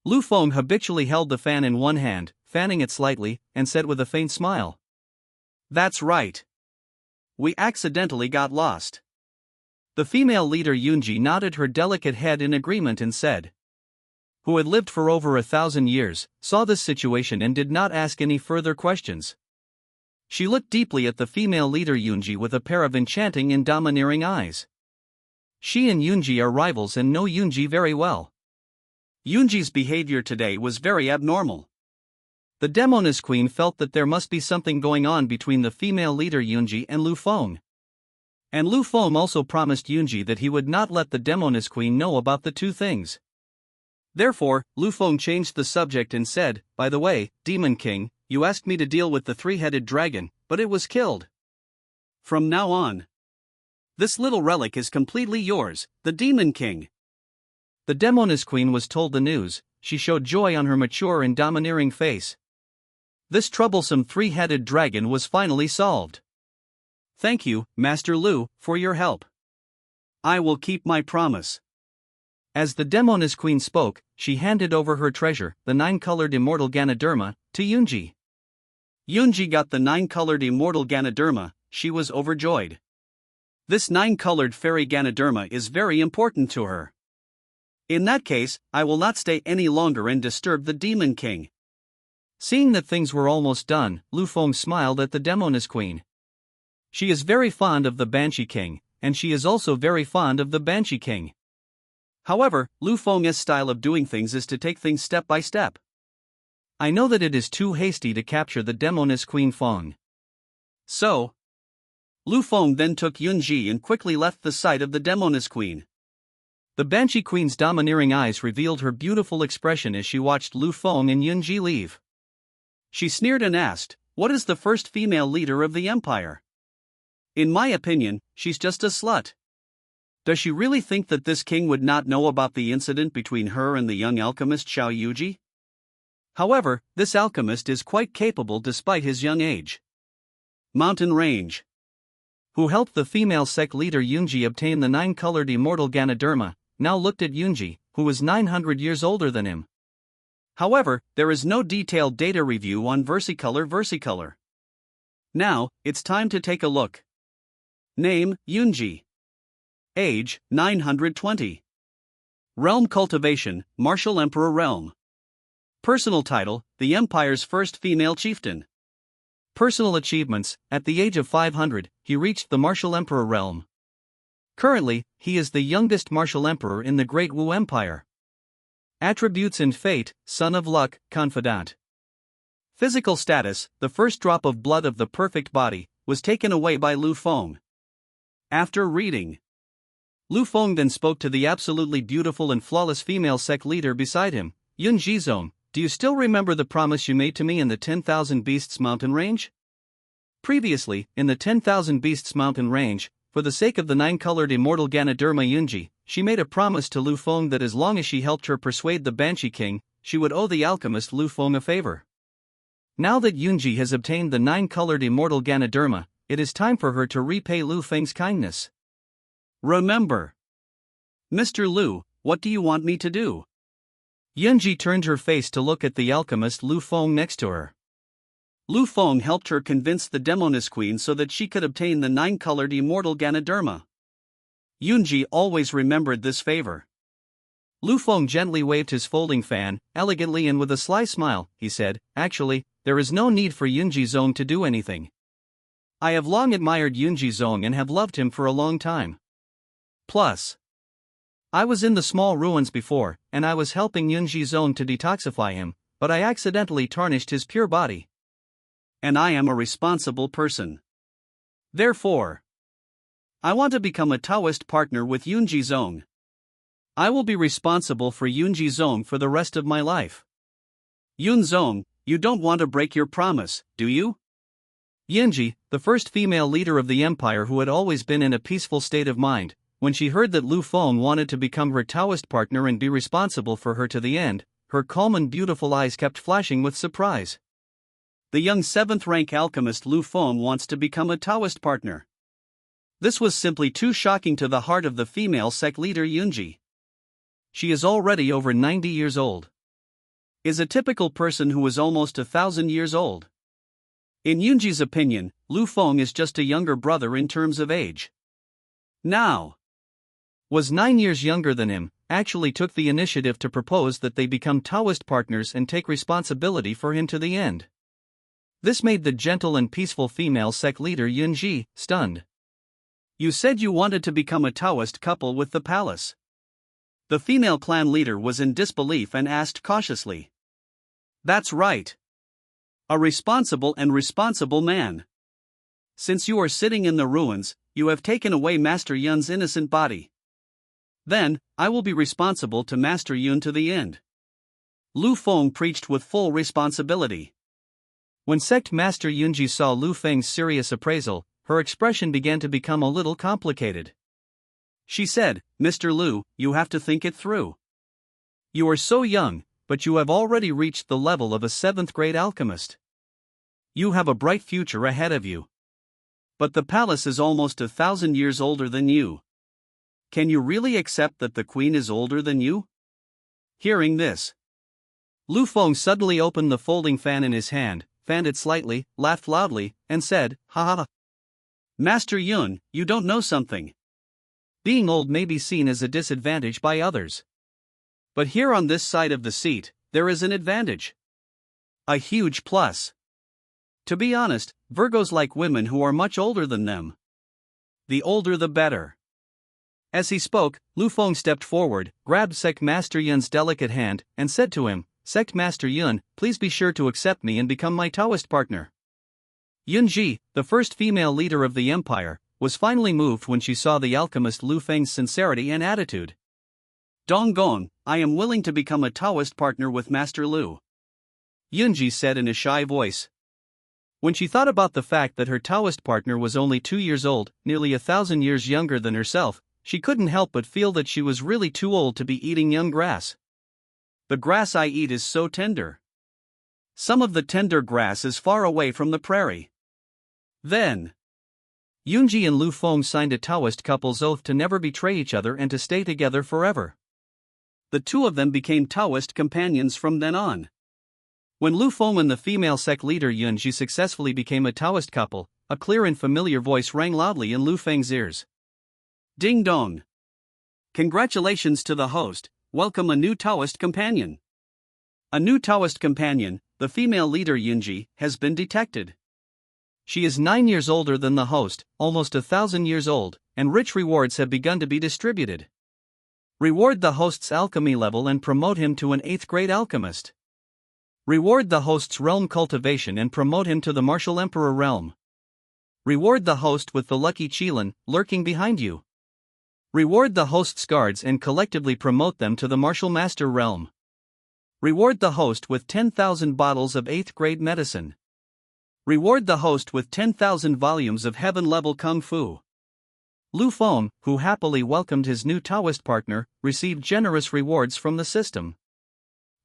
Lu Feng habitually held the fan in one hand, fanning it slightly, and said with a faint smile, "That's right. We accidentally got lost." The female leader Yunji nodded her delicate head in agreement and said, who had lived for over 1,000 years, saw this situation and did not ask any further questions. She looked deeply at the female leader Yunji with a pair of enchanting and domineering eyes. She and Yunji are rivals and know Yunji very well. Yunji's behavior today was very abnormal. The Demoness Queen felt that there must be something going on between the female leader Yunji and Lu Feng. And Lu Feng also promised Yunji that he would not let the Demoness Queen know about the two things. Therefore, Lu Feng changed the subject and said, "By the way, Demon King, you asked me to deal with the three-headed dragon, but it was killed. From now on, this little relic is completely yours, the Demon King." The Demoness Queen was told the news. She showed joy on her mature and domineering face. This troublesome three-headed dragon was finally solved. "Thank you, Master Lu, for your help. I will keep my promise." As the Demoness Queen spoke, she handed over her treasure, the 9-colored immortal Ganoderma, to Yunji. Yunji got the 9-colored immortal Ganoderma. She was overjoyed. This 9-colored fairy Ganoderma is very important to her. In that case, I will not stay any longer and disturb the Demon King. Seeing that things were almost done, Lu Feng smiled at the Demoness Queen. She is very fond of the Banshee King, and she is also very fond of the Banshee King. However, Lu Feng's style of doing things is to take things step by step. I know that it is too hasty to capture the Demoness Queen Feng. So, Lu Feng then took Yunji and quickly left the sight of the Demoness Queen. The Banshee Queen's domineering eyes revealed her beautiful expression as she watched Lu Feng and Yunji leave. She sneered and asked, "What is the first female leader of the empire? In my opinion, she's just a slut. Does she really think that this king would not know about the incident between her and the young alchemist Xiao Yuji? However, this alchemist is quite capable despite his young age." Mountain Range. Who helped the female sect leader Yunji obtain the 9-colored immortal Ganoderma, now looked at Yunji, who was 900 years older than him. However, there is no detailed data review on Versicolor. Now, it's time to take a look. Name, Yunji. Age, 920. Realm cultivation, Martial Emperor Realm. Personal title, the Empire's first female chieftain. Personal achievements, at the age of 500, he reached the Martial Emperor Realm. Currently, he is the youngest Martial Emperor in the Great Wu Empire. Attributes and fate, son of luck, confidant. Physical status, the first drop of blood of the perfect body, was taken away by Lu Feng. After reading, Lu Feng then spoke to the absolutely beautiful and flawless female sect leader beside him. Yun Jizong, do you still remember the promise you made to me in the 10,000 Beasts mountain range? Previously, in the 10,000 Beasts mountain range, for the sake of the nine-colored immortal Ganoderma Yunji, she made a promise to Lu Feng that as long as she helped her persuade the Banshee King, she would owe the alchemist Lu Feng a favor. Now that Yunji has obtained the nine-colored immortal Ganoderma, it is time for her to repay Lu Feng's kindness. Remember. Mr. Lu, what do you want me to do? Yunji turned her face to look at the alchemist Lu Feng next to her. Lu Feng helped her convince the Demoness Queen so that she could obtain the nine-colored immortal Ganoderma. Yunji always remembered this favor. Lu Feng gently waved his folding fan, elegantly and with a sly smile. He said, actually, there is no need for Yunji Zong to do anything. I have long admired Yunji Zong and have loved him for a long time. Plus, I was in the small ruins before, and I was helping Yunji Zong to detoxify him, but I accidentally tarnished his pure body. And I am a responsible person. Therefore, I want to become a Taoist partner with Yunji Zong. I will be responsible for Yunji Zong for the rest of my life. Yun Zong, you don't want to break your promise, do you? Yunji, the first female leader of the empire who had always been in a peaceful state of mind, when she heard that Lu Feng wanted to become her Taoist partner and be responsible for her to the end, her calm and beautiful eyes kept flashing with surprise. The young 7th-rank alchemist Lu Feng wants to become a Taoist partner. This was simply too shocking to the heart of the female sect leader Yunji. She is already over 90 years old. Is a typical person who is almost 1,000 years old. In Yunji's opinion, Lu Feng is just a younger brother in terms of age. Now, was 9 years younger than him, actually took the initiative to propose that they become Taoist partners and take responsibility for him to the end. This made the gentle and peaceful female sect leader Yunji stunned. You said you wanted to become a Taoist couple with the palace. The female clan leader was in disbelief and asked cautiously. That's right. A responsible man. Since you are sitting in the ruins, you have taken away Master Yun's innocent body. Then, I will be responsible to Master Yun to the end. Lu Feng preached with full responsibility. When Sect Master Yunji saw Lu Feng's serious appraisal, her expression began to become a little complicated. She said, Mr. Lu, you have to think it through. You are so young, but you have already reached the level of a 7th-grade alchemist. You have a bright future ahead of you. But the palace is almost 1,000 years older than you. Can you really accept that the queen is older than you? Hearing this, Lu Feng suddenly opened the folding fan in his hand, fanned it slightly, laughed loudly, and said, ha ha. Master Yun, you don't know something. Being old may be seen as a disadvantage by others. But here on this side of the seat, there is an advantage. A huge plus. To be honest, Virgos like women who are much older than them. The older the better. As he spoke, Lu Feng stepped forward, grabbed Sect Master Yun's delicate hand, and said to him, Sect Master Yun, please be sure to accept me and become my Taoist partner. Yunji, the first female leader of the empire, was finally moved when she saw the alchemist Lu Feng's sincerity and attitude. Donggong, I am willing to become a Taoist partner with Master Lu. Yunji said in a shy voice. When she thought about the fact that her Taoist partner was only 2 years old, nearly 1,000 years younger than herself, she couldn't help but feel that she was really too old to be eating young grass. The grass I eat is so tender. Some of the tender grass is far away from the prairie. Then, Yunji and Lu Feng signed a Taoist couple's oath to never betray each other and to stay together forever. The two of them became Taoist companions from then on. When Lu Feng and the female sect leader Yunji successfully became a Taoist couple, a clear and familiar voice rang loudly in Lu Feng's ears. Ding dong! Congratulations to the host, welcome a new Taoist companion. A new Taoist companion, the female leader Yunji, has been detected. She is 9 years older than the host, almost 1,000 years old, and rich rewards have begun to be distributed. Reward the host's alchemy level and promote him to an 8th grade alchemist. Reward the host's realm cultivation and promote him to the martial emperor realm. Reward the host with the lucky Qilin lurking behind you. Reward the host's guards and collectively promote them to the martial master realm. Reward the host with 10,000 bottles of 8th grade medicine. Reward the host with 10,000 volumes of heaven-level kung fu. Lu Feng, who happily welcomed his new Taoist partner, received generous rewards from the system.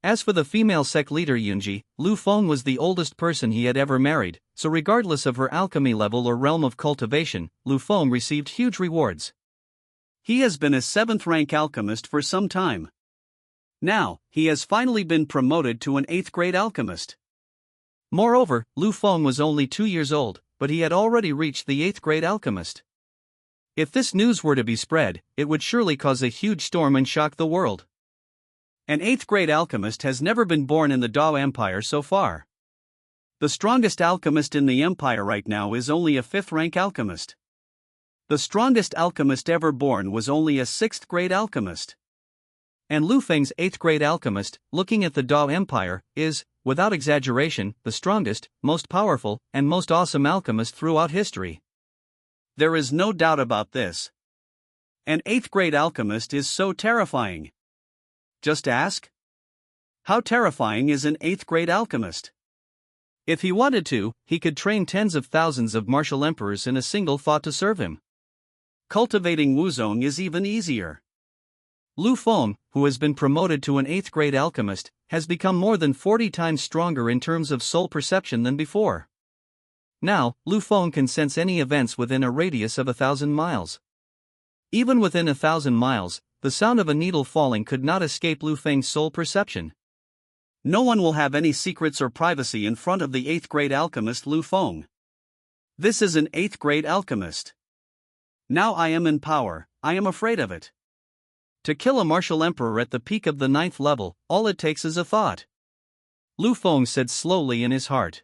As for the female sect leader Yunji, Lu Feng was the oldest person he had ever married, so regardless of her alchemy level or realm of cultivation, Lu Feng received huge rewards. He has been a 7th rank alchemist for some time. Now, he has finally been promoted to an 8th grade alchemist. Moreover, Lu Feng was only 2 years old, but he had already reached the 8th grade alchemist. If this news were to be spread, it would surely cause a huge storm and shock the world. An 8th grade alchemist has never been born in the Dao Empire so far. The strongest alchemist in the empire right now is only a 5th rank alchemist. The strongest alchemist ever born was only a 6th grade alchemist. And Lu Feng's 8th grade alchemist, looking at the Dao Empire, is, without exaggeration, the strongest, most powerful, and most awesome alchemist throughout history. There is no doubt about this. An 8th grade alchemist is so terrifying. Just ask? How terrifying is an 8th grade alchemist? If he wanted to, he could train tens of thousands of martial emperors in a single thought to serve him. Cultivating Wuzong is even easier. Lu Feng, who has been promoted to an 8th grade alchemist, has become more than 40 times stronger in terms of soul perception than before. Now, Lu Feng can sense any events within a radius of 1,000 miles. Even within 1,000 miles, the sound of a needle falling could not escape Lu Feng's soul perception. No one will have any secrets or privacy in front of the 8th grade alchemist Lu Feng. This is an 8th grade alchemist. Now I am in power, I am afraid of it. To kill a martial emperor at the peak of the 9th level, all it takes is a thought. Lu Feng said slowly in his heart.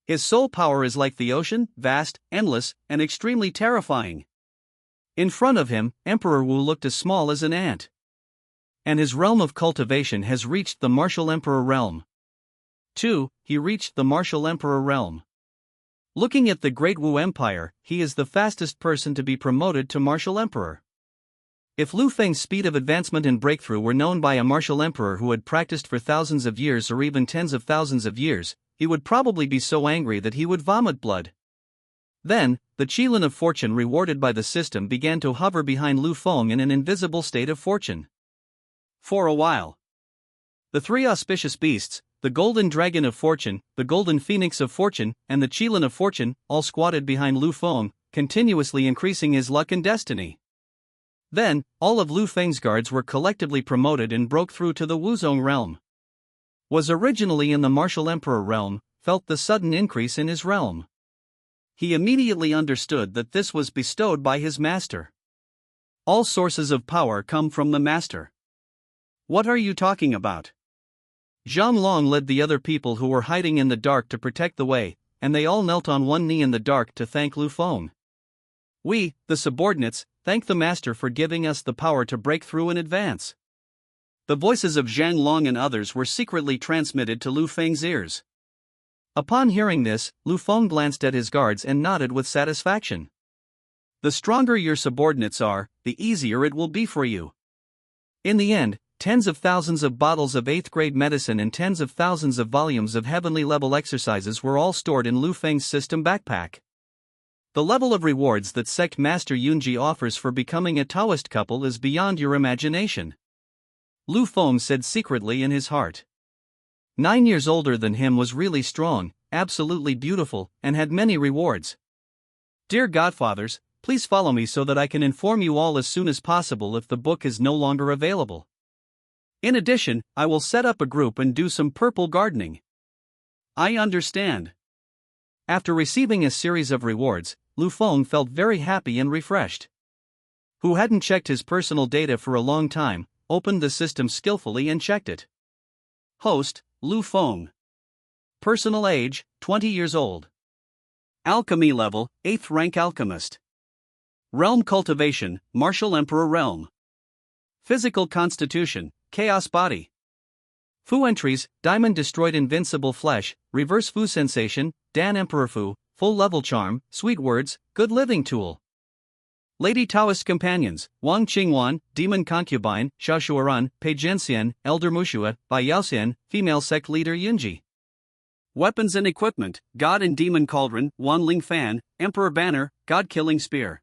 His soul power is like the ocean, vast, endless, and extremely terrifying. In front of him, Emperor Wu looked as small as an ant. And his realm of cultivation has reached the martial emperor realm. 2. He reached the martial emperor realm. Looking at the Great Wu Empire, he is the fastest person to be promoted to martial emperor. If Lu Feng's speed of advancement and breakthrough were known by a martial emperor who had practiced for thousands of years or even tens of thousands of years, he would probably be so angry that he would vomit blood. Then, the Qilin of fortune rewarded by the system began to hover behind Lu Feng in an invisible state of fortune. For a while, the 3 auspicious beasts, the golden dragon of fortune, the golden phoenix of fortune, and the Qilin of fortune, all squatted behind Lu Feng, continuously increasing his luck and destiny. Then, all of Lu Feng's guards were collectively promoted and broke through to the Wuzong realm. Was originally in the martial emperor realm, felt the sudden increase in his realm. He immediately understood that this was bestowed by his master. All sources of power come from the master. What are you talking about? Zhang Long led the other people who were hiding in the dark to protect the way, and they all knelt on one knee in the dark to thank Lu Feng. We, the subordinates, thank the master for giving us the power to break through and advance. The voices of Zhang Long and others were secretly transmitted to Lu Feng's ears. Upon hearing this, Lu Feng glanced at his guards and nodded with satisfaction. The stronger your subordinates are, the easier it will be for you. In the end, tens of thousands of bottles of 8th grade medicine and tens of thousands of volumes of heavenly level exercises were all stored in Lu Feng's system backpack. The level of rewards that Sect Master Yunji offers for becoming a Taoist couple is beyond your imagination. Lu Feng said secretly in his heart. 9 years older than him was really strong, absolutely beautiful, and had many rewards. Dear Godfathers, please follow me so that I can inform you all as soon as possible if the book is no longer available. In addition, I will set up a group and do some purple gardening. I understand. After receiving a series of rewards, Lu Feng felt very happy and refreshed. Who hadn't checked his personal data for a long time, opened the system skillfully and checked it. Host, Lu Feng. Personal age, 20 years old. Alchemy level, 8th rank alchemist. Realm cultivation, Martial Emperor realm. Physical constitution, chaos body. Fu entries, diamond destroyed invincible flesh, reverse Fu sensation, Dan Emperor Fu, full level charm, sweet words, good living tool. Lady Taoist companions, Wang Qingwan, demon concubine, Xia Shuaran, Pei Zhenxian, elder Mushua, Bai Yaoxian, female sect leader Yunji. Weapons and equipment, god and demon cauldron, Wan Ling fan, emperor banner, god killing spear.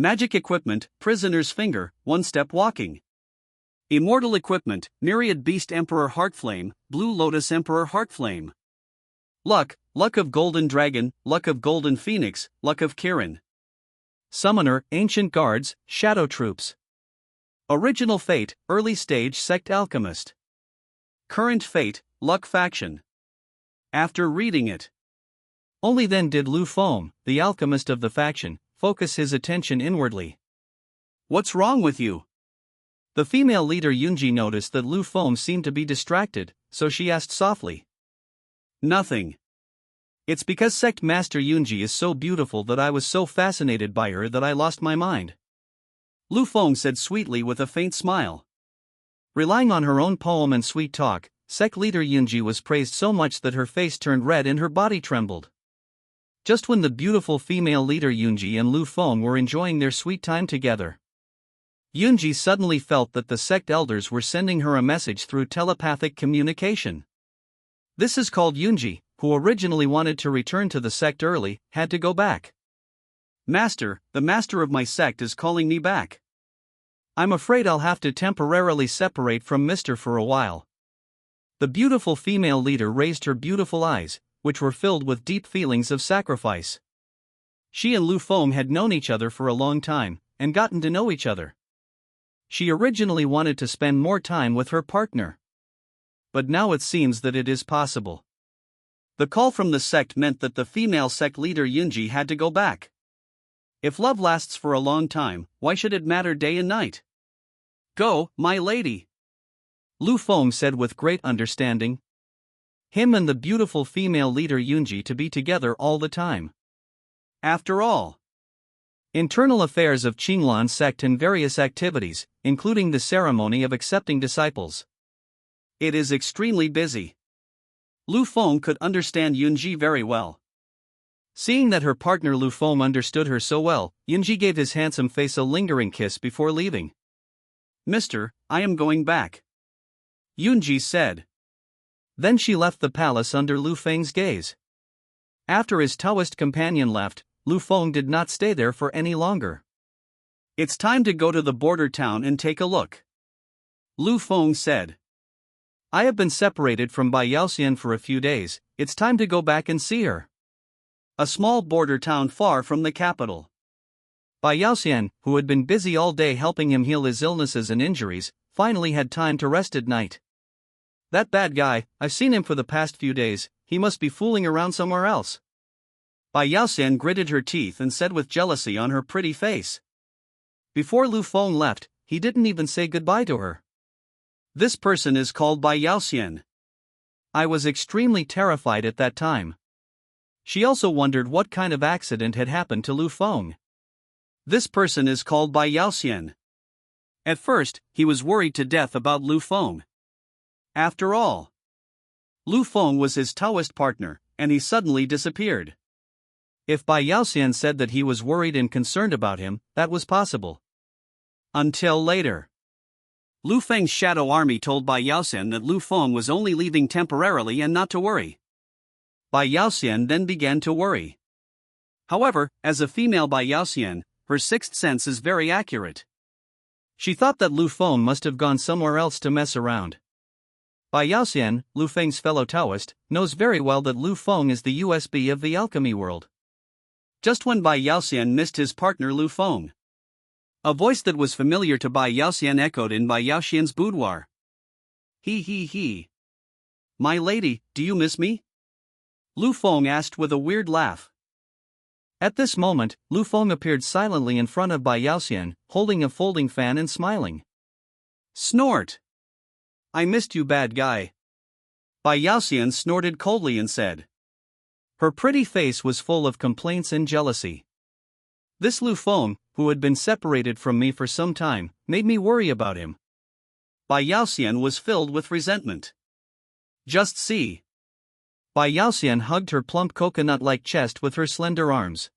Magic equipment, prisoner's finger, one-step walking. Immortal equipment, myriad beast emperor heartflame, blue lotus emperor heartflame. Luck, luck of golden dragon, luck of golden phoenix, luck of Kirin. Summoner, ancient guards, shadow troops. Original fate, early stage sect alchemist. Current fate, luck faction. After reading it, only then did Lu Feng, the alchemist of the faction, focus his attention inwardly. What's wrong with you? The female leader Yunji noticed that Lu Feng seemed to be distracted, so she asked softly. Nothing. It's because Sect Master Yunji is so beautiful that I was so fascinated by her that I lost my mind. Lu Feng said sweetly with a faint smile. Relying on her own poem and sweet talk, Sect leader Yunji was praised so much that her face turned red and her body trembled. Just when the beautiful female leader Yunji and Lu Feng were enjoying their sweet time together, Yunji suddenly felt that the sect elders were sending her a message through telepathic communication. This is called Yunji, who originally wanted to return to the sect early, had to go back. Master, the master of my sect is calling me back. I'm afraid I'll have to temporarily separate from Mr. for a while. The beautiful female leader raised her beautiful eyes, which were filled with deep feelings of sacrifice. She and Lu Feng had known each other for a long time, and gotten to know each other. She originally wanted to spend more time with her partner. But now it seems that it is possible. The call from the sect meant that the female sect leader Yunji had to go back. If love lasts for a long time, why should it matter day and night? Go, my lady. Lu Feng said with great understanding. Him and the beautiful female leader Yunji to be together all the time. After all, internal affairs of Qinglan sect and various activities, including the ceremony of accepting disciples. It is extremely busy. Lu Feng could understand Yunji very well. Seeing that her partner Lu Feng understood her so well, Yunji gave his handsome face a lingering kiss before leaving. Mister, I am going back, Yunji said. Then she left the palace under Lu Feng's gaze. After his Taoist companion left, Lu Feng did not stay there for any longer. It's time to go to the border town and take a look, Lu Feng said. I have been separated from Bai Yaoxian for a few days, it's time to go back and see her. A small border town far from the capital. Bai Yaoxian, who had been busy all day helping him heal his illnesses and injuries, finally had time to rest at night. That bad guy, I've seen him for the past few days, he must be fooling around somewhere else. Bai Yaoxian gritted her teeth and said with jealousy on her pretty face. Before Lu Feng left, he didn't even say goodbye to her. This person is called Bai Yaoxian. I was extremely terrified at that time. She also wondered what kind of accident had happened to Lu Feng. This person is called Bai Yaoxian. At first, he was worried to death about Lu Feng. After all, Lu Feng was his Taoist partner, and he suddenly disappeared. If Bai Yaoxian said that he was worried and concerned about him, that was possible. Until later. Lu Feng's shadow army told Bai Yaoxian that Lu Feng was only leaving temporarily and not to worry. Bai Yaoxian then began to worry. However, as a female Bai Yaoxian, her sixth sense is very accurate. She thought that Lu Feng must have gone somewhere else to mess around. Bai Yaoxian, Lu Feng's fellow Taoist, knows very well that Lu Feng is the USB of the alchemy world. Just when Bai Yaoxian missed his partner Lu Feng, a voice that was familiar to Bai Yaoxian echoed in Bai Yaoxian's boudoir. He. My lady, do you miss me? Lu Feng asked with a weird laugh. At this moment, Lu Feng appeared silently in front of Bai Yaoxian, holding a folding fan and smiling. Snort! I missed you, bad guy. Bai Yaoxian snorted coldly and said. Her pretty face was full of complaints and jealousy. This Lu Feng, who had been separated from me for some time, made me worry about him. Bai Yaoxian was filled with resentment. Just see. Bai Yaoxian hugged her plump coconut-like chest with her slender arms.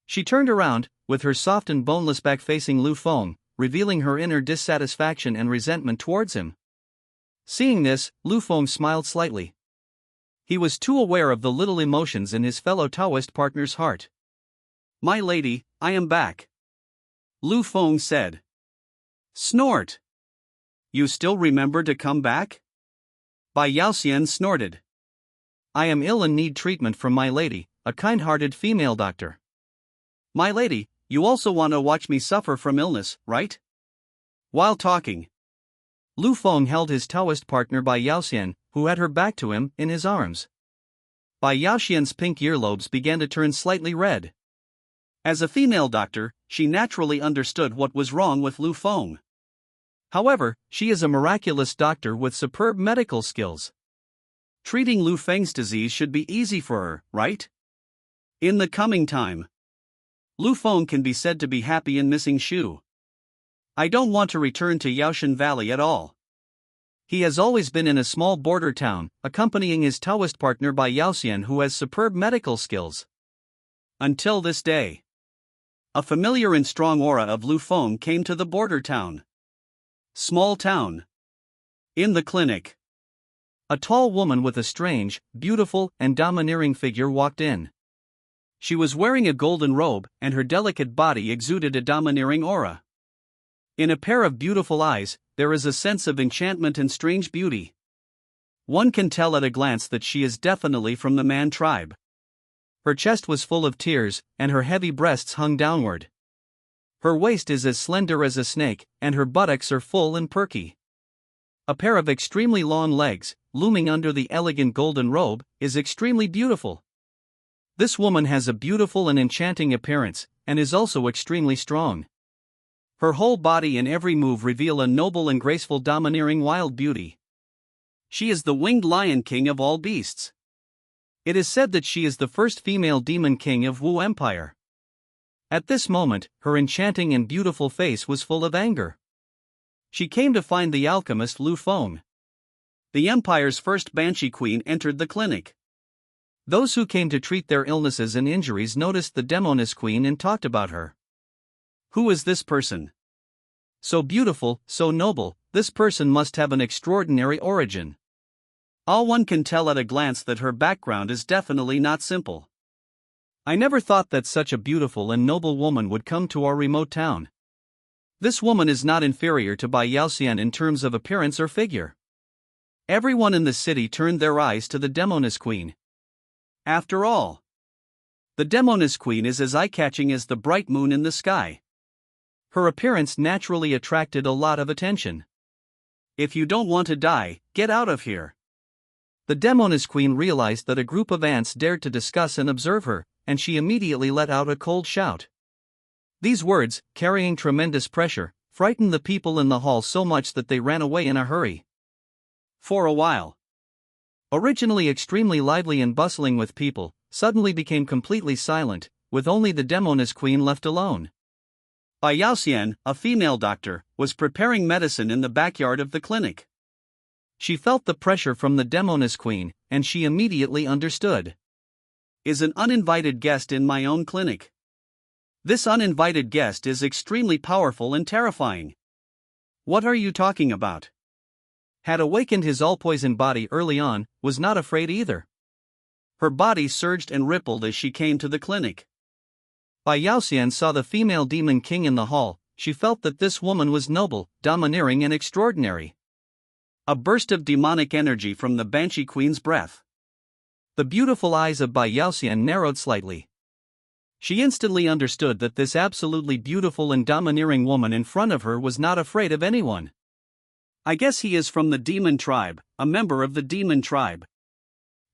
She turned around, with her soft and boneless back facing Lu Feng, revealing her inner dissatisfaction and resentment towards him. Seeing this, Lu Feng smiled slightly. He was too aware of the little emotions in his fellow Taoist partner's heart. "My lady, I am back," Lu Feng said. Snort. "You still remember to come back?" Bai Yaoxian snorted. "I am ill and need treatment from my lady, a kind-hearted female doctor." "My lady, you also want to watch me suffer from illness, right?" While talking, Lu Feng held his Taoist partner Bai Yaoxian, who had her back to him, in his arms. Bai Yaoxian's pink earlobes began to turn slightly red. As a female doctor, she naturally understood what was wrong with Lu Feng. However, she is a miraculous doctor with superb medical skills. Treating Lu Feng's disease should be easy for her, right? In the coming time, Lu Feng can be said to be happy in missing Shu. I don't want to return to Yaoshan Valley at all. He has always been in a small border town, accompanying his Taoist partner Bai Yaoxian, who has superb medical skills. Until this day, a familiar and strong aura of Lu Feng came to the border town. Small town. In the clinic, a tall woman with a strange, beautiful, and domineering figure walked in. She was wearing a golden robe, and her delicate body exuded a domineering aura. In a pair of beautiful eyes, there is a sense of enchantment and strange beauty. One can tell at a glance that she is definitely from the Man tribe. Her chest was full of tears, and her heavy breasts hung downward. Her waist is as slender as a snake, and her buttocks are full and perky. A pair of extremely long legs, looming under the elegant golden robe, is extremely beautiful. This woman has a beautiful and enchanting appearance, and is also extremely strong. Her whole body and every move reveal a noble and graceful domineering wild beauty. She is the winged lion king of all beasts. It is said that she is the first female demon king of Wu Empire. At this moment, her enchanting and beautiful face was full of anger. She came to find the alchemist Lu Feng. The Empire's first Banshee Queen entered the clinic. Those who came to treat their illnesses and injuries noticed the Demoness Queen and talked about her. Who is this person? So beautiful, so noble, this person must have an extraordinary origin. All one can tell at a glance that her background is definitely not simple. I never thought that such a beautiful and noble woman would come to our remote town. This woman is not inferior to Bai Yaoxian in terms of appearance or figure. Everyone in the city turned their eyes to the Demoness Queen. After all, the Demoness Queen is as eye-catching as the bright moon in the sky. Her appearance naturally attracted a lot of attention. If you don't want to die, get out of here. The Demoness Queen realized that a group of ants dared to discuss and observe her, and she immediately let out a cold shout. These words, carrying tremendous pressure, frightened the people in the hall so much that they ran away in a hurry. For a while, originally extremely lively and bustling with people, suddenly became completely silent, with only the Demoness Queen left alone. Bai Yaoxian, a female doctor, was preparing medicine in the backyard of the clinic. She felt the pressure from the Demoness Queen, and she immediately understood. Is an uninvited guest in my own clinic. This uninvited guest is extremely powerful and terrifying. What are you talking about? Had awakened his all-poison body early on, was not afraid either. Her body surged and rippled as she came to the clinic. Bai Yaoxian saw the female demon king in the hall. She felt that this woman was noble, domineering and extraordinary. A burst of demonic energy from the Banshee Queen's breath. The beautiful eyes of Bai Yaoxian narrowed slightly. She instantly understood that this absolutely beautiful and domineering woman in front of her was not afraid of anyone. I guess he is from the demon tribe, a member of the demon tribe.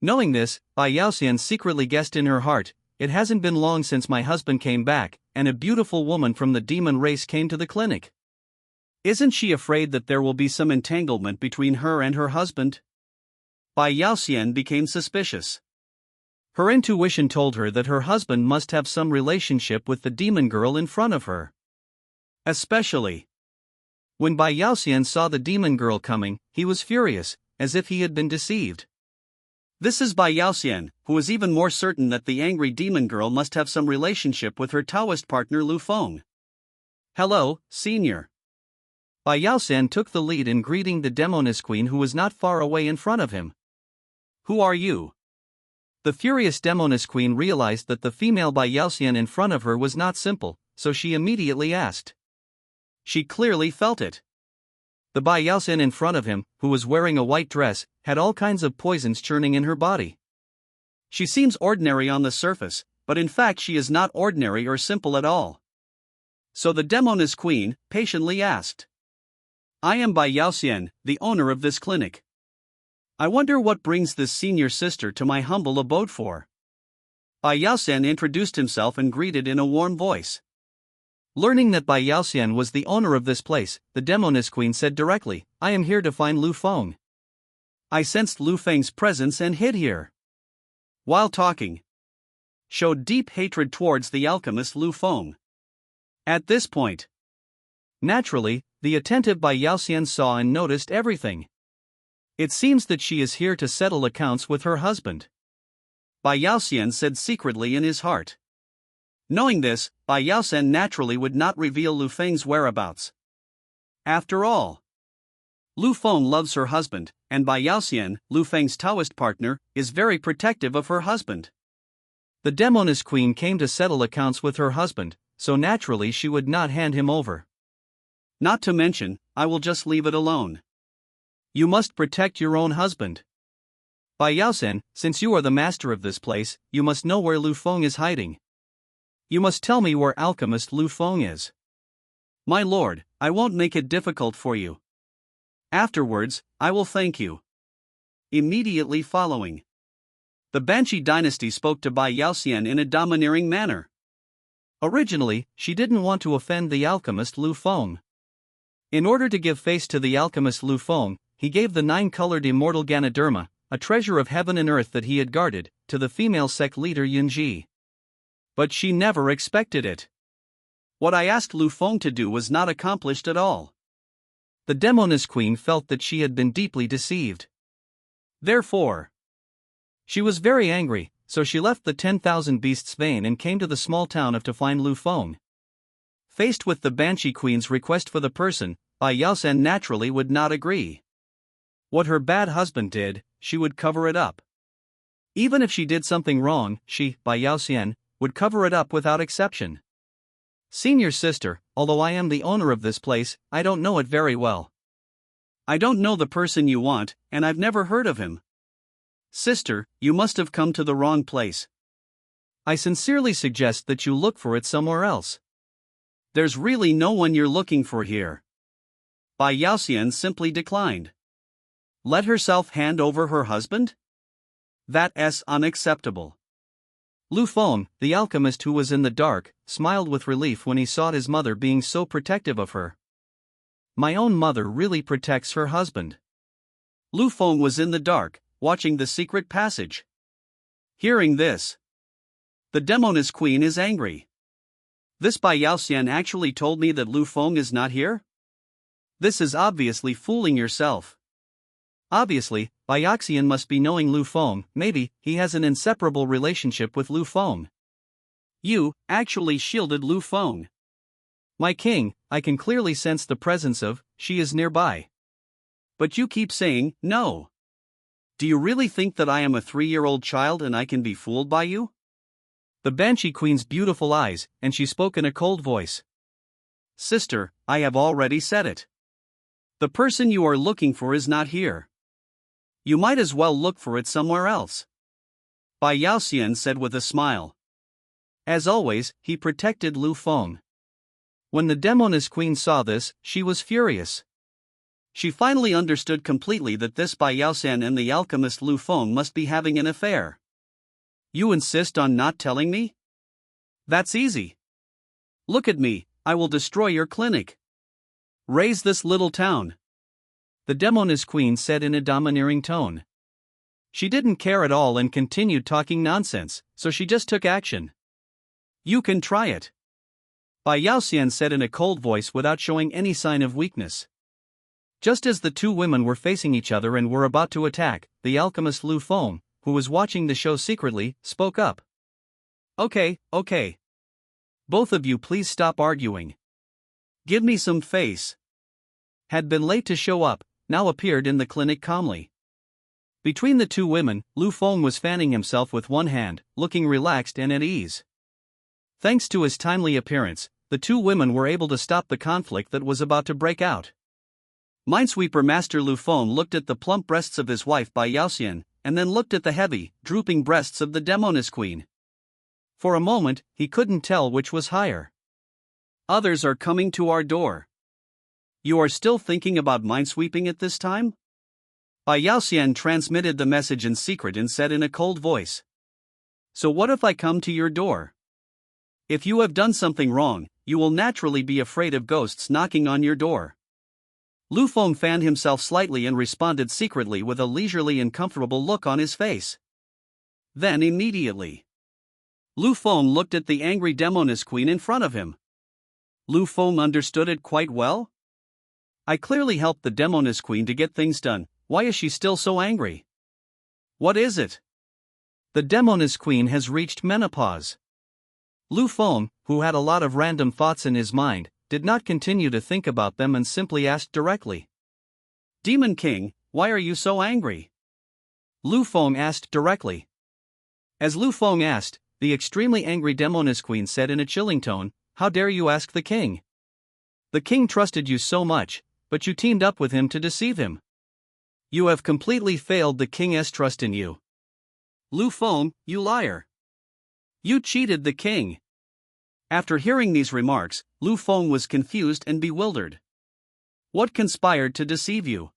Knowing this, Bai Yaoxian secretly guessed in her heart, it hasn't been long since my husband came back, and a beautiful woman from the demon race came to the clinic. Isn't she afraid that there will be some entanglement between her and her husband? Bai Yaoxian became suspicious. Her intuition told her that her husband must have some relationship with the demon girl in front of her. Especially when Bai Yaoxian saw the demon girl coming, he was furious, as if he had been deceived. This is Bai Yaoxian, who was even more certain that the angry demon girl must have some relationship with her Taoist partner Lu Feng. Hello, senior. Bai Yaoxian took the lead in greeting the demoness queen who was not far away in front of him. Who are you? The furious demoness queen realized that the female Bai Yaoxian in front of her was not simple, so she immediately asked. She clearly felt it. The Bai Yaoxian in front of him, who was wearing a white dress, had all kinds of poisons churning in her body. She seems ordinary on the surface, but in fact she is not ordinary or simple at all. So the demoness queen patiently asked. I am Bai Yaoxian, the owner of this clinic. I wonder what brings this senior sister to my humble abode for. Bai Yaoxian introduced himself and greeted in a warm voice. Learning that Bai Yaoxian was the owner of this place, the demoness queen said directly, I am here to find Lu Feng. I sensed Lu Feng's presence and hid here. While talking, showed deep hatred towards the alchemist Lu Feng. At this point, naturally, the attentive Bai Yaoxian saw and noticed everything. It seems that she is here to settle accounts with her husband. Bai Yaoxian said secretly in his heart. Knowing this, Bai Yaoxian naturally would not reveal Lu Feng's whereabouts. After all, Lu Feng loves her husband, and Bai Yaoxian, Lu Feng's Taoist partner, is very protective of her husband. The demoness queen came to settle accounts with her husband, so naturally she would not hand him over. Not to mention, I will just leave it alone. You must protect your own husband. Bai Yaoxian, since you are the master of this place, you must know where Lu Feng is hiding. You must tell me where alchemist Lu Feng is. My lord, I won't make it difficult for you. Afterwards, I will thank you. Immediately following, the Banshee dynasty spoke to Bai Yaoxian in a domineering manner. Originally, she didn't want to offend the alchemist Lu Feng. In order to give face to the alchemist Lu Feng, he gave the 9-colored immortal Ganoderma, a treasure of heaven and earth that he had guarded, to the female sect leader Yunji. But she never expected it. What I asked Lu Feng to do was not accomplished at all. The demoness queen felt that she had been deeply deceived. Therefore, she was very angry, so she left the 10,000 beasts vein and came to the small town of to find Lu Feng. Faced with the Banshee Queen's request for the person, Bai Yaoxian naturally would not agree. What her bad husband did, she would cover it up. Even if she did something wrong, she, Bai Yaoxian, would cover it up without exception. Senior sister, although I am the owner of this place, I don't know it very well. I don't know the person you want, and I've never heard of him. Sister, you must have come to the wrong place. I sincerely suggest that you look for it somewhere else. There's really no one you're looking for here. Bai Yaoxian simply declined. Let herself hand over her husband? That's unacceptable. Lu Feng, the alchemist who was in the dark, smiled with relief when he saw his mother being so protective of her. My own mother really protects her husband. Lu Feng was in the dark, watching the secret passage. Hearing this, the demoness queen is angry. This Bai Yaoxian actually told me that Lu Feng is not here? This is obviously fooling yourself. Obviously, Bai Yaoxian must be knowing Lu Feng, maybe he has an inseparable relationship with Lu Feng. You actually shielded Lu Feng. My king, I can clearly sense the presence of, she is nearby. But you keep saying, no. Do you really think that I am a 3-year-old child and I can be fooled by you? The Banshee Queen's beautiful eyes, and she spoke in a cold voice. Sister, I have already said it. The person you are looking for is not here. You might as well look for it somewhere else. Bai Yaoxian said with a smile. As always, he protected Lu Feng. When the demoness queen saw this, she was furious. She finally understood completely that this Bai Yaoxian and the alchemist Lu Feng must be having an affair. You insist on not telling me? That's easy. Look at me, I will destroy your clinic. Raise this little town. The demoness queen said in a domineering tone. She didn't care at all and continued talking nonsense, so she just took action. You can try it. Bai Yaoxian said in a cold voice without showing any sign of weakness. Just as the two women were facing each other and were about to attack, the alchemist Lu Feng, who was watching the show secretly, spoke up. Okay. Both of you please stop arguing. Give me some face. Had been late to show up, now appeared in the clinic calmly. Between the two women, Lu Feng was fanning himself with one hand, looking relaxed and at ease. Thanks to his timely appearance, the two women were able to stop the conflict that was about to break out. Minesweeper Master Lu Feng looked at the plump breasts of his wife Bai Yaoxian, and then looked at the heavy, drooping breasts of the Demoness Queen. For a moment, he couldn't tell which was higher. Others are coming to our door. You are still thinking about minesweeping at this time? Bai Yaoxian transmitted the message in secret and said in a cold voice. So what if I come to your door? If you have done something wrong, you will naturally be afraid of ghosts knocking on your door. Lu Feng fanned himself slightly and responded secretly with a leisurely and comfortable look on his face. Then immediately, Lu Feng looked at the angry Demoness Queen in front of him. Lu Feng understood it quite well. I clearly helped the Demoness Queen to get things done, why is she still so angry? What is it? The Demoness Queen has reached menopause. Lu Feng, who had a lot of random thoughts in his mind, did not continue to think about them and simply asked directly. Demon King, why are you so angry? Lu Feng asked directly. As Lu Feng asked, the extremely angry Demoness Queen said in a chilling tone, How dare you ask the king? The king trusted you so much, but you teamed up with him to deceive him. You have completely failed the king's trust in you. Lu Feng, you liar. You cheated the king. After hearing these remarks, Lu Feng was confused and bewildered. What conspired to deceive you?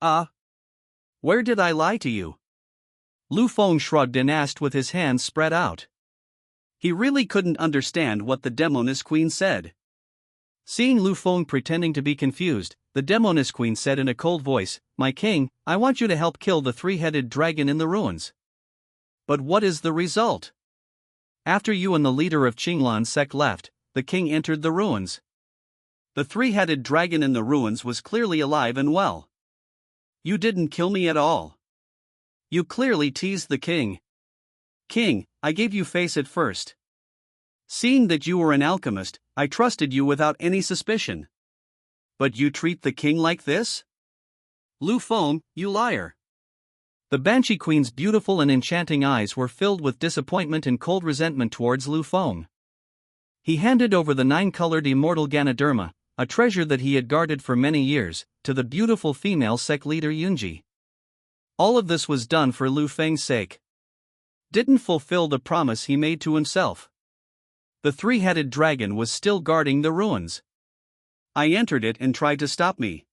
Where did I lie to you? Lu Feng shrugged and asked with his hands spread out. He really couldn't understand what the Demoness Queen said. Seeing Lu Feng pretending to be confused, the Demoness Queen said in a cold voice, My king, I want you to help kill the three-headed dragon in the ruins. But what is the result? After you and the leader of Qinglan's sect left, the king entered the ruins. The three-headed dragon in the ruins was clearly alive and well. You didn't kill me at all. You clearly teased the king. King, I gave you face at first. Seeing that you were an alchemist, I trusted you without any suspicion. But you treat the king like this? Lu Feng, you liar. The Banshee Queen's beautiful and enchanting eyes were filled with disappointment and cold resentment towards Lu Feng. He handed over the 9-colored immortal Ganoderma, a treasure that he had guarded for many years, to the beautiful female sect leader Yunji. All of this was done for Lu Feng's sake. Didn't fulfill the promise he made to himself. The three-headed dragon was still guarding the ruins. I entered it and tried to stop me.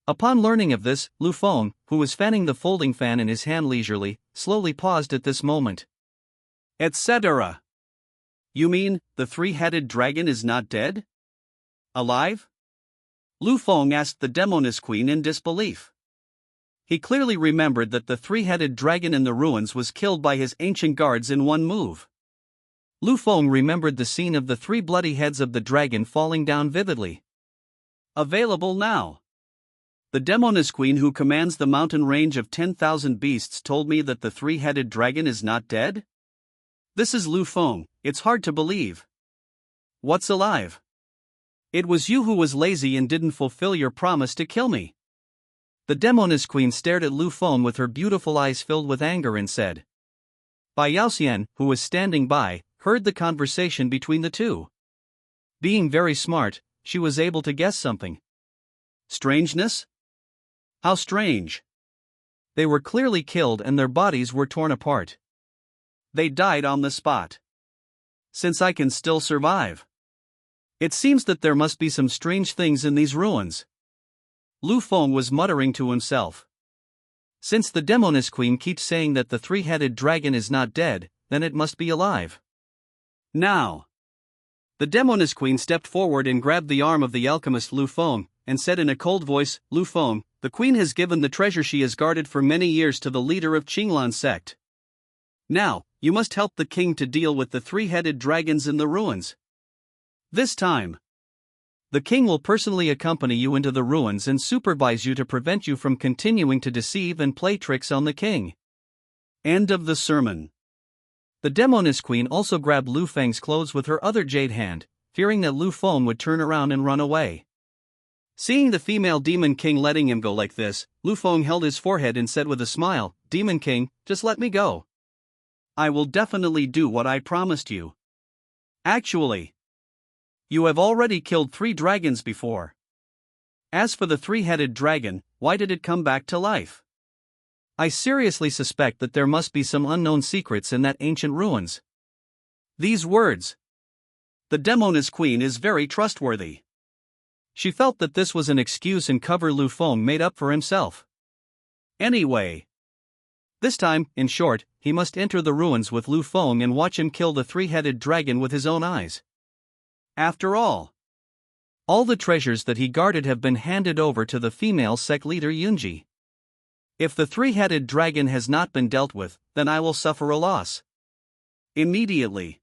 Upon learning of this, Lu Feng, who was fanning the folding fan in his hand leisurely, slowly paused at this moment. Etc. You mean, the three-headed dragon is not dead? Alive? Lu Feng asked the Demoness Queen in disbelief. He clearly remembered that the three-headed dragon in the ruins was killed by his ancient guards in one move. Lu Feng remembered the scene of the 3 bloody heads of the dragon falling down vividly. Available now. The Demoness Queen who commands the mountain range of 10,000 beasts told me that the three-headed dragon is not dead? This is Lu Feng, it's hard to believe. What's alive? It was you who was lazy and didn't fulfill your promise to kill me. The Demoness Queen stared at Lu Feng with her beautiful eyes filled with anger and said. Bai Yaoxian, who was standing by, heard the conversation between the two. Being very smart, she was able to guess something. Strangeness? How strange. They were clearly killed and their bodies were torn apart. They died on the spot. Since I can still survive. It seems that there must be some strange things in these ruins. Lu Feng was muttering to himself. Since the Demoness Queen keeps saying that the three-headed dragon is not dead, then it must be alive. Now. The Demoness Queen stepped forward and grabbed the arm of the alchemist Lu Feng, and said in a cold voice, Lu Feng, the queen has given the treasure she has guarded for many years to the leader of Qinglan sect. Now, you must help the king to deal with the three-headed dragons in the ruins. This time, the king will personally accompany you into the ruins and supervise you to prevent you from continuing to deceive and play tricks on the king. End of the sermon. The Demoness Queen also grabbed Lu Feng's clothes with her other jade hand, fearing that Lu Feng would turn around and run away. Seeing the female Demon King letting him go like this, Lu Feng held his forehead and said with a smile, Demon King, just let me go. I will definitely do what I promised you. Actually, you have already killed 3 dragons before. As for the three-headed dragon, why did it come back to life? I seriously suspect that there must be some unknown secrets in that ancient ruins. These words. The Demoness Queen is very trustworthy. She felt that this was an excuse and cover Lu Feng made up for himself. Anyway, this time, in short, he must enter the ruins with Lu Feng and watch him kill the three-headed dragon with his own eyes. After all the treasures that he guarded have been handed over to the female sect leader Yunji. If the three-headed dragon has not been dealt with, then I will suffer a loss. Immediately,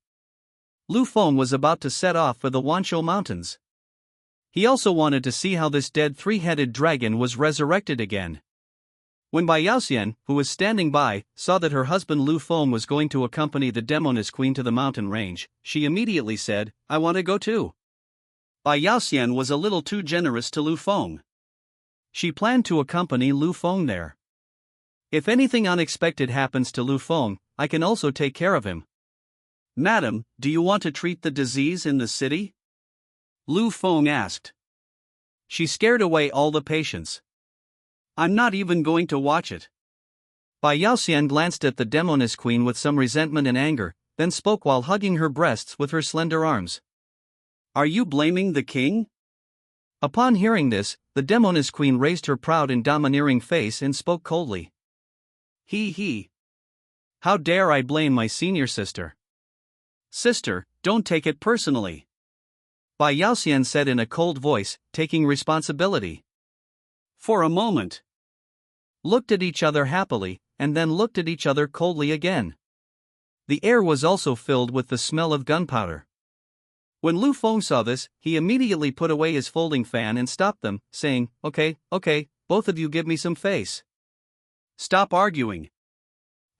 Lu Feng was about to set off for the Wanshou Mountains. He also wanted to see how this dead three-headed dragon was resurrected again. When Bai Yaoxian, who was standing by, saw that her husband Lu Feng was going to accompany the Demoness Queen to the mountain range, she immediately said, I want to go too. Bai Yaoxian was a little too generous to Lu Feng. She planned to accompany Lu Feng there. If anything unexpected happens to Lu Feng, I can also take care of him. Madam, do you want to treat the disease in the city? Lu Feng asked. She scared away all the patients. I'm not even going to watch it. Bai Yaoxian glanced at the Demoness Queen with some resentment and anger, then spoke while hugging her breasts with her slender arms. Are you blaming the king? Upon hearing this, the Demoness Queen raised her proud and domineering face and spoke coldly. He. How dare I blame my senior sister? Sister, don't take it personally. Bai Yaoxian said in a cold voice, taking responsibility. For a moment, looked at each other happily, and then looked at each other coldly again. The air was also filled with the smell of gunpowder. When Lu Feng saw this, he immediately put away his folding fan and stopped them, saying, Okay, both of you give me some face. Stop arguing.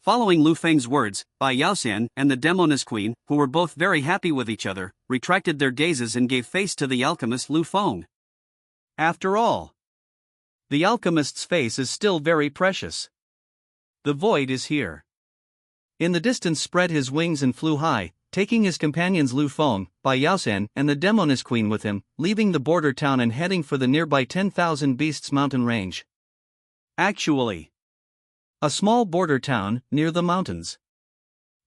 Following Lu Feng's words, Bai Yaoxian and the Demoness Queen, who were both very happy with each other, retracted their gazes and gave face to the alchemist Lu Feng. After all, the alchemist's face is still very precious. The void is here. In the distance spread his wings and flew high, taking his companions Lu Feng, Bai Yaoxian and the Demoness Queen with him, leaving the border town and heading for the nearby 10,000 Beasts mountain range. Actually, a small border town near the mountains.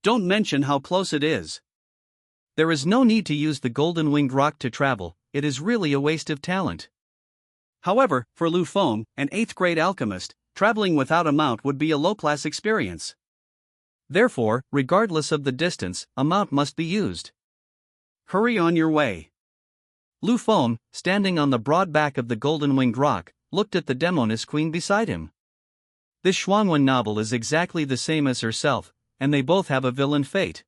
Don't mention how close it is. There is no need to use the golden-winged rock to travel, it is really a waste of talent. However, for Lu Feng, an 8th-grade alchemist, traveling without a mount would be a low-class experience. Therefore, regardless of the distance, a mount must be used. Hurry on your way. Lu Feng, standing on the broad back of the golden-winged rock, looked at the Demoness Queen beside him. This Xuanwen novel is exactly the same as herself, and they both have a villain fate.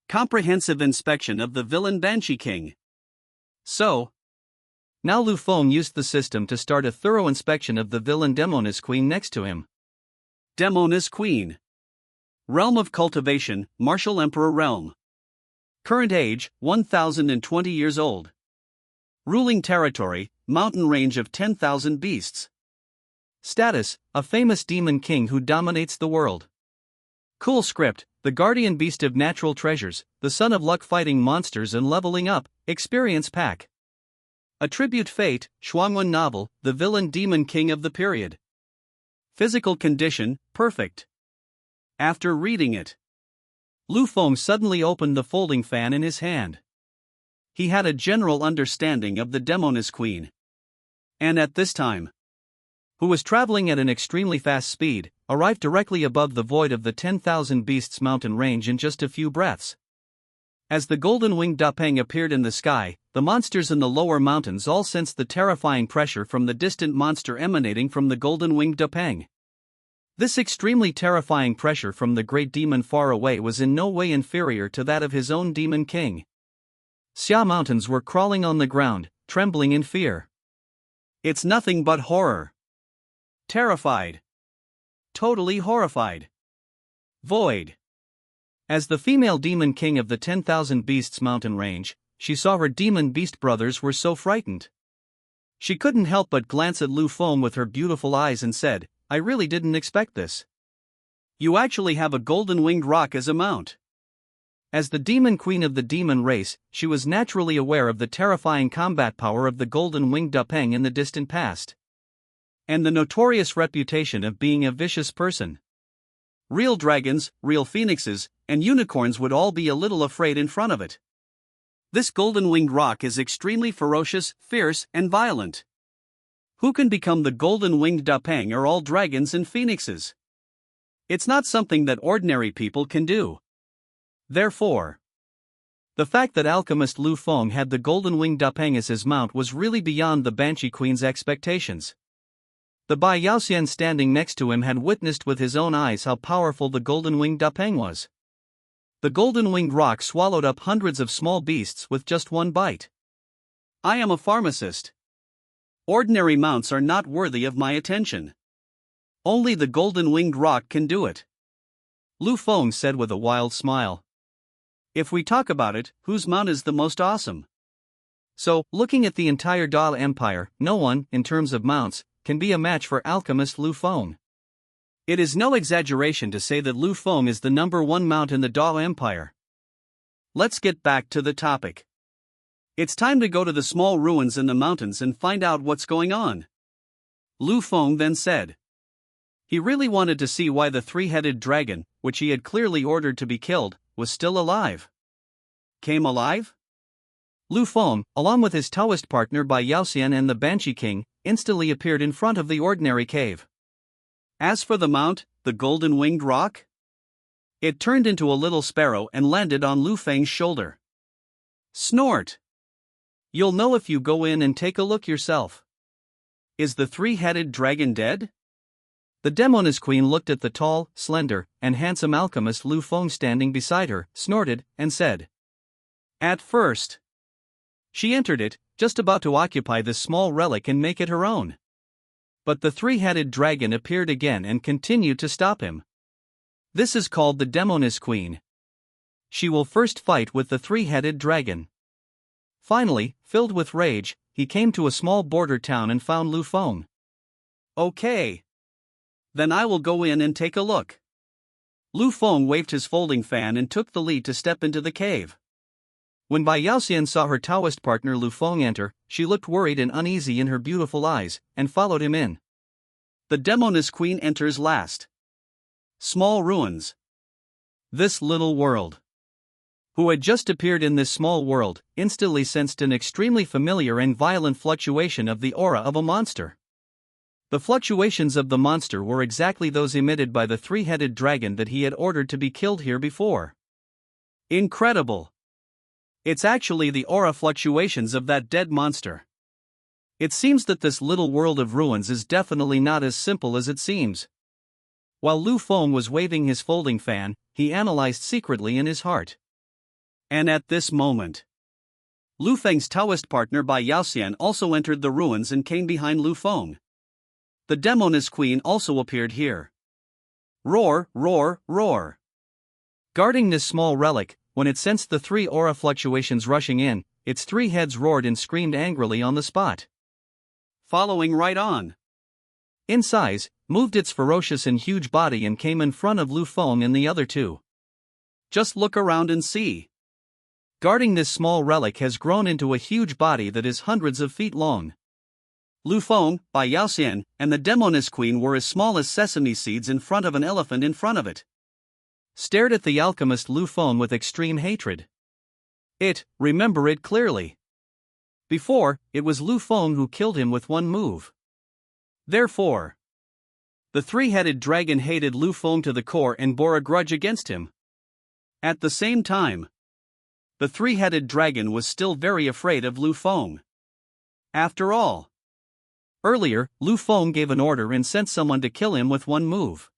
Comprehensive inspection of the villain Banshee King. So, now Lu Feng used the system to start a thorough inspection of the villain Demoness Queen next to him. Demoness Queen. Realm of cultivation, Martial Emperor Realm. Current age, 1020 years old. Ruling territory, mountain range of 10,000 beasts. Status, a famous demon king who dominates the world. Cool script, the guardian beast of natural treasures, the son of luck fighting monsters and leveling up, experience pack. Attribute fate, Xuanwen novel, the villain demon king of the period. Physical condition, perfect. After reading it, Lu Feng suddenly opened the folding fan in his hand. He had a general understanding of the Demoness Queen. And at this time, who was traveling at an extremely fast speed, arrived directly above the void of the 10,000 Beasts mountain range in just a few breaths. As the golden-winged Dapeng appeared in the sky, the monsters in the lower mountains all sensed the terrifying pressure from the distant monster emanating from the golden-winged Dapeng. This extremely terrifying pressure from the great demon far away was in no way inferior to that of his own demon king. Xia Mountains were crawling on the ground, trembling in fear. It's nothing but horror. Terrified. Totally horrified. Void. As the female demon king of the 10,000 Beasts mountain range, she saw her demon beast brothers were so frightened. She couldn't help but glance at Lu Feng with her beautiful eyes and said, "I really didn't expect this. You actually have a golden-winged rock as a mount." As the demon queen of the demon race, she was naturally aware of the terrifying combat power of the golden-winged Dapeng in the distant past, and the notorious reputation of being a vicious person. Real dragons, real phoenixes, and unicorns would all be a little afraid in front of it. This golden-winged rock is extremely ferocious, fierce, and violent. Who can become the golden-winged Dapeng are all dragons and phoenixes. It's not something that ordinary people can do. Therefore, the fact that alchemist Lu Feng had the golden-winged Dapeng as his mount was really beyond the Banshee Queen's expectations. The Bai Yaoxian standing next to him had witnessed with his own eyes how powerful the golden-winged Dapeng was. The golden-winged rock swallowed up hundreds of small beasts with just one bite. I am a pharmacist. Ordinary mounts are not worthy of my attention. Only the golden-winged rock can do it. Lu Feng said with a wild smile. If we talk about it, whose mount is the most awesome? So, looking at the entire Dao Empire, no one, in terms of mounts, can be a match for alchemist Lu Feng. It is no exaggeration to say that Lu Feng is the #1 mount in the Dao Empire. Let's get back to the topic. It's time to go to the small ruins in the mountains and find out what's going on. Lu Feng then said. He really wanted to see why the three-headed dragon, which he had clearly ordered to be killed, was still alive. Came alive? Lu Feng, along with his Taoist partner Bai Yaoxian and the Banshee King, instantly appeared in front of the ordinary cave. As for the mount, the golden-winged rock, it turned into a little sparrow and landed on Lu Feng's shoulder. Snort! You'll know if you go in and take a look yourself. Is the three-headed dragon dead? The Demoness Queen looked at the tall, slender, and handsome alchemist Lu Feng standing beside her, snorted, and said. At first. She entered it, just about to occupy this small relic and make it her own. But the three-headed dragon appeared again and continued to stop him. This is called the Demoness Queen. She will first fight with the three-headed dragon. Finally, filled with rage, he came to a small border town and found Lu Feng. Okay. Then I will go in and take a look. Lu Feng waved his folding fan and took the lead to step into the cave. When Bai Yaoxian saw her Taoist partner Lu Feng enter, she looked worried and uneasy in her beautiful eyes, and followed him in. The Demoness Queen enters last. Small ruins. This little world. Who had just appeared in this small world, instantly sensed an extremely familiar and violent fluctuation of the aura of a monster. The fluctuations of the monster were exactly those emitted by the three-headed dragon that he had ordered to be killed here before. Incredible! It's actually the aura fluctuations of that dead monster. It seems that this little world of ruins is definitely not as simple as it seems. While Lu Feng was waving his folding fan, he analyzed secretly in his heart. And at this moment, Lu Feng's Taoist partner Bai Yaoxian also entered the ruins and came behind Lu Feng. The Demoness Queen also appeared here. Roar, roar, roar. Guarding this small relic, when it sensed the three aura fluctuations rushing in, its three heads roared and screamed angrily on the spot. Following right on. In size, moved its ferocious and huge body and came in front of Lu Feng and the other two. Just look around and see. Guarding this small relic has grown into a huge body that is hundreds of feet long. Lu Feng, Bai Yaoxian, and the Demoness Queen were as small as sesame seeds in front of an elephant in front of it. Stared at the alchemist Lu Feng with extreme hatred. Remember it clearly. Before, it was Lu Feng who killed him with one move. Therefore, the three-headed dragon hated Lu Feng to the core and bore a grudge against him. At the same time, the three-headed dragon was still very afraid of Lu Feng. After all, earlier, Lu Feng gave an order and sent someone to kill him with one move.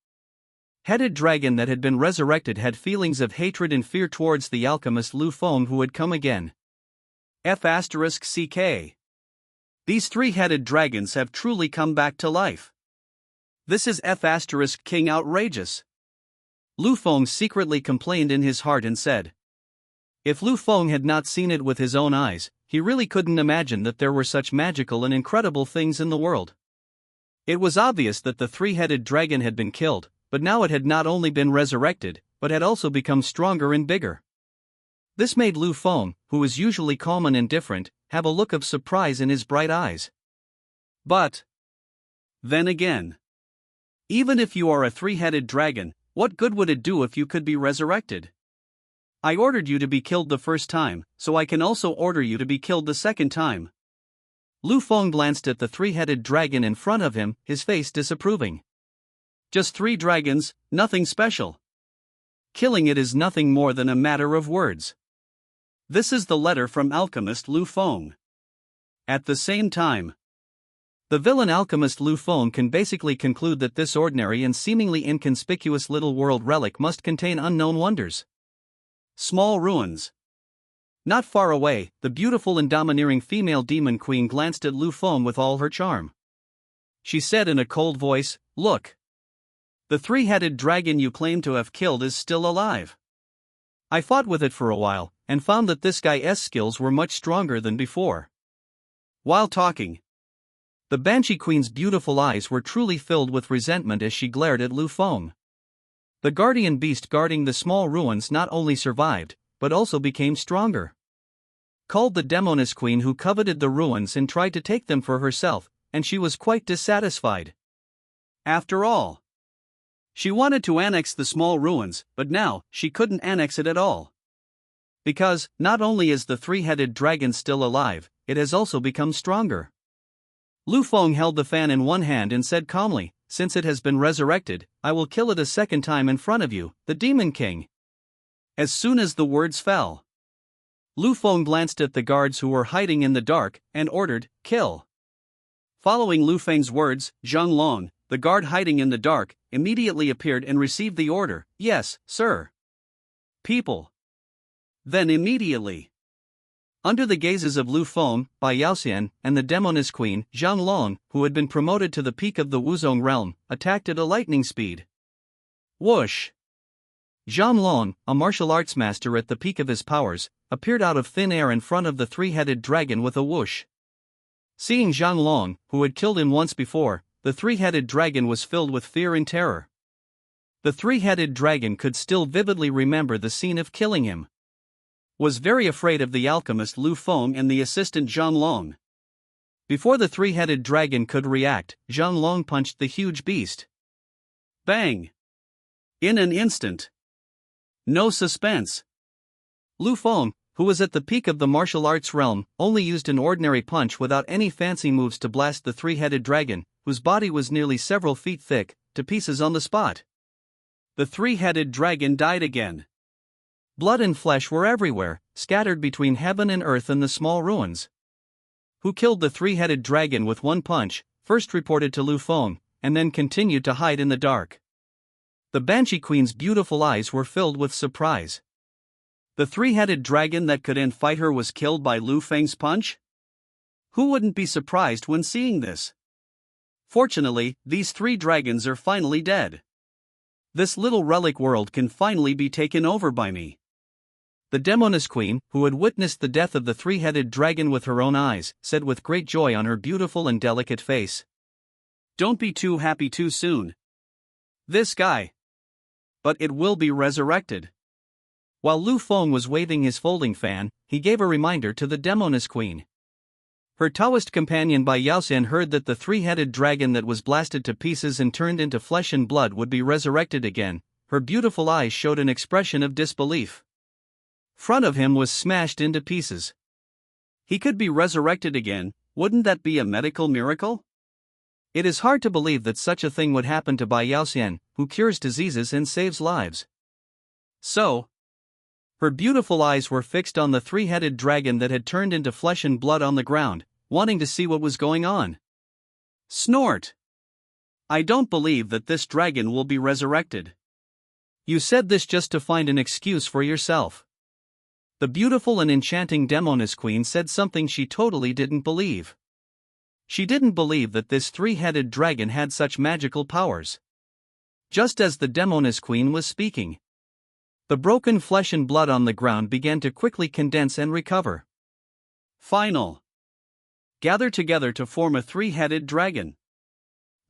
Headed dragon that had been resurrected had feelings of hatred and fear towards the alchemist Lu Feng who had come again. F***ck. These three-headed dragons have truly come back to life. This is F***king outrageous. Lu Feng secretly complained in his heart and said, if Lu Feng had not seen it with his own eyes, he really couldn't imagine that there were such magical and incredible things in the world. It was obvious that the three-headed dragon had been killed, but now it had not only been resurrected, but had also become stronger and bigger. This made Lu Feng, who was usually calm and indifferent, have a look of surprise in his bright eyes. But then again, even if you are a three-headed dragon, what good would it do if you could be resurrected? I ordered you to be killed the first time, so I can also order you to be killed the second time. Lu Feng glanced at the three-headed dragon in front of him, his face disapproving. Just 3 dragons, nothing special. Killing it is nothing more than a matter of words. This is the letter from alchemist Lu Feng. At the same time, the villain alchemist Lu Feng can basically conclude that this ordinary and seemingly inconspicuous little world relic must contain unknown wonders. Small ruins. Not far away, the beautiful and domineering female demon queen glanced at Lu Feng with all her charm. She said in a cold voice, "Look. The three-headed dragon you claim to have killed is still alive. I fought with it for a while, and found that this guy's skills were much stronger than before." While talking, the Banshee Queen's beautiful eyes were truly filled with resentment as she glared at Lu Feng. The guardian beast guarding the small ruins not only survived, but also became stronger. Called the Demoness Queen who coveted the ruins and tried to take them for herself, and she was quite dissatisfied. After all, she wanted to annex the small ruins, but now she couldn't annex it at all. Because, not only is the three-headed dragon still alive, it has also become stronger. Lu Feng held the fan in one hand and said calmly, "Since it has been resurrected, I will kill it a second time in front of you, the Demon King." As soon as the words fell, Lu Feng glanced at the guards who were hiding in the dark, and ordered, "Kill." Following Lu Feng's words, Zhang Long, the guard hiding in the dark, immediately appeared and received the order, "Yes, sir." People. Then immediately, under the gazes of Lu Feng, Bai Yaoxian, and the Demoness Queen, Zhang Long, who had been promoted to the peak of the Wuzong realm, attacked at a lightning speed. Whoosh! Zhang Long, a martial arts master at the peak of his powers, appeared out of thin air in front of the three-headed dragon with a whoosh. Seeing Zhang Long, who had killed him once before, the three-headed dragon was filled with fear and terror. The three-headed dragon could still vividly remember the scene of killing him. Was very afraid of the alchemist Lu Feng and the assistant Zhang Long. Before the three-headed dragon could react, Zhang Long punched the huge beast. Bang! In an instant. No suspense. Lu Feng, who was at the peak of the martial arts realm, only used an ordinary punch without any fancy moves to blast the three-headed dragon, whose body was nearly several feet thick, to pieces on the spot. The three-headed dragon died again. Blood and flesh were everywhere, scattered between heaven and earth and the small ruins. Who killed the three-headed dragon with one punch, first reported to Lu Feng, and then continued to hide in the dark. The Banshee Queen's beautiful eyes were filled with surprise. The three-headed dragon that could end fight her was killed by Lu Feng's punch? Who wouldn't be surprised when seeing this? Fortunately, these 3 dragons are finally dead. This little relic world can finally be taken over by me. The Demoness Queen, who had witnessed the death of the three-headed dragon with her own eyes, said with great joy on her beautiful and delicate face, "Don't be too happy too soon. This guy. But it will be resurrected." While Lu Feng was waving his folding fan, he gave a reminder to the Demoness Queen. Her Taoist companion Bai Yaoxian heard that the three-headed dragon that was blasted to pieces and turned into flesh and blood would be resurrected again. Her beautiful eyes showed an expression of disbelief. Front of him was smashed into pieces. He could be resurrected again, wouldn't that be a medical miracle? It is hard to believe that such a thing would happen to Bai Yaoxian, who cures diseases and saves lives. So, Her beautiful eyes were fixed on the three-headed dragon that had turned into flesh and blood on the ground, wanting to see what was going on. Snort! I don't believe that this dragon will be resurrected. You said this just to find an excuse for yourself. The beautiful and enchanting Demoness Queen said something she totally didn't believe. She didn't believe that this three-headed dragon had such magical powers. Just as the Demoness Queen was speaking, the broken flesh and blood on the ground began to quickly condense and recover. Final. Gather together to form a three-headed dragon.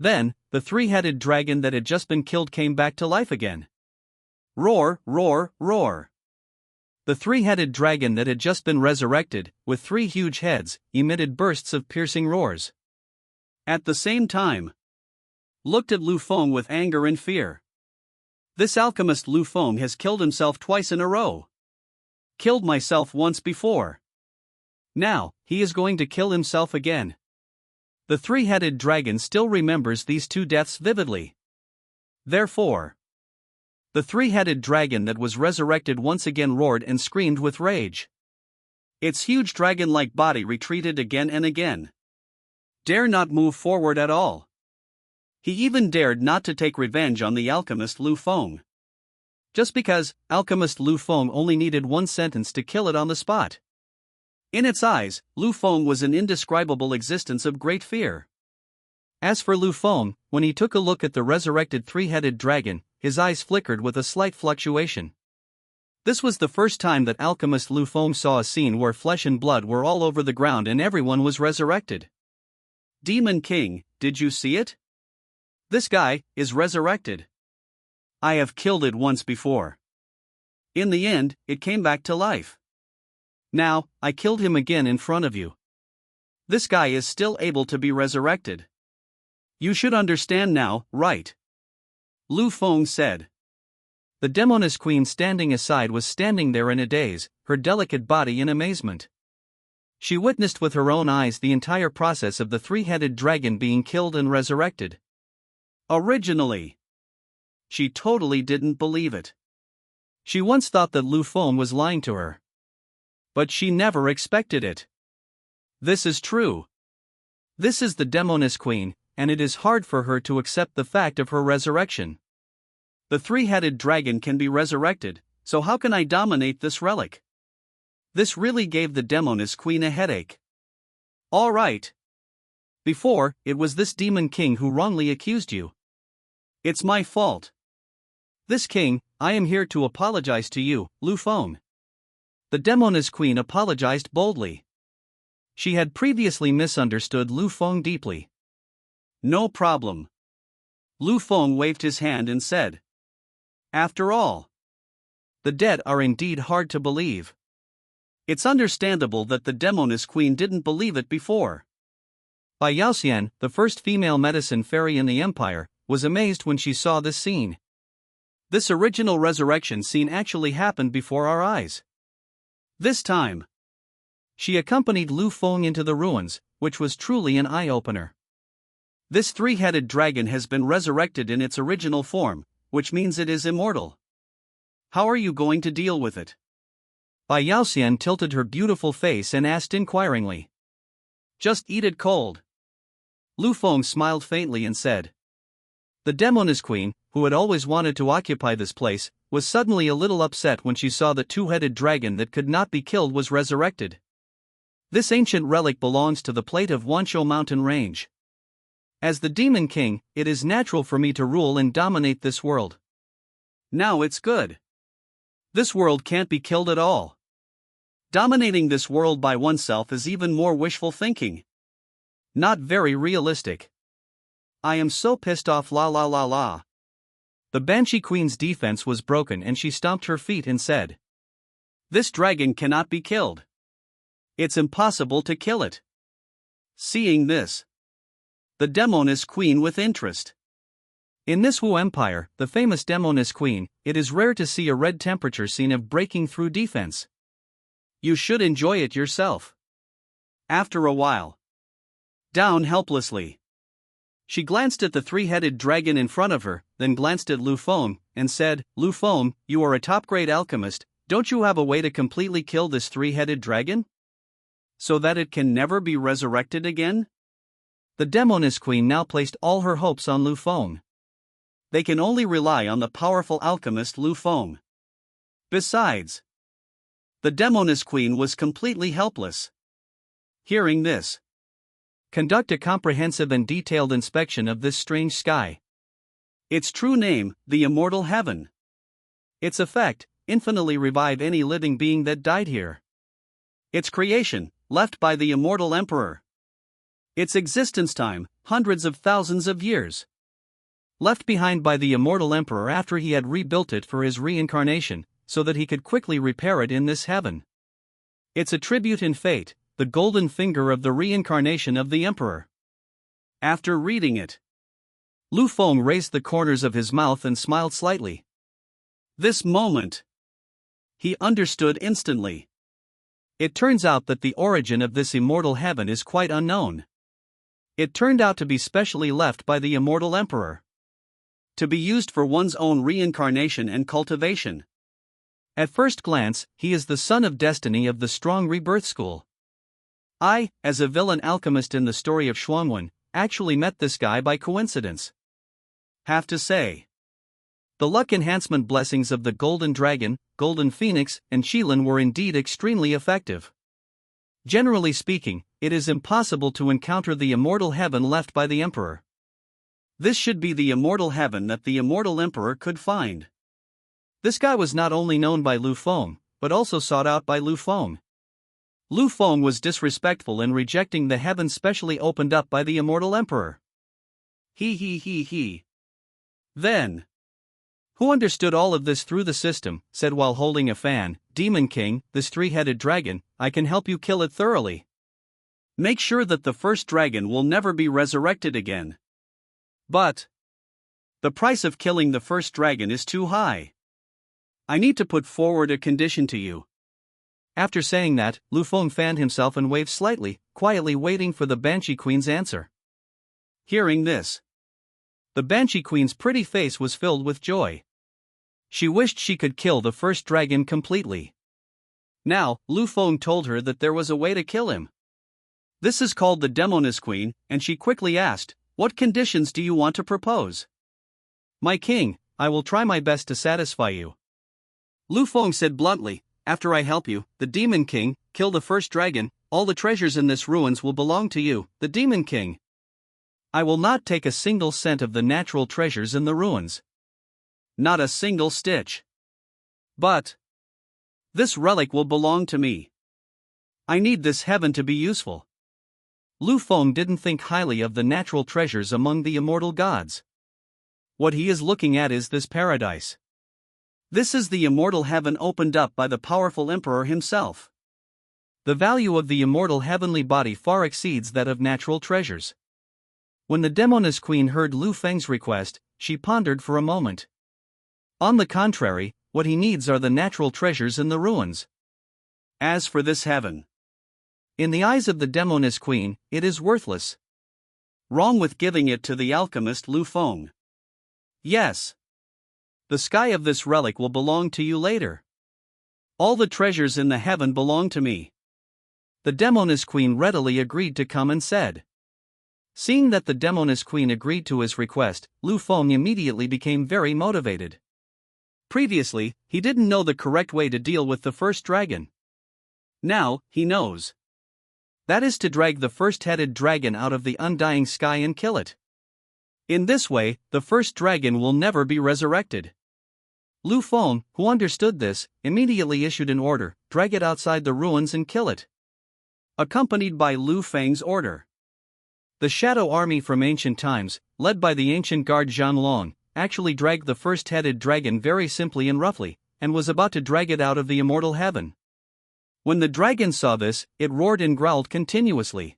Then, the three-headed dragon that had just been killed came back to life again. Roar, roar, roar. The three-headed dragon that had just been resurrected, with three huge heads, emitted bursts of piercing roars. At the same time, looked at Lu Feng with anger and fear. This alchemist Lu Feng has killed himself twice in a row. Killed myself once before. Now, he is going to kill himself again. The three-headed dragon still remembers these two deaths vividly. Therefore, the three-headed dragon that was resurrected once again roared and screamed with rage. Its huge dragon-like body retreated again and again. Dare not move forward at all. He even dared not to take revenge on the alchemist Lu Feng. Just because alchemist Lu Feng only needed one sentence to kill it on the spot. In its eyes, Lu Feng was an indescribable existence of great fear. As for Lu Feng, when he took a look at the resurrected three-headed dragon, his eyes flickered with a slight fluctuation. This was the first time that alchemist Lu Feng saw a scene where flesh and blood were all over the ground and everyone was resurrected. Demon King, did you see it? This guy is resurrected. I have killed it once before. In the end, it came back to life. Now, I killed him again in front of you. This guy is still able to be resurrected. You should understand now, right? Lu Feng said. The Demoness Queen standing aside was standing there in a daze, her delicate body in amazement. She witnessed with her own eyes the entire process of the three-headed dragon being killed and resurrected. Originally, she totally didn't believe it. She once thought that Lu Feng was lying to her. But she never expected it. This is true. This is the Demoness Queen, and it is hard for her to accept the fact of her resurrection. The three-headed dragon can be resurrected, so how can I dominate this relic? This really gave the Demoness Queen a headache. All right. Before, it was this Demon King who wrongly accused you. It's my fault. This king, I am here to apologize to you, Lu Feng. The Demoness Queen apologized boldly. She had previously misunderstood Lu Feng deeply. No problem. Lu Feng waved his hand and said. After all, the dead are indeed hard to believe. It's understandable that the Demoness Queen didn't believe it before. Bai Yaoxian, the first female medicine fairy in the empire, was amazed when she saw this scene. This original resurrection scene actually happened before our eyes. This time, she accompanied Lu Feng into the ruins, which was truly an eye-opener. This three-headed dragon has been resurrected in its original form, which means it is immortal. How are you going to deal with it? Bai Yaoxian tilted her beautiful face and asked inquiringly. Just eat it cold. Lu Feng smiled faintly and said. The Demoness Queen, who had always wanted to occupy this place, was suddenly a little upset when she saw the two-headed dragon that could not be killed was resurrected. This ancient relic belongs to the plate of Wanshou mountain range. As the Demon King, it is natural for me to rule and dominate this world. Now it's good. This world can't be killed at all. Dominating this world by oneself is even more wishful thinking. Not very realistic. I am so pissed off, la la la la. The Banshee Queen's defense was broken and she stomped her feet and said. This dragon cannot be killed. It's impossible to kill it. Seeing this, the Demoness Queen with interest. In this Wu Empire, the famous Demoness Queen, it is rare to see a red temperature scene of breaking through defense. You should enjoy it yourself. After a while, down helplessly. She glanced at the three-headed dragon in front of her, then glanced at Lu Feng, and said, Lu Feng, you are a top-grade alchemist, Don't you have a way to completely kill this three-headed dragon? So that it can never be resurrected again? The Demoness Queen now placed all her hopes on Lu Feng. They can only rely on the powerful alchemist Lu Feng. Besides, the Demoness Queen was completely helpless. Hearing this, conduct a comprehensive and detailed inspection of this strange sky. Its true name, the Immortal Heaven. Its effect, infinitely revive any living being that died here. Its creation, left by the Immortal Emperor. Its existence time, hundreds of thousands of years. Left behind by the Immortal Emperor after he had rebuilt it for his reincarnation, so that he could quickly repair it in this heaven. Its attribute in fate, the golden finger of the reincarnation of the Emperor. After reading it, Lu Feng raised the corners of his mouth and smiled slightly. This moment, he understood instantly. It turns out that the origin of this immortal heaven is quite unknown. It turned out to be specially left by the Immortal Emperor, to be used for one's own reincarnation and cultivation. At first glance, he is the son of destiny of the strong rebirth school. I, as a villain alchemist in the story of Xuanwen, actually met this guy by coincidence. Have to say, the luck enhancement blessings of the Golden Dragon, Golden Phoenix, and Qilin were indeed extremely effective. Generally speaking, it is impossible to encounter the immortal heaven left by the Emperor. This should be the immortal heaven that the Immortal Emperor could find. This guy was not only known by Lu Feng, but also sought out by Lu Feng. Lu Feng was disrespectful in rejecting the heaven specially opened up by the Immortal Emperor. He. Then, who understood all of this through the system, said while holding a fan, Demon King, this three-headed dragon, I can help you kill it thoroughly. Make sure that the first dragon will never be resurrected again. But the price of killing the first dragon is too high. I need to put forward a condition to you. After saying that, Lu Feng fanned himself and waved slightly, quietly waiting for the Banshee Queen's answer. Hearing this, the Banshee Queen's pretty face was filled with joy. She wished she could kill the first dragon completely. Now, Lu Feng told her that there was a way to kill him. This is called the Demoness Queen, and she quickly asked, "What conditions do you want to propose?" "My king, I will try my best to satisfy you." Lu Feng said bluntly, "After I help you, the Demon King, kill the first dragon, all the treasures in this ruins will belong to you, the Demon King. I will not take a single cent of the natural treasures in the ruins. Not a single stitch. But this relic will belong to me. I need this heaven to be useful." Lu Feng didn't think highly of the natural treasures among the immortal gods. What he is looking at is this paradise. This is the immortal heaven opened up by the powerful emperor himself. The value of the immortal heavenly body far exceeds that of natural treasures. When the Demoness Queen heard Lu Feng's request, she pondered for a moment. On the contrary, what he needs are the natural treasures in the ruins. As for this heaven, in the eyes of the Demoness Queen, it is worthless. Wrong with giving it to the alchemist Lu Feng. Yes. The sky of this relic will belong to you later. All the treasures in the heaven belong to me. The Demoness Queen readily agreed to come and said. Seeing that the Demoness Queen agreed to his request, Lu Feng immediately became very motivated. Previously, he didn't know the correct way to deal with the first dragon. Now, he knows. That is to drag the first-headed dragon out of the undying sky and kill it. In this way, the first dragon will never be resurrected. Lu Feng, who understood this, immediately issued an order, drag it outside the ruins and kill it. Accompanied by Lu Feng's order, the Shadow Army from ancient times, led by the ancient guard Zhan Long, actually dragged the first-headed dragon very simply and roughly, and was about to drag it out of the immortal heaven. When the dragon saw this, it roared and growled continuously.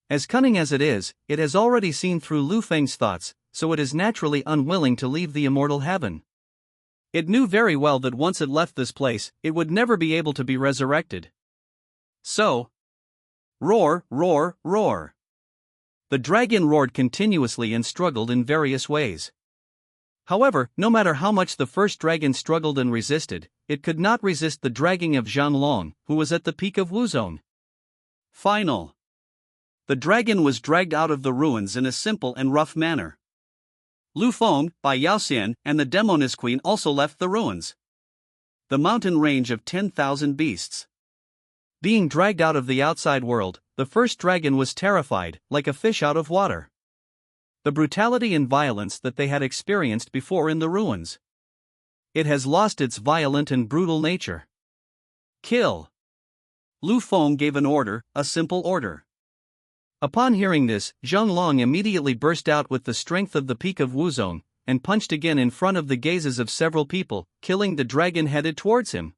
As cunning as it has already seen through Lu Feng's thoughts, so it is naturally unwilling to leave the immortal heaven. It knew very well that once it left this place, it would never be able to be resurrected. So, roar, roar, roar. The dragon roared continuously and struggled in various ways. However, no matter how much the first dragon struggled and resisted, it could not resist the dragging of Zhanglong, who was at the peak of Wuzong. Final. The dragon was dragged out of the ruins in a simple and rough manner. Lu Feng, Bai Yaoxian, and the Demoness Queen also left the ruins. The mountain range of 10,000 beasts. Being dragged out of the outside world, the first dragon was terrified, like a fish out of water. The brutality and violence that they had experienced before in the ruins. It has lost its violent and brutal nature. Kill. Lu Feng gave an order, a simple order. Upon hearing this, Zhanglong immediately burst out with the strength of the peak of Wuzong, and punched again in front of the gazes of several people, killing the dragon headed towards him.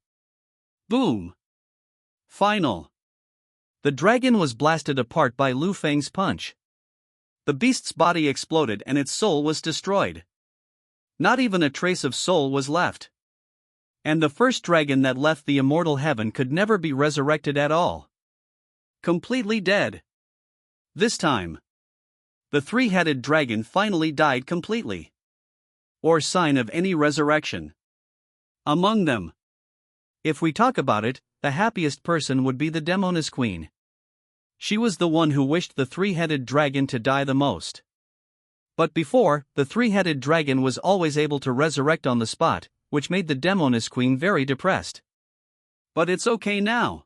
Boom! Final. The dragon was blasted apart by Lu Feng's punch. The beast's body exploded and its soul was destroyed. Not even a trace of soul was left. And the first dragon that left the immortal heaven could never be resurrected at all. Completely dead. This time, the three-headed dragon finally died completely. Or sign of any resurrection. Among them, if we talk about it, the happiest person would be the Demoness Queen. She was the one who wished the three-headed dragon to die the most. But before, the three-headed dragon was always able to resurrect on the spot, which made the Demoness Queen very depressed. But it's okay now.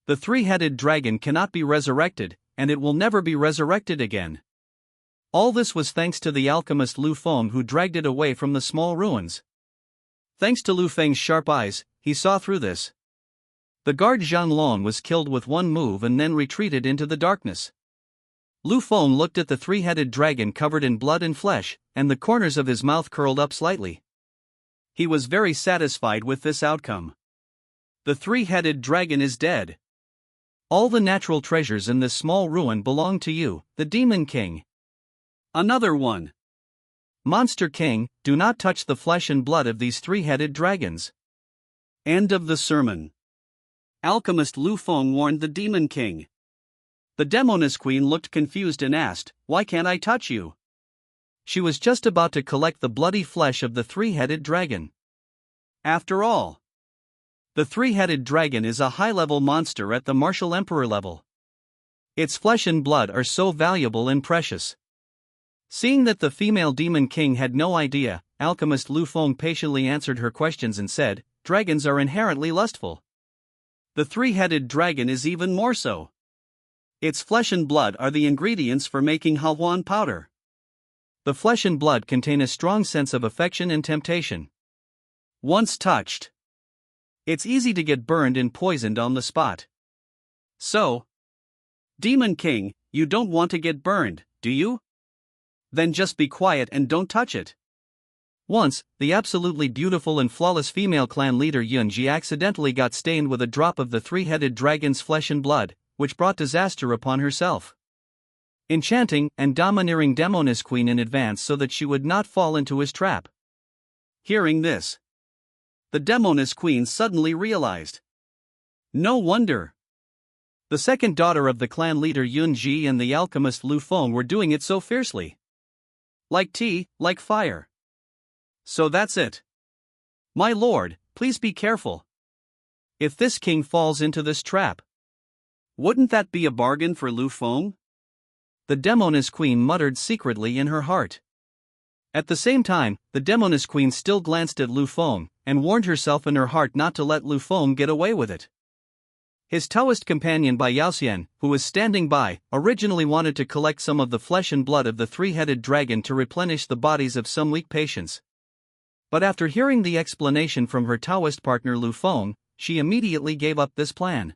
The three-headed dragon cannot be resurrected, and it will never be resurrected again. All this was thanks to the alchemist Lu Feng, who dragged it away from the small ruins. Thanks to Lu Feng's sharp eyes, he saw through this. The guard Zhanglong was killed with one move and then retreated into the darkness. Lu Feng looked at the three-headed dragon covered in blood and flesh, and the corners of his mouth curled up slightly. He was very satisfied with this outcome. The three-headed dragon is dead. All the natural treasures in this small ruin belong to you, the Demon King. Another one. Monster King, do not touch the flesh and blood of these three-headed dragons. End of the sermon. Alchemist Lu Feng warned the Demon King. The Demoness Queen looked confused and asked, "Why can't I touch you?" She was just about to collect the bloody flesh of the three-headed dragon. After all, the three-headed dragon is a high-level monster at the martial emperor level. Its flesh and blood are so valuable and precious. Seeing that the female Demon King had no idea, alchemist Lu Feng patiently answered her questions and said, "Dragons are inherently lustful. The three-headed dragon is even more so. Its flesh and blood are the ingredients for making Hahuan powder. The flesh and blood contain a strong sense of affection and temptation. Once touched, it's easy to get burned and poisoned on the spot. So, Demon King, you don't want to get burned, do you? Then just be quiet and don't touch it." Once, the absolutely beautiful and flawless female clan leader Yunji accidentally got stained with a drop of the three-headed dragon's flesh and blood, which brought disaster upon herself. Enchanting and domineering Demoness Queen in advance so that she would not fall into his trap. Hearing this, the Demoness Queen suddenly realized. No wonder. The second daughter of the clan leader Yunji and the alchemist Lu Feng were doing it so fiercely. Like tea, like fire. So that's it. My lord, please be careful. If this king falls into this trap, wouldn't that be a bargain for Lu Feng? The Demoness Queen muttered secretly in her heart. At the same time, the Demoness Queen still glanced at Lu Feng, and warned herself in her heart not to let Lu Feng get away with it. His Taoist companion Bai Yaoxian, who was standing by, originally wanted to collect some of the flesh and blood of the three-headed dragon to replenish the bodies of some weak patients. But after hearing the explanation from her Taoist partner Lu Feng, she immediately gave up this plan.